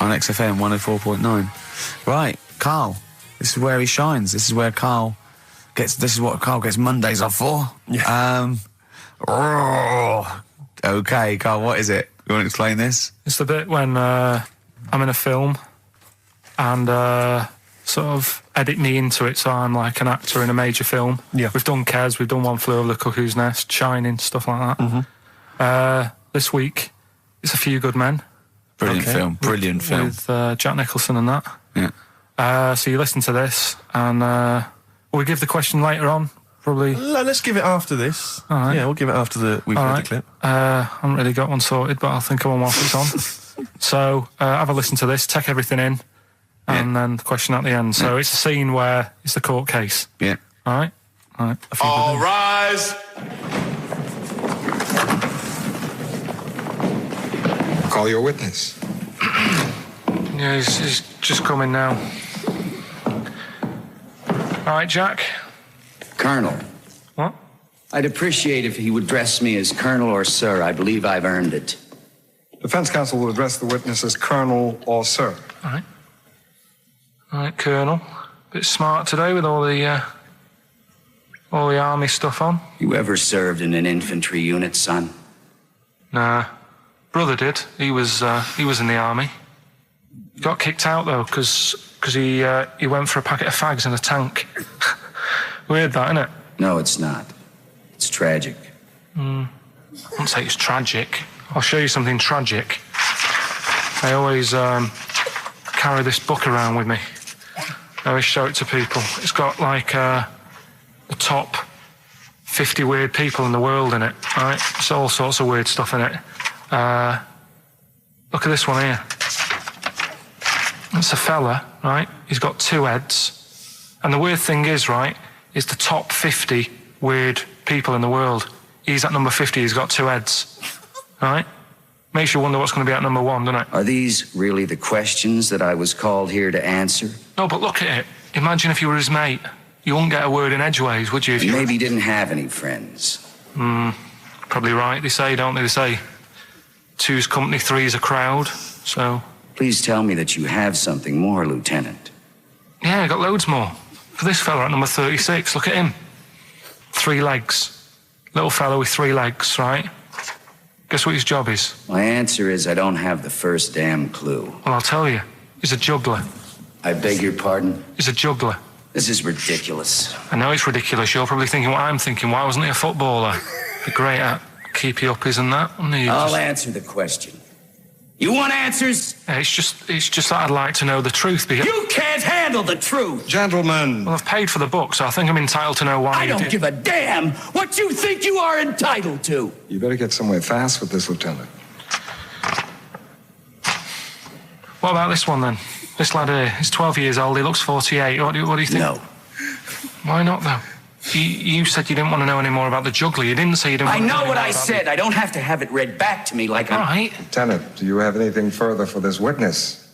[SPEAKER 2] On XFM 104.9. Right, Karl. This is where he shines. This is what Karl gets Mondays off for.
[SPEAKER 7] Yeah.
[SPEAKER 2] Okay, Karl, what is it? You want to explain this?
[SPEAKER 3] It's the bit when I'm in a film and sort of edit me into it so I'm like an actor in a major film.
[SPEAKER 7] Yeah.
[SPEAKER 3] We've done Kes, we've done One Flew Over the Cuckoo's Nest, Shining, stuff like that.
[SPEAKER 7] Mm-hmm.
[SPEAKER 3] This week, it's A Few Good Men.
[SPEAKER 2] Brilliant film.
[SPEAKER 3] With Jack Nicholson and that.
[SPEAKER 2] Yeah.
[SPEAKER 3] So you listen to this and will we give the question later on? Probably.
[SPEAKER 7] Let's give it after this.
[SPEAKER 3] All right.
[SPEAKER 7] Yeah, we'll give it after we've heard the clip.
[SPEAKER 3] I haven't really got one sorted, but I'll think of one whilst it's on. So have a listen to this, take everything in. And then the question at the end. So it's a scene where it's the court case.
[SPEAKER 2] Yeah.
[SPEAKER 3] All right? All right.
[SPEAKER 13] All rise.
[SPEAKER 15] Call your witness.
[SPEAKER 3] Yeah, he's just coming now. All right, Jack.
[SPEAKER 16] Colonel.
[SPEAKER 3] What?
[SPEAKER 16] I'd appreciate if he would address me as Colonel or Sir. I believe I've earned it.
[SPEAKER 15] Defense counsel will address the witness as Colonel or Sir.
[SPEAKER 3] All right. All right, Colonel. Bit smart today with all the army stuff on.
[SPEAKER 16] You ever served in an infantry unit, son?
[SPEAKER 3] Nah. Brother did. He was in the army. Got kicked out though, because he went for a packet of fags in a tank. Weird that, isn't it?
[SPEAKER 16] No, it's not. It's tragic.
[SPEAKER 3] I wouldn't say it's tragic. I'll show you something tragic. I always carry this book around with me. I always show it to people. It's got like the top 50 weird people in the world in it, right? It's all sorts of weird stuff in it. Look at this one here. It's a fella, right? He's got 2 heads. And the weird thing is, right, is the top 50 weird people in the world. He's at number 50, he's got 2 heads. Right? Makes you wonder what's going to be at number 1, doesn't it?
[SPEAKER 16] Are these really the questions that I was called here to answer?
[SPEAKER 3] No, but look at it. Imagine if you were his mate. You wouldn't get a word in edgeways, would you? If
[SPEAKER 16] Maybe he didn't have any friends.
[SPEAKER 3] Probably right, they say, don't they? They say 2's company, 3's a crowd, so...
[SPEAKER 16] Please tell me that you have something more, Lieutenant.
[SPEAKER 3] Yeah, I got loads more. For this fella at number 36, look at him. 3 legs. Little fella with 3 legs, right? Guess what his job is?
[SPEAKER 16] My answer is I don't have the first damn clue.
[SPEAKER 3] Well, I'll tell you. He's a juggler.
[SPEAKER 16] I beg your pardon?
[SPEAKER 3] He's a juggler.
[SPEAKER 16] This is ridiculous.
[SPEAKER 3] I know it's ridiculous. You're probably thinking what I'm thinking. Why wasn't he a footballer? Be great at keepy uppies and that, wouldn't he?
[SPEAKER 16] I'll answer the question. You want answers?
[SPEAKER 3] It's just that I'd like to know the truth. Because
[SPEAKER 16] You can't handle the truth!
[SPEAKER 15] Gentlemen.
[SPEAKER 3] Well, I've paid for the book, so I think I'm entitled to know why
[SPEAKER 16] I don't give a damn what you think you are entitled to!
[SPEAKER 15] You better get somewhere fast with this, Lieutenant.
[SPEAKER 3] What about this one, then? This lad here, he's 12 years old, he looks 48. What do you think?
[SPEAKER 16] No.
[SPEAKER 3] Why not, though? You said you didn't want to know any more about the juggler. You didn't say you didn't want to know
[SPEAKER 16] I know what I
[SPEAKER 3] about
[SPEAKER 16] said. I don't have to have it read back to me like I'm...
[SPEAKER 3] Right.
[SPEAKER 15] Lieutenant, do you have anything further for this witness?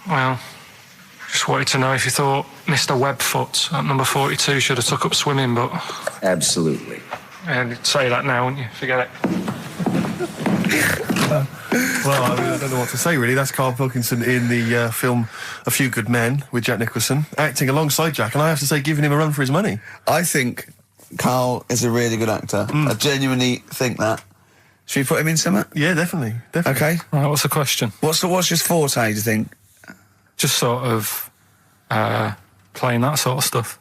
[SPEAKER 3] Well, just wanted to know if you thought Mr. Webfoot at number 42 should have took up swimming, but...
[SPEAKER 16] Absolutely.
[SPEAKER 3] Yeah, you'd say that now, wouldn't you? Forget it.
[SPEAKER 7] Well, I don't know what to say, really. That's Karl Pilkington in the film A Few Good Men with Jack Nicholson, acting alongside Jack, and I have to say, giving him a run for his money.
[SPEAKER 2] I think Karl is a really good actor. I genuinely think that. Should we put him in something?
[SPEAKER 7] Yeah, definitely.
[SPEAKER 2] Okay.
[SPEAKER 3] Right, what's the question?
[SPEAKER 2] What's his forte, do you think?
[SPEAKER 3] Just sort of playing that sort of stuff.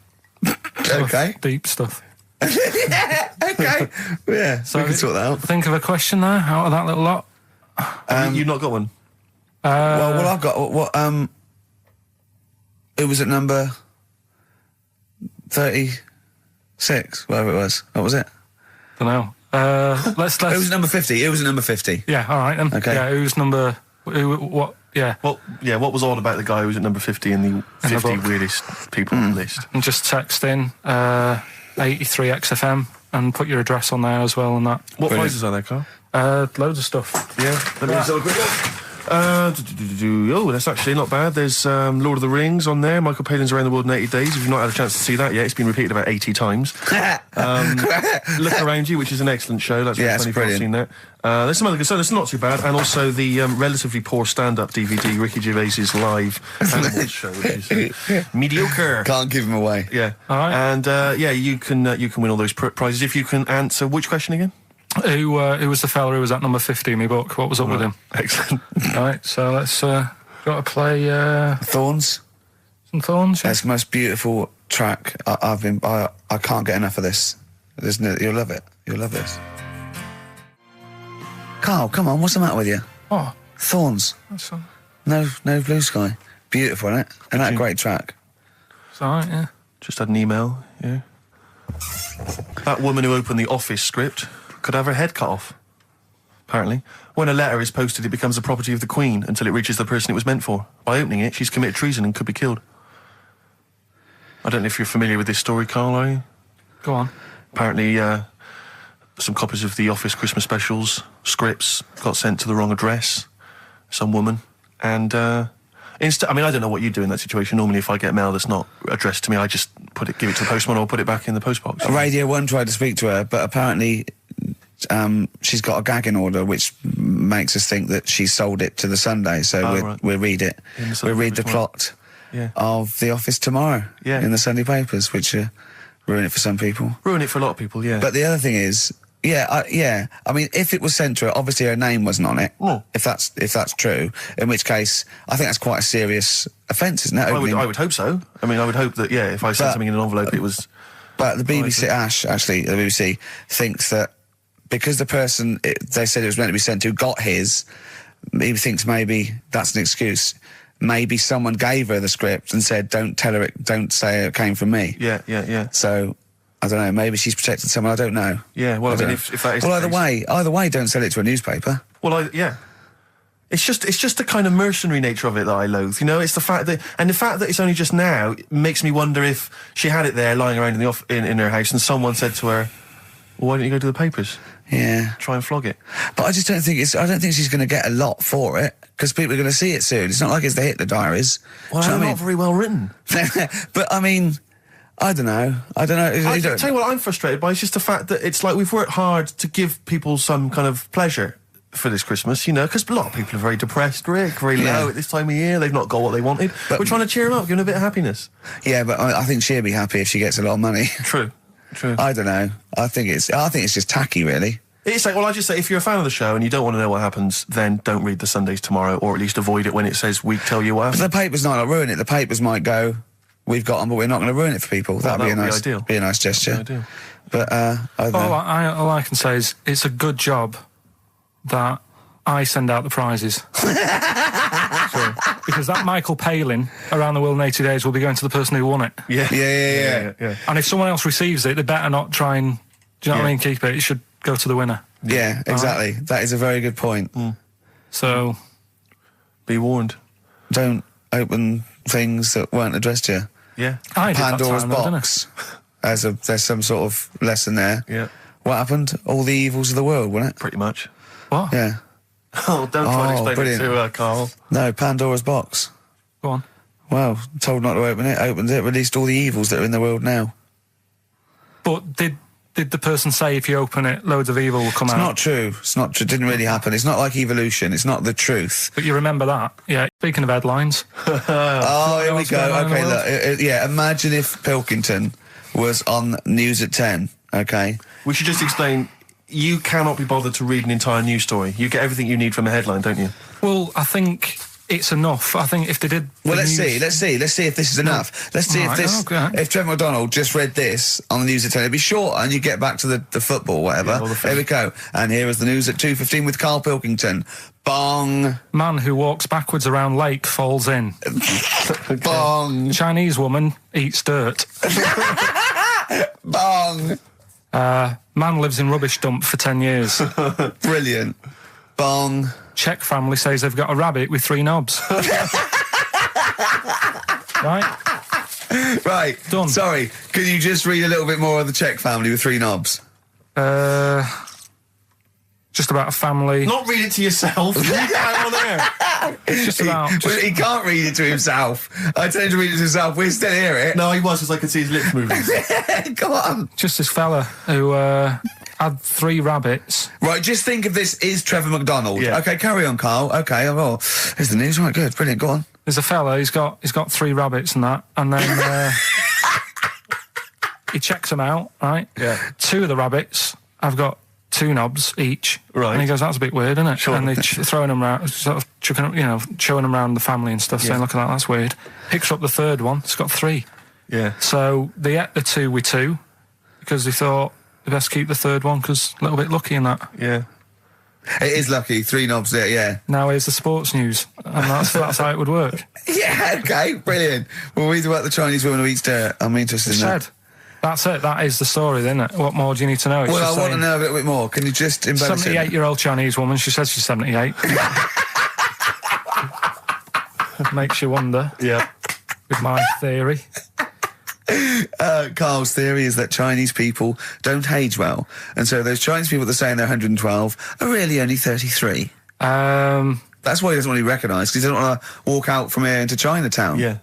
[SPEAKER 2] Okay.
[SPEAKER 3] Deep stuff.
[SPEAKER 2] Yeah, okay. Yeah, so we can sort that out.
[SPEAKER 3] Think of a question there out of that little lot.
[SPEAKER 7] You've not got one?
[SPEAKER 2] well, I've got it was at number 36, whatever it was. What was it?
[SPEAKER 3] Don't know. Let's.
[SPEAKER 2] It was number 50. It was at number 50.
[SPEAKER 3] Yeah, all right then.
[SPEAKER 2] Okay.
[SPEAKER 3] Yeah, who's number? What? Yeah.
[SPEAKER 7] Well, yeah, what was odd about the guy who was at number 50 in the 50 weirdest people list?
[SPEAKER 3] And just text in 83 XFM and put your address on there as well and that.
[SPEAKER 7] What prizes are there, Carl?
[SPEAKER 3] Loads of stuff.
[SPEAKER 7] Yeah. Let me just have a quick look. Oh, that's actually not bad. There's Lord of the Rings on there. Michael Palin's Around the World in 80 Days. If you've not had a chance to see that yet, it's been repeated about 80 times. Look Around You, which is an excellent show. That's really funny if you've seen that. There's some other good stuff. It's not too bad. And also the relatively poor stand-up DVD, Ricky Gervais's live Animals show, which is mediocre.
[SPEAKER 2] Can't give him away.
[SPEAKER 7] Yeah.
[SPEAKER 3] All right.
[SPEAKER 7] And you can win all those prizes if you can answer which question again?
[SPEAKER 3] Who was the fella who was at number 50 in my book? What was up with him?
[SPEAKER 7] Excellent.
[SPEAKER 3] All right, so let's got to play
[SPEAKER 2] Thorns.
[SPEAKER 3] Some Thorns. Yeah.
[SPEAKER 2] That's the most beautiful track. I can't get enough of this. You'll love it. You'll love this. Carl, come on, what's the matter with you?
[SPEAKER 3] Oh,
[SPEAKER 2] Thorns.
[SPEAKER 3] that's
[SPEAKER 2] No Blue Sky. Beautiful, isn't it? And that great track.
[SPEAKER 3] it's all right. Yeah.
[SPEAKER 7] Just had an email, yeah. That woman who opened the Office script could have her head cut off, apparently. When a letter is posted, it becomes the property of the Queen until it reaches the person it was meant for. By opening it, she's committed treason and could be killed. I don't know if you're familiar with this story, Carl, are you?
[SPEAKER 3] Go on.
[SPEAKER 7] Apparently, some copies of the Office Christmas specials, scripts, got sent to the wrong address, some woman, and I don't know what you do in that situation. Normally, if I get mail that's not addressed to me, I just give it to the postman or put it back in the postbox.
[SPEAKER 2] Radio 1 tried to speak to her, but apparently she's got a gagging order, which makes us think that she sold it to the Sunday. So we'll read it. We'll read the plot of The Office tomorrow in the Sunday papers, which ruin it for some people.
[SPEAKER 7] Ruin it for a lot of people, yeah.
[SPEAKER 2] But the other thing is, I mean, if it was sent to her, obviously her name wasn't on it. If that's true, in which case I think that's quite a serious offence, isn't it?
[SPEAKER 7] I would hope so. I mean, I would hope that if I sent something in an envelope, it was.
[SPEAKER 2] But the BBC, the BBC thinks that because the person they said it was meant to be sent to got his, he thinks maybe that's an excuse. Maybe someone gave her the script and said, "Don't tell her don't say it came from me."
[SPEAKER 7] Yeah.
[SPEAKER 2] So. I don't know, maybe she's protected someone, I don't know.
[SPEAKER 7] Yeah, well, I mean, if that is
[SPEAKER 2] well,
[SPEAKER 7] the case.
[SPEAKER 2] either way, don't sell it to a newspaper.
[SPEAKER 7] Well, It's just the kind of mercenary nature of it that I loathe, you know? It's the fact that it's only just now makes me wonder if she had it there lying around in her house and someone said to her, well, why don't you go to the papers?
[SPEAKER 2] Yeah.
[SPEAKER 7] Try and flog it.
[SPEAKER 2] But I just don't think I don't think she's going to get a lot for it, because people are going to see it soon. It's not like it's the Hitler Diaries.
[SPEAKER 7] Well, they're not very well written.
[SPEAKER 2] But, I mean... I don't know.
[SPEAKER 7] I tell you what I'm frustrated by. It's just the fact that it's like we've worked hard to give people some kind of pleasure for this Christmas, you know, because a lot of people are very depressed, Rick, very low at this time of year. They've not got what they wanted. But we're trying to cheer them up, give them a bit of happiness.
[SPEAKER 2] Yeah, but I think she'll be happy if she gets a lot of money.
[SPEAKER 7] True.
[SPEAKER 2] I don't know. I think it's just tacky, really.
[SPEAKER 7] It's like, well, I just say, if you're a fan of the show and you don't want to know what happens, then don't read the Sundays tomorrow, or at least avoid it when it says we tell you what happened.
[SPEAKER 2] But the papers might not ruin it. The papers might go, we've got them, but we're not going to ruin it for people.
[SPEAKER 7] Well,
[SPEAKER 2] That'd be a nice gesture.
[SPEAKER 7] Ideal.
[SPEAKER 2] But I don't know.
[SPEAKER 3] All I can say is it's a good job that I send out the prizes. Because that Michael Palin Around the World in 80 Days will be going to the person who won it.
[SPEAKER 2] Yeah.
[SPEAKER 3] And if someone else receives it, they better not try and, do you know what I mean, keep it. It should go to the winner.
[SPEAKER 2] Yeah, exactly. Right. That is a very good point.
[SPEAKER 3] So,
[SPEAKER 7] be warned.
[SPEAKER 2] Don't open things that weren't addressed to you.
[SPEAKER 7] Yeah.
[SPEAKER 2] Pandora's box. There's some sort of lesson there.
[SPEAKER 7] Yeah.
[SPEAKER 2] What happened? All the evils of the world, wasn't it?
[SPEAKER 7] Pretty much.
[SPEAKER 3] What?
[SPEAKER 2] Yeah.
[SPEAKER 7] Oh, don't try and explain
[SPEAKER 2] brilliant.
[SPEAKER 7] it to Carl.
[SPEAKER 2] No, Pandora's box.
[SPEAKER 3] Go on.
[SPEAKER 2] Well, told not to open it, opened it, released all the evils that are in the world now.
[SPEAKER 3] But did the person say if you open it, loads of evil will come out?
[SPEAKER 2] It's not true. It's not true. It didn't really happen. It's not like evolution. It's not the truth.
[SPEAKER 3] But you remember that? Yeah. Speaking of headlines.
[SPEAKER 2] Here we go. Okay, look. Imagine if Pilkington was on News at 10, okay?
[SPEAKER 7] We should just explain, you cannot be bothered to read an entire news story. You get everything you need from a headline, don't you?
[SPEAKER 3] Well, I think it's enough. I think if they did...
[SPEAKER 2] Well,
[SPEAKER 3] the
[SPEAKER 2] let's
[SPEAKER 3] news-
[SPEAKER 2] see if this is enough. Let's see if
[SPEAKER 3] Alright,
[SPEAKER 2] this,
[SPEAKER 3] okay.
[SPEAKER 2] if Trevor McDonald just read this on the news at 10, it'd be shorter and you get back to the football, whatever. Here we go. And here is the news at 2:15 with Karl Pilkington. Bong.
[SPEAKER 3] Man who walks backwards around lake falls in.
[SPEAKER 2] Bong.
[SPEAKER 3] Chinese woman eats dirt.
[SPEAKER 2] Bong.
[SPEAKER 3] Man lives in rubbish dump for 10 years.
[SPEAKER 2] Brilliant. Bong.
[SPEAKER 3] Czech family says they've got a rabbit with 3 knobs. Right?
[SPEAKER 2] Right.
[SPEAKER 3] Done.
[SPEAKER 2] Sorry, can you just read a little bit more of the Czech family with 3 knobs?
[SPEAKER 3] Just about a family.
[SPEAKER 7] Not read it to yourself. Read it out on air.
[SPEAKER 3] It's just about...
[SPEAKER 2] He can't read it to himself. I told him to read it to himself. We still hear it.
[SPEAKER 7] No, he was, because I could see his lips moving.
[SPEAKER 2] Come on.
[SPEAKER 3] Just this fella who had 3 rabbits.
[SPEAKER 2] Right, just think of this is Trevor McDonald.
[SPEAKER 7] Yeah.
[SPEAKER 2] Okay, carry on, Carl. Okay, oh, here's the news. Right, good, brilliant. Go on.
[SPEAKER 3] There's a fella, he's got 3 rabbits and that, and then he checks them out, right?
[SPEAKER 7] Yeah.
[SPEAKER 3] 2 of the rabbits have got 2 knobs each.
[SPEAKER 7] Right.
[SPEAKER 3] And he goes, that's a bit weird, isn't it?
[SPEAKER 7] Sure.
[SPEAKER 3] And they're throwing them around, sort of chucking, showing them around the family and stuff, saying, look at that, that's weird. Picks up the 3rd one, it's got 3.
[SPEAKER 7] Yeah.
[SPEAKER 3] So they ate the 2 with 2, because they thought they best keep the 3rd one, because a little bit lucky in that.
[SPEAKER 7] Yeah.
[SPEAKER 2] It is lucky. 3 knobs there, yeah.
[SPEAKER 3] Now here's the sports news, and that's how it would work.
[SPEAKER 2] Yeah, okay, brilliant. We'll read about the Chinese woman who eats dirt. I'm interested in that.
[SPEAKER 3] That's it. That is the story, then. What more do you need to know? It's
[SPEAKER 2] Well,
[SPEAKER 3] just
[SPEAKER 2] I want to
[SPEAKER 3] saying,
[SPEAKER 2] know a little bit more. Can you just embellish it?
[SPEAKER 3] 78-year-old Chinese woman. She says she's 78. Makes you wonder.
[SPEAKER 7] Yeah.
[SPEAKER 3] With my theory.
[SPEAKER 2] Carl's theory is that Chinese people don't age well, and so those Chinese people that are saying they're 112 are really only 33. That's why he doesn't want to be recognised, because he doesn't want to walk out from here into Chinatown.
[SPEAKER 7] Yeah.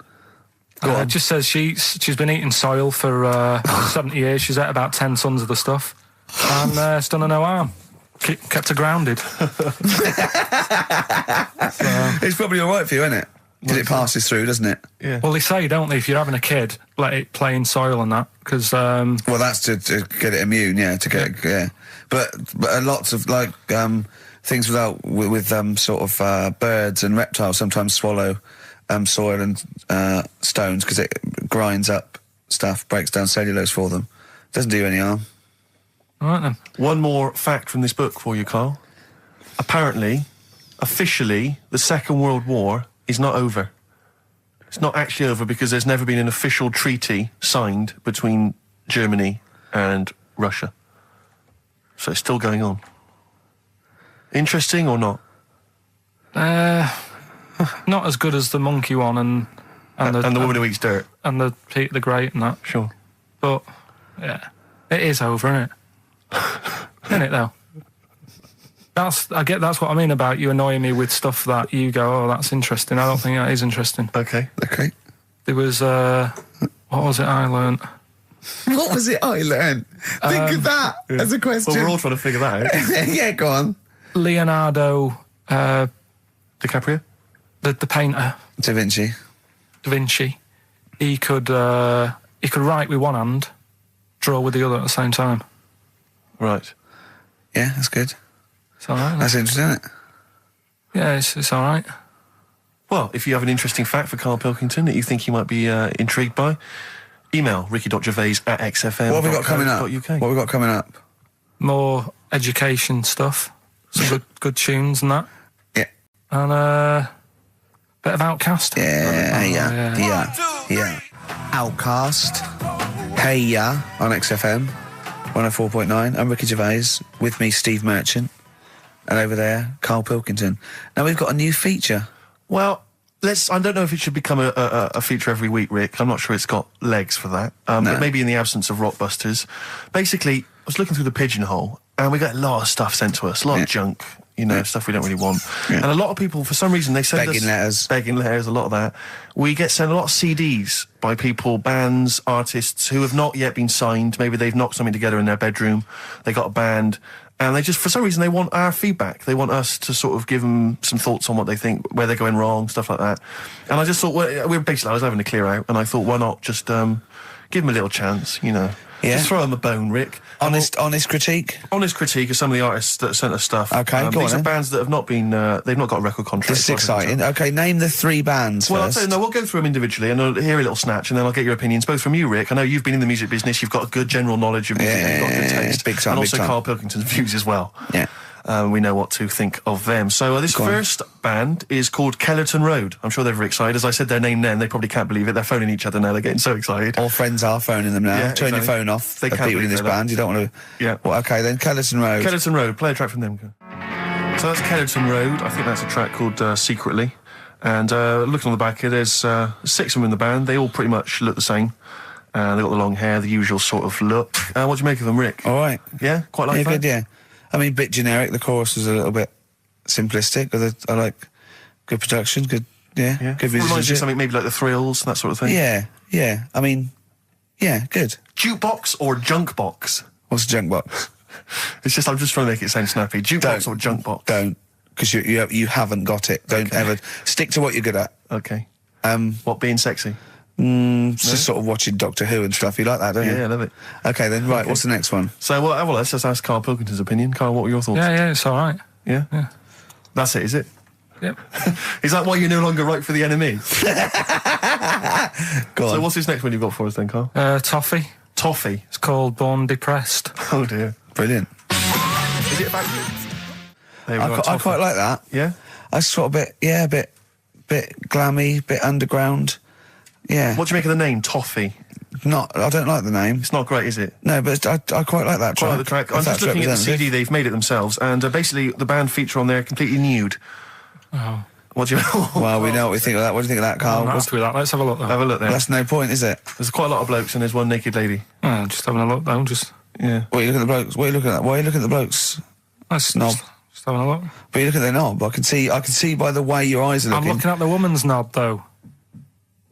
[SPEAKER 2] Go on.
[SPEAKER 3] It just says she's been eating soil for 70 years. She's ate about 10 tons of the stuff, and it's done her no harm. Kept her grounded.
[SPEAKER 2] It's probably all right for you, isn't it? Because it passes through, doesn't it?
[SPEAKER 7] Yeah.
[SPEAKER 3] Well, they say, don't they, if you're having a kid, let it play in soil and that, because...
[SPEAKER 2] Well, that's to get it immune, yeah, to get it, yeah. But lots of, like, things with sort of birds and reptiles sometimes swallow soil and stones because it grinds up stuff, breaks down cellulose for them. Doesn't do you any harm.
[SPEAKER 3] All right, then.
[SPEAKER 7] One more fact from this book for you, Carl. Apparently, officially, the Second World War is not over. It's not actually over because there's never been an official treaty signed between Germany and Russia. So it's still going on. Interesting or not?
[SPEAKER 3] Not as good as the monkey one and the
[SPEAKER 7] woman who eats dirt.
[SPEAKER 3] And the Peter the Great and that.
[SPEAKER 7] Sure.
[SPEAKER 3] But, yeah, it is over, isn't it? Isn't it, though? That's what I mean about you annoying me with stuff that you go, oh, that's interesting. I don't think that is interesting.
[SPEAKER 7] Okay.
[SPEAKER 3] There was, what was it I learnt?
[SPEAKER 2] What was it I learned? Think of that as a question.
[SPEAKER 7] Well, we're all trying to figure that out.
[SPEAKER 2] Yeah, go on.
[SPEAKER 3] Leonardo...
[SPEAKER 7] DiCaprio?
[SPEAKER 3] The painter.
[SPEAKER 2] Da Vinci. He could write with one hand, draw with the other at the same time.
[SPEAKER 7] Right.
[SPEAKER 2] Yeah, that's good.
[SPEAKER 3] It's all right.
[SPEAKER 2] That's interesting, isn't it?
[SPEAKER 3] Yeah, it's all right.
[SPEAKER 7] Well, if you have an interesting fact for Karl Pilkington that you think you might be intrigued by, email ricky.gervais@xfm.co.uk.
[SPEAKER 2] What have we got coming up? What have we got coming up?
[SPEAKER 3] More education stuff. Some good tunes and that.
[SPEAKER 2] Yeah.
[SPEAKER 3] And a bit of Outcast.
[SPEAKER 2] Yeah. Outcast. Hey Ya on XFM 104.9. I'm Ricky Gervais. With me, Steve Merchant. And over there, Karl Pilkington. Now we've got a new feature.
[SPEAKER 7] Well, I don't know if it should become a feature every week, Rick. I'm not sure it's got legs for that.
[SPEAKER 2] No.
[SPEAKER 7] But maybe in the absence of Rockbusters. Basically, I was looking through the pigeonhole, and we got a lot of stuff sent to us, a lot of junk, stuff we don't really want. Yeah. And a lot of people, for some reason, they send us... Begging letters, a lot of that. We get sent a lot of CDs by people, bands, artists, who have not yet been signed. Maybe they've knocked something together in their bedroom. They got a band... And they just, for some reason, they want our feedback. They want us to sort of give them some thoughts on what they think, where they're going wrong, stuff like that. And I just thought, I was having to clear out, and I thought, why not just give them a little chance,
[SPEAKER 2] Yeah.
[SPEAKER 7] Just throw them a bone, Rick.
[SPEAKER 2] Honest critique?
[SPEAKER 7] Honest critique of some of the artists that sent us stuff.
[SPEAKER 2] Okay, go on
[SPEAKER 7] These are
[SPEAKER 2] then.
[SPEAKER 7] bands that have not been, they've not got a record contract.
[SPEAKER 2] This is exciting. Okay, name the 3 bands
[SPEAKER 7] Well, I'll
[SPEAKER 2] first.
[SPEAKER 7] tell you, no, we'll go through them individually, and I'll hear a little snatch, and then I'll get your opinions, both from you, Rick. I know you've been in the music business, you've got a good general knowledge of music, you've got good taste.
[SPEAKER 2] Big time,
[SPEAKER 7] and
[SPEAKER 2] big
[SPEAKER 7] also
[SPEAKER 2] time.
[SPEAKER 7] Karl Pilkington's views as well.
[SPEAKER 2] Yeah.
[SPEAKER 7] We know what to think of them. So this first band is called Kellerton Road. I'm sure they're very excited. As I said their name then, they probably can't believe it. They're phoning each other now. They're getting so excited.
[SPEAKER 2] All friends are phoning them now.
[SPEAKER 7] Yeah,
[SPEAKER 2] Turn your
[SPEAKER 7] exactly.
[SPEAKER 2] phone off.
[SPEAKER 7] They
[SPEAKER 2] of
[SPEAKER 7] can't
[SPEAKER 2] people in
[SPEAKER 7] believe
[SPEAKER 2] this
[SPEAKER 7] that.
[SPEAKER 2] band. You don't want to...
[SPEAKER 7] Yeah.
[SPEAKER 2] Well, okay, then. Kellerton Road.
[SPEAKER 7] Kellerton Road. Play a track from them. So that's Kellerton Road. I think that's a track called Secretly. And looking on the back here, there's 6 of them in the band. They all pretty much look the same. They've got the long hair, the usual sort of look. What do you make of them, Rick?
[SPEAKER 2] All right.
[SPEAKER 7] Yeah? Quite like that?
[SPEAKER 2] Good, yeah. I mean, bit generic. The chorus is a little bit simplistic. I like good production, good
[SPEAKER 7] Reminds you of
[SPEAKER 2] musicianship.
[SPEAKER 7] something maybe like the Thrills, that sort of thing?
[SPEAKER 2] Yeah. I mean, yeah, good.
[SPEAKER 7] Jukebox or junk box?
[SPEAKER 2] What's a junk box?
[SPEAKER 7] I'm just trying to make it sound snappy. Jukebox or junk box?
[SPEAKER 2] Don't, because you haven't got it. Don't ever stick to what you're good at.
[SPEAKER 7] Okay. What, being sexy?
[SPEAKER 2] Just sort of watching Doctor Who and stuff. You like that, don't you?
[SPEAKER 7] Yeah, I love it.
[SPEAKER 2] Okay, then, right, what's the next one?
[SPEAKER 7] So, well, let's just ask Karl Pilkington's opinion. Karl, what were your thoughts?
[SPEAKER 3] Yeah, it's all right.
[SPEAKER 7] Yeah?
[SPEAKER 3] Yeah.
[SPEAKER 7] That's it, is it?
[SPEAKER 3] Yep.
[SPEAKER 7] Is that why you're no longer right for the enemy?
[SPEAKER 2] Go on.
[SPEAKER 7] So what's this next one you've got for us then, Karl?
[SPEAKER 3] Toffee.
[SPEAKER 7] Toffee?
[SPEAKER 3] It's called Born Depressed.
[SPEAKER 7] Oh, dear.
[SPEAKER 2] Brilliant.
[SPEAKER 7] Is it about you? There we go,
[SPEAKER 2] I quite like that.
[SPEAKER 7] Yeah?
[SPEAKER 2] I sort of a bit glammy, bit underground. Yeah.
[SPEAKER 7] What do you make of the name, Toffee?
[SPEAKER 2] I don't like the name.
[SPEAKER 7] It's not great, is it?
[SPEAKER 2] No, but I quite like that track.
[SPEAKER 7] Quite like the track.
[SPEAKER 2] If
[SPEAKER 7] I'm just
[SPEAKER 2] that's
[SPEAKER 7] looking at the
[SPEAKER 2] representative.
[SPEAKER 7] CD, they've made it themselves, and basically the band feature on there completely nude.
[SPEAKER 3] Oh.
[SPEAKER 7] What do you
[SPEAKER 2] Well, we know what we think of that. What do you think of that, Karl?
[SPEAKER 3] I'm not happy with that. Let's have a look, though.
[SPEAKER 7] Have a look there.
[SPEAKER 2] Well, that's no point, is it?
[SPEAKER 7] There's quite a lot of blokes and there's one naked lady.
[SPEAKER 3] Just having a look, though.
[SPEAKER 7] Yeah.
[SPEAKER 2] What are you looking at the blokes? What are you looking at? Why are you looking at the blokes?
[SPEAKER 3] That's
[SPEAKER 2] knob.
[SPEAKER 3] Just having a look.
[SPEAKER 2] But you look at their knob. I can see by the way your eyes are looking.
[SPEAKER 3] I'm looking at the woman's knob, though.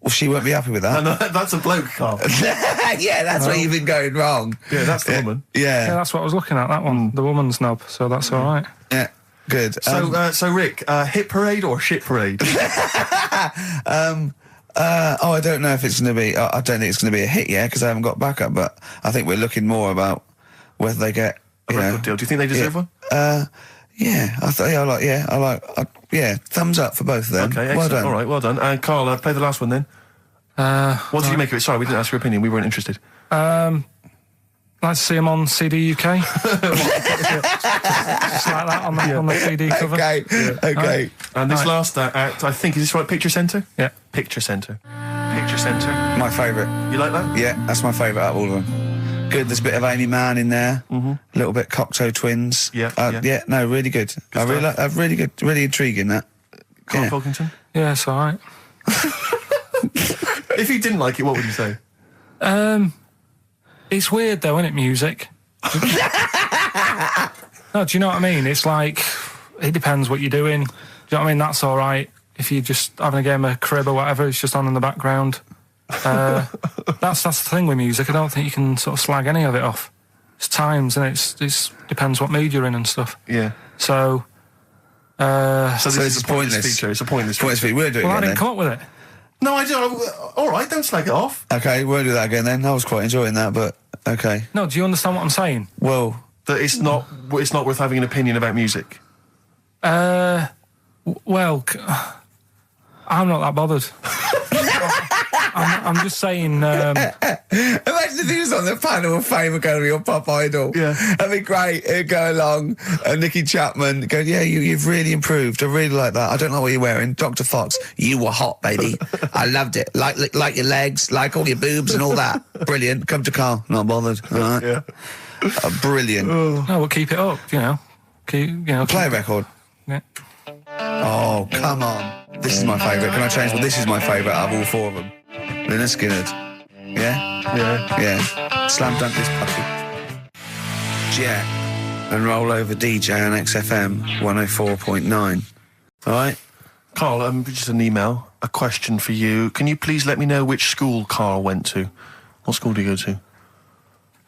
[SPEAKER 2] Well, she won't be happy with that.
[SPEAKER 7] No, that's a bloke, Karl.
[SPEAKER 2] Yeah, that's where you've been going wrong.
[SPEAKER 7] Yeah, that's the woman.
[SPEAKER 3] Yeah,
[SPEAKER 2] Yeah.
[SPEAKER 3] that's what I was looking at, that one. The woman's knob, so that's all right.
[SPEAKER 2] Yeah. Good.
[SPEAKER 7] So Rick, hit parade or shit parade?
[SPEAKER 2] I don't know if it's going to be. I don't think it's going to be a hit yet because I haven't got backup. But I think we're looking more about whether they get
[SPEAKER 7] A record deal. Do you think they deserve one?
[SPEAKER 2] Yeah, thumbs up for both of them.
[SPEAKER 7] Okay, excellent.
[SPEAKER 2] Well done.
[SPEAKER 7] All right, well done. And Karl, play the last one then. What did you make of it? Sorry, we didn't ask your opinion. We weren't interested.
[SPEAKER 3] Like to see him on CD UK. Just like that on the CD cover.
[SPEAKER 2] Okay, okay.
[SPEAKER 7] And this last act, I think, is this right? Picture Centre?
[SPEAKER 3] Yeah.
[SPEAKER 7] Picture Centre. Picture Centre.
[SPEAKER 2] My favourite.
[SPEAKER 7] You like that?
[SPEAKER 2] Yeah, that's my favourite out of all of them. Good. There's a bit of Amy Mann in there. A little bit Cocteau Twins.
[SPEAKER 7] Yeah.
[SPEAKER 2] No, really good. I really like. Really good. Really intriguing that.
[SPEAKER 7] Karl Pilkington?
[SPEAKER 3] Yeah, it's all right.
[SPEAKER 7] If you didn't like it, what would you say?
[SPEAKER 3] It's weird though, isn't it, music? No, do you know what I mean? It's like, it depends what you're doing. Do you know what I mean? That's all right. If you're just having a game of crib or whatever, it's just on in the background. That's the thing with music. I don't think you can sort of slag any of it off. It's times, and it depends what mood you're in and stuff.
[SPEAKER 7] Yeah.
[SPEAKER 3] So
[SPEAKER 7] this
[SPEAKER 2] it's
[SPEAKER 7] is a pointless feature. It's a pointless feature.
[SPEAKER 2] We'll do it
[SPEAKER 3] well, I
[SPEAKER 2] again
[SPEAKER 3] didn't come up with it.
[SPEAKER 7] No, I don't. All right, don't slag it off.
[SPEAKER 2] Okay, we'll do that again then. I was quite enjoying that, but okay.
[SPEAKER 3] No, do you understand what I'm saying?
[SPEAKER 2] Well,
[SPEAKER 7] That it's not worth having an opinion about music.
[SPEAKER 3] Well, I'm not that bothered. I'm just saying.
[SPEAKER 2] imagine if he was on the panel of fame and going to be your pop idol.
[SPEAKER 7] Yeah.
[SPEAKER 2] That'd be great. He'd go along, and Nicky Chapman go, yeah, you've really improved. I really like that. I don't like what you're wearing. Dr. Fox, you were hot, baby. I loved it. Like your legs, like all your boobs and all that. Brilliant. Come to Karl. Not bothered. All right.
[SPEAKER 7] Yeah.
[SPEAKER 2] Brilliant.
[SPEAKER 3] No, we'll keep it up.
[SPEAKER 2] Play a record.
[SPEAKER 3] Yeah.
[SPEAKER 2] Oh, come on. This is my favourite. Can I change? Well, this is my favourite out of all four of them. Lynyrd Skynyrd. Yeah?
[SPEAKER 7] Yeah.
[SPEAKER 2] Yeah. Slam dunk this puppy. Jet. And roll over DJ on XFM 104.9. All right?
[SPEAKER 7] Karl, just an email, a question for you. Can you please let me know which school Karl went to? What school do you go to?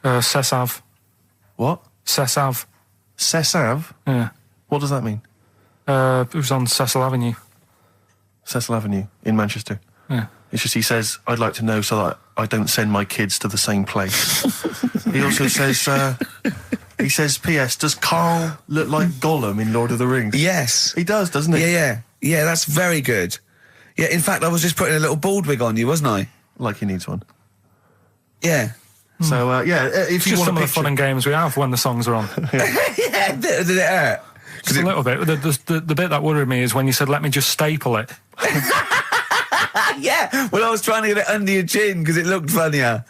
[SPEAKER 3] Cessav.
[SPEAKER 7] What?
[SPEAKER 3] Cessav.
[SPEAKER 7] Cessav?
[SPEAKER 3] Yeah.
[SPEAKER 7] What does that mean?
[SPEAKER 3] It was on Cecil Avenue.
[SPEAKER 7] Cecil Avenue in Manchester.
[SPEAKER 3] Yeah.
[SPEAKER 7] It's just he says, I'd like to know so that I don't send my kids to the same place. He also says, he says, P.S., does Karl look like Gollum in Lord of the Rings?
[SPEAKER 2] Yes.
[SPEAKER 7] He does, doesn't he?
[SPEAKER 2] Yeah, that's very good. Yeah, in fact, I was just putting a little bald wig on you, wasn't I?
[SPEAKER 7] Like he needs one.
[SPEAKER 2] Yeah.
[SPEAKER 7] So, if you
[SPEAKER 3] Just
[SPEAKER 7] want
[SPEAKER 3] some
[SPEAKER 7] to
[SPEAKER 3] of the fun and games we have when the songs are on.
[SPEAKER 2] Yeah, did it hurt?
[SPEAKER 3] Just a little bit. The bit that worried me is when you said, let me just staple it.
[SPEAKER 2] Yeah, well, I was trying to get it under your chin because it looked funnier.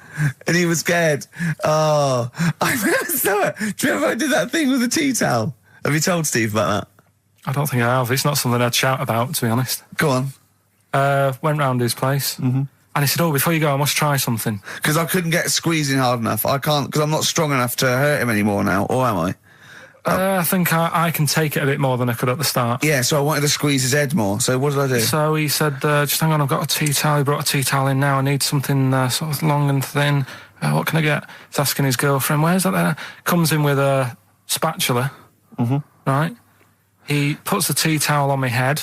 [SPEAKER 2] And he was scared. Oh, I remember. Do you remember I did that thing with the tea towel? Have you told Steve about that?
[SPEAKER 3] I don't think I have. It's not something I'd shout about, to be honest.
[SPEAKER 2] Go on.
[SPEAKER 3] Went round his place. Mm-hmm. And he said, oh, before you go, I must try something.
[SPEAKER 2] Because I couldn't get squeezing hard enough. I can't, because I'm not strong enough to hurt him anymore now, or am I?
[SPEAKER 3] I think I can take it a bit more than I could at the start.
[SPEAKER 2] Yeah, so I wanted to squeeze his head more. So what did I do?
[SPEAKER 3] So he said, just hang on, I've got a tea towel. He brought a tea towel in now. I need something sort of long and thin. What can I get? He's asking his girlfriend, where's that there? Comes in with a spatula, right? He puts the tea towel on my head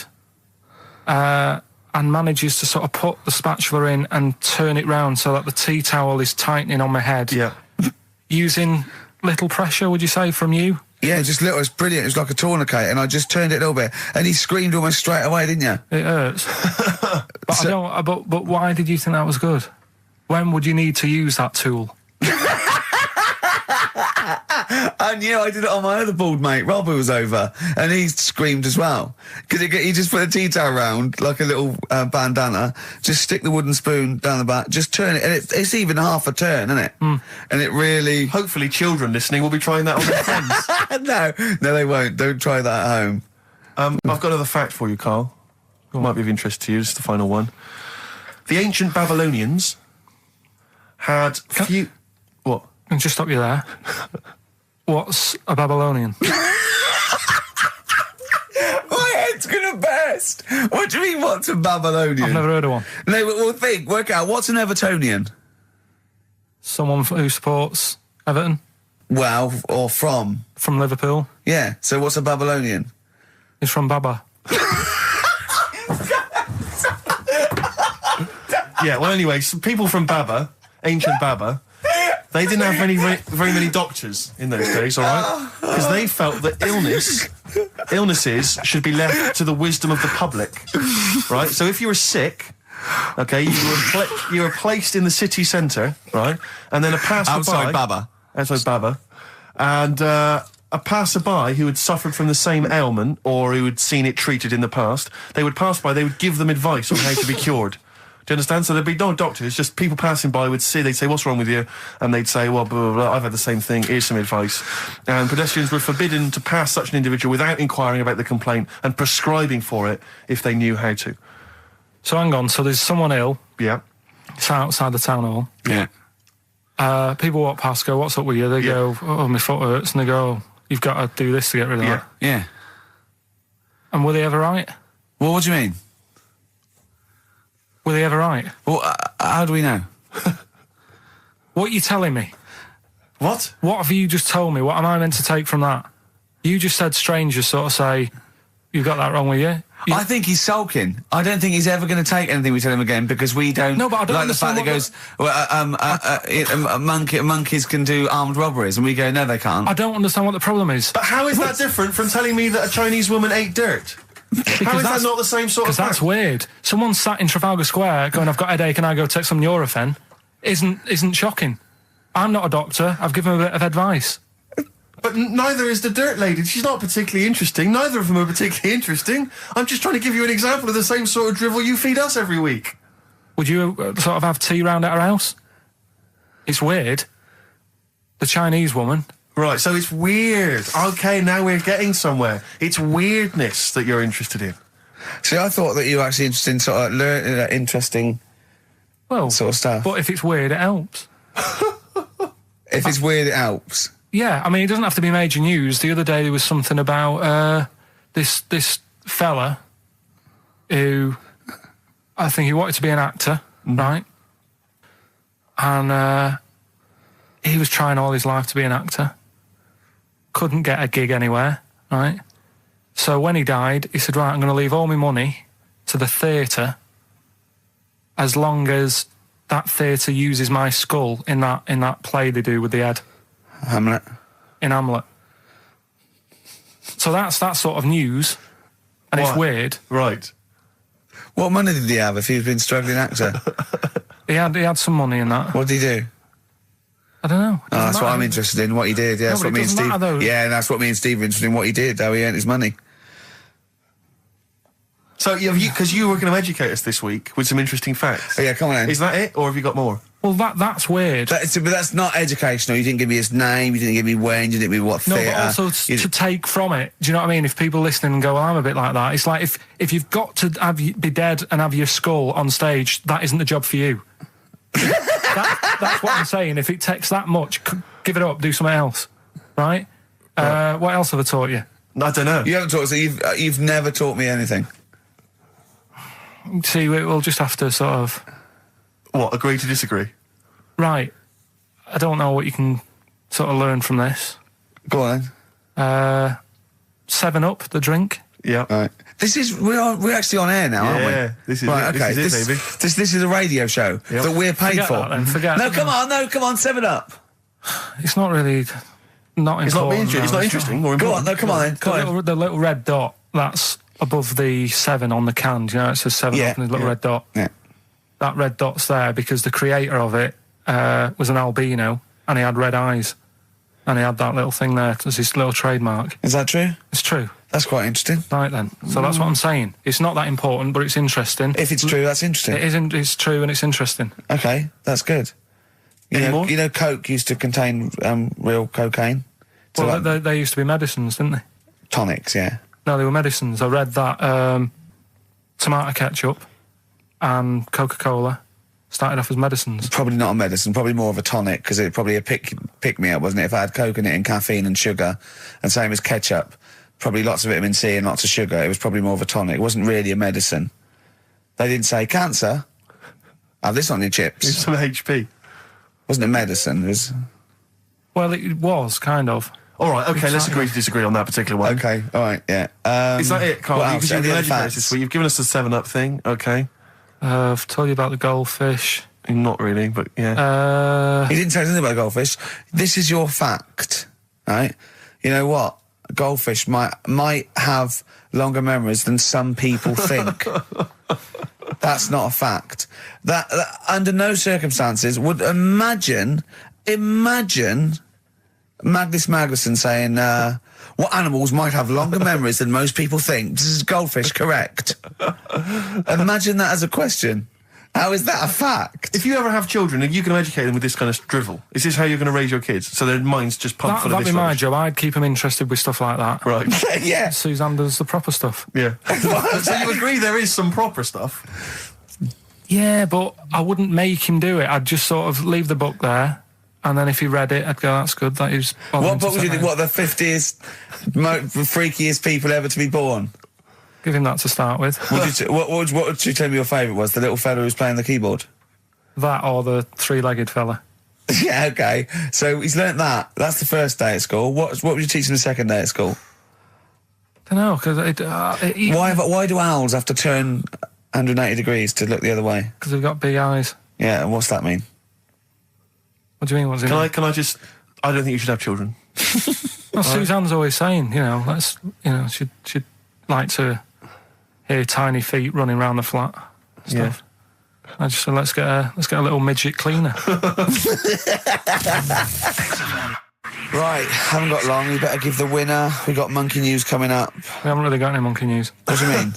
[SPEAKER 3] and manages to sort of put the spatula in and turn it round so that the tea towel is tightening on my head.
[SPEAKER 7] Yeah.
[SPEAKER 3] Using little pressure, would you say, from you?
[SPEAKER 2] Yeah, just little. It's brilliant. It was like a tourniquet, and I just turned it a little bit, and he screamed almost straight away, didn't you?
[SPEAKER 3] It hurts. But I don't. But why did you think that was good? When would you need to use that tool?
[SPEAKER 2] And you know, I did it on my other bald mate, Rob, who was over, and he screamed as well. Because he just put a tea towel round, like a little bandana, just stick the wooden spoon down the back, just turn it, and it's even half a turn, isn't it? And it really...
[SPEAKER 7] Hopefully children listening will be trying that on their friends.
[SPEAKER 2] No, they won't. Don't try that at home.
[SPEAKER 7] I've got another fact for you, Karl. It might be of interest to you. This is the final one. The ancient Babylonians had few... What?
[SPEAKER 3] Can I just stop you there? What's a Babylonian?
[SPEAKER 2] My head's gonna burst. What do you mean, what's a Babylonian?
[SPEAKER 3] I've never heard of one.
[SPEAKER 2] No, but we'll work out, what's an Evertonian?
[SPEAKER 3] Someone who supports Everton.
[SPEAKER 2] Well, or from?
[SPEAKER 3] From Liverpool.
[SPEAKER 2] Yeah, so what's a Babylonian?
[SPEAKER 3] He's from Baba.
[SPEAKER 7] Yeah, well, anyway, some people from Baba, ancient Baba, they didn't have very many doctors in those days, all right? Because they felt that illnesses should be left to the wisdom of the public, right? So if you were sick, okay, you were placed in the city centre, right? And then a passerby...
[SPEAKER 2] Outside Baba.
[SPEAKER 7] Outside Baba. And a passerby who had suffered from the same ailment or who had seen it treated in the past, they would pass by, they would give them advice on how to be cured. Do you understand? So there'd be no doctors, just people passing by would see, they'd say, what's wrong with you? And they'd say, well, blah, blah, blah, I've had the same thing, here's some advice. And pedestrians were forbidden to pass such an individual without inquiring about the complaint and prescribing for it if they knew how to.
[SPEAKER 3] So hang on, so there's someone ill.
[SPEAKER 7] Yeah.
[SPEAKER 3] It's outside the town hall.
[SPEAKER 2] Yeah.
[SPEAKER 3] People walk past, go, what's up with you? They go, oh, my foot hurts. And they go, you've got to do this to get rid of that.
[SPEAKER 2] Yeah.
[SPEAKER 3] And were they ever right?
[SPEAKER 2] Well, what do you mean?
[SPEAKER 3] Were they ever right?
[SPEAKER 2] Well, how do we know?
[SPEAKER 3] What are you telling me?
[SPEAKER 7] What?
[SPEAKER 3] What have you just told me? What am I meant to take from that? You just said strangers sort of say, you've got that wrong with you.
[SPEAKER 2] I think he's sulking. I don't think he's ever going to take anything we tell him again because we don't...
[SPEAKER 3] No, but I don't
[SPEAKER 2] like the fact that goes, monkeys can do armed robberies, and we go, no, they can't.
[SPEAKER 3] I don't understand what the problem is.
[SPEAKER 7] But how is that different from telling me that a Chinese woman ate dirt? How is that not the same sort of
[SPEAKER 3] Because that's weird. Someone sat in Trafalgar Square going, I've got a headache and I go take some Nurofen, isn't shocking. I'm not a doctor. I've given him a bit of advice.
[SPEAKER 7] But neither is the dirt lady. She's not particularly interesting. Neither of them are particularly interesting. I'm just trying to give you an example of the same sort of drivel you feed us every week.
[SPEAKER 3] Would you sort of have tea round at her house? It's weird. The Chinese woman...
[SPEAKER 7] Right, so it's weird. Okay, now we're getting somewhere. It's weirdness that you're interested in.
[SPEAKER 2] See, I thought that you were actually interested in sort of interesting sort of stuff.
[SPEAKER 3] But if it's weird, it helps.
[SPEAKER 2] If it's weird, it helps.
[SPEAKER 3] Yeah, I mean, it doesn't have to be major news. The other day there was something about this fella who, I think he wanted to be an actor, right? And he was trying all his life to be an actor. Couldn't get a gig anywhere, right? So when he died, he said, right, I'm going to leave all my money to the theatre as long as that theatre uses my skull in that play they do with the head.
[SPEAKER 2] Hamlet.
[SPEAKER 3] In Hamlet. So that's sort of news, and it's weird.
[SPEAKER 7] Right.
[SPEAKER 2] What money did he have if he's been struggling actor?
[SPEAKER 3] He had some money in that.
[SPEAKER 2] What did he do?
[SPEAKER 3] I don't know.
[SPEAKER 2] Oh, that's what I'm interested in, what he did. Yeah, that's what me and Steve. Yeah, that's what me and Steve are interested in, what he did, how he earned his money.
[SPEAKER 7] So, because you were going to educate us this week with some interesting facts.
[SPEAKER 2] Oh, yeah, come on then.
[SPEAKER 7] Is that it, or have you got more?
[SPEAKER 3] Well, that's weird.
[SPEAKER 2] But that's not educational. You didn't give me his name, you didn't give me when, you didn't give me what theatre.
[SPEAKER 3] No, but also to take from it. Do you know what I mean? If people listening and go, well, I'm a bit like that. It's like if you've got to be dead and have your skull on stage, that isn't the job for you. That's what I'm saying. If it takes that much, give it up, do something else. Right? What else have I taught you?
[SPEAKER 7] I don't know.
[SPEAKER 2] You haven't taught us, so you've never taught me anything.
[SPEAKER 3] See, we'll just have to sort of...
[SPEAKER 7] What, agree to disagree?
[SPEAKER 3] Right. I don't know what you can sort of learn from this.
[SPEAKER 2] Go on
[SPEAKER 3] 7 Up, the drink.
[SPEAKER 7] Yeah.
[SPEAKER 2] Right. We're actually on air now, aren't we?
[SPEAKER 7] Yeah, this is
[SPEAKER 2] right,
[SPEAKER 7] it.
[SPEAKER 2] Okay.
[SPEAKER 7] This is it, baby.
[SPEAKER 2] This is a radio show that we're paid
[SPEAKER 3] Forget
[SPEAKER 2] for.
[SPEAKER 3] that, then. Forget.
[SPEAKER 2] No, come on, 7 Up.
[SPEAKER 3] It's not really... Not important.
[SPEAKER 7] It's not interesting or important.
[SPEAKER 2] Come on then.
[SPEAKER 3] The little red dot, that's above the 7 on the can. Do you know, it says 7 Up and the little red dot.
[SPEAKER 2] Yeah.
[SPEAKER 3] That red dot's there because the creator of it was an albino and he had red eyes. And he had that little thing there as his little trademark.
[SPEAKER 2] Is that true?
[SPEAKER 3] It's true.
[SPEAKER 2] That's quite interesting.
[SPEAKER 3] Right then. So that's what I'm saying. It's not that important, but it's interesting.
[SPEAKER 2] If it's true, that's interesting.
[SPEAKER 3] It isn't. It's true and it's interesting.
[SPEAKER 2] Okay, that's good. You know, Coke used to contain real cocaine.
[SPEAKER 3] Well, they used to be medicines, didn't they?
[SPEAKER 2] Tonics, yeah.
[SPEAKER 3] No, they were medicines. I read that tomato ketchup and Coca-Cola started off as medicines.
[SPEAKER 2] Probably not a medicine, probably more of a tonic, because it probably a pick-me-up, wasn't it? If I had Coke in it and caffeine and sugar, and same as ketchup, probably lots of vitamin C and lots of sugar, it was probably more of a tonic. It wasn't really a medicine. They didn't say, cancer, have this on your chips.
[SPEAKER 7] It's some HP.
[SPEAKER 2] Wasn't a medicine, it was...
[SPEAKER 3] Well, it was, kind of.
[SPEAKER 7] All right, okay, let's agree to disagree on that particular one.
[SPEAKER 2] Okay, all right, yeah.
[SPEAKER 7] Is that it, Carl? Because you've educated this week. You've given us the 7 Up thing, okay.
[SPEAKER 3] I've told you about the goldfish.
[SPEAKER 7] Not really, but yeah.
[SPEAKER 2] He didn't say anything about goldfish. This is your fact, right? You know what? Goldfish might have longer memories than some people think. That's not a fact. That under no circumstances would imagine Magnus Magnusson saying, what animals might have longer memories than most people think? This is goldfish, correct? Imagine that as a question. How is that a fact?
[SPEAKER 7] If you ever have children, are you going to educate them with this kind of drivel? Is this how you're going to raise your kids? So their minds just pump full of this
[SPEAKER 3] That'd be my
[SPEAKER 7] rubbish?
[SPEAKER 3] job. I'd keep them interested with stuff like that.
[SPEAKER 7] Right.
[SPEAKER 2] Yeah.
[SPEAKER 3] Suzanne does the proper stuff.
[SPEAKER 7] Yeah. So you agree there is some proper stuff?
[SPEAKER 3] Yeah, but I wouldn't make him do it. I'd just sort of leave the book there, and then if he read it, I'd go, that's good. That is.
[SPEAKER 2] What book would you think? What, the 50th freakiest people ever to be born?
[SPEAKER 3] Give him that to start with.
[SPEAKER 2] What would you tell me your favourite was? The little fella who's playing the keyboard?
[SPEAKER 3] That or the three-legged fella.
[SPEAKER 2] Yeah, okay. So he's learnt that. That's the first day at school. What would you teach him the second day at school?
[SPEAKER 3] I don't know, because
[SPEAKER 2] why do owls have to turn 180 degrees to look the other way?
[SPEAKER 3] Because they've got big eyes.
[SPEAKER 2] Yeah, and what's that mean?
[SPEAKER 3] What do you mean? What's it mean?
[SPEAKER 7] Can I just... I don't think you should have children.
[SPEAKER 3] Well, Suzanne's always saying, she'd like to hear tiny feet running around the flat. Stuff. Yeah. I just said, let's get a little midget cleaner.
[SPEAKER 2] Right, haven't got long. You better give the winner. We got monkey news coming up.
[SPEAKER 3] We haven't really got any monkey news.
[SPEAKER 2] What do you mean?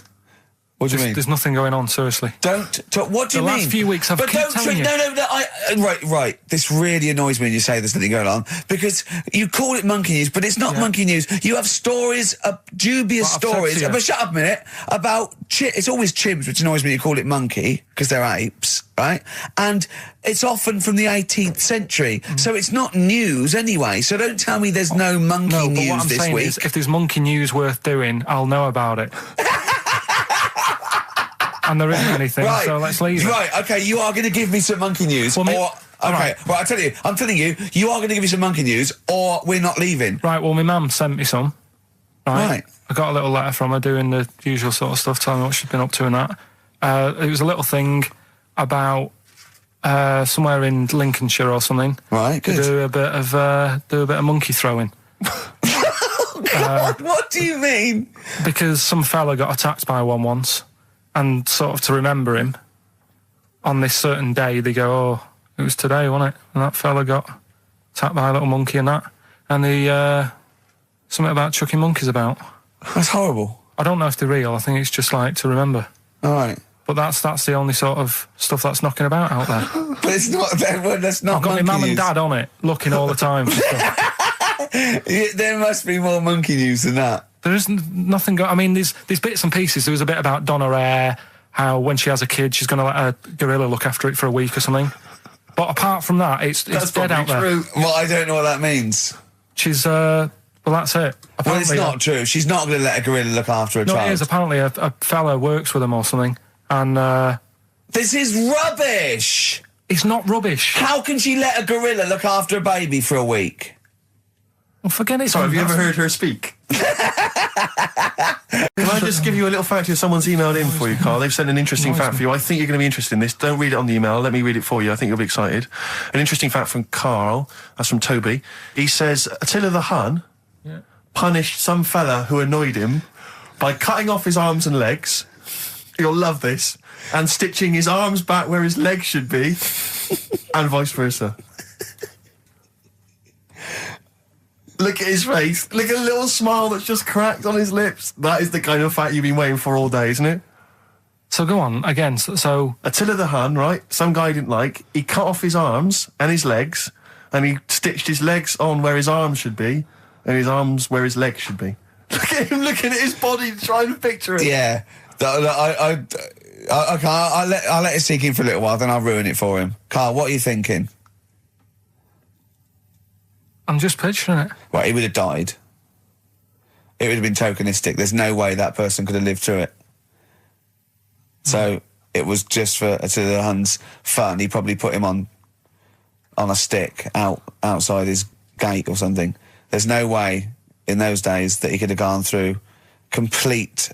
[SPEAKER 2] What do you mean?
[SPEAKER 3] There's nothing going on, seriously.
[SPEAKER 2] What do you mean?
[SPEAKER 3] The last few weeks I've kept telling you.
[SPEAKER 2] No, right. This really annoys me when you say there's nothing going on, because you call it monkey news, but it's not monkey news. You have stories, dubious stories. But shut up a minute. About it's always chimps, which annoys me. You call it monkey because they're apes, right? And it's often from the 18th century, so it's not news anyway. So don't tell me there's no monkey news
[SPEAKER 3] what I'm
[SPEAKER 2] this
[SPEAKER 3] saying
[SPEAKER 2] week.
[SPEAKER 3] Is, if there's monkey news worth doing, I'll know about it. And there isn't anything, so let's leave it.
[SPEAKER 2] Right, okay, you are going to give me some monkey news, I'm telling you, you are going to give me some monkey news, or we're not leaving.
[SPEAKER 3] Right, well, my mum sent me some. Right. I got a little letter from her doing the usual sort of stuff, telling me what she'd been up to and that. It was a little thing about somewhere in Lincolnshire or something.
[SPEAKER 2] Right, good.
[SPEAKER 3] To do a bit of monkey throwing.
[SPEAKER 2] What do you mean?
[SPEAKER 3] Because some fella got attacked by one once, and sort of to remember him, on this certain day, they go, oh, it was today, wasn't it? And that fella got attacked by a little monkey and that. And something about chucking monkeys about.
[SPEAKER 2] That's horrible.
[SPEAKER 3] I don't know if they're real. I think it's just like to remember.
[SPEAKER 2] All right.
[SPEAKER 3] But that's the only sort of stuff that's knocking about out there.
[SPEAKER 2] But it's not. That's not.
[SPEAKER 3] I've got my mum and dad on it, looking all the time for stuff.
[SPEAKER 2] There must be more monkey news than that.
[SPEAKER 3] There isn't nothing. I mean, there's bits and pieces. There was a bit about Donna Rare, how when she has a kid, she's going to let a gorilla look after it for a week or something. But apart from that, it's dead out there.
[SPEAKER 2] Well, I don't know what that means.
[SPEAKER 3] She's well, that's it.
[SPEAKER 2] Well, it's not true. She's not going to let a gorilla look after a child.
[SPEAKER 3] No, it is. Apparently, a fella works with them or something, and
[SPEAKER 2] this is rubbish.
[SPEAKER 3] It's not rubbish.
[SPEAKER 2] How can she let a gorilla look after a baby for a week?
[SPEAKER 3] Well, forget it.
[SPEAKER 7] Sorry, have you ever heard her speak? Can I just give you a little fact here? Someone's emailed in for you, Carl. They've sent an interesting fact for you. I think you're going to be interested in this. Don't read it on the email. Let me read it for you. I think you'll be excited. An interesting fact from Carl. That's from Toby. He says, Attila the Hun punished some fella who annoyed him by cutting off his arms and legs. You'll love this. And stitching his arms back where his legs should be. And vice versa. Look at his face. Look at a little smile that's just cracked on his lips. That is the kind of fact you've been waiting for all day, isn't it?
[SPEAKER 3] So go on, again, so...
[SPEAKER 7] Attila the Hun, right? Some guy didn't like. He cut off his arms and his legs, and he stitched his legs on where his arms should be, and his arms where his legs should be. Look at him looking at his body, trying to picture it.
[SPEAKER 2] Yeah. I'll let it sink in for a little while, then I'll ruin it for him. Carl, what are you thinking?
[SPEAKER 3] I'm just picturing it.
[SPEAKER 2] Well, he would have died. It would have been tokenistic. There's no way that person could have lived through it. So it was just for Attila the Hun's fun. He probably put him on a stick outside his gate or something. There's no way in those days that he could have gone through complete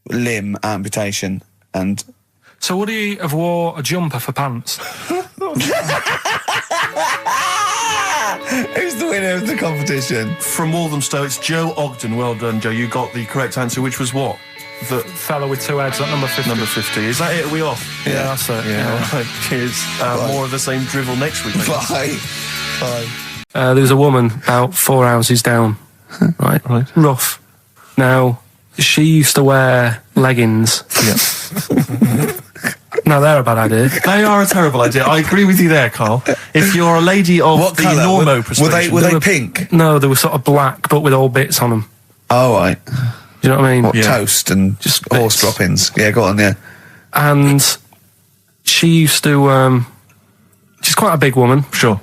[SPEAKER 2] limb amputation and...
[SPEAKER 3] So would he have wore a jumper for pants?
[SPEAKER 2] Who's the winner of the competition?
[SPEAKER 7] From Walthamstow, it's Joe Ogden. Well done, Joe. You got the correct answer, which was what?
[SPEAKER 3] The fella with two heads at number 50.
[SPEAKER 7] Number 50. Is that it? Are we off?
[SPEAKER 3] Yeah, that's it.
[SPEAKER 7] Yeah. All right. Cheers. More of the same drivel next week.
[SPEAKER 2] Bye. Bye.
[SPEAKER 3] There was a woman about 4 houses down. Right. Rough. Now, she used to wear leggings.
[SPEAKER 7] Yeah.
[SPEAKER 3] No, they're a bad idea.
[SPEAKER 7] They are a terrible idea. I agree with you there, Carl. If you're a lady of
[SPEAKER 2] what
[SPEAKER 7] the
[SPEAKER 2] colour?
[SPEAKER 7] normo persuasion...
[SPEAKER 2] Were they pink?
[SPEAKER 3] No, they were sort of black, but with all bits on them.
[SPEAKER 2] Oh, right.
[SPEAKER 3] Do you know what I mean?
[SPEAKER 2] What, toast and just horse droppings? Yeah, go on, yeah.
[SPEAKER 3] And she used to... she's quite a big woman.
[SPEAKER 7] Sure.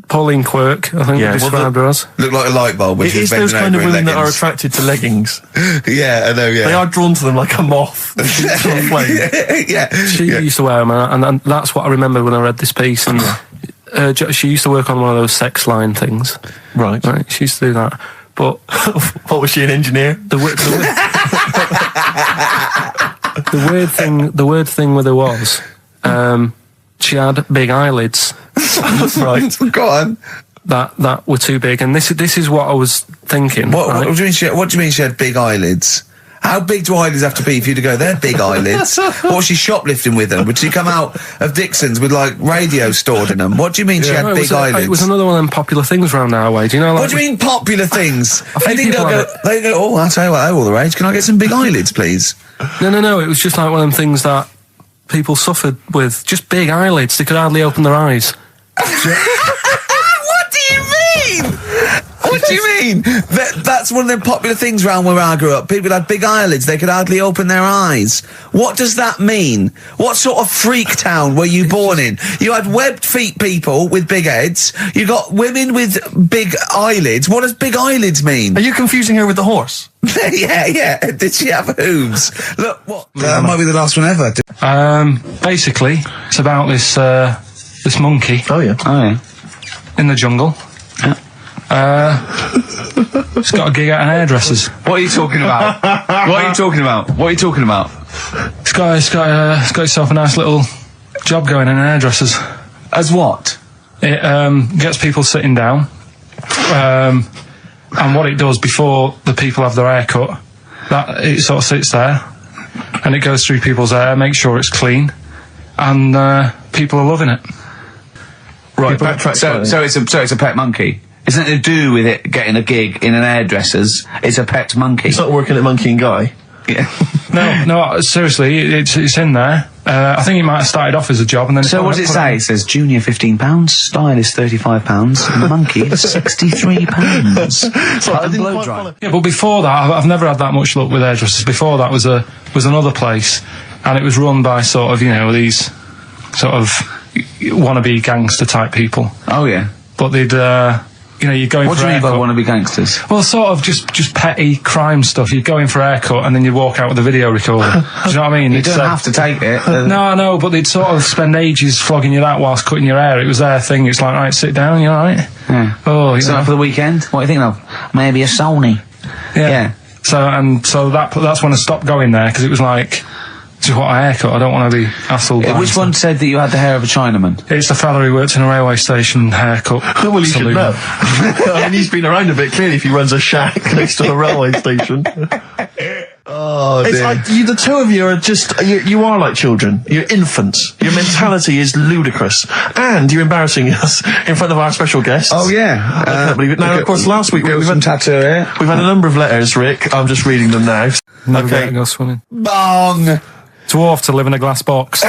[SPEAKER 3] Pauline Quirk, I think they described her as.
[SPEAKER 2] Looked like a light bulb.
[SPEAKER 7] It is those kind of women that are attracted to leggings.
[SPEAKER 2] Yeah, I know, yeah.
[SPEAKER 7] They are drawn to them like a moth.
[SPEAKER 2] Yeah.
[SPEAKER 3] She used to wear them, and that's what I remember when I read this piece. And she used to work on one of those sex line things.
[SPEAKER 7] Right.
[SPEAKER 3] She used to do that. But
[SPEAKER 7] what, was she, an engineer?
[SPEAKER 3] The weird thing with her was she had big eyelids.
[SPEAKER 2] Right. Go on.
[SPEAKER 3] That were too big, and this is what I was thinking.
[SPEAKER 2] What
[SPEAKER 3] right?
[SPEAKER 2] do you mean she had big eyelids? How big do eyelids have to be for you to go, they're big eyelids? What was she shoplifting with them? Would she come out of Dixon's with, like, radio stored in them? What do you mean she had big eyelids?
[SPEAKER 3] It was another one of them popular things around our way. Do you know? Like,
[SPEAKER 2] what do you mean popular things? They go, oh, I'll tell you what, they're all the rage. Can I get some big eyelids, please?
[SPEAKER 3] No. It was just like one of them things that people suffered with. Just big eyelids. They could hardly open their eyes.
[SPEAKER 2] What do you mean? What do you mean? That's one of them popular things around where I grew up. People had big eyelids. They could hardly open their eyes. What does that mean? What sort of freak town were you born in? You had webbed feet people with big heads. You got women with big eyelids. What does big eyelids mean?
[SPEAKER 7] Are you confusing her with the horse?
[SPEAKER 2] Yeah. Did she have hooves? Look, what? That might be the last one ever.
[SPEAKER 3] Basically, it's about this monkey.
[SPEAKER 7] Oh yeah.
[SPEAKER 3] In the jungle.
[SPEAKER 5] Yeah.
[SPEAKER 3] It's got a gig out of hairdressers.
[SPEAKER 5] What are you talking about? What are you talking about?
[SPEAKER 3] It's got itself a nice little job going in hairdressers.
[SPEAKER 2] As what?
[SPEAKER 3] It gets people sitting down, and what it does before the people have their hair cut, that it sort of sits there, and it goes through people's hair, makes sure it's clean, and people are loving it.
[SPEAKER 2] Right. So it's a pet monkey. It's nothing to do with it getting a gig in an hairdresser's. It's a pet monkey.
[SPEAKER 1] It's not working at Monkey and Guy.
[SPEAKER 2] Yeah.
[SPEAKER 3] No, seriously, it's in there. I think it might have started off as a job, and then.
[SPEAKER 2] So what does it say? It says junior £15, stylist £35, and monkey £63.
[SPEAKER 1] Sorry, I didn't quite follow.
[SPEAKER 3] Yeah, but before that, I've never had that much luck with hairdressers. Before that was another place, and it was run by sort of these sort of wannabe gangster type people.
[SPEAKER 2] Oh yeah.
[SPEAKER 3] But they'd you're going
[SPEAKER 2] what
[SPEAKER 3] for
[SPEAKER 2] do you mean by
[SPEAKER 3] haircut.
[SPEAKER 2] wannabe gangsters?
[SPEAKER 3] Well, sort of just petty crime stuff. You'd go in for a haircut and then you'd walk out with a video recorder. Do you know what I mean?
[SPEAKER 2] You don't have to take it.
[SPEAKER 3] No, but they'd sort of spend ages flogging you that whilst cutting your hair. It was their thing. It's like, right, sit down, you alright?
[SPEAKER 2] Yeah.
[SPEAKER 3] Oh, you
[SPEAKER 2] So for the weekend, what are you thinking of? Maybe a Sony.
[SPEAKER 3] Yeah. So that's when I stopped going there, because it was like, just what a haircut. I don't want to be hassled.
[SPEAKER 2] Which one said that you had the hair of a Chinaman?
[SPEAKER 3] It's the fella who works in a railway station haircut.
[SPEAKER 1] Well, you should know. I mean, he's been around a bit, clearly, if he runs a shack next to a railway station. Oh, dear. It's like, the two of you are just, you are like children. You're infants. Your mentality is ludicrous. And you're embarrassing us in front of our special guests.
[SPEAKER 2] Oh, yeah.
[SPEAKER 1] I can't believe it. Now, of course, last week we've
[SPEAKER 2] some tattoo here.
[SPEAKER 1] We've had a number of letters, Rick. I'm just reading them now.
[SPEAKER 3] Never get to go swimming.
[SPEAKER 2] Bong!
[SPEAKER 3] Dwarf to live in a glass box.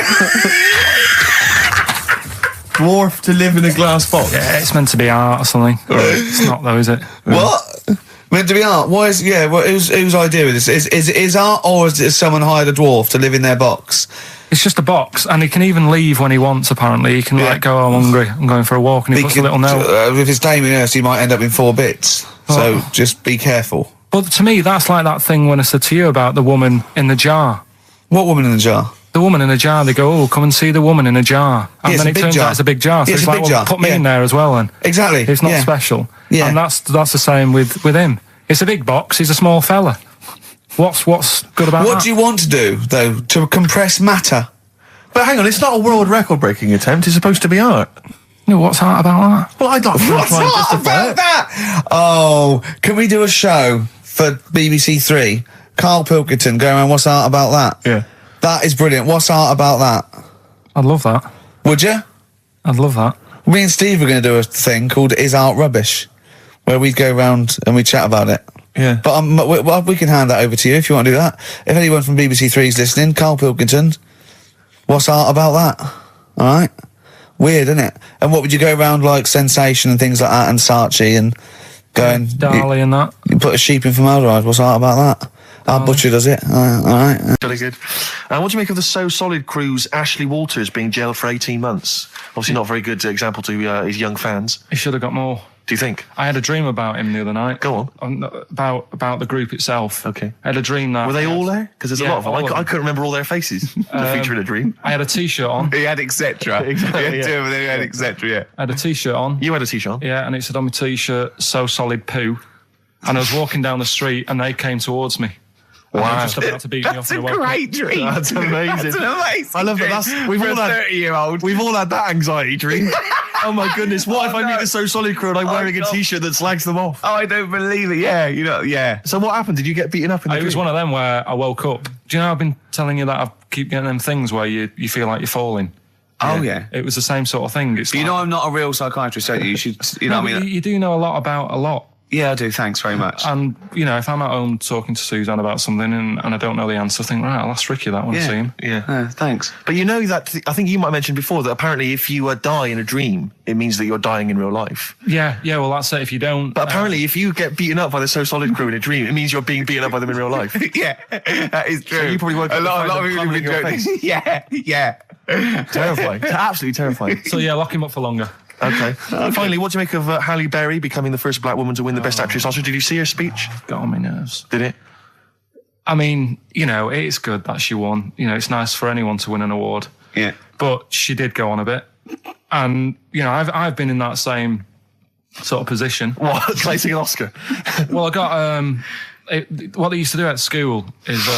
[SPEAKER 1] Dwarf to live in a glass box?
[SPEAKER 3] Yeah, it's meant to be art or something. It's not though, is it?
[SPEAKER 2] What? Meant to be art? Why is... Yeah, whose idea is this? Is art, or is someone hired a dwarf to live in their box?
[SPEAKER 3] It's just a box, and he can even leave when he wants, apparently. He can, go, I'm hungry, I'm going for a walk, and he puts a little note.
[SPEAKER 2] If it's Damien Hirst, he might end up in 4 bits. So just be careful.
[SPEAKER 3] But to me, that's like that thing when I said to you about the woman in the jar.
[SPEAKER 2] What woman in the jar?
[SPEAKER 3] The woman in a jar. They go, come and see the woman in a jar. And then it turns out it's a big jar. So it's like, put me in there as well then.
[SPEAKER 2] Exactly.
[SPEAKER 3] It's not special.
[SPEAKER 2] Yeah.
[SPEAKER 3] And that's the same with him. It's a big box, he's a small fella. What's good about that?
[SPEAKER 2] What do you want to do, though? To compress matter?
[SPEAKER 1] But hang on, it's not a world record-breaking attempt, it's supposed to be art.
[SPEAKER 3] No, what's art about that?
[SPEAKER 1] Well, I don't know.
[SPEAKER 2] What's art about that? Oh, can we do a show for BBC 3? Karl Pilkington going around, what's art about that?
[SPEAKER 1] Yeah.
[SPEAKER 2] That is brilliant. What's art about that?
[SPEAKER 3] I'd love that.
[SPEAKER 2] Would you?
[SPEAKER 3] I'd love that.
[SPEAKER 2] Me and Steve were going to do a thing called Is Art Rubbish, where we'd go around and we'd chat about it.
[SPEAKER 1] Yeah.
[SPEAKER 2] But we can hand that over to you if you want to do that. If anyone from BBC 3 is listening, Karl Pilkington, what's art about that? All right? Weird, isn't it? And what would you go around like Sensation and things like that, and Saatchi and going...
[SPEAKER 3] Dali and that.
[SPEAKER 2] You put a sheep in formaldehyde, what's art about that? Our butcher does it. All right.
[SPEAKER 1] Really good. What do you make of the So Solid crew's Ashley Walters being jailed for 18 months? Obviously not a very good example to his young fans.
[SPEAKER 3] He should have got more.
[SPEAKER 1] Do you think?
[SPEAKER 3] I had a dream about him the other night.
[SPEAKER 1] Go on.
[SPEAKER 3] About the group itself.
[SPEAKER 1] Okay.
[SPEAKER 3] I had a dream that...
[SPEAKER 1] Were they all there? Because there's a lot of them. I couldn't remember all their faces to feature in a dream.
[SPEAKER 3] I had a T-shirt on.
[SPEAKER 5] He had etc.
[SPEAKER 1] Exactly,
[SPEAKER 5] He had etc, yeah.
[SPEAKER 3] I had a T-shirt on.
[SPEAKER 1] You had a T-shirt on?
[SPEAKER 3] Yeah, and it said on my T-shirt, So Solid Poo. And I was walking down the street and they came towards me.
[SPEAKER 1] Wow.
[SPEAKER 3] And they were just about to beat me off
[SPEAKER 5] That's a great dream.
[SPEAKER 1] That's amazing.
[SPEAKER 5] That's an amazing
[SPEAKER 1] I love
[SPEAKER 5] dream
[SPEAKER 1] that. We've
[SPEAKER 5] for
[SPEAKER 1] all
[SPEAKER 5] a
[SPEAKER 1] had
[SPEAKER 5] 30-year-old.
[SPEAKER 1] We've all had that anxiety dream. Oh my goodness! What if I meet the So Solid crew and I'm wearing a T-shirt that slags them off?
[SPEAKER 5] Oh, I don't believe it. Yeah, yeah.
[SPEAKER 1] So what happened? Did you get beaten up in the dream?
[SPEAKER 3] It was one of them where I woke up. Do you know I've been telling you that I keep getting them things where you feel like you're falling?
[SPEAKER 5] Oh yeah.
[SPEAKER 3] It was the same sort of thing.
[SPEAKER 5] It's I'm not a real psychiatrist, don't you? You should,
[SPEAKER 3] what I mean? You do know a lot about a lot.
[SPEAKER 5] Yeah, I do. Thanks very much.
[SPEAKER 3] And, if I'm at home talking to Suzanne about something and I don't know the answer, I think, right, I'll ask Ricky that one, see him.
[SPEAKER 1] Yeah.
[SPEAKER 5] Thanks.
[SPEAKER 1] But you know that, I think you might have mentioned before, that apparently if you die in a dream, it means that you're dying in real life.
[SPEAKER 3] Yeah, well, that's it. If you don't...
[SPEAKER 1] But apparently if you get beaten up by the So Solid crew in a dream, it means you're being beaten up by them in real life.
[SPEAKER 5] Yeah, that is true.
[SPEAKER 1] So you probably woke up
[SPEAKER 5] a lot of
[SPEAKER 1] people
[SPEAKER 5] have been joking. Yeah.
[SPEAKER 1] Terrifying. Absolutely terrifying.
[SPEAKER 3] So, lock him up for longer.
[SPEAKER 1] Okay. Finally, what do you make of Halle Berry becoming the first black woman to win the Best Actress Oscar? Did you see her speech?
[SPEAKER 3] Got on my nerves.
[SPEAKER 1] Did it?
[SPEAKER 3] I mean, it's good that she won. It's nice for anyone to win an award.
[SPEAKER 5] Yeah.
[SPEAKER 3] But she did go on a bit. And, I've been in that same sort of position.
[SPEAKER 1] What? Placing an Oscar?
[SPEAKER 3] Well, I got... what they used to do at school is...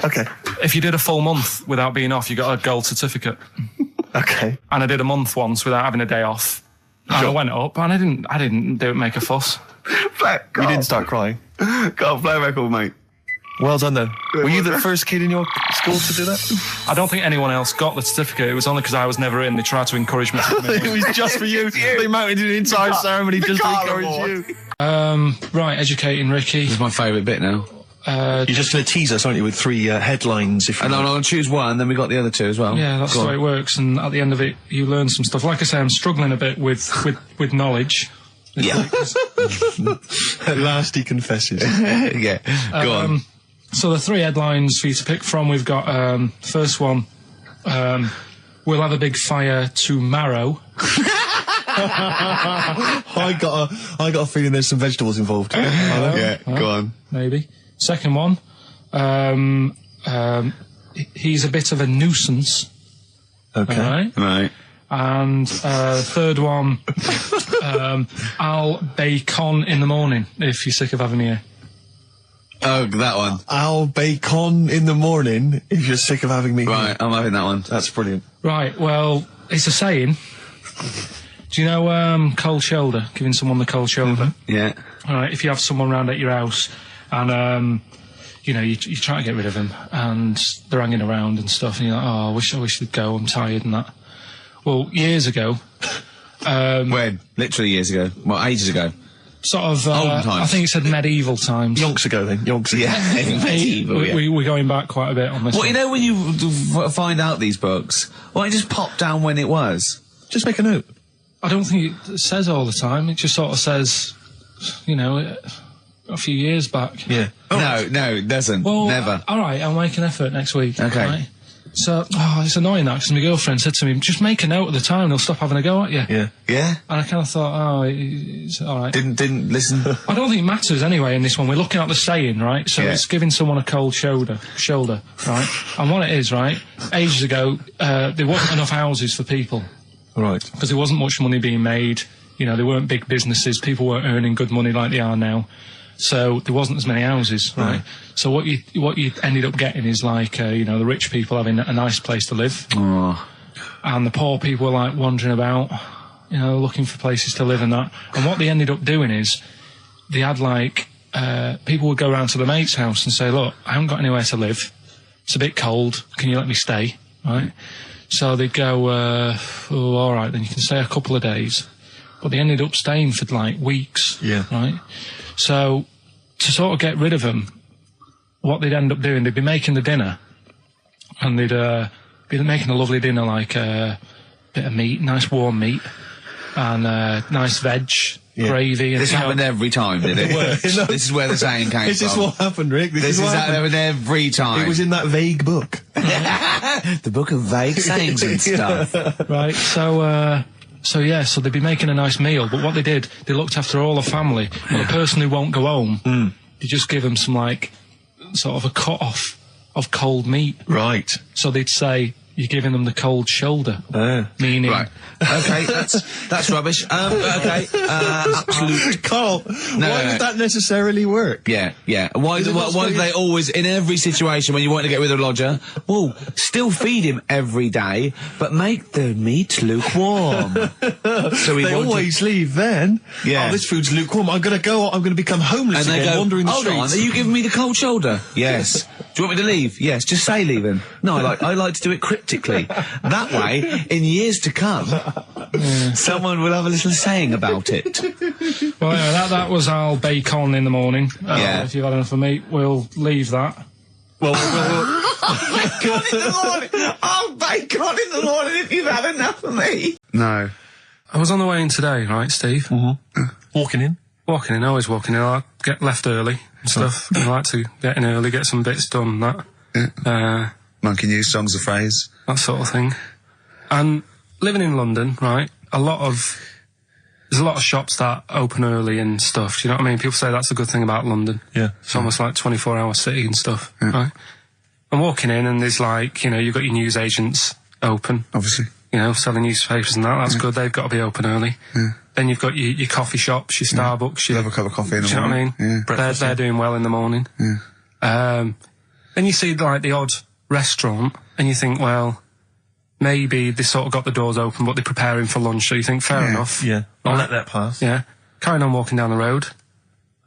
[SPEAKER 1] okay.
[SPEAKER 3] If you did a full month without being off, you got a gold certificate.
[SPEAKER 7] Okay.
[SPEAKER 3] And I did a month once without having a day off. And I went up, and I didn't make a fuss.
[SPEAKER 7] You didn't start crying.
[SPEAKER 5] Got a play record, mate.
[SPEAKER 7] Well done, though. Were you the first kid in your school to do that?
[SPEAKER 3] I don't think anyone else got the certificate. It was only because I was never in. They tried to encourage me to come in.
[SPEAKER 7] It was just for you. They mounted an entire ceremony just to encourage you.
[SPEAKER 3] Right, educating Ricky.
[SPEAKER 5] This is my favourite bit now.
[SPEAKER 1] You're just going to tease us, aren't you, with 3 headlines? If
[SPEAKER 5] and I'll choose one, then we got the other 2 as well.
[SPEAKER 3] Yeah, that's the way it works. And at the end of it, you learn some stuff. Like I say, I'm struggling a bit with knowledge.
[SPEAKER 5] Yeah.
[SPEAKER 1] At last he confesses.
[SPEAKER 5] Yeah, go on.
[SPEAKER 3] So the 3 headlines for you to pick from, we've got, first one, we'll have a big fire tomorrow.
[SPEAKER 1] I got a feeling there's some vegetables involved.
[SPEAKER 5] Yeah, go on.
[SPEAKER 3] Maybe. Second one, he's a bit of a nuisance.
[SPEAKER 1] Okay.
[SPEAKER 5] Right.
[SPEAKER 3] And third one, I'll bacon in the morning if you're sick of having me here.
[SPEAKER 5] Oh, that one.
[SPEAKER 1] I'll bacon in the morning if you're sick of having me.
[SPEAKER 5] Right, I'm having that one.
[SPEAKER 1] That's brilliant.
[SPEAKER 3] Right, well, it's a saying. Do you know cold shoulder? Giving someone the cold shoulder?
[SPEAKER 5] Yeah.
[SPEAKER 3] All right, if you have someone round at your house and, you know, you try to get rid of them and they're hanging around and stuff and you're like, oh, I wish they'd go, I'm tired and that. Well, years ago...
[SPEAKER 5] when? Literally years ago? Well, ages ago?
[SPEAKER 3] Sort of,
[SPEAKER 5] Olden times.
[SPEAKER 3] I think it said medieval times.
[SPEAKER 1] Yonks ago, then. Yonks ago.
[SPEAKER 5] Yeah, medieval, yeah.
[SPEAKER 3] We're going back quite a bit on this
[SPEAKER 5] Well,
[SPEAKER 3] one.
[SPEAKER 5] you know when you find out these books, why don't you just pop down when it was?
[SPEAKER 1] Just make a note.
[SPEAKER 3] I don't think it says all the time. It just sort of says, you know, a few years back.
[SPEAKER 1] Yeah.
[SPEAKER 5] No, it doesn't.
[SPEAKER 3] Well,
[SPEAKER 5] never.
[SPEAKER 3] All right, I'll make an effort next week.
[SPEAKER 5] Okay.
[SPEAKER 3] Right? So, it's annoying that, because my girlfriend said to me, just make a note at the time and they'll stop having a go at you.
[SPEAKER 1] Yeah.
[SPEAKER 5] Yeah?
[SPEAKER 3] And I kind of thought, it's all right.
[SPEAKER 5] Didn't listen?
[SPEAKER 3] I don't think it matters anyway in this one. We're looking at the saying, right? So it's giving someone a cold shoulder, right? And what it is, right, ages ago, there wasn't enough houses for people.
[SPEAKER 1] Right.
[SPEAKER 3] Because there wasn't much money being made. You know, there weren't big businesses. People weren't earning good money like they are now. So there wasn't as many houses, right? So what you ended up getting is like, you know, the rich people having a nice place to live.
[SPEAKER 5] Oh.
[SPEAKER 3] And the poor people were like wandering about, you know, looking for places to live and that. And what they ended up doing is they had like, people would go around to the mate's house and say, look, I haven't got anywhere to live. It's a bit cold. Can you let me stay? Right? So they'd go, oh, all right, then you can stay a couple of days. But they ended up staying for like weeks.
[SPEAKER 1] Yeah.
[SPEAKER 3] Right? So to sort of get rid of them, what they'd end up doing, they'd be making the dinner and they'd be making a lovely dinner, like a bit of meat, nice warm meat and nice veg, gravy. And
[SPEAKER 5] this happened every time, did it? This is where the saying came from.
[SPEAKER 1] This is what happened, Rick.
[SPEAKER 5] This is what happened every time.
[SPEAKER 1] It was in that vague book.
[SPEAKER 5] The book of vague sayings and stuff.
[SPEAKER 3] Right, so they'd be making a nice meal, but what they did, they looked after all the family. But the person who won't go home, they just give them some, like, sort of a cut-off of cold meat.
[SPEAKER 1] Right.
[SPEAKER 3] So they'd say, you're giving them the cold shoulder. Meaning...
[SPEAKER 5] Right. Okay, that's rubbish. Okay, absolute...
[SPEAKER 1] Carl, why would that necessarily work?
[SPEAKER 5] Yeah. Why do they always, in every situation when you want to get rid of a lodger, well, still feed him every day, but make the meat lukewarm. So
[SPEAKER 1] they always leave then.
[SPEAKER 5] Yeah.
[SPEAKER 1] Oh, this food's lukewarm. I'm going to become homeless
[SPEAKER 5] and they
[SPEAKER 1] again,
[SPEAKER 5] go,
[SPEAKER 1] wandering the
[SPEAKER 5] hold
[SPEAKER 1] streets.
[SPEAKER 5] on, are you giving me the cold shoulder? Yes. Do you want me to leave? Yes, just say leaving. No, I like to do it cryptically. That way, in years to come, someone will have a little saying about it.
[SPEAKER 3] Well, yeah, that was our bacon in the morning. If you've had enough of meat, we'll leave that.
[SPEAKER 1] Well,
[SPEAKER 5] bacon in the morning! Oh, bacon in the morning if you've had enough of me!
[SPEAKER 2] No.
[SPEAKER 3] I was on the way in today, right, Steve?
[SPEAKER 1] Walking in?
[SPEAKER 3] Walking in, always walking in. I get left early and stuff. I like to get in early, get some bits done, that.
[SPEAKER 2] Monkey News, songs of phrase.
[SPEAKER 3] That sort of thing. And living in London, right, there's a lot of shops that open early and stuff. Do you know what I mean? People say that's a good thing about London.
[SPEAKER 1] Yeah.
[SPEAKER 3] It's almost like 24-hour city and stuff, right? I'm walking in and there's like, you know, you've got your news agents open.
[SPEAKER 2] Obviously.
[SPEAKER 3] You know, selling newspapers and that. That's good. They've got to be open early.
[SPEAKER 2] Yeah.
[SPEAKER 3] Then you've got your coffee shops, your Starbucks.
[SPEAKER 2] Have a cup of coffee in the
[SPEAKER 3] morning. Do you know what I mean?
[SPEAKER 2] Yeah.
[SPEAKER 3] They're doing well in the morning.
[SPEAKER 2] Yeah.
[SPEAKER 3] Then you see like the odd restaurant and you think, well, maybe they sort of got the doors open, but they're preparing for lunch, so you think, fair enough.
[SPEAKER 1] Yeah, I'll
[SPEAKER 3] Right.
[SPEAKER 1] let that pass.
[SPEAKER 3] Yeah. Carrying on walking down the road.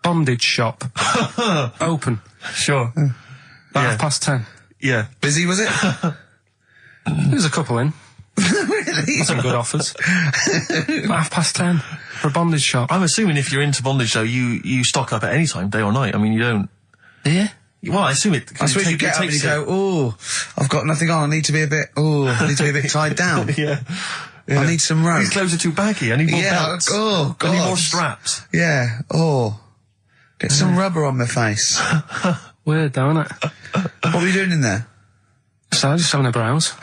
[SPEAKER 3] Bondage shop. Open.
[SPEAKER 1] Sure.
[SPEAKER 3] About 10:30.
[SPEAKER 1] Yeah.
[SPEAKER 2] Busy, was it?
[SPEAKER 3] There's a couple in.
[SPEAKER 2] Really?
[SPEAKER 3] Some good offers. 10:30 for a bondage shop.
[SPEAKER 1] I'm assuming if you're into bondage, though, you stock up at any time, day or night. I mean, you don't...
[SPEAKER 3] Yeah.
[SPEAKER 1] Well, I assume it...
[SPEAKER 2] I suppose you get up and you go, oh, I've got nothing on, I need to be a bit tied down.
[SPEAKER 1] Yeah.
[SPEAKER 2] I need some rope.
[SPEAKER 1] These clothes are too baggy. I need more
[SPEAKER 2] Yeah,
[SPEAKER 1] belts.
[SPEAKER 2] oh, God.
[SPEAKER 1] I need more straps.
[SPEAKER 2] Yeah, get some rubber on my face.
[SPEAKER 3] Weird, though, isn't it?
[SPEAKER 2] What were you doing in there?
[SPEAKER 3] So just having a browse.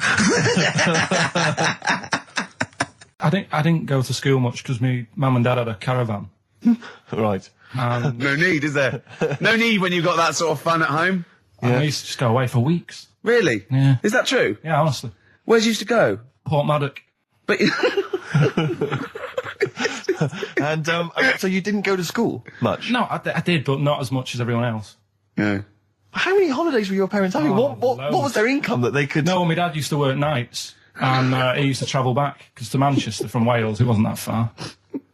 [SPEAKER 3] I didn't go to school much because my mum and dad had a caravan.
[SPEAKER 1] Right.
[SPEAKER 5] No need, is there? No need when you've got that sort of fun at home.
[SPEAKER 3] And I used to just go away for weeks.
[SPEAKER 5] Really?
[SPEAKER 3] Yeah.
[SPEAKER 5] Is that true?
[SPEAKER 3] Yeah, honestly.
[SPEAKER 5] Where'd you used to go?
[SPEAKER 3] Portmaddock.
[SPEAKER 5] But
[SPEAKER 1] And, so you didn't go to school much?
[SPEAKER 3] No, I did, but not as much as everyone else.
[SPEAKER 5] no.
[SPEAKER 1] How many holidays were your parents having? What was their income that they could...
[SPEAKER 3] No, my dad used to work nights, and he used to travel back, because to Manchester from Wales, it wasn't that far.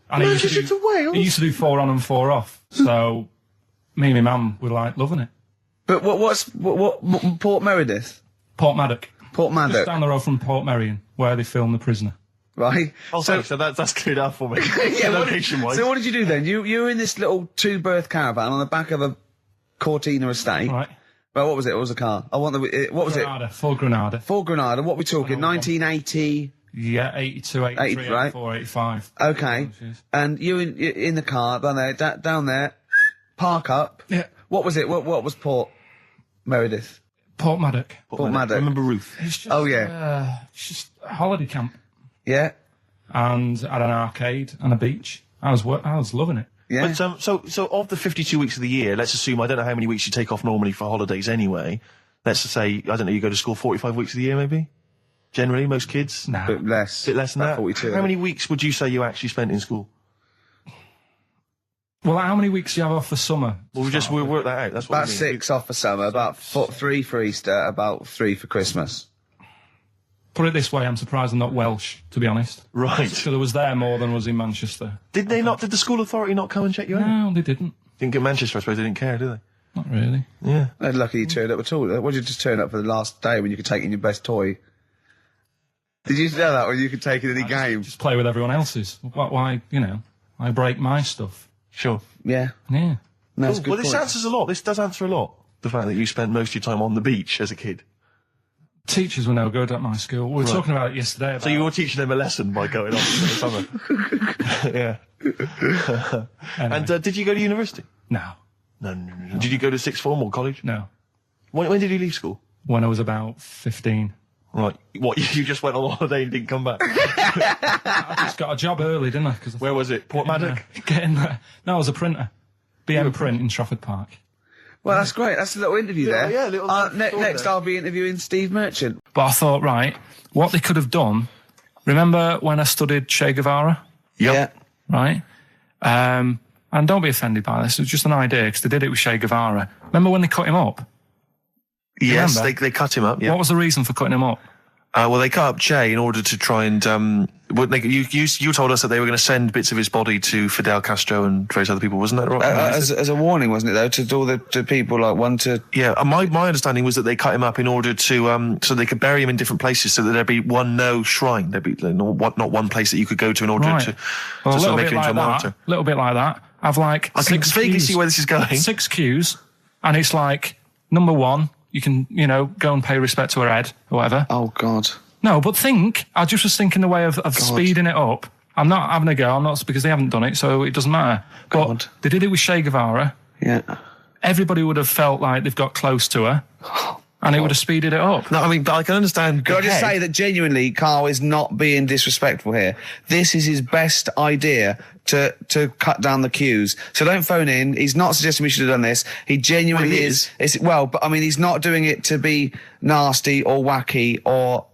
[SPEAKER 3] And
[SPEAKER 1] Manchester to Wales?
[SPEAKER 3] He used to do 4 on and 4 off, so me and my mum were, like, loving it.
[SPEAKER 5] But what Port Meredith?
[SPEAKER 3] Portmaddock.
[SPEAKER 5] Portmaddock.
[SPEAKER 3] Just down the road from Port Merion, where they filmed The Prisoner.
[SPEAKER 5] Right.
[SPEAKER 1] So that's cleared up for me.
[SPEAKER 5] Yeah,
[SPEAKER 1] location-wise.
[SPEAKER 5] So what did you do then? You were in this little 2-berth caravan on the back of a Cortina estate.
[SPEAKER 3] Right.
[SPEAKER 5] Well, what was it? What was the car? I want the... What was
[SPEAKER 3] Granada, Ford Granada.
[SPEAKER 5] Ford Granada. What are we talking? 1980...
[SPEAKER 3] Yeah, 82, 83,
[SPEAKER 5] 80, right?
[SPEAKER 3] 84, 85.
[SPEAKER 5] Okay. And you in the car down there, park up.
[SPEAKER 3] Yeah.
[SPEAKER 5] What was it? What was Port Meredith?
[SPEAKER 3] Portmaddock.
[SPEAKER 5] Portmaddock.
[SPEAKER 1] I remember Ruth.
[SPEAKER 3] It's just,
[SPEAKER 5] Oh, yeah.
[SPEAKER 3] it's just a holiday camp.
[SPEAKER 5] Yeah.
[SPEAKER 3] And had an arcade and a beach. I was loving it.
[SPEAKER 5] Yeah.
[SPEAKER 1] But, so of the 52 weeks of the year, let's assume, I don't know how many weeks you take off normally for holidays anyway. Let's just say, I don't know, you go to school 45 weeks of the year maybe? Generally, most kids?
[SPEAKER 3] Nah.
[SPEAKER 5] Bit less.
[SPEAKER 1] Bit less than
[SPEAKER 5] About
[SPEAKER 1] that?
[SPEAKER 5] 42.
[SPEAKER 1] How many weeks would you say you actually spent in school?
[SPEAKER 3] Well, how many weeks do you have off for summer?
[SPEAKER 1] Well, we'll work that out. That's what
[SPEAKER 5] About
[SPEAKER 1] I mean.
[SPEAKER 5] 6 off for summer, about 3 for Easter, about 3 for Christmas.
[SPEAKER 3] Put it this way, I'm surprised I'm not Welsh, to be honest.
[SPEAKER 1] Right.
[SPEAKER 3] So I was there more than was in Manchester.
[SPEAKER 1] Did the school authority not come and check you out?
[SPEAKER 3] No, they didn't.
[SPEAKER 1] Didn't get Manchester, I suppose they didn't care, do they?
[SPEAKER 3] Not really.
[SPEAKER 1] Yeah.
[SPEAKER 5] They're lucky you turned up at all. Why did you just turn up for the last day when you could take in your best toy? Did you know that when you could take in any game?
[SPEAKER 3] Just play with everyone else's. Why, I break my stuff.
[SPEAKER 1] Sure.
[SPEAKER 5] Yeah.
[SPEAKER 3] Yeah.
[SPEAKER 5] No, that's a
[SPEAKER 1] Cool.
[SPEAKER 5] good
[SPEAKER 1] Well, this
[SPEAKER 5] point.
[SPEAKER 1] answers a lot. This does answer a lot. The fact that you spent most of your time on the beach as a kid.
[SPEAKER 3] Teachers were no good at my school. We were talking about it yesterday. About
[SPEAKER 1] So you were teaching them a lesson by going off for the summer. Yeah.
[SPEAKER 3] Anyway.
[SPEAKER 1] And did you go to university?
[SPEAKER 3] No.
[SPEAKER 1] No. Did you go to sixth form or college?
[SPEAKER 3] No.
[SPEAKER 1] When did you leave school?
[SPEAKER 3] When I was about 15.
[SPEAKER 1] Right. What, you just went on holiday and didn't come back?
[SPEAKER 3] I just got a job early, didn't I?
[SPEAKER 1] Where was it? Portmaddock?
[SPEAKER 3] Getting there. No, I was a printer. BM Print in Trafford Park.
[SPEAKER 5] Well, that's great. That's a little interview there.
[SPEAKER 1] Yeah, little
[SPEAKER 5] next, I'll be interviewing Steve Merchant.
[SPEAKER 3] But I thought, right, what they could have done... Remember when I studied Che Guevara?
[SPEAKER 5] Yeah.
[SPEAKER 3] Right? And don't be offended by this. It's just an idea, because they did it with Che Guevara. Remember when they cut him up?
[SPEAKER 1] Yes, they cut him up, yeah.
[SPEAKER 3] What was the reason for cutting him up?
[SPEAKER 7] Well, they cut up Che in order to try and, you told us that they were going to send bits of his body to Fidel Castro and various other people, wasn't that right?
[SPEAKER 5] As a warning, wasn't it, though, to all the people, like, one to...
[SPEAKER 7] Yeah, my understanding was that they cut him up in order to, so they could bury him in different places so that there'd be one shrine. There'd be not one place that you could go to in order to sort of make you into a martyr.
[SPEAKER 3] A little bit like that. I've like
[SPEAKER 7] I can vaguely see where this is going.
[SPEAKER 3] 6 queues, and it's like, number 1, you can, go and pay respect to her head, or whatever.
[SPEAKER 5] Oh, God.
[SPEAKER 3] No, but I just was thinking the way of speeding it up. I'm not having a go, because they haven't done it, so it doesn't matter. But they did it with Che Guevara.
[SPEAKER 5] Yeah.
[SPEAKER 3] Everybody would have felt like they've got close to her, and it would have speeded it up.
[SPEAKER 7] No, I mean, but I can understand.
[SPEAKER 5] Can I just say that genuinely, Carl is not being disrespectful here. This is his best idea to cut down the queues. So don't phone in. He's not suggesting we should have done this. He genuinely is. But I mean, he's not doing it to be nasty or wacky or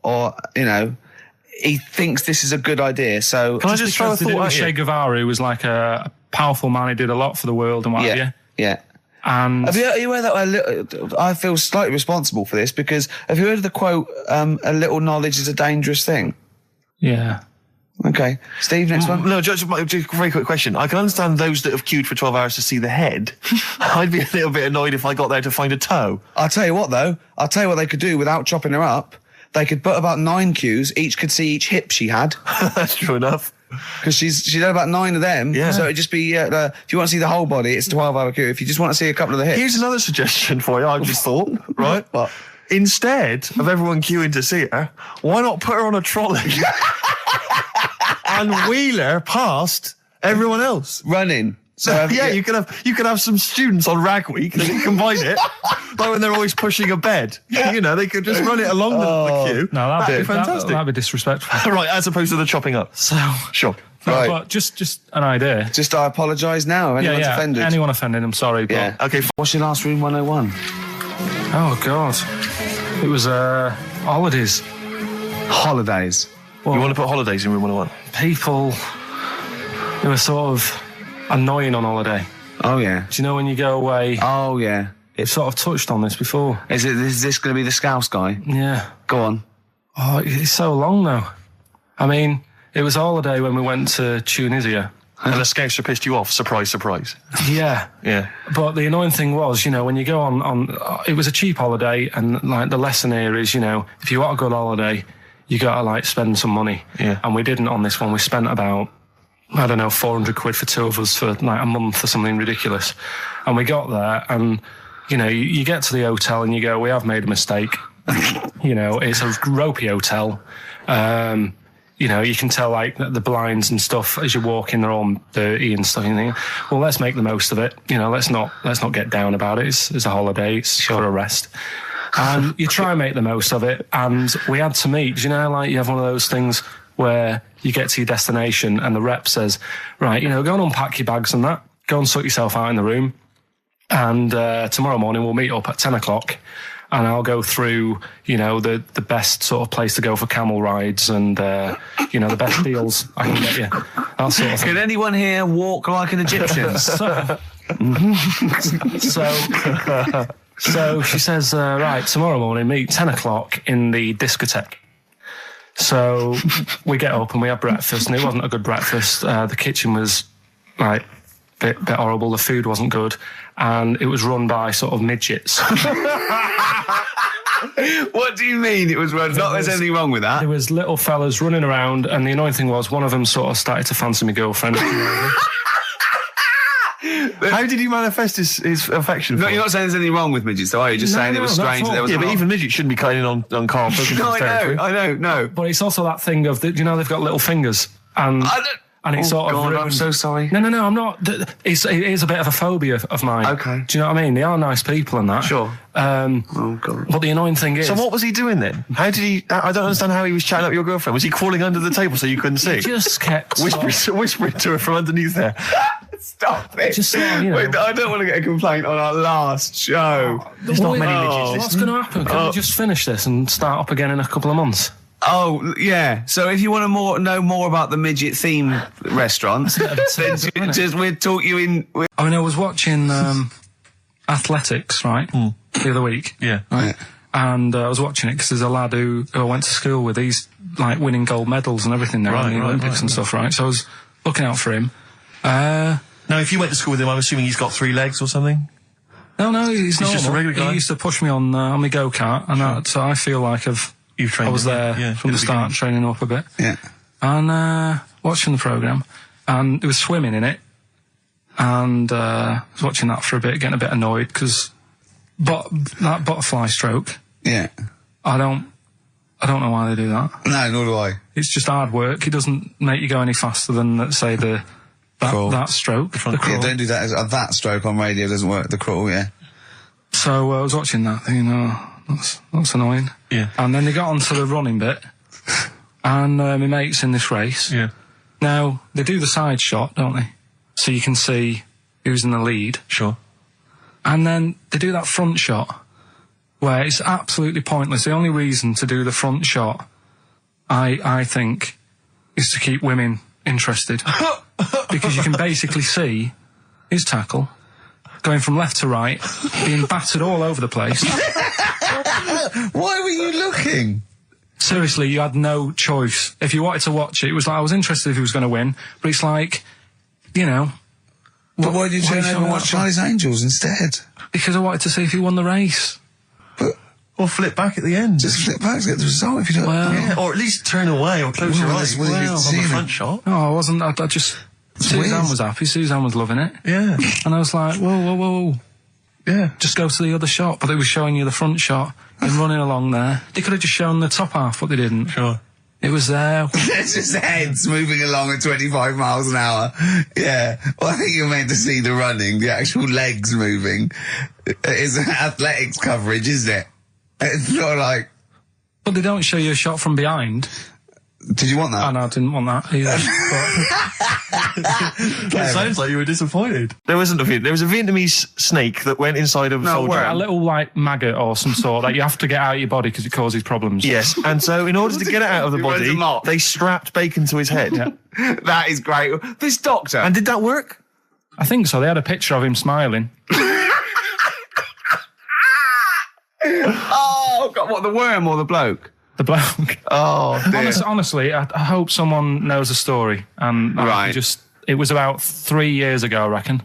[SPEAKER 5] he thinks this is a good idea. So
[SPEAKER 3] Can I just throw a thought at Che Guevara, who was like a powerful man who did a lot for the world and what have you.
[SPEAKER 5] Yeah.
[SPEAKER 3] And
[SPEAKER 2] Have you heard that? I feel slightly responsible for this because have you heard of the quote, a little knowledge is a dangerous thing?
[SPEAKER 3] yeah.
[SPEAKER 2] Okay. Steve, next one.
[SPEAKER 7] No, just a very quick question. I can understand those that have queued for 12 hours to see the head. I'd be a little bit annoyed if I got there to find a toe.
[SPEAKER 2] I'll tell you what, though. I'll tell you what they could do without chopping her up. They could put about 9 queues. Each could see each hip she had.
[SPEAKER 7] That's true enough.
[SPEAKER 2] Because she's had about 9 of them.
[SPEAKER 7] Yeah.
[SPEAKER 2] So it'd just be, if you want to see the whole body, it's a 12-hour queue. If you just want to see a couple of the hips.
[SPEAKER 7] Here's another suggestion for you, I've just thought, right?
[SPEAKER 2] What?
[SPEAKER 7] Instead of everyone queuing to see her, why not put her on a trolley and wheel her past everyone else?
[SPEAKER 2] Running. So
[SPEAKER 7] yeah, you could have some students on Rag Week and you combine it, like when they're always pushing a bed. You know, they could just run it along the queue.
[SPEAKER 3] No, that'd be
[SPEAKER 7] fantastic.
[SPEAKER 3] That'd be disrespectful.
[SPEAKER 7] Right, as opposed to the chopping up.
[SPEAKER 3] So
[SPEAKER 7] Sure.
[SPEAKER 3] no,
[SPEAKER 2] Right.
[SPEAKER 3] but just an idea.
[SPEAKER 2] Just I apologise now if anyone's offended.
[SPEAKER 3] Anyone offended, I'm sorry. But
[SPEAKER 2] Yeah.
[SPEAKER 7] Okay,
[SPEAKER 2] What's your last room 101?
[SPEAKER 3] Oh God, it was holidays.
[SPEAKER 2] Holidays.
[SPEAKER 3] Well,
[SPEAKER 7] you want to put holidays in room 101?
[SPEAKER 3] people who are sort of annoying on holiday.
[SPEAKER 2] Oh, yeah.
[SPEAKER 3] Do you know when you go away?
[SPEAKER 2] Oh, yeah.
[SPEAKER 3] It's sort of touched on this before.
[SPEAKER 2] Is this going to be the Scouse guy?
[SPEAKER 3] Yeah.
[SPEAKER 2] Go on.
[SPEAKER 3] Oh, it's so long though. I mean, it was a holiday when we went to Tunisia.
[SPEAKER 7] And the Scouser pissed you off. Surprise, surprise.
[SPEAKER 3] Yeah.
[SPEAKER 7] Yeah.
[SPEAKER 3] But the annoying thing was, you know, when you go on it was a cheap holiday, and like the lesson here is, you know, if you want a good holiday, you got to like spend some money.
[SPEAKER 7] Yeah.
[SPEAKER 3] And we didn't on this one. We spent about, I don't know, 400 quid for 2 of us for like a month or something ridiculous. And we got there and, you know, you get to the hotel and you go, we have made a mistake. You know, it's a ropey hotel. You know, you can tell like the blinds and stuff as you walk in, they're all dirty and stuff. And you think, well, let's make the most of it. You know, let's not get down about it. It's a holiday. It's for a rest. And you try and make the most of it. And we had to meet, you know, like you have one of those things where you get to your destination and the rep says, right, you know, go and unpack your bags and that. Go and sort yourself out in the room. And tomorrow morning we'll meet up at 10 o'clock. And I'll go through, you know, the best sort of place to go for camel rides and, you know, the best deals I can get you. That sort of thing.
[SPEAKER 2] Can anyone here walk like an Egyptian?
[SPEAKER 3] So she says, right, tomorrow morning, meet 10 o'clock in the discotheque. So we get up and we have breakfast, and it wasn't a good breakfast. The kitchen was, like, bit horrible. The food wasn't good. And it was run by sort of midgets.
[SPEAKER 2] What do you mean it was run? Not there's anything wrong with that.
[SPEAKER 3] There was little fellas running around, and the annoying thing was one of them sort of started to fancy my girlfriend.
[SPEAKER 7] How did he manifest his affection for
[SPEAKER 2] No, you're not saying there's anything wrong with midgets, though, are you? Just saying it was strange that there was
[SPEAKER 7] but even midgets shouldn't be cutting in on Karl Pilkington's territory.
[SPEAKER 2] I know.
[SPEAKER 3] But it's also that thing of, you know, they've got little fingers. And it's sort of ruined.
[SPEAKER 2] I'm so sorry.
[SPEAKER 3] No, I'm not. It is a bit of a phobia of mine.
[SPEAKER 2] Okay.
[SPEAKER 3] Do you know what I mean? They are nice people and that.
[SPEAKER 2] Sure.
[SPEAKER 3] Oh, God. But the annoying thing is...
[SPEAKER 7] So what was he doing then? How did he... I don't understand how he was chatting up your girlfriend. Was he crawling under the table so you couldn't see?
[SPEAKER 3] He just kept...
[SPEAKER 7] Whispering to her from underneath there.
[SPEAKER 2] Stop it.
[SPEAKER 3] Just sort of, you know...
[SPEAKER 2] Wait, I don't want to get a complaint on our last show.
[SPEAKER 3] There's not many midgets. What's going to happen? Can we just finish this and start up again in a couple of months?
[SPEAKER 2] Oh, yeah. So if you want to know more about the midget theme restaurant, then we'll talk you in...
[SPEAKER 3] I mean, I was watching athletics, right, the other week.
[SPEAKER 7] Yeah.
[SPEAKER 3] Right? And I was watching it because there's a lad who I went to school with. He's, like, winning gold medals and everything now in the Olympics and stuff, right? So I was looking out for him.
[SPEAKER 1] Now, if you went to school with him, I'm assuming he's got 3 legs or something?
[SPEAKER 3] No, he's normal.
[SPEAKER 1] Just a regular guy?
[SPEAKER 3] He used to push me on my go-kart, and so I feel like I was there from the start, training up a bit.
[SPEAKER 2] Yeah.
[SPEAKER 3] And watching the programme, and there was swimming in it, and I was watching that for a bit, getting a bit annoyed, because that butterfly stroke,
[SPEAKER 2] Yeah.
[SPEAKER 3] I don't know why they do that.
[SPEAKER 2] No, nor do I.
[SPEAKER 3] It's just hard work. It doesn't make you go any faster than, let's say, that stroke. The crawl.
[SPEAKER 2] Yeah, don't do that. That stroke on radio doesn't work. The crawl, yeah.
[SPEAKER 3] So I was watching that, thinking, that's annoying.
[SPEAKER 1] Yeah.
[SPEAKER 3] And then they got onto the running bit, and my mate's in this race.
[SPEAKER 1] Yeah.
[SPEAKER 3] Now, they do the side shot, don't they? So you can see who's in the lead.
[SPEAKER 1] Sure.
[SPEAKER 3] And then they do that front shot, where it's absolutely pointless. The only reason to do the front shot, I think, is to keep women interested. Because you can basically see his tackle, going from left to right, being battered all over the place.
[SPEAKER 2] Why were you looking?
[SPEAKER 3] Seriously, you had no choice. If you wanted to watch it was like, I was interested if he was going to win, but it's like, you know.
[SPEAKER 2] But why did you turn over and watch Charlie's Angels instead?
[SPEAKER 3] Because I wanted to see if he won the race.
[SPEAKER 1] Or flip back at the end.
[SPEAKER 2] Just flip back to get the result if you don't.
[SPEAKER 3] Well,
[SPEAKER 1] yeah, or at least turn away or close your eyes.
[SPEAKER 2] Well,
[SPEAKER 1] On the front shot.
[SPEAKER 3] No, I wasn't. I just. Suzanne was happy. Suzanne was loving it.
[SPEAKER 1] Yeah.
[SPEAKER 3] And I was like, whoa. Yeah. Just go to the other shot. But they were showing you the front shot and running along there. They could have just shown the top half, but they didn't.
[SPEAKER 1] Sure.
[SPEAKER 3] It was there.
[SPEAKER 2] It's just heads moving along at 25 miles an hour. Yeah. Well, I think you're meant to see the running, the actual legs moving. It's athletics coverage, isn't it? It's not like...
[SPEAKER 3] But they don't show you a shot from behind.
[SPEAKER 2] Did you want that?
[SPEAKER 3] Oh, no, I didn't want that either.
[SPEAKER 1] It sounds like you were disappointed.
[SPEAKER 7] There was a Vietnamese snake that went inside of a soldier.
[SPEAKER 3] A little, like, maggot or some sort that you have to get out of your body because it causes problems.
[SPEAKER 7] Yes, and so in order to get it out of the body, they strapped bacon to his head.
[SPEAKER 3] Yeah.
[SPEAKER 2] That is great. This doctor...
[SPEAKER 7] And did that work?
[SPEAKER 3] I think so. They had a picture of him smiling.
[SPEAKER 2] Oh, God, what, the worm or the bloke?
[SPEAKER 3] The bloke.
[SPEAKER 2] Oh, dear.
[SPEAKER 3] Honestly, I hope someone knows the story. And
[SPEAKER 2] right.
[SPEAKER 3] It was about 3 years ago, I reckon.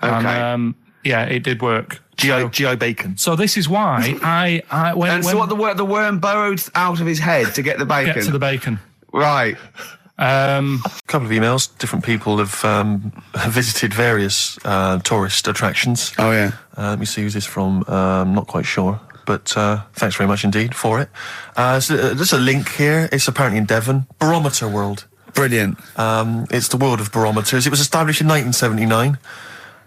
[SPEAKER 2] Okay.
[SPEAKER 3] And, yeah, it did work.
[SPEAKER 7] GI bacon.
[SPEAKER 3] So this is why
[SPEAKER 2] so what the worm burrowed out of his head to get the bacon?
[SPEAKER 3] Get to the bacon.
[SPEAKER 2] Right.
[SPEAKER 7] A couple of emails. Different people have visited various tourist attractions.
[SPEAKER 2] Oh, yeah.
[SPEAKER 7] Let me see who's this from. Not quite sure. But thanks very much indeed for it. So there's a link here. It's apparently in Devon. Barometer World.
[SPEAKER 2] Brilliant.
[SPEAKER 7] It's the world of barometers. It was established in 1979.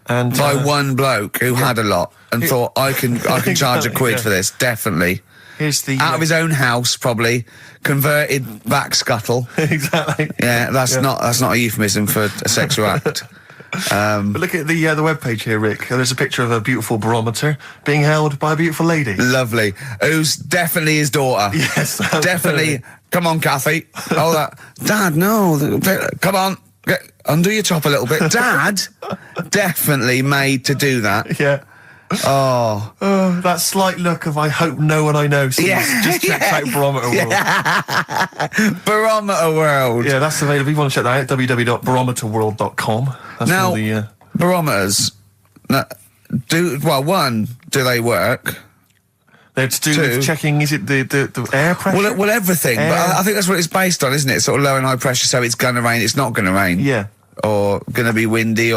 [SPEAKER 7] And
[SPEAKER 2] by one bloke who had a lot and thought, I can charge £1 for this, definitely.
[SPEAKER 7] Here's the
[SPEAKER 2] out of his own house, probably converted back scuttle.
[SPEAKER 7] Exactly.
[SPEAKER 2] Yeah, that's not a euphemism for a sexual act.
[SPEAKER 7] But look at the webpage here, Rick. There's a picture of a beautiful barometer being held by a beautiful lady.
[SPEAKER 2] Lovely. Who's definitely his daughter.
[SPEAKER 7] Yes,
[SPEAKER 2] definitely. Come on, Kathy. Hold that. Dad, no. Come on. Undo your top a little bit. Dad, definitely made to do that.
[SPEAKER 7] Yeah.
[SPEAKER 2] Oh,
[SPEAKER 7] that slight look of I hope no one I know sees.
[SPEAKER 2] Yeah.
[SPEAKER 7] Just check out Barometer World.
[SPEAKER 2] Barometer World.
[SPEAKER 7] Yeah, that's available. If you want to check that out, www.barometerworld.com. That's
[SPEAKER 2] now,
[SPEAKER 7] all the
[SPEAKER 2] barometers. Do they work?
[SPEAKER 7] They're to do with checking, is it the air pressure?
[SPEAKER 2] Well, everything. But I think that's what it's based on, isn't it? Sort of low and high pressure, so it's going to rain, it's not going to rain.
[SPEAKER 7] Yeah.
[SPEAKER 2] Or going to be windy,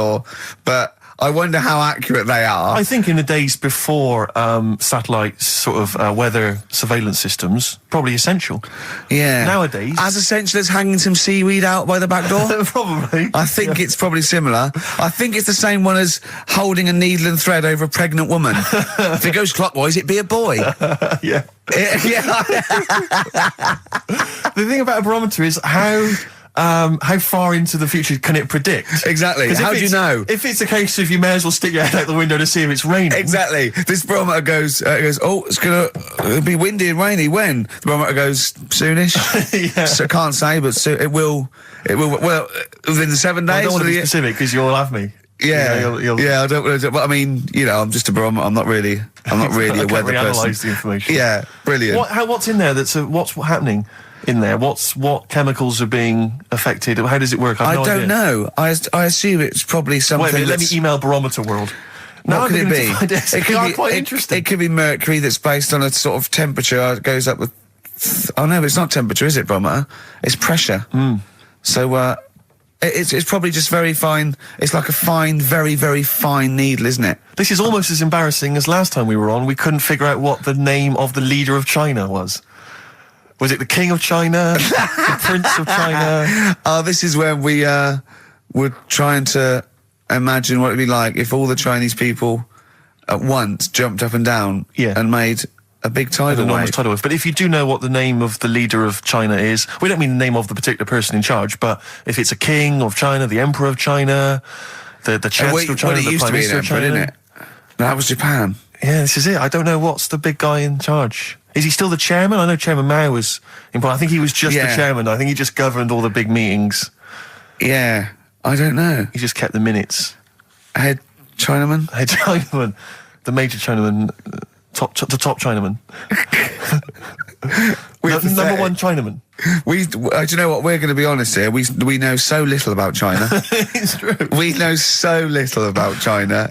[SPEAKER 2] but I wonder how accurate they are.
[SPEAKER 7] I think in the days before satellite sort of weather surveillance systems, probably essential.
[SPEAKER 2] Yeah.
[SPEAKER 7] Nowadays.
[SPEAKER 2] As essential as hanging some seaweed out by the back door?
[SPEAKER 7] Probably.
[SPEAKER 2] I think it's probably similar. I think it's the same one as holding a needle and thread over a pregnant woman. If it goes clockwise, it'd be a boy.
[SPEAKER 7] Yeah.
[SPEAKER 2] Yeah.
[SPEAKER 7] The thing about a barometer is how far into the future can it predict?
[SPEAKER 2] Exactly. How do you know?
[SPEAKER 7] If it's a case of you may as well stick your head out the window to see if it's raining.
[SPEAKER 2] Exactly. This barometer goes, oh, it's going to be windy and rainy. When? The barometer goes, soonish. Yeah. So can't say, but it will, well, within the 7 days.
[SPEAKER 7] I don't want to be specific because you'll have me.
[SPEAKER 2] Yeah,
[SPEAKER 7] you'll
[SPEAKER 2] yeah, I don't want to, but I mean, I'm just a barometer. I'm not really a weather person.
[SPEAKER 7] The information.
[SPEAKER 2] Yeah, brilliant.
[SPEAKER 7] What's in there? What's happening in there? What chemicals are being affected? How does it work?
[SPEAKER 2] I don't know. I assume it's probably something.
[SPEAKER 7] Wait a minute, let me email Barometer World.
[SPEAKER 2] What could it be?
[SPEAKER 7] It could be quite interesting.
[SPEAKER 2] It could be mercury that's based on a sort of temperature. It goes up with. Oh no, but it's not temperature, is it, barometer? It's pressure. So it's probably just very fine. It's like a fine, very, very fine needle, isn't it?
[SPEAKER 7] This is almost as embarrassing as last time we were on. We couldn't figure out what the name of the leader of China was. Was it the King of China? The Prince of China?
[SPEAKER 2] Oh, this is where we were trying to imagine what it'd be like if all the Chinese people at once jumped up and down and made a big tidal wave.
[SPEAKER 7] Tidal wave. But if you do know what the name of the leader of China is, we don't mean the name of the particular person in charge, but if it's a king of China, the emperor of China, the chancellor of China, the prime minister of China,
[SPEAKER 2] isn't it? No, that was Japan.
[SPEAKER 7] Yeah, this is it. I don't know what's the big guy in charge. Is he still the chairman? I know Chairman Mao was important. I think he was just the chairman. I think he just governed all the big meetings.
[SPEAKER 2] Yeah, I don't know.
[SPEAKER 7] He just kept the minutes.
[SPEAKER 2] Head Chinaman?
[SPEAKER 7] Hey, Chinaman. The major Chinaman. The top Chinaman. Number one Chinaman.
[SPEAKER 2] Do you know what? We're going to be honest here. We know so little about China.
[SPEAKER 7] It's true.
[SPEAKER 2] We know so little about China.